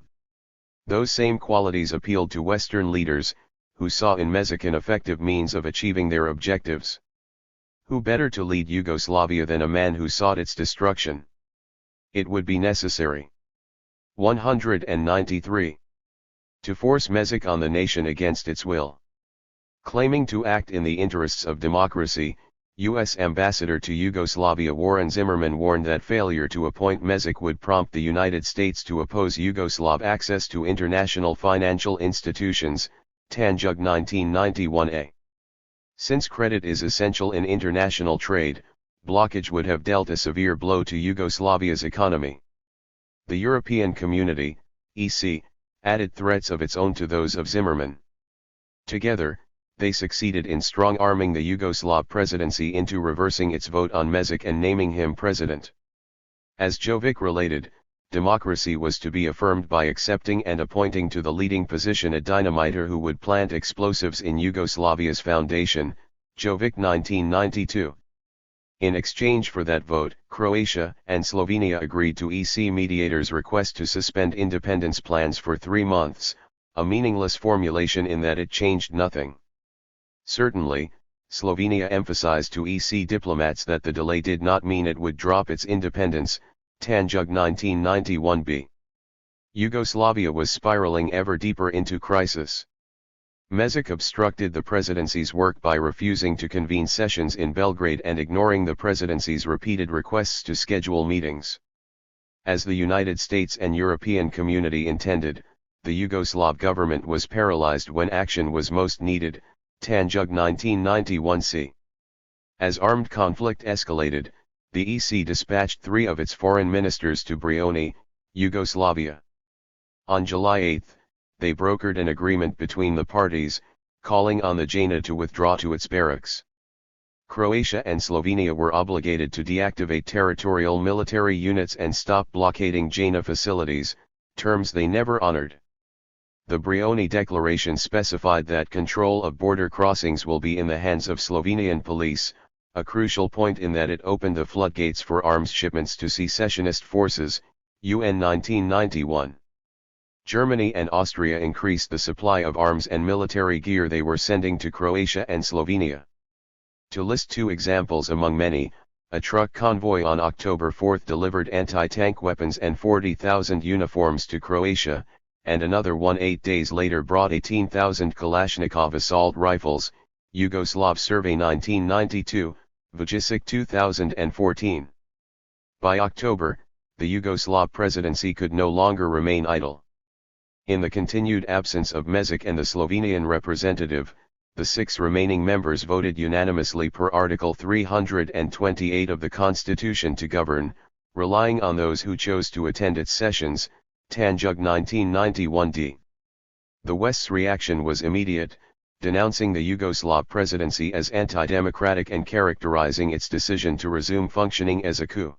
Those same qualities appealed to Western leaders, who saw in Mesić an effective means of achieving their objectives. Who better to lead Yugoslavia than a man who sought its destruction? It would be necessary. 193. To force Mesić on the nation against its will. Claiming to act in the interests of democracy, U.S. Ambassador to Yugoslavia Warren Zimmerman warned that failure to appoint Mesić would prompt the United States to oppose Yugoslav access to international financial institutions. Tanjug 1991a. Since credit is essential in international trade, blockage would have dealt a severe blow to Yugoslavia's economy. The European Community, EC, added threats of its own to those of Zimmerman. Together, they succeeded in strong-arming the Yugoslav presidency into reversing its vote on Mesić and naming him president. As Jovic related, democracy was to be affirmed by accepting and appointing to the leading position a dynamiter who would plant explosives in Yugoslavia's foundation. Jovic 1992. In exchange for that vote, Croatia and Slovenia agreed to EC mediators' request to suspend independence plans for 3 months, a meaningless formulation in that it changed nothing. Certainly, Slovenia emphasized to EC diplomats that the delay did not mean it would drop its independence. Tanjug 1991b. Yugoslavia was spiraling ever deeper into crisis. Mesić obstructed the presidency's work by refusing to convene sessions in Belgrade and ignoring the presidency's repeated requests to schedule meetings. As the United States and European community intended, the Yugoslav government was paralyzed when action was most needed. Tanjug 1991c. As armed conflict escalated, the EC dispatched 3 of its foreign ministers to Brioni, Yugoslavia. On July 8, they brokered an agreement between the parties, calling on the JNA to withdraw to its barracks. Croatia and Slovenia were obligated to deactivate territorial military units and stop blockading JNA facilities, terms they never honored. The Brioni Declaration specified that control of border crossings will be in the hands of Slovenian police, a crucial point in that it opened the floodgates for arms shipments to secessionist forces. UN 1991. Germany and Austria increased the supply of arms and military gear they were sending to Croatia and Slovenia. To list 2 examples among many, a truck convoy on October 4 delivered anti-tank weapons and 40,000 uniforms to Croatia, and another one 8 days later brought 18,000 Kalashnikov assault rifles. Yugoslav Survey 1992, Vujicic 2014. By October, the Yugoslav presidency could no longer remain idle. In the continued absence of Mesić and the Slovenian representative, the 6 remaining members voted unanimously per Article 328 of the Constitution to govern, relying on those who chose to attend its sessions. Tanjug 1991d. The West's reaction was immediate, denouncing the Yugoslav presidency as anti-democratic and characterizing its decision to resume functioning as a coup.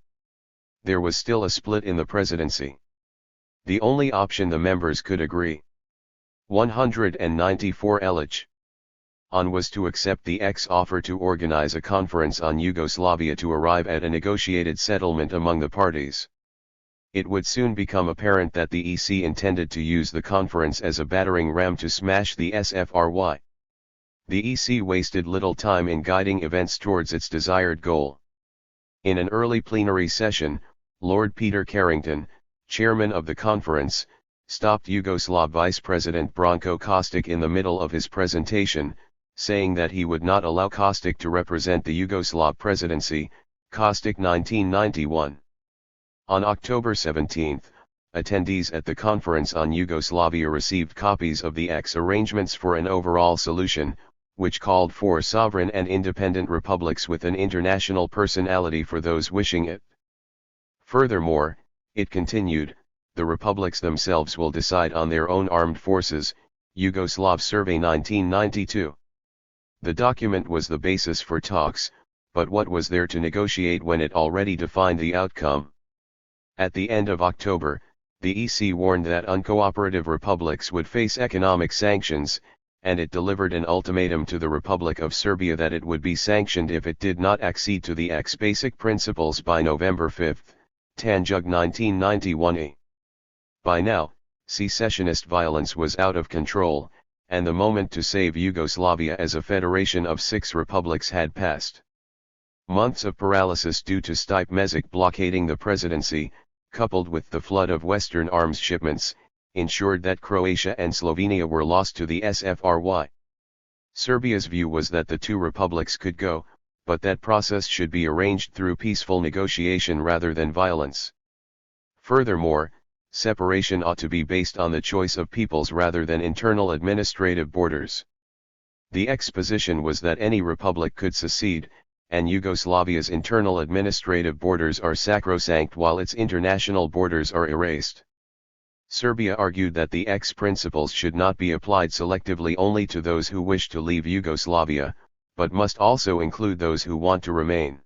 There was still a split in the presidency. The only option the members could agree 194 on was to accept the offer to organize a conference on Yugoslavia to arrive at a negotiated settlement among the parties. It would soon become apparent that the EC intended to use the conference as a battering ram to smash the SFRY. The EC wasted little time in guiding events towards its desired goal. In an early plenary session, Lord Peter Carrington, chairman of the conference, stopped Yugoslav Vice President Branko Kostic in the middle of his presentation, saying that he would not allow Kostic to represent the Yugoslav presidency. Kostic 1991. On October 17, attendees at the Conference on Yugoslavia received copies of the X arrangements for an overall solution, which called for sovereign and independent republics with an international personality for those wishing it. Furthermore, it continued, the republics themselves will decide on their own armed forces. Yugoslav Survey 1992. The document was the basis for talks, but what was there to negotiate when it already defined the outcome? At the end of October, the EC warned that uncooperative republics would face economic sanctions, and it delivered an ultimatum to the Republic of Serbia that it would be sanctioned if it did not accede to the X basic principles by November 5, Tanjug 1991. By now, secessionist violence was out of control, and the moment to save Yugoslavia as a federation of 6 republics had passed. Months of paralysis due to Stipe Mesic blockading the presidency, coupled with the flood of Western arms shipments, ensured that Croatia and Slovenia were lost to the SFRY. Serbia's view was that the 2 republics could go, but that process should be arranged through peaceful negotiation rather than violence. Furthermore, separation ought to be based on the choice of peoples rather than internal administrative borders. The exposition was that any republic could secede, and Yugoslavia's internal administrative borders are sacrosanct while its international borders are erased. Serbia argued that the X principles should not be applied selectively only to those who wish to leave Yugoslavia, but must also include those who want to remain.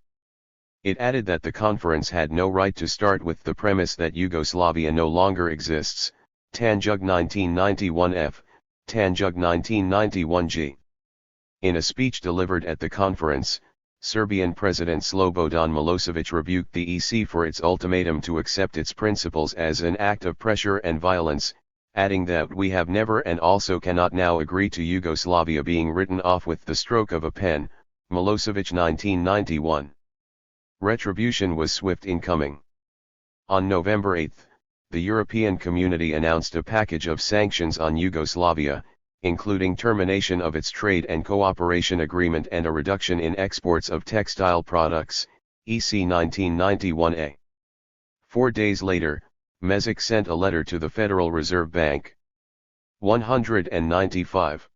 It added that the conference had no right to start with the premise that Yugoslavia no longer exists. Tanjug 1991f, Tanjug 1991g. In a speech delivered at the conference, Serbian President Slobodan Milosevic rebuked the EC for its ultimatum to accept its principles as an act of pressure and violence, adding that we have never and also cannot now agree to Yugoslavia being written off with the stroke of a pen. Milosevic 1991. Retribution was swift in coming. On November 8, the European Community announced a package of sanctions on Yugoslavia, including termination of its trade and cooperation agreement and a reduction in exports of textile products, EC 1991a. 4 days later, Mesic sent a letter to the Federal Reserve Bank. 195.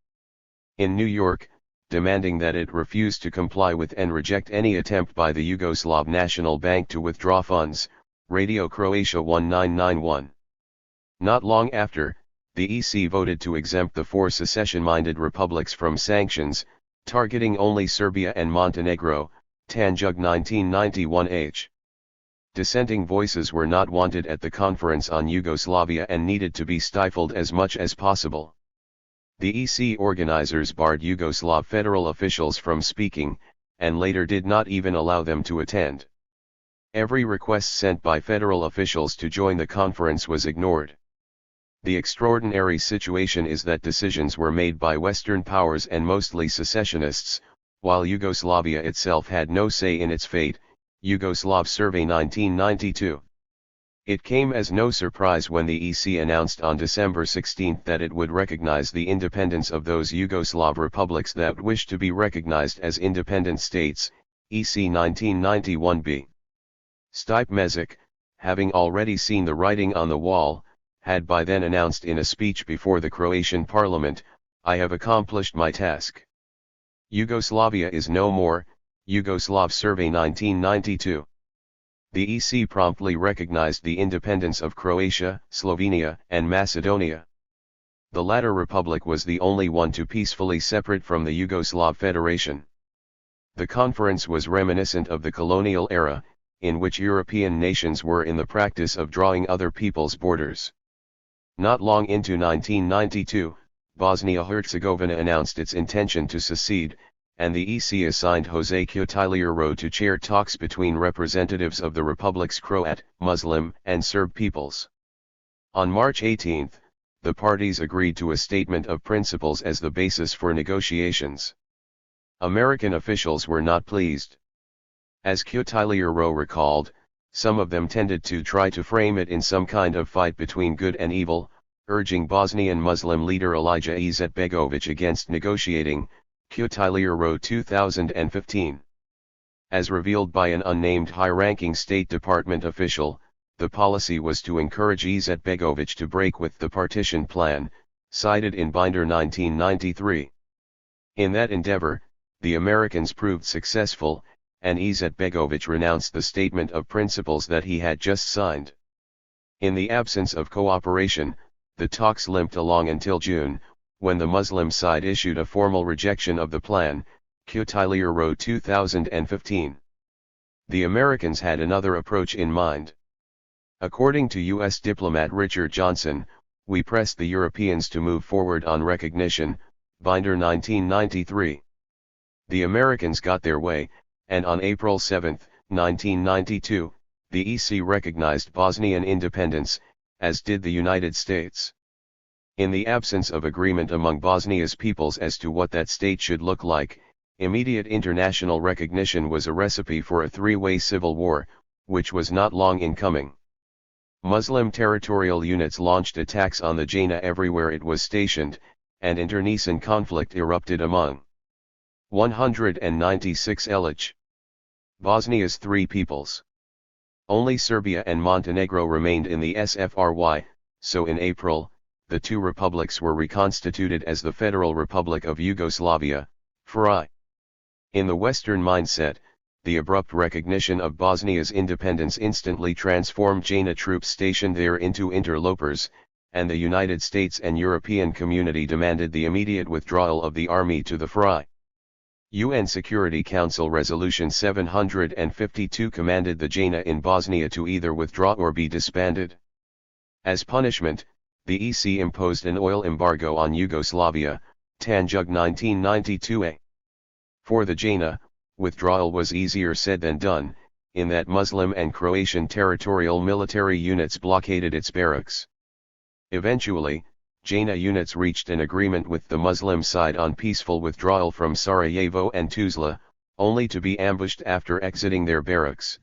In New York, demanding that it refuse to comply with and reject any attempt by the Yugoslav National Bank to withdraw funds, Radio Croatia 1991. Not long after, the EC voted to exempt the 4 secession-minded republics from sanctions, targeting only Serbia and Montenegro. Tanjug 1991h. Dissenting voices were not wanted at the Conference on Yugoslavia and needed to be stifled as much as possible. The EC organizers barred Yugoslav federal officials from speaking, and later did not even allow them to attend. Every request sent by federal officials to join the conference was ignored. The extraordinary situation is that decisions were made by Western powers and mostly secessionists, while Yugoslavia itself had no say in its fate. Yugoslav Survey 1992. It came as no surprise when the EC announced on December 16 that it would recognize the independence of those Yugoslav republics that wished to be recognized as independent states. EC 1991b. Stipe Mesic, having already seen the writing on the wall, had by then announced in a speech before the Croatian parliament, "I have accomplished my task. Yugoslavia is no more." Yugoslav Survey 1992. The EC promptly recognized the independence of Croatia, Slovenia, and Macedonia. The latter republic was the only one to peacefully separate from the Yugoslav Federation. The conference was reminiscent of the colonial era, in which European nations were in the practice of drawing other people's borders. Not long into 1992, Bosnia-Herzegovina announced its intention to secede, and the EC assigned Jose Cutiliero to chair talks between representatives of the republic's Croat, Muslim, and Serb peoples. On March 18, the parties agreed to a statement of principles as the basis for negotiations. American officials were not pleased. As Cutilier-Rowe recalled, some of them tended to try to frame it in some kind of fight between good and evil, urging Bosnian Muslim leader Alija Izetbegović against negotiating, Cutilier-Rowe 2015. As revealed by an unnamed high-ranking State Department official, the policy was to encourage Izetbegović to break with the partition plan, cited in Binder 1993. In that endeavor, the Americans proved successful, and Izetbegović renounced the statement of principles that he had just signed. In the absence of cooperation, the talks limped along until June, when the Muslim side issued a formal rejection of the plan, Cutilier-Rowe 2015. The Americans had another approach in mind. According to U.S. diplomat Richard Johnson, we pressed the Europeans to move forward on recognition, Binder 1993. The Americans got their way, and on April 7, 1992, the EC recognized Bosnian independence, as did the United States. In the absence of agreement among Bosnia's peoples as to what that state should look like, immediate international recognition was a recipe for a three-way civil war, which was not long in coming. Muslim territorial units launched attacks on the Jaina everywhere it was stationed, and internecine conflict erupted among 196 Bosnia's three peoples. Only Serbia and Montenegro remained in the SFRY, so in April, the two republics were reconstituted as the Federal Republic of Yugoslavia, FRY. In the Western mindset, the abrupt recognition of Bosnia's independence instantly transformed Jaina troops stationed there into interlopers, and the United States and European community demanded the immediate withdrawal of the army to the FRY. UN Security Council Resolution 752 commanded the Jaina in Bosnia to either withdraw or be disbanded. As punishment, the EC imposed an oil embargo on Yugoslavia, Tanjug 1992a. For the Jaina, withdrawal was easier said than done, in that Muslim and Croatian territorial military units blockaded its barracks. Eventually, Jaina units reached an agreement with the Muslim side on peaceful withdrawal from Sarajevo and Tuzla, only to be ambushed after exiting their barracks.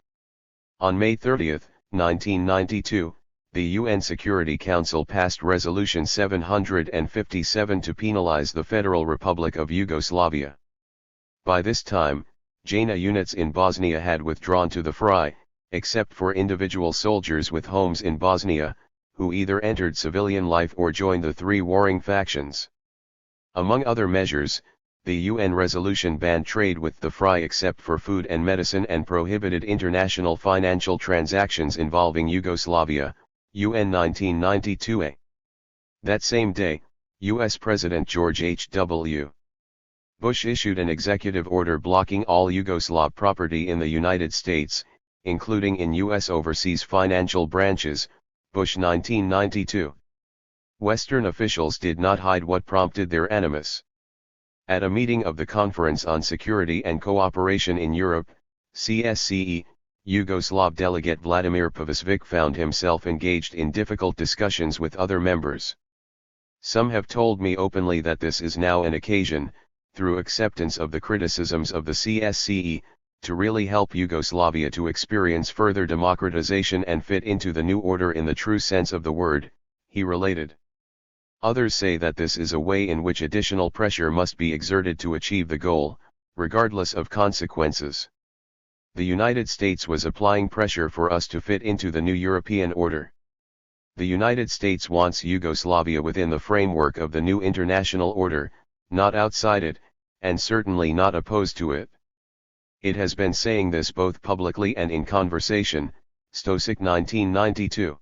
On May 30, 1992, the UN Security Council passed Resolution 757 to penalize the Federal Republic of Yugoslavia. By this time, Jaina units in Bosnia had withdrawn to the FRY, except for individual soldiers with homes in Bosnia, who either entered civilian life or joined the three warring factions. Among other measures, the UN resolution banned trade with the FRY except for food and medicine and prohibited international financial transactions involving Yugoslavia, UN 1992a. That same day, U.S. President George H.W. Bush issued an executive order blocking all Yugoslav property in the United States, including in U.S. overseas financial branches, Bush 1992. Western officials did not hide what prompted their animus. At a meeting of the Conference on Security and Cooperation in Europe, CSCE, Yugoslav delegate Vladimir Pavićević found himself engaged in difficult discussions with other members. Some have told me openly that this is now an occasion, through acceptance of the criticisms of the CSCE, to really help Yugoslavia to experience further democratization and fit into the new order in the true sense of the word, he related. Others say that this is a way in which additional pressure must be exerted to achieve the goal, regardless of consequences. The United States was applying pressure for us to fit into the new European order. The United States wants Yugoslavia within the framework of the new international order, not outside it, and certainly not opposed to it. It has been saying this both publicly and in conversation, Stosic 1992.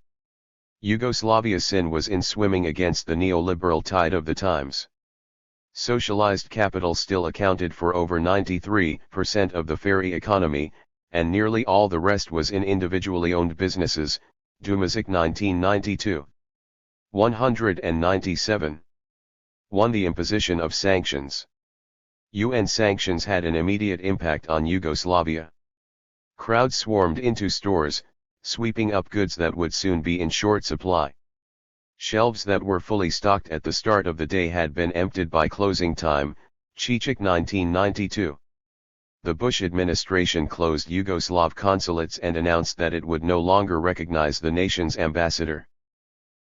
Yugoslavia's sin was in swimming against the neoliberal tide of the times. Socialized capital still accounted for over 93% of the ferry economy, and nearly all the rest was in individually owned businesses, Dumazic 1992. 197. 1. The imposition of sanctions. UN sanctions had an immediate impact on Yugoslavia. Crowds swarmed into stores, sweeping up goods that would soon be in short supply. Shelves that were fully stocked at the start of the day had been emptied by closing time, Chichik 1992. The Bush administration closed Yugoslav consulates and announced that it would no longer recognize the nation's ambassador.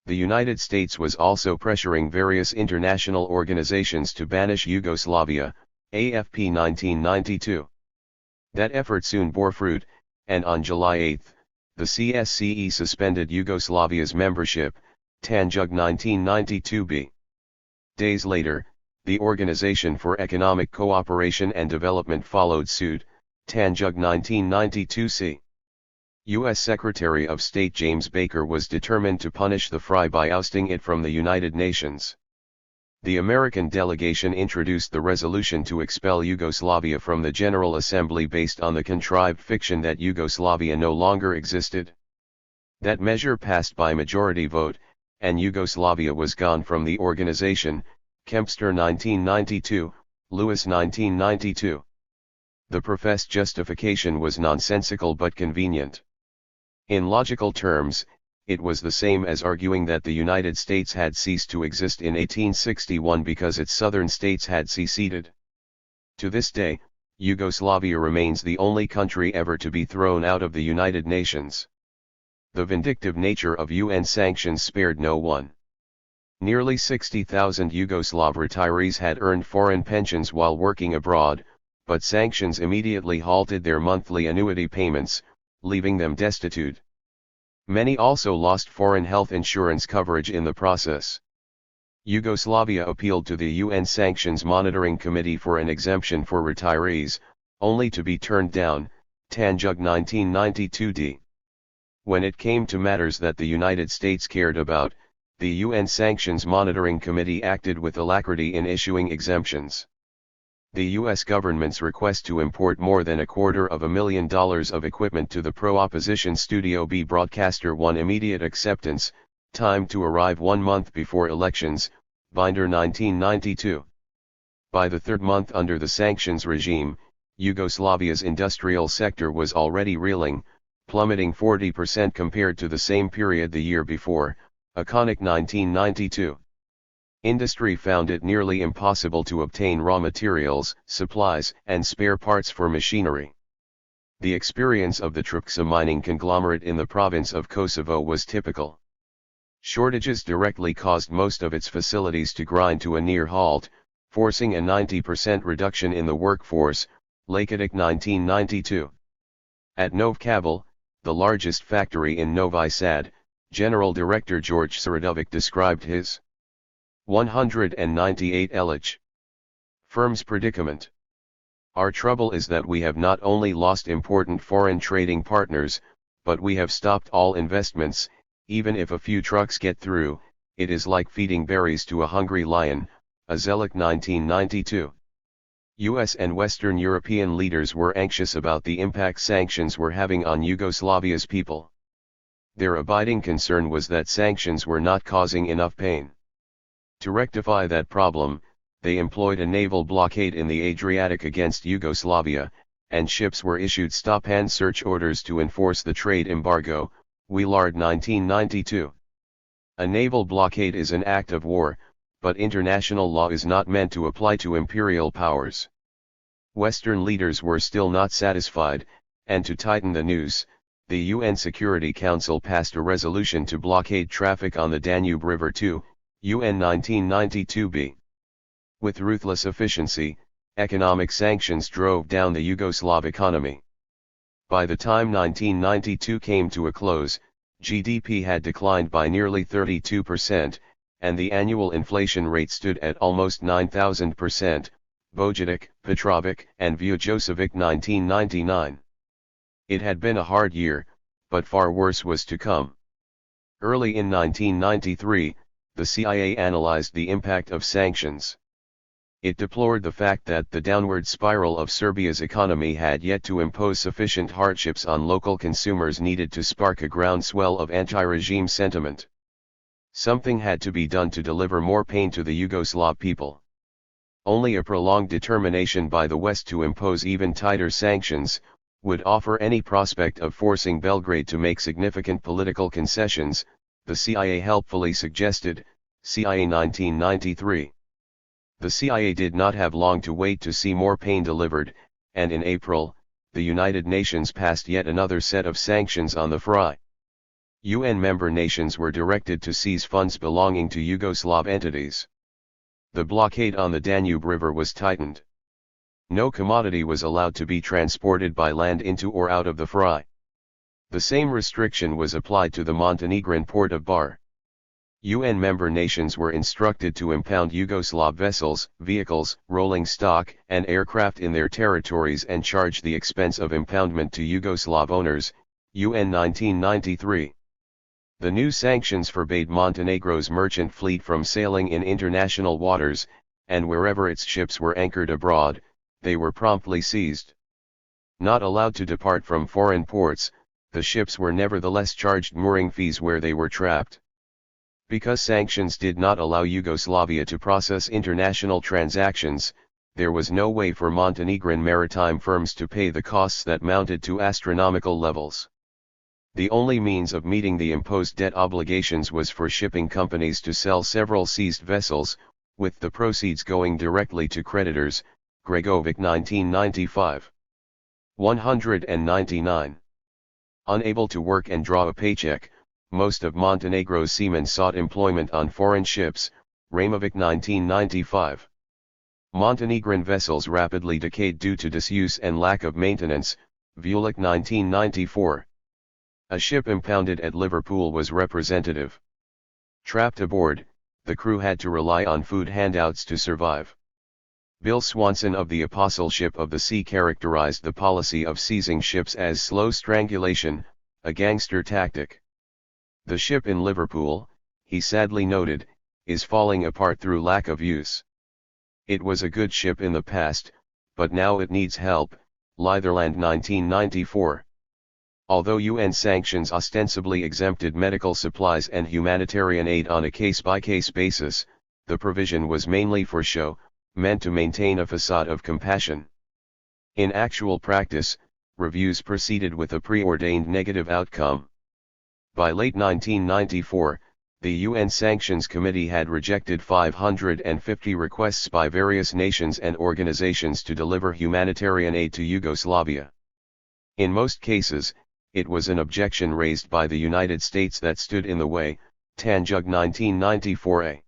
The United States was also pressuring various international organizations to banish Yugoslavia, AFP 1992. That effort soon bore fruit, and on July 8, the CSCE suspended Yugoslavia's membership, Tanjug 1992b. Days later, the Organization for Economic Cooperation and Development followed suit, Tanjug 1992c. U.S. Secretary of State James Baker was determined to punish the FRY by ousting it from the United Nations. The American delegation introduced the resolution to expel Yugoslavia from the General Assembly based on the contrived fiction that Yugoslavia no longer existed. That measure passed by majority vote, and Yugoslavia was gone from the organization, Kempster 1992, Lewis 1992. The professed justification was nonsensical but convenient. In logical terms, it was the same as arguing that the United States had ceased to exist in 1861 because its southern states had seceded. To this day, Yugoslavia remains the only country ever to be thrown out of the United Nations. The vindictive nature of UN sanctions spared no one. Nearly 60,000 Yugoslav retirees had earned foreign pensions while working abroad, but sanctions immediately halted their monthly annuity payments, leaving them destitute. Many also lost foreign health insurance coverage in the process. Yugoslavia appealed to the UN Sanctions Monitoring Committee for an exemption for retirees, only to be turned down, Tanjug 1992d. When it came to matters that the United States cared about, the UN Sanctions Monitoring Committee acted with alacrity in issuing exemptions. The U.S. government's request to import more than $250,000 of equipment to the pro-opposition Studio B broadcaster won immediate acceptance, timed to arrive 1 month before elections, Binder 1992. By the third month under the sanctions regime, Yugoslavia's industrial sector was already reeling, plummeting 40% compared to the same period the year before, Iconic 1992. Industry found it nearly impossible to obtain raw materials, supplies, and spare parts for machinery. The experience of the Trpca mining conglomerate in the province of Kosovo was typical. Shortages directly caused most of its facilities to grind to a near halt, forcing a 90% reduction in the workforce, Lakitic 1992. At Novkabel, the largest factory in Novi Sad, General Director George Saradovic described his 198 LH. Firm's predicament. Our trouble is that we have not only lost important foreign trading partners, but we have stopped all investments. Even if a few trucks get through, it is like feeding berries to a hungry lion, Azelik 1992. US and Western European leaders were anxious about the impact sanctions were having on Yugoslavia's people. Their abiding concern was that sanctions were not causing enough pain. To rectify that problem, they employed a naval blockade in the Adriatic against Yugoslavia, and ships were issued stop and search orders to enforce the trade embargo, Wheelard 1992. A naval blockade is an act of war, but international law is not meant to apply to imperial powers. Western leaders were still not satisfied, and to tighten the noose, the UN Security Council passed a resolution to blockade traffic on the Danube River too, UN 1992b. With ruthless efficiency, economic sanctions drove down the Yugoslav economy. By the time 1992 came to a close, GDP had declined by nearly 32%, and the annual inflation rate stood at almost 9,000%, Vojedic, Petrovic, and Vujosevic 1999. It had been a hard year, but far worse was to come. Early in 1993, the CIA analyzed the impact of sanctions. It deplored the fact that the downward spiral of Serbia's economy had yet to impose sufficient hardships on local consumers needed to spark a groundswell of anti-regime sentiment. Something had to be done to deliver more pain to the Yugoslav people. Only a prolonged determination by the West to impose even tighter sanctions would offer any prospect of forcing Belgrade to make significant political concessions, the the CIA helpfully suggested, CIA 1993. The CIA did not have long to wait to see more pain delivered, and in April, the United Nations passed yet another set of sanctions on the FRY. UN member nations were directed to seize funds belonging to Yugoslav entities. The blockade on the Danube River was tightened. No commodity was allowed to be transported by land into or out of the FRY. The same restriction was applied to the Montenegrin port of Bar. UN member nations were instructed to impound Yugoslav vessels, vehicles, rolling stock, and aircraft in their territories and charge the expense of impoundment to Yugoslav owners, UN 1993. The new sanctions forbade Montenegro's merchant fleet from sailing in international waters, and wherever its ships were anchored abroad, they were promptly seized. Not allowed to depart from foreign ports, the ships were nevertheless charged mooring fees where they were trapped. Because sanctions did not allow Yugoslavia to process international transactions, there was no way for Montenegrin maritime firms to pay the costs that mounted to astronomical levels. The only means of meeting the imposed debt obligations was for shipping companies to sell several seized vessels, with the proceeds going directly to creditors. Gregovic 1995. 199. Unable to work and draw a paycheck, most of Montenegro's seamen sought employment on foreign ships. Ramovic 1995. Montenegrin vessels rapidly decayed due to disuse and lack of maintenance. Vulic 1994. A ship impounded at Liverpool was representative. Trapped aboard, the crew had to rely on food handouts to survive. Bill Swanson of the Apostleship of the Sea characterized the policy of seizing ships as slow strangulation, a gangster tactic. The ship in Liverpool, he sadly noted, is falling apart through lack of use. It was a good ship in the past, but now it needs help. Litherland 1994. Although UN sanctions ostensibly exempted medical supplies and humanitarian aid on a case-by-case basis, the provision was mainly for show, meant to maintain a facade of compassion. In actual practice, reviews proceeded with a preordained negative outcome. By late 1994, the UN Sanctions Committee had rejected 550 requests by various nations and organizations to deliver humanitarian aid to Yugoslavia. In most cases, it was an objection raised by the United States that stood in the way. Tanjug 1994a.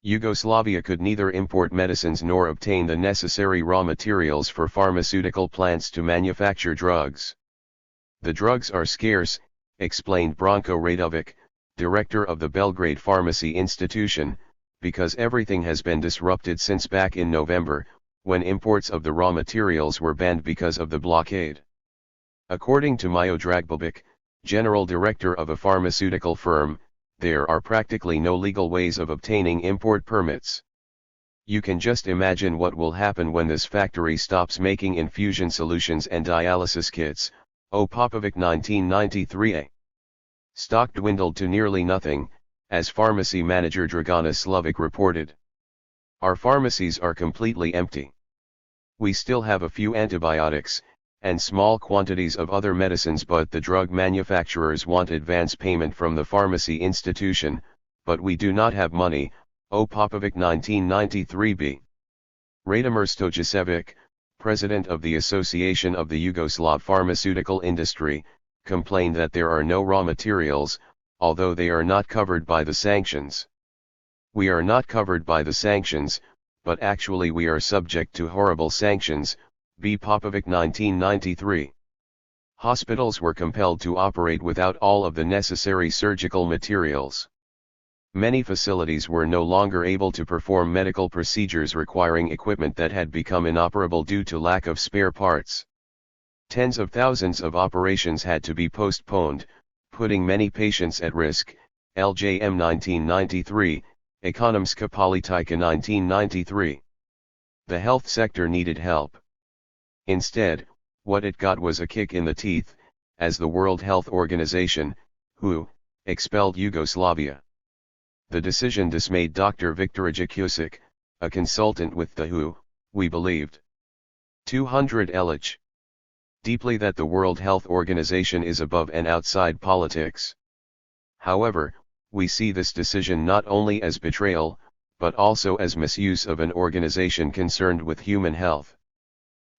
Yugoslavia could neither import medicines nor obtain the necessary raw materials for pharmaceutical plants to manufacture drugs. The drugs are scarce, explained Branko Radovic, director of the Belgrade Pharmacy Institution, because everything has been disrupted since back in November, when imports of the raw materials were banned because of the blockade. According to Majo Dragbobic, general director of a pharmaceutical firm, there are practically no legal ways of obtaining import permits. You can just imagine what will happen when this factory stops making infusion solutions and dialysis kits. O. Popovic 1993a. Stock dwindled to nearly nothing, as pharmacy manager Dragana Slovic reported. Our pharmacies are completely empty. We still have a few antibiotics, and small quantities of other medicines, but the drug manufacturers want advance payment from the pharmacy institution, but we do not have money. O. Popovic 1993b. Radomir Stojasevic, president of the Association of the Yugoslav Pharmaceutical Industry, complained that there are no raw materials, although they are not covered by the sanctions. We are not covered by the sanctions, but actually we are subject to horrible sanctions. B. Popovic 1993. Hospitals were compelled to operate without all of the necessary surgical materials. Many facilities were no longer able to perform medical procedures requiring equipment that had become inoperable due to lack of spare parts. Tens of thousands of operations had to be postponed, putting many patients at risk. LJM 1993, Ekonomska Politika 1993. The health sector needed help. Instead, what it got was a kick in the teeth, as the World Health Organization, WHO, expelled Yugoslavia. The decision dismayed Dr. Viktorija Kusic, a consultant with the WHO, we believed. 200 Elic. Deeply that the World Health Organization is above and outside politics. However, We see this decision not only as betrayal, but also as misuse of an organization concerned with human health.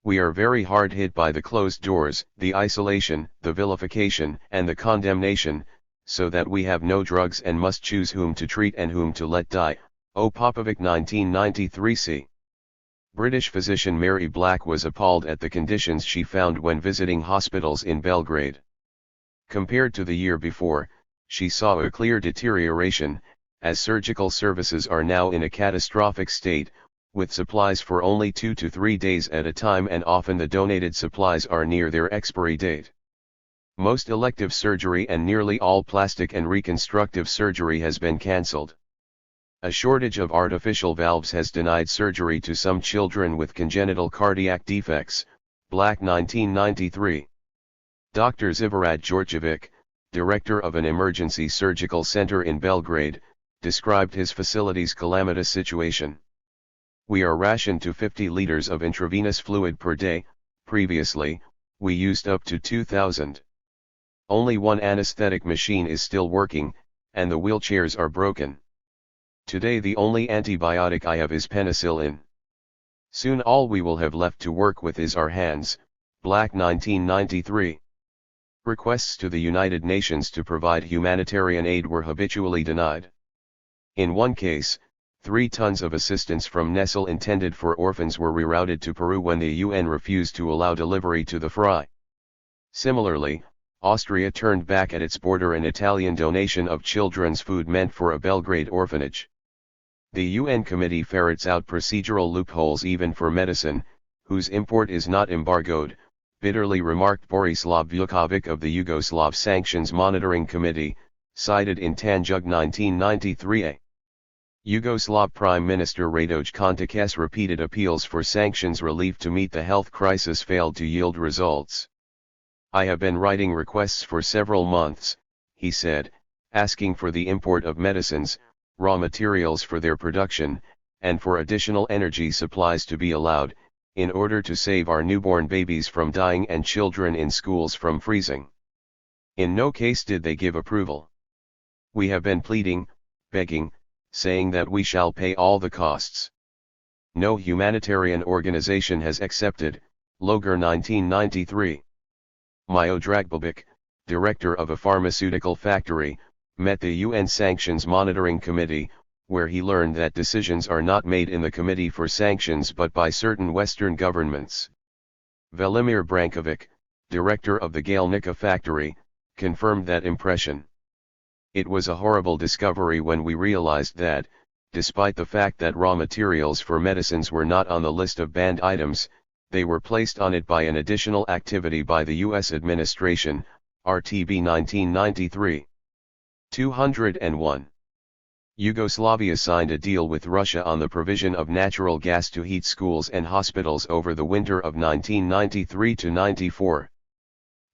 We are very hard hit by the closed doors, the isolation, the vilification, and the condemnation, so that we have no drugs and must choose whom to treat and whom to let die. O. Popovic 1993c. British physician Mary Black was appalled at the conditions she found when visiting hospitals in Belgrade. Compared to the year before, she saw a clear deterioration, as surgical services are now in a catastrophic state, with supplies for only 2 to 3 days at a time, and often the donated supplies are near their expiry date. Most elective surgery and nearly all plastic and reconstructive surgery has been cancelled. A shortage of artificial valves has denied surgery to some children with congenital cardiac defects. Black 1993. Dr. Zivorad Djordjevic, director of an emergency surgical center in Belgrade, described his facility's calamitous situation. We are rationed to 50 liters of intravenous fluid per day. Previously, we used up to 2,000. Only one anesthetic machine is still working, and the wheelchairs are broken. Today the only antibiotic I have is penicillin. Soon all we will have left to work with is our hands. Black 1993. Requests to the United Nations to provide humanitarian aid were habitually denied. In one case, 3 tons of assistance from Nestle intended for orphans were rerouted to Peru when the UN refused to allow delivery to the FRI. Similarly, Austria turned back at its border an Italian donation of children's food meant for a Belgrade orphanage. The UN committee ferrets out procedural loopholes even for medicine, whose import is not embargoed, bitterly remarked Borislav Vukovic of the Yugoslav Sanctions Monitoring Committee, cited in Tanjug 1993a. Yugoslav Prime Minister Radoj Kontak's repeated appeals for sanctions relief to meet the health crisis failed to yield results. I have been writing requests for several months, he said, asking for the import of medicines, raw materials for their production, and for additional energy supplies to be allowed, in order to save our newborn babies from dying and children in schools from freezing. In no case did they give approval. We have been pleading, begging, saying that we shall pay all the costs. No humanitarian organization has accepted. Logar 1993. Mio Dragbobic, director of a pharmaceutical factory, met the UN Sanctions Monitoring Committee, where he learned that decisions are not made in the Committee for Sanctions but by certain Western governments. Velimir Brankovic, director of the Galnica factory, confirmed that impression. It was a horrible discovery when we realized that, despite the fact that raw materials for medicines were not on the list of banned items, they were placed on it by an additional activity by the U.S. administration. RTB 1993. 201. Yugoslavia signed a deal with Russia on the provision of natural gas to heat schools and hospitals over the winter of 1993-94.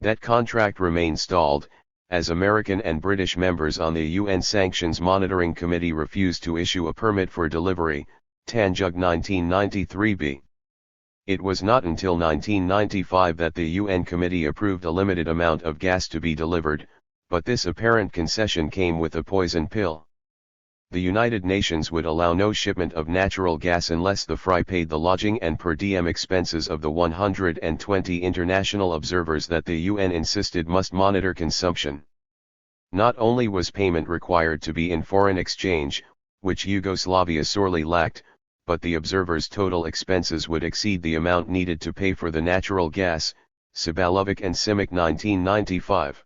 That contract remained stalled, as American and British members on the UN Sanctions Monitoring Committee refused to issue a permit for delivery. Tanjug 1993b. It was not until 1995 that the UN Committee approved a limited amount of gas to be delivered, but this apparent concession came with a poison pill. The United Nations would allow no shipment of natural gas unless the FRI paid the lodging and per diem expenses of the 120 international observers that the UN insisted must monitor consumption. Not only was payment required to be in foreign exchange, which Yugoslavia sorely lacked, but the observers' total expenses would exceed the amount needed to pay for the natural gas. Sabalovic and Simic 1995.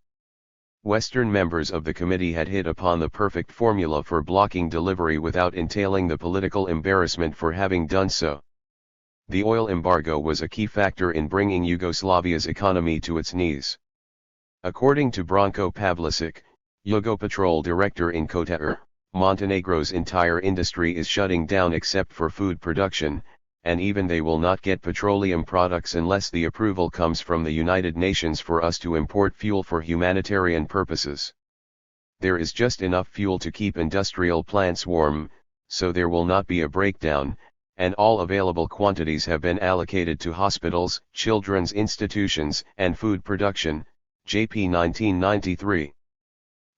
Western members of the committee had hit upon the perfect formula for blocking delivery without entailing the political embarrassment for having done so. The oil embargo was a key factor in bringing Yugoslavia's economy to its knees. According to Branko Pavlicic, Yugopatrol director in Kotar, Montenegro's entire industry is shutting down except for food production, and even they will not get petroleum products unless the approval comes from the United Nations for us to import fuel for humanitarian purposes. There is just enough fuel to keep industrial plants warm, so there will not be a breakdown, and all available quantities have been allocated to hospitals, children's institutions, and food production. JP 1993.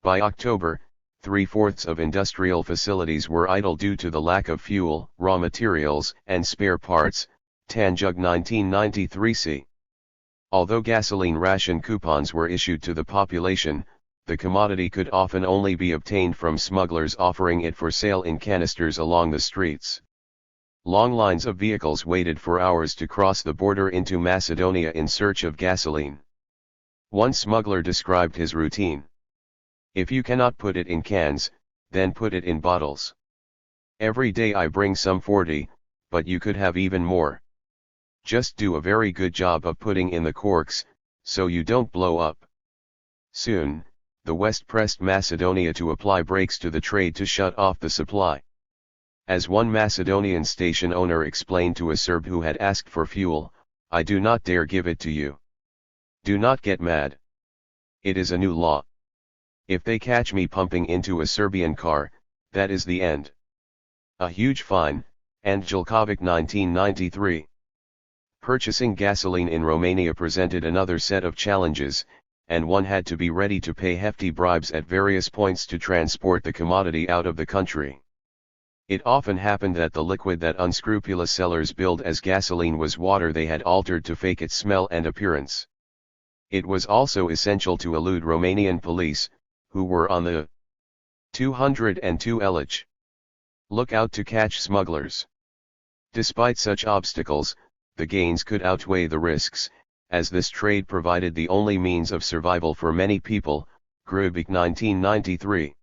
By October, 3/4 of industrial facilities were idle due to the lack of fuel, raw materials, and spare parts, Tanjug 1993c. Although gasoline ration coupons were issued to the population, the commodity could often only be obtained from smugglers offering it for sale in canisters along the streets. Long lines of vehicles waited for hours to cross the border into Macedonia in search of gasoline. One smuggler described his routine. "If you cannot put it in cans, then put it in bottles. Every day I bring some 40, but you could have even more. Just do a very good job of putting in the corks, so you don't blow up." Soon, the West pressed Macedonia to apply brakes to the trade to shut off the supply. As one Macedonian station owner explained to a Serb who had asked for fuel, "I do not dare give it to you. Do not get mad. It is a new law. If they catch me pumping into a Serbian car, that is the end." A huge fine, Angelkovic 1993. Purchasing gasoline in Romania presented another set of challenges, and one had to be ready to pay hefty bribes at various points to transport the commodity out of the country. It often happened that the liquid that unscrupulous sellers billed as gasoline was water they had altered to fake its smell and appearance. It was also essential to elude Romanian police, who were on the 202 LH lookout to catch smugglers. Despite such obstacles, the gains could outweigh the risks, as this trade provided the only means of survival for many people. Grubic 1993.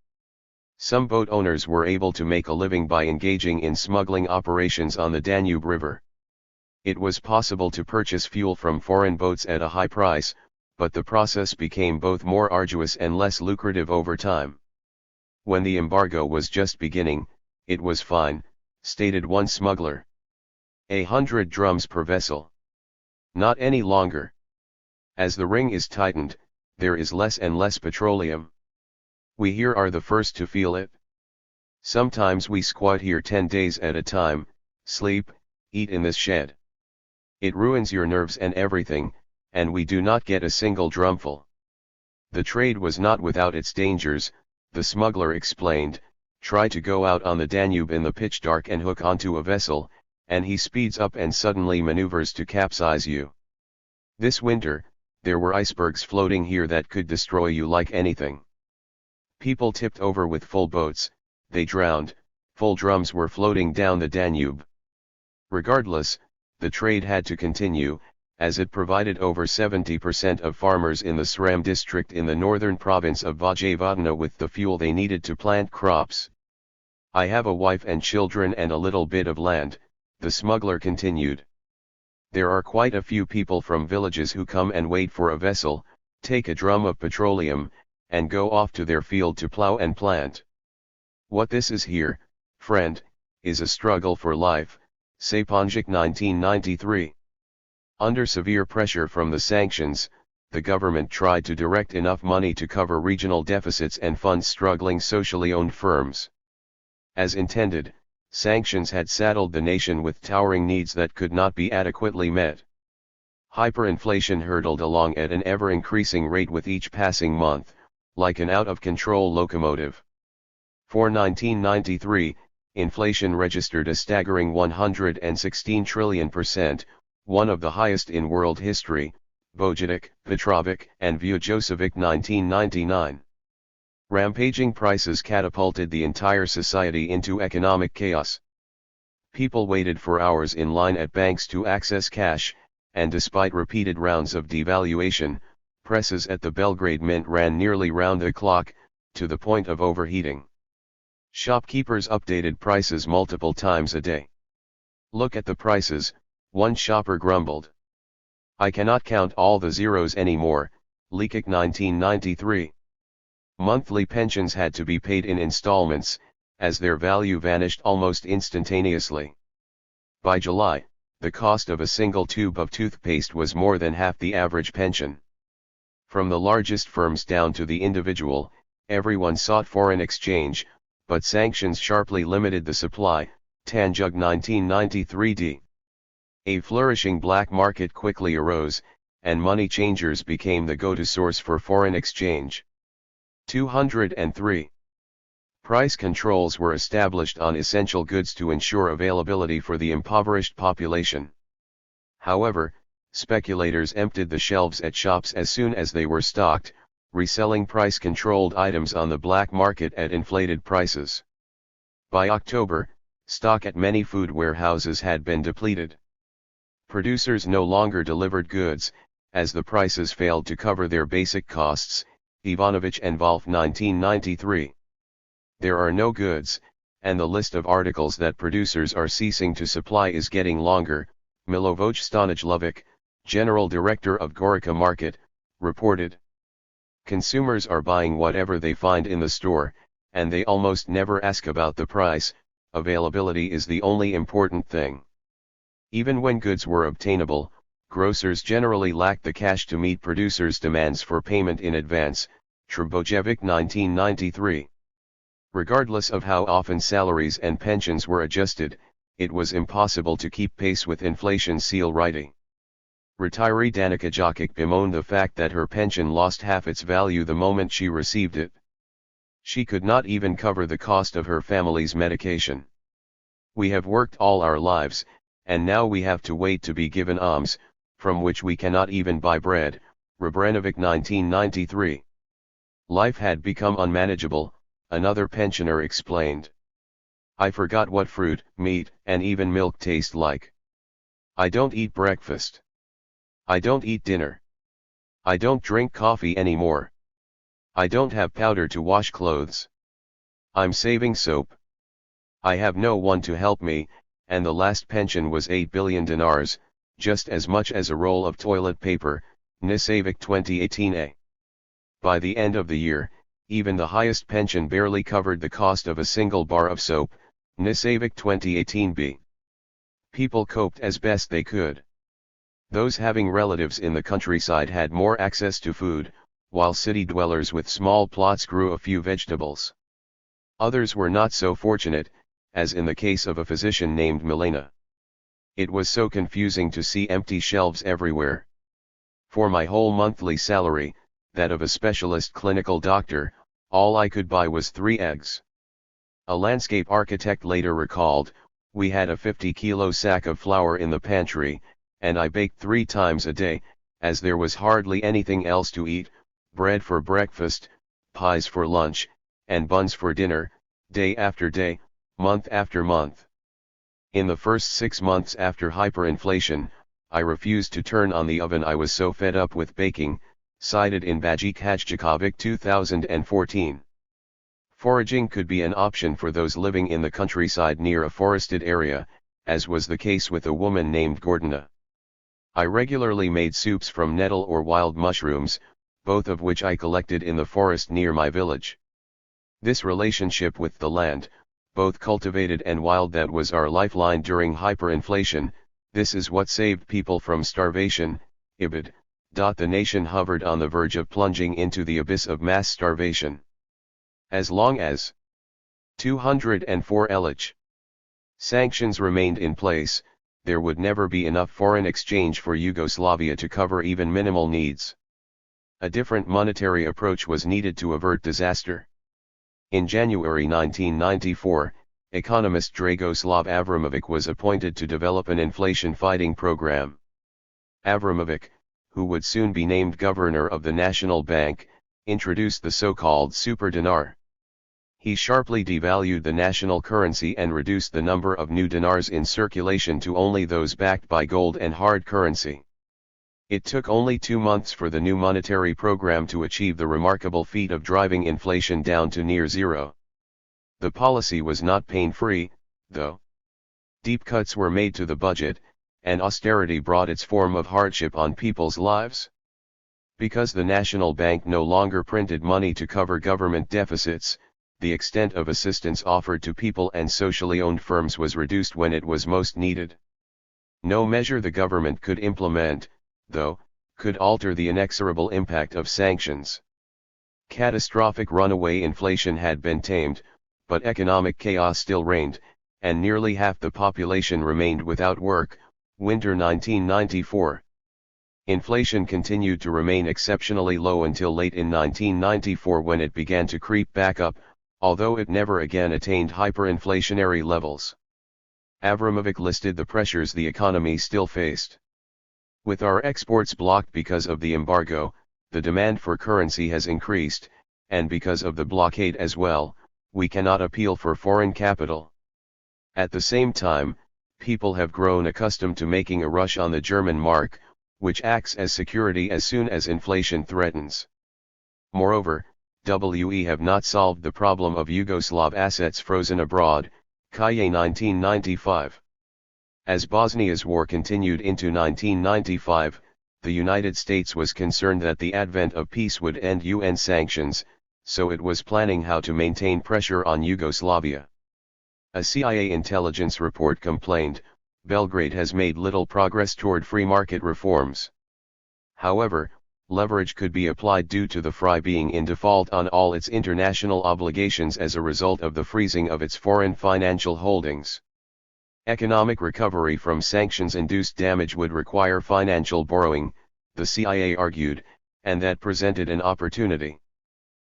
Some boat owners were able to make a living by engaging in smuggling operations on the Danube River. It was possible to purchase fuel from foreign boats at a high price, but the process became both more arduous and less lucrative over time. "When the embargo was just beginning, it was fine," stated one smuggler. 100 drums per vessel. Not any longer. As the ring is tightened, there is less and less petroleum. We here are the first to feel it. Sometimes we squat here 10 days at a time, sleep, eat in this shed. It ruins your nerves and everything, and we do not get a single drumful." The trade was not without its dangers, the smuggler explained. "Try to go out on the Danube in the pitch dark and hook onto a vessel, and he speeds up and suddenly maneuvers to capsize you. This winter, there were icebergs floating here that could destroy you like anything. People tipped over with full boats, they drowned, full drums were floating down the Danube." Regardless, the trade had to continue, as it provided over 70% of farmers in the Sram district in the northern province of Vojvodina with the fuel they needed to plant crops. "I have a wife and children and a little bit of land," the smuggler continued. "There are quite a few people from villages who come and wait for a vessel, take a drum of petroleum, and go off to their field to plow and plant. What this is here, friend, is a struggle for life." Saponjic 1993. Under severe pressure from the sanctions, the government tried to direct enough money to cover regional deficits and fund struggling socially owned firms. As intended, sanctions had saddled the nation with towering needs that could not be adequately met. Hyperinflation hurtled along at an ever-increasing rate with each passing month, like an out-of-control locomotive. For 1993, inflation registered a staggering 116 trillion%, one of the highest in world history. Bojedic, Petrovic, and Vujosevic 1999. Rampaging prices catapulted the entire society into economic chaos. People waited for hours in line at banks to access cash, and despite repeated rounds of devaluation, presses at the Belgrade Mint ran nearly round the clock, to the point of overheating. Shopkeepers updated prices multiple times a day. "Look at the prices," one shopper grumbled. "I cannot count all the zeros anymore." Lekic 1993. Monthly pensions had to be paid in installments, as their value vanished almost instantaneously. By July, the cost of a single tube of toothpaste was more than half the average pension. From the largest firms down to the individual, everyone sought foreign exchange, but sanctions sharply limited the supply. Tanjug 1993d. A flourishing black market quickly arose, and money changers became the go-to source for foreign exchange. 203. Price controls were established on essential goods to ensure availability for the impoverished population. However, speculators emptied the shelves at shops as soon as they were stocked, reselling price-controlled items on the black market at inflated prices. By October, stock at many food warehouses had been depleted. Producers no longer delivered goods, as the prices failed to cover their basic costs. Ivanovich and Wolf 1993. There are no goods, and the list of articles that producers are ceasing to supply is getting longer, Milovoj Stanijlovic, General Director of Gorica Market, reported. Consumers are buying whatever they find in the store, and they almost never ask about the price. Availability is the only important thing. Even when goods were obtainable, grocers generally lacked the cash to meet producers' demands for payment in advance. Trebojevic 1993. Regardless of how often salaries and pensions were adjusted, it was impossible to keep pace with inflation. Seal writing. Retiree Danica Jokic bemoaned the fact that her pension lost half its value the moment she received it. She could not even cover the cost of her family's medication. We have worked all our lives, and now we have to wait to be given alms, from which we cannot even buy bread. Rebranovic 1993. Life had become unmanageable, another pensioner explained. I forgot what fruit, meat, and even milk taste like. I don't eat breakfast. I don't eat dinner. I don't drink coffee anymore. I don't have powder to wash clothes. I'm saving soap. I have no one to help me, and the last pension was 8 billion dinars, just as much as a roll of toilet paper. Nisavic 2018a. By the end of the year, even the highest pension barely covered the cost of a single bar of soap. Nisavic 2018b. People coped as best they could. Those having relatives in the countryside had more access to food, while city dwellers with small plots grew a few vegetables. Others were not so fortunate, as in the case of a physician named Milena. It was so confusing to see empty shelves everywhere. For my whole monthly salary, that of a specialist clinical doctor, all I could buy was 3 eggs. A landscape architect later recalled, we had a 50-kilo sack of flour in the pantry, and I baked 3 times a day, as there was hardly anything else to eat: bread for breakfast, pies for lunch, and buns for dinner, day after day, month after month. In the first 6 months after hyperinflation, I refused to turn on the oven. I was so fed up with baking, cited in Bajik Hajjakovic 2014. Foraging could be an option for those living in the countryside near a forested area, as was the case with a woman named Gordana. I regularly made soups from nettle or wild mushrooms, both of which I collected in the forest near my village. This relationship with the land, both cultivated and wild, that was our lifeline during hyperinflation. This is what saved people from starvation. Ibid. The nation hovered on the verge of plunging into the abyss of mass starvation. As long as 204 LH sanctions remained in place, there would never be enough foreign exchange for Yugoslavia to cover even minimal needs. A different monetary approach was needed to avert disaster. In January 1994, economist Dragoslav Avramovic was appointed to develop an inflation-fighting program. Avramovic, who would soon be named governor of the National Bank, introduced the so-called super dinar. He sharply devalued the national currency and reduced the number of new dinars in circulation to only those backed by gold and hard currency. It took only 2 months for the new monetary program to achieve the remarkable feat of driving inflation down to near zero. The policy was not pain-free, though. Deep cuts were made to the budget, and austerity brought its form of hardship on people's lives. Because the National Bank no longer printed money to cover government deficits, the extent of assistance offered to people and socially owned firms was reduced when it was most needed. No measure the government could implement, though, could alter the inexorable impact of sanctions. Catastrophic runaway inflation had been tamed, but economic chaos still reigned, and nearly half the population remained without work. Winter 1994. Inflation continued to remain exceptionally low until late in 1994, when it began to creep back up, although it never again attained hyperinflationary levels. Abramovich listed the pressures the economy still faced. With our exports blocked because of the embargo, the demand for currency has increased, and because of the blockade as well, we cannot appeal for foreign capital. At the same time, people have grown accustomed to making a rush on the German mark, which acts as security as soon as inflation threatens. Moreover, we have not solved the problem of Yugoslav assets frozen abroad, Kaye 1995. As Bosnia's war continued into 1995, the United States was concerned that the advent of peace would end UN sanctions, so it was planning how to maintain pressure on Yugoslavia. A CIA intelligence report complained, Belgrade has made little progress toward free market reforms. However, leverage could be applied due to the FRY being in default on all its international obligations as a result of the freezing of its foreign financial holdings. Economic recovery from sanctions-induced damage would require financial borrowing, the CIA argued, and that presented an opportunity.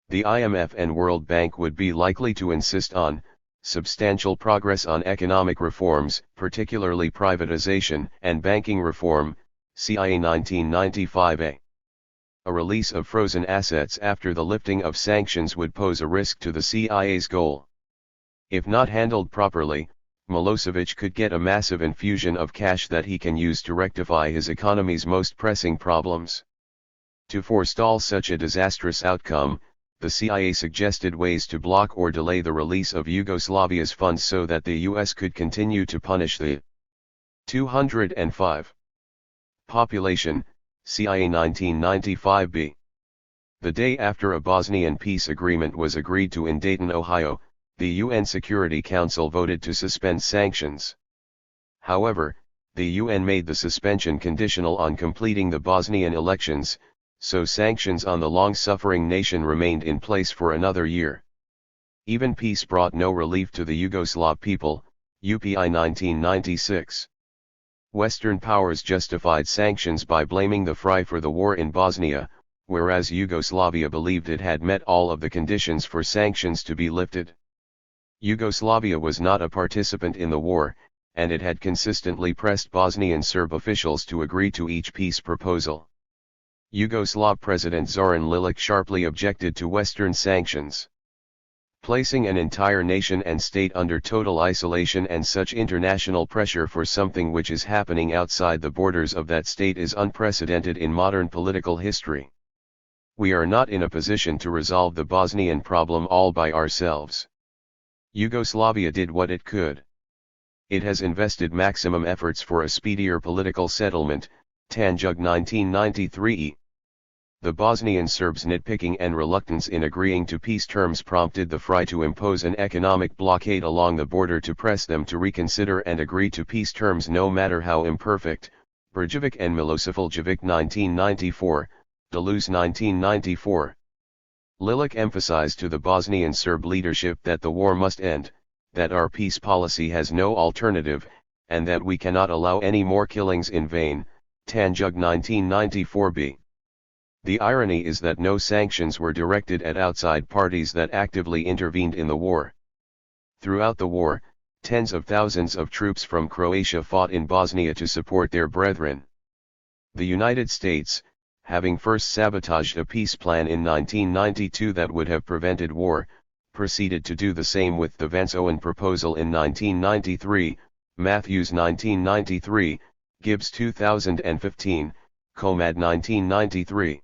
The IMF and World Bank would be likely to insist on substantial progress on economic reforms, particularly privatization and banking reform, CIA 1995a. A release of frozen assets after the lifting of sanctions would pose a risk to the CIA's goal. If not handled properly, Milosevic could get a massive infusion of cash that he can use to rectify his economy's most pressing problems. To forestall such a disastrous outcome, the CIA suggested ways to block or delay the release of Yugoslavia's funds so that the US could continue to punish the 205 population, CIA 1995b. The day after a Bosnian peace agreement was agreed to in Dayton, Ohio, the UN Security Council voted to suspend sanctions. However, the UN made the suspension conditional on completing the Bosnian elections, so sanctions on the long-suffering nation remained in place for another year. Even peace brought no relief to the Yugoslav people, UPI 1996. Western powers justified sanctions by blaming the FRY for the war in Bosnia, whereas Yugoslavia believed it had met all of the conditions for sanctions to be lifted. Yugoslavia was not a participant in the war, and it had consistently pressed Bosnian Serb officials to agree to each peace proposal. Yugoslav President Zoran Lilić sharply objected to Western sanctions. Placing an entire nation and state under total isolation and such international pressure for something which is happening outside the borders of that state is unprecedented in modern political history. We are not in a position to resolve the Bosnian problem all by ourselves. Yugoslavia did what it could. It has invested maximum efforts for a speedier political settlement, Tanjug 1993e. The Bosnian Serbs' nitpicking and reluctance in agreeing to peace terms prompted the FRY to impose an economic blockade along the border to press them to reconsider and agree to peace terms no matter how imperfect, Breivik and Milosevic 1994, Deleuze 1994. Lilić emphasized to the Bosnian Serb leadership that the war must end, that our peace policy has no alternative, and that we cannot allow any more killings in vain, Tanjug 1994b. The irony is that no sanctions were directed at outside parties that actively intervened in the war. Throughout the war, tens of thousands of troops from Croatia fought in Bosnia to support their brethren. The United States, having first sabotaged a peace plan in 1992 that would have prevented war, proceeded to do the same with the Vance-Owen proposal in 1993, Matthews 1993, Gibbs 2015, Comad 1993.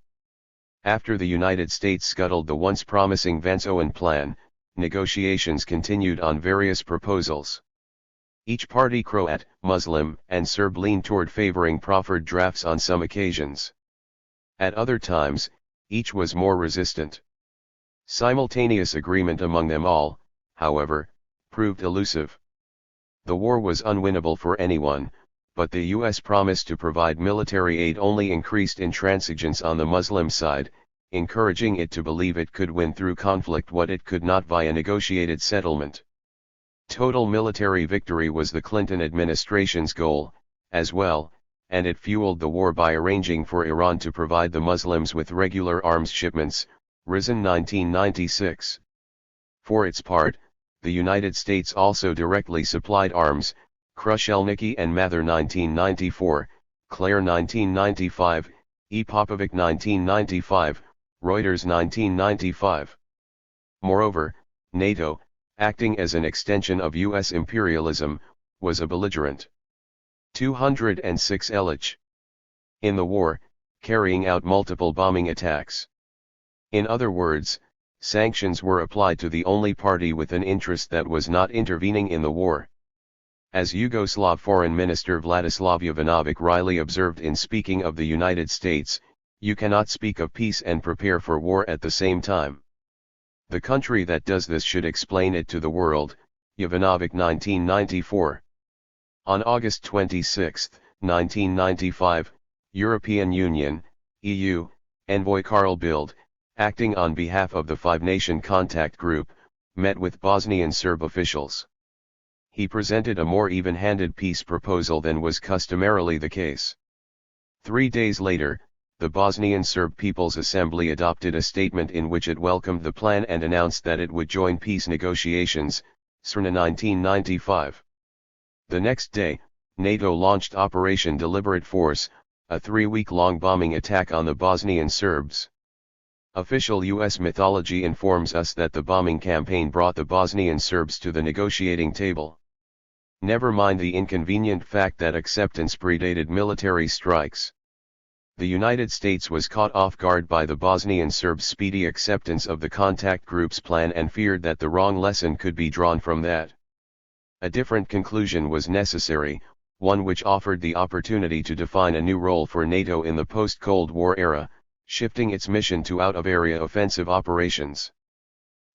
After the United States scuttled the once promising Vance-Owen plan, negotiations continued on various proposals. Each party, Croat, Muslim, and Serb, leaned toward favoring proffered drafts on some occasions. At other times, each was more resistant. Simultaneous agreement among them all, however, proved elusive. The war was unwinnable for anyone, but the U.S. promise to provide military aid only increased intransigence on the Muslim side, encouraging it to believe it could win through conflict what it could not via negotiated settlement. Total military victory was the Clinton administration's goal, as well, and it fueled the war by arranging for Iran to provide the Muslims with regular arms shipments, Rizin 1996. For its part, the United States also directly supplied arms, Krushelniki and Mather 1994, Claire 1995, E. Popovic 1995, Reuters 1995. Moreover, NATO, acting as an extension of U.S. imperialism, was a belligerent. 206 Elich. In the war, carrying out multiple bombing attacks. In other words, sanctions were applied to the only party with an interest that was not intervening in the war. As Yugoslav Foreign Minister Vladislav Jovanovic Riley observed in speaking of the United States, you cannot speak of peace and prepare for war at the same time. The country that does this should explain it to the world, Jovanovic 1994. On August 26, 1995, European Union, EU, envoy Carl Bildt, acting on behalf of the Five-Nation Contact Group, met with Bosnian Serb officials. He presented a more even-handed peace proposal than was customarily the case. 3 days later, the Bosnian Serb People's Assembly adopted a statement in which it welcomed the plan and announced that it would join peace negotiations, Srna 1995. The next day, NATO launched Operation Deliberate Force, a 3-week-long bombing attack on the Bosnian Serbs. Official U.S. mythology informs us that the bombing campaign brought the Bosnian Serbs to the negotiating table. Never mind the inconvenient fact that acceptance predated military strikes. The United States was caught off guard by the Bosnian Serbs' speedy acceptance of the contact group's plan and feared that the wrong lesson could be drawn from that. A different conclusion was necessary, one which offered the opportunity to define a new role for NATO in the post-Cold War era, shifting its mission to out-of-area offensive operations.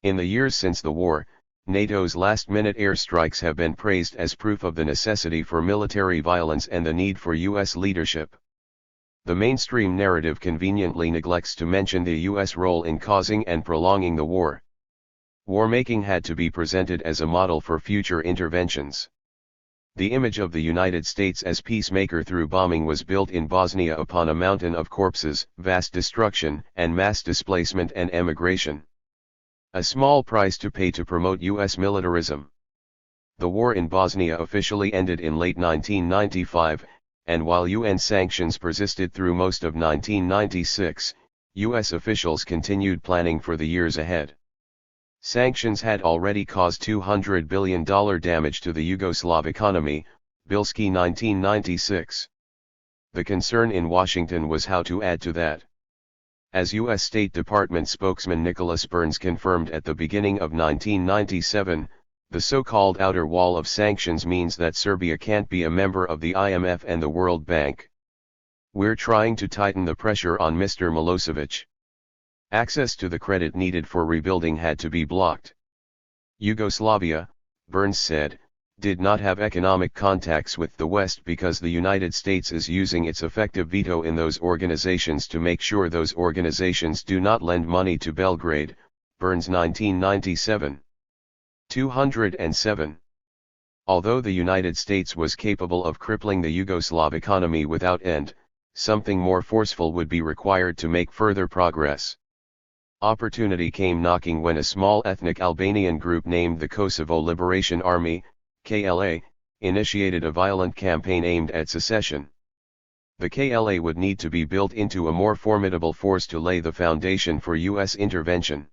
In the years since the war, NATO's last-minute airstrikes have been praised as proof of the necessity for military violence and the need for U.S. leadership. The mainstream narrative conveniently neglects to mention the U.S. role in causing and prolonging the war. War-making had to be presented as a model for future interventions. The image of the United States as peacemaker through bombing was built in Bosnia upon a mountain of corpses, vast destruction, and mass displacement and emigration. A small price to pay to promote U.S. militarism. The war in Bosnia officially ended in late 1995, and while UN sanctions persisted through most of 1996, U.S. officials continued planning for the years ahead. Sanctions had already caused $200 billion damage to the Yugoslav economy, Bilski 1996. The concern in Washington was how to add to that. As U.S. State Department spokesman Nicholas Burns confirmed at the beginning of 1997, the so-called outer wall of sanctions means that Serbia can't be a member of the IMF and the World Bank. We're trying to tighten the pressure on Mr. Milosevic. Access to the credit needed for rebuilding had to be blocked. Yugoslavia, Burns said, did not have economic contacts with the West because the United States is using its effective veto in those organizations to make sure those organizations do not lend money to Belgrade, Burns 1997. 207. Although the United States was capable of crippling the Yugoslav economy without end, something more forceful would be required to make further progress. Opportunity came knocking when a small ethnic Albanian group named the Kosovo Liberation Army, KLA, initiated a violent campaign aimed at secession. The KLA would need to be built into a more formidable force to lay the foundation for U.S. intervention.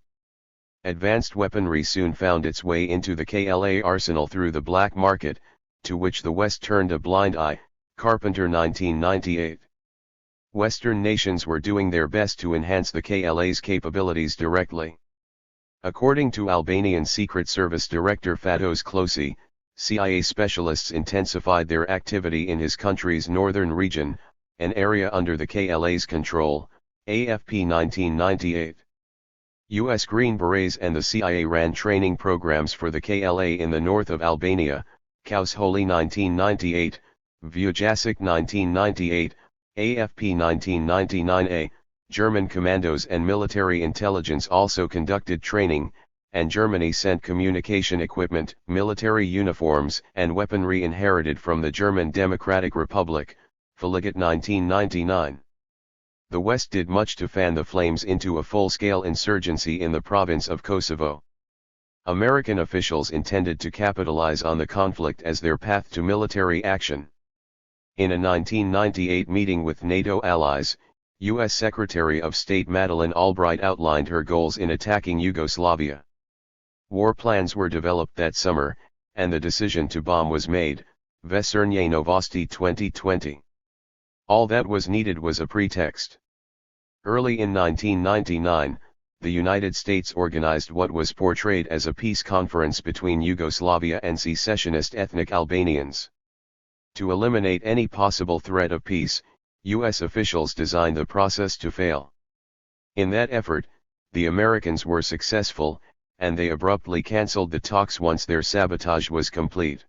Advanced weaponry soon found its way into the KLA arsenal through the black market, to which the West turned a blind eye, Carpenter 1998. Western nations were doing their best to enhance the KLA's capabilities directly. According to Albanian Secret Service Director Fatos Klosi, CIA specialists intensified their activity in his country's northern region, an area under the KLA's control, AFP 1998. U.S. Green Berets and the CIA ran training programs for the KLA in the north of Albania, Kausholi 1998, Vujasic 1998, AFP 1999A. German commandos and military intelligence also conducted training, and Germany sent communication equipment, military uniforms, and weaponry inherited from the German Democratic Republic, Feligat 1999. The West did much to fan the flames into a full-scale insurgency in the province of Kosovo. American officials intended to capitalize on the conflict as their path to military action. In a 1998 meeting with NATO allies, U.S. Secretary of State Madeleine Albright outlined her goals in attacking Yugoslavia. War plans were developed that summer, and the decision to bomb was made, Večernje Novosti 2020. All that was needed was a pretext. Early in 1999, the United States organized what was portrayed as a peace conference between Yugoslavia and secessionist ethnic Albanians. To eliminate any possible threat of peace, U.S. officials designed the process to fail. In that effort, the Americans were successful, and they abruptly canceled the talks once their sabotage was complete.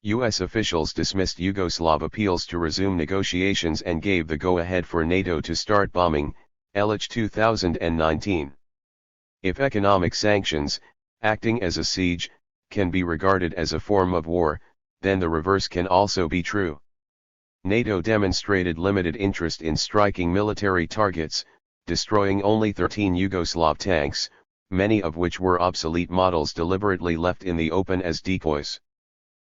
U.S. officials dismissed Yugoslav appeals to resume negotiations and gave the go-ahead for NATO to start bombing, Elich 2019. If economic sanctions, acting as a siege, can be regarded as a form of war, then the reverse can also be true. NATO demonstrated limited interest in striking military targets, destroying only 13 Yugoslav tanks, many of which were obsolete models deliberately left in the open as decoys.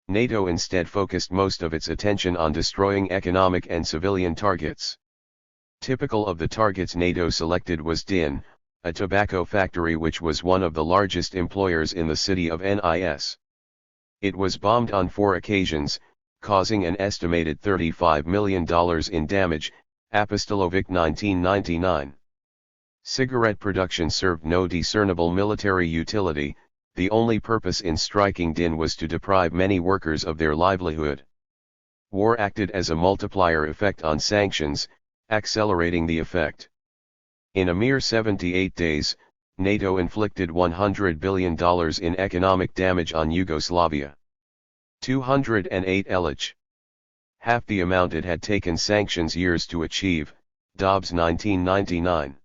NATO instead focused most of its attention on destroying economic and civilian targets. Typical of the targets NATO selected was Din, a tobacco factory which was one of the largest employers in the city of Nis. It was bombed on 4 occasions, causing an estimated $35 million in damage, Apostolovic 1999. Cigarette production served no discernible military utility, the only purpose in striking Din was to deprive many workers of their livelihood. War acted as a multiplier effect on sanctions, accelerating the effect. In a mere 78 days, NATO inflicted $100 billion in economic damage on Yugoslavia. 208 Elich. Half the amount it had taken sanctions years to achieve, Dobbs 1999.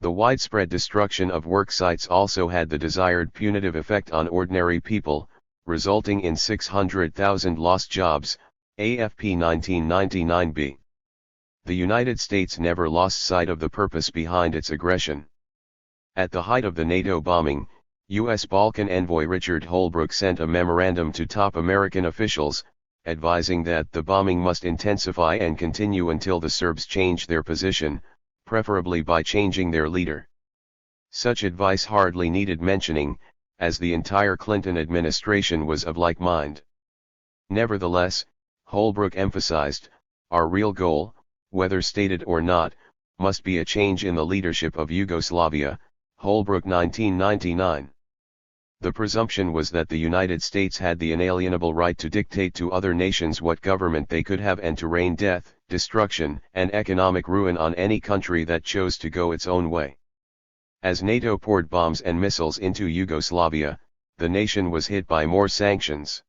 The widespread destruction of worksites also had the desired punitive effect on ordinary people, resulting in 600,000 lost jobs, AFP 1999b. The United States never lost sight of the purpose behind its aggression. At the height of the NATO bombing, U.S. Balkan envoy Richard Holbrooke sent a memorandum to top American officials, advising that the bombing must intensify and continue until the Serbs change their position, preferably by changing their leader. Such advice hardly needed mentioning, as the entire Clinton administration was of like mind. Nevertheless, Holbrooke emphasized, our real goal, whether stated or not, must be a change in the leadership of Yugoslavia, Holbrooke 1999. The presumption was that the United States had the inalienable right to dictate to other nations what government they could have and to rain death, destruction, and economic ruin on any country that chose to go its own way. As NATO poured bombs and missiles into Yugoslavia, the nation was hit by more sanctions.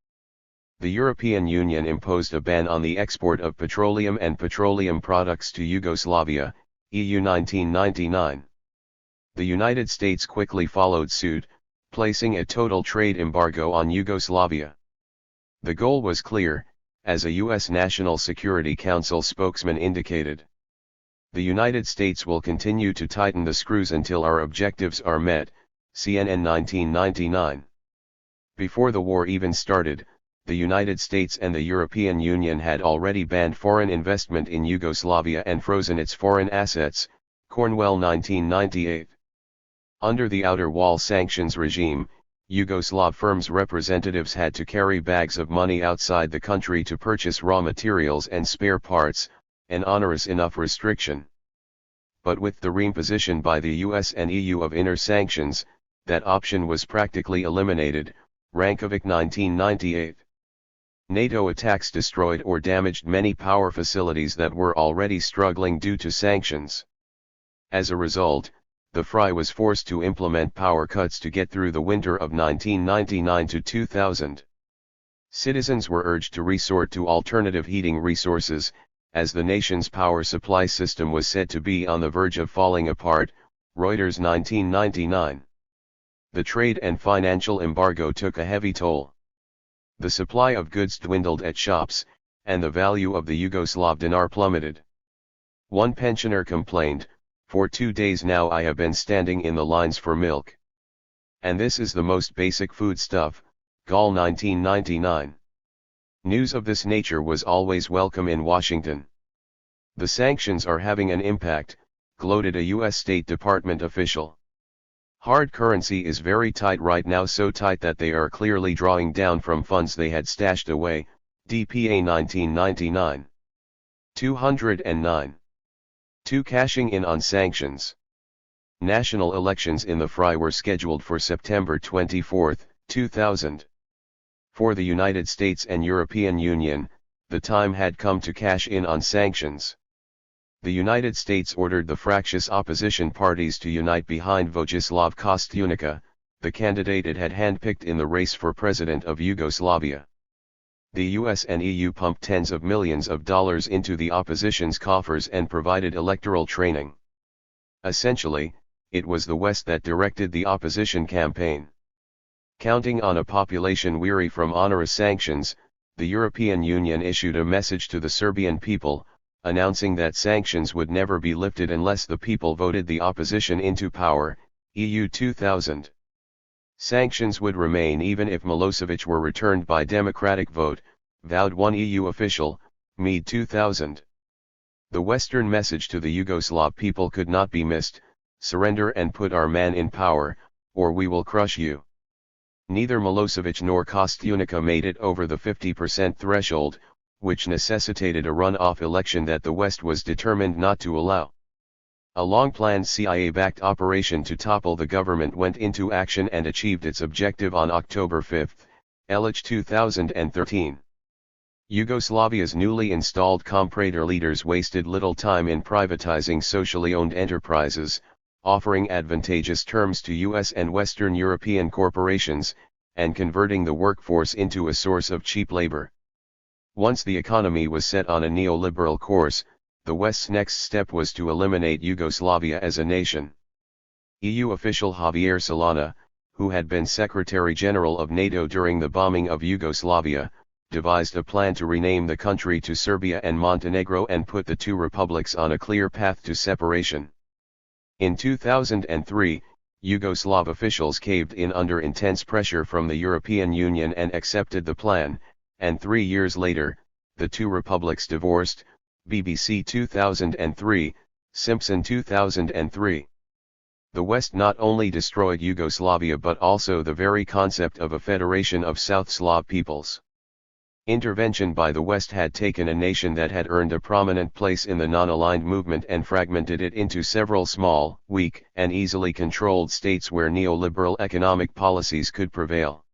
The European Union imposed a ban on the export of petroleum and petroleum products to Yugoslavia, EU 1999. The United States quickly followed suit, placing a total trade embargo on Yugoslavia. The goal was clear, as a U.S. National Security Council spokesman indicated. The United States will continue to tighten the screws until our objectives are met, CNN 1999. Before the war even started, the United States and the European Union had already banned foreign investment in Yugoslavia and frozen its foreign assets, Cornwell 1998. Under the outer wall sanctions regime, Yugoslav firms' representatives had to carry bags of money outside the country to purchase raw materials and spare parts, an onerous enough restriction. But with the reimposition by the US and EU of inner sanctions, that option was practically eliminated, Rankovic 1998. NATO attacks destroyed or damaged many power facilities that were already struggling due to sanctions. As a result, the FRY was forced to implement power cuts to get through the winter of 1999 to 2000. Citizens were urged to resort to alternative heating resources, as the nation's power supply system was said to be on the verge of falling apart, Reuters 1999. The trade and financial embargo took a heavy toll. The supply of goods dwindled at shops, and the value of the Yugoslav dinar plummeted. One pensioner complained, "For 2 days now I have been standing in the lines for milk. And this is the most basic foodstuff, Gall 1999. News of this nature was always welcome in Washington. The sanctions are having an impact, gloated a U.S. State Department official. Hard currency is very tight right now, so tight that they are clearly drawing down from funds they had stashed away, DPA 1999. 209. 2. Cashing in on sanctions. National elections in the FRY were scheduled for September 24, 2000. For the United States and European Union, the time had come to cash in on sanctions. The United States ordered the fractious opposition parties to unite behind Vojislav Kostyunica, the candidate it had handpicked in the race for president of Yugoslavia. The US and EU pumped tens of millions of dollars into the opposition's coffers and provided electoral training. Essentially, it was the West that directed the opposition campaign. Counting on a population weary from onerous sanctions, the European Union issued a message to the Serbian people, announcing that sanctions would never be lifted unless the people voted the opposition into power, EU 2000. Sanctions would remain even if Milosevic were returned by democratic vote, vowed one EU official, Mead 2000. The Western message to the Yugoslav people could not be missed: surrender and put our man in power, or we will crush you. Neither Milosevic nor Kostyunica made it over the 50% threshold, which necessitated a runoff election that the West was determined not to allow. A long-planned CIA-backed operation to topple the government went into action and achieved its objective on October 5, 2013. Yugoslavia's newly installed comprador leaders wasted little time in privatizing socially owned enterprises, offering advantageous terms to US and Western European corporations, and converting the workforce into a source of cheap labor. Once the economy was set on a neoliberal course, the West's next step was to eliminate Yugoslavia as a nation. EU official Javier Solana, who had been Secretary General of NATO during the bombing of Yugoslavia, devised a plan to rename the country to Serbia and Montenegro and put the two republics on a clear path to separation. In 2003, Yugoslav officials caved in under intense pressure from the European Union and accepted the plan, and 3 years later, the two republics divorced, BBC 2003, Simpson 2003. The West not only destroyed Yugoslavia but also the very concept of a federation of South Slav peoples. Intervention by the West had taken a nation that had earned a prominent place in the non-aligned movement and fragmented it into several small, weak, and easily controlled states where neoliberal economic policies could prevail.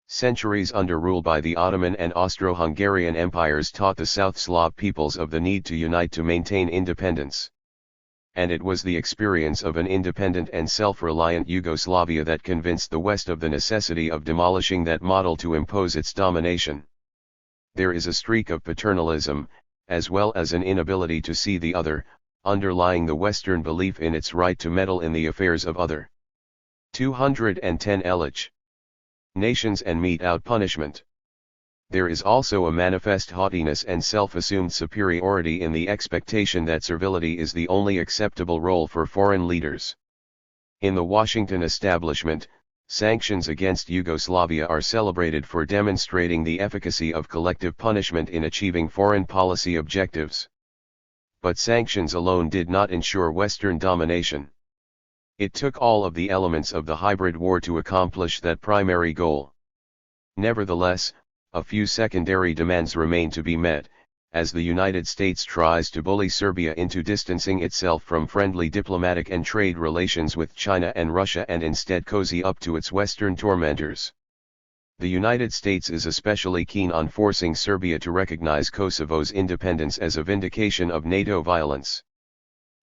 Centuries under rule by the Ottoman and Austro-Hungarian empires taught the South Slav peoples of the need to unite to maintain independence. And it was the experience of an independent and self-reliant Yugoslavia that convinced the West of the necessity of demolishing that model to impose its domination. There is a streak of paternalism, as well as an inability to see the other, underlying the Western belief in its right to meddle in the affairs of other. 210 Elich. Nations and mete out punishment. There is also a manifest haughtiness and self-assumed superiority in the expectation that servility is the only acceptable role for foreign leaders. In the Washington establishment, sanctions against Yugoslavia are celebrated for demonstrating the efficacy of collective punishment in achieving foreign policy objectives. But sanctions alone did not ensure Western domination. It took all of the elements of the hybrid war to accomplish that primary goal. Nevertheless, a few secondary demands remain to be met, as the United States tries to bully Serbia into distancing itself from friendly diplomatic and trade relations with China and Russia and instead cozy up to its Western tormentors. The United States is especially keen on forcing Serbia to recognize Kosovo's independence as a vindication of NATO violence.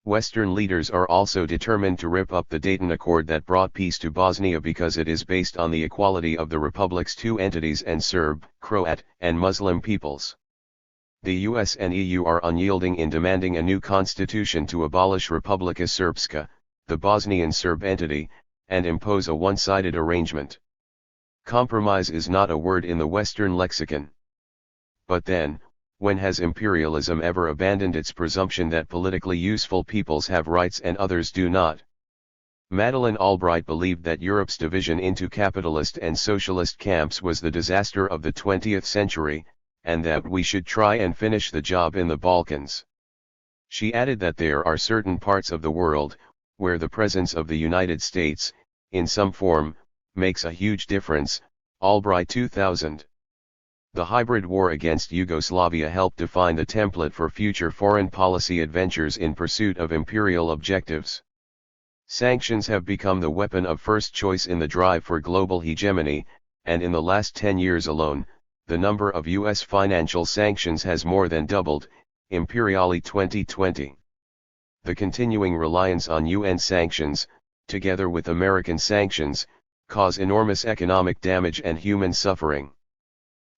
Western leaders are also determined to rip up the Dayton Accord that brought peace to Bosnia because it is based on the equality of the republic's two entities and Serb, Croat, and Muslim peoples. The US and EU are unyielding in demanding a new constitution to abolish Republika Srpska, the Bosnian Serb entity, and impose a one-sided arrangement. Compromise is not a word in the Western lexicon. But then, when has imperialism ever abandoned its presumption that politically useful peoples have rights and others do not? Madeleine Albright believed that Europe's division into capitalist and socialist camps was the disaster of the 20th century, and that we should try and finish the job in the Balkans. She added that there are certain parts of the world, where the presence of the United States, in some form, makes a huge difference. Albright 2000. The hybrid war against Yugoslavia helped define the template for future foreign policy adventures in pursuit of imperial objectives. Sanctions have become the weapon of first choice in the drive for global hegemony, and in the last 10 years alone, the number of U.S. financial sanctions has more than doubled. Imperialist 2020. The continuing reliance on UN sanctions, together with American sanctions, cause enormous economic damage and human suffering.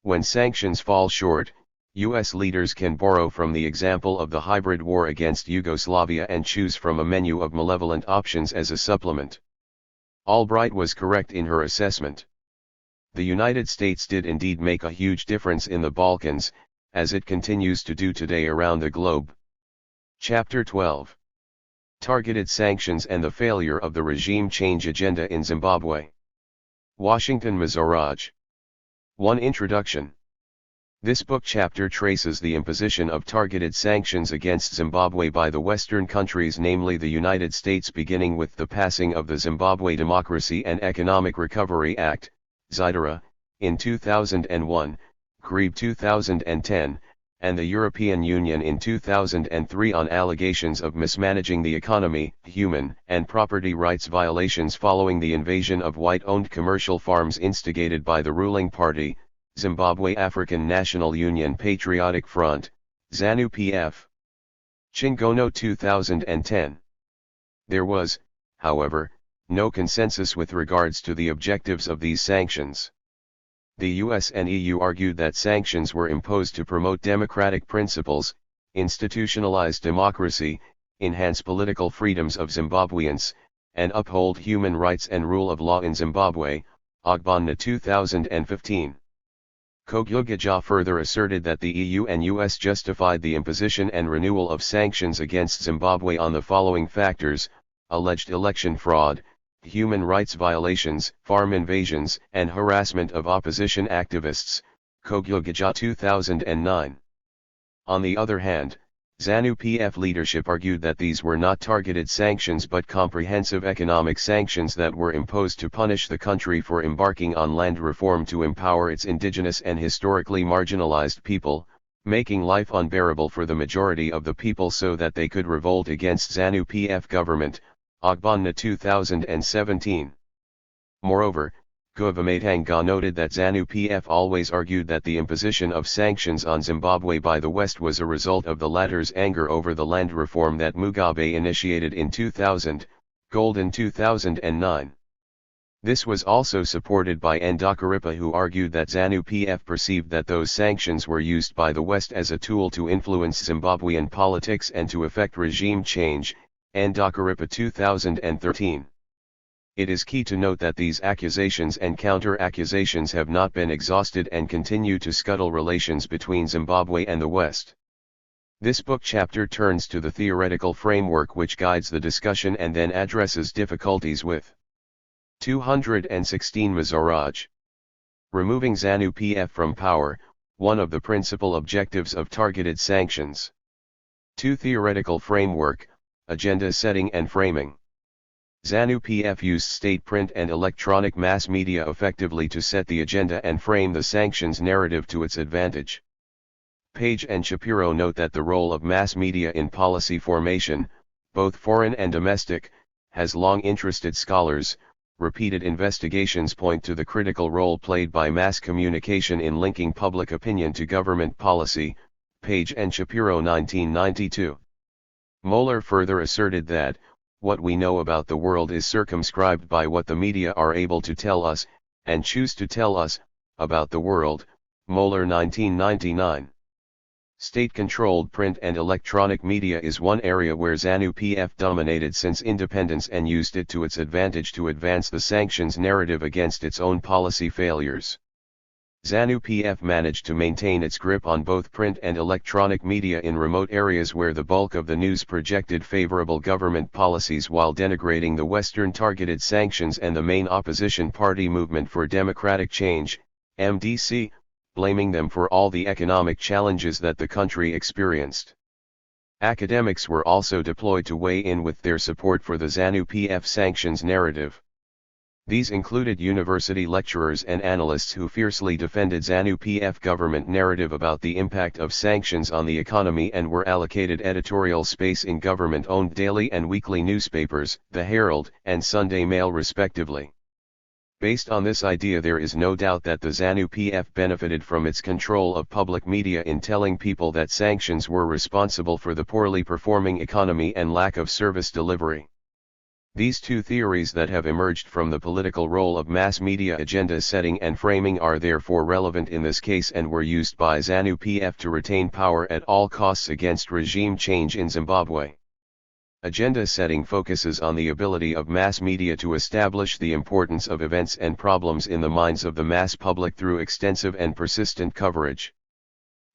When sanctions fall short, U.S. leaders can borrow from the example of the hybrid war against Yugoslavia and choose from a menu of malevolent options as a supplement. Albright was correct in her assessment. The United States did indeed make a huge difference in the Balkans, as it continues to do today around the globe. Chapter 12. Targeted Sanctions and the Failure of the Regime Change Agenda in Zimbabwe. Washington, Mizoraj. 1. Introduction. This book chapter traces the imposition of targeted sanctions against Zimbabwe by the Western countries, namely the United States, beginning with the passing of the Zimbabwe Democracy and Economic Recovery Act, ZIDERA, in 2001, GREB 2010, and the European Union in 2003 on allegations of mismanaging the economy, human and property rights violations following the invasion of white-owned commercial farms instigated by the ruling party, Zimbabwe African National Union Patriotic Front, ZANU-PF. Chingono 2010. There was, however, no consensus with regards to the objectives of these sanctions. The US and EU argued that sanctions were imposed to promote democratic principles, institutionalize democracy, enhance political freedoms of Zimbabweans, and uphold human rights and rule of law in Zimbabwe. Ogbonna 2015. Kogyugaja further asserted that the EU and US justified the imposition and renewal of sanctions against Zimbabwe on the following factors: alleged election fraud, human rights violations, farm invasions, and harassment of opposition activists. Kogyugaja 2009. On the other hand, ZANU-PF leadership argued that these were not targeted sanctions but comprehensive economic sanctions that were imposed to punish the country for embarking on land reform to empower its indigenous and historically marginalized people, making life unbearable for the majority of the people so that they could revolt against ZANU-PF government. Ogbonna 2017. Moreover, Guvamatanga noted that ZANU-PF always argued that the imposition of sanctions on Zimbabwe by the West was a result of the latter's anger over the land reform that Mugabe initiated in 2000, Golden 2009. This was also supported by Ndakaripa, who argued that ZANU-PF perceived that those sanctions were used by the West as a tool to influence Zimbabwean politics and to effect regime change. Ndakaripa 2013. It is key to note that these accusations and counter-accusations have not been exhausted and continue to scuttle relations between Zimbabwe and the West. This book chapter turns to the theoretical framework which guides the discussion and then addresses difficulties with 216 Mizoraj. Removing ZANU-PF from power, one of the principal objectives of targeted sanctions. 2. Theoretical framework, agenda setting and framing. ZANU-PF used state print and electronic mass media effectively to set the agenda and frame the sanctions narrative to its advantage. Page and Shapiro note that the role of mass media in policy formation, both foreign and domestic, has long interested scholars. Repeated investigations point to the critical role played by mass communication in linking public opinion to government policy. Page and Shapiro 1992. Moeller further asserted that, what we know about the world is circumscribed by what the media are able to tell us, and choose to tell us, about the world. Moeller 1999. State-controlled print and electronic media is one area where ZANU-PF dominated since independence and used it to its advantage to advance the sanctions narrative against its own policy failures. ZANU-PF managed to maintain its grip on both print and electronic media in remote areas where the bulk of the news projected favorable government policies while denigrating the Western targeted sanctions and the main opposition party Movement for Democratic Change, MDC, blaming them for all the economic challenges that the country experienced. Academics were also deployed to weigh in with their support for the ZANU-PF sanctions narrative. These included university lecturers and analysts who fiercely defended ZANU-PF government narrative about the impact of sanctions on the economy and were allocated editorial space in government-owned daily and weekly newspapers, The Herald and Sunday Mail respectively. Based on this idea, there is no doubt that the ZANU-PF benefited from its control of public media in telling people that sanctions were responsible for the poorly performing economy and lack of service delivery. These two theories that have emerged from the political role of mass media agenda setting and framing are therefore relevant in this case and were used by ZANU-PF to retain power at all costs against regime change in Zimbabwe. Agenda setting focuses on the ability of mass media to establish the importance of events and problems in the minds of the mass public through extensive and persistent coverage.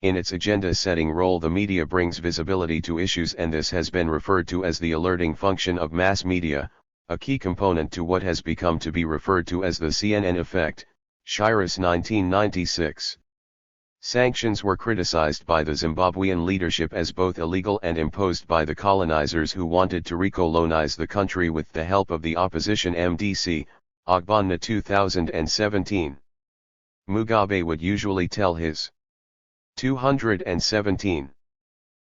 In its agenda-setting role, the media brings visibility to issues, and this has been referred to as the alerting function of mass media, a key component to what has become to be referred to as the CNN effect, Shiras 1996. Sanctions were criticized by the Zimbabwean leadership as both illegal and imposed by the colonizers who wanted to recolonize the country with the help of the opposition MDC, Ogbonna 2017. Mugabe would usually tell his 217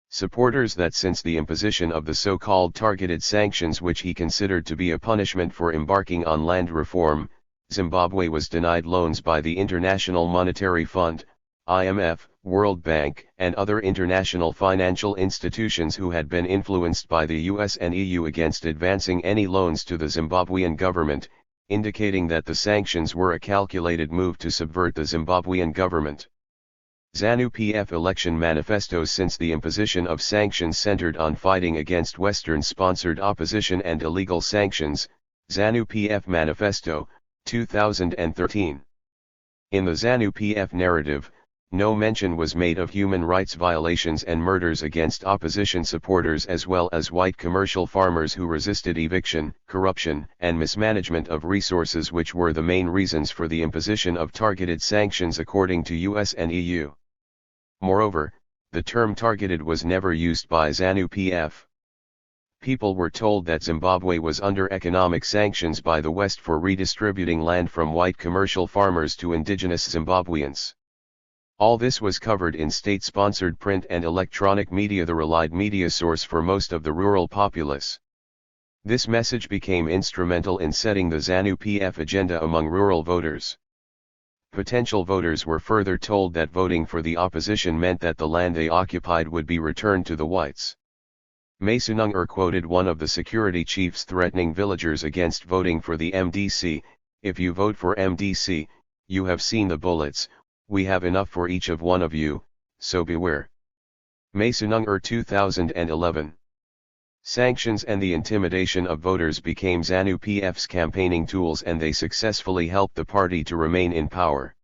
supporters that since the imposition of the so-called targeted sanctions, which he considered to be a punishment for embarking on land reform, Zimbabwe was denied loans by the International Monetary Fund, IMF, World Bank, and other international financial institutions who had been influenced by the US and EU against advancing any loans to the Zimbabwean government, indicating that the sanctions were a calculated move to subvert the Zimbabwean government. ZANU-PF election manifestos since the imposition of sanctions centered on fighting against Western-sponsored opposition and illegal sanctions, ZANU-PF Manifesto, 2013. In the ZANU-PF narrative, no mention was made of human rights violations and murders against opposition supporters as well as white commercial farmers who resisted eviction, corruption, and mismanagement of resources, which were the main reasons for the imposition of targeted sanctions according to US and EU. Moreover, the term targeted was never used by ZANU-PF. People were told that Zimbabwe was under economic sanctions by the West for redistributing land from white commercial farmers to indigenous Zimbabweans. All this was covered in state-sponsored print and electronic media, the relied media source for most of the rural populace. This message became instrumental in setting the ZANU-PF agenda among rural voters. Potential voters were further told that voting for the opposition meant that the land they occupied would be returned to the whites. Masunungur quoted one of the security chiefs threatening villagers against voting for the MDC, "If you vote for MDC, you have seen the bullets, we have enough for each of one of you, so beware." Masunungur 2011. Sanctions and the intimidation of voters became ZANU-PF's campaigning tools, and they successfully helped the party to remain in power.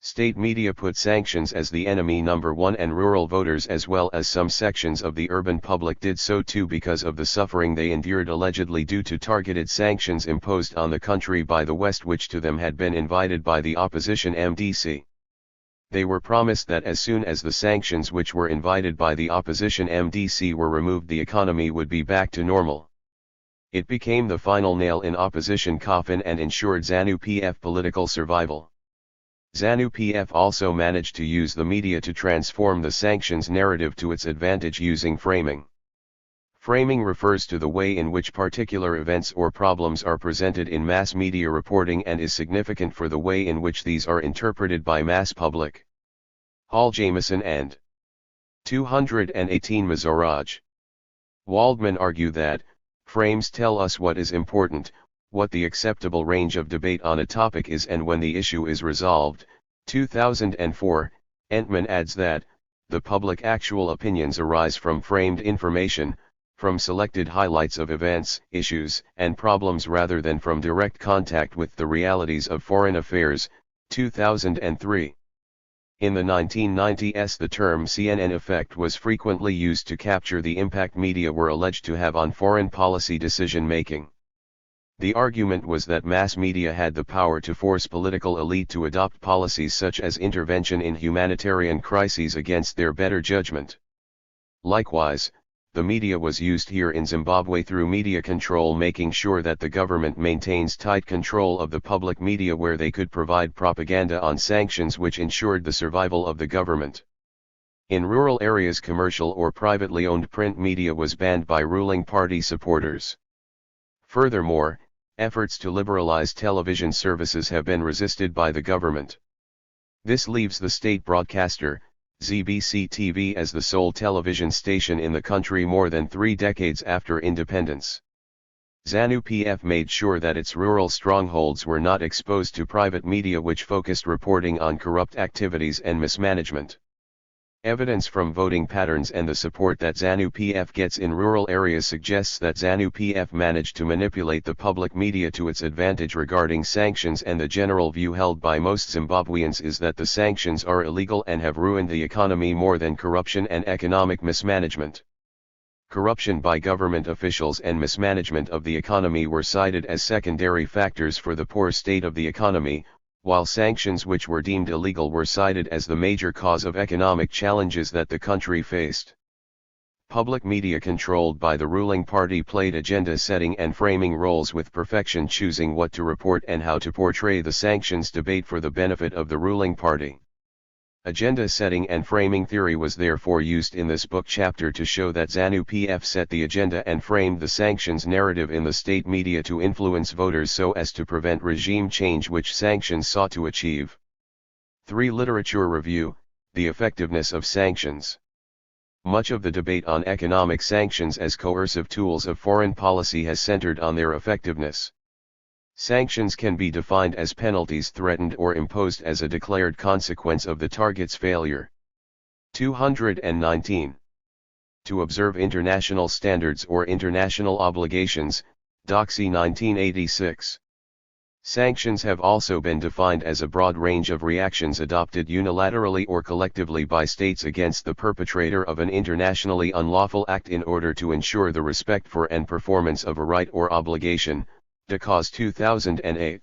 State media put sanctions as the enemy number one, and rural voters as well as some sections of the urban public did so too because of the suffering they endured allegedly due to targeted sanctions imposed on the country by the West, which to them had been invited by the opposition MDC. They were promised that as soon as the sanctions which were invited by the opposition MDC were removed, the economy would be back to normal. It became the final nail in opposition coffin and ensured ZANU-PF political survival. ZANU-PF also managed to use the media to transform the sanctions narrative to its advantage using framing. Framing refers to the way in which particular events or problems are presented in mass media reporting and is significant for the way in which these are interpreted by mass public. Hall Jameson and 218 Mazaraj. Waldman argue that, frames tell us what is important, what the acceptable range of debate on a topic is, and when the issue is resolved. 2004, Entman adds that, the public actual opinions arise from framed information, from selected highlights of events, issues, and problems rather than from direct contact with the realities of foreign affairs. 2003. In the 1990s, the term CNN effect was frequently used to capture the impact media were alleged to have on foreign policy decision-making. The argument was that mass media had the power to force political elite to adopt policies such as intervention in humanitarian crises against their better judgment. Likewise, the media was used here in Zimbabwe through media control, making sure that the government maintains tight control of the public media where they could provide propaganda on sanctions which ensured the survival of the government. In rural areas, commercial or privately owned print media was banned by ruling party supporters. Furthermore, efforts to liberalize television services have been resisted by the government. This leaves the state broadcaster, ZBC-TV, as the sole television station in the country more than 3 decades after independence. ZANU-PF made sure that its rural strongholds were not exposed to private media which focused reporting on corrupt activities and mismanagement. Evidence from voting patterns and the support that ZANU-PF gets in rural areas suggests that ZANU-PF managed to manipulate the public media to its advantage regarding sanctions, and the general view held by most Zimbabweans is that the sanctions are illegal and have ruined the economy more than corruption and economic mismanagement. Corruption by government officials and mismanagement of the economy were cited as secondary factors for the poor state of the economy, while sanctions which were deemed illegal were cited as the major cause of economic challenges that the country faced. Public media controlled by the ruling party played agenda-setting and framing roles with perfection, choosing what to report and how to portray the sanctions debate for the benefit of the ruling party. Agenda-setting and framing theory was therefore used in this book chapter to show that ZANU-PF set the agenda and framed the sanctions narrative in the state media to influence voters so as to prevent regime change which sanctions sought to achieve. 3. Literature review: The effectiveness of sanctions. Much of the debate on economic sanctions as coercive tools of foreign policy has centered on their effectiveness. Sanctions can be defined as penalties threatened or imposed as a declared consequence of the target's failure. 219. To observe international standards or international obligations, Doxy 1986. Sanctions have also been defined as a broad range of reactions adopted unilaterally or collectively by states against the perpetrator of an internationally unlawful act in order to ensure the respect for and performance of a right or obligation. Decause 2008.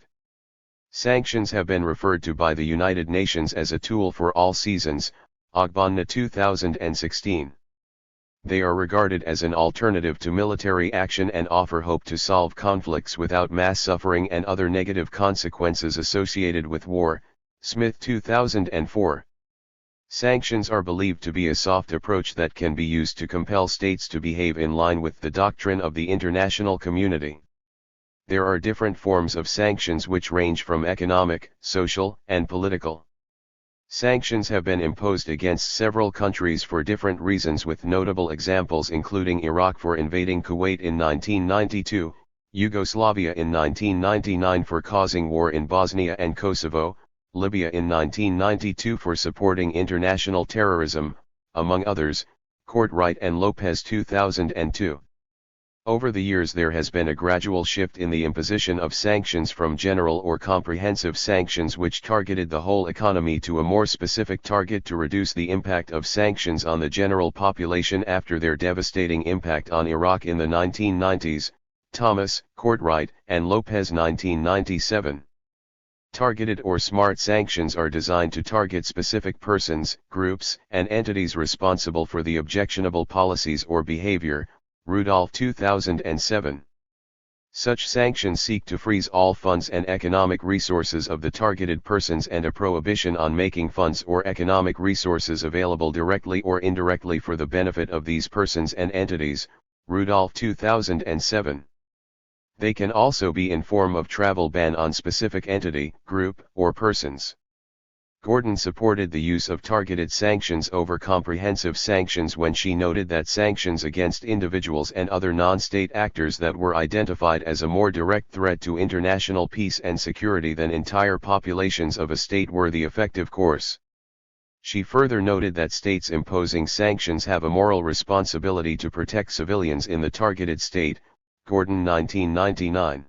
Sanctions have been referred to by the United Nations as a tool for all seasons, Ogbonna 2016. They are regarded as an alternative to military action and offer hope to solve conflicts without mass suffering and other negative consequences associated with war, Smith 2004. Sanctions are believed to be a soft approach that can be used to compel states to behave in line with the doctrine of the international community. There are different forms of sanctions which range from economic, social, and political. Sanctions have been imposed against several countries for different reasons, with notable examples including Iraq for invading Kuwait in 1992, Yugoslavia in 1999 for causing war in Bosnia and Kosovo, Libya in 1992 for supporting international terrorism, among others, Courtwright and Lopez 2002. Over the years there has been a gradual shift in the imposition of sanctions from general or comprehensive sanctions which targeted the whole economy to a more specific target to reduce the impact of sanctions on the general population after their devastating impact on Iraq in the 1990s, Thomas, Courtwright, and Lopez 1997. Targeted or smart sanctions are designed to target specific persons, groups, and entities responsible for the objectionable policies or behavior, Rudolph 2007. Such sanctions seek to freeze all funds and economic resources of the targeted persons and a prohibition on making funds or economic resources available directly or indirectly for the benefit of these persons and entities, Rudolph 2007. They can also be in form of travel ban on specific entity, group, or persons. Gordon supported the use of targeted sanctions over comprehensive sanctions when she noted that sanctions against individuals and other non-state actors that were identified as a more direct threat to international peace and security than entire populations of a state were the effective course. She further noted that states imposing sanctions have a moral responsibility to protect civilians in the targeted state, Gordon 1999.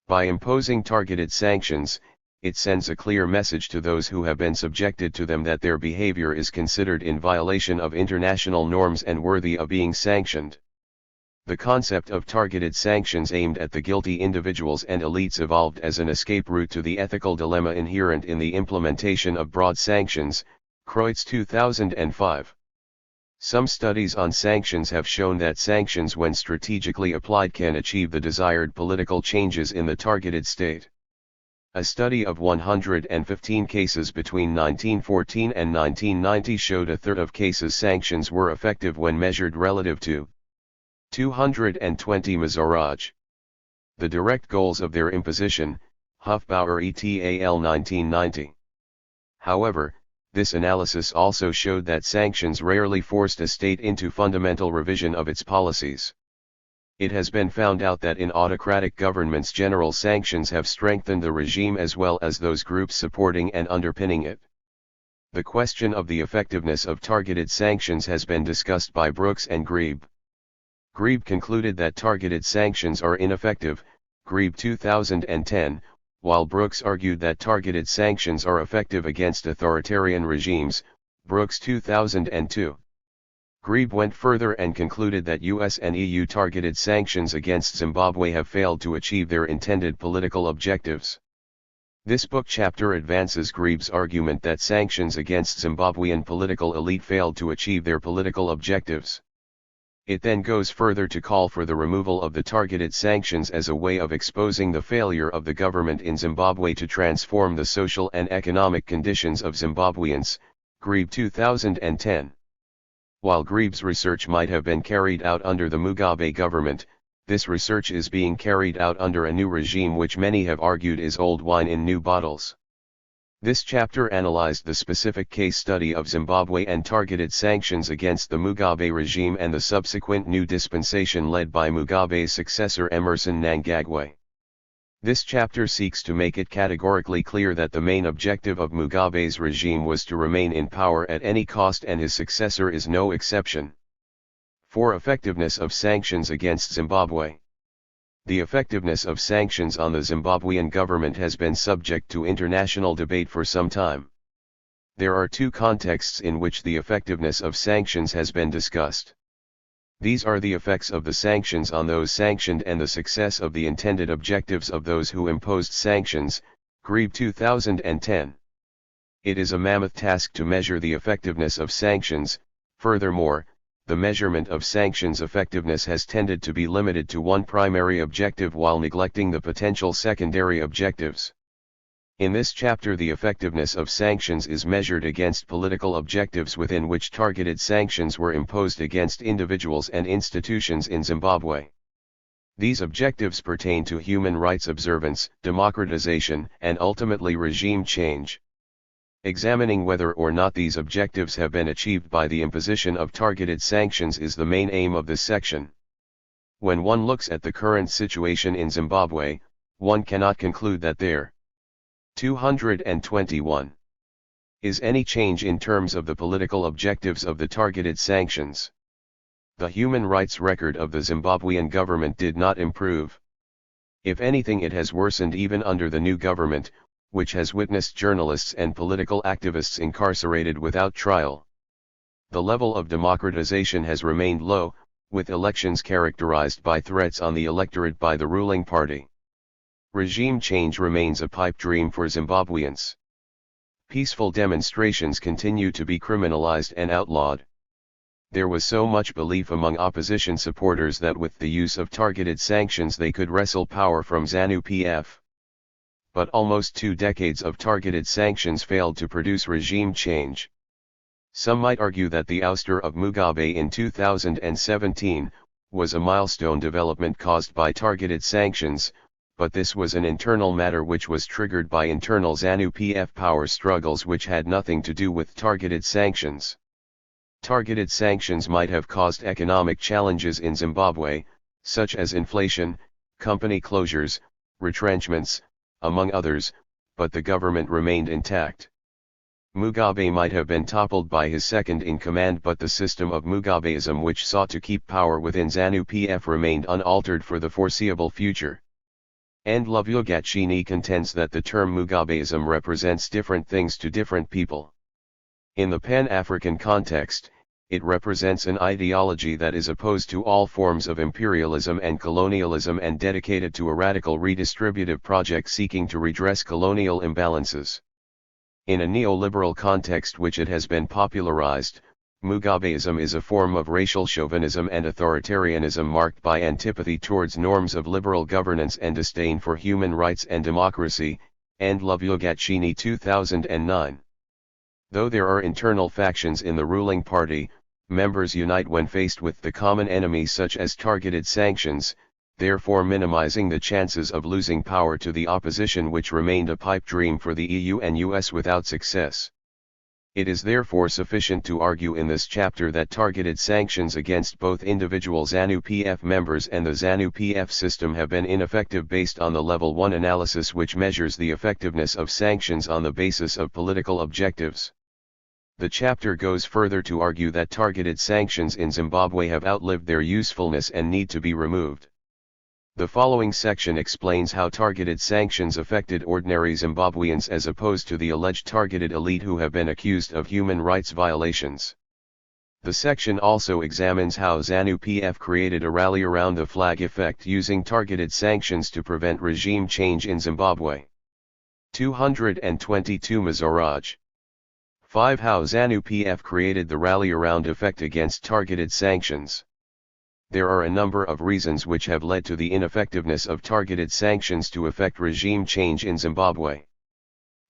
By imposing targeted sanctions, it sends a clear message to those who have been subjected to them that their behavior is considered in violation of international norms and worthy of being sanctioned. The concept of targeted sanctions aimed at the guilty individuals and elites evolved as an escape route to the ethical dilemma inherent in the implementation of broad sanctions, Kreutz 2005. Some studies on sanctions have shown that sanctions when strategically applied can achieve the desired political changes in the targeted state. A study of 115 cases between 1914 and 1990 showed a third of cases sanctions were effective when measured relative to 220 Mazaraj. The direct goals of their imposition, Hofbauer et al. 1990. However, this analysis also showed that sanctions rarely forced a state into fundamental revision of its policies. It has been found out that in autocratic governments general sanctions have strengthened the regime as well as those groups supporting and underpinning it. The question of the effectiveness of targeted sanctions has been discussed by Brooks and Grebe. Grebe concluded that targeted sanctions are ineffective, Grebe 2010, while Brooks argued that targeted sanctions are effective against authoritarian regimes, Brooks 2002. Grebe went further and concluded that US and EU targeted sanctions against Zimbabwe have failed to achieve their intended political objectives. This book chapter advances Grebe's argument that sanctions against Zimbabwean political elite failed to achieve their political objectives. It then goes further to call for the removal of the targeted sanctions as a way of exposing the failure of the government in Zimbabwe to transform the social and economic conditions of Zimbabweans, Grebe 2010. While Grebe's research might have been carried out under the Mugabe government, this research is being carried out under a new regime which many have argued is old wine in new bottles. This chapter analyzed the specific case study of Zimbabwe and targeted sanctions against the Mugabe regime and the subsequent new dispensation led by Mugabe's successor Emmerson Mnangagwa. This chapter seeks to make it categorically clear that the main objective of Mugabe's regime was to remain in power at any cost, and his successor is no exception. 4. Effectiveness of sanctions against Zimbabwe. The effectiveness of sanctions on the Zimbabwean government has been subject to international debate for some time. There are two contexts in which the effectiveness of sanctions has been discussed. These are the effects of the sanctions on those sanctioned and the success of the intended objectives of those who imposed sanctions, Grebe 2010. It is a mammoth task to measure the effectiveness of sanctions. Furthermore, the measurement of sanctions' effectiveness has tended to be limited to one primary objective while neglecting the potential secondary objectives. In this chapter, the effectiveness of sanctions is measured against political objectives within which targeted sanctions were imposed against individuals and institutions in Zimbabwe. These objectives pertain to human rights observance, democratization, and ultimately regime change. Examining whether or not these objectives have been achieved by the imposition of targeted sanctions is the main aim of this section. When one looks at the current situation in Zimbabwe, one cannot conclude that there 221 is any change in terms of the political objectives of the targeted sanctions. The human rights record of the Zimbabwean government did not improve. If anything, it has worsened even under the new government, which has witnessed journalists and political activists incarcerated without trial. The level of democratization has remained low, with elections characterized by threats on the electorate by the ruling party. Regime change remains a pipe dream for Zimbabweans. Peaceful demonstrations continue to be criminalized and outlawed. There was so much belief among opposition supporters that with the use of targeted sanctions they could wrestle power from ZANU-PF. But almost 2 decades of targeted sanctions failed to produce regime change. Some might argue that the ouster of Mugabe in 2017 was a milestone development caused by targeted sanctions, but this was an internal matter which was triggered by internal ZANU-PF power struggles which had nothing to do with targeted sanctions. Targeted sanctions might have caused economic challenges in Zimbabwe, such as inflation, company closures, retrenchments, among others, but the government remained intact. Mugabe might have been toppled by his second-in-command, but the system of Mugabeism which sought to keep power within ZANU-PF remained unaltered for the foreseeable future. Ndlovugachini contends that the term Mugabeism represents different things to different people. In the Pan-African context, it represents an ideology that is opposed to all forms of imperialism and colonialism and dedicated to a radical redistributive project seeking to redress colonial imbalances. In a neoliberal context which it has been popularized, Mugabeism is a form of racial chauvinism and authoritarianism marked by antipathy towards norms of liberal governance and disdain for human rights and democracy, Ndlovugachini 2009. Though there are internal factions in the ruling party, members unite when faced with the common enemy such as targeted sanctions, therefore minimizing the chances of losing power to the opposition, which remained a pipe dream for the EU and US without success. It is therefore sufficient to argue in this chapter that targeted sanctions against both individual ZANU-PF members and the ZANU-PF system have been ineffective based on the Level 1 analysis, which measures the effectiveness of sanctions on the basis of political objectives. The chapter goes further to argue that targeted sanctions in Zimbabwe have outlived their usefulness and need to be removed. The following section explains how targeted sanctions affected ordinary Zimbabweans as opposed to the alleged targeted elite who have been accused of human rights violations. The section also examines how ZANU-PF created a rally around the flag effect using targeted sanctions to prevent regime change in Zimbabwe. 222 Mazaraj. 5. How ZANU-PF created the rally around effect against targeted sanctions. There are a number of reasons which have led to the ineffectiveness of targeted sanctions to effect regime change in Zimbabwe.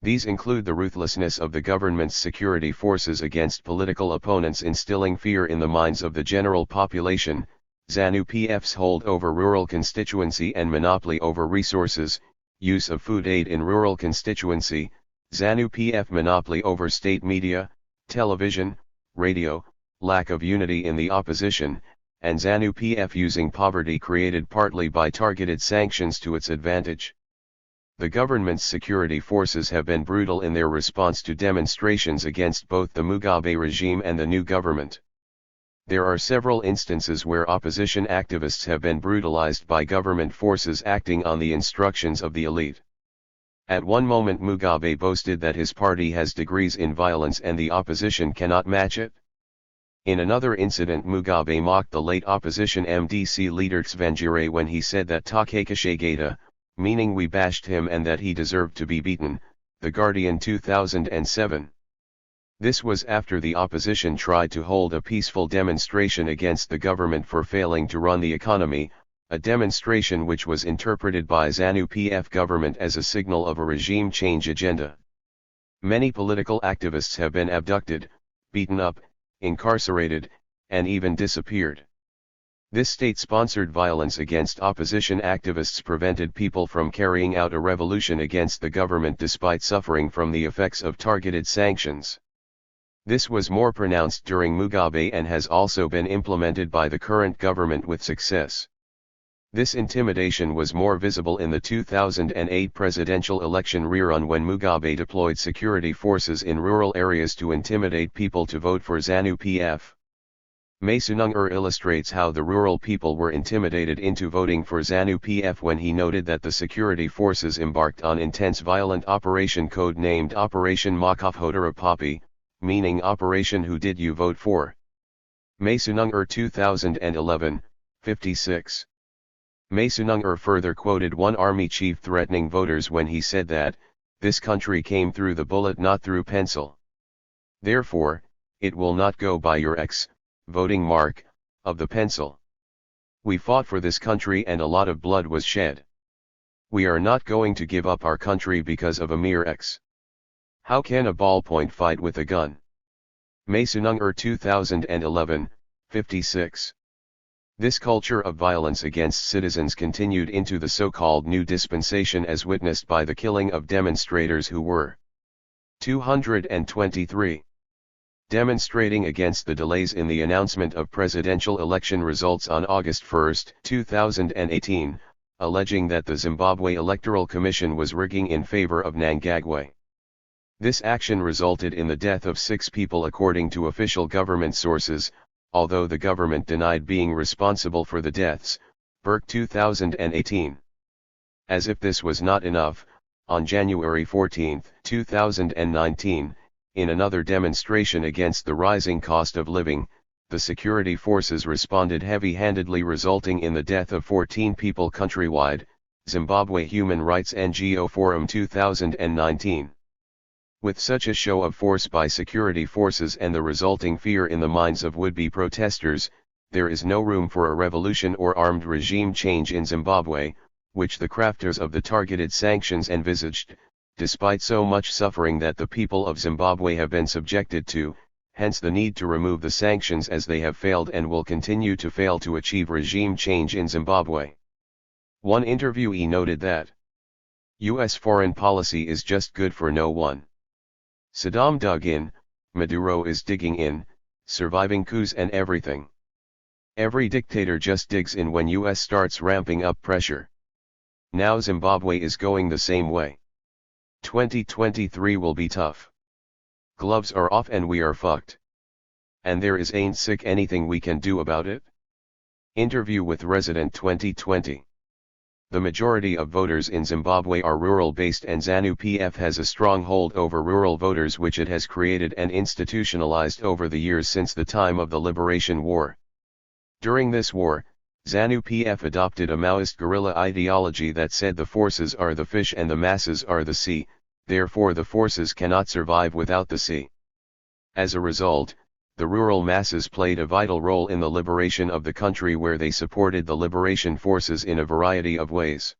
These include the ruthlessness of the government's security forces against political opponents, instilling fear in the minds of the general population, ZANU-PF's hold over rural constituency and monopoly over resources, use of food aid in rural constituency, ZANU-PF monopoly over state media, television, radio, lack of unity in the opposition, and ZANU-PF using poverty created partly by targeted sanctions to its advantage. The government's security forces have been brutal in their response to demonstrations against both the Mugabe regime and the new government. There are several instances where opposition activists have been brutalized by government forces acting on the instructions of the elite. At one moment Mugabe boasted that his party has degrees in violence and the opposition cannot match it. In another incident Mugabe mocked the late opposition MDC leader Tsvangirai when he said that Takekashegata, meaning we bashed him and that he deserved to be beaten, The Guardian 2007. This was after the opposition tried to hold a peaceful demonstration against the government for failing to run the economy, a demonstration which was interpreted by ZANU-PF government as a signal of a regime change agenda. Many political activists have been abducted, beaten up, incarcerated, and even disappeared. This state-sponsored violence against opposition activists prevented people from carrying out a revolution against the government despite suffering from the effects of targeted sanctions. This was more pronounced during Mugabe and has also been implemented by the current government with success. This intimidation was more visible in the 2008 presidential election rerun when Mugabe deployed security forces in rural areas to intimidate people to vote for ZANU-PF. Masunungur illustrates how the rural people were intimidated into voting for ZANU-PF when he noted that the security forces embarked on intense violent operation code-named Operation Makafhodera Papi, meaning Operation Who Did You Vote For? Masunungur 2011, 56. Masunungur further quoted one army chief threatening voters when he said that, "This country came through the bullet not through pencil. Therefore, it will not go by your X, voting mark, of the pencil. We fought for this country and a lot of blood was shed. We are not going to give up our country because of a mere X. How can a ballpoint fight with a gun?" Masunungur 2011, 56. This culture of violence against citizens continued into the so-called New Dispensation as witnessed by the killing of demonstrators who were 223. Demonstrating against the delays in the announcement of presidential election results on August 1, 2018, alleging that the Zimbabwe Electoral Commission was rigging in favor of Mnangagwa. This action resulted in the death of 6 people according to official government sources, although the government denied being responsible for the deaths. Burke 2018. As if this was not enough, on January 14, 2019, in another demonstration against the rising cost of living, the security forces responded heavy-handedly, resulting in the death of 14 people countrywide. Zimbabwe Human Rights NGO Forum 2019. With such a show of force by security forces and the resulting fear in the minds of would-be protesters, there is no room for a revolution or armed regime change in Zimbabwe, which the crafters of the targeted sanctions envisaged, despite so much suffering that the people of Zimbabwe have been subjected to, hence the need to remove the sanctions, as they have failed and will continue to fail to achieve regime change in Zimbabwe. One interviewee noted that U.S. foreign policy is just good for no one. Saddam dug in, Maduro is digging in, surviving coups and everything. Every dictator just digs in when U.S. starts ramping up pressure. Now Zimbabwe is going the same way. 2023 will be tough. Gloves are off and we are fucked. And there is ain't sick anything we can do about it? Interview with Resident 2020. The majority of voters in Zimbabwe are rural-based, and ZANU-PF has a strong hold over rural voters, which it has created and institutionalized over the years since the time of the Liberation War. During this war, ZANU-PF adopted a Maoist guerrilla ideology that said the forces are the fish and the masses are the sea, therefore the forces cannot survive without the sea. As a result, the rural masses played a vital role in the liberation of the country, where they supported the liberation forces in a variety of ways.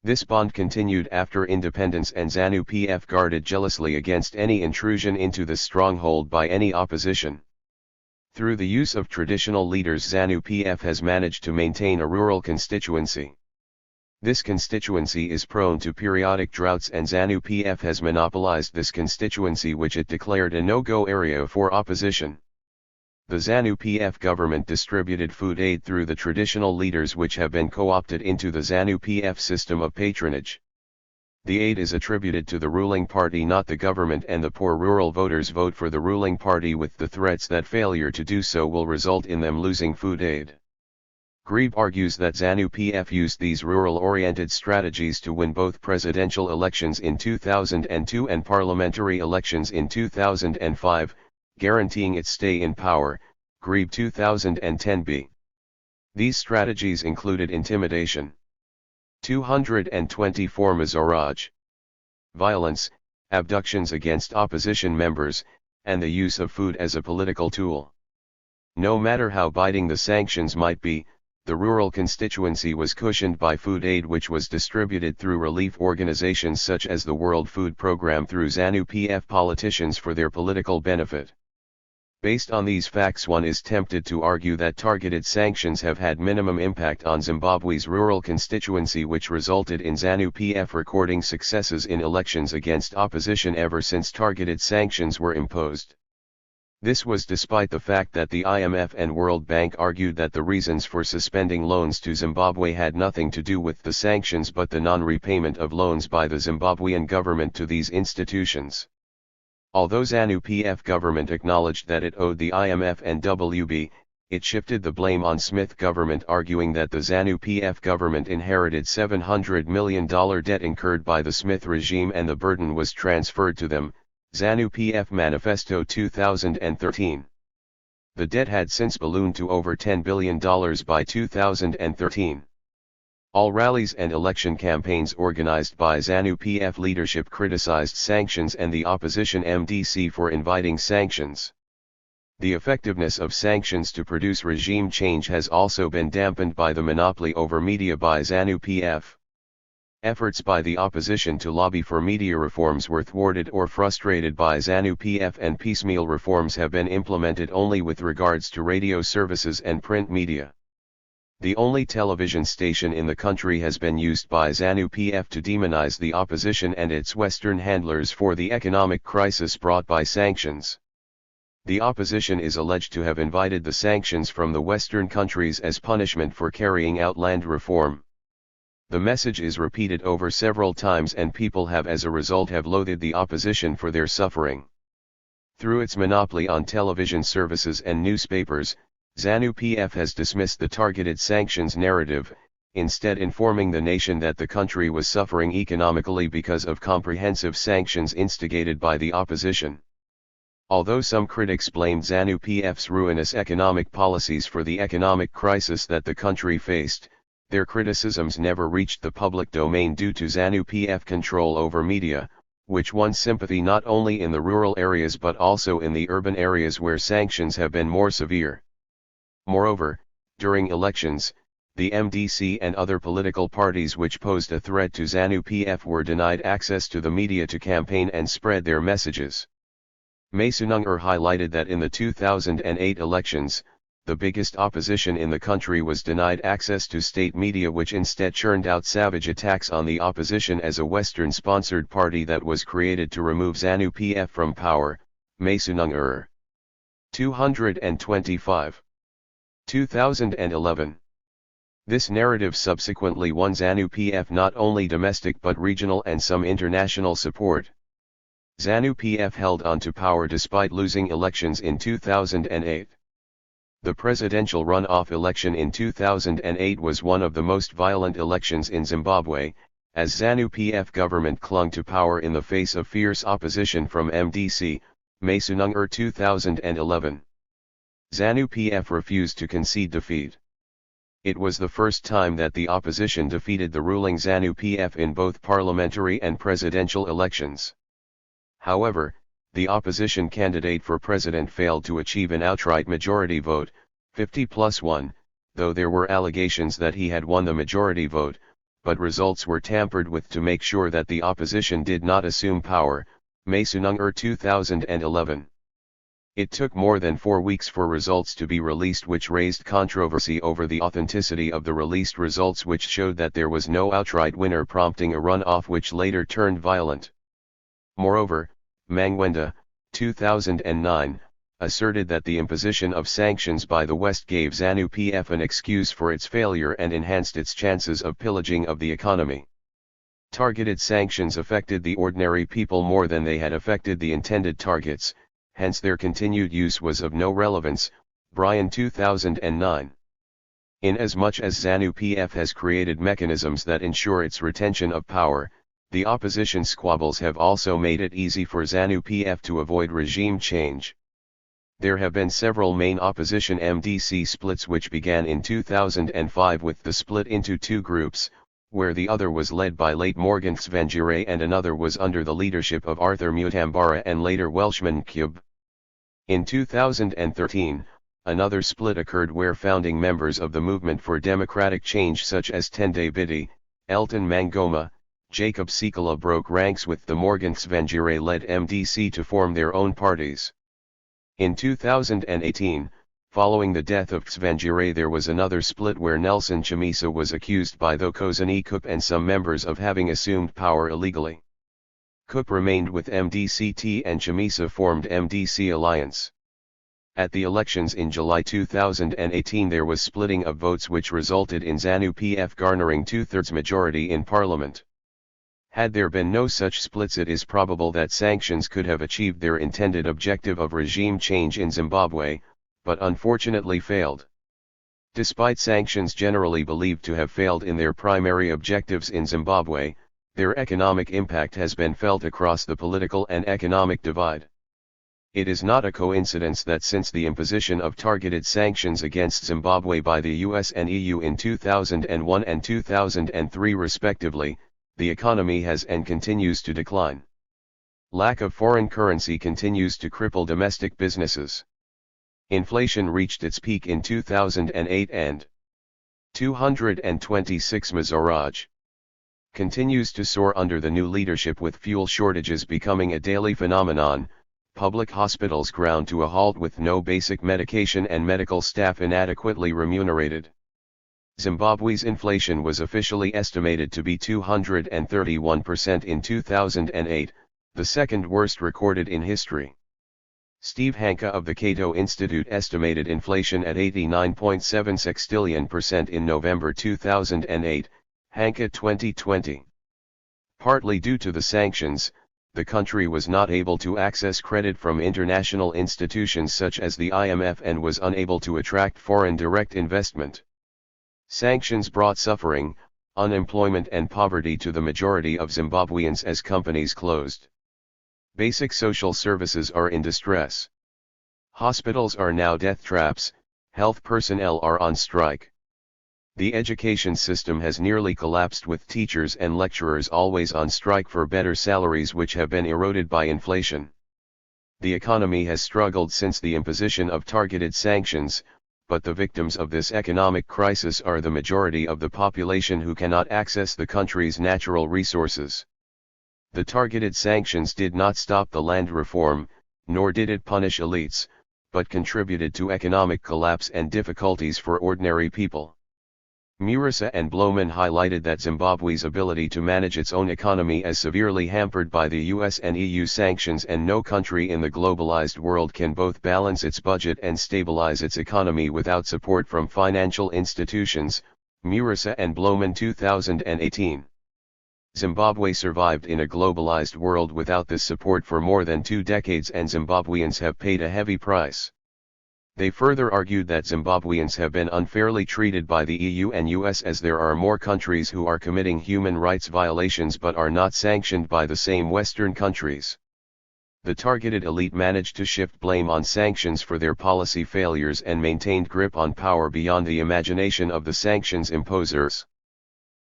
This bond continued after independence, and ZANU-PF guarded jealously against any intrusion into this stronghold by any opposition. Through the use of traditional leaders, ZANU-PF has managed to maintain a rural constituency. This constituency is prone to periodic droughts, and ZANU-PF has monopolized this constituency, which it declared a no-go area for opposition. The ZANU-PF government distributed food aid through the traditional leaders, which have been co-opted into the ZANU-PF system of patronage. The aid is attributed to the ruling party, not the government, and the poor rural voters vote for the ruling party with the threats that failure to do so will result in them losing food aid. Grebe argues that ZANU-PF used these rural-oriented strategies to win both presidential elections in 2002 and parliamentary elections in 2005, guaranteeing its stay in power. Grebe 2010b. These strategies included intimidation, 224 Mazaraj, violence, abductions against opposition members, and the use of food as a political tool. No matter how biting the sanctions might be, the rural constituency was cushioned by food aid, which was distributed through relief organizations such as the World Food Programme through ZANU-PF politicians for their political benefit. Based on these facts, one is tempted to argue that targeted sanctions have had minimum impact on Zimbabwe's rural constituency, which resulted in ZANU-PF recording successes in elections against opposition ever since targeted sanctions were imposed. This was despite the fact that the IMF and World Bank argued that the reasons for suspending loans to Zimbabwe had nothing to do with the sanctions but the non-repayment of loans by the Zimbabwean government to these institutions. Although ZANU-PF government acknowledged that it owed the IMF and WB, it shifted the blame on Smith government, arguing that the ZANU-PF government inherited $700 million debt incurred by the Smith regime and the burden was transferred to them. ZANU-PF Manifesto 2013. The debt had since ballooned to over $10 billion by 2013. All rallies and election campaigns organized by ZANU-PF leadership criticized sanctions and the opposition MDC for inviting sanctions. The effectiveness of sanctions to produce regime change has also been dampened by the monopoly over media by ZANU-PF. Efforts by the opposition to lobby for media reforms were thwarted or frustrated by ZANU-PF, and piecemeal reforms have been implemented only with regards to radio services and print media. The only television station in the country has been used by ZANU-PF to demonize the opposition and its Western handlers for the economic crisis brought by sanctions. The opposition is alleged to have invited the sanctions from the Western countries as punishment for carrying out land reform. The message is repeated over several times, and people have as a result loathed the opposition for their suffering. Through its monopoly on television services and newspapers, ZANU-PF has dismissed the targeted sanctions narrative, instead informing the nation that the country was suffering economically because of comprehensive sanctions instigated by the opposition. Although some critics blamed ZANU-PF's ruinous economic policies for the economic crisis that the country faced, their criticisms never reached the public domain due to ZANU-PF control over media, which won sympathy not only in the rural areas but also in the urban areas where sanctions have been more severe. Moreover, during elections, the MDC and other political parties which posed a threat to ZANU-PF were denied access to the media to campaign and spread their messages. Maysunungir highlighted that in the 2008 elections, the biggest opposition in the country was denied access to state media, which instead churned out savage attacks on the opposition as a Western-sponsored party that was created to remove ZANU-PF from power. Maysunungir 225. 2011. This narrative subsequently won ZANU-PF not only domestic but regional and some international support. ZANU-PF held on to power despite losing elections in 2008. The presidential runoff election in 2008 was one of the most violent elections in Zimbabwe, as ZANU-PF government clung to power in the face of fierce opposition from MDC. Maysunungir 2011. ZANU-PF refused to concede defeat. It was the first time that the opposition defeated the ruling ZANU-PF in both parliamentary and presidential elections. However, the opposition candidate for president failed to achieve an outright majority vote, 50+1, though there were allegations that he had won the majority vote, but results were tampered with to make sure that the opposition did not assume power. Maysunungir 2011. It took more than 4 weeks for results to be released, which raised controversy over the authenticity of the released results, which showed that there was no outright winner, prompting a runoff which later turned violent. Moreover, Mangwenda, 2009, asserted that the imposition of sanctions by the West gave ZANU-PF an excuse for its failure and enhanced its chances of pillaging of the economy. Targeted sanctions affected the ordinary people more than they had affected the intended targets, hence their continued use was of no relevance. Bryan 2009. Inasmuch as ZANU-PF has created mechanisms that ensure its retention of power, the opposition squabbles have also made it easy for ZANU-PF to avoid regime change. There have been several main opposition MDC splits, which began in 2005 with the split into two groups, where the other was led by late Morgan Tsvangirai and another was under the leadership of Arthur Mutambara and later Welshman Cube. In 2013, another split occurred where founding members of the Movement for Democratic Change such as Tendai Biti, Elton Mangoma, Jacob Sikala broke ranks with the Morgan Tsvangirai-led MDC to form their own parties. In 2018, following the death of Tsvangirai, there was another split where Nelson Chamisa was accused by Thokozani Kup and some members of having assumed power illegally. Kup remained with MDCT and Chamisa formed MDC Alliance. At the elections in July 2018 there was splitting of votes, which resulted in ZANU-PF garnering 2/3 majority in parliament. Had there been no such splits, it is probable that sanctions could have achieved their intended objective of regime change in Zimbabwe, but unfortunately failed. Despite sanctions generally believed to have failed in their primary objectives in Zimbabwe, their economic impact has been felt across the political and economic divide. It is not a coincidence that since the imposition of targeted sanctions against Zimbabwe by the US and EU in 2001 and 2003 respectively, the economy has and continues to decline. Lack of foreign currency continues to cripple domestic businesses. Inflation reached its peak in 2008 and 226 Mazaraj continues to soar under the new leadership, with fuel shortages becoming a daily phenomenon, public hospitals ground to a halt with no basic medication and medical staff inadequately remunerated. Zimbabwe's inflation was officially estimated to be 231% in 2008, the second worst recorded in history. Steve Hanke of the Cato Institute estimated inflation at 89.7 sextillion% in November 2008, Hanke 2020. Partly due to the sanctions, the country was not able to access credit from international institutions such as the IMF and was unable to attract foreign direct investment. Sanctions brought suffering, unemployment and poverty to the majority of Zimbabweans as companies closed. Basic social services are in distress. Hospitals are now death traps, health personnel are on strike. The education system has nearly collapsed with teachers and lecturers always on strike for better salaries which have been eroded by inflation. The economy has struggled since the imposition of targeted sanctions, but the victims of this economic crisis are the majority of the population who cannot access the country's natural resources. The targeted sanctions did not stop the land reform, nor did it punish elites, but contributed to economic collapse and difficulties for ordinary people. Murisa and Bloman highlighted that Zimbabwe's ability to manage its own economy is severely hampered by the US and EU sanctions, and no country in the globalized world can both balance its budget and stabilize its economy without support from financial institutions. Murisa and Bloman 2018. Zimbabwe survived in a globalized world without this support for more than 2 decades, and Zimbabweans have paid a heavy price. They further argued that Zimbabweans have been unfairly treated by the EU and US, as there are more countries who are committing human rights violations but are not sanctioned by the same Western countries. The targeted elite managed to shift blame on sanctions for their policy failures and maintained grip on power beyond the imagination of the sanctions imposers.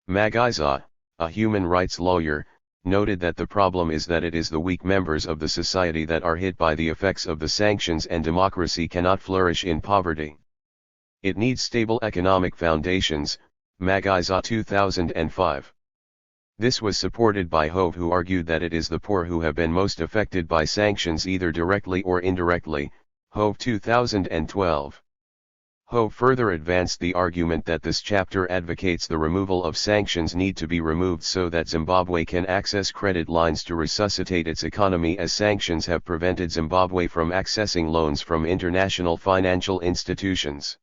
Magiza, a human rights lawyer, noted that the problem is that it is the weak members of the society that are hit by the effects of the sanctions, and democracy cannot flourish in poverty. It needs stable economic foundations. Magiza 2005. This was supported by Hove, who argued that it is the poor who have been most affected by sanctions either directly or indirectly. Hove 2012. Hove further advanced the argument that this chapter advocates the removal of sanctions need to be removed so that Zimbabwe can access credit lines to resuscitate its economy, as sanctions have prevented Zimbabwe from accessing loans from international financial institutions.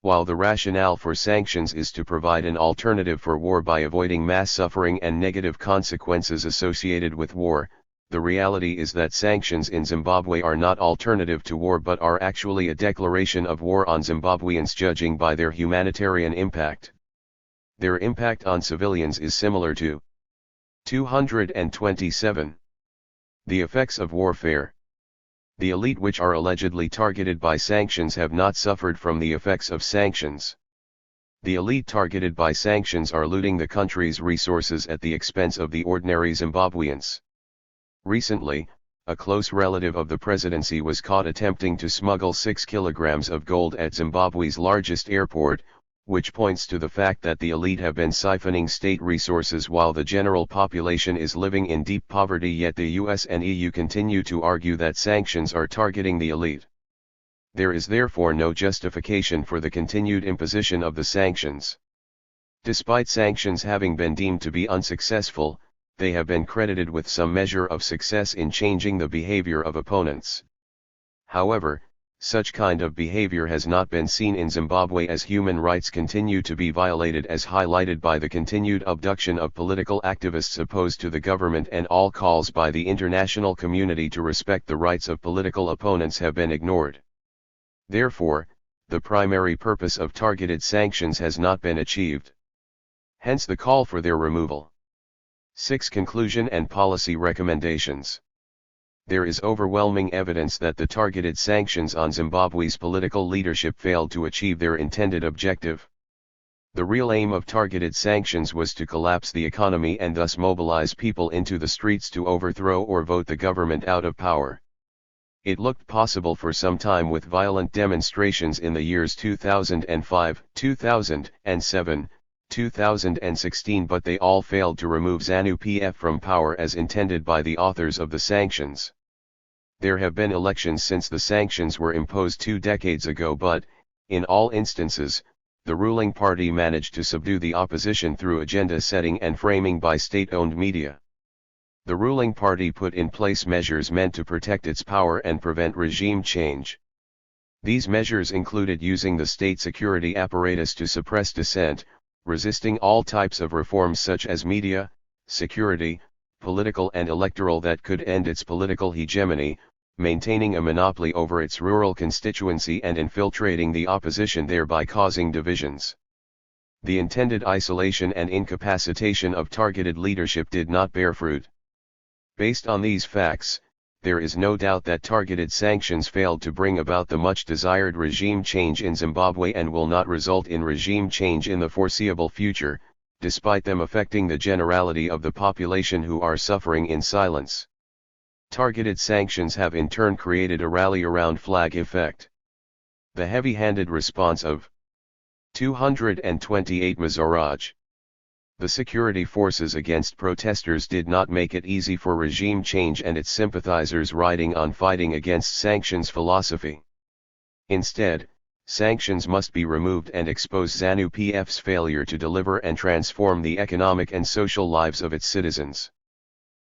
While the rationale for sanctions is to provide an alternative for war by avoiding mass suffering and negative consequences associated with war, the reality is that sanctions in Zimbabwe are not alternative to war but are actually a declaration of war on Zimbabweans, judging by their humanitarian impact. Their impact on civilians is similar to 227. The effects of warfare. The elite, which are allegedly targeted by sanctions, have not suffered from the effects of sanctions. The elite targeted by sanctions are looting the country's resources at the expense of the ordinary Zimbabweans. Recently, a close relative of the presidency was caught attempting to smuggle 6 kilograms of gold at Zimbabwe's largest airport, which points to the fact that the elite have been siphoning state resources while the general population is living in deep poverty. Yet the US and EU continue to argue that sanctions are targeting the elite. There is therefore no justification for the continued imposition of the sanctions. Despite sanctions having been deemed to be unsuccessful, they have been credited with some measure of success in changing the behavior of opponents. However, such kind of behavior has not been seen in Zimbabwe, as human rights continue to be violated, as highlighted by the continued abduction of political activists opposed to the government, and all calls by the international community to respect the rights of political opponents have been ignored. Therefore, the primary purpose of targeted sanctions has not been achieved. Hence the call for their removal. 6. Conclusion and policy recommendations. There is overwhelming evidence that the targeted sanctions on Zimbabwe's political leadership failed to achieve their intended objective. The real aim of targeted sanctions was to collapse the economy and thus mobilize people into the streets to overthrow or vote the government out of power. It looked possible for some time with violent demonstrations in the years 2005, 2007, 2016, but they all failed to remove ZANU-PF from power as intended by the authors of the sanctions. There have been elections since the sanctions were imposed 2 decades ago, but, in all instances, the ruling party managed to subdue the opposition through agenda setting and framing by state-owned media. The ruling party put in place measures meant to protect its power and prevent regime change. These measures included using the state security apparatus to suppress dissent, resisting all types of reforms such as media, security, political and electoral that could end its political hegemony, maintaining a monopoly over its rural constituency, and infiltrating the opposition, thereby causing divisions. the intended isolation and incapacitation of targeted leadership did not bear fruit. Based on these facts, there is no doubt that targeted sanctions failed to bring about the much desired regime change in Zimbabwe and will not result in regime change in the foreseeable future, despite them affecting the generality of the population who are suffering in silence. Targeted sanctions have in turn created a rally around flag effect. The heavy-handed response of 228 Mazaraj. The security forces against protesters did not make it easy for regime change and its sympathizers riding on fighting against sanctions philosophy. Instead, sanctions must be removed and expose ZANU-PF's failure to deliver and transform the economic and social lives of its citizens.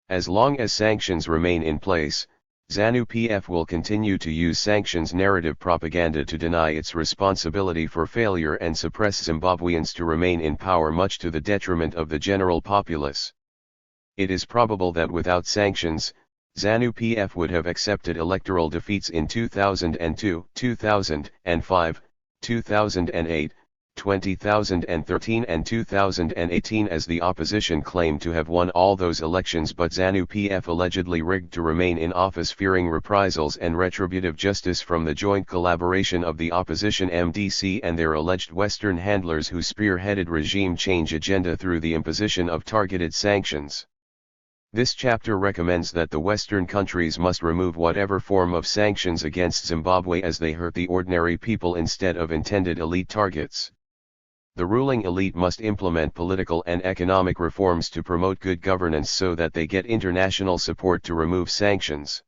As long as sanctions remain in place, ZANU-PF will continue to use sanctions narrative propaganda to deny its responsibility for failure and suppress Zimbabweans to remain in power, much to the detriment of the general populace. It is probable that without sanctions, ZANU-PF would have accepted electoral defeats in 2002, 2005, 2008, 2013 and 2018 as the opposition claimed to have won all those elections, but ZANU-PF allegedly rigged to remain in office, fearing reprisals and retributive justice from the joint collaboration of the opposition MDC and their alleged Western handlers who spearheaded regime change agenda through the imposition of targeted sanctions. This chapter recommends that the Western countries must remove whatever form of sanctions against Zimbabwe as they hurt the ordinary people instead of intended elite targets. The ruling elite must implement political and economic reforms to promote good governance so that they get international support to remove sanctions.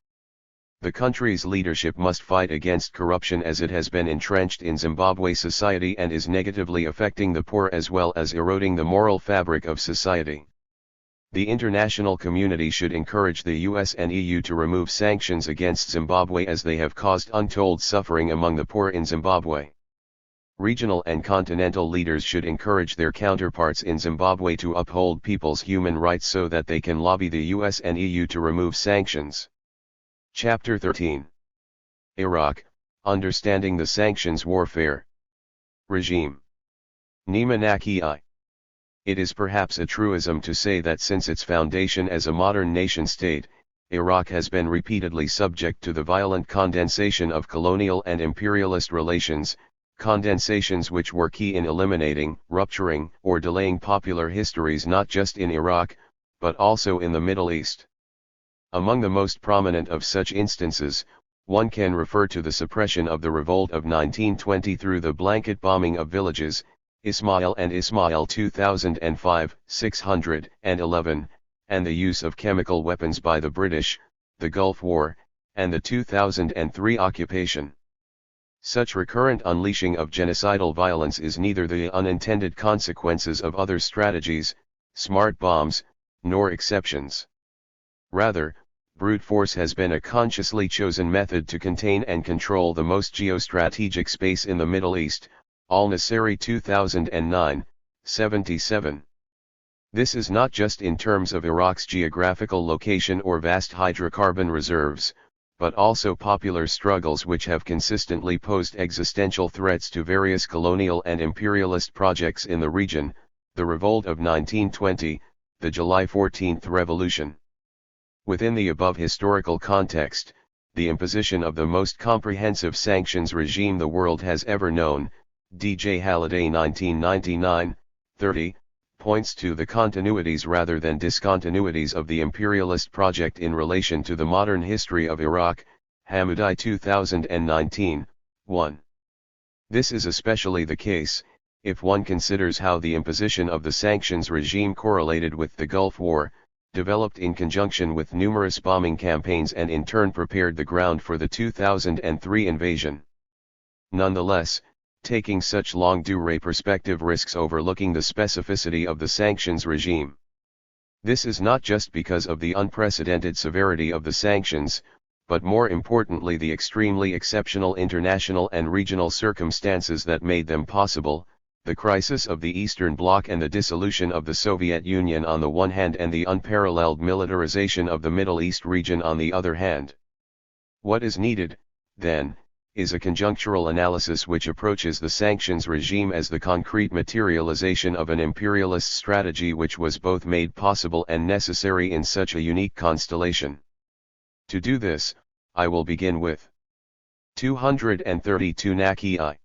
The country's leadership must fight against corruption as it has been entrenched in Zimbabwe society and is negatively affecting the poor as well as eroding the moral fabric of society. The international community should encourage the US and EU to remove sanctions against Zimbabwe as they have caused untold suffering among the poor in Zimbabwe. Regional and continental leaders should encourage their counterparts in Zimbabwe to uphold people's human rights so that they can lobby the US and EU to remove sanctions. Chapter 13. Iraq, Understanding the Sanctions Warfare. Regime. Nimanaki. It is perhaps a truism to say that since its foundation as a modern nation-state, Iraq has been repeatedly subject to the violent condensation of colonial and imperialist relations, condensations which were key in eliminating, rupturing, or delaying popular histories not just in Iraq, but also in the Middle East. Among the most prominent of such instances, one can refer to the suppression of the revolt of 1920 through the blanket bombing of villages, Ismail and Ismail 2005, 611, and the use of chemical weapons by the British, the Gulf War, and the 2003 occupation. Such recurrent unleashing of genocidal violence is neither the unintended consequences of other strategies, smart bombs, nor exceptions. Rather, brute force has been a consciously chosen method to contain and control the most geostrategic space in the Middle East, Al-Nasiri 2009, 77. This is not just in terms of Iraq's geographical location or vast hydrocarbon reserves, but also popular struggles which have consistently posed existential threats to various colonial and imperialist projects in the region, the Revolt of 1920, the July 14th Revolution. Within the above historical context, the imposition of the most comprehensive sanctions regime the world has ever known, D.J. Halliday 1999, 30, points to the continuities rather than discontinuities of the imperialist project in relation to the modern history of Iraq, Hamoudi 2019, 1. This is especially the case, if one considers how the imposition of the sanctions regime correlated with the Gulf War, developed in conjunction with numerous bombing campaigns and in turn prepared the ground for the 2003 invasion. Nonetheless, taking such longue-durée perspective risks overlooking the specificity of the sanctions regime. This is not just because of the unprecedented severity of the sanctions, but more importantly the extremely exceptional international and regional circumstances that made them possible, the crisis of the Eastern Bloc and the dissolution of the Soviet Union on the one hand and the unparalleled militarization of the Middle East region on the other hand. What is needed, then, is a conjunctural analysis which approaches the sanctions regime as the concrete materialization of an imperialist strategy which was both made possible and necessary in such a unique constellation. To do this, I will begin with 232 Naki-I.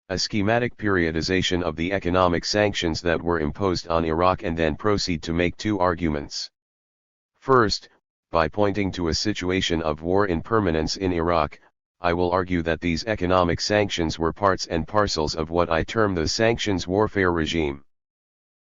A schematic periodization of the economic sanctions that were imposed on Iraq, and then proceed to make two arguments. First, by pointing to a situation of war in permanence in Iraq, I will argue that these economic sanctions were parts and parcels of what I term the sanctions warfare regime.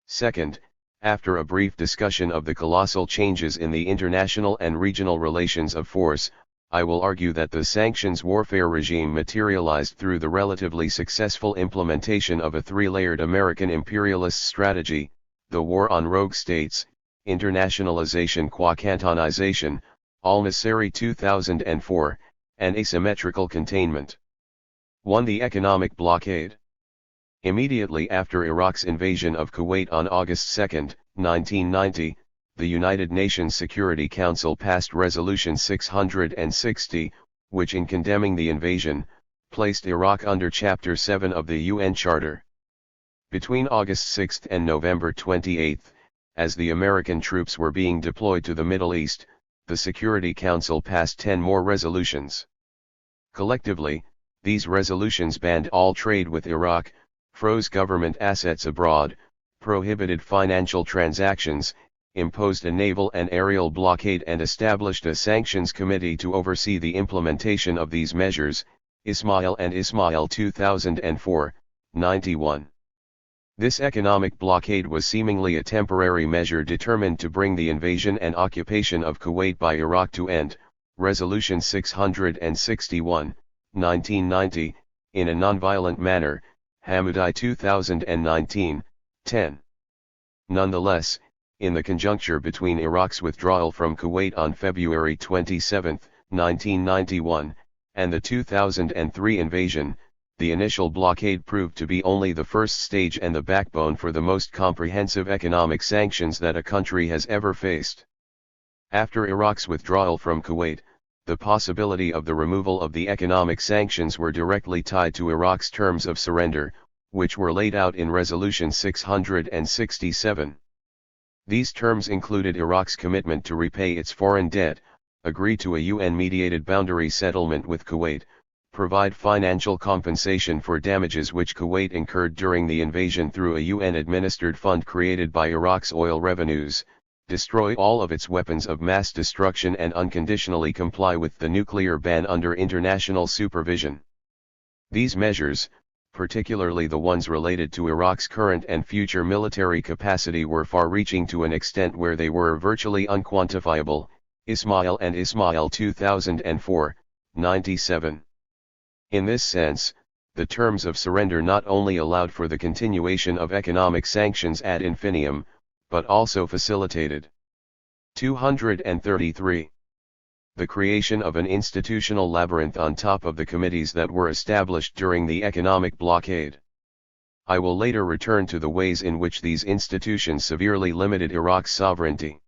Second, after a brief discussion of the colossal changes in the international and regional relations of force, I will argue that the sanctions warfare regime materialized through the relatively successful implementation of a three-layered American imperialist strategy: the war on rogue states, internationalization qua cantonization, al-Masri 2004, and asymmetrical containment. 1. The economic blockade. Immediately after Iraq's invasion of Kuwait on August 2, 1990, the United Nations Security Council passed Resolution 660, which, in condemning the invasion, placed Iraq under Chapter 7 of the UN Charter. Between August 6 and November 28, as the American troops were being deployed to the Middle East, the Security Council passed 10 more resolutions. Collectively, these resolutions banned all trade with Iraq, froze government assets abroad, prohibited financial transactions, imposed a naval and aerial blockade, and established a sanctions committee to oversee the implementation of these measures, Ismail and Ismail 2004, 91. This economic blockade was seemingly a temporary measure determined to bring the invasion and occupation of Kuwait by Iraq to end, Resolution 661, 1990, in a nonviolent manner, Hamudi 2019, 10. Nonetheless, in the conjuncture between Iraq's withdrawal from Kuwait on February 27, 1991, and the 2003 invasion, the initial blockade proved to be only the first stage and the backbone for the most comprehensive economic sanctions that a country has ever faced. After Iraq's withdrawal from Kuwait, the possibility of the removal of the economic sanctions were directly tied to Iraq's terms of surrender, which were laid out in Resolution 667. These terms included Iraq's commitment to repay its foreign debt, agree to a UN-mediated boundary settlement with Kuwait, provide financial compensation for damages which Kuwait incurred during the invasion through a UN-administered fund created by Iraq's oil revenues, destroy all of its weapons of mass destruction, and unconditionally comply with the nuclear ban under international supervision. These measures, particularly the ones related to Iraq's current and future military capacity, were far-reaching to an extent where they were virtually unquantifiable, Ismail and Ismail 2004, 97. In this sense, the terms of surrender not only allowed for the continuation of economic sanctions ad infinitum, but also facilitated 233. The creation of an institutional labyrinth on top of the committees that were established during the economic blockade. I will later return to the ways in which these institutions severely limited Iraq's sovereignty.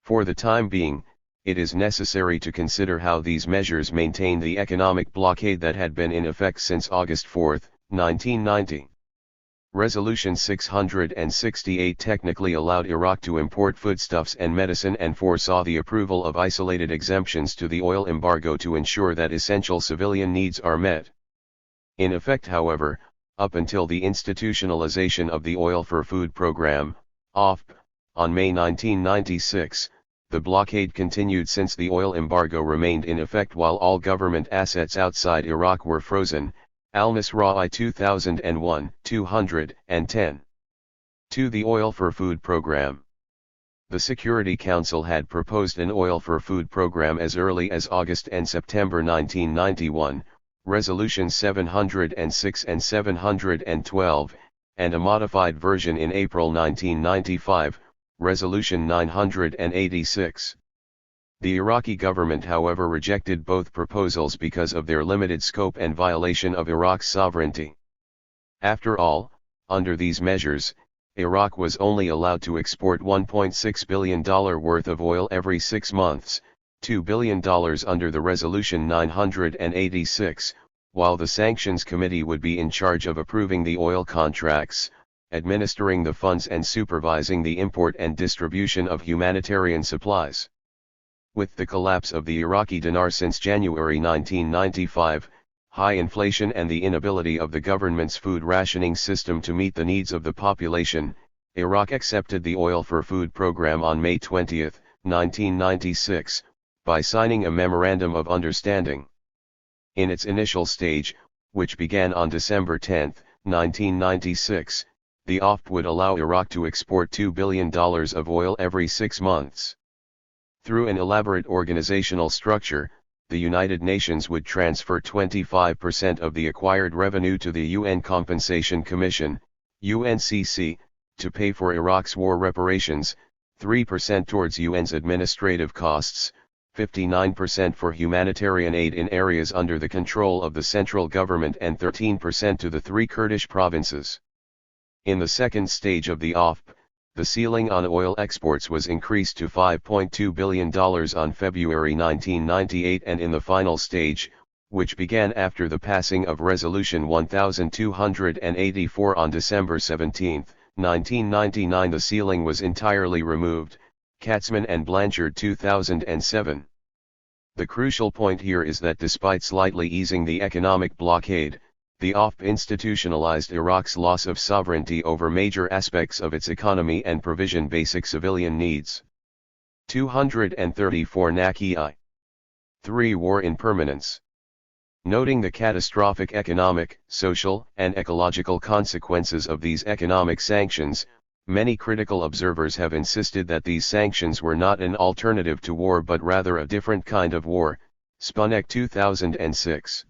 For the time being, it is necessary to consider how these measures maintain the economic blockade that had been in effect since August 4, 1990. Resolution 668 technically allowed Iraq to import foodstuffs and medicine and foresaw the approval of isolated exemptions to the oil embargo to ensure that essential civilian needs are met. In effect, however, up until the institutionalization of the Oil for Food Program, OFP, on May 1996, the blockade continued since the oil embargo remained in effect while all government assets outside Iraq were frozen, Al-Masri 2001, 210. 2. The Oil for Food Program. The Security Council had proposed an Oil for Food Program as early as August and September 1991, Resolutions 706 and 712, and a modified version in April 1995, Resolution 986. The Iraqi government, however, rejected both proposals because of their limited scope and violation of Iraq's sovereignty. After all, under these measures, Iraq was only allowed to export $1.6 billion worth of oil every 6 months, $2 billion under the Resolution 986, while the Sanctions Committee would be in charge of approving the oil contracts, administering the funds and supervising the import and distribution of humanitarian supplies. With the collapse of the Iraqi dinar since January 1995, high inflation and the inability of the government's food rationing system to meet the needs of the population, Iraq accepted the Oil for Food program on May 20, 1996, by signing a Memorandum of Understanding. In its initial stage, which began on December 10, 1996, the OFP would allow Iraq to export $2 billion of oil every 6 months. Through an elaborate organizational structure, the United Nations would transfer 25% of the acquired revenue to the UN Compensation Commission, UNCC, to pay for Iraq's war reparations, 3% towards UN's administrative costs, 59% for humanitarian aid in areas under the control of the central government and 13% to the 3 Kurdish provinces. In the second stage of the OFP, the ceiling on oil exports was increased to $5.2 billion on February 1998, and in the final stage, which began after the passing of Resolution 1284 on December 17, 1999, the ceiling was entirely removed, Katzman and Blanchard 2007. The crucial point here is that despite slightly easing the economic blockade, the OFP institutionalized Iraq's loss of sovereignty over major aspects of its economy and provision basic civilian needs. 234 Naki 3. War impermanence. Noting the catastrophic economic, social, and ecological consequences of these economic sanctions, many critical observers have insisted that these sanctions were not an alternative to war but rather a different kind of war, Spunek 2006.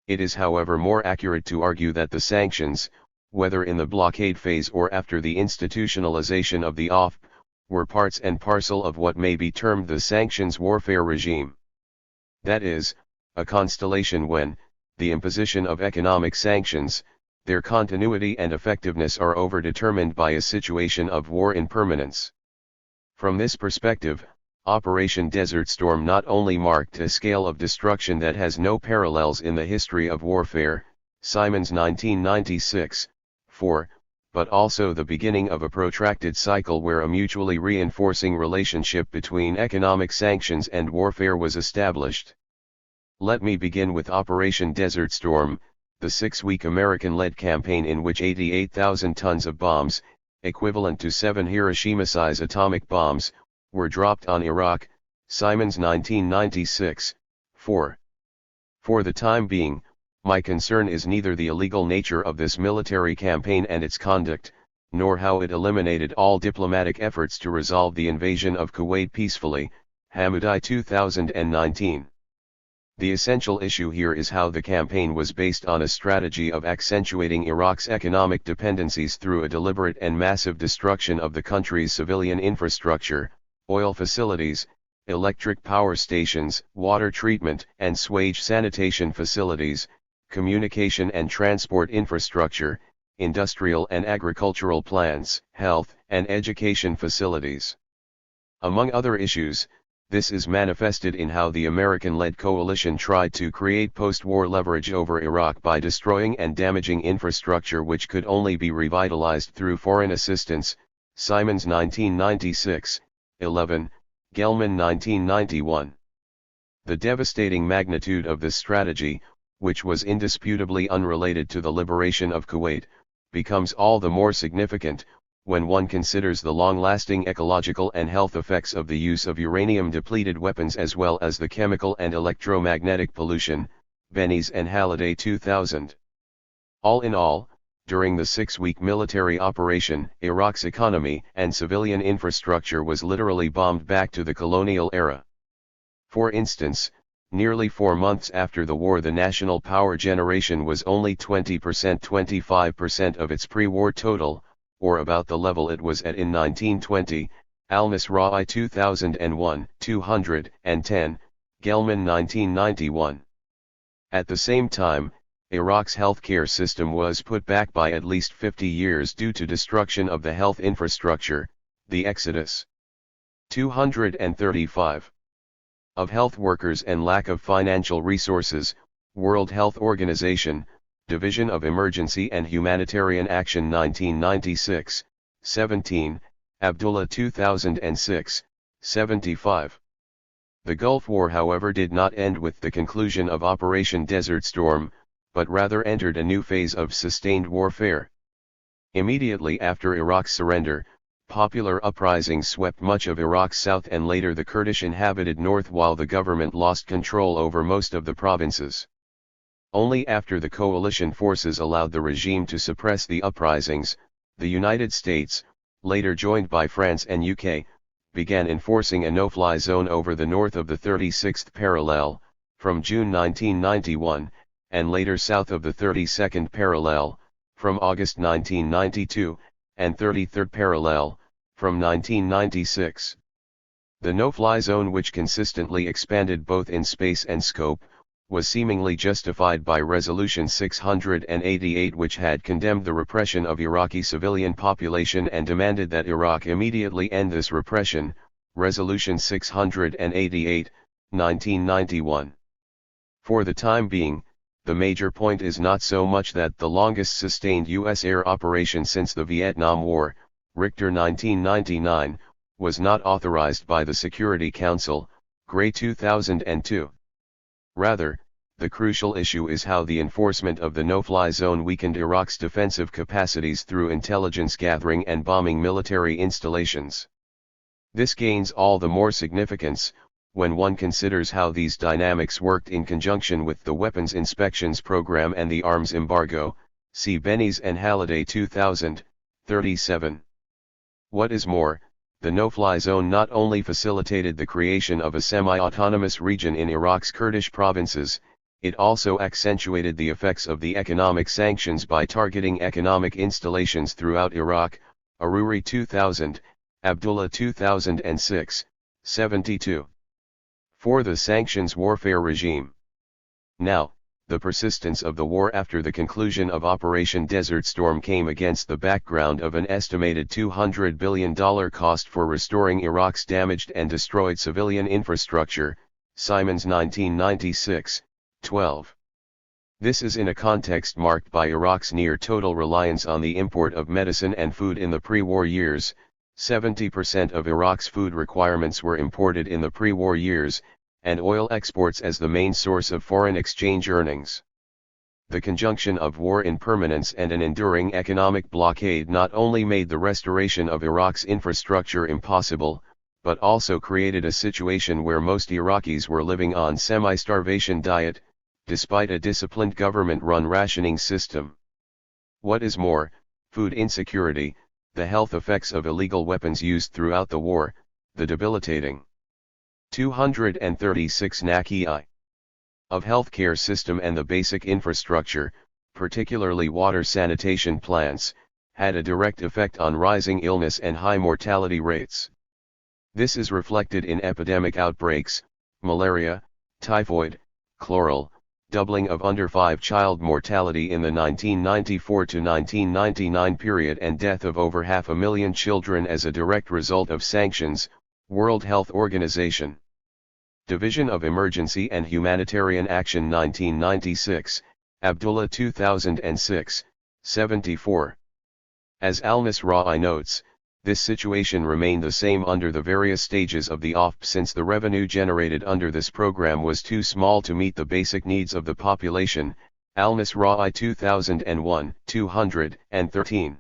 It is however more accurate to argue that the sanctions, whether in the blockade phase or after the institutionalization of the OFP, were parts and parcel of what may be termed the sanctions warfare regime. That is, a constellation when, the imposition of economic sanctions, their continuity and effectiveness are overdetermined by a situation of war impermanence. From this perspective, Operation Desert Storm not only marked a scale of destruction that has no parallels in the history of warfare, Simons 1996, 4, but also the beginning of a protracted cycle where a mutually reinforcing relationship between economic sanctions and warfare was established. Let me begin with Operation Desert Storm, the 6-week American-led campaign in which 88,000 tons of bombs, equivalent to 7 Hiroshima-size atomic bombs, were dropped on Iraq, Simons 1996, 4. For the time being, my concern is neither the illegal nature of this military campaign and its conduct, nor how it eliminated all diplomatic efforts to resolve the invasion of Kuwait peacefully, Hamoudi 2019. The essential issue here is how the campaign was based on a strategy of accentuating Iraq's economic dependencies through a deliberate and massive destruction of the country's civilian infrastructure, oil facilities, electric power stations, water treatment and sewage sanitation facilities, communication and transport infrastructure, industrial and agricultural plants, health and education facilities. Among other issues, this is manifested in how the American-led coalition tried to create post-war leverage over Iraq by destroying and damaging infrastructure which could only be revitalized through foreign assistance, Simons 1996, 11, Gelman 1991. The devastating magnitude of this strategy, which was indisputably unrelated to the liberation of Kuwait, becomes all the more significant, when one considers the long-lasting ecological and health effects of the use of uranium-depleted weapons as well as the chemical and electromagnetic pollution, Bennies and Halliday 2000. All in all, during the 6-week military operation, Iraq's economy and civilian infrastructure was literally bombed back to the colonial era. For instance, nearly 4 months after the war, the national power generation was only 25% of its pre-war total, or about the level it was at in 1920, Al-Misra'i 2001, 210, Gelman 1991. At the same time, Iraq's healthcare system was put back by at least 50 years due to destruction of the health infrastructure, the exodus 235 of health workers and lack of financial resources, World Health Organization, Division of Emergency and Humanitarian Action 1996, 17, Abdullah 2006, 75. The Gulf War, however, did not end with the conclusion of Operation Desert Storm, but rather entered a new phase of sustained warfare. Immediately after Iraq's surrender, popular uprisings swept much of Iraq's south and later the Kurdish-inhabited north, while the government lost control over most of the provinces. Only after the coalition forces allowed the regime to suppress the uprisings, the United States, later joined by France and UK, began enforcing a no-fly zone over the north of the 36th parallel, from June 1991, and later south of the 32nd parallel, from August 1992, and 33rd parallel, from 1996. The no-fly zone, which consistently expanded both in space and scope, was seemingly justified by Resolution 688, which had condemned the repression of Iraqi civilian population and demanded that Iraq immediately end this repression, Resolution 688, 1991. For the time being, the major point is not so much that the longest sustained U.S. air operation since the Vietnam War, Richter 1999, was not authorized by the Security Council, Gray 2002. Rather, the crucial issue is how the enforcement of the no-fly zone weakened Iraq's defensive capacities through intelligence gathering and bombing military installations. This gains all the more significance when one considers how these dynamics worked in conjunction with the weapons inspections program and the arms embargo, see Bennies and Halliday 2000, 37. What is more, the no-fly zone not only facilitated the creation of a semi-autonomous region in Iraq's Kurdish provinces, it also accentuated the effects of the economic sanctions by targeting economic installations throughout Iraq, Aruri 2000, Abdullah 2006, 72. For the sanctions warfare regime. Now, the persistence of the war after the conclusion of Operation Desert Storm came against the background of an estimated $200 billion cost for restoring Iraq's damaged and destroyed civilian infrastructure, Simons 1996, 12. This is in a context marked by Iraq's near-total reliance on the import of medicine and food in the pre-war years. 70% of Iraq's food requirements were imported in the pre-war years, and oil exports as the main source of foreign exchange earnings. The conjunction of war impermanence and an enduring economic blockade not only made the restoration of Iraq's infrastructure impossible, but also created a situation where most Iraqis were living on semi-starvation diet, despite a disciplined government-run rationing system. What is more, food insecurity, the health effects of illegal weapons used throughout the war, the debilitating 236 NACI of healthcare system and the basic infrastructure, particularly water sanitation plants, had a direct effect on rising illness and high mortality rates. This is reflected in epidemic outbreaks, malaria, typhoid, chloral, doubling of under 5 child mortality in the 1994 to 1999 period, and death of over 500,000 children as a direct result of sanctions, World Health Organization. Division of Emergency and Humanitarian Action 1996, Abdullah 2006, 74. As Al-Nasra'i notes, this situation remained the same under the various stages of the OFP since the revenue generated under this program was too small to meet the basic needs of the population, Al-Nasra'i 2001, 213.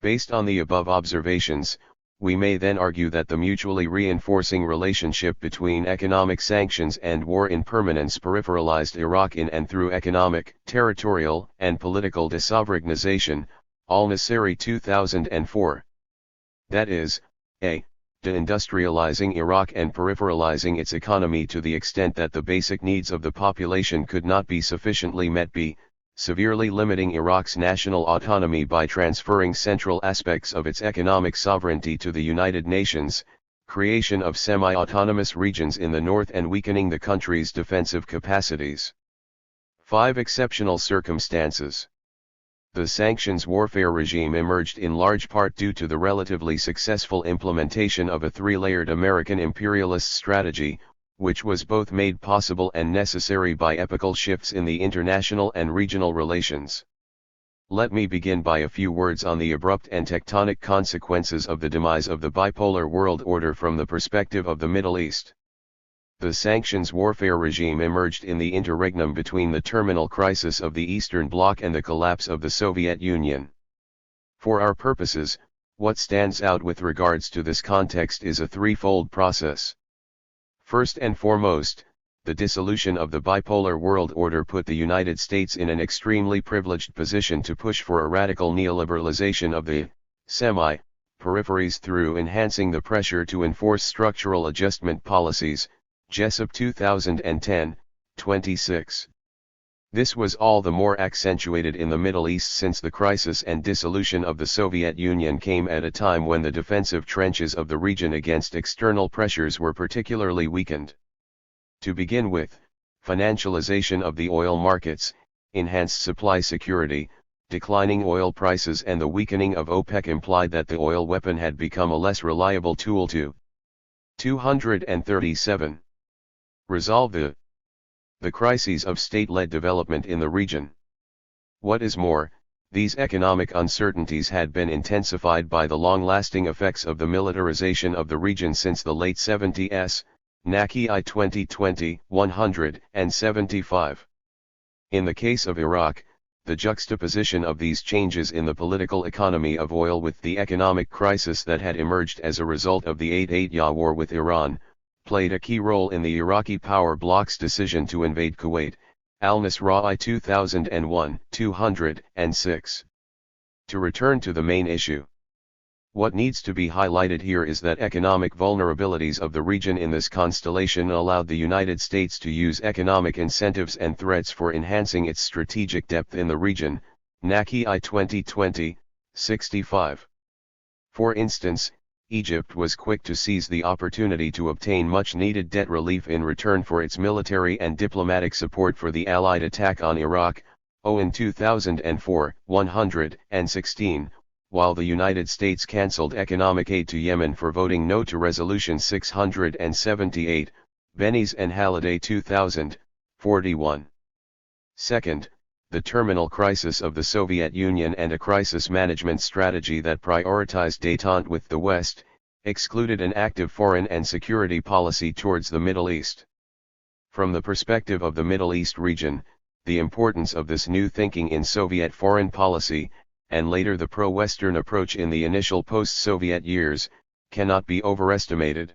Based on the above observations, we may then argue that the mutually reinforcing relationship between economic sanctions and war impermanence peripheralized Iraq in and through economic, territorial, and political desovereignization, Al-Nasiri 2004. That is, a. deindustrializing Iraq and peripheralizing its economy to the extent that the basic needs of the population could not be sufficiently met, b. severely limiting Iraq's national autonomy by transferring central aspects of its economic sovereignty to the United Nations, creation of semi-autonomous regions in the north and weakening the country's defensive capacities. 5 exceptional circumstances. The sanctions warfare regime emerged in large part due to the relatively successful implementation of a 3-layered American imperialist strategy, which was both made possible and necessary by epochal shifts in the international and regional relations. Let me begin by a few words on the abrupt and tectonic consequences of the demise of the bipolar world order from the perspective of the Middle East. The sanctions warfare regime emerged in the interregnum between the terminal crisis of the Eastern Bloc and the collapse of the Soviet Union. For our purposes, what stands out with regards to this context is a threefold process. First and foremost, the dissolution of the bipolar world order put the United States in an extremely privileged position to push for a radical neoliberalization of the semi-peripheries through enhancing the pressure to enforce structural adjustment policies, Jessup 2010, 26. This was all the more accentuated in the Middle East since the crisis and dissolution of the Soviet Union came at a time when the defensive trenches of the region against external pressures were particularly weakened. To begin with, financialization of the oil markets, enhanced supply security, declining oil prices and the weakening of OPEC implied that the oil weapon had become a less reliable tool to 237. Resolve the crises of state-led development in the region. What is more, these economic uncertainties had been intensified by the long-lasting effects of the militarization of the region since the late 70s, Naki I 2020, 175. In the case of Iraq, the juxtaposition of these changes in the political economy of oil with the economic crisis that had emerged as a result of the 8-8 war with Iran, played a key role in the Iraqi power bloc's decision to invade Kuwait, Al-Nasra I 2001, 206. To return to the main issue. What needs to be highlighted here is that economic vulnerabilities of the region in this constellation allowed the United States to use economic incentives and threats for enhancing its strategic depth in the region, Naki I 2020, 65. For instance, Egypt was quick to seize the opportunity to obtain much-needed debt relief in return for its military and diplomatic support for the Allied attack on Iraq, in 2004, 116, while the United States cancelled economic aid to Yemen for voting no to Resolution 678, Bennies and Halliday 2000, 41. Second, the terminal crisis of the Soviet Union and a crisis management strategy that prioritized détente with the West, excluded an active foreign and security policy towards the Middle East. From the perspective of the Middle East region, the importance of this new thinking in Soviet foreign policy, and later the pro-Western approach in the initial post-Soviet years, cannot be overestimated.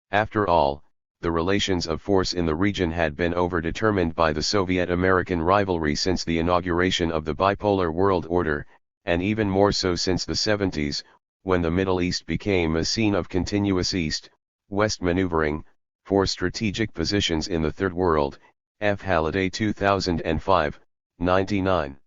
After all, the relations of force in the region had been overdetermined by the Soviet-American rivalry since the inauguration of the bipolar world order, and even more so since the 70s, when the Middle East became a scene of continuous East-West maneuvering, for strategic positions in the Third World, F. Halliday 2005, 99.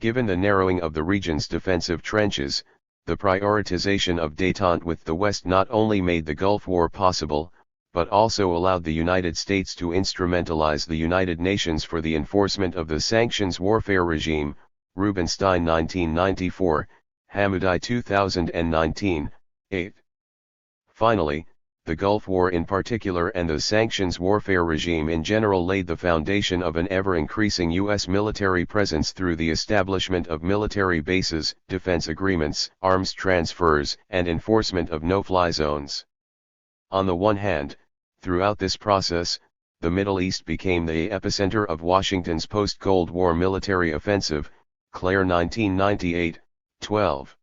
Given the narrowing of the region's defensive trenches, the prioritization of détente with the West not only made the Gulf War possible, but also allowed the United States to instrumentalize the United Nations for the enforcement of the sanctions warfare regime, Rubenstein 1994, Hamoudi 2019, 8. Finally, the Gulf War in particular and the sanctions warfare regime in general laid the foundation of an ever-increasing U.S. military presence through the establishment of military bases, defense agreements, arms transfers, and enforcement of no-fly zones. On the one hand, throughout this process, the Middle East became the epicenter of Washington's post-Cold War military offensive, Clare 1998, 12.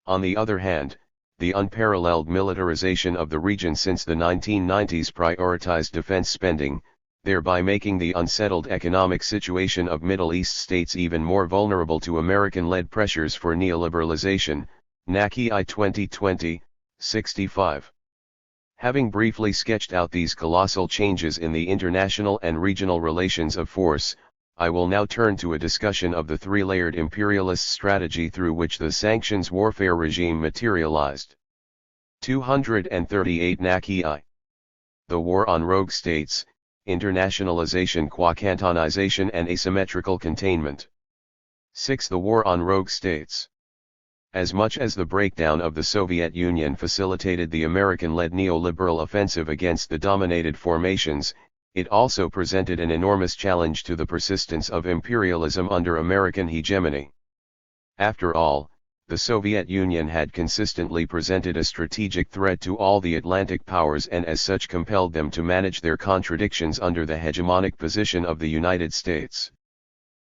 On the other hand, the unparalleled militarization of the region since the 1990s prioritized defense spending, thereby making the unsettled economic situation of Middle East states even more vulnerable to American-led pressures for neoliberalization, Naki I 2020, 65. Having briefly sketched out these colossal changes in the international and regional relations of force, I will now turn to a discussion of the three-layered imperialist strategy through which the sanctions warfare regime materialized. 238 Naki I. The war on rogue states, internationalization qua cantonization and asymmetrical containment. 6. The war on rogue states. As much as the breakdown of the Soviet Union facilitated the American-led neoliberal offensive against the dominated formations, it also presented an enormous challenge to the persistence of imperialism under American hegemony. After all, the Soviet Union had consistently presented a strategic threat to all the Atlantic powers and as such compelled them to manage their contradictions under the hegemonic position of the United States.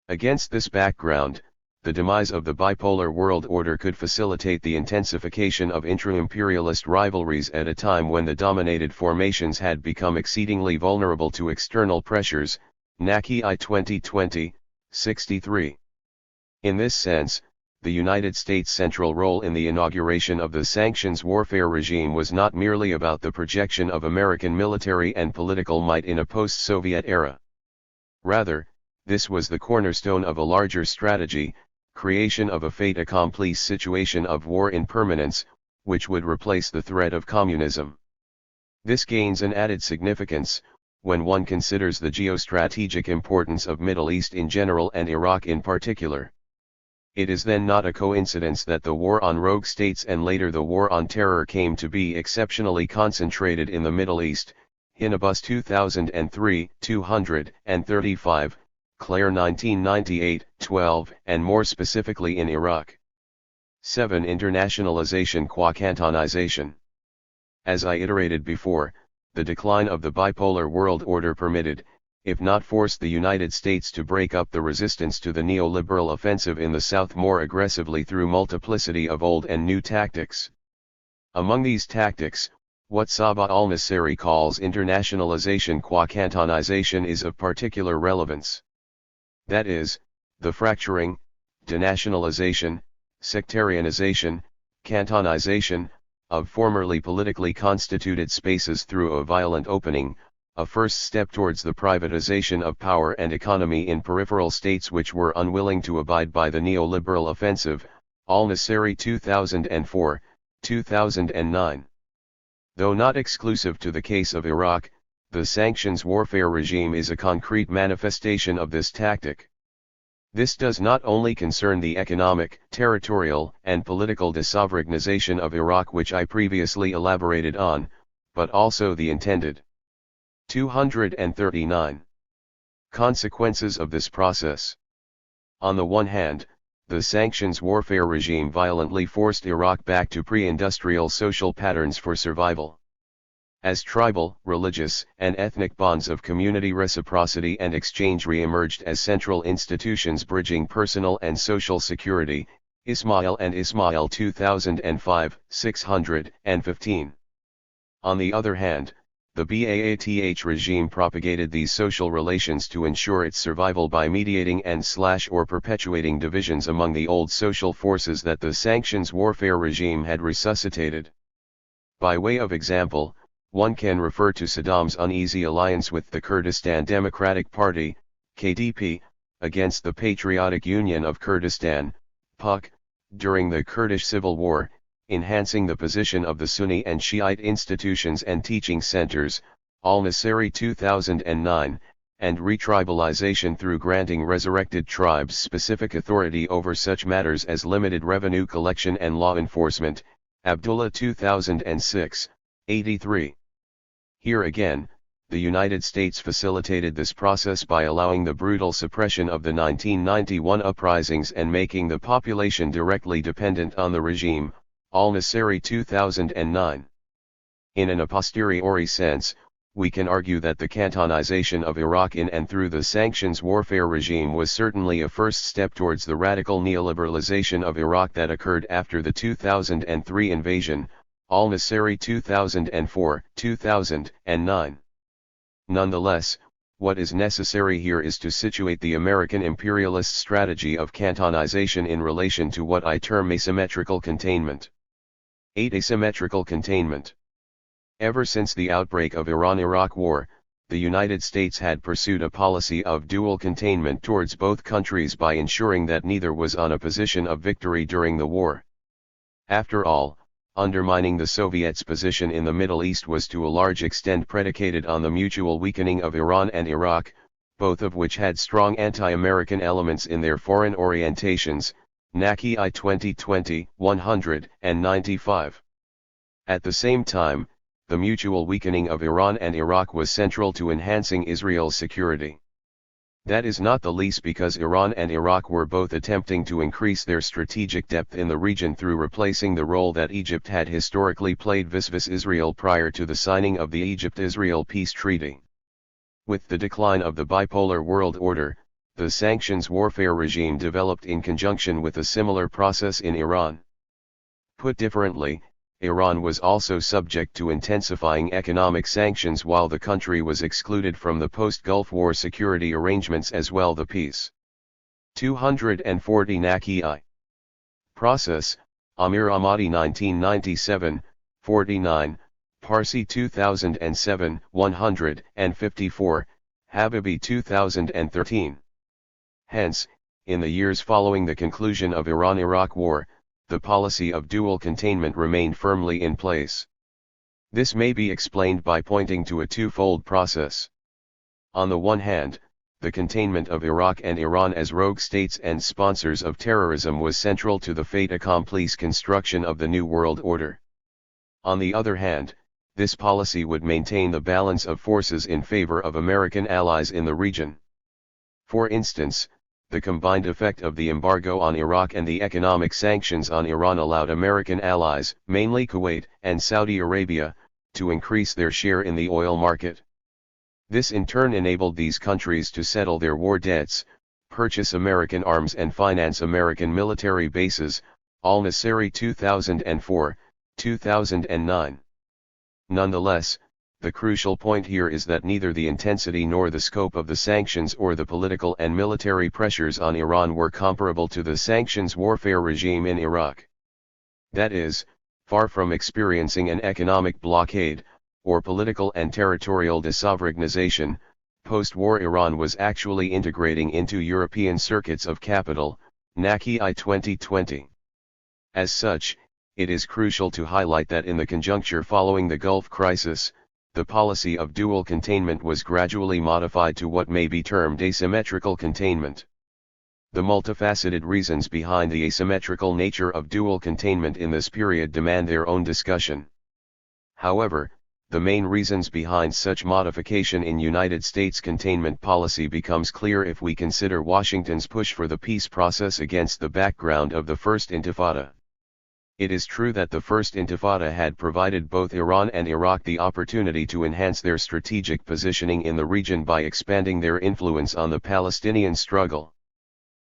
Against this background, the demise of the bipolar world order could facilitate the intensification of intra-imperialist rivalries at a time when the dominated formations had become exceedingly vulnerable to external pressures. Naki I 2020, 63. In this sense, the United States' central role in the inauguration of the sanctions warfare regime was not merely about the projection of American military and political might in a post-Soviet era. Rather, this was the cornerstone of a larger strategy, creation of a fait accompli situation of war in permanence, which would replace the threat of communism. This gains an added significance, when one considers the geostrategic importance of Middle East in general and Iraq in particular. It is then not a coincidence that the war on rogue states and later the war on terror came to be exceptionally concentrated in the Middle East. Hinabus 2003, 235, Clare 1998, 12, and more specifically in Iraq. 7. Internationalization qua cantonization. As I iterated before, the decline of the bipolar world order permitted, if not forced, the United States to break up the resistance to the neoliberal offensive in the South more aggressively through multiplicity of old and new tactics. Among these tactics, what Sabah al-Nasseri calls internationalization qua cantonization is of particular relevance. That is, the fracturing, denationalization, sectarianization, cantonization, of formerly politically constituted spaces through a violent opening, a first step towards the privatization of power and economy in peripheral states which were unwilling to abide by the neoliberal offensive. Al-Nasseri 2004, 2009. Though not exclusive to the case of Iraq, the sanctions warfare regime is a concrete manifestation of this tactic. This does not only concern the economic, territorial, and political desovereignization of Iraq, which I previously elaborated on, but also the intended 239 consequences of this process. On the one hand, the sanctions warfare regime violently forced Iraq back to pre-industrial social patterns for survival. As tribal, religious, and ethnic bonds of community reciprocity and exchange re-emerged as central institutions bridging personal and social security, Ismail and Ismail 2005, 615. On the other hand, the Baath regime propagated these social relations to ensure its survival by mediating and/or perpetuating divisions among the old social forces that the sanctions warfare regime had resuscitated. By way of example, one can refer to Saddam's uneasy alliance with the Kurdistan Democratic Party, KDP, against the Patriotic Union of Kurdistan, PUK, during the Kurdish Civil War, enhancing the position of the Sunni and Shiite institutions and teaching centers, Al-Nasseri 2009, and retribalization through granting resurrected tribes specific authority over such matters as limited revenue collection and law enforcement, Abdullah 2006, 83. Here again, the United States facilitated this process by allowing the brutal suppression of the 1991 uprisings and making the population directly dependent on the regime, Al-Nasseri 2009. In an a posteriori sense, we can argue that the cantonization of Iraq in and through the sanctions warfare regime was certainly a first step towards the radical neoliberalization of Iraq that occurred after the 2003 invasion, Al-Nasseri 2004, 2009. Nonetheless, what is necessary here is to situate the American imperialist strategy of cantonization in relation to what I term asymmetrical containment. 8. Asymmetrical containment. Ever since the outbreak of Iran-Iraq War, the United States had pursued a policy of dual containment towards both countries by ensuring that neither was on a position of victory during the war. After all, undermining the Soviets' position in the Middle East was to a large extent predicated on the mutual weakening of Iran and Iraq, both of which had strong anti-American elements in their foreign orientations. Naki I 2020, 195. At the same time, the mutual weakening of Iran and Iraq was central to enhancing Israel's security. That is not the least because Iran and Iraq were both attempting to increase their strategic depth in the region through replacing the role that Egypt had historically played vis-a-vis Israel prior to the signing of the Egypt-Israel peace treaty. With the decline of the bipolar world order, the sanctions warfare regime developed in conjunction with a similar process in Iran. Put differently, Iran was also subject to intensifying economic sanctions while the country was excluded from the post-Gulf War security arrangements as well. The peace 240 Naki I process, Amir Ahmadi 1997, 49, Parsi 2007, 154, Habibi 2013. Hence, in the years following the conclusion of Iran-Iraq War, the policy of dual containment remained firmly in place. This may be explained by pointing to a twofold process. On the one hand, the containment of Iraq and Iran as rogue states and sponsors of terrorism was central to the fait accompli construction of the New World Order. On the other hand, this policy would maintain the balance of forces in favor of American allies in the region. For instance, the combined effect of the embargo on Iraq and the economic sanctions on Iran allowed American allies, mainly Kuwait and Saudi Arabia, to increase their share in the oil market. This in turn enabled these countries to settle their war debts, purchase American arms and finance American military bases, Al-Nasiri 2004, 2009. Nonetheless, the crucial point here is that neither the intensity nor the scope of the sanctions or the political and military pressures on Iran were comparable to the sanctions warfare regime in Iraq. That is, far from experiencing an economic blockade, or political and territorial desovereignization, post-war Iran was actually integrating into European circuits of capital, Naki I 2020. As such, it is crucial to highlight that in the conjuncture following the Gulf crisis, the policy of dual containment was gradually modified to what may be termed asymmetrical containment. The multifaceted reasons behind the asymmetrical nature of dual containment in this period demand their own discussion. However, the main reasons behind such modification in United States containment policy becomes clear if we consider Washington's push for the peace process against the background of the First Intifada. It is true that the First Intifada had provided both Iran and Iraq the opportunity to enhance their strategic positioning in the region by expanding their influence on the Palestinian struggle.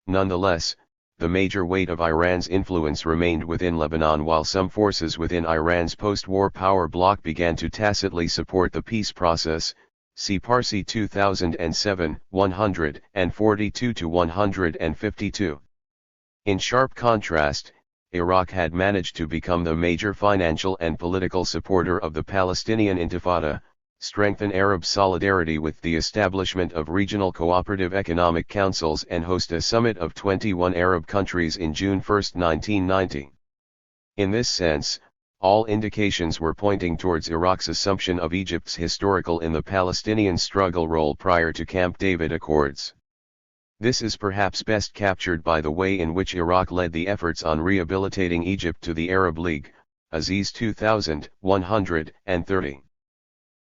Nonetheless, the major weight of Iran's influence remained within Lebanon while some forces within Iran's post-war power bloc began to tacitly support the peace process, see Parsi 2007, 142-152. In sharp contrast, Iraq had managed to become the major financial and political supporter of the Palestinian Intifada, strengthen Arab solidarity with the establishment of regional cooperative economic councils and host a summit of 21 Arab countries in June 1, 1990. In this sense, all indications were pointing towards Iraq's assumption of Egypt's historical in the Palestinian struggle role prior to Camp David Accords. This is perhaps best captured by the way in which Iraq led the efforts on rehabilitating Egypt to the Arab League, Aziz 2000, 130.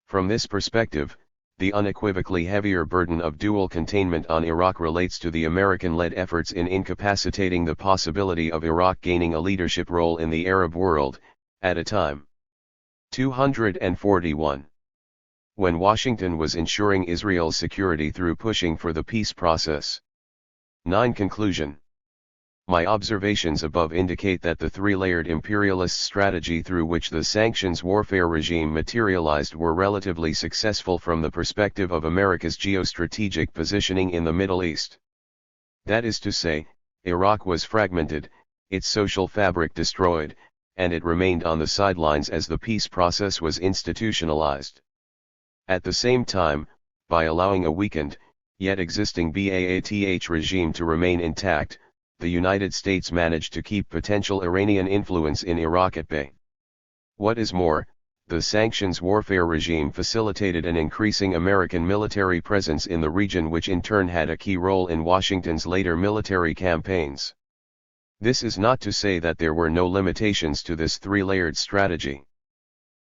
From this perspective, the unequivocally heavier burden of dual containment on Iraq relates to the American-led efforts in incapacitating the possibility of Iraq gaining a leadership role in the Arab world, at a time. 241. When Washington was ensuring Israel's security through pushing for the peace process. 9. Conclusion. My observations above indicate that the three-layered imperialist strategy through which the sanctions warfare regime materialized were relatively successful from the perspective of America's geostrategic positioning in the Middle East. That is to say, Iraq was fragmented, its social fabric destroyed, and it remained on the sidelines as the peace process was institutionalized. At the same time, by allowing a weakened, yet existing BAATH regime to remain intact, the United States managed to keep potential Iranian influence in Iraq at bay. What is more, the sanctions warfare regime facilitated an increasing American military presence in the region, which in turn had a key role in Washington's later military campaigns. This is not to say that there were no limitations to this three-layered strategy.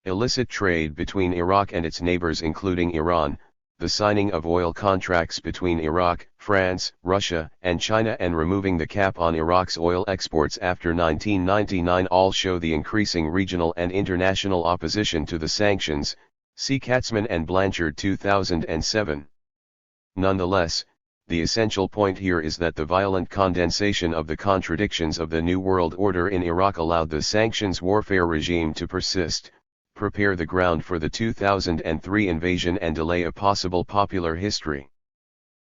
Illicit trade between Iraq and its neighbors including Iran, the signing of oil contracts between Iraq, France, Russia, and China and removing the cap on Iraq's oil exports after 1999 all show the increasing regional and international opposition to the sanctions, see Katzman and Blanchard 2007. Nonetheless, the essential point here is that the violent condensation of the contradictions of the New World Order in Iraq allowed the sanctions warfare regime to persist, prepare the ground for the 2003 invasion and delay a possible popular history.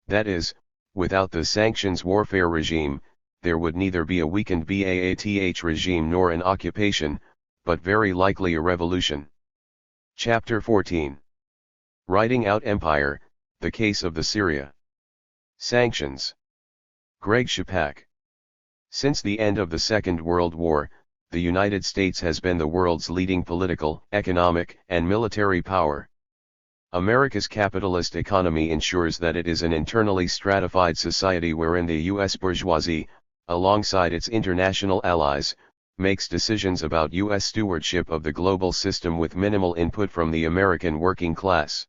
That is, without the sanctions warfare regime, there would neither be a weakened Baath regime nor an occupation, but very likely a revolution. Chapter 14. Writing Out Empire, The Case of the Syria. Sanctions. Greg Shapak. Since the end of the Second World War, the United States has been the world's leading political, economic, and military power. America's capitalist economy ensures that it is an internally stratified society wherein the U.S. bourgeoisie, alongside its international allies, makes decisions about U.S. stewardship of the global system with minimal input from the American working class.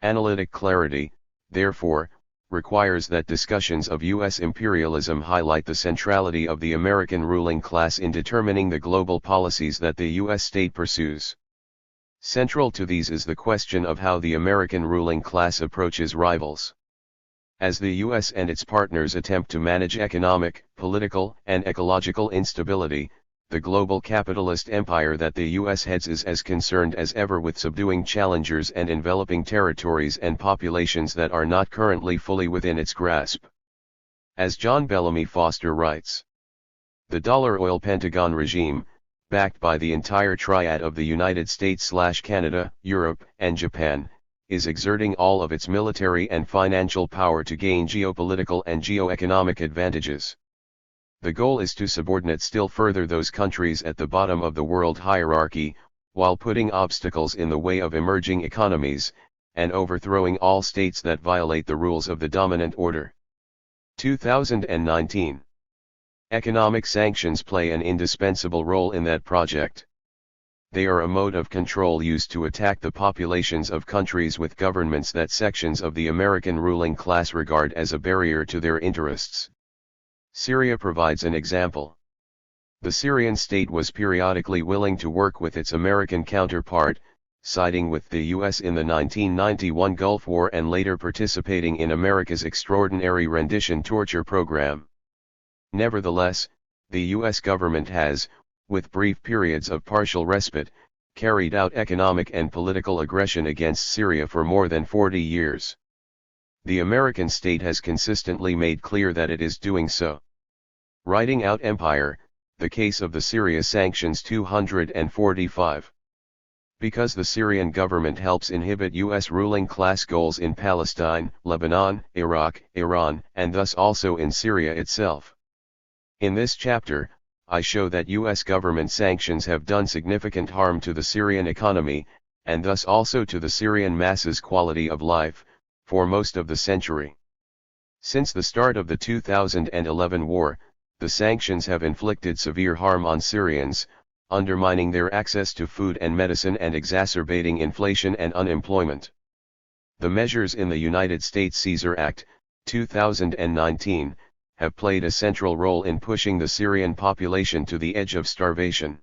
Analytic clarity, therefore, requires that discussions of U.S. imperialism highlight the centrality of the American ruling class in determining the global policies that the U.S. state pursues. Central to these is the question of how the American ruling class approaches rivals. As the U.S. and its partners attempt to manage economic, political, and ecological instability, the global capitalist empire that the U.S. heads is as concerned as ever with subduing challengers and enveloping territories and populations that are not currently fully within its grasp. As John Bellamy Foster writes, the dollar oil Pentagon regime, backed by the entire triad of the United States/Canada, Europe, and Japan, is exerting all of its military and financial power to gain geopolitical and geoeconomic advantages. The goal is to subordinate still further those countries at the bottom of the world hierarchy, while putting obstacles in the way of emerging economies, and overthrowing all states that violate the rules of the dominant order. 2019. Economic sanctions play an indispensable role in that project. They are a mode of control used to attack the populations of countries with governments that sections of the American ruling class regard as a barrier to their interests. Syria provides an example. The Syrian state was periodically willing to work with its American counterpart, siding with the U.S. in the 1991 Gulf War and later participating in America's extraordinary rendition torture program. Nevertheless, the U.S. government has, with brief periods of partial respite, carried out economic and political aggression against Syria for more than 40 years. The American state has consistently made clear that it is doing so. Writing Out Empire, The Case of the Syria Sanctions 245. Because the Syrian government helps inhibit U.S. ruling class goals in Palestine, Lebanon, Iraq, Iran, and thus also in Syria itself. In this chapter, I show that U.S. government sanctions have done significant harm to the Syrian economy, and thus also to the Syrian masses' quality of life, for most of the century. Since the start of the 2011 war, the sanctions have inflicted severe harm on Syrians, undermining their access to food and medicine and exacerbating inflation and unemployment. The measures in the United States Caesar Act, 2019, have played a central role in pushing the Syrian population to the edge of starvation.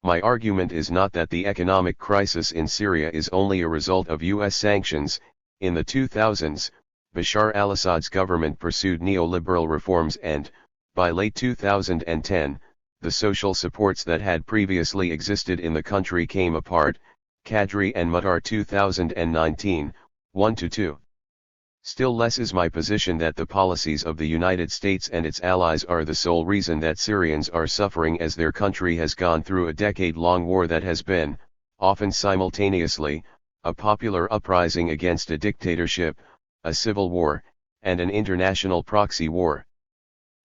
My argument is not that the economic crisis in Syria is only a result of U.S. sanctions. In the 2000s, Bashar al-Assad's government pursued neoliberal reforms and, by late 2010, the social supports that had previously existed in the country came apart. Kadri and Mutar 2019, 1-2. Still less is my position that the policies of the United States and its allies are the sole reason that Syrians are suffering, as their country has gone through a decade-long war that has been, often simultaneously, a popular uprising against a dictatorship, a civil war, and an international proxy war.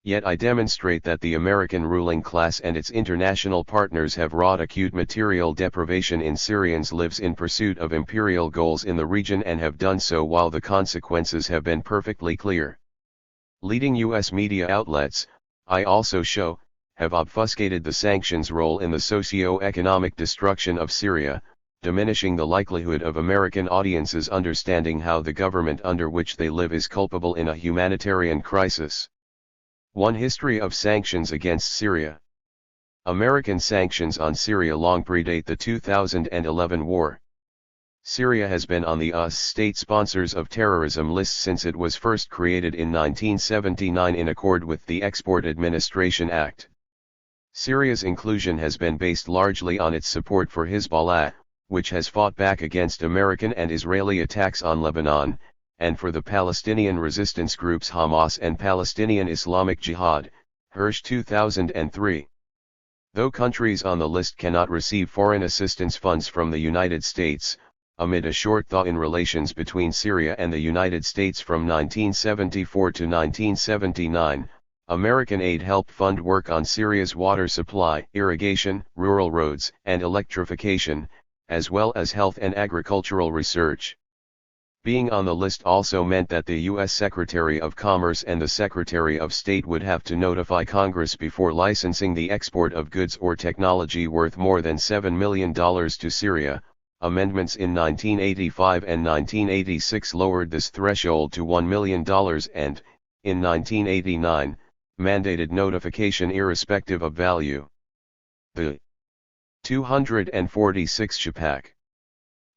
Yet I demonstrate that the American ruling class and its international partners have wrought acute material deprivation in Syrians' lives in pursuit of imperial goals in the region, and have done so while the consequences have been perfectly clear. Leading U.S. media outlets, I also show, have obfuscated the sanctions' role in the socio-economic destruction of Syria, diminishing the likelihood of American audiences understanding how the government under which they live is culpable in a humanitarian crisis. 1. History of sanctions against Syria. American sanctions on Syria long predate the 2011 war. Syria has been on the US state sponsors of terrorism list since it was first created in 1979 in accord with the Export Administration Act. Syria's inclusion has been based largely on its support for Hezbollah, which has fought back against American and Israeli attacks on Lebanon, and for the Palestinian resistance groups Hamas and Palestinian Islamic Jihad, Hirsch 2003. Though countries on the list cannot receive foreign assistance funds from the United States, amid a short thaw in relations between Syria and the United States from 1974 to 1979, American aid helped fund work on Syria's water supply, irrigation, rural roads, and electrification, as well as health and agricultural research. Being on the list also meant that the U.S. Secretary of Commerce and the Secretary of State would have to notify Congress before licensing the export of goods or technology worth more than $7 million to Syria. Amendments in 1985 and 1986 lowered this threshold to $1 million and, in 1989, mandated notification irrespective of value. The 246 Shapak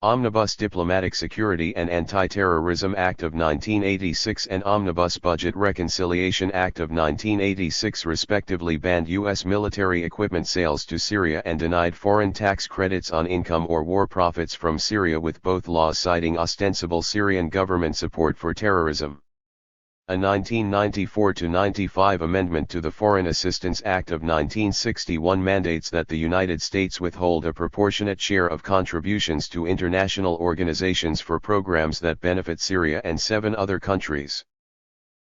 Omnibus Diplomatic Security and Anti-Terrorism Act of 1986 and Omnibus Budget Reconciliation Act of 1986 respectively banned U.S. military equipment sales to Syria and denied foreign tax credits on income or war profits from Syria, with both laws citing ostensible Syrian government support for terrorism. A 1994-95 amendment to the Foreign Assistance Act of 1961 mandates that the United States withhold a proportionate share of contributions to international organizations for programs that benefit Syria and 7 other countries.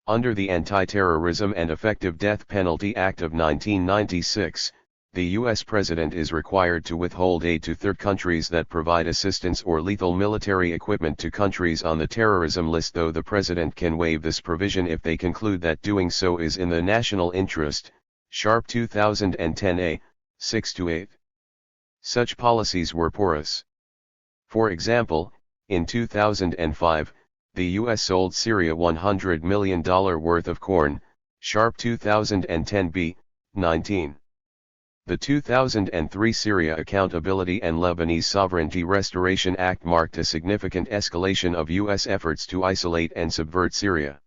Under the Anti-Terrorism and Effective Death Penalty Act of 1996, the U.S. President is required to withhold aid to third countries that provide assistance or lethal military equipment to countries on the terrorism list, though the President can waive this provision if they conclude that doing so is in the national interest. Sharp 2010a, 6-8. Such policies were porous. For example, in 2005, the U.S. sold Syria $100 million worth of corn. Sharp 2010b, 19. The 2003 Syria Accountability and Lebanese Sovereignty Restoration Act marked a significant escalation of U.S. efforts to isolate and subvert Syria.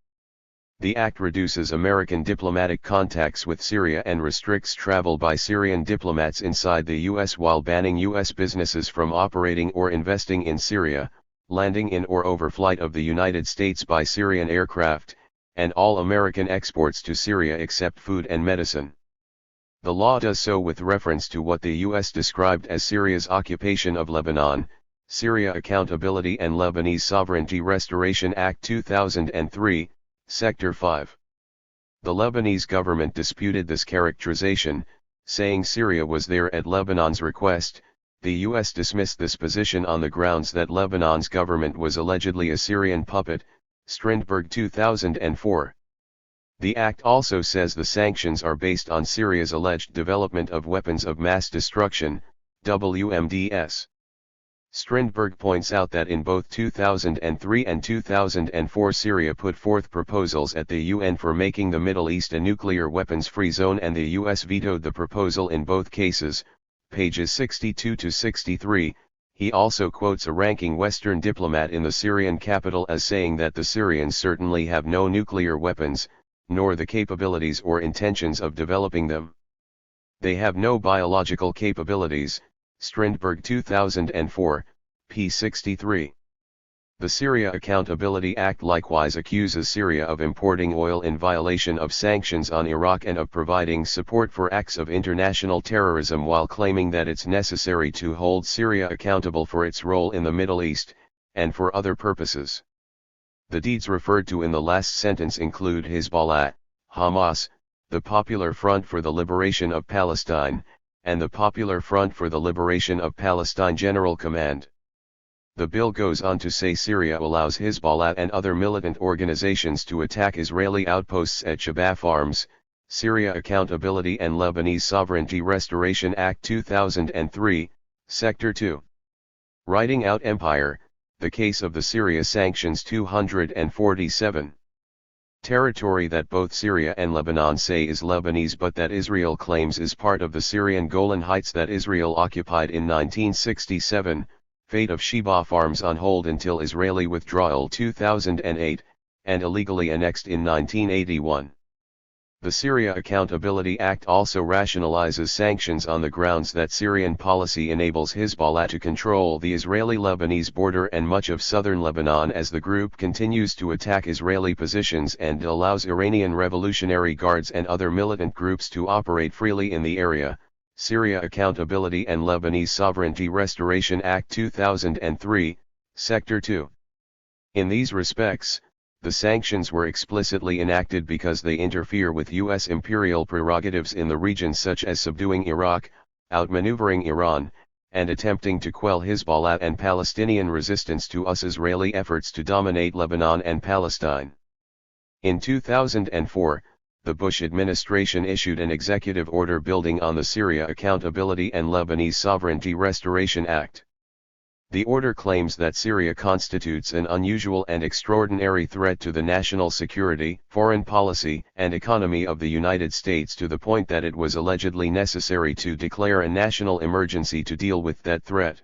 The act reduces American diplomatic contacts with Syria and restricts travel by Syrian diplomats inside the U.S. while banning U.S. businesses from operating or investing in Syria, landing in or overflight of the United States by Syrian aircraft, and all American exports to Syria except food and medicine. The law does so with reference to what the U.S. described as Syria's occupation of Lebanon, Syria Accountability and Lebanese Sovereignty Restoration Act 2003, Sector 5. The Lebanese government disputed this characterization, saying Syria was there at Lebanon's request. The U.S. dismissed this position on the grounds that Lebanon's government was allegedly a Syrian puppet, Strindberg 2004. The act also says the sanctions are based on Syria's alleged development of weapons of mass destruction, WMDs. Strindberg points out that in both 2003 and 2004 Syria put forth proposals at the UN for making the Middle East a nuclear weapons-free zone, and the US vetoed the proposal in both cases, pages 62 to 63. He also quotes a ranking Western diplomat in the Syrian capital as saying that the Syrians certainly have no nuclear weapons, nor the capabilities or intentions of developing them. They have no biological capabilities, Strindberg 2004, p. 63. The Syria Accountability Act likewise accuses Syria of importing oil in violation of sanctions on Iraq and of providing support for acts of international terrorism, while claiming that it's necessary to hold Syria accountable for its role in the Middle East, and for other purposes. The deeds referred to in the last sentence include Hezbollah, Hamas, the Popular Front for the Liberation of Palestine, and the Popular Front for the Liberation of Palestine General Command. The bill goes on to say Syria allows Hezbollah and other militant organizations to attack Israeli outposts at Shabab Farms, Syria Accountability and Lebanese Sovereignty Restoration Act 2003, Sector 2. Writing out Empire, the case of the Syria Sanctions 247. Territory that both Syria and Lebanon say is Lebanese but that Israel claims is part of the Syrian Golan Heights that Israel occupied in 1967, fate of Sheba Farms on hold until Israeli withdrawal 2008, and illegally annexed in 1981. The Syria Accountability Act also rationalizes sanctions on the grounds that Syrian policy enables Hezbollah to control the Israeli-Lebanese border and much of southern Lebanon as the group continues to attack Israeli positions and allows Iranian Revolutionary Guards and other militant groups to operate freely in the area. Syria Accountability and Lebanese Sovereignty Restoration Act 2003, Sector 2. In these respects, the sanctions were explicitly enacted because they interfere with U.S. imperial prerogatives in the region such as subduing Iraq, outmaneuvering Iran, and attempting to quell Hezbollah and Palestinian resistance to US-Israeli efforts to dominate Lebanon and Palestine. In 2004, the Bush administration issued an executive order building on the Syria Accountability and Lebanese Sovereignty Restoration Act. The order claims that Syria constitutes an unusual and extraordinary threat to the national security, foreign policy, and economy of the United States to the point that it was allegedly necessary to declare a national emergency to deal with that threat.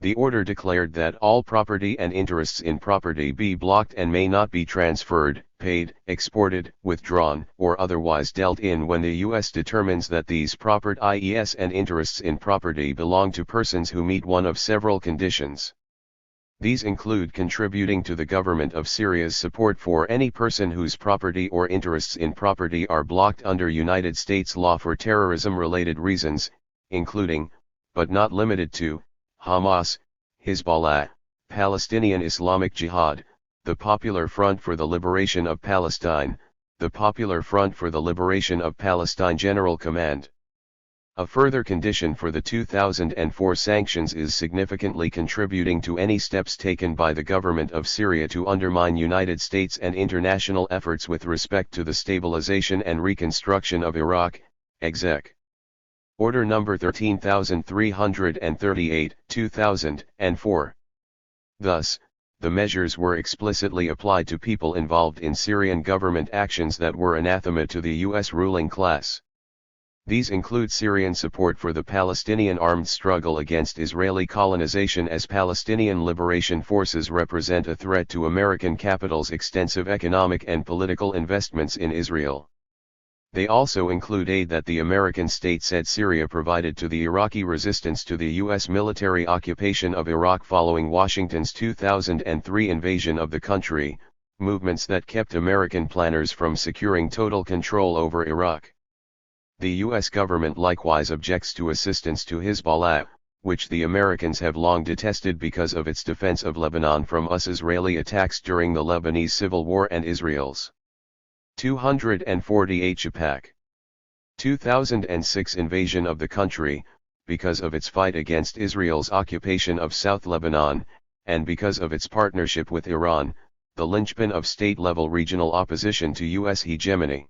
The order declared that all property and interests in property be blocked and may not be transferred, paid, exported, withdrawn, or otherwise dealt in when the U.S. determines that these properties and interests in property belong to persons who meet one of several conditions. These include contributing to the government of Syria's support for any person whose property or interests in property are blocked under United States law for terrorism-related reasons, including, but not limited to, Hamas, Hezbollah, Palestinian Islamic Jihad, the Popular Front for the Liberation of Palestine, the Popular Front for the Liberation of Palestine General Command. A further condition for the 2004 sanctions is significantly contributing to any steps taken by the government of Syria to undermine United States and international efforts with respect to the stabilization and reconstruction of Iraq, exec. Order number 13338, 2004. Thus, the measures were explicitly applied to people involved in Syrian government actions that were anathema to the U.S. ruling class. These include Syrian support for the Palestinian armed struggle against Israeli colonization as Palestinian liberation forces represent a threat to American capital's extensive economic and political investments in Israel. They also include aid that the American state said Syria provided to the Iraqi resistance to the U.S. military occupation of Iraq following Washington's 2003 invasion of the country, movements that kept American planners from securing total control over Iraq. The U.S. government likewise objects to assistance to Hezbollah, which the Americans have long detested because of its defense of Lebanon from US-Israeli attacks during the Lebanese Civil War and Israel's 248 Chapak. 2006 invasion of the country, because of its fight against Israel's occupation of South Lebanon, and because of its partnership with Iran, the linchpin of state-level regional opposition to U.S. hegemony.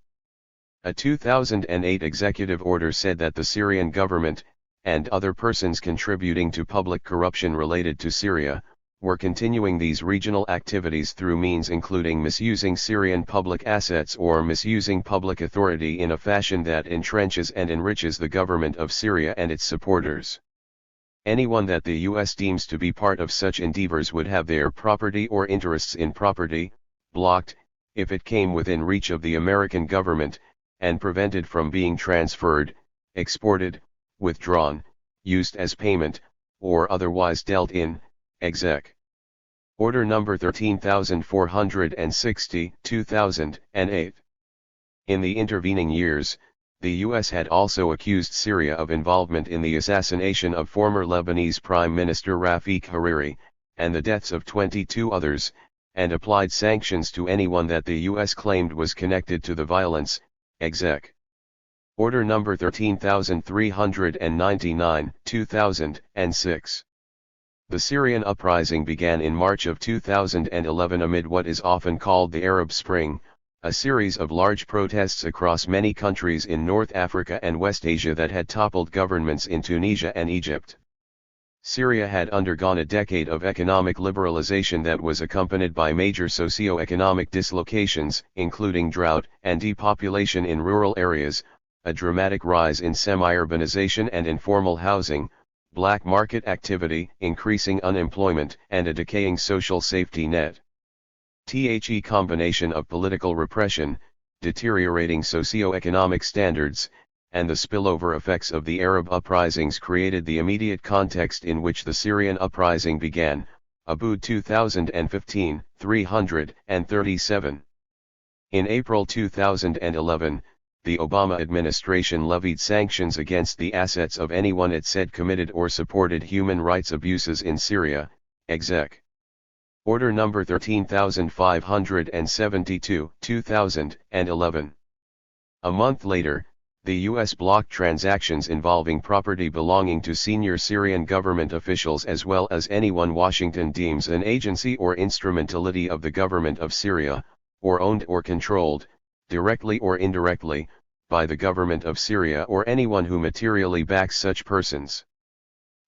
A 2008 executive order said that the Syrian government, and other persons contributing to public corruption related to Syria, were continuing these regional activities through means including misusing Syrian public assets or misusing public authority in a fashion that entrenches and enriches the government of Syria and its supporters. Anyone that the U.S. deems to be part of such endeavors would have their property or interests in property blocked, if it came within reach of the American government, and prevented from being transferred, exported, withdrawn, used as payment, or otherwise dealt in, exec. Order number 13460, 2008. In the intervening years, the U.S. had also accused Syria of involvement in the assassination of former Lebanese Prime Minister Rafiq Hariri, and the deaths of 22 others, and applied sanctions to anyone that the U.S. claimed was connected to the violence, exec. Order number 13399, 2006. The Syrian uprising began in March of 2011 amid what is often called the Arab Spring, a series of large protests across many countries in North Africa and West Asia that had toppled governments in Tunisia and Egypt. Syria had undergone a decade of economic liberalization that was accompanied by major socio-economic dislocations, including drought and depopulation in rural areas, a dramatic rise in semi-urbanization and informal housing, black market activity, increasing unemployment, and a decaying social safety net. The combination of political repression, deteriorating socio-economic standards, and the spillover effects of the Arab uprisings created the immediate context in which the Syrian uprising began, Abood 2015, 337. In April 2011, the Obama administration levied sanctions against the assets of anyone it said committed or supported human rights abuses in Syria, Exec. Order number 13572, 2011. A month later, the U.S. blocked transactions involving property belonging to senior Syrian government officials as well as anyone Washington deems an agency or instrumentality of the government of Syria, or owned or controlled, directly or indirectly, by the government of Syria or anyone who materially backs such persons.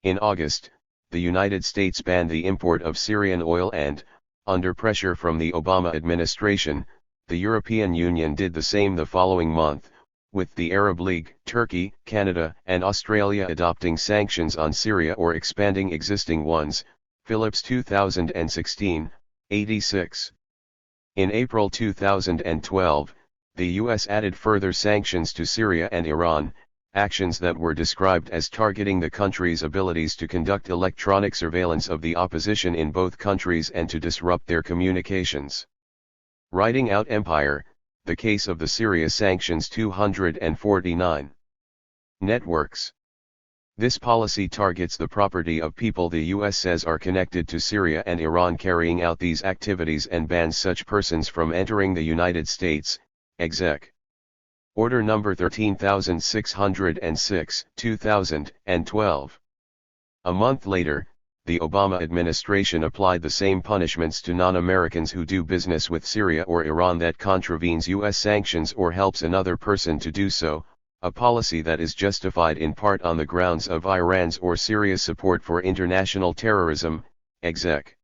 In August, the United States banned the import of Syrian oil and, under pressure from the Obama administration, the European Union did the same the following month, with the Arab League, Turkey, Canada, and Australia adopting sanctions on Syria or expanding existing ones, Phillips 2016, 86. In April 2012, the U.S. added further sanctions to Syria and Iran, actions that were described as targeting the country's abilities to conduct electronic surveillance of the opposition in both countries and to disrupt their communications. Writing out Empire, The Case of the Syria Sanctions 249. Networks. This policy targets the property of people the U.S. says are connected to Syria and Iran carrying out these activities and bans such persons from entering the United States, Exec. Order number 13606, 2012. A month later, the Obama administration applied the same punishments to non-Americans who do business with Syria or Iran that contravenes U.S. sanctions or helps another person to do so, a policy that is justified in part on the grounds of Iran's or Syria's support for international terrorism, Exec.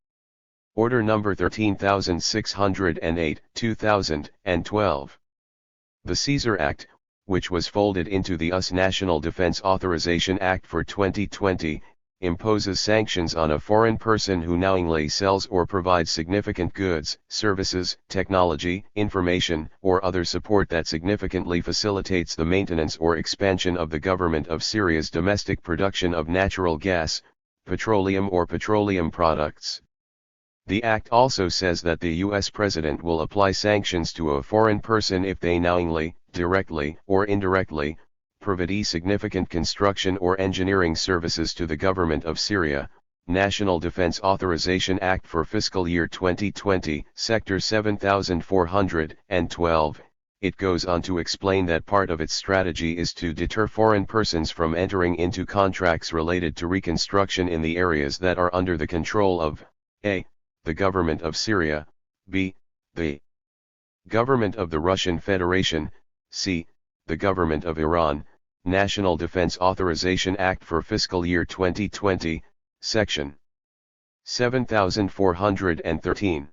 Order number 13608, 2012. The Caesar Act, which was folded into the US National Defense Authorization Act for 2020, imposes sanctions on a foreign person who knowingly sells or provides significant goods, services, technology, information, or other support that significantly facilitates the maintenance or expansion of the government of Syria's domestic production of natural gas, petroleum or petroleum products. The act also says that the U.S. President will apply sanctions to a foreign person if they knowingly, directly, or indirectly, provide significant construction or engineering services to the government of Syria. National Defense Authorization Act for fiscal year 2020, Sector 7412. It goes on to explain that part of its strategy is to deter foreign persons from entering into contracts related to reconstruction in the areas that are under the control of a. the government of Syria, b. the government of the Russian Federation, c. the government of Iran. National Defense Authorization Act for fiscal year 2020, Section 7413.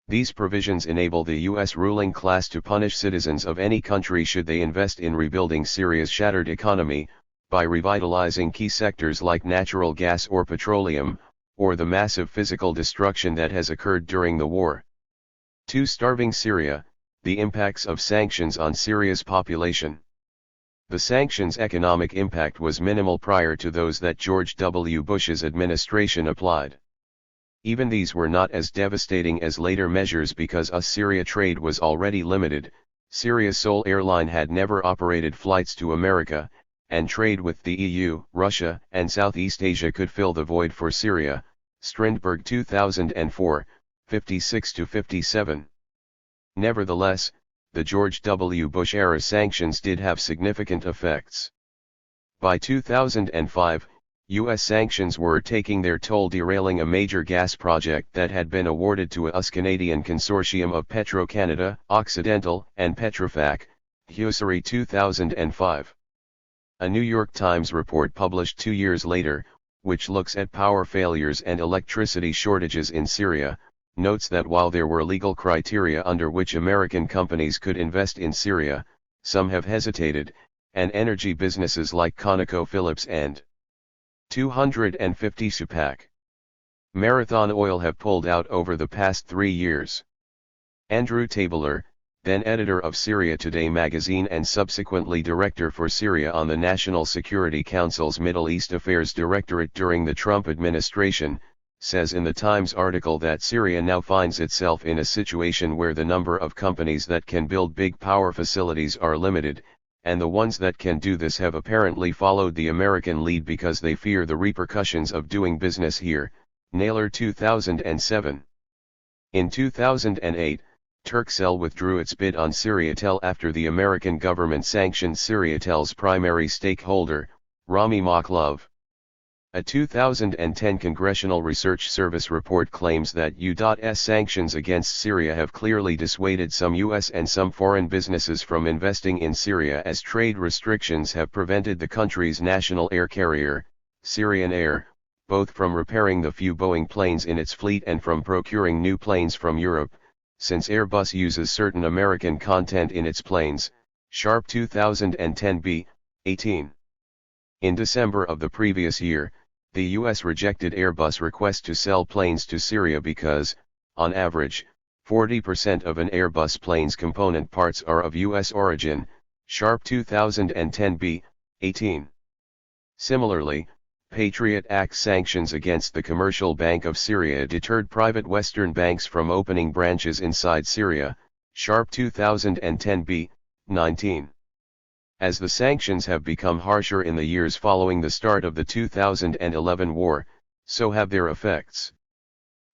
These provisions enable the U.S. ruling class to punish citizens of any country should they invest in rebuilding Syria's shattered economy, by revitalizing key sectors like natural gas or petroleum, or the massive physical destruction that has occurred during the war. To starving Syria, the impacts of sanctions on Syria's population. The sanctions' economic impact was minimal prior to those that George W. Bush's administration applied. Even these were not as devastating as later measures because US-Syria trade was already limited. Syria's sole airline had never operated flights to America, and trade with the EU, Russia, and Southeast Asia could fill the void for Syria. Strindberg 2004, 56-57. Nevertheless, the George W. Bush-era sanctions did have significant effects. By 2005, US sanctions were taking their toll, derailing a major gas project that had been awarded to a US-Canadian consortium of Petro-Canada, Occidental, and Petrofac, Hussery 2005. A New York Times report published 2 years later, which looks at power failures and electricity shortages in Syria, notes that while there were legal criteria under which American companies could invest in Syria, some have hesitated, and energy businesses like ConocoPhillips and 250 Supac Marathon Oil have pulled out over the past 3 years. Andrew Tabler, then editor of Syria Today magazine and subsequently director for Syria on the National Security Council's Middle East Affairs Directorate during the Trump administration, says in the Times article that Syria now finds itself in a situation where the number of companies that can build big power facilities are limited, and the ones that can do this have apparently followed the American lead because they fear the repercussions of doing business here. Naylor 2007. In 2008, Turkcell withdrew its bid on Syriatel after the American government sanctioned Syriatel's primary stakeholder, Rami Makhlov. A 2010 Congressional Research Service report claims that U.S. sanctions against Syria have clearly dissuaded some U.S. and some foreign businesses from investing in Syria, as trade restrictions have prevented the country's national air carrier, Syrian Air, both from repairing the few Boeing planes in its fleet and from procuring new planes from Europe, since Airbus uses certain American content in its planes. Sharp 2010b, 18. In December of the previous year, the U.S. rejected Airbus' request to sell planes to Syria because, on average, 40% of an Airbus plane's component parts are of U.S. origin. Sharp 2010b, 18. Similarly, Patriot Act sanctions against the Commercial Bank of Syria deterred private Western banks from opening branches inside Syria. Sharp 2010b, 19. As the sanctions have become harsher in the years following the start of the 2011 war, so have their effects.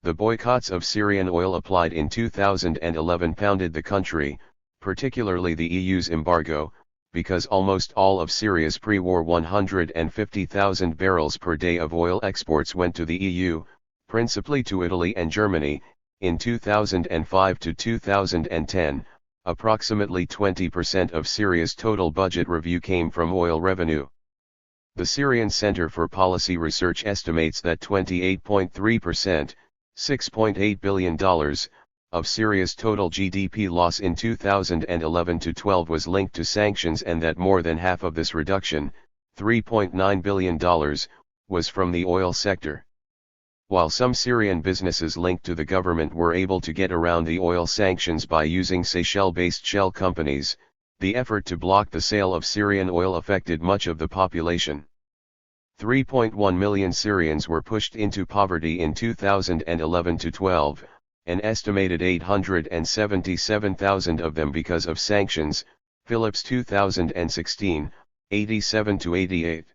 The boycotts of Syrian oil applied in 2011 pounded the country, particularly the EU's embargo, because almost all of Syria's pre-war 150,000 barrels per day of oil exports went to the EU, principally to Italy and Germany. In 2005 to 2010, approximately 20% of Syria's total budget revenue came from oil revenue. The Syrian Center for Policy Research estimates that 28.3%, $6.8 billion, of Syria's total GDP loss in 2011-12 was linked to sanctions, and that more than half of this reduction, $3.9 billion, was from the oil sector. While some Syrian businesses linked to the government were able to get around the oil sanctions by using Seychelles-based shell companies, the effort to block the sale of Syrian oil affected much of the population. 3.1 million Syrians were pushed into poverty in 2011-12, an estimated 877,000 of them because of sanctions. Phillips 2016, 87-88.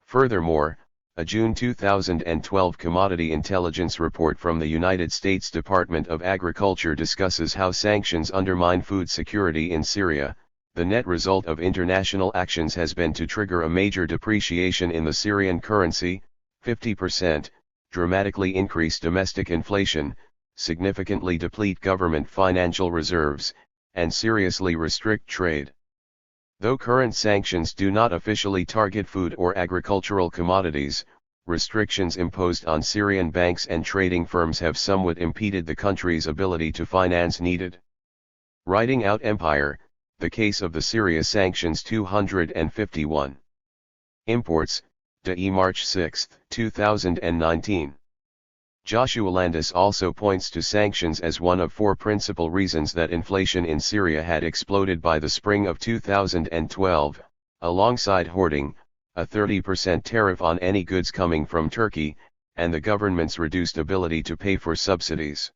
Furthermore, a June 2012 Commodity Intelligence report from the United States Department of Agriculture discusses how sanctions undermine food security in Syria. The net result of international actions has been to trigger a major depreciation in the Syrian currency, 50%, dramatically increase domestic inflation, significantly deplete government financial reserves, and seriously restrict trade. Though current sanctions do not officially target food or agricultural commodities, restrictions imposed on Syrian banks and trading firms have somewhat impeded the country's ability to finance needed. Writing out Empire, the case of the Syria sanctions 251. Imports, de March 6, 2019. Joshua Landis also points to sanctions as one of 4 principal reasons that inflation in Syria had exploded by the spring of 2012, alongside hoarding, a 30% tariff on any goods coming from Turkey, and the government's reduced ability to pay for subsidies.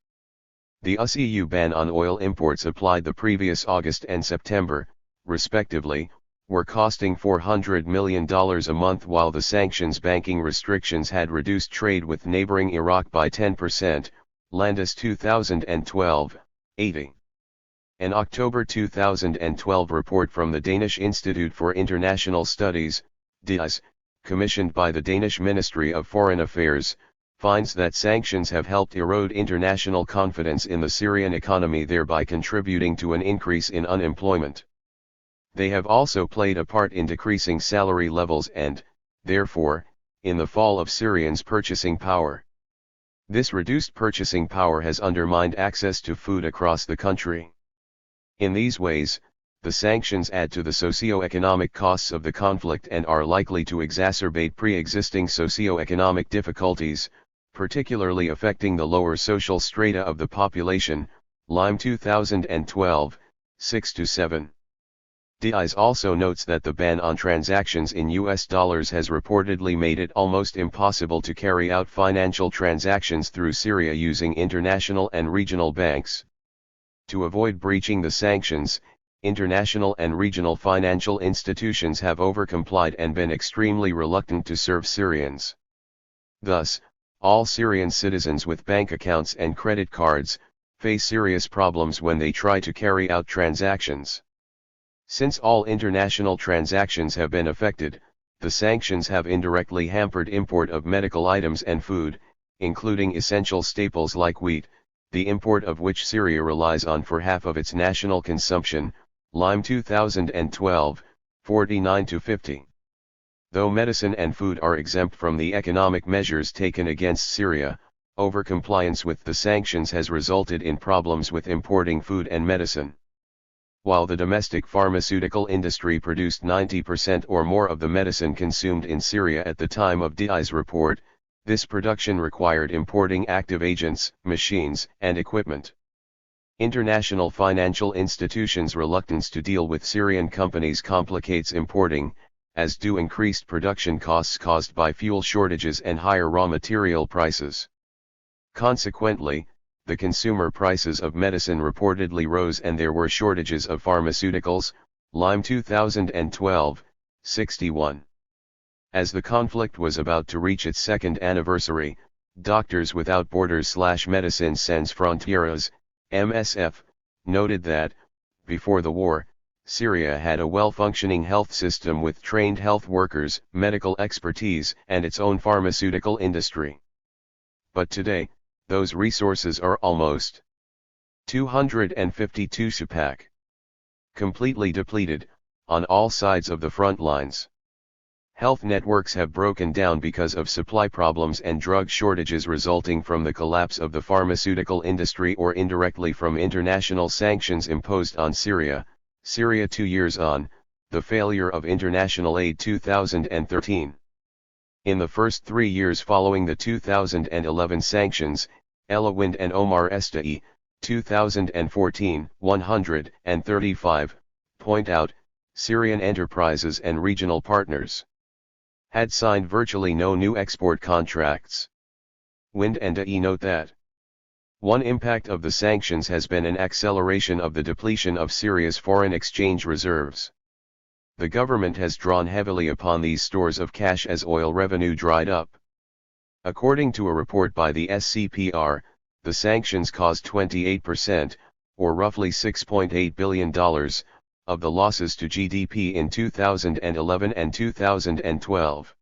The US-EU ban on oil imports applied the previous August and September, respectively, were costing $400 million a month, while the sanctions banking restrictions had reduced trade with neighboring Iraq by 10%, Landis 2012, 80. An October 2012 report from the Danish Institute for International Studies, DIS, commissioned by the Danish Ministry of Foreign Affairs, finds that sanctions have helped erode international confidence in the Syrian economy, thereby contributing to an increase in unemployment. They have also played a part in decreasing salary levels and, therefore, in the fall of Syrians' purchasing power. This reduced purchasing power has undermined access to food across the country. In these ways, the sanctions add to the socio-economic costs of the conflict and are likely to exacerbate pre-existing socio-economic difficulties, particularly affecting the lower social strata of the population. Lime 2012, 6-7. DIS also notes that the ban on transactions in US dollars has reportedly made it almost impossible to carry out financial transactions through Syria using international and regional banks. To avoid breaching the sanctions, international and regional financial institutions have overcomplied and been extremely reluctant to serve Syrians. Thus, all Syrian citizens with bank accounts and credit cards face serious problems when they try to carry out transactions. Since all international transactions have been affected, the sanctions have indirectly hampered import of medical items and food, including essential staples like wheat, the import of which Syria relies on for half of its national consumption. Lime 2012, 49-50. Though medicine and food are exempt from the economic measures taken against Syria, overcompliance with the sanctions has resulted in problems with importing food and medicine. While the domestic pharmaceutical industry produced 90% or more of the medicine consumed in Syria at the time of DI's report, this production required importing active agents, machines, and equipment. International financial institutions' reluctance to deal with Syrian companies complicates importing, as do increased production costs caused by fuel shortages and higher raw material prices. Consequently, the consumer prices of medicine reportedly rose and there were shortages of pharmaceuticals. Lime 2012, 61. As the conflict was about to reach its second anniversary, Doctors Without Borders/Médecins Sans Frontières, MSF, noted that, before the war, Syria had a well-functioning health system with trained health workers, medical expertise, and its own pharmaceutical industry. But today, those resources are almost 252 Supak. Completely depleted, on all sides of the front lines. Health networks have broken down because of supply problems and drug shortages resulting from the collapse of the pharmaceutical industry or indirectly from international sanctions imposed on Syria. Syria 2 years on, the failure of international aid 2013. In the first 3 years following the 2011 sanctions, Ella Wind and Omar Esta'i, 2014, 135, point out, Syrian enterprises and regional partners had signed virtually no new export contracts. Wind and Esta'i note that one impact of the sanctions has been an acceleration of the depletion of Syria's foreign exchange reserves. The government has drawn heavily upon these stores of cash as oil revenue dried up. According to a report by the SCPR, the sanctions caused 28%, or roughly $6.8 billion, of the losses to GDP in 2011 and 2012.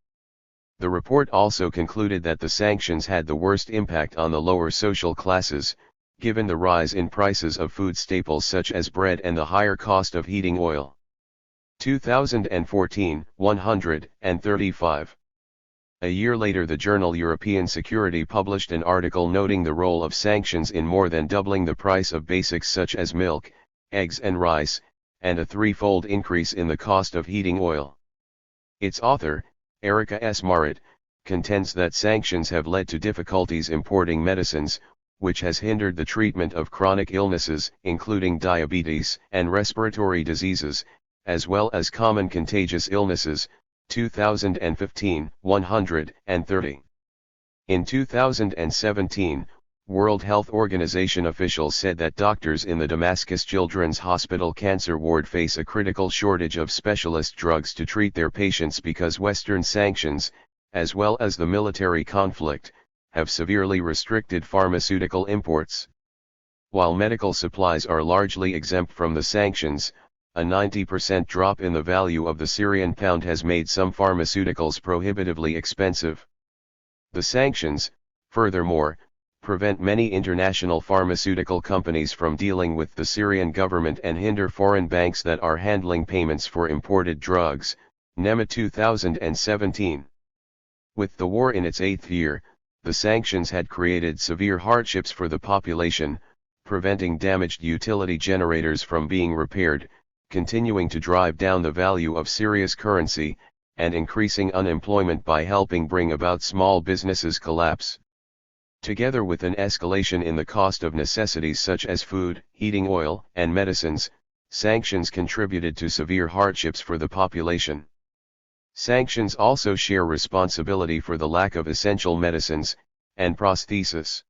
The report also concluded that the sanctions had the worst impact on the lower social classes, given the rise in prices of food staples such as bread and the higher cost of heating oil. 2014, 135. A year later, the journal European Security published an article noting the role of sanctions in more than doubling the price of basics such as milk, eggs and rice, and a threefold increase in the cost of heating oil. Its author, Erica S. Marit, contends that sanctions have led to difficulties importing medicines, which has hindered the treatment of chronic illnesses, including diabetes and respiratory diseases, as well as common contagious illnesses. 2015, 130. In 2017, World Health Organization officials said that doctors in the Damascus Children's Hospital cancer ward face a critical shortage of specialist drugs to treat their patients because Western sanctions, as well as the military conflict, have severely restricted pharmaceutical imports. While medical supplies are largely exempt from the sanctions, a 90% drop in the value of the Syrian pound has made some pharmaceuticals prohibitively expensive. The sanctions, furthermore, prevent many international pharmaceutical companies from dealing with the Syrian government and hinder foreign banks that are handling payments for imported drugs. NEMA 2017. With the war in its 8th year, the sanctions had created severe hardships for the population, preventing damaged utility generators from being repaired, continuing to drive down the value of Syria's currency, and increasing unemployment by helping bring about small businesses' collapse. Together with an escalation in the cost of necessities such as food, heating oil, and medicines, sanctions contributed to severe hardships for the population. Sanctions also share responsibility for the lack of essential medicines and prosthesis.